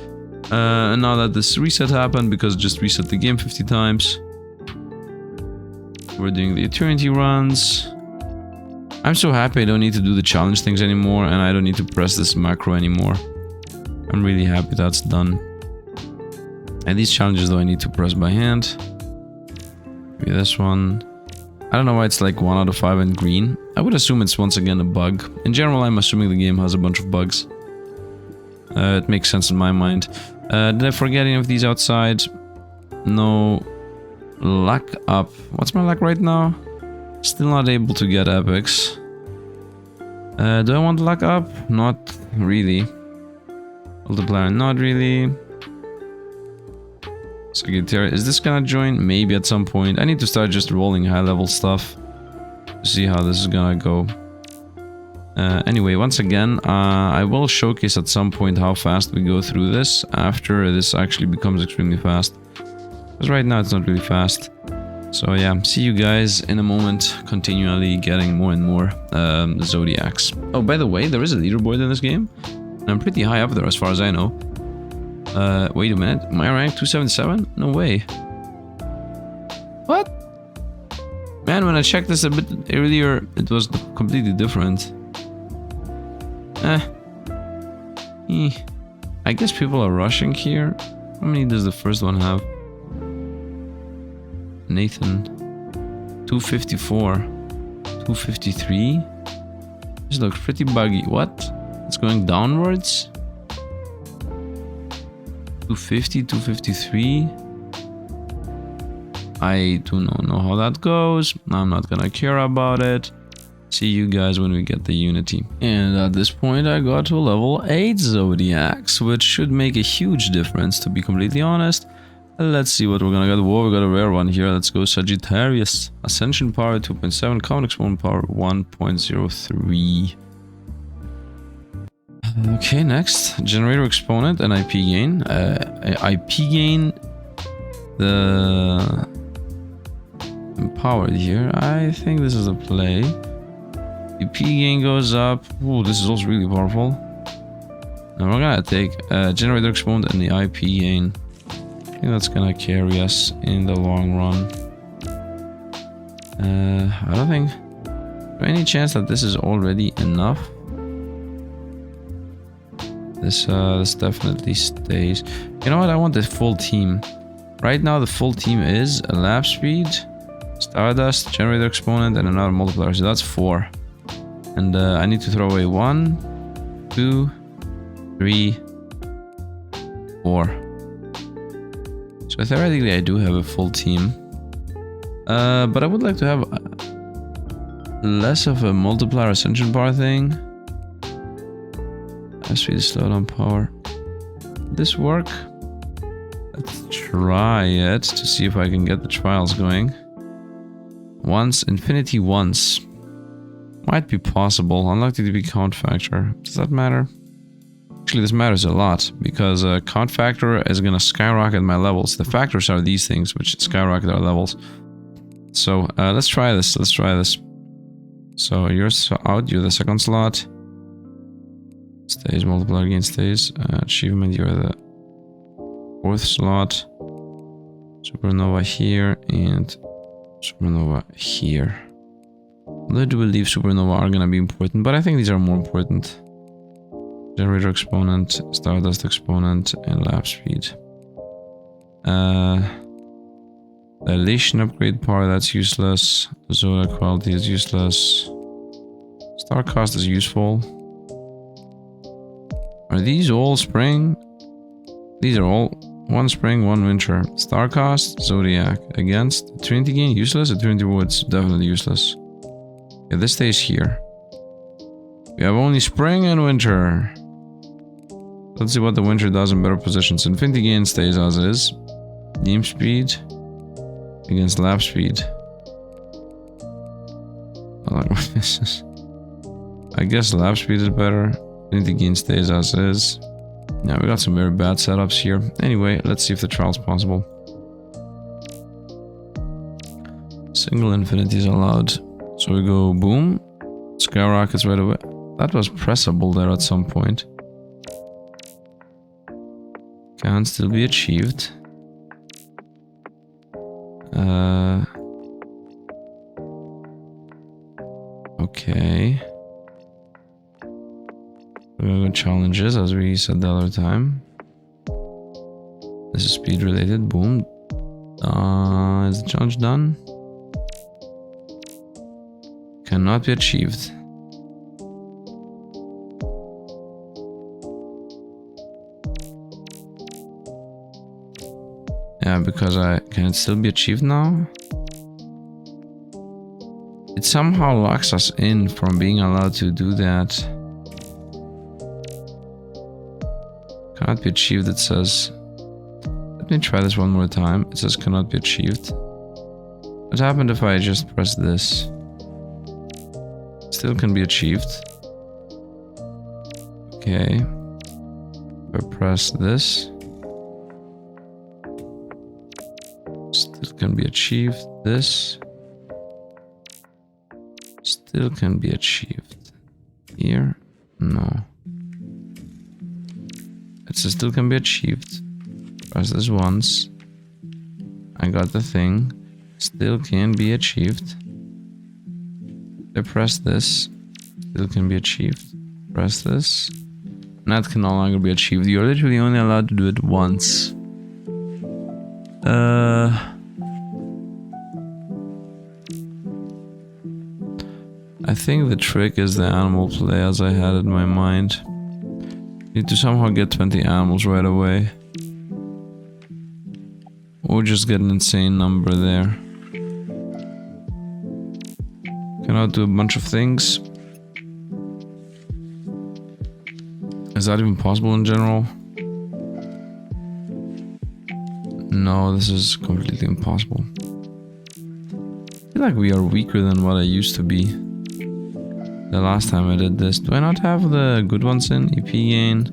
And now that this reset happened, because just reset the game 50 times. We're doing the eternity runs. I'm so happy I don't need to do the challenge things anymore, and I don't need to press this macro anymore. I'm really happy that's done. And these challenges though I need to press by hand. Maybe this one. I don't know why it's like 1 out of 5 in green. I would assume it's once again a bug. In general, I'm assuming the game has a bunch of bugs. It makes sense in my mind. Did I forget any of these outside? No. Luck up. What's my luck right now? Still not able to get epics. Do I want luck up? Not really. Multiplier, not really. Secretary, is this gonna join? Maybe at some point. I need to start just rolling high level stuff to see how this is gonna go. Anyway, once again, I will showcase at some point how fast we go through this after this actually becomes extremely fast. Because right now it's not really fast. So yeah, see you guys in a moment, continually getting more and more Zodiacs. Oh, by the way, there is a leaderboard in this game. And I'm pretty high up there as far as I know. Wait a minute, am I rank 277? No way. What? Man, when I checked this a bit earlier, it was completely different. I guess people are rushing here. How many does the first one have? Nathan. 254. 253? This looks pretty buggy. What? It's going downwards? 250, 253. I do not know how that goes. I'm not gonna care about it. See you guys when we get the Unity. And at this point I got to level 8 Zodiacs, which should make a huge difference, to be completely honest. Let's see what we're gonna get. Whoa, we got a rare one here. Let's go Sagittarius. Ascension power 2.7, common exponent power 1.03. Okay, next. Generator exponent and IP gain. IP gain, the empowered here. I think this is a play. IP gain goes up. Ooh, this is also really powerful. Now we're gonna take generator exponent and the IP gain. I think that's gonna carry us in the long run. I don't think. Is there any chance that this is already enough? This definitely stays. You know what? I want the full team. Right now, the full team is a lap speed, Stardust, generator exponent, and another multiplier. So that's 4. And I need to throw away 1, 2, 3, 4. So theoretically, I do have a full team. But I would like to have less of a multiplier ascension bar thing. Speed, slowdown power. Would this work? Let's try it to see if I can get the trials going. Once, infinity once. Might be possible. Unlikely to be count factor. Does that matter? Actually, this matters a lot because count factor is gonna skyrocket my levels. The factors are these things which skyrocket our levels. So let's try this. Let's try this. So you're out. You're the second slot. Stays, multiplier gain stays. Achievement, you're the 4th slot. Supernova here and Supernova here. I do believe Supernova are gonna be important, but I think these are more important. Generator exponent, Stardust exponent, and lap speed. Dilation upgrade power, that's useless. Zodiac quality is useless. Star cost is useful. Are these all spring? These are all 1 spring, 1 winter. Star cost, Zodiac. Against Trinity gain, useless. At Trinity Woods, definitely useless. Yeah, this stays here. We have only spring and winter. Let's see what the winter does in better positions. Infinity gain stays as is. Game speed against lap speed. I like what this is. I guess lap speed is better. Infinity gain stays as is. Now we got some very bad setups here. Anyway, let's see if the trial's possible. Single infinity is allowed. So we go boom. Skyrockets right away. That was pressable there at some point. Can still be achieved. Okay. We're gonna go challenges as we said the other time. This is speed related. Boom. Is the challenge done? Cannot be achieved. Yeah, because can it still be achieved now? It somehow locks us in from being allowed to do that. Cannot be achieved, it says. Let me try this one more time. It says cannot be achieved. What happened if I just press this? Still can be achieved. Okay. If I press this. Still can be achieved. This. Still can be achieved. Here? No. It says still can be achieved. Press this once. I got the thing. Still can be achieved. I press this. Still can be achieved. Press this. And that can no longer be achieved. You're literally only allowed to do it once. I think the trick is the animal play as I had in my mind. Need to somehow get 20 animals right away. Or just get an insane number there. Cannot do a bunch of things. Is that even possible in general? No, this is completely impossible. I feel like we are weaker than what I used to be. The last time I did this. Do I not have the good ones in? EP gain.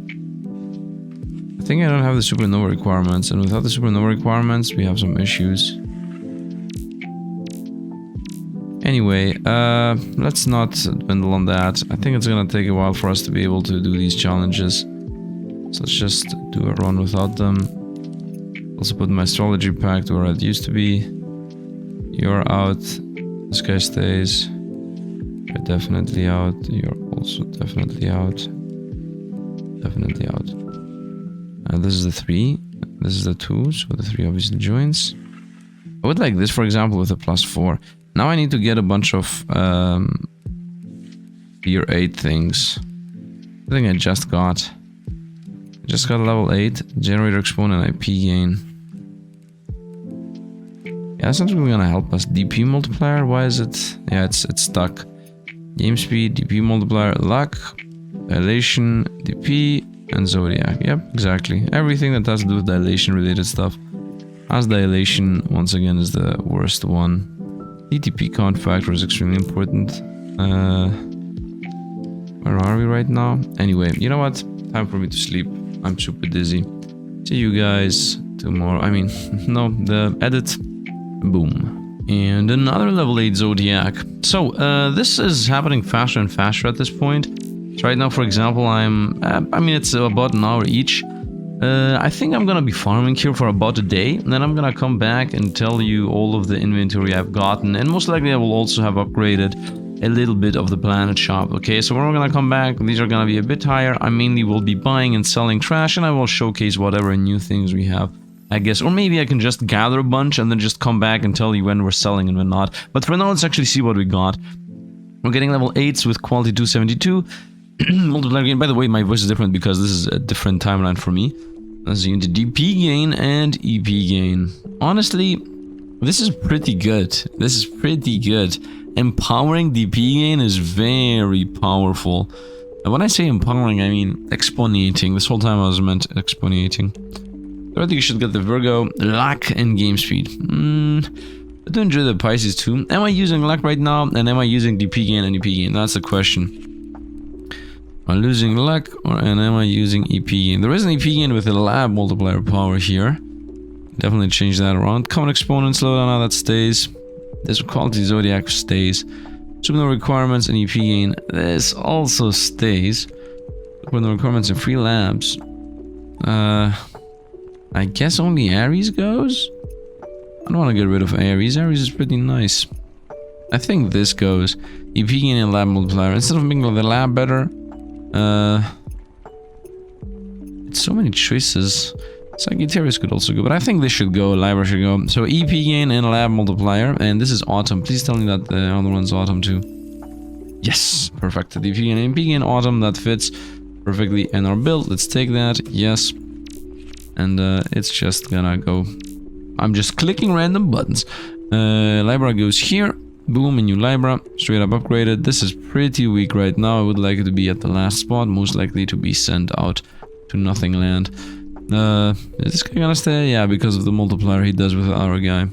I think I don't have the supernova requirements, and without the supernova requirements, we have some issues. Anyway, let's not dwindle on that. I think it's gonna take a while for us to be able to do these challenges. So let's just do a run without them. Also put my astrology pack to where it used to be. You're out. This guy stays. You're definitely out. You're also definitely out. Definitely out. This is the 3. This is the 2. So the 3 obviously joins. I would like this, for example, with a +4. Now I need to get a bunch of tier 8 things. I think I just got. Level 8. Generator exponent IP gain. Yeah, that's not really gonna help us. DP multiplier, why is it? Yeah, it's stuck. Game speed, DP multiplier, luck, dilation, DP, and zodiac. Yep, exactly. Everything that has to do with dilation related stuff. As dilation, once again, is the worst one. DTP count factor is extremely important. Where are we right now? Anyway, you know what? Time for me to sleep. I'm super dizzy. See you guys tomorrow. I mean, no, the edit. Boom. And another level 8 Zodiac. So, this is happening faster and faster at this point. So right now, for example, I mean, it's about an hour each. I think I'm gonna be farming here for about a day. And then I'm gonna come back and tell you all of the inventory I've gotten. And most likely I will also have upgraded a little bit of the planet shop. Okay, so when we're gonna come back, these are gonna be a bit higher. I mainly will be buying and selling trash, and I will showcase whatever new things we have, I guess. Or maybe I can just gather a bunch and then just come back and tell you when we're selling and when not. But for now, let's actually see what we got. We're getting level 8s with quality 272. Multiplier gain. By the way, my voice is different because this is a different timeline for me. Let's see, into DP gain and EP gain. Honestly, this is pretty good. This is pretty good. Empowering DP gain is very powerful. And when I say empowering, I mean exponentiating. This whole time I was meant exponentiating. So I think you should get the Virgo, luck, and game speed. I do enjoy the Pisces too. Am I using luck right now? And am I using DP gain and EP gain? That's the question. Am I losing luck and am I using EP gain? There is an EP gain with a lab multiplier power here. Definitely change that around. Common exponent slowdown, now that stays. This quality zodiac stays. Supernova requirements and EP gain. This also stays. Supernova requirements and free labs. I guess only Aries goes? I don't want to get rid of Aries. Aries is pretty nice. I think this goes. EP gain and lab multiplier. Instead of making the lab better. It's so many choices. Sagittarius could also go, but I think this should go. Libra should go. So EP gain and lab multiplier. And this is autumn. Please tell me that the other one's autumn too. Yes, perfect. EP gain and EP gain autumn. That fits perfectly in our build. Let's take that. Yes. And it's just gonna go. I'm just clicking random buttons. Libra goes here. Boom, a new Libra. Straight up upgraded. This is pretty weak right now. I would like it to be at the last spot. Most likely to be sent out to nothing land. Is this guy gonna stay? Yeah, because of the multiplier he does with our guy.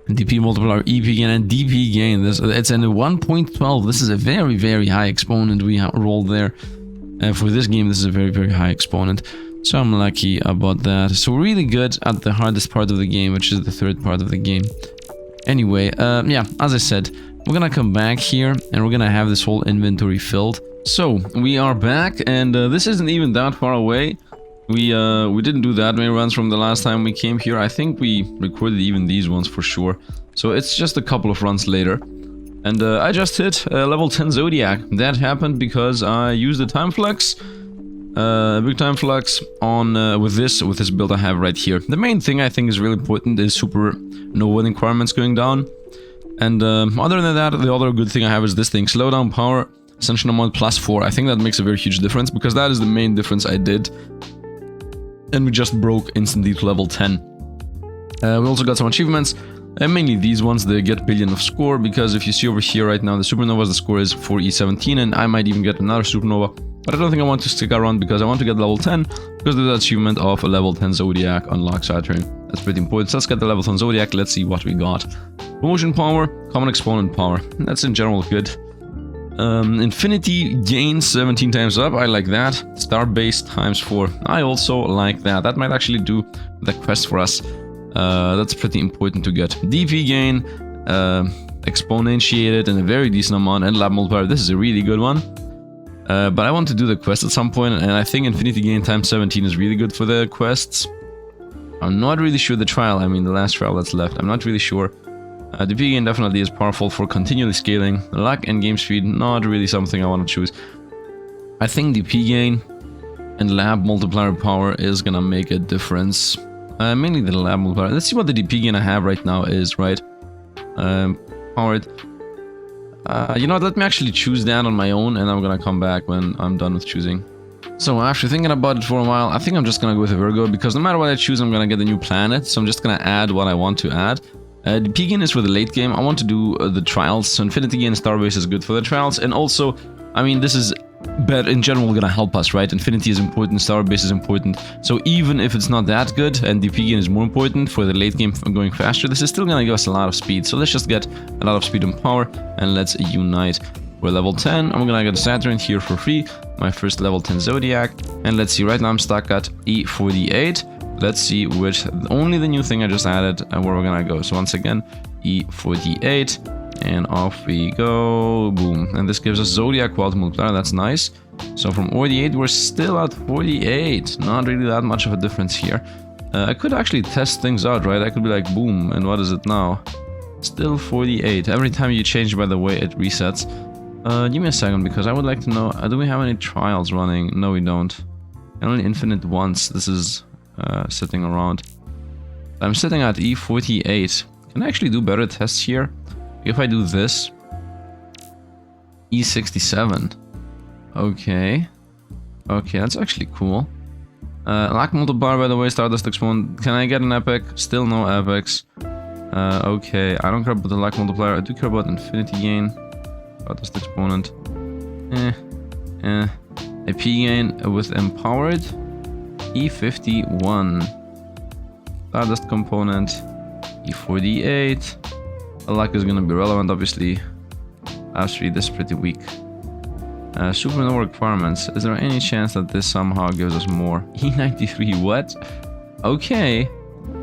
DP multiplier, EP gain, and DP gain. It's in a 1.12. This is a very, very high exponent we rolled there. And for this game, this is a very, very high exponent. So I'm lucky about that. So we're really good at the hardest part of the game, which is the third part of the game. Anyway, yeah, as I said, we're gonna come back here and we're gonna have this whole inventory filled. So we are back, and this isn't even that far away. We didn't do that many runs from the last time we came here. I think we recorded even these ones for sure. So it's just a couple of runs later. And I just hit level 10 Zodiac. That happened because I used the time flux. Big time flux on with this build I have right here. The main thing I think is really important is supernova requirements going down. And other than that, the other good thing I have is this thing, slowdown power, ascension amount +4. I think that makes a very huge difference because that is the main difference I did. And we just broke instantly to level 10. We also got some achievements. Mainly these ones, the get billion of score, because if you see over here right now, the supernovas, the score is 4E17, and I might even get another supernova. But I don't think I want to stick around because I want to get level 10, because there's the achievement of a level 10 Zodiac unlock Saturn. That's pretty important. So let's get the level 10 Zodiac, let's see what we got. Promotion power, common exponent power. That's in general good. Infinity gains 17 times up, I like that. Star base times 4, I also like that. That might actually do the quest for us. That's pretty important to get. DP gain, exponentiated in a very decent amount, and lab multiplier. This is a really good one. But I want to do the quest at some point, and I think infinity gain times 17 is really good for the quests. I'm not really sure the trial, I mean the last trial that's left, I'm not really sure. DP gain definitely is powerful for continually scaling. Luck and game speed, not really something I want to choose. I think DP gain and lab multiplier power is gonna make a difference. Mainly the lab multiplier. Let's see what the DP gain I have right now is, right? Powered. You know what, let me actually choose that on my own, and I'm gonna come back when I'm done with choosing. So after thinking about it for a while, I think I'm just gonna go with a Virgo, because no matter what I choose, I'm gonna get a new planet, so I'm just gonna add what I want to add. DP gain is for the late game. I want to do the trials, so infinity gain starbase is good for the trials, and also, I mean, this is but in general gonna help us, right? Infinity is important, starbase is important, so even if it's not that good and DP gain is more important for the late game going faster, this is still gonna give us a lot of speed. So let's just get a lot of speed and power, and let's unite. We're level 10, I'm gonna get a Saturn here for free, my first level 10 Zodiac, and let's see, right now I'm stuck at E48. Let's see which, only the new thing I just added and where we're gonna go. So once again, E48. And off we go, boom. And this gives us Zodiac quality multiplier, that's nice. So from 48, we're still at 48. Not really that much of a difference here. I could actually test things out, right? I could be like, boom, and what is it now? Still 48. Every time you change, by the way, it resets. Give me a second, because I would like to know, do we have any trials running? No, we don't. And only infinite once. This is sitting around. I'm sitting at E48. Can I actually do better tests here? If I do this, E67, okay, that's actually cool. Lack multiplier, by the way, Stardust exponent. Can I get an epic? Still no epics. Okay, I don't care about the lack multiplier. I do care about infinity gain. Stardust exponent. AP gain with empowered. E51. Stardust component. E48. The luck is gonna be relevant, obviously. Astri, this is pretty weak. Supernova requirements. Is there any chance that this somehow gives us more? E93, what? Okay.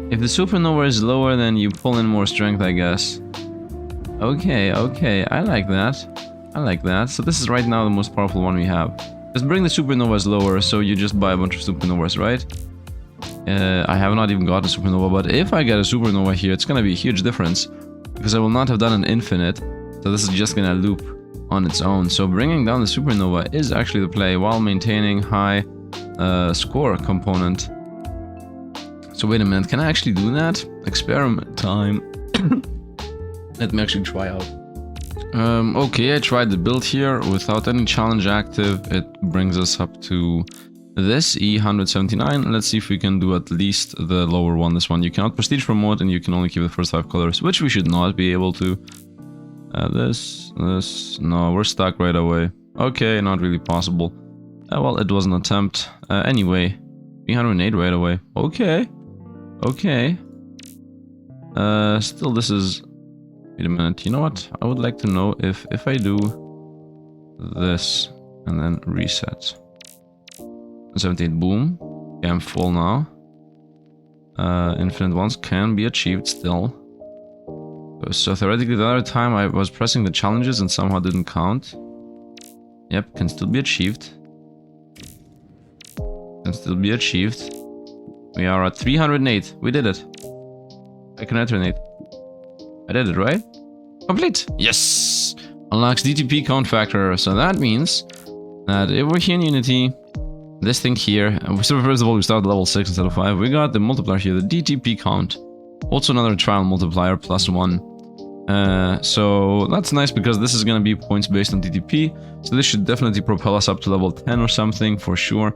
If the supernova is lower, then you pull in more strength, I guess. Okay, okay. I like that. I like that. So this is right now the most powerful one we have. Just bring the supernovas lower, so you just buy a bunch of supernovas, right? I have not even got a supernova, but if I get a supernova here, it's gonna be a huge difference. Because I will not have done an infinite, so this is just gonna loop on its own. So bringing down the supernova is actually the play while maintaining high score component. So wait a minute, can I actually do that? Experiment time. Let me actually try out. Okay, I tried the build here without any challenge active. It brings us up to this E179. Let's see if we can do at least the lower one. This one you cannot prestige promote, and you can only keep the first 5 colors, which we should not be able to. This, no, we're stuck right away. Okay, not really possible. Well, it was an attempt. Anyway, 308 right away. Okay, okay. Still, this is. Wait a minute. You know what? I would like to know if I do this and then reset. 78, boom. Okay, I'm full now. Infinite ones can be achieved still. So theoretically, the other time I was pressing the challenges and somehow didn't count. Yep, can still be achieved. Can still be achieved. We are at 308. We did it. I can alternate. I did it, right? Complete! Yes! Unlocks DTP count factor. So that means that if we're here in Unity, this thing here, so first of all, we start at level 6 instead of 5. We got the multiplier here, the DTP count. Also another trial multiplier, +1. So that's nice because this is going to be points based on DTP. So this should definitely propel us up to level 10 or something for sure.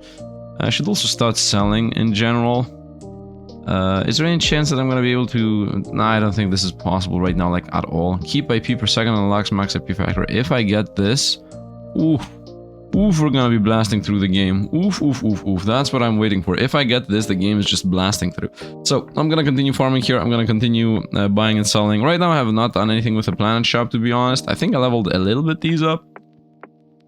I should also start selling in general. Is there any chance that I'm going to be able to... Nah, I don't think this is possible right now, like, at all. Keep IP per second unlocks max IP factor. If I get this... Oof, we're going to be blasting through the game. Oof. That's what I'm waiting for. If I get this, the game is just blasting through. So, I'm going to continue farming here. I'm going to continue buying and selling. Right now, I have not done anything with the planet shop, to be honest. I think I leveled a little bit these up,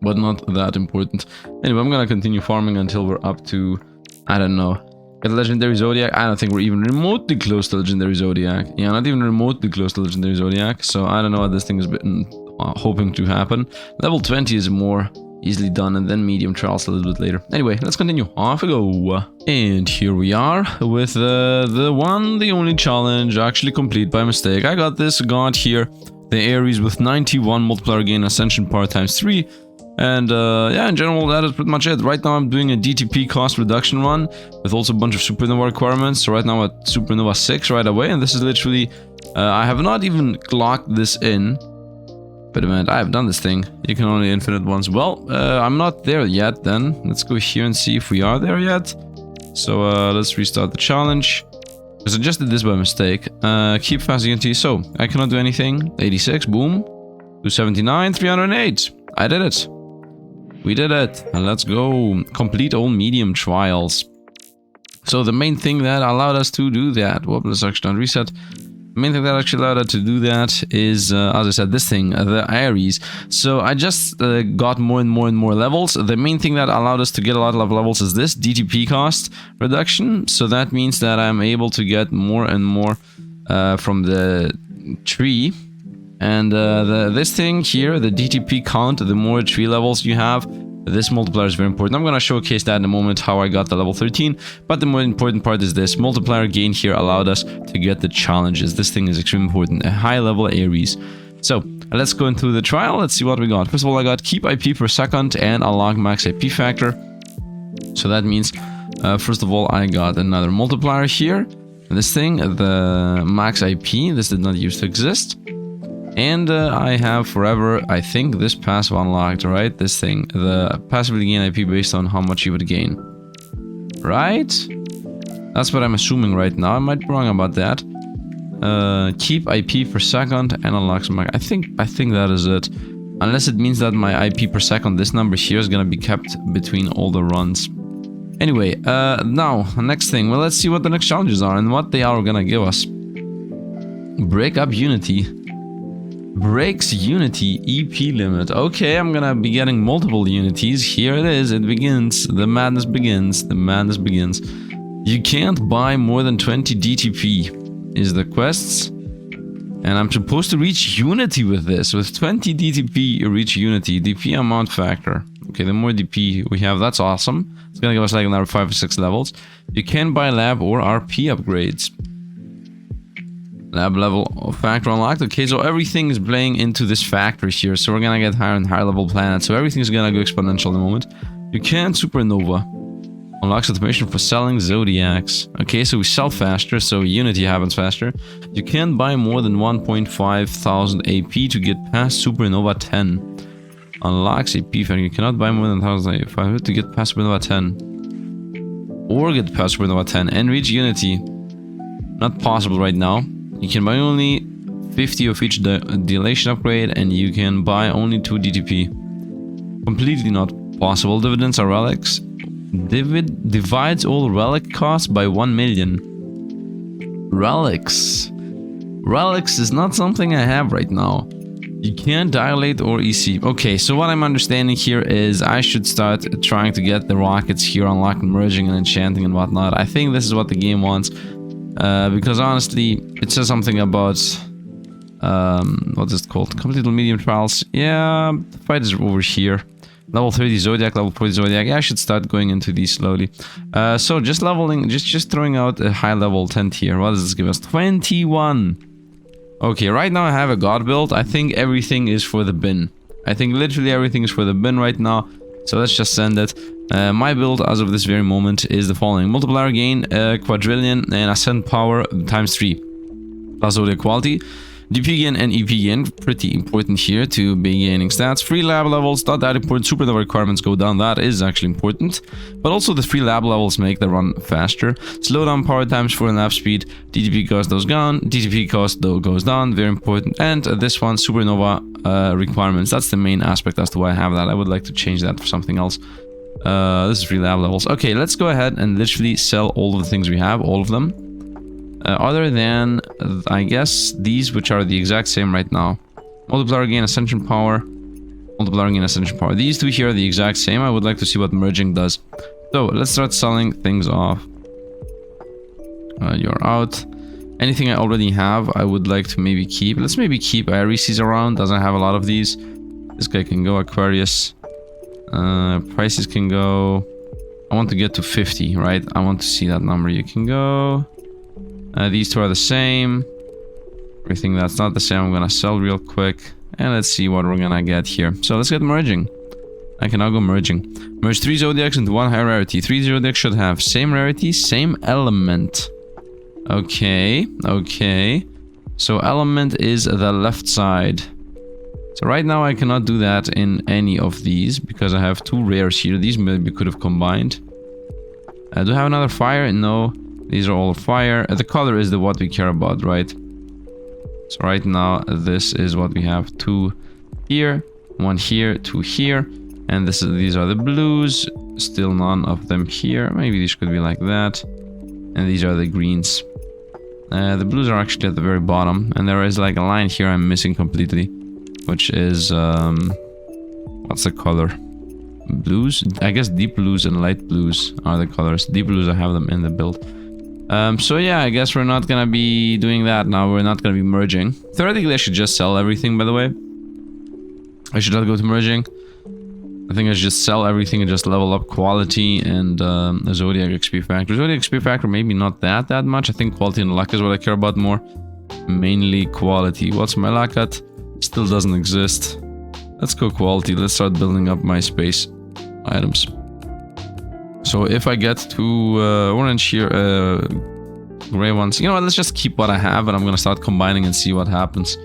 but not that important. Anyway, I'm going to continue farming until we're up to... I don't know. Get Legendary Zodiac. I don't think we're even remotely close to Legendary Zodiac. Yeah, not even remotely close to Legendary Zodiac. So I don't know what this thing has been hoping to happen. Level 20 is more easily done, and then medium trials a little bit later. Anyway, let's continue. Off we go. And here we are with the only challenge actually complete by mistake. I got this god here, the Ares with 91 multiplier gain ascension power times 3. And yeah, in general, that is pretty much it. Right now, I'm doing a DTP cost reduction run with also a bunch of supernova requirements. So right now, at supernova 6 right away. And this is literally, I have not even clocked this in. Wait a minute, I have done this thing. You can only infinite ones. Well, I'm not there yet then. Let's go here and see if we are there yet. So let's restart the challenge. Because I just did this by mistake. Keep fast unity. So I cannot do anything. 86, boom. 279, 308. I did it. We did it. Let's go. Complete all medium trials. So the main thing that allowed us to do that, well, let's actually reset. The main thing that actually allowed us to do that is, as I said, this thing, the Ares. So I just got more and more levels. The main thing that allowed us to get a lot of levels is this DTP cost reduction. So that means that I'm able to get more and more from the tree. And this thing here, the DTP count, the more tree levels you have, this multiplier is very important. I'm going to showcase that in a moment, how I got the level 13. But the more important part is this. Multiplier gain here allowed us to get the challenges. This thing is extremely important. A high level Ares. So, let's go into the trial. Let's see what we got. First of all, I got keep IP per second and unlock max IP factor. So that means, first of all, I got another multiplier here. This thing, the max IP, this did not used to exist. And I have forever, I think, this passive unlocked, right? This thing, the passively gain IP based on how much you would gain. right? That's what I'm assuming right now. I might be wrong about that. Keep IP per second and unlock some. I think that is it. Unless it means that my IP per second, this number here, is gonna be kept between all the runs. Anyway, now, next thing. Well, let's see what the next challenges are and what they are gonna give us. Break up Unity. Breaks Unity EP limit. Okay, I'm gonna be getting multiple Unities. Here it is. It begins. The madness begins. The madness begins. You can't buy more than 20 DTP is the quests. And I'm supposed to reach Unity with this. With 20 DTP, you reach Unity. DP amount factor. Okay, the more DP we have, that's awesome. It's gonna give us like another 5 or 6 levels. You can buy lab or RP upgrades. Lab level factor unlocked. Okay, so everything is playing into this factor here. So we're gonna get higher and higher level planets. So everything's gonna go exponential at the moment. You can supernova. Unlocks automation for selling zodiacs. Okay, so we sell faster, so Unity happens faster. You can buy more than 1,500 AP to get past supernova 10. Unlocks AP factor. You cannot buy more than 1,500 to get past supernova 10. Or get past supernova 10 and reach Unity. Not possible right now. You can buy only 50 of each dilation upgrade, and you can buy only 2 DTP. Completely not possible. Dividends are relics. Divides all relic costs by 1 million. Relics. Relics is not something I have right now. You can't dilate or EC. Okay, so what I'm understanding here is I should start trying to get the rockets here, unlocking, merging, and enchanting and whatnot. I think this is what the game wants. Because honestly, it says something about... what is it called? Complete medium trials. Yeah, the fight is over here. Level 30 Zodiac, level 40 Zodiac. Yeah, I should start going into these slowly. So just leveling, just throwing out a high level 10 tier. What does this give us? 21. Okay, right now I have a god build. I think everything is for the bin. I think literally everything is for the bin right now. So let's just send it. My build as of this very moment is the following. Multiplier gain, quadrillion, and ascent power times 3. Plus Zodiac quality. DP gain and EP gain, pretty important here to be gaining stats. Free lab levels, not that important. Supernova requirements go down, that is actually important. But also the free lab levels make the run faster. Slowdown power times 4 and lab speed. DTP cost goes down, DTP cost though goes down, very important. And this one, supernova requirements, that's the main aspect as to why I have that. I would like to change that for something else. This is free lab levels. Okay, let's go ahead and literally sell all of the things we have, all of them. Other than, I guess, these, which are the exact same right now. Multiplier gain, ascension power. Multiplier gain, ascension power. These two here are the exact same. I would like to see what merging does. So, let's start selling things off. You're out. Anything I already have, I would like to maybe keep. Let's maybe keep Aries around. Doesn't have a lot of these. This guy can go. Aquarius. Prices can go... I want to get to 50, right? I want to see that number. You can go... these two are the same. Everything that's not the same, I'm gonna sell real quick. And let's see what we're gonna get here. So let's get merging. I can now go merging. Merge 3 zodiacs into 1 high rarity. 3 zodiacs should have same rarity, same element. Okay, okay. So element is the left side. So right now I cannot do that in any of these because I have 2 rares here. These maybe could have combined. Do I have another fire? No. These are all fire. The color is the what we care about, right? So right now, this is what we have. 2 here, 1 here, 2 here. And these are the blues. Still none of them here. Maybe these could be like that. And these are the greens. The blues are actually at the very bottom. And there is like a line here I'm missing completely. Which is... what's the color? Blues? I guess deep blues and light blues are the colors. Deep blues, I have them in the build. So yeah, I guess we're not gonna be doing that now. We're not gonna be merging. Theoretically, I should just sell everything, by the way. I should not go to merging. I think I should just sell everything and just level up quality and the Zodiac XP factor. Zodiac XP factor, maybe not that much. I think quality and luck is what I care about more. Mainly quality. What's my luck at? Still doesn't exist. Let's go quality. Let's start building up my space items. So if I get to orange here, gray ones, you know what, let's just keep what I have and I'm gonna start combining and see what happens.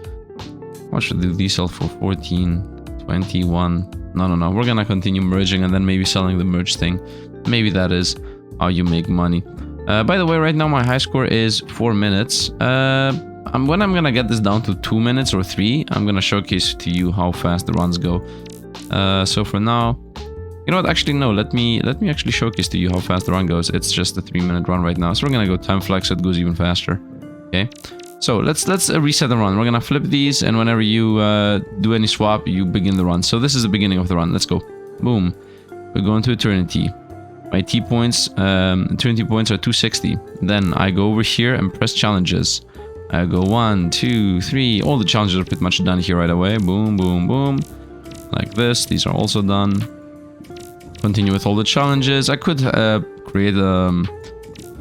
What should these sell for? 14, 21. No, we're gonna continue merging and then maybe selling the merge thing. Maybe that is. how you make money. By the way, right now my high score is 4 minutes. When I'm gonna get this down to 2 minutes or 3, I'm gonna showcase to you how fast the runs go. So for now, you know what? Actually, no. Let me actually showcase to you how fast the run goes. It's just a 3-minute run right now, so we're gonna go time flex. So it goes even faster. Okay. So let's reset the run. We're gonna flip these, and whenever you do any swap, you begin the run. So this is the beginning of the run. Let's go. Boom. We're going to eternity. My T points, eternity points are 260. Then I go over here and press challenges. I go 1, 2, 3. All the challenges are pretty much done here right away. Boom, boom, boom. Like this. These are also done. Continue with all the challenges. I could create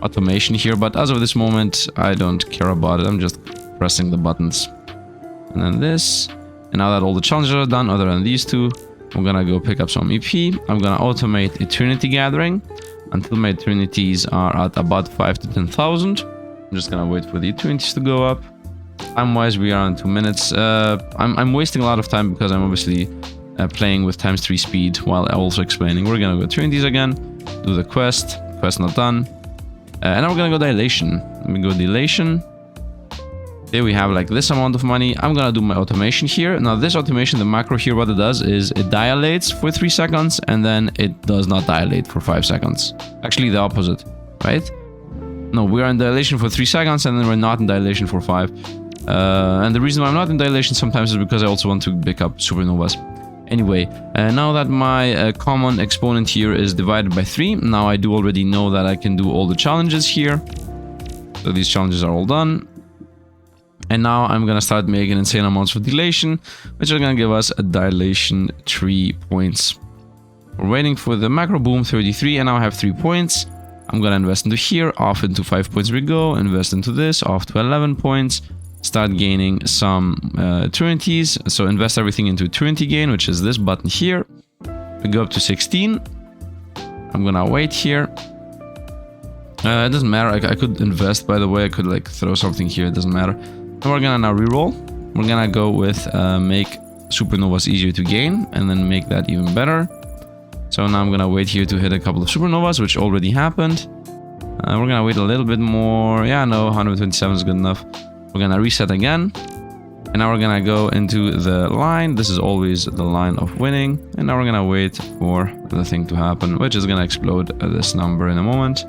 automation here, but as of this moment, I don't care about it. I'm just pressing the buttons. And then this. And now that all the challenges are done, other than these two, I'm gonna go pick up some EP. I'm gonna automate eternity gathering until my eternities are at about 5 to 10,000. I'm just gonna wait for the eternities to go up. Time-wise, we are on 2 minutes. I'm wasting a lot of time because I'm obviously playing with ×3 speed while also explaining. We're gonna go eternities again, do the quest not done, and now we're gonna go dilation. Let me go dilation. There we have like this amount of money. I'm gonna do my automation here. Now this automation, the macro here, what it does is it dilates for 3 seconds and then it does not dilate for 5 seconds. Actually the opposite, right? No, we are in dilation for 3 seconds and then we're not in dilation for 5. And the reason why I'm not in dilation sometimes is because I also want to pick up supernovas. Anyway, now that my common exponent here is divided by 3, now I do already know that I can do all the challenges here. So these challenges are all done. And now I'm gonna start making insane amounts of dilation, which are gonna give us a dilation 3 points. We're waiting for the macro boom 33, and now I have 3 points. I'm gonna invest into here, off into 5 points we go, invest into this, off to 11 points. Start gaining some eternities. So invest everything into eternity gain, which is this button here. We go up to 16. I'm gonna wait here. It doesn't matter. I could invest, by the way. I could like throw something here. It doesn't matter. And we're gonna now reroll. We're gonna go with make supernovas easier to gain, and then make that even better. So now I'm gonna wait here to hit a couple of supernovas, which already happened. We're gonna wait a little bit more. Yeah, no, 127 is good enough. We're gonna reset again, and now we're gonna go into the line. This is always the line of winning, and now we're gonna wait for the thing to happen, which is gonna explode this number in a moment.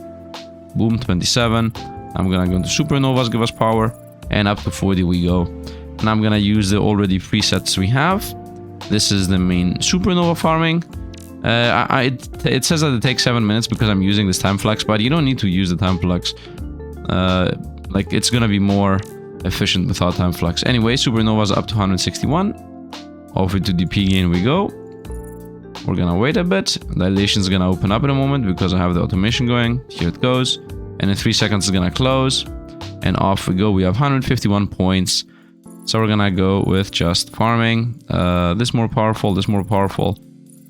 Boom, 27. I'm gonna go into supernovas, give us power, and up to 40 we go. And I'm gonna use the already presets we have. This is the main supernova farming. It says that it takes 7 minutes because I'm using this time flex, but you don't need to use the time flex. Like it's gonna be more efficient without time flux. Anyway, supernovas up to 161. Off into DP gain we go. We're gonna wait a bit. Dilation is gonna open up in a moment because I have the automation going. Here it goes. And in 3 seconds it's gonna close. And off we go. We have 151 points. So we're gonna go with just farming. This more powerful, this more powerful.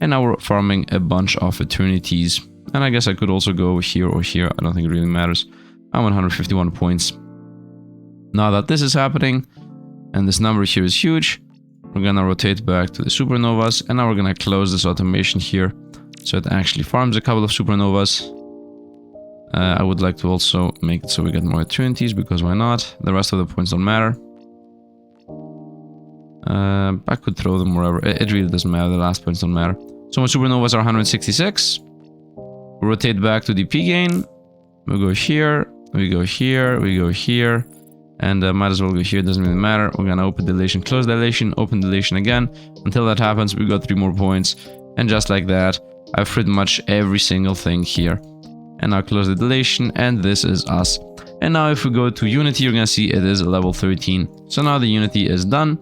And now we're farming a bunch of eternities. And I guess I could also go here or here. I don't think it really matters. I'm 151 points. Now that this is happening, and this number here is huge, we're gonna rotate back to the supernovas, and now we're gonna close this automation here, so it actually farms a couple of supernovas. I would like to also make it so we get more eternities, because why not? The rest of the points don't matter. I could throw them wherever, it really doesn't matter, the last points don't matter. So my supernovas are 166. We rotate back to DP gain, we go here, we go here, we go here. And might as well go here, doesn't really matter. We're gonna open dilation, close dilation, open dilation again. Until that happens, we got 3 more points. And just like that, I've pretty much every single thing here. And now close the dilation, and this is us. And now if we go to Unity, you're gonna see it is level 13. So now the Unity is done.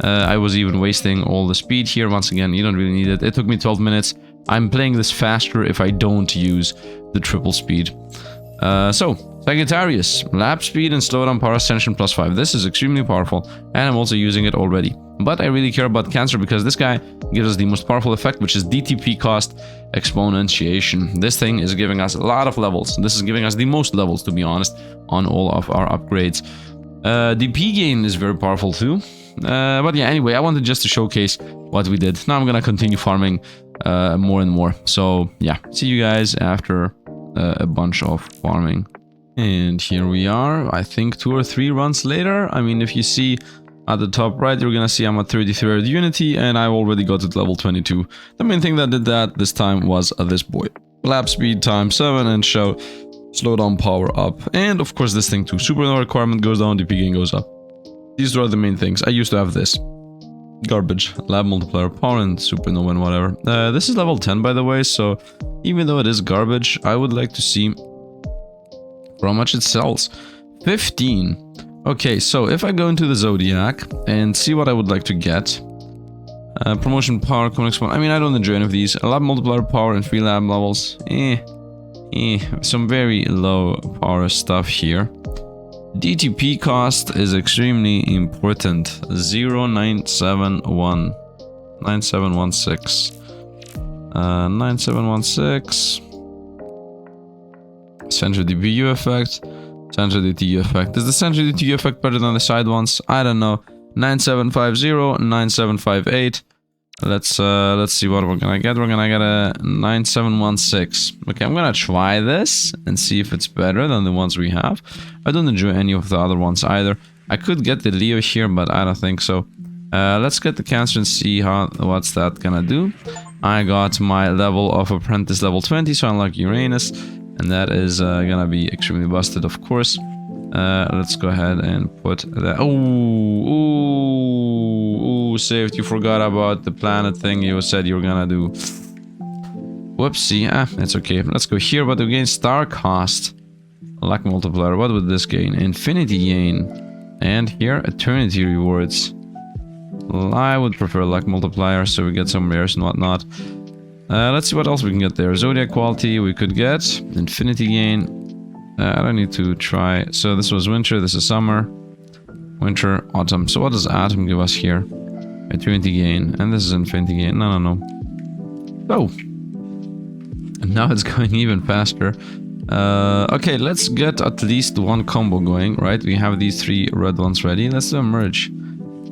I was even wasting all the speed here. Once again, you don't really need it. It took me 12 minutes. I'm playing this faster if I don't use the triple speed. Sagittarius, lap speed and slowdown power ascension +5. This is extremely powerful, and I'm also using it already. But I really care about Cancer because this guy gives us the most powerful effect, which is DTP cost exponentiation. This thing is giving us a lot of levels. This is giving us the most levels, to be honest, on all of our upgrades. DP gain is very powerful too. But yeah, anyway, I wanted just to showcase what we did. Now I'm gonna continue farming more and more. So yeah, see you guys after a bunch of farming. And here we are, I think 2 or 3 runs later. I mean, if you see at the top right, you're gonna see I'm at 33rd Unity, and I've already got to level 22. The main thing that did that this time was this boy. Lap speed times 7 and slow down power up. And of course this thing too. Supernova requirement goes down, DP gain goes up. These are the main things. I used to have this. Garbage, lab multiplier, power, and supernova and whatever. This is level 10 by the way, so even though it is garbage, I would like to see how much it sells. 15. Okay, so if I go into the Zodiac and see what I would like to get. Promotion power, I mean, I don't enjoy any of these. A lab multiplier power and 3 lab levels. Some very low power stuff here. DTP cost is extremely important. 0971 9716. 9716. Central DPU effect. Central DTU effect. Is the central DTU effect better than the side ones? I don't know. 9750, 9758. Let's see what we're gonna get. We're gonna get a 9716. Okay, I'm gonna try this and see if it's better than the ones we have. I don't enjoy any of the other ones either. I could get the Leo here, but I don't think so. Let's get the Cancer and see what's that gonna do. I got my level of Apprentice level 20, so unlock Uranus, and that is gonna be extremely busted, of course. Let's go ahead and put that. Ooh, Sifd, you forgot about the planet thing you said you were gonna do. Whoopsie, it's okay. Let's go here, but we gain star cost. Luck multiplier, what would this gain? Infinity gain. And here, eternity rewards. I would prefer luck multiplier, so we get some rares and whatnot. Let's see what else we can get there. Zodiac quality we could get. Infinity gain. I don't need to try. So this was winter, this is summer. Winter, autumn. So what does autumn give us here? Eternity gain. And this is infinity gain. No. Oh! And now it's going even faster. Okay, let's get at least one combo going, right? We have these 3 red ones ready. Let's do a merge.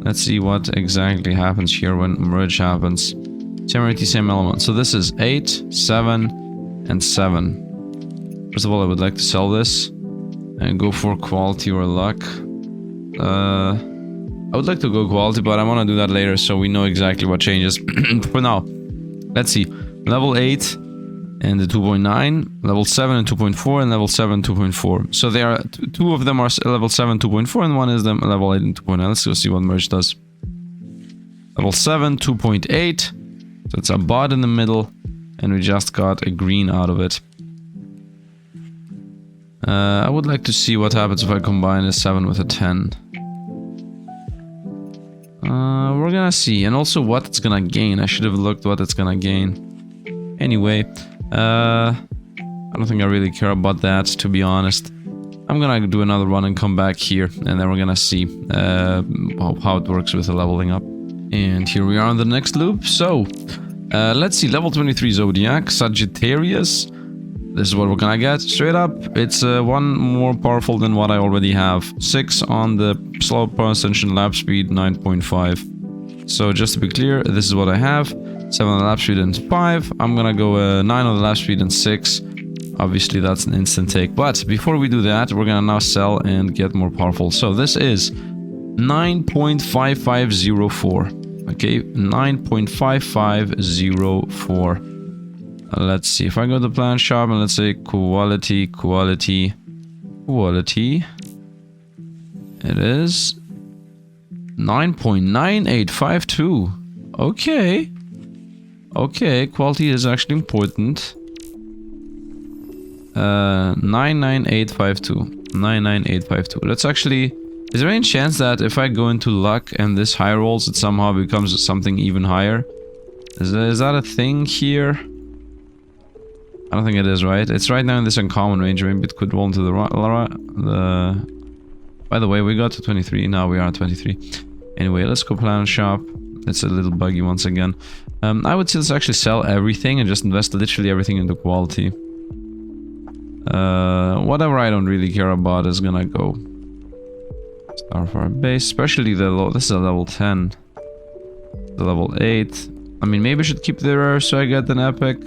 Let's see what exactly happens here when merge happens. Same rarity, same element. So this is 8, 7, and 7. First of all, I would like to sell this and go for quality or luck. I would like to go quality, but I want to do that later so we know exactly what changes. For now, let's see. Level 8 and the 2.9, level 7 and 2.4, and level 7 2.4. So they are 2 of them are level 7 2.4, and one is them level 8 and 2.9. Let's go see what merge does. Level 7 2.8. So it's a bot in the middle, and we just got a green out of it. I would like to see what happens if I combine a 7 with a 10. We're gonna see, and also what it's gonna gain. I should have looked what it's gonna gain. Anyway, I don't think I really care about that, to be honest. I'm gonna do another run and come back here, and then we're gonna see how it works with the leveling up. And here we are on the next loop. So, let's see, level 23 Zodiac, Sagittarius. This is what we're gonna get. Straight up, it's 1 more powerful than what I already have. 6 on the slow power ascension, lap speed 9.5. So just to be clear, this is what I have. 7 on the lap speed and 5. I'm gonna go 9 on the lap speed and 6. Obviously that's an instant take. But before we do that, we're gonna now sell and get more powerful. So this is 9.5504. Okay, 9.5504. Let's see, if I go to the plan shop and let's say quality. It is 9.9852. Okay, quality is actually important. 99852. 99852. Let's actually... Is there any chance that if I go into luck and this high rolls, it somehow becomes something even higher? Is that a thing here? I don't think it is, right? It's right now in this uncommon range. Maybe it could roll into the... By the way, we got to 23. Now we are at 23. Anyway, let's go plan shop. It's a little buggy once again. I would say let's actually sell everything and just invest literally everything into quality. Whatever I don't really care about is gonna go. Starfire base, especially the low. This is a level 10. The level 8. I mean, maybe I should keep the rare so I get an epic.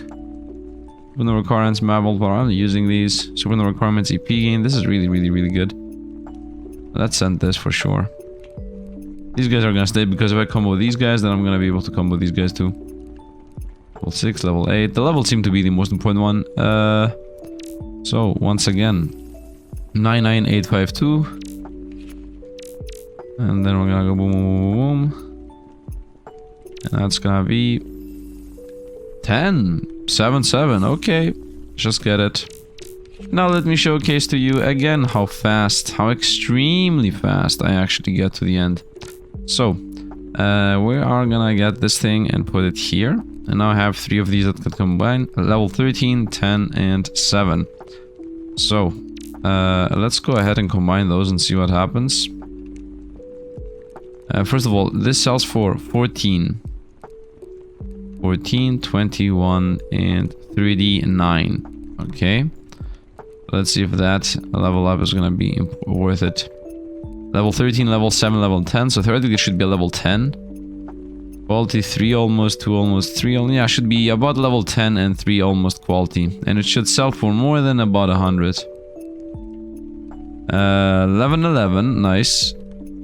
Supernova requirements, marble power. I'm using these. Supernova requirements, EP gain. This is really good. Let's send this for sure. These guys are gonna stay because if I combo these guys, then I'm gonna be able to combo these guys too. Level 6, level 8. The levels seem to be the most important one. So, once again, 99852. And then we're gonna go boom, boom, boom, boom. And that's gonna be 10, 7, 7. Okay, just get it. Now let me showcase to you again how fast, how extremely fast I actually get to the end. So, we are gonna get this thing and put it here. And now I have 3 of these that could combine. Level 13, 10, and 7. So, let's go ahead and combine those and see what happens. First of all, this sells for 14. 14, 21, and 39. Okay. Let's see if that level up is gonna be worth it. Level 13, level 7, level 10. So theoretically it should be a level 10. Quality 3 almost, 2 almost, 3 only. Yeah, should be about level 10 and 3 almost quality. And it should sell for more than about 100. 11, 11, nice.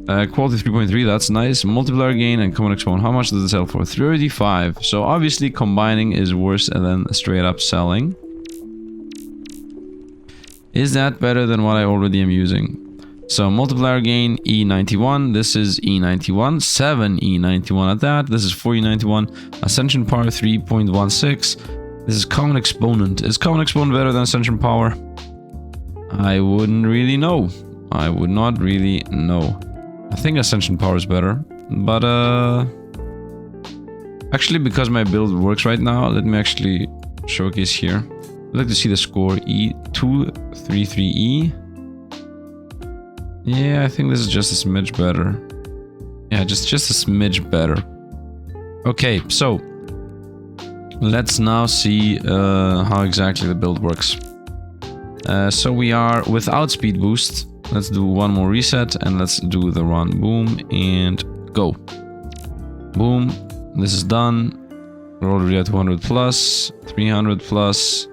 Quality 3.3, that's nice. Multiplier gain and common exponent. How much does it sell for? 35. So obviously combining is worse than straight up selling. Is that better than what I already am using? So multiplier gain E91, this is E91, 7 E91 at that, this is 4 E91, ascension power 3.16, this is common exponent. Is common exponent better than ascension power? I wouldn't really know. I would not really know. I think ascension power is better, but actually because my build works right now, let me actually showcase here. I'd like to see the score E233E. Yeah, I think this is just a smidge better. Yeah, just a smidge better. Okay, so let's now see how exactly the build works. So we are without speed boost. Let's do one more reset and let's do the run. Boom and go. Boom. This is done. We're already at 200 plus, 300 plus.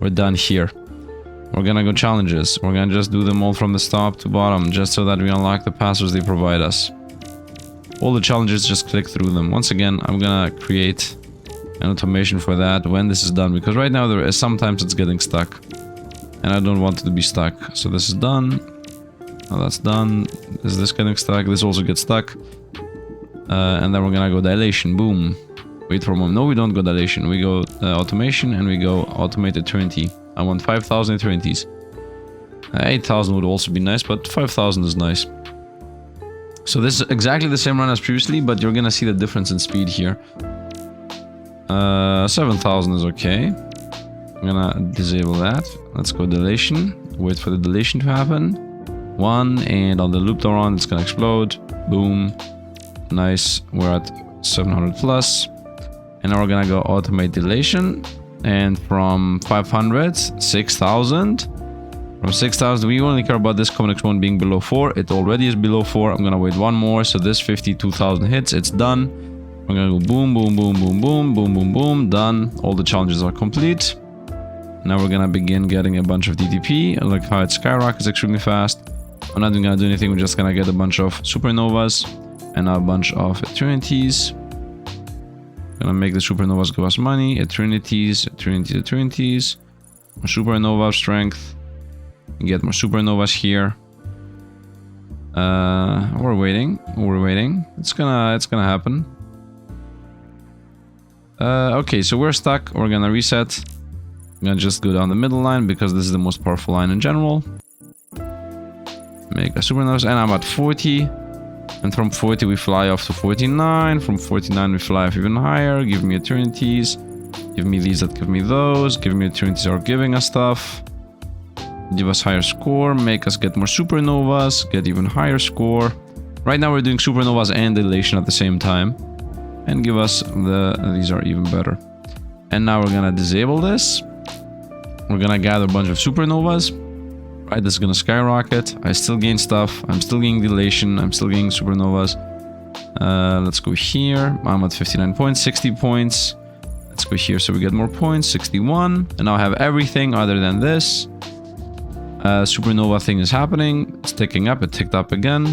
We're done here. We're gonna go challenges. We're gonna just do them all from the top to bottom, just so that we unlock the passwords they provide us. All the challenges, just click through them. Once again, I'm gonna create an automation for that when this is done, because right now there is sometimes it's getting stuck. And I don't want it to be stuck. So this is done. Now that's done. Is this getting stuck? This also gets stuck. And then we're gonna go dilation. Boom. Wait for a moment. No, we don't go dilation. We go automation and we go automate eternity. I want 5,000 eternities. 8,000 would also be nice, but 5,000 is nice. So this is exactly the same run as previously, but you're gonna see the difference in speed here. 7,000 is okay. I'm gonna disable that. Let's go dilation. Wait for the dilation to happen. 1, and on the loop around it's gonna explode. Boom. Nice. We're at 700 plus. And now we're gonna go automate dilation. And from 500, 6,000. From 6,000, we only care about this common exponent being below 4. It already is below 4. I'm gonna wait one more. So this 52,000 hits. It's done. We're gonna go boom, boom, boom, boom, boom, boom, boom, boom. Done. All the challenges are complete. Now we're gonna begin getting a bunch of DTP. Look how it skyrockets extremely fast. We're not even gonna do anything. We're just gonna get a bunch of supernovas and a bunch of eternities. Gonna make the supernovas give us money. Eternities, eternities, eternities. More supernova strength. Get more supernovas here. We're waiting. We're waiting. It's gonna happen. Okay, so we're stuck. We're gonna reset. I'm gonna just go down the middle line because this is the most powerful line in general. Make a supernovas, and I'm at 40. And from 40 we fly off to 49. From 49 we fly off even higher. Give me eternities. Give me these that give me those. Give me eternities are giving us stuff. Give us higher score. Make us get more supernovas. Get even higher score. Right now we're doing supernovas and dilation at the same time. And give us these are even better. And now we're gonna disable this. We're gonna gather a bunch of supernovas. Right, this is gonna skyrocket. I still gain stuff. I'm still getting dilation. I'm still getting supernovas. Let's go here. I'm at 59 points, 60 points. Let's go here so we get more points. 61. And now I have everything other than this. Supernova thing is happening. It's ticking up. It ticked up again.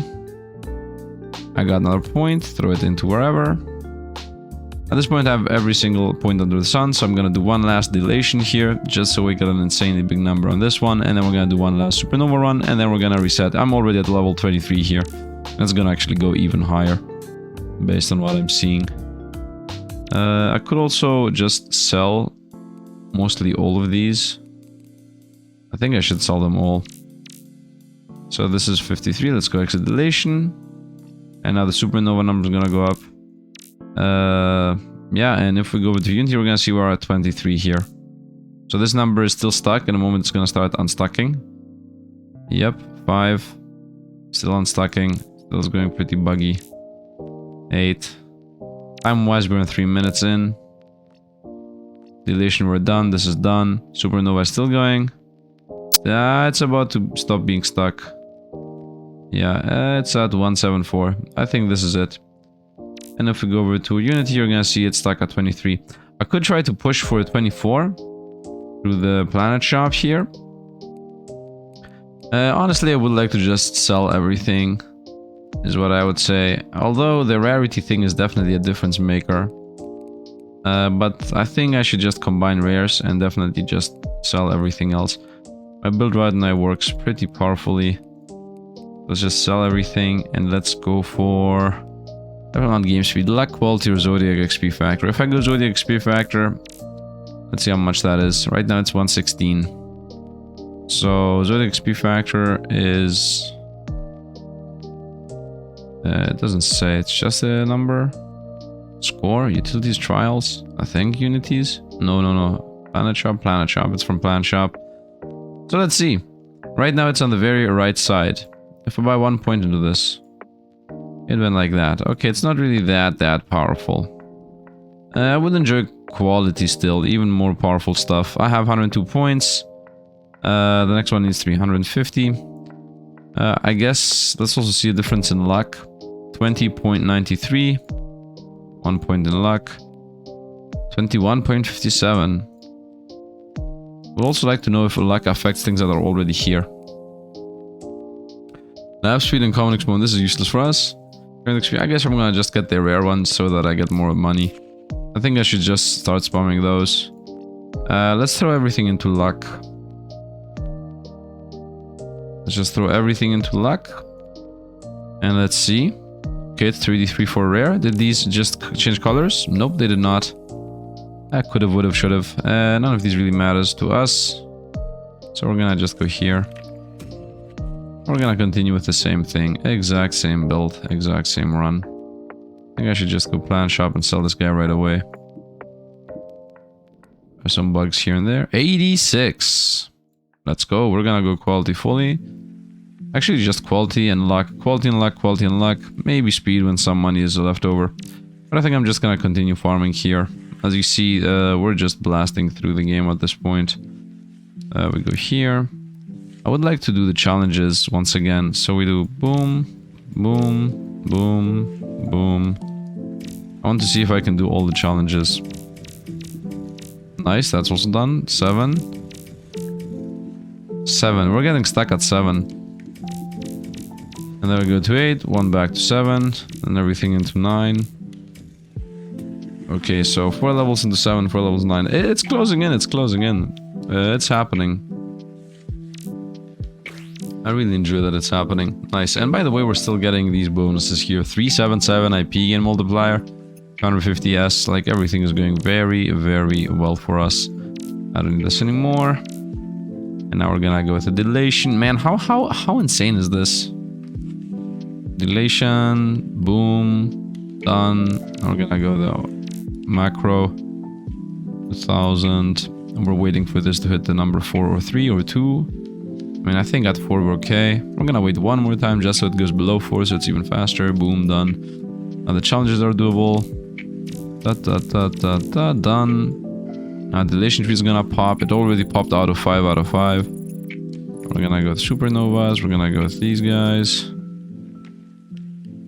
I got another point. Throw it into wherever. At this point I have every single point under the sun, so I'm gonna do one last dilation here, just so we get an insanely big number on this one, and then we're gonna do one last supernova run, and then we're gonna reset. I'm already at level 23 here. That's gonna actually go even higher, based on what I'm seeing. I could also just sell mostly all of these. I think I should sell them all. So this is 53, let's go exit dilation. And now the supernova number is gonna go up. Yeah, and if we go over to Unity, we're gonna see we're at 23 here. So this number is still stuck. In a moment, it's gonna start unstucking. Yep, 5. Still unstucking. Still is going pretty buggy. 8. Time-wise, we're in 3 minutes in. Dilation, we're done. This is done. Supernova is still going. It's about to stop being stuck. Yeah, it's at 174. I think this is it. And if we go over to Unity, you're gonna see it's stuck at 23. I could try to push for 24 through the planet shop here. Honestly, I would like to just sell everything, is what I would say. Although the rarity thing is definitely a difference maker. But I think I should just combine rares and definitely just sell everything else. My build right now works pretty powerfully. Let's just sell everything and let's go for... on game speed, luck, quality, or zodiac XP factor. If I go zodiac XP factor, let's see how much that is. Right now it's 116. So zodiac XP factor is... it doesn't say, it's just a number. Score, utilities, trials, I think Unities. No. Planet shop, it's from planet shop. So let's see. Right now it's on the very right side. If I buy 1 point into this, it went like that. Okay, it's not really that powerful. I would enjoy quality still, even more powerful stuff. I have 102 points. The next one needs 350. I guess let's also see a difference in luck. 20.93. 1 point in luck. 21.57. Would also like to know if luck affects things that are already here. Nav speed and common expo, this is useless for us. I guess I'm gonna just get the rare ones so that I get more money. I think I should just start spamming those. Let's throw everything into luck. Let's just throw everything into luck. And let's see. Okay, it's 3D3 for rare. Did these just change colors? Nope, they did not. I could have, would have, should have. None of these really matters to us. So we're gonna just go here. We're gonna continue with the same thing. Exact same build, exact same run. I think I should just go plant shop and sell this guy right away. There's some bugs here and there. 86! Let's go. We're gonna go quality fully. Actually, just quality and luck. Quality and luck, quality and luck. Maybe speed when some money is left over. But I think I'm just gonna continue farming here. As you see, we're just blasting through the game at this point. We go here. I would like to do the challenges once again. So we do boom, boom, boom, boom. I want to see if I can do all the challenges. Nice, that's also done. 7. 7. We're getting stuck at 7. And then we go to 8. 1 back to 7. And everything into 9. Okay, so 4 levels into 7, 4 levels 9. It's closing in, it's closing in. It's happening. I really enjoy that it's happening. Nice. And by the way, we're still getting these bonuses here. 377 IP gain multiplier. 150S. Like, everything is going very, very well for us. I don't need this anymore. And now we're gonna go with the dilation. Man, how insane is this? Dilation. Boom. Done. We're gonna go the macro. 1000. And we're waiting for this to hit the number 4 or 3 or 2. I mean, I think at 4 we're okay. We're gonna wait one more time just so it goes below 4, so it's even faster. Boom, done. Now the challenges are doable. Done. Now dilation tree is gonna pop. It already popped out of 5 out of 5. We're gonna go with supernovas. We're gonna go with these guys.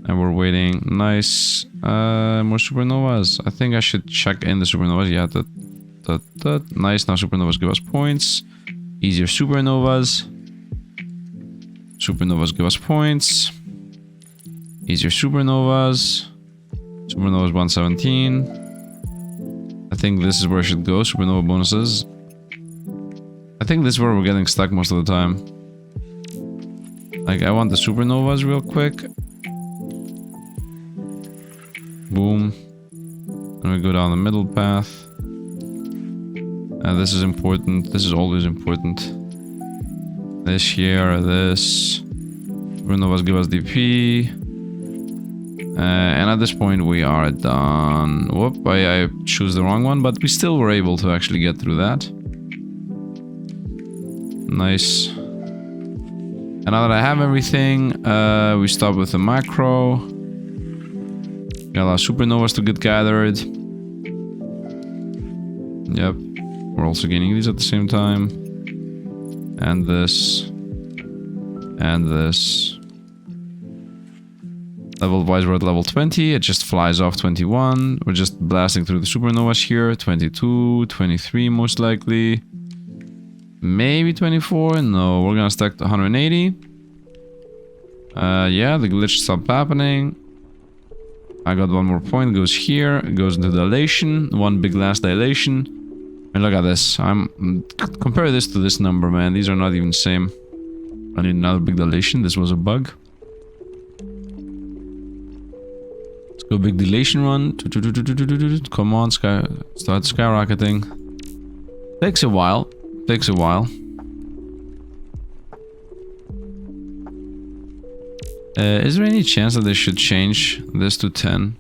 And we're waiting. Nice. More supernovas. I think I should check in the supernovas. Yeah, nice. Now supernovas give us points. Easier supernovas. Supernovas give us points. Easier supernovas. Supernovas 117. I think this is where I should go. Supernova bonuses. I think this is where we're getting stuck most of the time. Like, I want the supernovas real quick. Boom. And we go down the middle path. This is important. This is always important. This here, this. Supernovas give us DP. And at this point we are done. Whoop, I choose the wrong one, but we still were able to actually get through that. Nice. And now that I have everything, we stop with the macro. Got a lot of supernovas to get gathered. Yep. We're also gaining these at the same time. And this. And this. Level-wise, we're at level 20. It just flies off 21. We're just blasting through the supernovas here. 22, 23 most likely. Maybe 24. No, we're gonna stack to 180. Yeah, the glitch stopped happening. I got one more point. Goes here. It goes into dilation. One big last dilation. And look at this. Compare this to this number, man. These are not even the same. I need another big dilation. This was a bug. Let's go big dilation run. Come on, start skyrocketing. Takes a while. Takes a while. Is there any chance that they should change this to 10?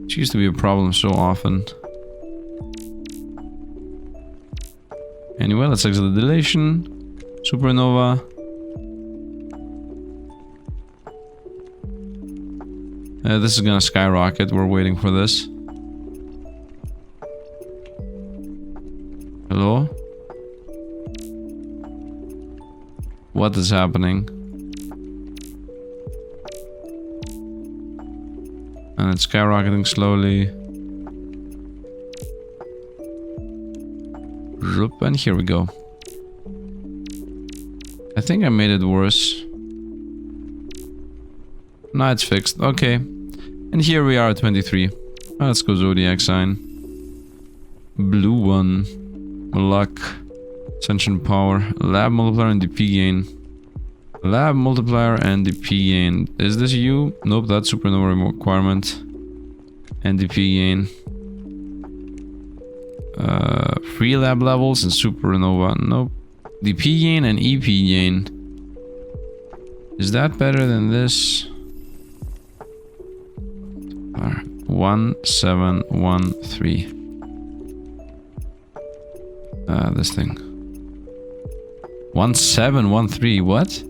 It used to be a problem so often. Anyway, let's exit the dilation. Supernova. This is gonna skyrocket. We're waiting for this. Hello? What is happening? And it's skyrocketing slowly. And here we go. I think I made it worse. No, it's fixed. Okay. And here we are at 23. Let's go Zodiac sign. Blue one. Luck. Ascension power. Lab multiplier and DP gain. Lab multiplier and DP gain. Is this you? Nope, that's supernova requirement. And DP gain. Free lab levels and supernova. Nope. DP gain and EP gain. Is that better than this? 1713. This thing. 1713. What?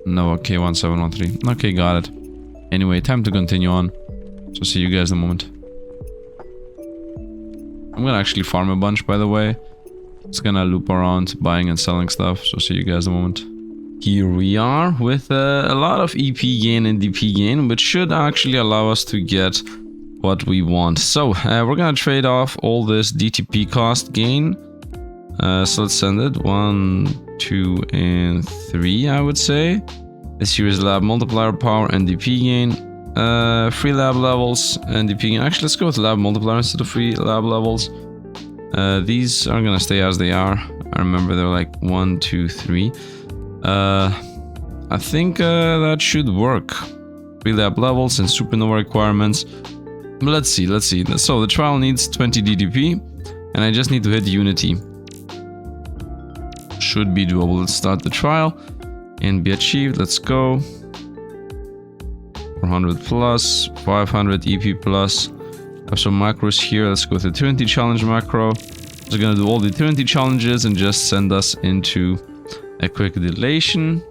No, okay, 1713. Okay, got it. Anyway, time to continue on. So see you guys in a moment. I'm gonna actually farm a bunch, by the way. It's gonna loop around buying and selling stuff. So see you guys in a moment. Here we are with a lot of EP gain and DP gain, which should actually allow us to get what we want. So we're gonna trade off all this DTP cost gain. So let's send it 1, 2, and 3, I would say. This here is lab multiplier power and DP gain. Free lab levels and DP gain. Actually, let's go with lab multiplier instead of free lab levels. These are gonna stay as they are. I remember they're like 1, 2, 3. I think that should work. Free lab levels and supernova requirements. But let's see. So the trial needs 20 DDP, and I just need to hit Unity. Should be doable. Let's start the trial and be achieved. Let's go. 400 plus, 500 EP plus. I have some macros here. Let's go with the Eternity challenge macro. We're gonna do all the Eternity challenges and just send us into a quick dilation.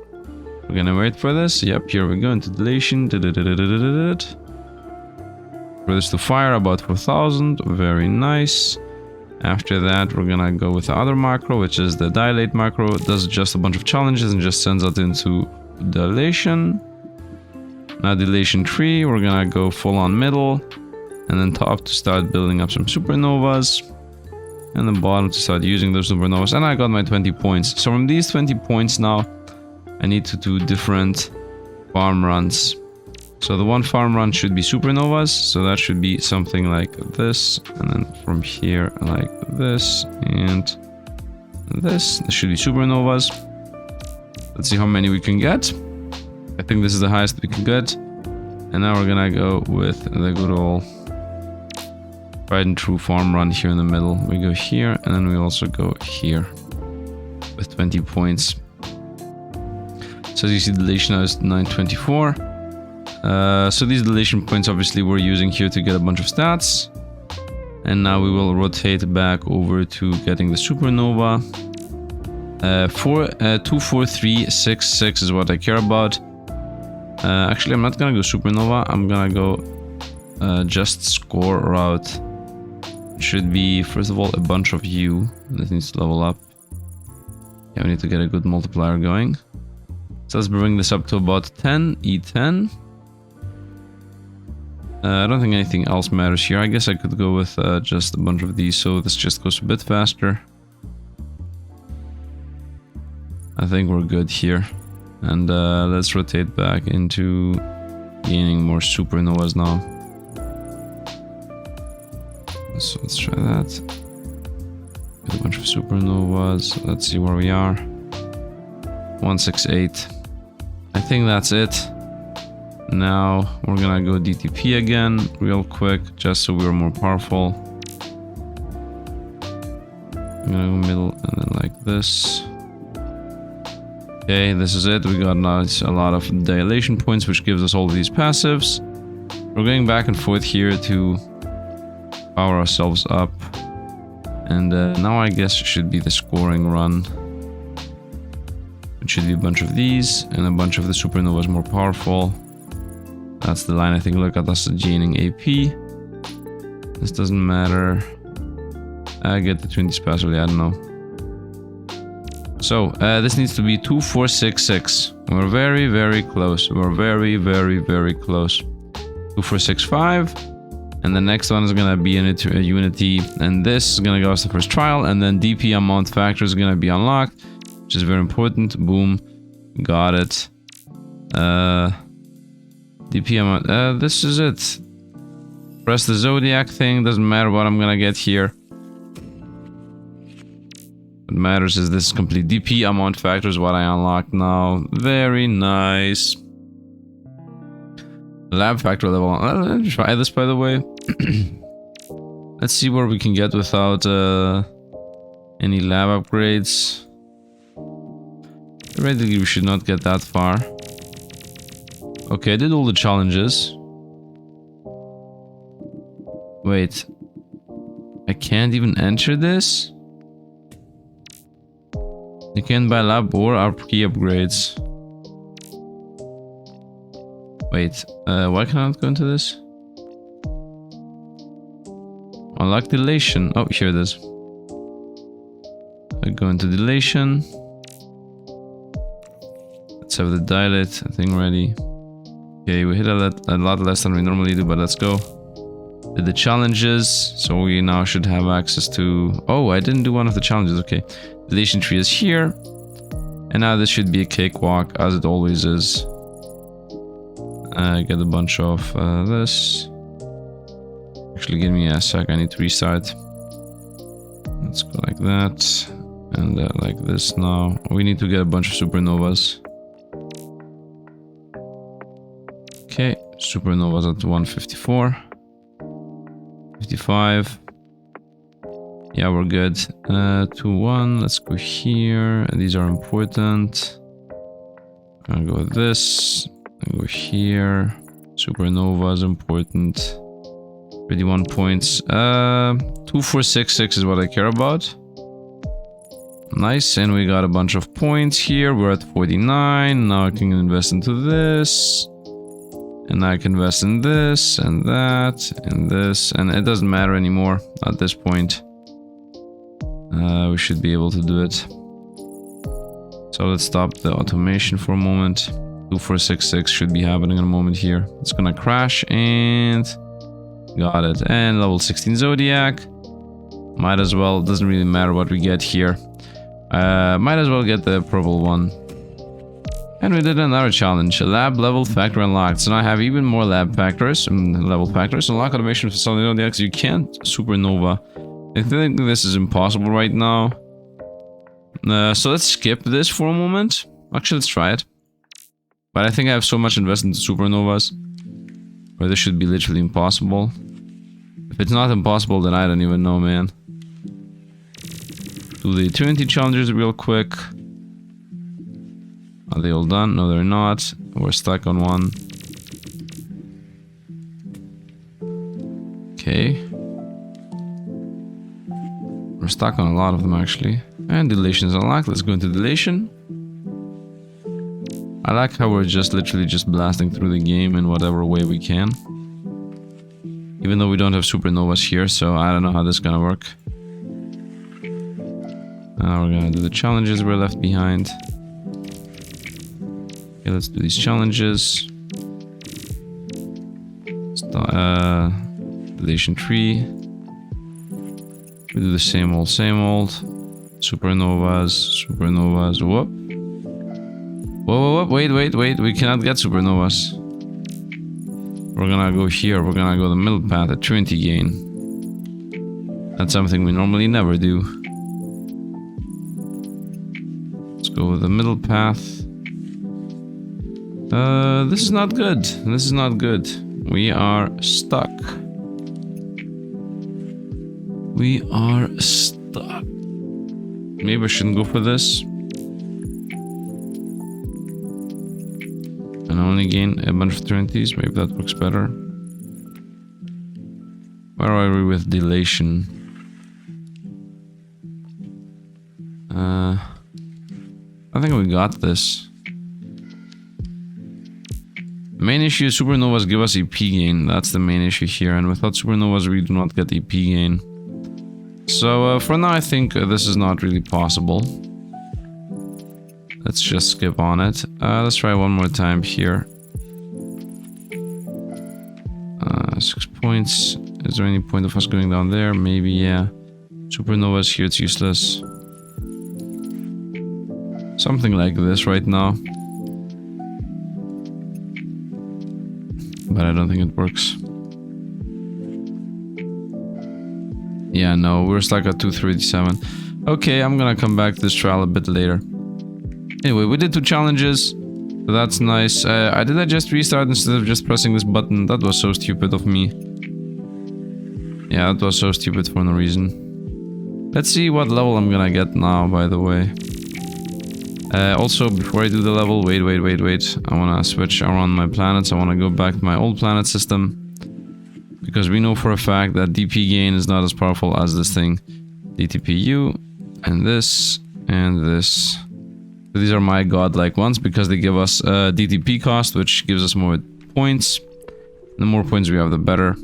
We're gonna wait for this. Yep, here we go into dilation. For this to fire about 4000. Very nice. After that, we're gonna go with the other macro, which is the dilate macro. It does just a bunch of challenges and just sends us into dilation. Now dilation 3, we're gonna go full on middle. And then top to start building up some supernovas. And then bottom to start using those supernovas. And I got my 20 points. So from these 20 points now, I need to do different farm runs. So the one farm run should be supernovas. So that should be something like this. And then from here like this. And this. This should be supernovas. Let's see how many we can get. I think this is the highest we can get. And now we're gonna go with the good old tried and true farm run here in the middle. We go here and then we also go here with 20 points. So as you see, dilation now is 924. So these dilation points obviously we're using here to get a bunch of stats. And now we will rotate back over to getting the supernova. 24366 is what I care about. Actually, I'm not gonna go supernova. I'm gonna go just score route. It should be, first of all, a bunch of U that needs to level up. Yeah, we need to get a good multiplier going. So let's bring this up to about 10, E10. I don't think anything else matters here. I guess I could go with just a bunch of these, so this just goes a bit faster. I think we're good here. And let's rotate back into gaining more supernovas now. So let's try that. Get a bunch of supernovas. Let's see where we are. 168. I think that's it. Now we're gonna go DTP again real quick, just so we're more powerful. I'm gonna go middle and then like this. Okay, this is it. We got nice, a lot of dilation points, which gives us all of these passives. We're going back and forth here to power ourselves up. And now I guess it should be the scoring run. It should be a bunch of these and a bunch of the supernovas more powerful. That's the line I think. Look at us gaining AP. This doesn't matter. I get between these passively, I don't know. So, this needs to be 2466. We're very, very close. We're very, very, very close. 2465. And the next one is gonna be a Unity. And this is gonna give us the first trial. And then DP amount factor is gonna be unlocked, which is very important. Boom. Got it. DP amount. This is it. Press the Zodiac thing. Doesn't matter what I'm gonna get here. What matters is this complete DP amount factor is what I unlocked now. Very nice. Lab factor level. Let's try this, by the way. Let's see where we can get without any lab upgrades. Theoretically, we should not get that far. Okay, I did all the challenges. Wait. I can't even enter this? You can buy lab or RP upgrades. Wait, why can I not go into this? Unlock dilation. Oh, here it is. I go into dilation. Let's have the dilate thing ready. Okay, we hit a lot less than we normally do, but let's go. Did the challenges, so we now should have access to... Oh, I didn't do one of the challenges, okay. Dilation tree is here. And now this should be a cakewalk, as it always is. Get a bunch of this. Actually, give me a sec, I need to restart. Let's go like that. And like this now. We need to get a bunch of supernovas. Okay, supernovas at 154. 55. Yeah, we're good. 2-1. Let's go here. These are important. I'll go with this. I'll go here. Supernova is important. 31 points. 2466 is what I care about. Nice, and we got a bunch of points here. We're at 49. Now I can invest into this. And I can invest in this, and that, and this. And it doesn't matter anymore at this point. We should be able to do it. So let's stop the automation for a moment. 2466 should be happening in a moment here. It's gonna crash and... Got it. And level 16 Zodiac. Might as well, doesn't really matter what we get here. Might as well get the purple one. And we did another challenge. Lab level factor unlocked. So now I have even more lab factors and level factors. Unlock automation for solid Zodiacs. You can't supernova. I think this is impossible right now. So let's skip this for a moment. Actually, let's try it. But I think I have so much invested into supernovas, where this should be literally impossible. If it's not impossible, then I don't even know, man. Do the eternity challenges real quick. Are they all done? No, they're not. We're stuck on one. Okay. We're stuck on a lot of them, actually. And dilation is unlocked. Let's go into dilation. I like how we're just literally just blasting through the game in whatever way we can. Even though we don't have supernovas here, so I don't know how this is gonna work. Now we're gonna do the challenges we're left behind. Okay, let's do these challenges. Dilation tree. We do the same old, supernovas, supernovas, whoop. Whoa, wait, we cannot get supernovas. We're gonna go here, we're gonna go the middle path at Trinity gain. That's something we normally never do. Let's go with the middle path. This is not good. This is not good. We are stuck. We are stuck. Maybe I shouldn't go for this. And only gain a bunch of Trinities. Maybe that works better. Where are we with dilation? I think we got this. The main issue is supernovas give us EP gain. That's the main issue here. And without supernovas, we do not get EP gain. So for now, I think this is not really possible. Let's just skip on it. Let's try one more time here. 6 points. Is there any point of us going down there? Maybe, yeah. Supernovas here, it's useless. Something like this right now. But I don't think it works. Yeah, no, we're stuck at 237. Okay, I'm gonna come back to this trial a bit later. Anyway, we did 2 challenges. So that's nice. Did I just restart instead of just pressing this button? That was so stupid of me. Yeah, that was so stupid for no reason. Let's see what level I'm gonna get now, by the way. Also, before I do the level, wait. I wanna switch around my planets. I wanna go back to my old planet system. Because we know for a fact that DP gain is not as powerful as this thing. DTPU, and this, and this. So these are my godlike ones because they give us DTP cost, which gives us more points. The more points we have, the better.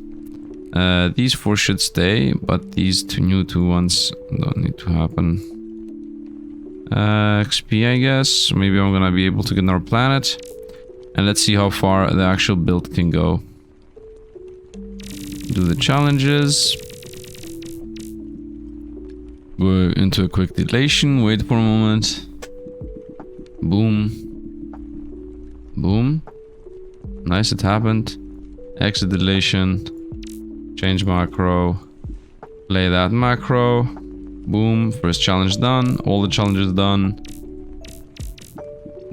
These 4 should stay, but these 2 new 2 ones don't need to happen. XP, I guess. Maybe I'm gonna be able to get another planet. And let's see how far the actual build can go. Do the challenges. Go into a quick dilation. Wait for a moment. Boom. Boom. Nice, it happened. Exit dilation. Change macro. Play that macro. Boom. First challenge done. All the challenges done.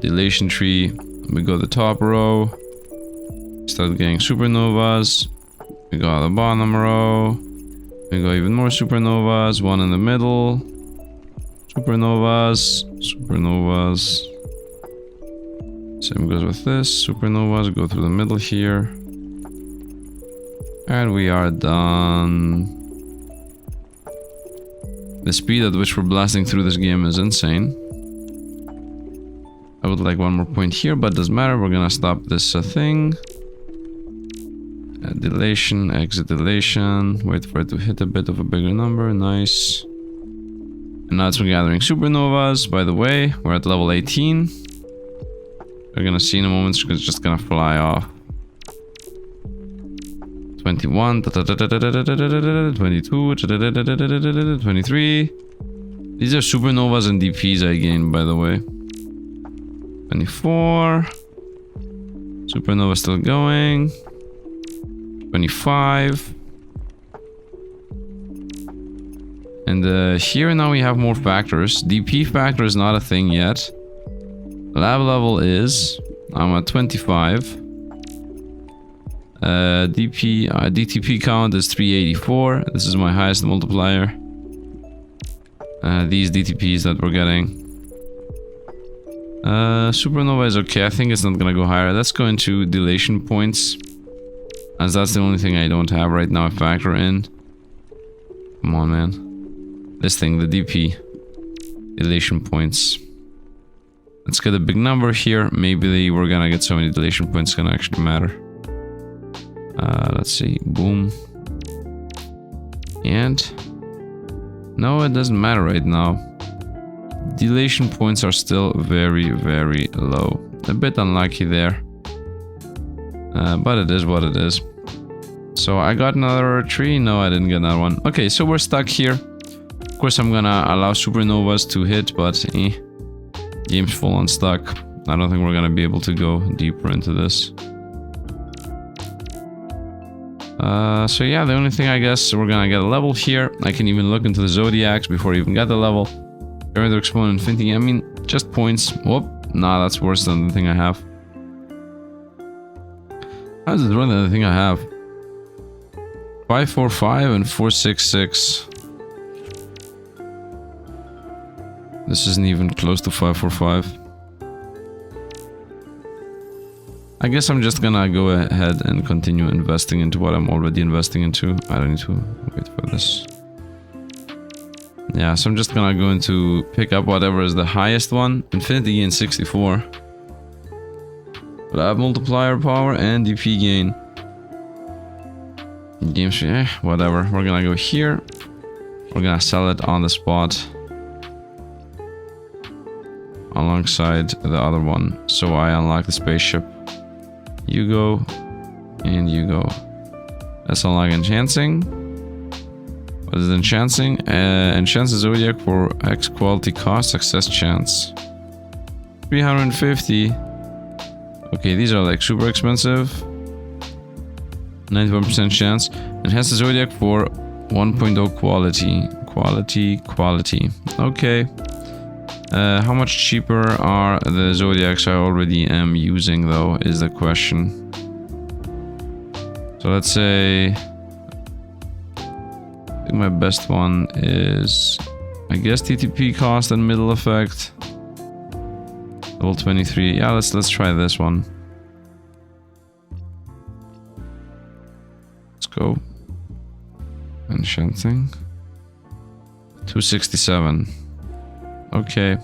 Dilation tree. We go the top row. Start getting supernovas. We go the bottom row. We go even more supernovas. One in the middle. Supernovas. Supernovas. Same goes with this. Supernovas go through the middle here. And we are done. The speed at which we're blasting through this game is insane. I would like one more point here, but doesn't matter. We're gonna stop this thing. Dilation, exit dilation. Wait for it to hit a bit of a bigger number. Nice. And now it's gathering supernovas. By the way, we're at level 18. We're gonna see in a moment, it's just gonna fly off. 21, 22, 23. These are supernovas and DPs I gained, by the way. 24. Supernova still going. 25. And here now we have more factors. DP factor is not a thing yet. Lab level is... I'm at 25. DTP count is 384. This is my highest multiplier. These DTPs that we're getting. Supernova is okay. I think it's not gonna go higher. Let's go into dilation points, as that's the only thing I don't have right now. I factor in. Come on, man. This thing, the DP. Dilation points. Let's get a big number here. Maybe we're gonna get so many dilation points, it's gonna actually matter. Let's see. Boom. And... no, it doesn't matter right now. Dilation points are still very, very low. A bit unlucky there. But it is what it is. So I got another tree. No, I didn't get another one. Okay, so we're stuck here. Of course, I'm gonna allow supernovas to hit, but game's full on stuck. I don't think we're gonna be able to go deeper into this. So yeah, the only thing I guess we're gonna get a level here. I can even look into the zodiacs before I even get the level. Further exponent infinity. I mean, just points. Whoop. Nah, that's worse than the thing I have. How is it worse than the thing I have? 545 and 466. This isn't even close to 545. I guess I'm just gonna go ahead and continue investing into what I'm already investing into. I don't need to wait for this. Yeah, so I'm just gonna go into pick up whatever is the highest one. Infinity gain 64. Lab multiplier power and DP gain. Game stream, whatever. We're gonna go here. We're gonna sell it on the spot. Alongside the other one. So I unlock the spaceship. You go, and you go. Let's unlock enchanting. What is enchanting? Enchants the zodiac for X quality cost, success chance. 350. Okay, these are like super expensive. 91% chance. Enhance the zodiac for 1.0 quality. Quality. Okay. How much cheaper are the zodiacs I already am using though, is the question. So let's say... I think my best one is... I guess TTP cost and middle effect. Level 23. Yeah, let's try this one. Let's go. Enchanting. 267. Okay,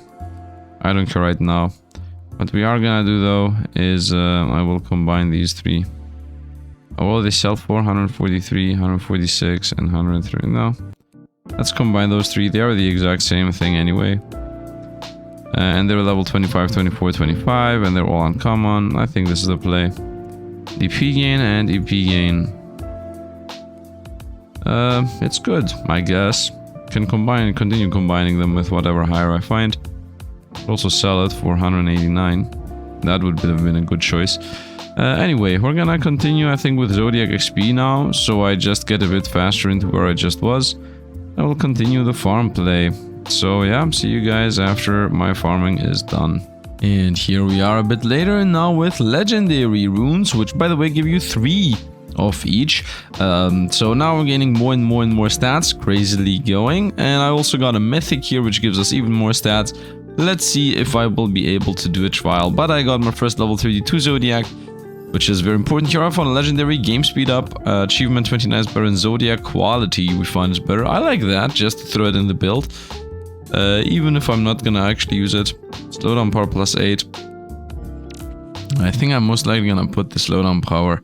I don't care right now. What we are gonna do though is I will combine these three. Oh, well, they sell for 143, 146, and 103. No, let's combine those three. They are the exact same thing anyway. And they're level 25, 24, 25, and they're all uncommon. I think this is the play. DP gain and EP gain. It's good, I guess. Can continue combining them with whatever higher I find. Also sell it for 189. That would have been a good choice. Anyway, we're gonna continue, I think, with Zodiac XP now, so I just get a bit faster into where I just was. I will continue the farm play. So yeah, see you guys after my farming is done. And here we are a bit later now with legendary runes, which by the way give you 3 of each. So now we're gaining more and more stats, crazily going. And I also got a mythic here, which gives us even more stats. Let's see if I will be able to do a trial. But I got my first level 32 Zodiac, which is very important. Here I found a legendary game speed up. Achievement 29 is better, and Zodiac quality we find is better. I like that, just to throw it in the build. Even if I'm not gonna actually use it. Slowdown power plus 8. I think I'm most likely gonna put the slowdown power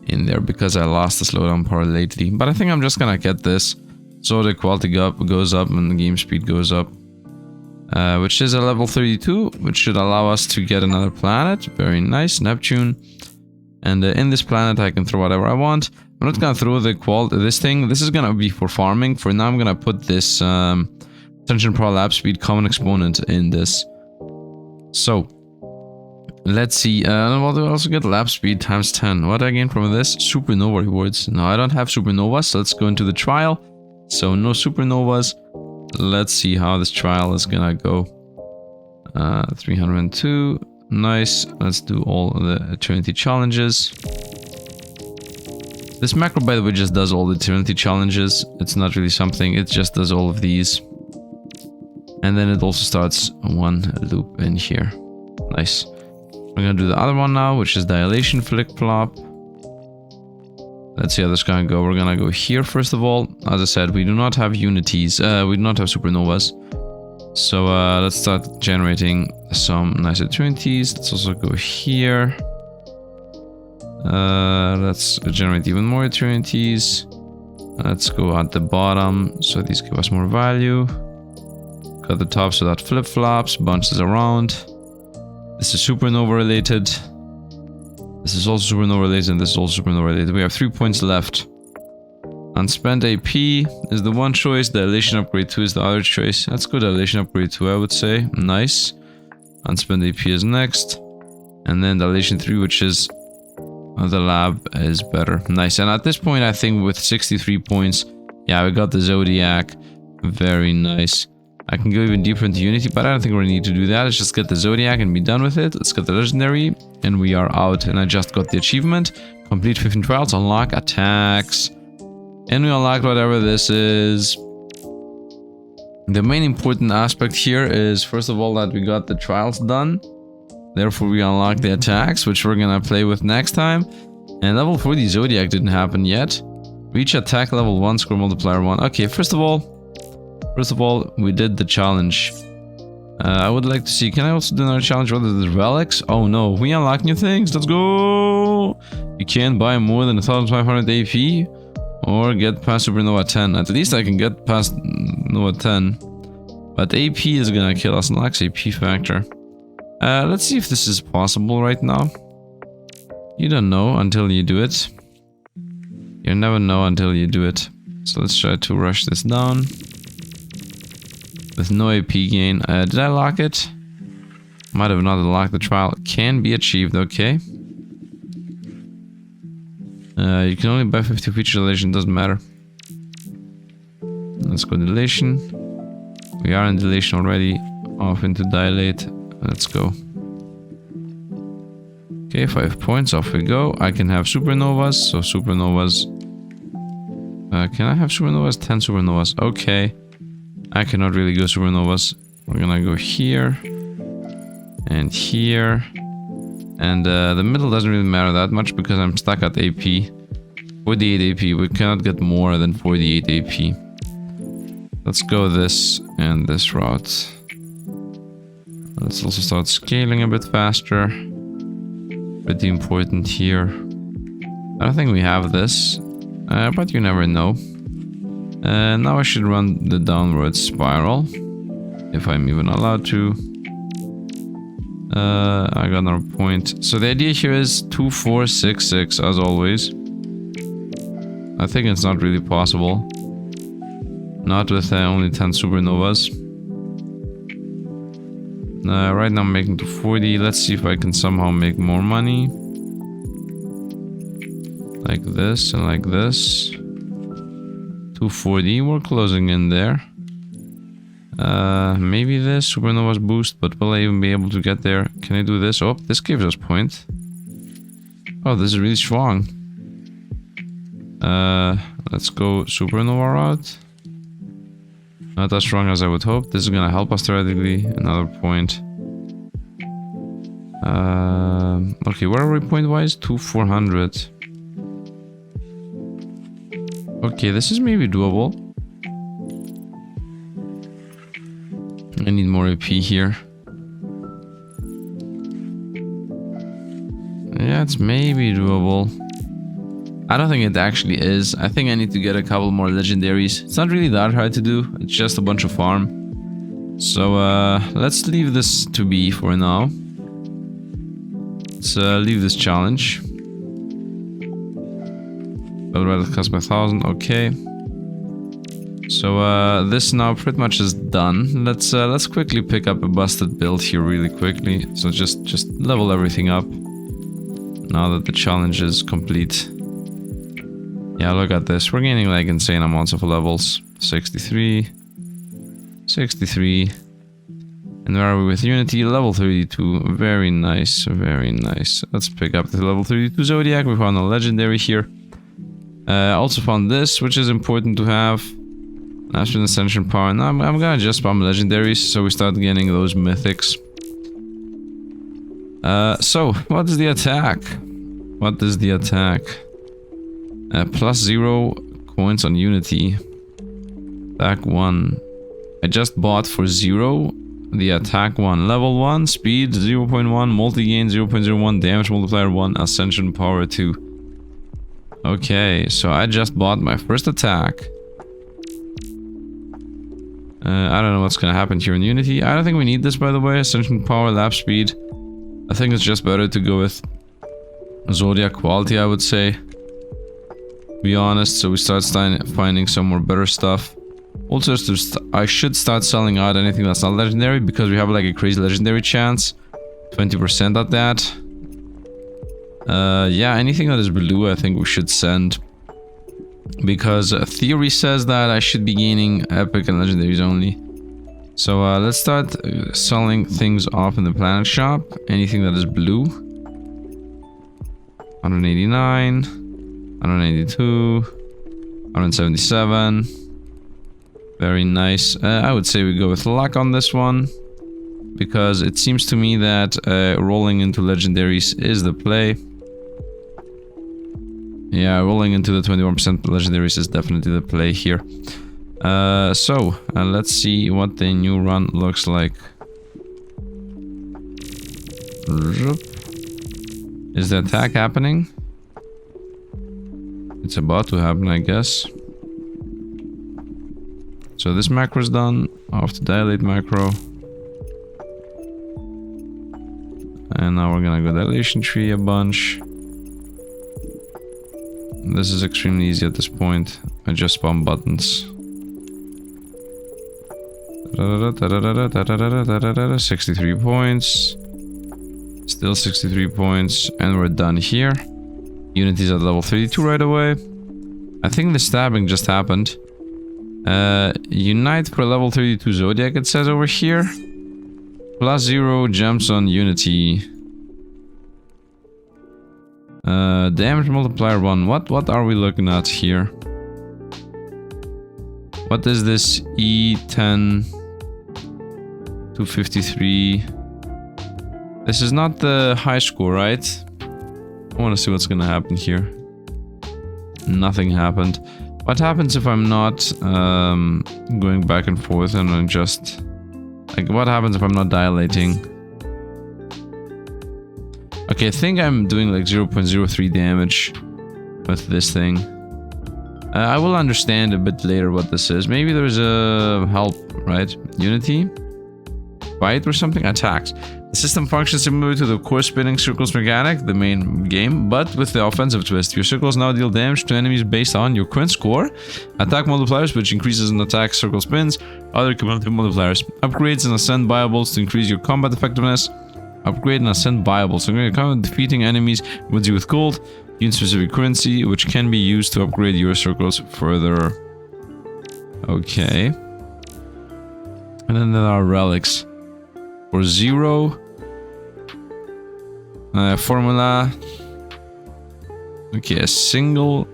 in there because I lost the slowdown power lately. But I think I'm just gonna get this. So the quality goes up and the game speed goes up. which is a level 32, which should allow us to get another planet. Very nice, Neptune. And in this planet, I can throw whatever I want. I'm not gonna throw this thing. This is gonna be for farming. For now, I'm gonna put this tension power lab speed common exponent in this. So let's see. What do I also get? Lab speed times 10. What do I gain from this? Supernova rewards. No, I don't have supernovas. So let's go into the trial. So no supernovas. Let's see how this trial is gonna go. 302. Nice. Let's do all the eternity challenges. This macro, by the way, just does all the eternity challenges. It's not really something. It just does all of these. And then it also starts one loop in here. Nice. We're gonna do the other one now, which is dilation flip-flop. Let's see how this is gonna go. We're gonna go here first of all. As I said, we do not have unities. We do not have supernovas. So let's start generating some nice eternities. Let's also go here. Let's generate even more eternities. Let's go at the bottom, so these give us more value. Got the top so that flip-flops, bounces around. This is supernova related. This is also supernova related, and this is also supernova related. We have 3 points left. Unspent AP is the one choice. Dilation upgrade 2 is the other choice. Let's go dilation upgrade 2, I would say. Nice. Unspent AP is next. And then dilation 3, which is the lab, is better. Nice. And at this point, I think with 63 points, yeah, we got the Zodiac. Very nice. I can go even deeper into Unity, but I don't think we need to do that. Let's just get the Zodiac and be done with it. Let's get the legendary, and we are out. And I just got the achievement. Complete 15 trials, unlock attacks. And we unlocked whatever this is. The main important aspect here is, first of all, that we got the trials done. Therefore, we unlock the attacks, which we're gonna play with next time. And level 40 Zodiac didn't happen yet. Reach attack level 1, score multiplier 1. Okay, first of all, we did the challenge. I would like to see, can I also do another challenge? What is the relics? Oh no, we unlock new things. Let's go! You can't buy more than 1500 AP or get past Supernova 10. At least I can get past Nova 10. But AP is gonna kill us. Unlocks AP factor. Let's see if this is possible right now. You don't know until you do it. You never know until you do it. So let's try to rush this down. With no AP gain. Did I lock it? Might have not locked the trial. Can be achieved, okay. You can only buy 50 feature dilation, doesn't matter. Let's go dilation. We are in dilation already. Off into dilate. Let's go. Okay, 5 points, off we go. I can have supernovas, so supernovas. Can I have supernovas? 10 supernovas, okay. I cannot really go supernovas. We're gonna go here. And here. And the middle doesn't really matter that much because I'm stuck at AP. 48 AP, we cannot get more than 48 AP. Let's go this and this route. Let's also start scaling a bit faster. Pretty important here. I don't think we have this, but you never know. Now I should run the downward spiral, if I'm even allowed to. I got another point. So the idea here is 2, 4, 6, 6, as always. I think it's not really possible. Not with only 10 supernovas. Right now I'm making to 40. Let's see if I can somehow make more money. Like this and like this. 240, we're closing in there. Maybe this supernovas boost, but will I even be able to get there? Can I do this? Oh, this gives us point. Oh, this is really strong. Let's go supernova route. Not as strong as I would hope. This is gonna help us theoretically. Another point. Okay, where are we point wise? 400. Okay, this is maybe doable. I need more AP here. Yeah, it's maybe doable. I don't think it actually is. I think I need to get a couple more legendaries. It's not really that hard to do. It's just a bunch of farm. So let's leave this to be for now. Let's leave this challenge. Build cost by 1,000, okay. So this now pretty much is done. Let's quickly pick up a busted build here really quickly. So just level everything up now that the challenge is complete. Yeah, look at this. We're gaining like insane amounts of levels. 63, 63. And where are we with Unity? Level 32. Very nice, very nice. Let's pick up the level 32 Zodiac. We found a legendary here. Also found this, which is important to have. Astral Ascension Power. Now I'm gonna just spam legendaries so we start getting those mythics. So, what is the attack? What is the attack? +0 coins on Unity. Attack 1. I just bought for 0 the attack 1. Level 1, speed 0.1, multi-gain 0.01, damage multiplier 1, ascension power 2. Okay, so I just bought my first attack. I don't know what's gonna happen here in Unity. I don't think we need this, by the way. Ascension power, lap speed. I think it's just better to go with Zodiac quality, I would say. Be honest, so we start finding some more better stuff. Also, I should start selling out anything that's not legendary because we have like a crazy legendary chance. 20% at that. Yeah, anything that is blue I think we should send. Because theory says that I should be gaining epic and legendaries only. So let's start selling things off in the planet shop. Anything that is blue. 189, 182, 177. Very nice. I would say we go with luck on this one. Because it seems to me that rolling into legendaries is the play. Yeah, rolling into the 21% legendaries is definitely the play here. So, let's see what the new run looks like. Is the attack happening? It's about to happen, I guess. So this macro is done. Off to dilate macro. And now we're gonna go dilation tree a bunch. This is extremely easy at this point. I just spam buttons. 63 points. Still 63 points. And we're done here. Unity's at level 32 right away. I think the stabbing just happened. Unite for level 32 Zodiac, it says over here. +0 gems on Unity. Damage multiplier 1. What are we looking at here? What is this E10 253? This is not the high score, right? I want to see what's gonna happen here. Nothing happened. What happens if I'm not going back and forth and I'm just... Like, what happens if I'm not dilating? Okay, I think I'm doing like 0.03 damage with this thing. I will understand a bit later what this is. Maybe there's a help, right? Unity? Fight or something? Attacks. The system functions similar to the core spinning circles mechanic, the main game, but with the offensive twist. Your circles now deal damage to enemies based on your current score. Attack multipliers, which increases an attack circle spins. Other cumulative multipliers. Upgrades and ascend viables to increase your combat effectiveness. Upgrade and ascend viables. So you're going to defeating enemies with you with gold. Gain specific currency, which can be used to upgrade your circles further. Okay. And then there are relics. For 0. Formula. Okay, a simple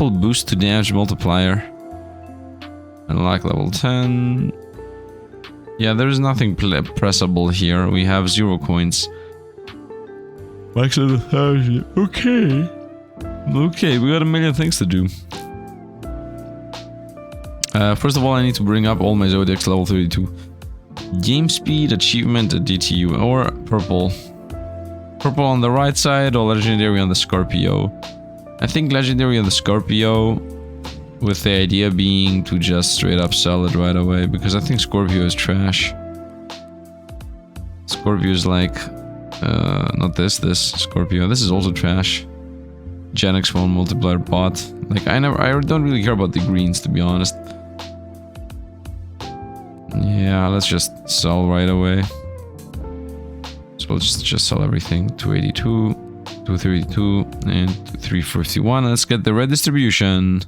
boost to damage multiplier. Unlock level 10. Yeah, there's nothing pressable here. We have 0 coins. Max at 1,000. Okay. Okay, we got a million things to do. First of all, I need to bring up all my Zodiacs level 32. Game speed, achievement, DTU, or purple. Purple on the right side or legendary on the Scorpio. I think legendary on the Scorpio. With the idea being to just straight up sell it right away, because I think Scorpio is trash. Scorpio is like, not this Scorpio. This is also trash. Gen X1 multiplier bot. Like I don't really care about the greens, to be honest. Yeah, let's just sell right away. So let's just sell everything. 282, 232, and 351. Let's get the red distribution.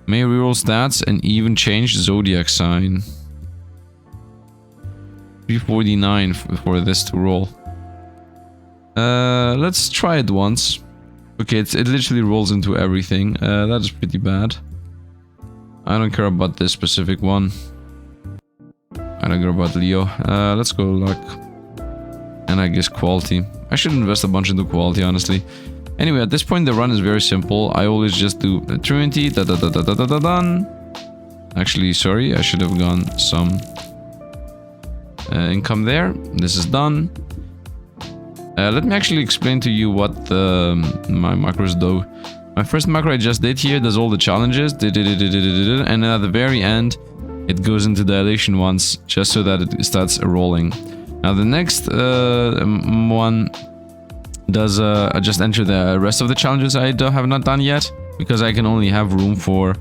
May reroll stats and even change zodiac sign. 349 for this to roll. Let's try it once. Okay, it literally rolls into everything. That is pretty bad. I don't care about this specific one. I don't care about Leo. Let's go luck. And I guess quality. I should invest a bunch into quality, honestly. Anyway, at this point the run is very simple. I always just do Trinity, done. Actually, sorry, I should have gone some income there. This is done. Let me actually explain to you what my macros do. My first macro I just did here does all the challenges, and then at the very end it goes into dilation once, just so that it starts rolling. Now the next one does just enter the rest of the challenges I have not done yet, because I can only have room for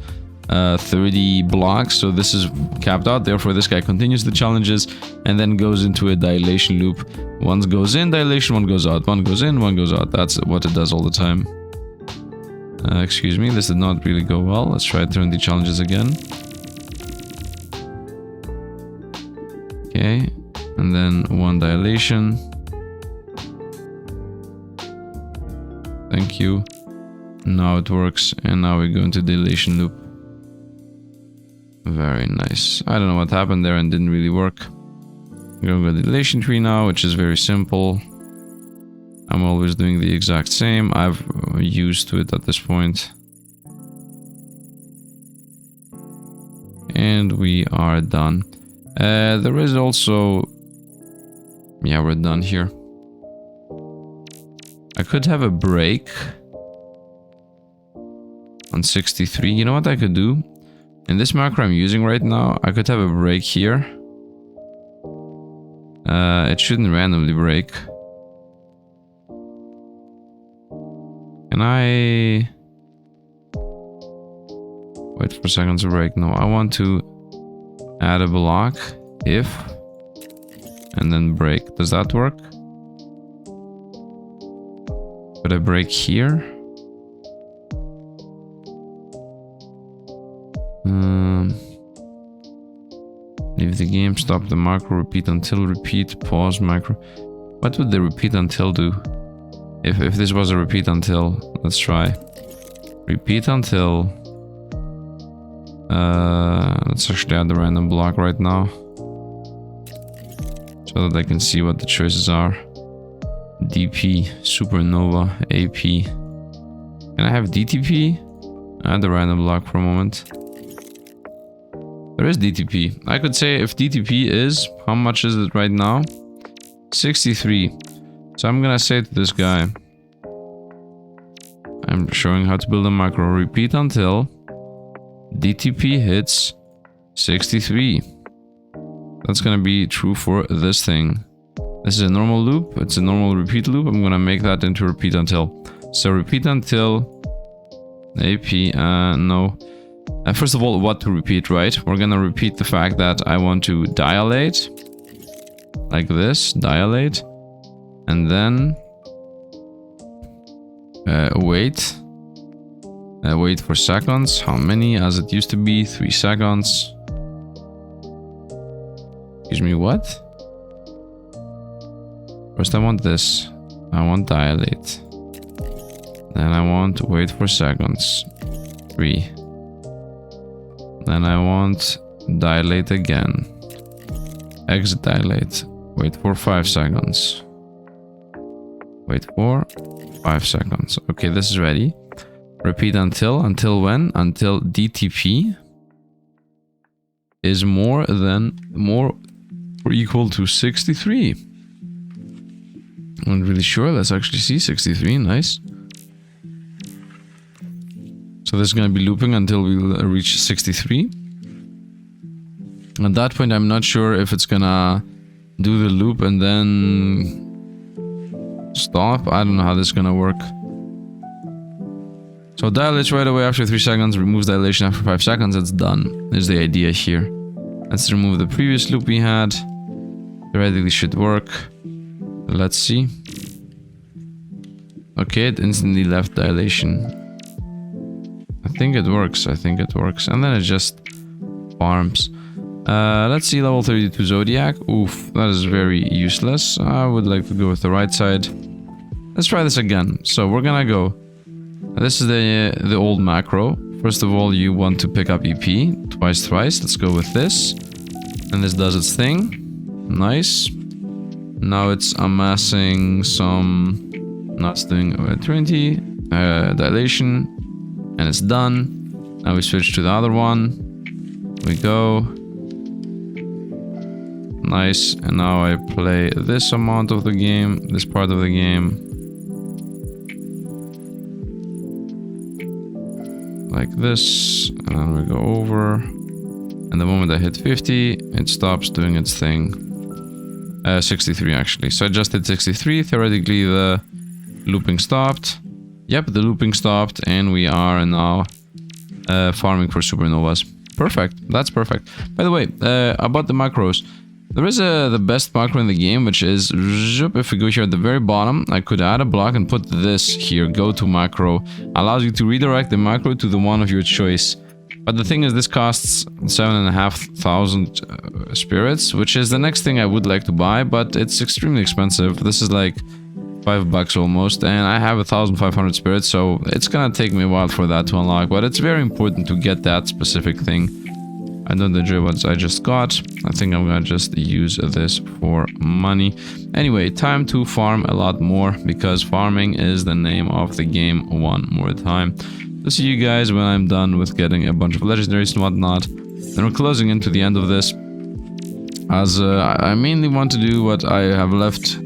30 blocks, so this is capped out. Therefore this guy continues the challenges and then goes into a dilation loop. One goes in dilation, one goes out, one goes in, one goes out. That's what it does all the time. Excuse me, this did not really go well. Let's try to turn the challenges again. Okay, and then one dilation. Thank you. Now it works, and now we go into dilation loop. Very nice. I don't know what happened there and didn't really work. We're going to go dilation tree now, which is very simple. I'm always doing the exact same. I've used to it at this point. And we are done. There is also... Yeah, we're done here. I could have a break on 63. You know what I could do? In this macro I'm using right now, I could have a break here. It shouldn't randomly break. Can I... Wait for seconds to break? No, I want to add a block, if, and then break. Does that work? Could I break here? Leave the game, stop the macro, repeat until, repeat, pause, macro. What would the repeat until do? If this was a repeat until, let's try. Repeat until. Let's actually add the random block right now, so that I can see what the choices are. DP, supernova, AP. Can I have DTP? Add the random block for a moment. There is DTP. I could say if DTP is, how much is it right now? 63. So I'm gonna say to this guy, I'm showing how to build a macro. Repeat until DTP hits 63. That's gonna be true for this thing. This is a normal loop. It's a normal repeat loop. I'm gonna make that into repeat until. So repeat until AP, no. First of all, what to repeat, right? We're gonna repeat the fact that I want to dilate. Like this, dilate. And then wait. Wait for seconds. How many? As it used to be, 3 seconds. Excuse me, what? First I want this. I want dilate. Then I want wait for seconds. 3. Then I want dilate again. Exit dilate. Wait for 5 seconds. Wait for 5 seconds. Okay, this is ready. Repeat until when? Until DTP is more or equal to 63. I'm not really sure. Let's actually see 63. Nice. So So this is going to be looping until we reach 63. At that point, I'm not sure if it's gonna do the loop and then stop. I don't know how this is gonna work. So dilates right away after 3 seconds, removes dilation after 5 seconds, it's done, is the idea here. Let's remove the previous loop we had. Theoretically should work. Let's see. Okay, it instantly left dilation. I think it works, And then it just farms. Let's see level 32 Zodiac. Oof, that is very useless. I would like to go with the right side. Let's try this again. So we're gonna go. This is the old macro. First of all, you want to pick up EP thrice. Let's go with this. And this does its thing. Nice. Now it's amassing some... Now it's doing 20 dilation. And it's done. Now we switch to the other one. We go. Nice, and now I play this amount of the game, this part of the game. Like this, and then we go over. And the moment I hit 50, it stops doing its thing. 63 actually. So I just hit 63, theoretically the looping stopped. Yep, the looping stopped, and we are now farming for supernovas. Perfect, that's perfect. By the way, about the macros. There is the best macro in the game, which is, if we go here at the very bottom, I could add a block and put this here, go to macro. Allows you to redirect the macro to the one of your choice. But the thing is, this costs 7,500 spirits, which is the next thing I would like to buy, but it's extremely expensive. This is like $5 almost, and I have 1,500 spirits, so it's gonna take me a while for that to unlock, but it's very important to get that specific thing. I don't enjoy what I just got. I think I'm gonna just use this for money. Anyway, time to farm a lot more, because farming is the name of the game one more time. So see you guys when I'm done with getting a bunch of legendaries and whatnot. Then we're closing into the end of this, as I mainly want to do what I have left,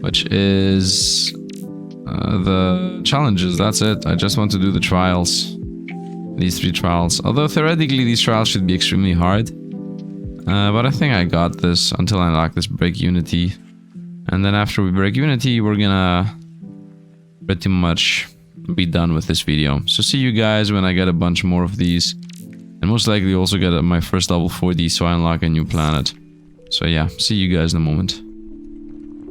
which is the challenges. That's it. I just want to do the trials. These 3 trials. Although theoretically these trials should be extremely hard. But I think I got this until I unlock this break Unity. And then after we break Unity, we're gonna pretty much be done with this video. So see you guys when I get a bunch more of these. And most likely also get my first level 40, so I unlock a new planet. So yeah, see you guys in a moment.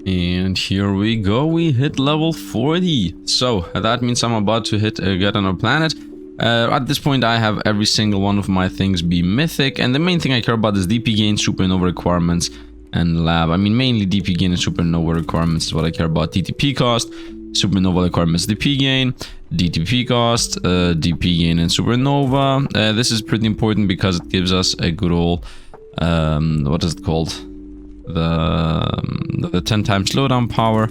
And here we go, we hit level 40. So that means I'm about to get on a planet. At this point I have every single one of my things be mythic, and the main thing I care about is DP gain, supernova requirements, and lab. I mean, mainly DP gain and supernova requirements is what I care about. DTP cost, supernova requirements, DP gain, DTP cost, DP gain and supernova. This is pretty important because it gives us a good old, what is it called? The 10 times slowdown power.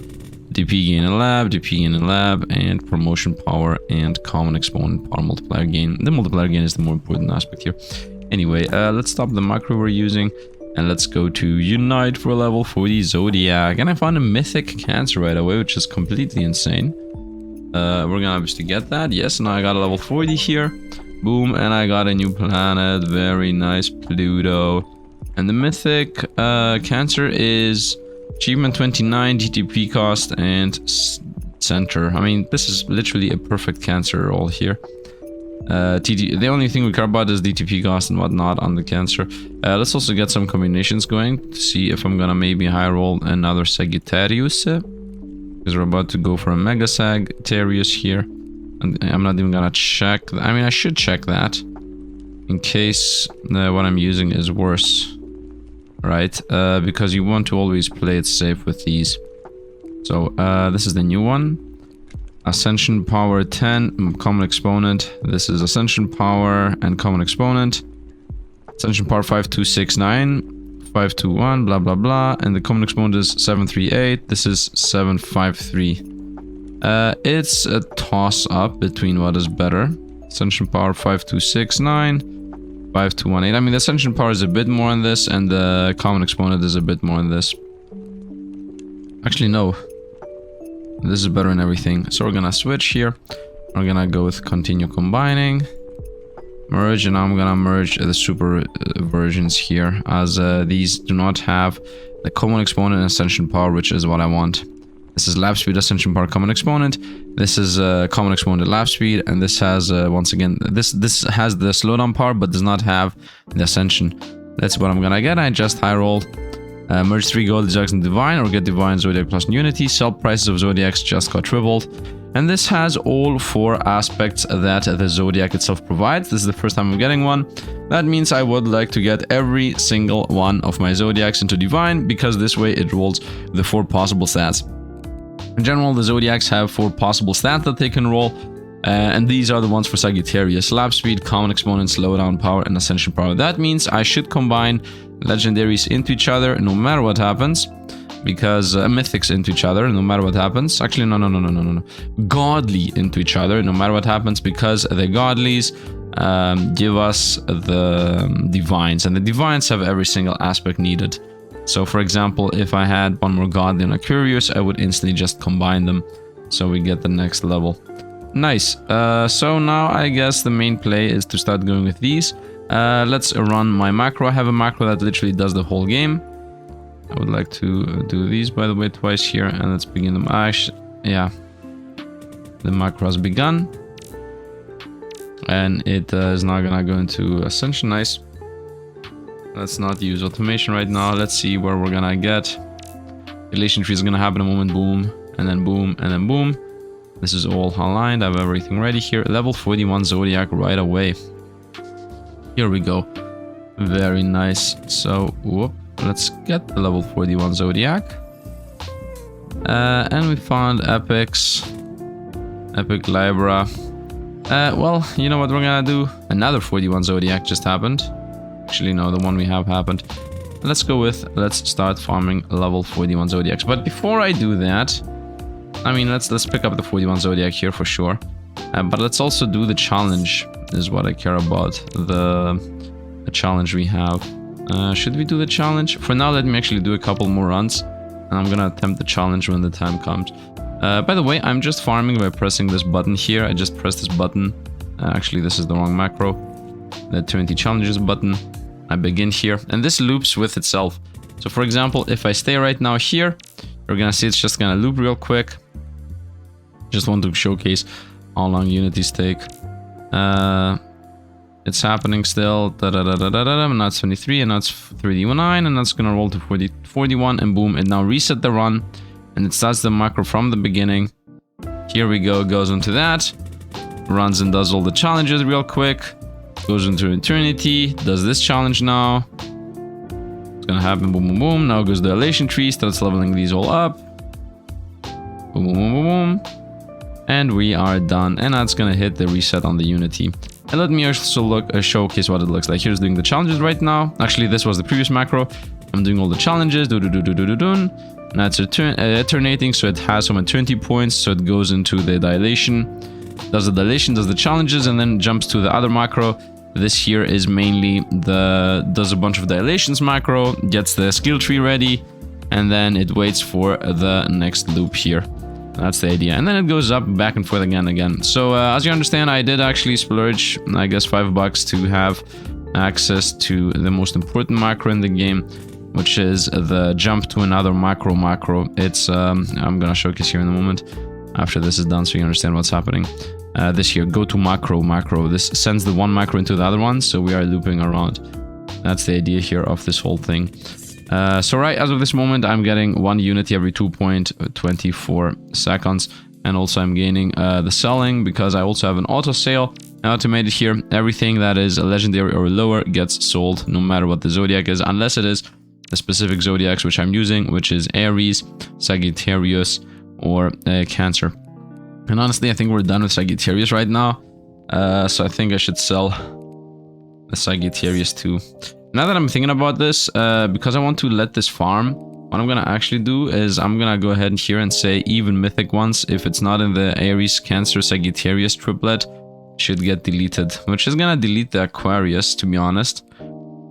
DP gain and lab, DP gain and lab, and promotion power and common exponent power multiplier gain. The multiplier gain is the more important aspect here. Anyway, let's stop the macro we're using and let's go to Unite for level 40 Zodiac. And I found a mythic cancer right away, which is completely insane. We're gonna obviously get that. Yes, now I got a level 40 here. Boom, and I got a new planet. Very nice, Pluto. And the mythic cancer is achievement 29, DTP cost, and center. I mean, this is literally a perfect cancer all here. The only thing we care about is DTP cost and whatnot on the cancer. Let's also get some combinations going to see if I'm gonna maybe high roll another Sagittarius, because we're about to go for a Mega Sagittarius here. And I'm not even gonna check. I mean, I should check that in case what I'm using is worse. Right, because you want to always play it safe with these. So this is the new one. Ascension power 10, common exponent. This is ascension power and common exponent. Ascension power 5269, 521, blah blah blah, and the common exponent is 738. This is 753. It's a toss up between what is better. Ascension power 5269. 5218. I mean, the ascension power is a bit more on this, and the common exponent is a bit more on this. Actually, no. This is better in everything. So we're gonna switch here. We're gonna go with continue combining. Merge, and I'm gonna merge the super versions here, as these do not have the common exponent and ascension power, which is what I want. This is lap speed, ascension power, common exponent. This is common exponent, lap speed, and this has once again this has the slowdown power but does not have the ascension. That's what I'm gonna get. I just high roll, merge 3 gold zodiacs and divine, or get divine, zodiac plus unity. Sell prices of zodiacs just got tripled. And this has all 4 aspects that the zodiac itself provides. This is the first time I'm getting one. That means I would like to get every single one of my zodiacs into divine, because this way it rolls the 4 possible stats. In general, the zodiacs have 4 possible stats that they can roll, and these are the ones for Sagittarius: lap speed, common exponent, slowdown power, and ascension power. That means I should combine legendaries into each other no matter what happens. Because mythics into each other no matter what happens. Actually, no. Godly into each other no matter what happens, because the godlies give us the divines, and the divines have every single aspect needed. So for example, if I had one more godly and a curious, I would instantly just combine them, so we get the next level. Nice. So now I guess the main play is to start going with these. Let's run my macro. I have a macro that literally does the whole game. I would like to do these, by the way, twice here, and let's begin them. Yeah, the macro has begun, and it is now gonna go into ascension. Nice. Let's not use automation right now. Let's see where we're gonna get. Elation tree is gonna happen in a moment. Boom, and then boom, and then boom. This is all aligned. I have everything ready here. Level 41 zodiac right away. Here we go. Very nice. So, whoop. Let's get the level 41 zodiac. And we found epics. Epic Libra. Well, you know what we're gonna do? Another 41 zodiac just happened. Actually, no, the one we have happened. Let's go with, let's start farming level 41 zodiacs. But before I do that, I mean, let's pick up the 41 zodiac here for sure. But let's also do the challenge, is what I care about. The challenge we have. Should we do the challenge? For now, let me actually do a couple more runs, and I'm gonna attempt the challenge when the time comes. By the way, I'm just farming by pressing this button here. I just pressed this button. Actually, this is the wrong macro. The 20 challenges button. I begin here, and this loops with itself. So for example, if I stay right now here, you're gonna see it's just gonna loop real quick. Just want to showcase how long Unities take. It's happening still. Now it's 23, and now it's 39, and that's gonna roll to 41, and boom, it now reset the run, and it starts the macro from the beginning. Here we go, goes into that, runs and does all the challenges real quick, goes into eternity, does this challenge now. It's gonna happen, boom, boom, boom. Now goes the elation tree, starts leveling these all up. Boom, boom, boom, boom, boom. And we are done, and that's gonna hit the reset on the Unity. And let me also showcase what it looks like. Here's doing the challenges right now. Actually, this was the previous macro. I'm doing all the challenges. Now it's alternating, so it has some eternity points, so it goes into the dilation. Does the dilation, does the challenges, and then jumps to the other macro. This here is mainly does a bunch of dilations macro, gets the skill tree ready, and then it waits for the next loop here. That's the idea. And then it goes up back and forth again. So as you understand, I did actually splurge, I guess, $5 to have access to the most important macro in the game, which is the jump to another macro. It's I'm gonna showcase here in a moment after this is done, so you understand what's happening. This here, go to macro. This sends the one macro into the other one, so we are looping around. That's the idea here of this whole thing. So right as of this moment, I'm getting 1 unity every 2.24 seconds, and also I'm gaining the selling, because I also have an auto sale automated here. Everything that is a legendary or lower gets sold, no matter what the zodiac is, unless it is the specific zodiacs which I'm using, which is Aries, Sagittarius, or Cancer. And honestly, I think we're done with Sagittarius right now, so I think I should sell the Sagittarius too. Now that I'm thinking about this, because I want to let this farm, what I'm gonna actually do is I'm gonna go ahead here and say even mythic ones, if it's not in the Aries, Cancer, Sagittarius triplet, should get deleted, which is gonna delete the Aquarius, to be honest.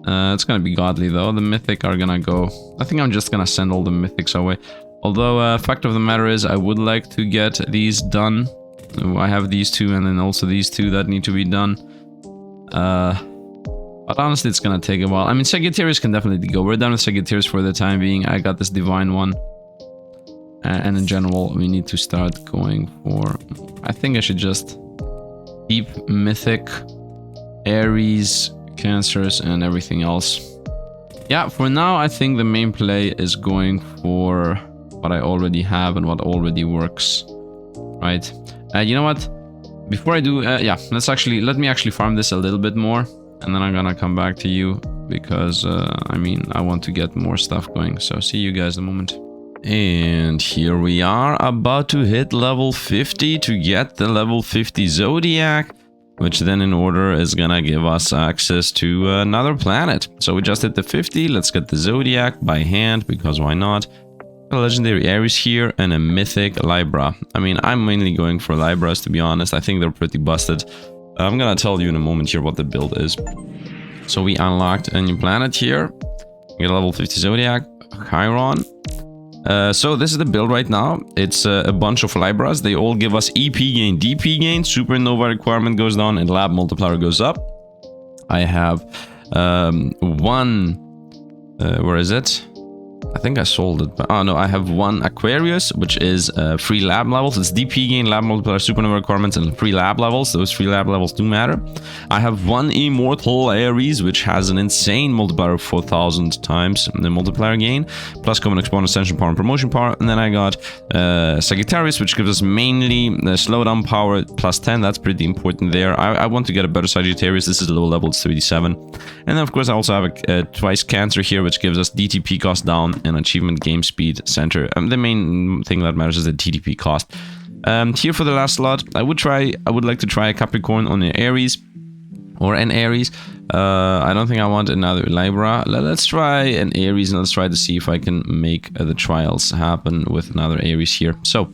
It's gonna be godly though. The mythic are gonna go. I think I'm just gonna send all the mythics away. Although, fact of the matter is, I would like to get these done. I have these two and then also these two that need to be done. But honestly, it's gonna take a while. I mean, Sagittarius can definitely go. We're done with Sagittarius for the time being. I got this divine one. And in general, we need to start going for... I think I should just keep Mythic, Aries, Cancers, and everything else. Yeah, for now, I think the main play is going for what I already have and what already works. Right? You know what? Before I do... yeah, let me actually farm this a little bit more. And then I'm gonna come back to you. Because, I mean, I want to get more stuff going. So, see you guys in a moment. And here we are, about to hit level 50 to get the level 50 Zodiac, which then in order is gonna give us access to another planet. So we just hit the 50, let's get the Zodiac by hand, because why not? A legendary Aries here and a mythic Libra. I mean, I'm mainly going for Libras, to be honest. I think they're pretty busted. I'm gonna tell you in a moment here what the build is. So we unlocked a new planet here. We get a level 50 Zodiac, Chiron. So this is the build right now. It's a bunch of Libras. They all give us EP gain, DP gain, supernova requirement goes down, and lab multiplier goes up. I have one... where is it? I think I sold it, but oh no, I have one Aquarius, which is free lab levels. It's DP gain, lab multiplier, supernova requirements, and free lab levels. Those free lab levels do matter. I have one Immortal Aries, which has an insane multiplier of 4,000 times the multiplier gain, plus common exponent, ascension power, and promotion power. And then I got Sagittarius, which gives us mainly slowdown power plus 10. That's pretty important there. I want to get a better Sagittarius. This is low level, it's 37. And then of course I also have a twice Cancer here, which gives us DTP cost down and achievement game speed center. The main thing that matters is the TTP cost. Here for the last slot, I would like to try a Capricorn on an Aries or an Aries. I don't think I want another Libra. Let's try an Aries and let's try to see if I can make the trials happen with another Aries here. So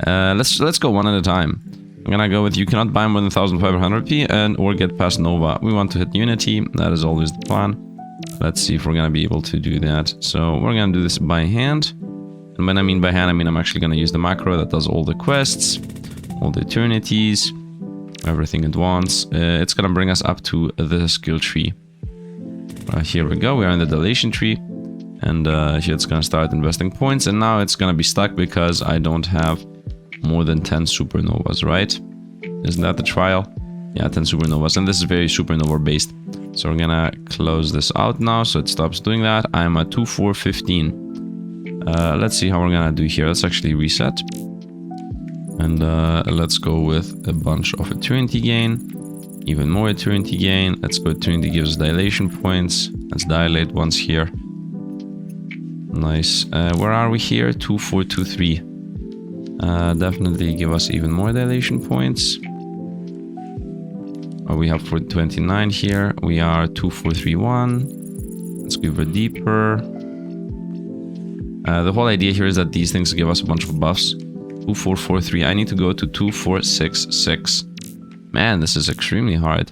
let's go one at a time. I'm gonna go with you cannot buy more than 1500p and or get past Nova. We want to hit Unity. That is always the plan. Let's see if we're gonna be able to do that. So we're gonna do this by hand. And when I mean by hand, I mean I'm actually gonna use the macro that does all the quests, all the eternities, everything at once. It's gonna bring us up to the skill tree. Here we go, we are in the dilation tree. And here it's gonna start investing points. And now it's gonna be stuck because I don't have more than 10 supernovas, right? Isn't that the trial? Yeah, 10 supernovas. And this is very supernova based. So we're gonna close this out now, so it stops doing that. I'm at 2415. Let's see how we're gonna do here. Let's actually reset. And let's go with a bunch of eternity gain. Even more eternity gain. Let's go eternity gives us dilation points. Let's dilate once here. Nice. Where are we here? 2423. Definitely give us even more dilation points. We have 429 here. We are 2431. Let's go over deeper. The whole idea here is that these things give us a bunch of buffs. 2443. I need to go to 2466. Man, this is extremely hard.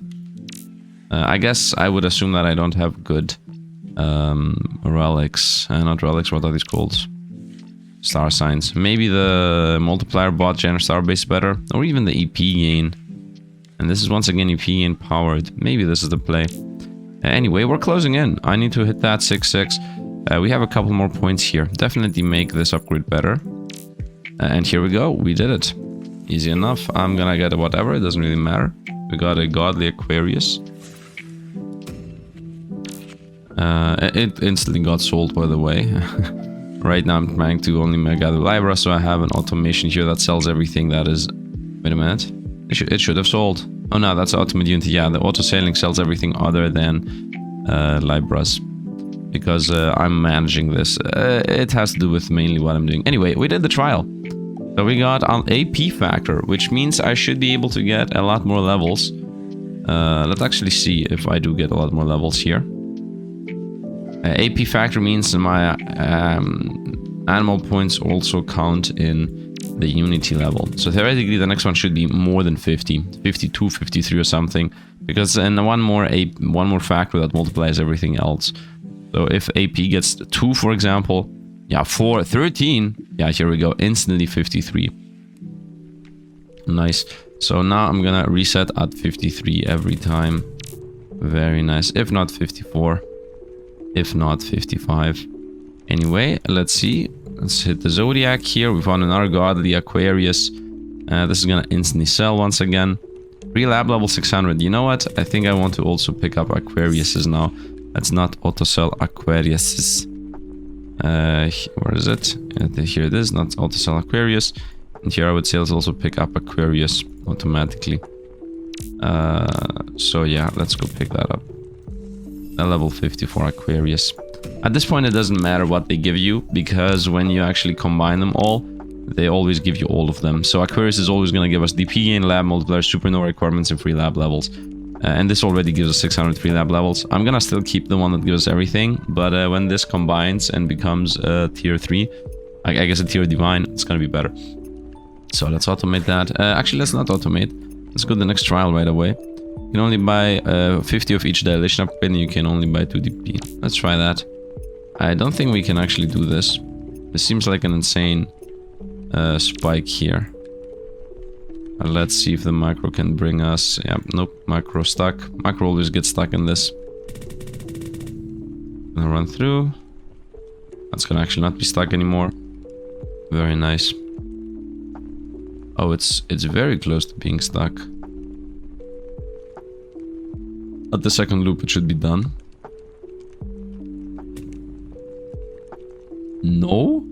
I guess I would assume that I don't have good relics. Not relics, what are these called? Star signs. Maybe the multiplier bot Gen Star base better. Or even the EP gain. And this is once again EP gain powered. Maybe this is the play. Anyway, we're closing in. I need to hit that 6-6. We have a couple more points here. Definitely make this upgrade better. And here we go. We did it. Easy enough. I'm gonna get a whatever. It doesn't really matter. We got a godly Aquarius. It instantly got sold, by the way. Right now I'm trying to only gather Libra, so I have an automation here that sells everything that is... Wait a minute. It should have sold. Oh no, that's Ultimate Unity. Yeah, the auto sailing sells everything other than Libras. Because I'm managing this. It has to do with mainly what I'm doing. Anyway, we did the trial. So we got an AP factor, which means I should be able to get a lot more levels. Let's actually see if I do get a lot more levels here. AP factor means my animal points also count in the Unity level. So theoretically the next one should be more than 50, 52, 53 or something, because then one more factor that multiplies everything else. So if AP gets 2, for example, yeah, 4, 13, yeah, here we go, instantly 53. Nice. So now I'm gonna reset at 53 every time. Very nice. If not 54. If not 55. Anyway, let's see. Let's hit the Zodiac here. We found another god, the Aquarius. This is gonna instantly sell once again. Pre-lab level 600. You know what? I think I want to also pick up Aquariuses now. Let's not auto-sell Aquariuses. Where is it? Here it is, not auto-sell Aquarius. And here I would say let's also pick up Aquarius automatically. So yeah, let's go pick that up. A level 54 Aquarius. At this point it doesn't matter what they give you, because when you actually combine them all, they always give you all of them. So Aquarius is always going to give us DP gain, lab multiplier, supernova requirements, and free lab levels. And this already gives us 600 free lab levels. I'm gonna still keep the one that gives us everything, but when this combines and becomes tier 3, I guess a tier divine, it's gonna be better. So let's automate that. Actually, let's not automate. Let's go to the next trial right away. You can only buy 50 of each dilation upgrade, and you can only buy 2 DP. Let's try that. I don't think we can actually do this. This seems like an insane spike here. Let's see if the macro can bring us... Yeah, nope, macro stuck. Macro always gets stuck in this. Gonna run through. That's gonna actually not be stuck anymore. Very nice. Oh, it's very close to being stuck. At the second loop, it should be done. No?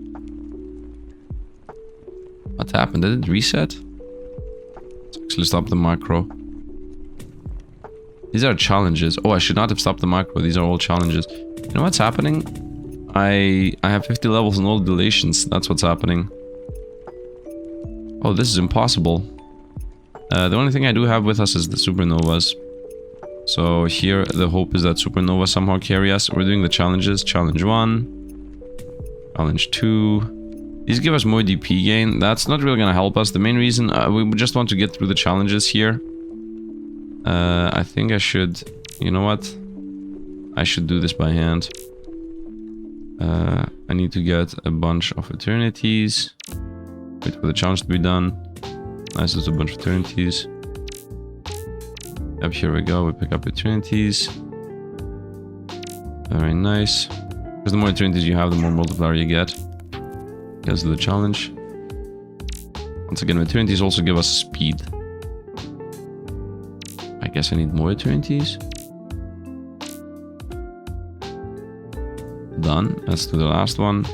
What happened? Did it reset? Actually stop the macro. These are challenges. Oh, I should not have stopped the macro. These are all challenges. You know what's happening? I have 50 levels in all deletions. That's what's happening. Oh, this is impossible. The only thing I do have with us is the supernovas. So here the hope is that supernova somehow carry us. We're doing the challenges. Challenge 1. Challenge 2. These give us more DP gain. That's not really gonna help us. The main reason we just want to get through the challenges here. I think I should... You know what? I should do this by hand. I need to get a bunch of eternities. Wait for the challenge to be done. Nice, there's a bunch of eternities. Yep, here we go. We pick up eternities. Very nice. Because the more eternities you have, the more multiplier you get. Let's do the challenge. Once again, eternities also give us speed. I guess I need more eternities. Done. Let's do the last one.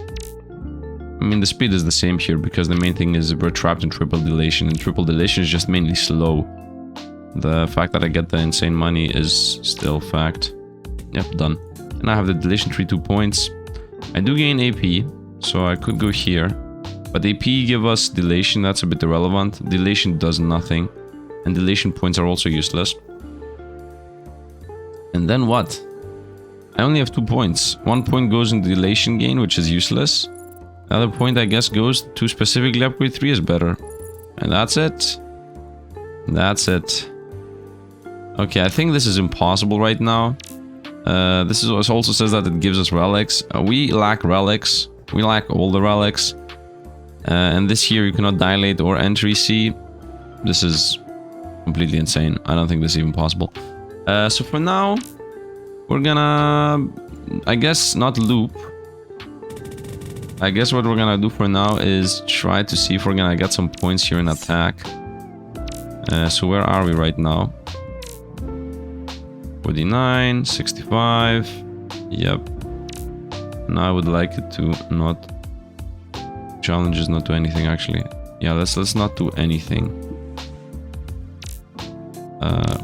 I mean, the speed is the same here because the main thing is we're trapped in triple deletion, and triple deletion is just mainly slow. The fact that I get the insane money is still fact. Yep, done. And I have the deletion tree 2 points. I do gain AP. So I could go here, but AP give us delation, that's a bit irrelevant. Delation does nothing, and delation points are also useless. And then what? I only have 2 points. 1 point goes in delation gain, which is useless. The other point, I guess, goes to specifically upgrade 3 is better. And that's it. That's it. Okay, I think this is impossible right now. This is also says that it gives us relics. We lack relics. We lack all the relics. And this here you cannot dilate or entry see. This is completely insane. I don't think this is even possible. So for now, we're gonna, I guess, not loop. I guess what we're gonna do for now is try to see if we're gonna get some points here in attack. So where are we right now? 49, 65. Yep. Now I would like it to not... Challenges not do anything, actually. Yeah, let's not do anything.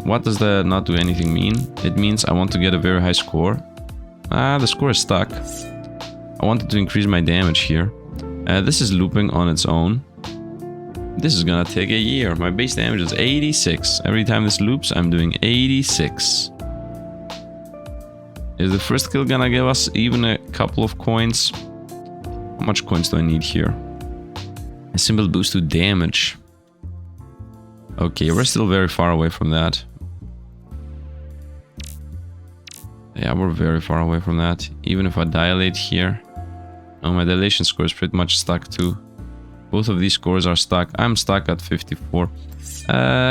What does the not do anything mean? It means I want to get a very high score. The score is stuck. I wanted to increase my damage here. This is looping on its own. This is gonna take a year. My base damage is 86. Every time this loops, I'm doing 86. Is the first kill gonna give us even a couple of coins? How much coins do I need here? A simple boost to damage. Okay, we're still very far away from that. Yeah, we're very far away from that. Even if I dilate here. Oh, my dilation score is pretty much stuck too. Both of these scores are stuck. I'm stuck at 54.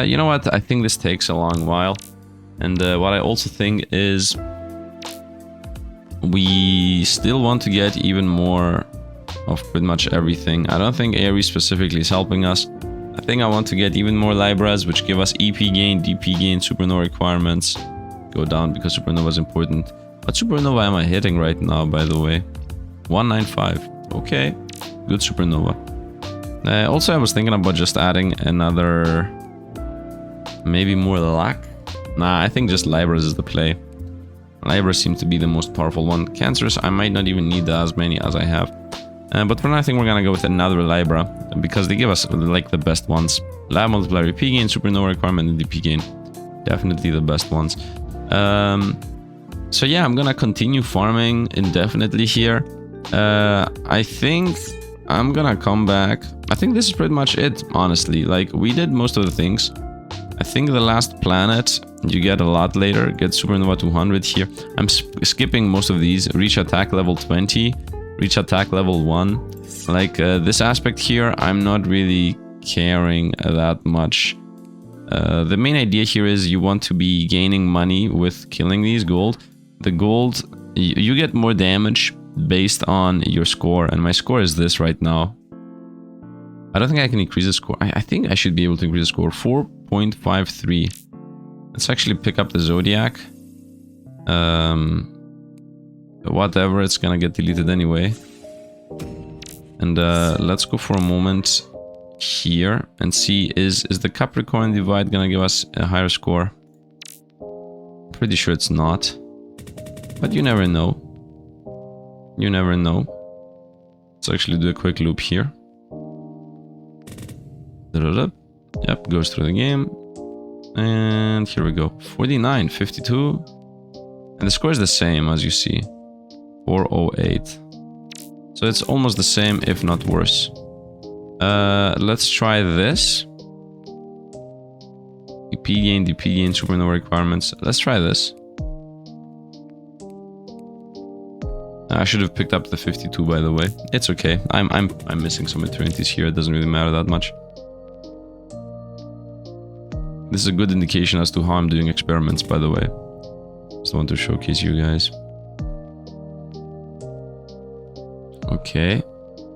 You know what? I think this takes a long while. And what I also think is we still want to get even more of pretty much everything. I don't think Ares specifically is helping us. I think I want to get even more Libras, which give us EP gain, DP gain, supernova requirements. Go down because supernova is important. What supernova am I hitting right now, by the way? 195. Okay, good supernova. Also, I was thinking about just adding another... maybe more luck? Nah, I think just Libras is the play. Libra seems to be the most powerful one. Cancers, I might not even need as many as I have. But for now, I think we're gonna go with another Libra, because they give us, like, the best ones. Lab multiplier, EP gain, supernova requirement, and DP gain. Definitely the best ones. So yeah, I'm gonna continue farming indefinitely here. I think I'm gonna come back. I think this is pretty much it, honestly. Like, we did most of the things. I think the last planet you get a lot later. Get supernova 200 here. I'm skipping most of these. Reach attack level 20. Reach attack level 1. Like, this aspect here, I'm not really caring that much. The main idea here is you want to be gaining money with killing these gold. The gold, you get more damage based on your score, and my score is this right now. I don't think I can increase the score. I think I should be able to increase the score. 4.53. Let's actually pick up the Zodiac. Whatever, it's gonna get deleted anyway. And let's go for a moment here and see, is the Capricorn divide gonna give us a higher score? Pretty sure it's not. But you never know. You never know. Let's actually do a quick loop here. Yep, goes through the game. And here we go. 49, 52. And the score is the same, as you see. 408. So it's almost the same, if not worse. Let's try this. EP gain, DP gain, supernova requirements. Let's try this. I should have picked up the 52, by the way. It's okay. I'm missing some eternities here. It doesn't really matter that much. This is a good indication as to how I'm doing experiments, by the way. Just want to showcase you guys. Okay.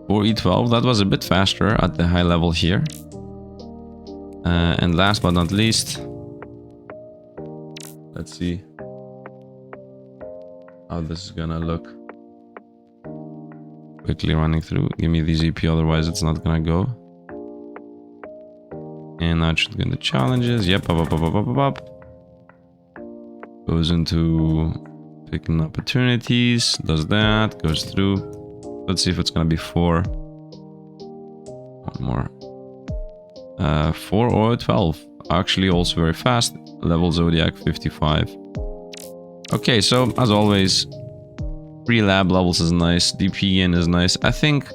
4E12, that was a bit faster at the high level here. And last but not least, let's see how this is gonna look. Quickly running through. Give me these EP, otherwise it's not gonna go. And now it should go into challenges. Yep, up. Goes into picking opportunities. Does that. Goes through. Let's see if it's gonna be 4. One more. 4 or 12. Actually, also very fast. Level Zodiac 55. Okay, so as always, 3 lab levels is nice. DP gain is nice. I think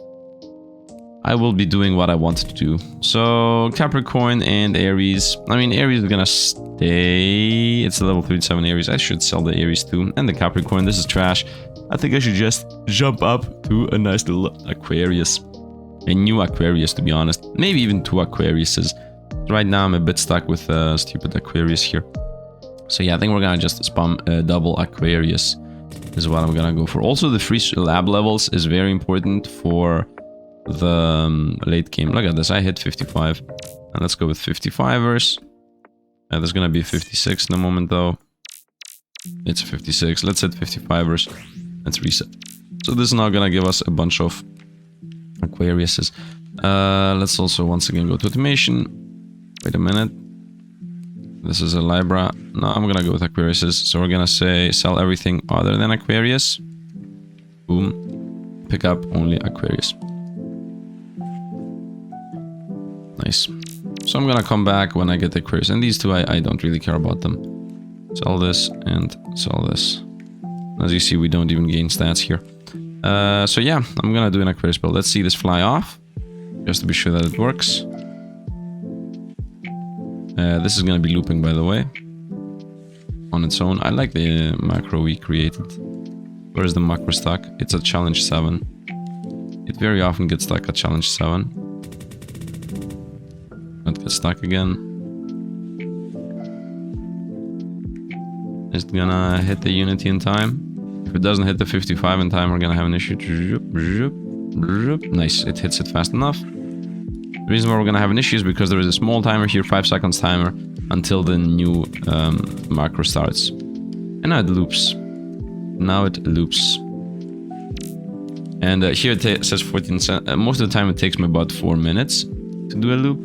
I will be doing what I wanted to do. So Capricorn and Aries. I mean, Aries is gonna stay. It's a level 37 Aries. I should sell the Aries too. And the Capricorn, this is trash. I think I should just jump up to a nice little Aquarius. A new Aquarius, to be honest. Maybe even 2 Aquariuses. Right now I'm a bit stuck with stupid Aquarius here. So yeah, I think we're gonna just spam double Aquarius. Is what I'm gonna go for. Also, the free lab levels is very important for the late game. Look at this, I hit 55. And let's go with 55ers. There's gonna be 56 in a moment though. It's 56. Let's hit 55ers. Let's reset. So this is now gonna give us a bunch of Aquariuses. Let's also once again go to automation. Wait a minute. This is a Libra. No, I'm gonna go with Aquariuses. So we're gonna say sell everything other than Aquarius. Boom. Pick up only Aquarius. Nice. So I'm gonna come back when I get the Aquarius. And these two, I don't really care about them. Sell this and sell this. As you see, we don't even gain stats here. So yeah, I'm gonna do an Aquarius build. Let's see this fly off. Just to be sure that it works. This is gonna be looping, by the way. On its own. I like the macro we created. Where is the macro stuck? It's at challenge 7. It very often gets stuck at challenge 7. get stuck again. Is it gonna hit the Unity in time? If it doesn't hit the 55 in time, we're gonna have an issue. Nice, it hits it fast enough. The reason why we're gonna have an issue is because there is a small timer here, 5 seconds timer, until the new macro starts. And now it loops. Now it loops. And here it says 14 seconds. Most of the time it takes me about 4 minutes to do a loop.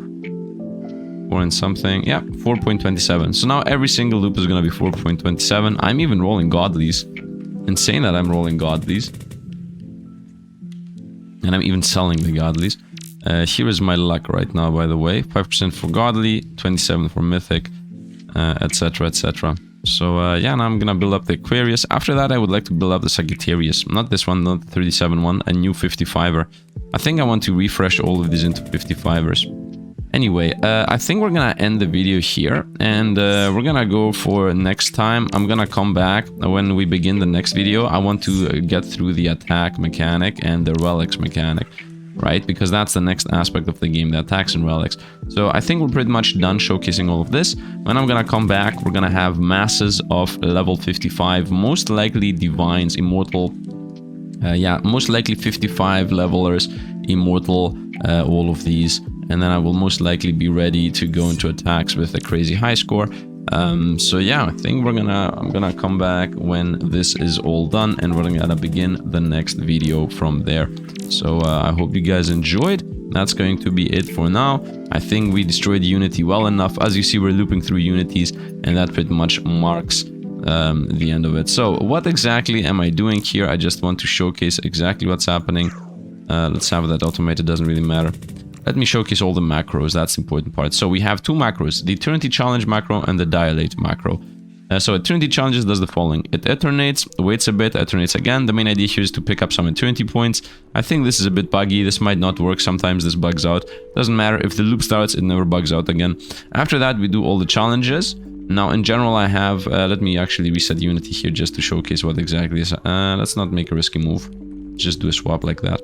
4 and something. Yeah, 4.27. So now every single loop is gonna be 4.27. I'm even rolling godlies. Insane that I'm rolling godlies. And I'm even selling the godlies. Here is my luck right now, by the way. 5% for godly, 27 for mythic, etc, etc. So yeah, now I'm gonna build up the Aquarius. After that, I would like to build up the Sagittarius. Not this one, not the 37 one, a new 55er. I think I want to refresh all of these into 55ers. Anyway, I think we're gonna end the video here, and we're gonna go for next time. I'm gonna come back when we begin the next video. I want to get through the attack mechanic and the relics mechanic, right? Because that's the next aspect of the game, the attacks and relics. So I think we're pretty much done showcasing all of this. When I'm gonna come back, we're gonna have masses of level 55, most likely divines, immortal. Yeah, most likely 55 levelers, immortal, all of these. And then I will most likely be ready to go into attacks with a crazy high score. So yeah, I think I'm gonna come back when this is all done, and we're gonna begin the next video from there. So I hope you guys enjoyed. That's going to be it for now. I think we destroyed Unity well enough. As you see, we're looping through Unities, and that pretty much marks the end of it. So what exactly am I doing here? I just want to showcase exactly what's happening. Let's have that automated, doesn't really matter. Let me showcase all the macros, that's the important part. So we have 2 macros, the Eternity Challenge macro and the Dilate macro. So Eternity Challenges does the following. It eternates, waits a bit, eternates again. The main idea here is to pick up some Eternity points. I think this is a bit buggy, this might not work, sometimes this bugs out. Doesn't matter, if the loop starts, it never bugs out again. After that, we do all the challenges. Now, in general, I have... let me actually reset Unity here just to showcase what exactly is... let's not make a risky move. Just do a swap like that.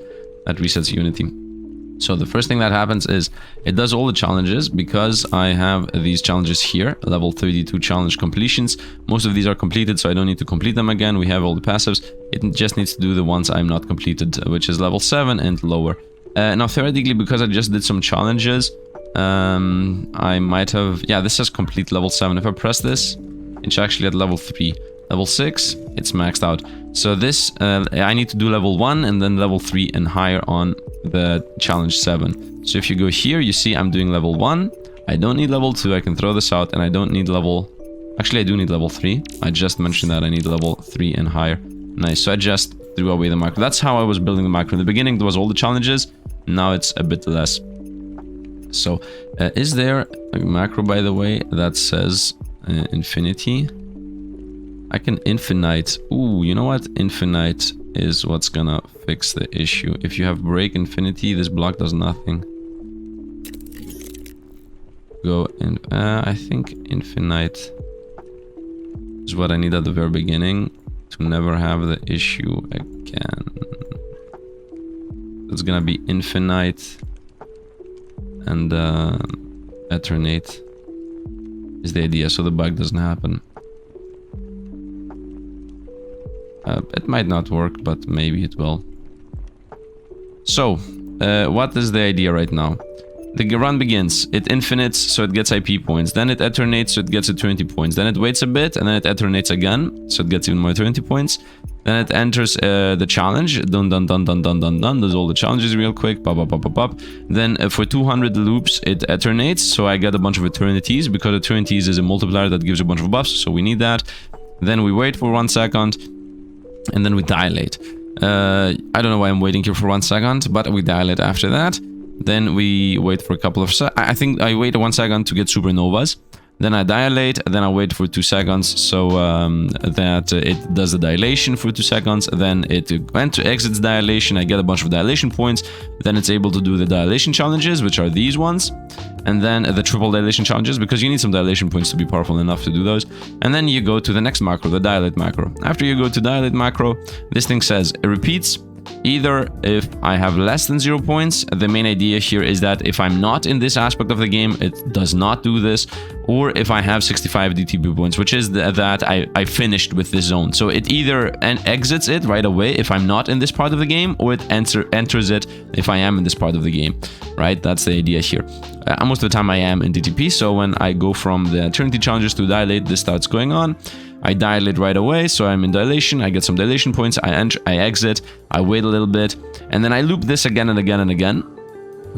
That resets Unity. So the first thing that happens is it does all the challenges because I have these challenges here, level 32 challenge completions. Most of these are completed, so I don't need to complete them again. We have all the passives. It just needs to do the ones I'm not completed, which is level 7 and lower. Now, theoretically, because I just did some challenges, I might have... Yeah, this says complete level 7. If I press this, it's actually at level 3. Level 6, it's maxed out. So this, I need to do level 1 and then level 3 and higher on the challenge 7. So if you go here, you see I'm doing level 1. I don't need level 2, I can throw this out, and I don't need level... Actually, I do need level 3. I just mentioned that I need level 3 and higher. Nice, so I just threw away the macro. That's how I was building the macro. In the beginning, there was all the challenges. Now it's a bit less. So, is there a macro, by the way, that says infinity? I can infinite. Ooh, you know what? Infinite is what's gonna fix the issue. If you have break infinity, this block does nothing. Go in. I think infinite is what I need at the very beginning to never have the issue again. It's gonna be infinite and eternate is the idea, so the bug doesn't happen. It might not work, but maybe it will. So, what is the idea right now? The run begins, it infinites, so it gets IP points. Then it eternates, so it gets eternity points. Then it waits a bit, and then it eternates again, so it gets even more eternity points. Then it enters the challenge, dun dun dun dun dun dun dun, does all the challenges real quick, pop, pop, pop, pop, pop. Then for 200 loops, it eternates, so I get a bunch of eternities, because eternities is a multiplier that gives a bunch of buffs, so we need that. Then we wait for 1 second, and then we dilate. I don't know why I'm waiting here for 1 second, but we dilate after that. Then we wait for a couple of I think I wait 1 second to get supernovas. Then I dilate, then I wait for 2 seconds so that it does the dilation for 2 seconds. Then it exits dilation, I get a bunch of dilation points. Then it's able to do the dilation challenges, which are these ones. And then the triple dilation challenges, because you need some dilation points to be powerful enough to do those. And then you go to the next macro, the dilate macro. After you go to dilate macro, this thing says it repeats, either if I have less than 0 points, the main idea here is that if I'm not in this aspect of the game, it does not do this, or if I have 65 DTP points, which is that I finished with this zone. So it either exits it right away if I'm not in this part of the game, or it enters it if I am in this part of the game, right? That's the idea here. Most of the time I am in DTP, so when I go from the Eternity challenges to Dilate, this starts going on. I dilate right away, so I'm in dilation, I get some dilation points, I enter, I exit, I wait a little bit, and then I loop this again and again and again,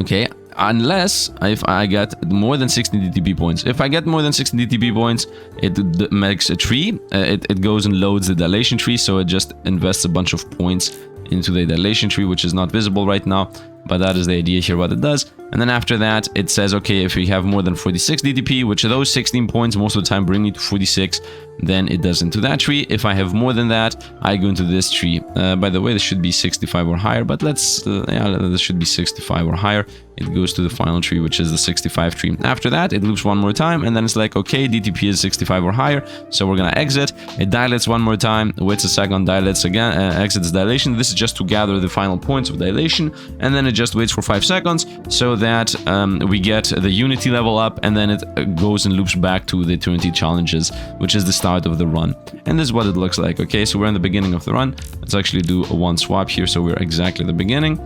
okay? Unless if I get more than 60 DTP points. If I get more than 60 DTP points, it makes a tree, it goes and loads the dilation tree, so it just invests a bunch of points into the dilation tree, which is not visible right now, but that is the idea here, what it does. And then after that, it says, okay, if we have more than 46 DTP, which are those 16 points most of the time bring me to 46, then it does into that tree. If I have more than that, I go into this tree. By the way, this should be 65 or higher, but let's, yeah, this should be 65 or higher. It goes to the final tree, which is the 65 tree. After that, it loops one more time, and then it's like, okay, DTP is 65 or higher, so we're gonna exit. It dilates one more time, waits a second, dilates again, exits dilation. This is just to gather the final points of dilation, and then it just waits for 5 seconds, so that we get the Unity level up, and then it goes and loops back to the Eternity challenges, which is the start of the run. And this is what it looks like, okay? So we're in the beginning of the run. Let's actually do a one swap here, so we're exactly at the beginning.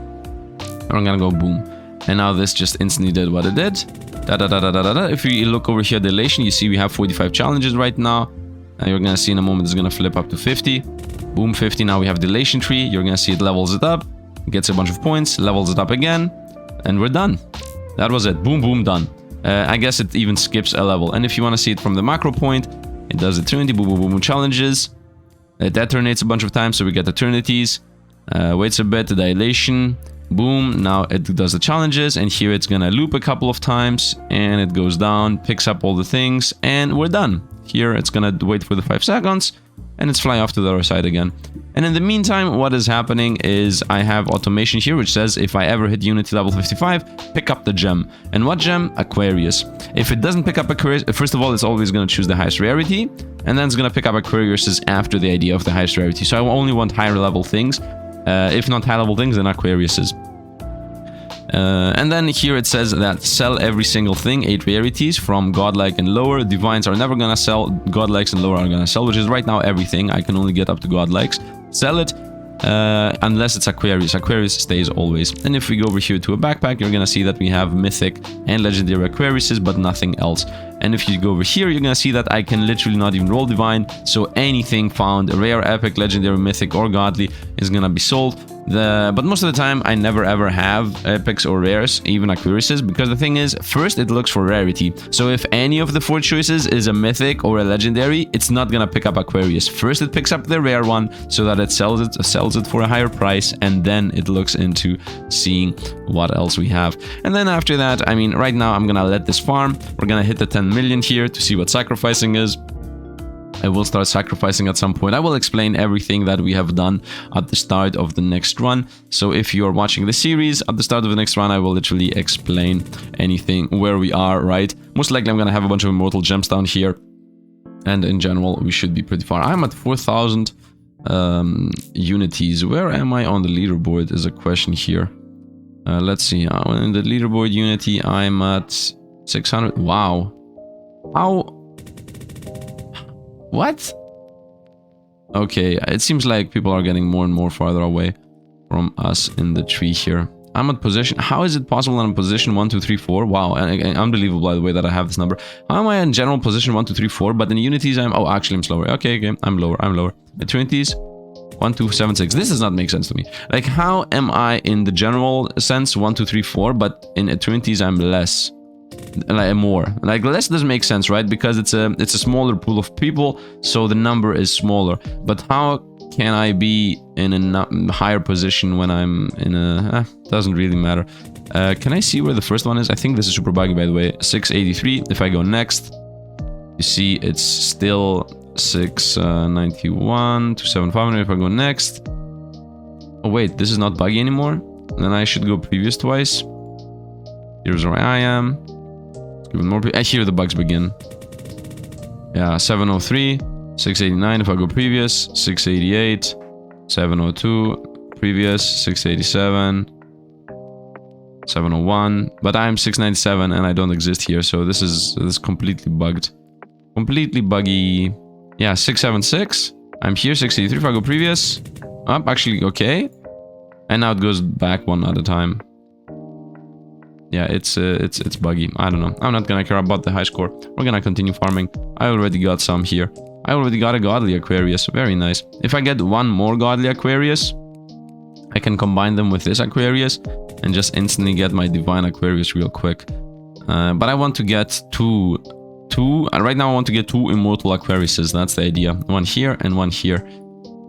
And I'm gonna go boom. And now this just instantly did what it did. If you look over here, dilation, you see we have 45 challenges right now. And you're gonna see in a moment it's gonna flip up to 50. Boom, 50. Now we have dilation tree. You're gonna see it levels it up, gets a bunch of points, levels it up again, and we're done. That was it. Boom, boom, done. I guess it even skips a level. And if you want to see it from the macro point, it does eternity, boom, boom, boom, boom challenges. It detonates a bunch of times, so we get eternities. Waits a bit, the dilation. Boom, now it does the challenges, and here it's gonna loop a couple of times, and it goes down, picks up all the things, and we're done. Here it's gonna wait for the 5 seconds, and it's fly off to the other side again. And in the meantime, what is happening is I have automation here, which says if I ever hit Unity level 55, pick up the gem. And what gem? Aquarius. If it doesn't pick up Aquarius, first of all, it's always gonna choose the highest rarity, and then it's gonna pick up Aquariuses after the idea of the highest rarity. So I only want higher level things. If not high level things, then Aquariuses. And then here it says that sell every single thing, 8 rarities from godlike and lower. Divines are never gonna sell, godlikes and lower are gonna sell, which is right now everything. I can only get up to godlikes. Sell it unless it's Aquarius. Aquarius stays always. And if we go over here to a backpack, you're gonna see that we have mythic and legendary Aquariuses, but nothing else. And if you go over here, you're gonna see that I can literally not even roll divine, so anything found rare, epic, legendary, mythic, or godly is gonna be sold. But most of the time, I never ever have epics or rares, even Aquariuses, because the thing is, first it looks for rarity. So if any of the 4 choices is a mythic or a legendary, it's not gonna pick up Aquarius. First it picks up the rare one, so that it sells it for a higher price, and then it looks into seeing what else we have. And then after that, I mean, right now I'm gonna let this farm. We're gonna hit the 10 million here to see what sacrificing is. I will start sacrificing at some point. I will explain everything that we have done at the start of the next run. So if you're watching the series, at the start of the next run, I will literally explain anything, where we are, right? Most likely I'm going to have a bunch of immortal gems down here. And in general, we should be pretty far. I'm at 4,000 unities. Where am I on the leaderboard is a question here. Let's see. In the leaderboard Unity, I'm at 600. Wow. How... What? Okay, it seems like people are getting more and more farther away from us in the tree here. I'm at position... How is it possible that I'm position 1, 2, 3, 4? Wow, and unbelievable, by the way, that I have this number. How am I in general position 1, 2, 3, 4? But in Unities, I'm... Oh, actually, I'm slower. Okay, I'm lower. Eternities, 1, 2, 7, 6. This does not make sense to me. Like, how am I in the general sense 1, 2, 3, 4, but in Eternities, I'm less? Like more, like less doesn't make sense, right? Because it's a smaller pool of people, so the number is smaller. But how can I be in a higher position when I'm in a... doesn't really matter. Can I see where the first one is? I think this is super buggy, by the way. 683. If I go next, you see it's still 691 to 7,500. If I go next, oh wait, this is not buggy anymore. Then I should go previous twice. Here's where I am. Even more. I hear the bugs begin. Yeah, 703, 689 if I go previous, 688, 702, previous, 687, 701, but I'm 697 and I don't exist here, so this is completely bugged. Completely buggy. Yeah, 676. I'm here, 683 if I go previous. Up, actually, okay. And now it goes back one at a time. Yeah, it's buggy. I don't know. I'm not gonna care about the high score. We're gonna continue farming. I already got some here. I already got a godly Aquarius. Very nice. If I get one more godly Aquarius, I can combine them with this Aquarius and just instantly get my divine Aquarius real quick. But I want to get two. Right now I want to get 2 immortal Aquariuses. That's the idea. One here and one here.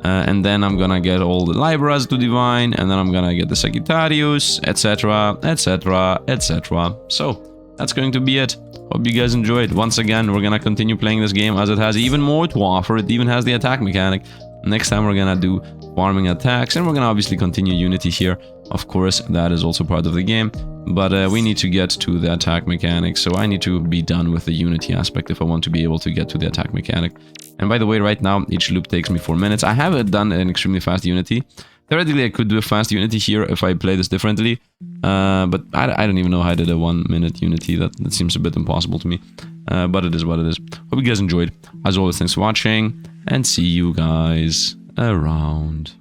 And then I'm gonna get all the Libras to divine, and then I'm gonna get the Sagittarius, etc, etc, etc. So, that's going to be it. Hope you guys enjoyed. Once again, we're gonna continue playing this game as it has even more to offer. It even has the attack mechanic. Next time we're gonna do farming attacks, and we're gonna obviously continue Unity here. Of course, that is also part of the game. But we need to get to the attack mechanic, so I need to be done with the Unity aspect if I want to be able to get to the attack mechanic. And by the way, right now, each loop takes me 4 minutes. I haven't done an extremely fast Unity. Theoretically, I could do a fast Unity here if I play this differently. But I don't even know how I did a 1 minute Unity. That seems a bit impossible to me. But it is what it is. Hope you guys enjoyed. As always, thanks for watching, and see you guys around.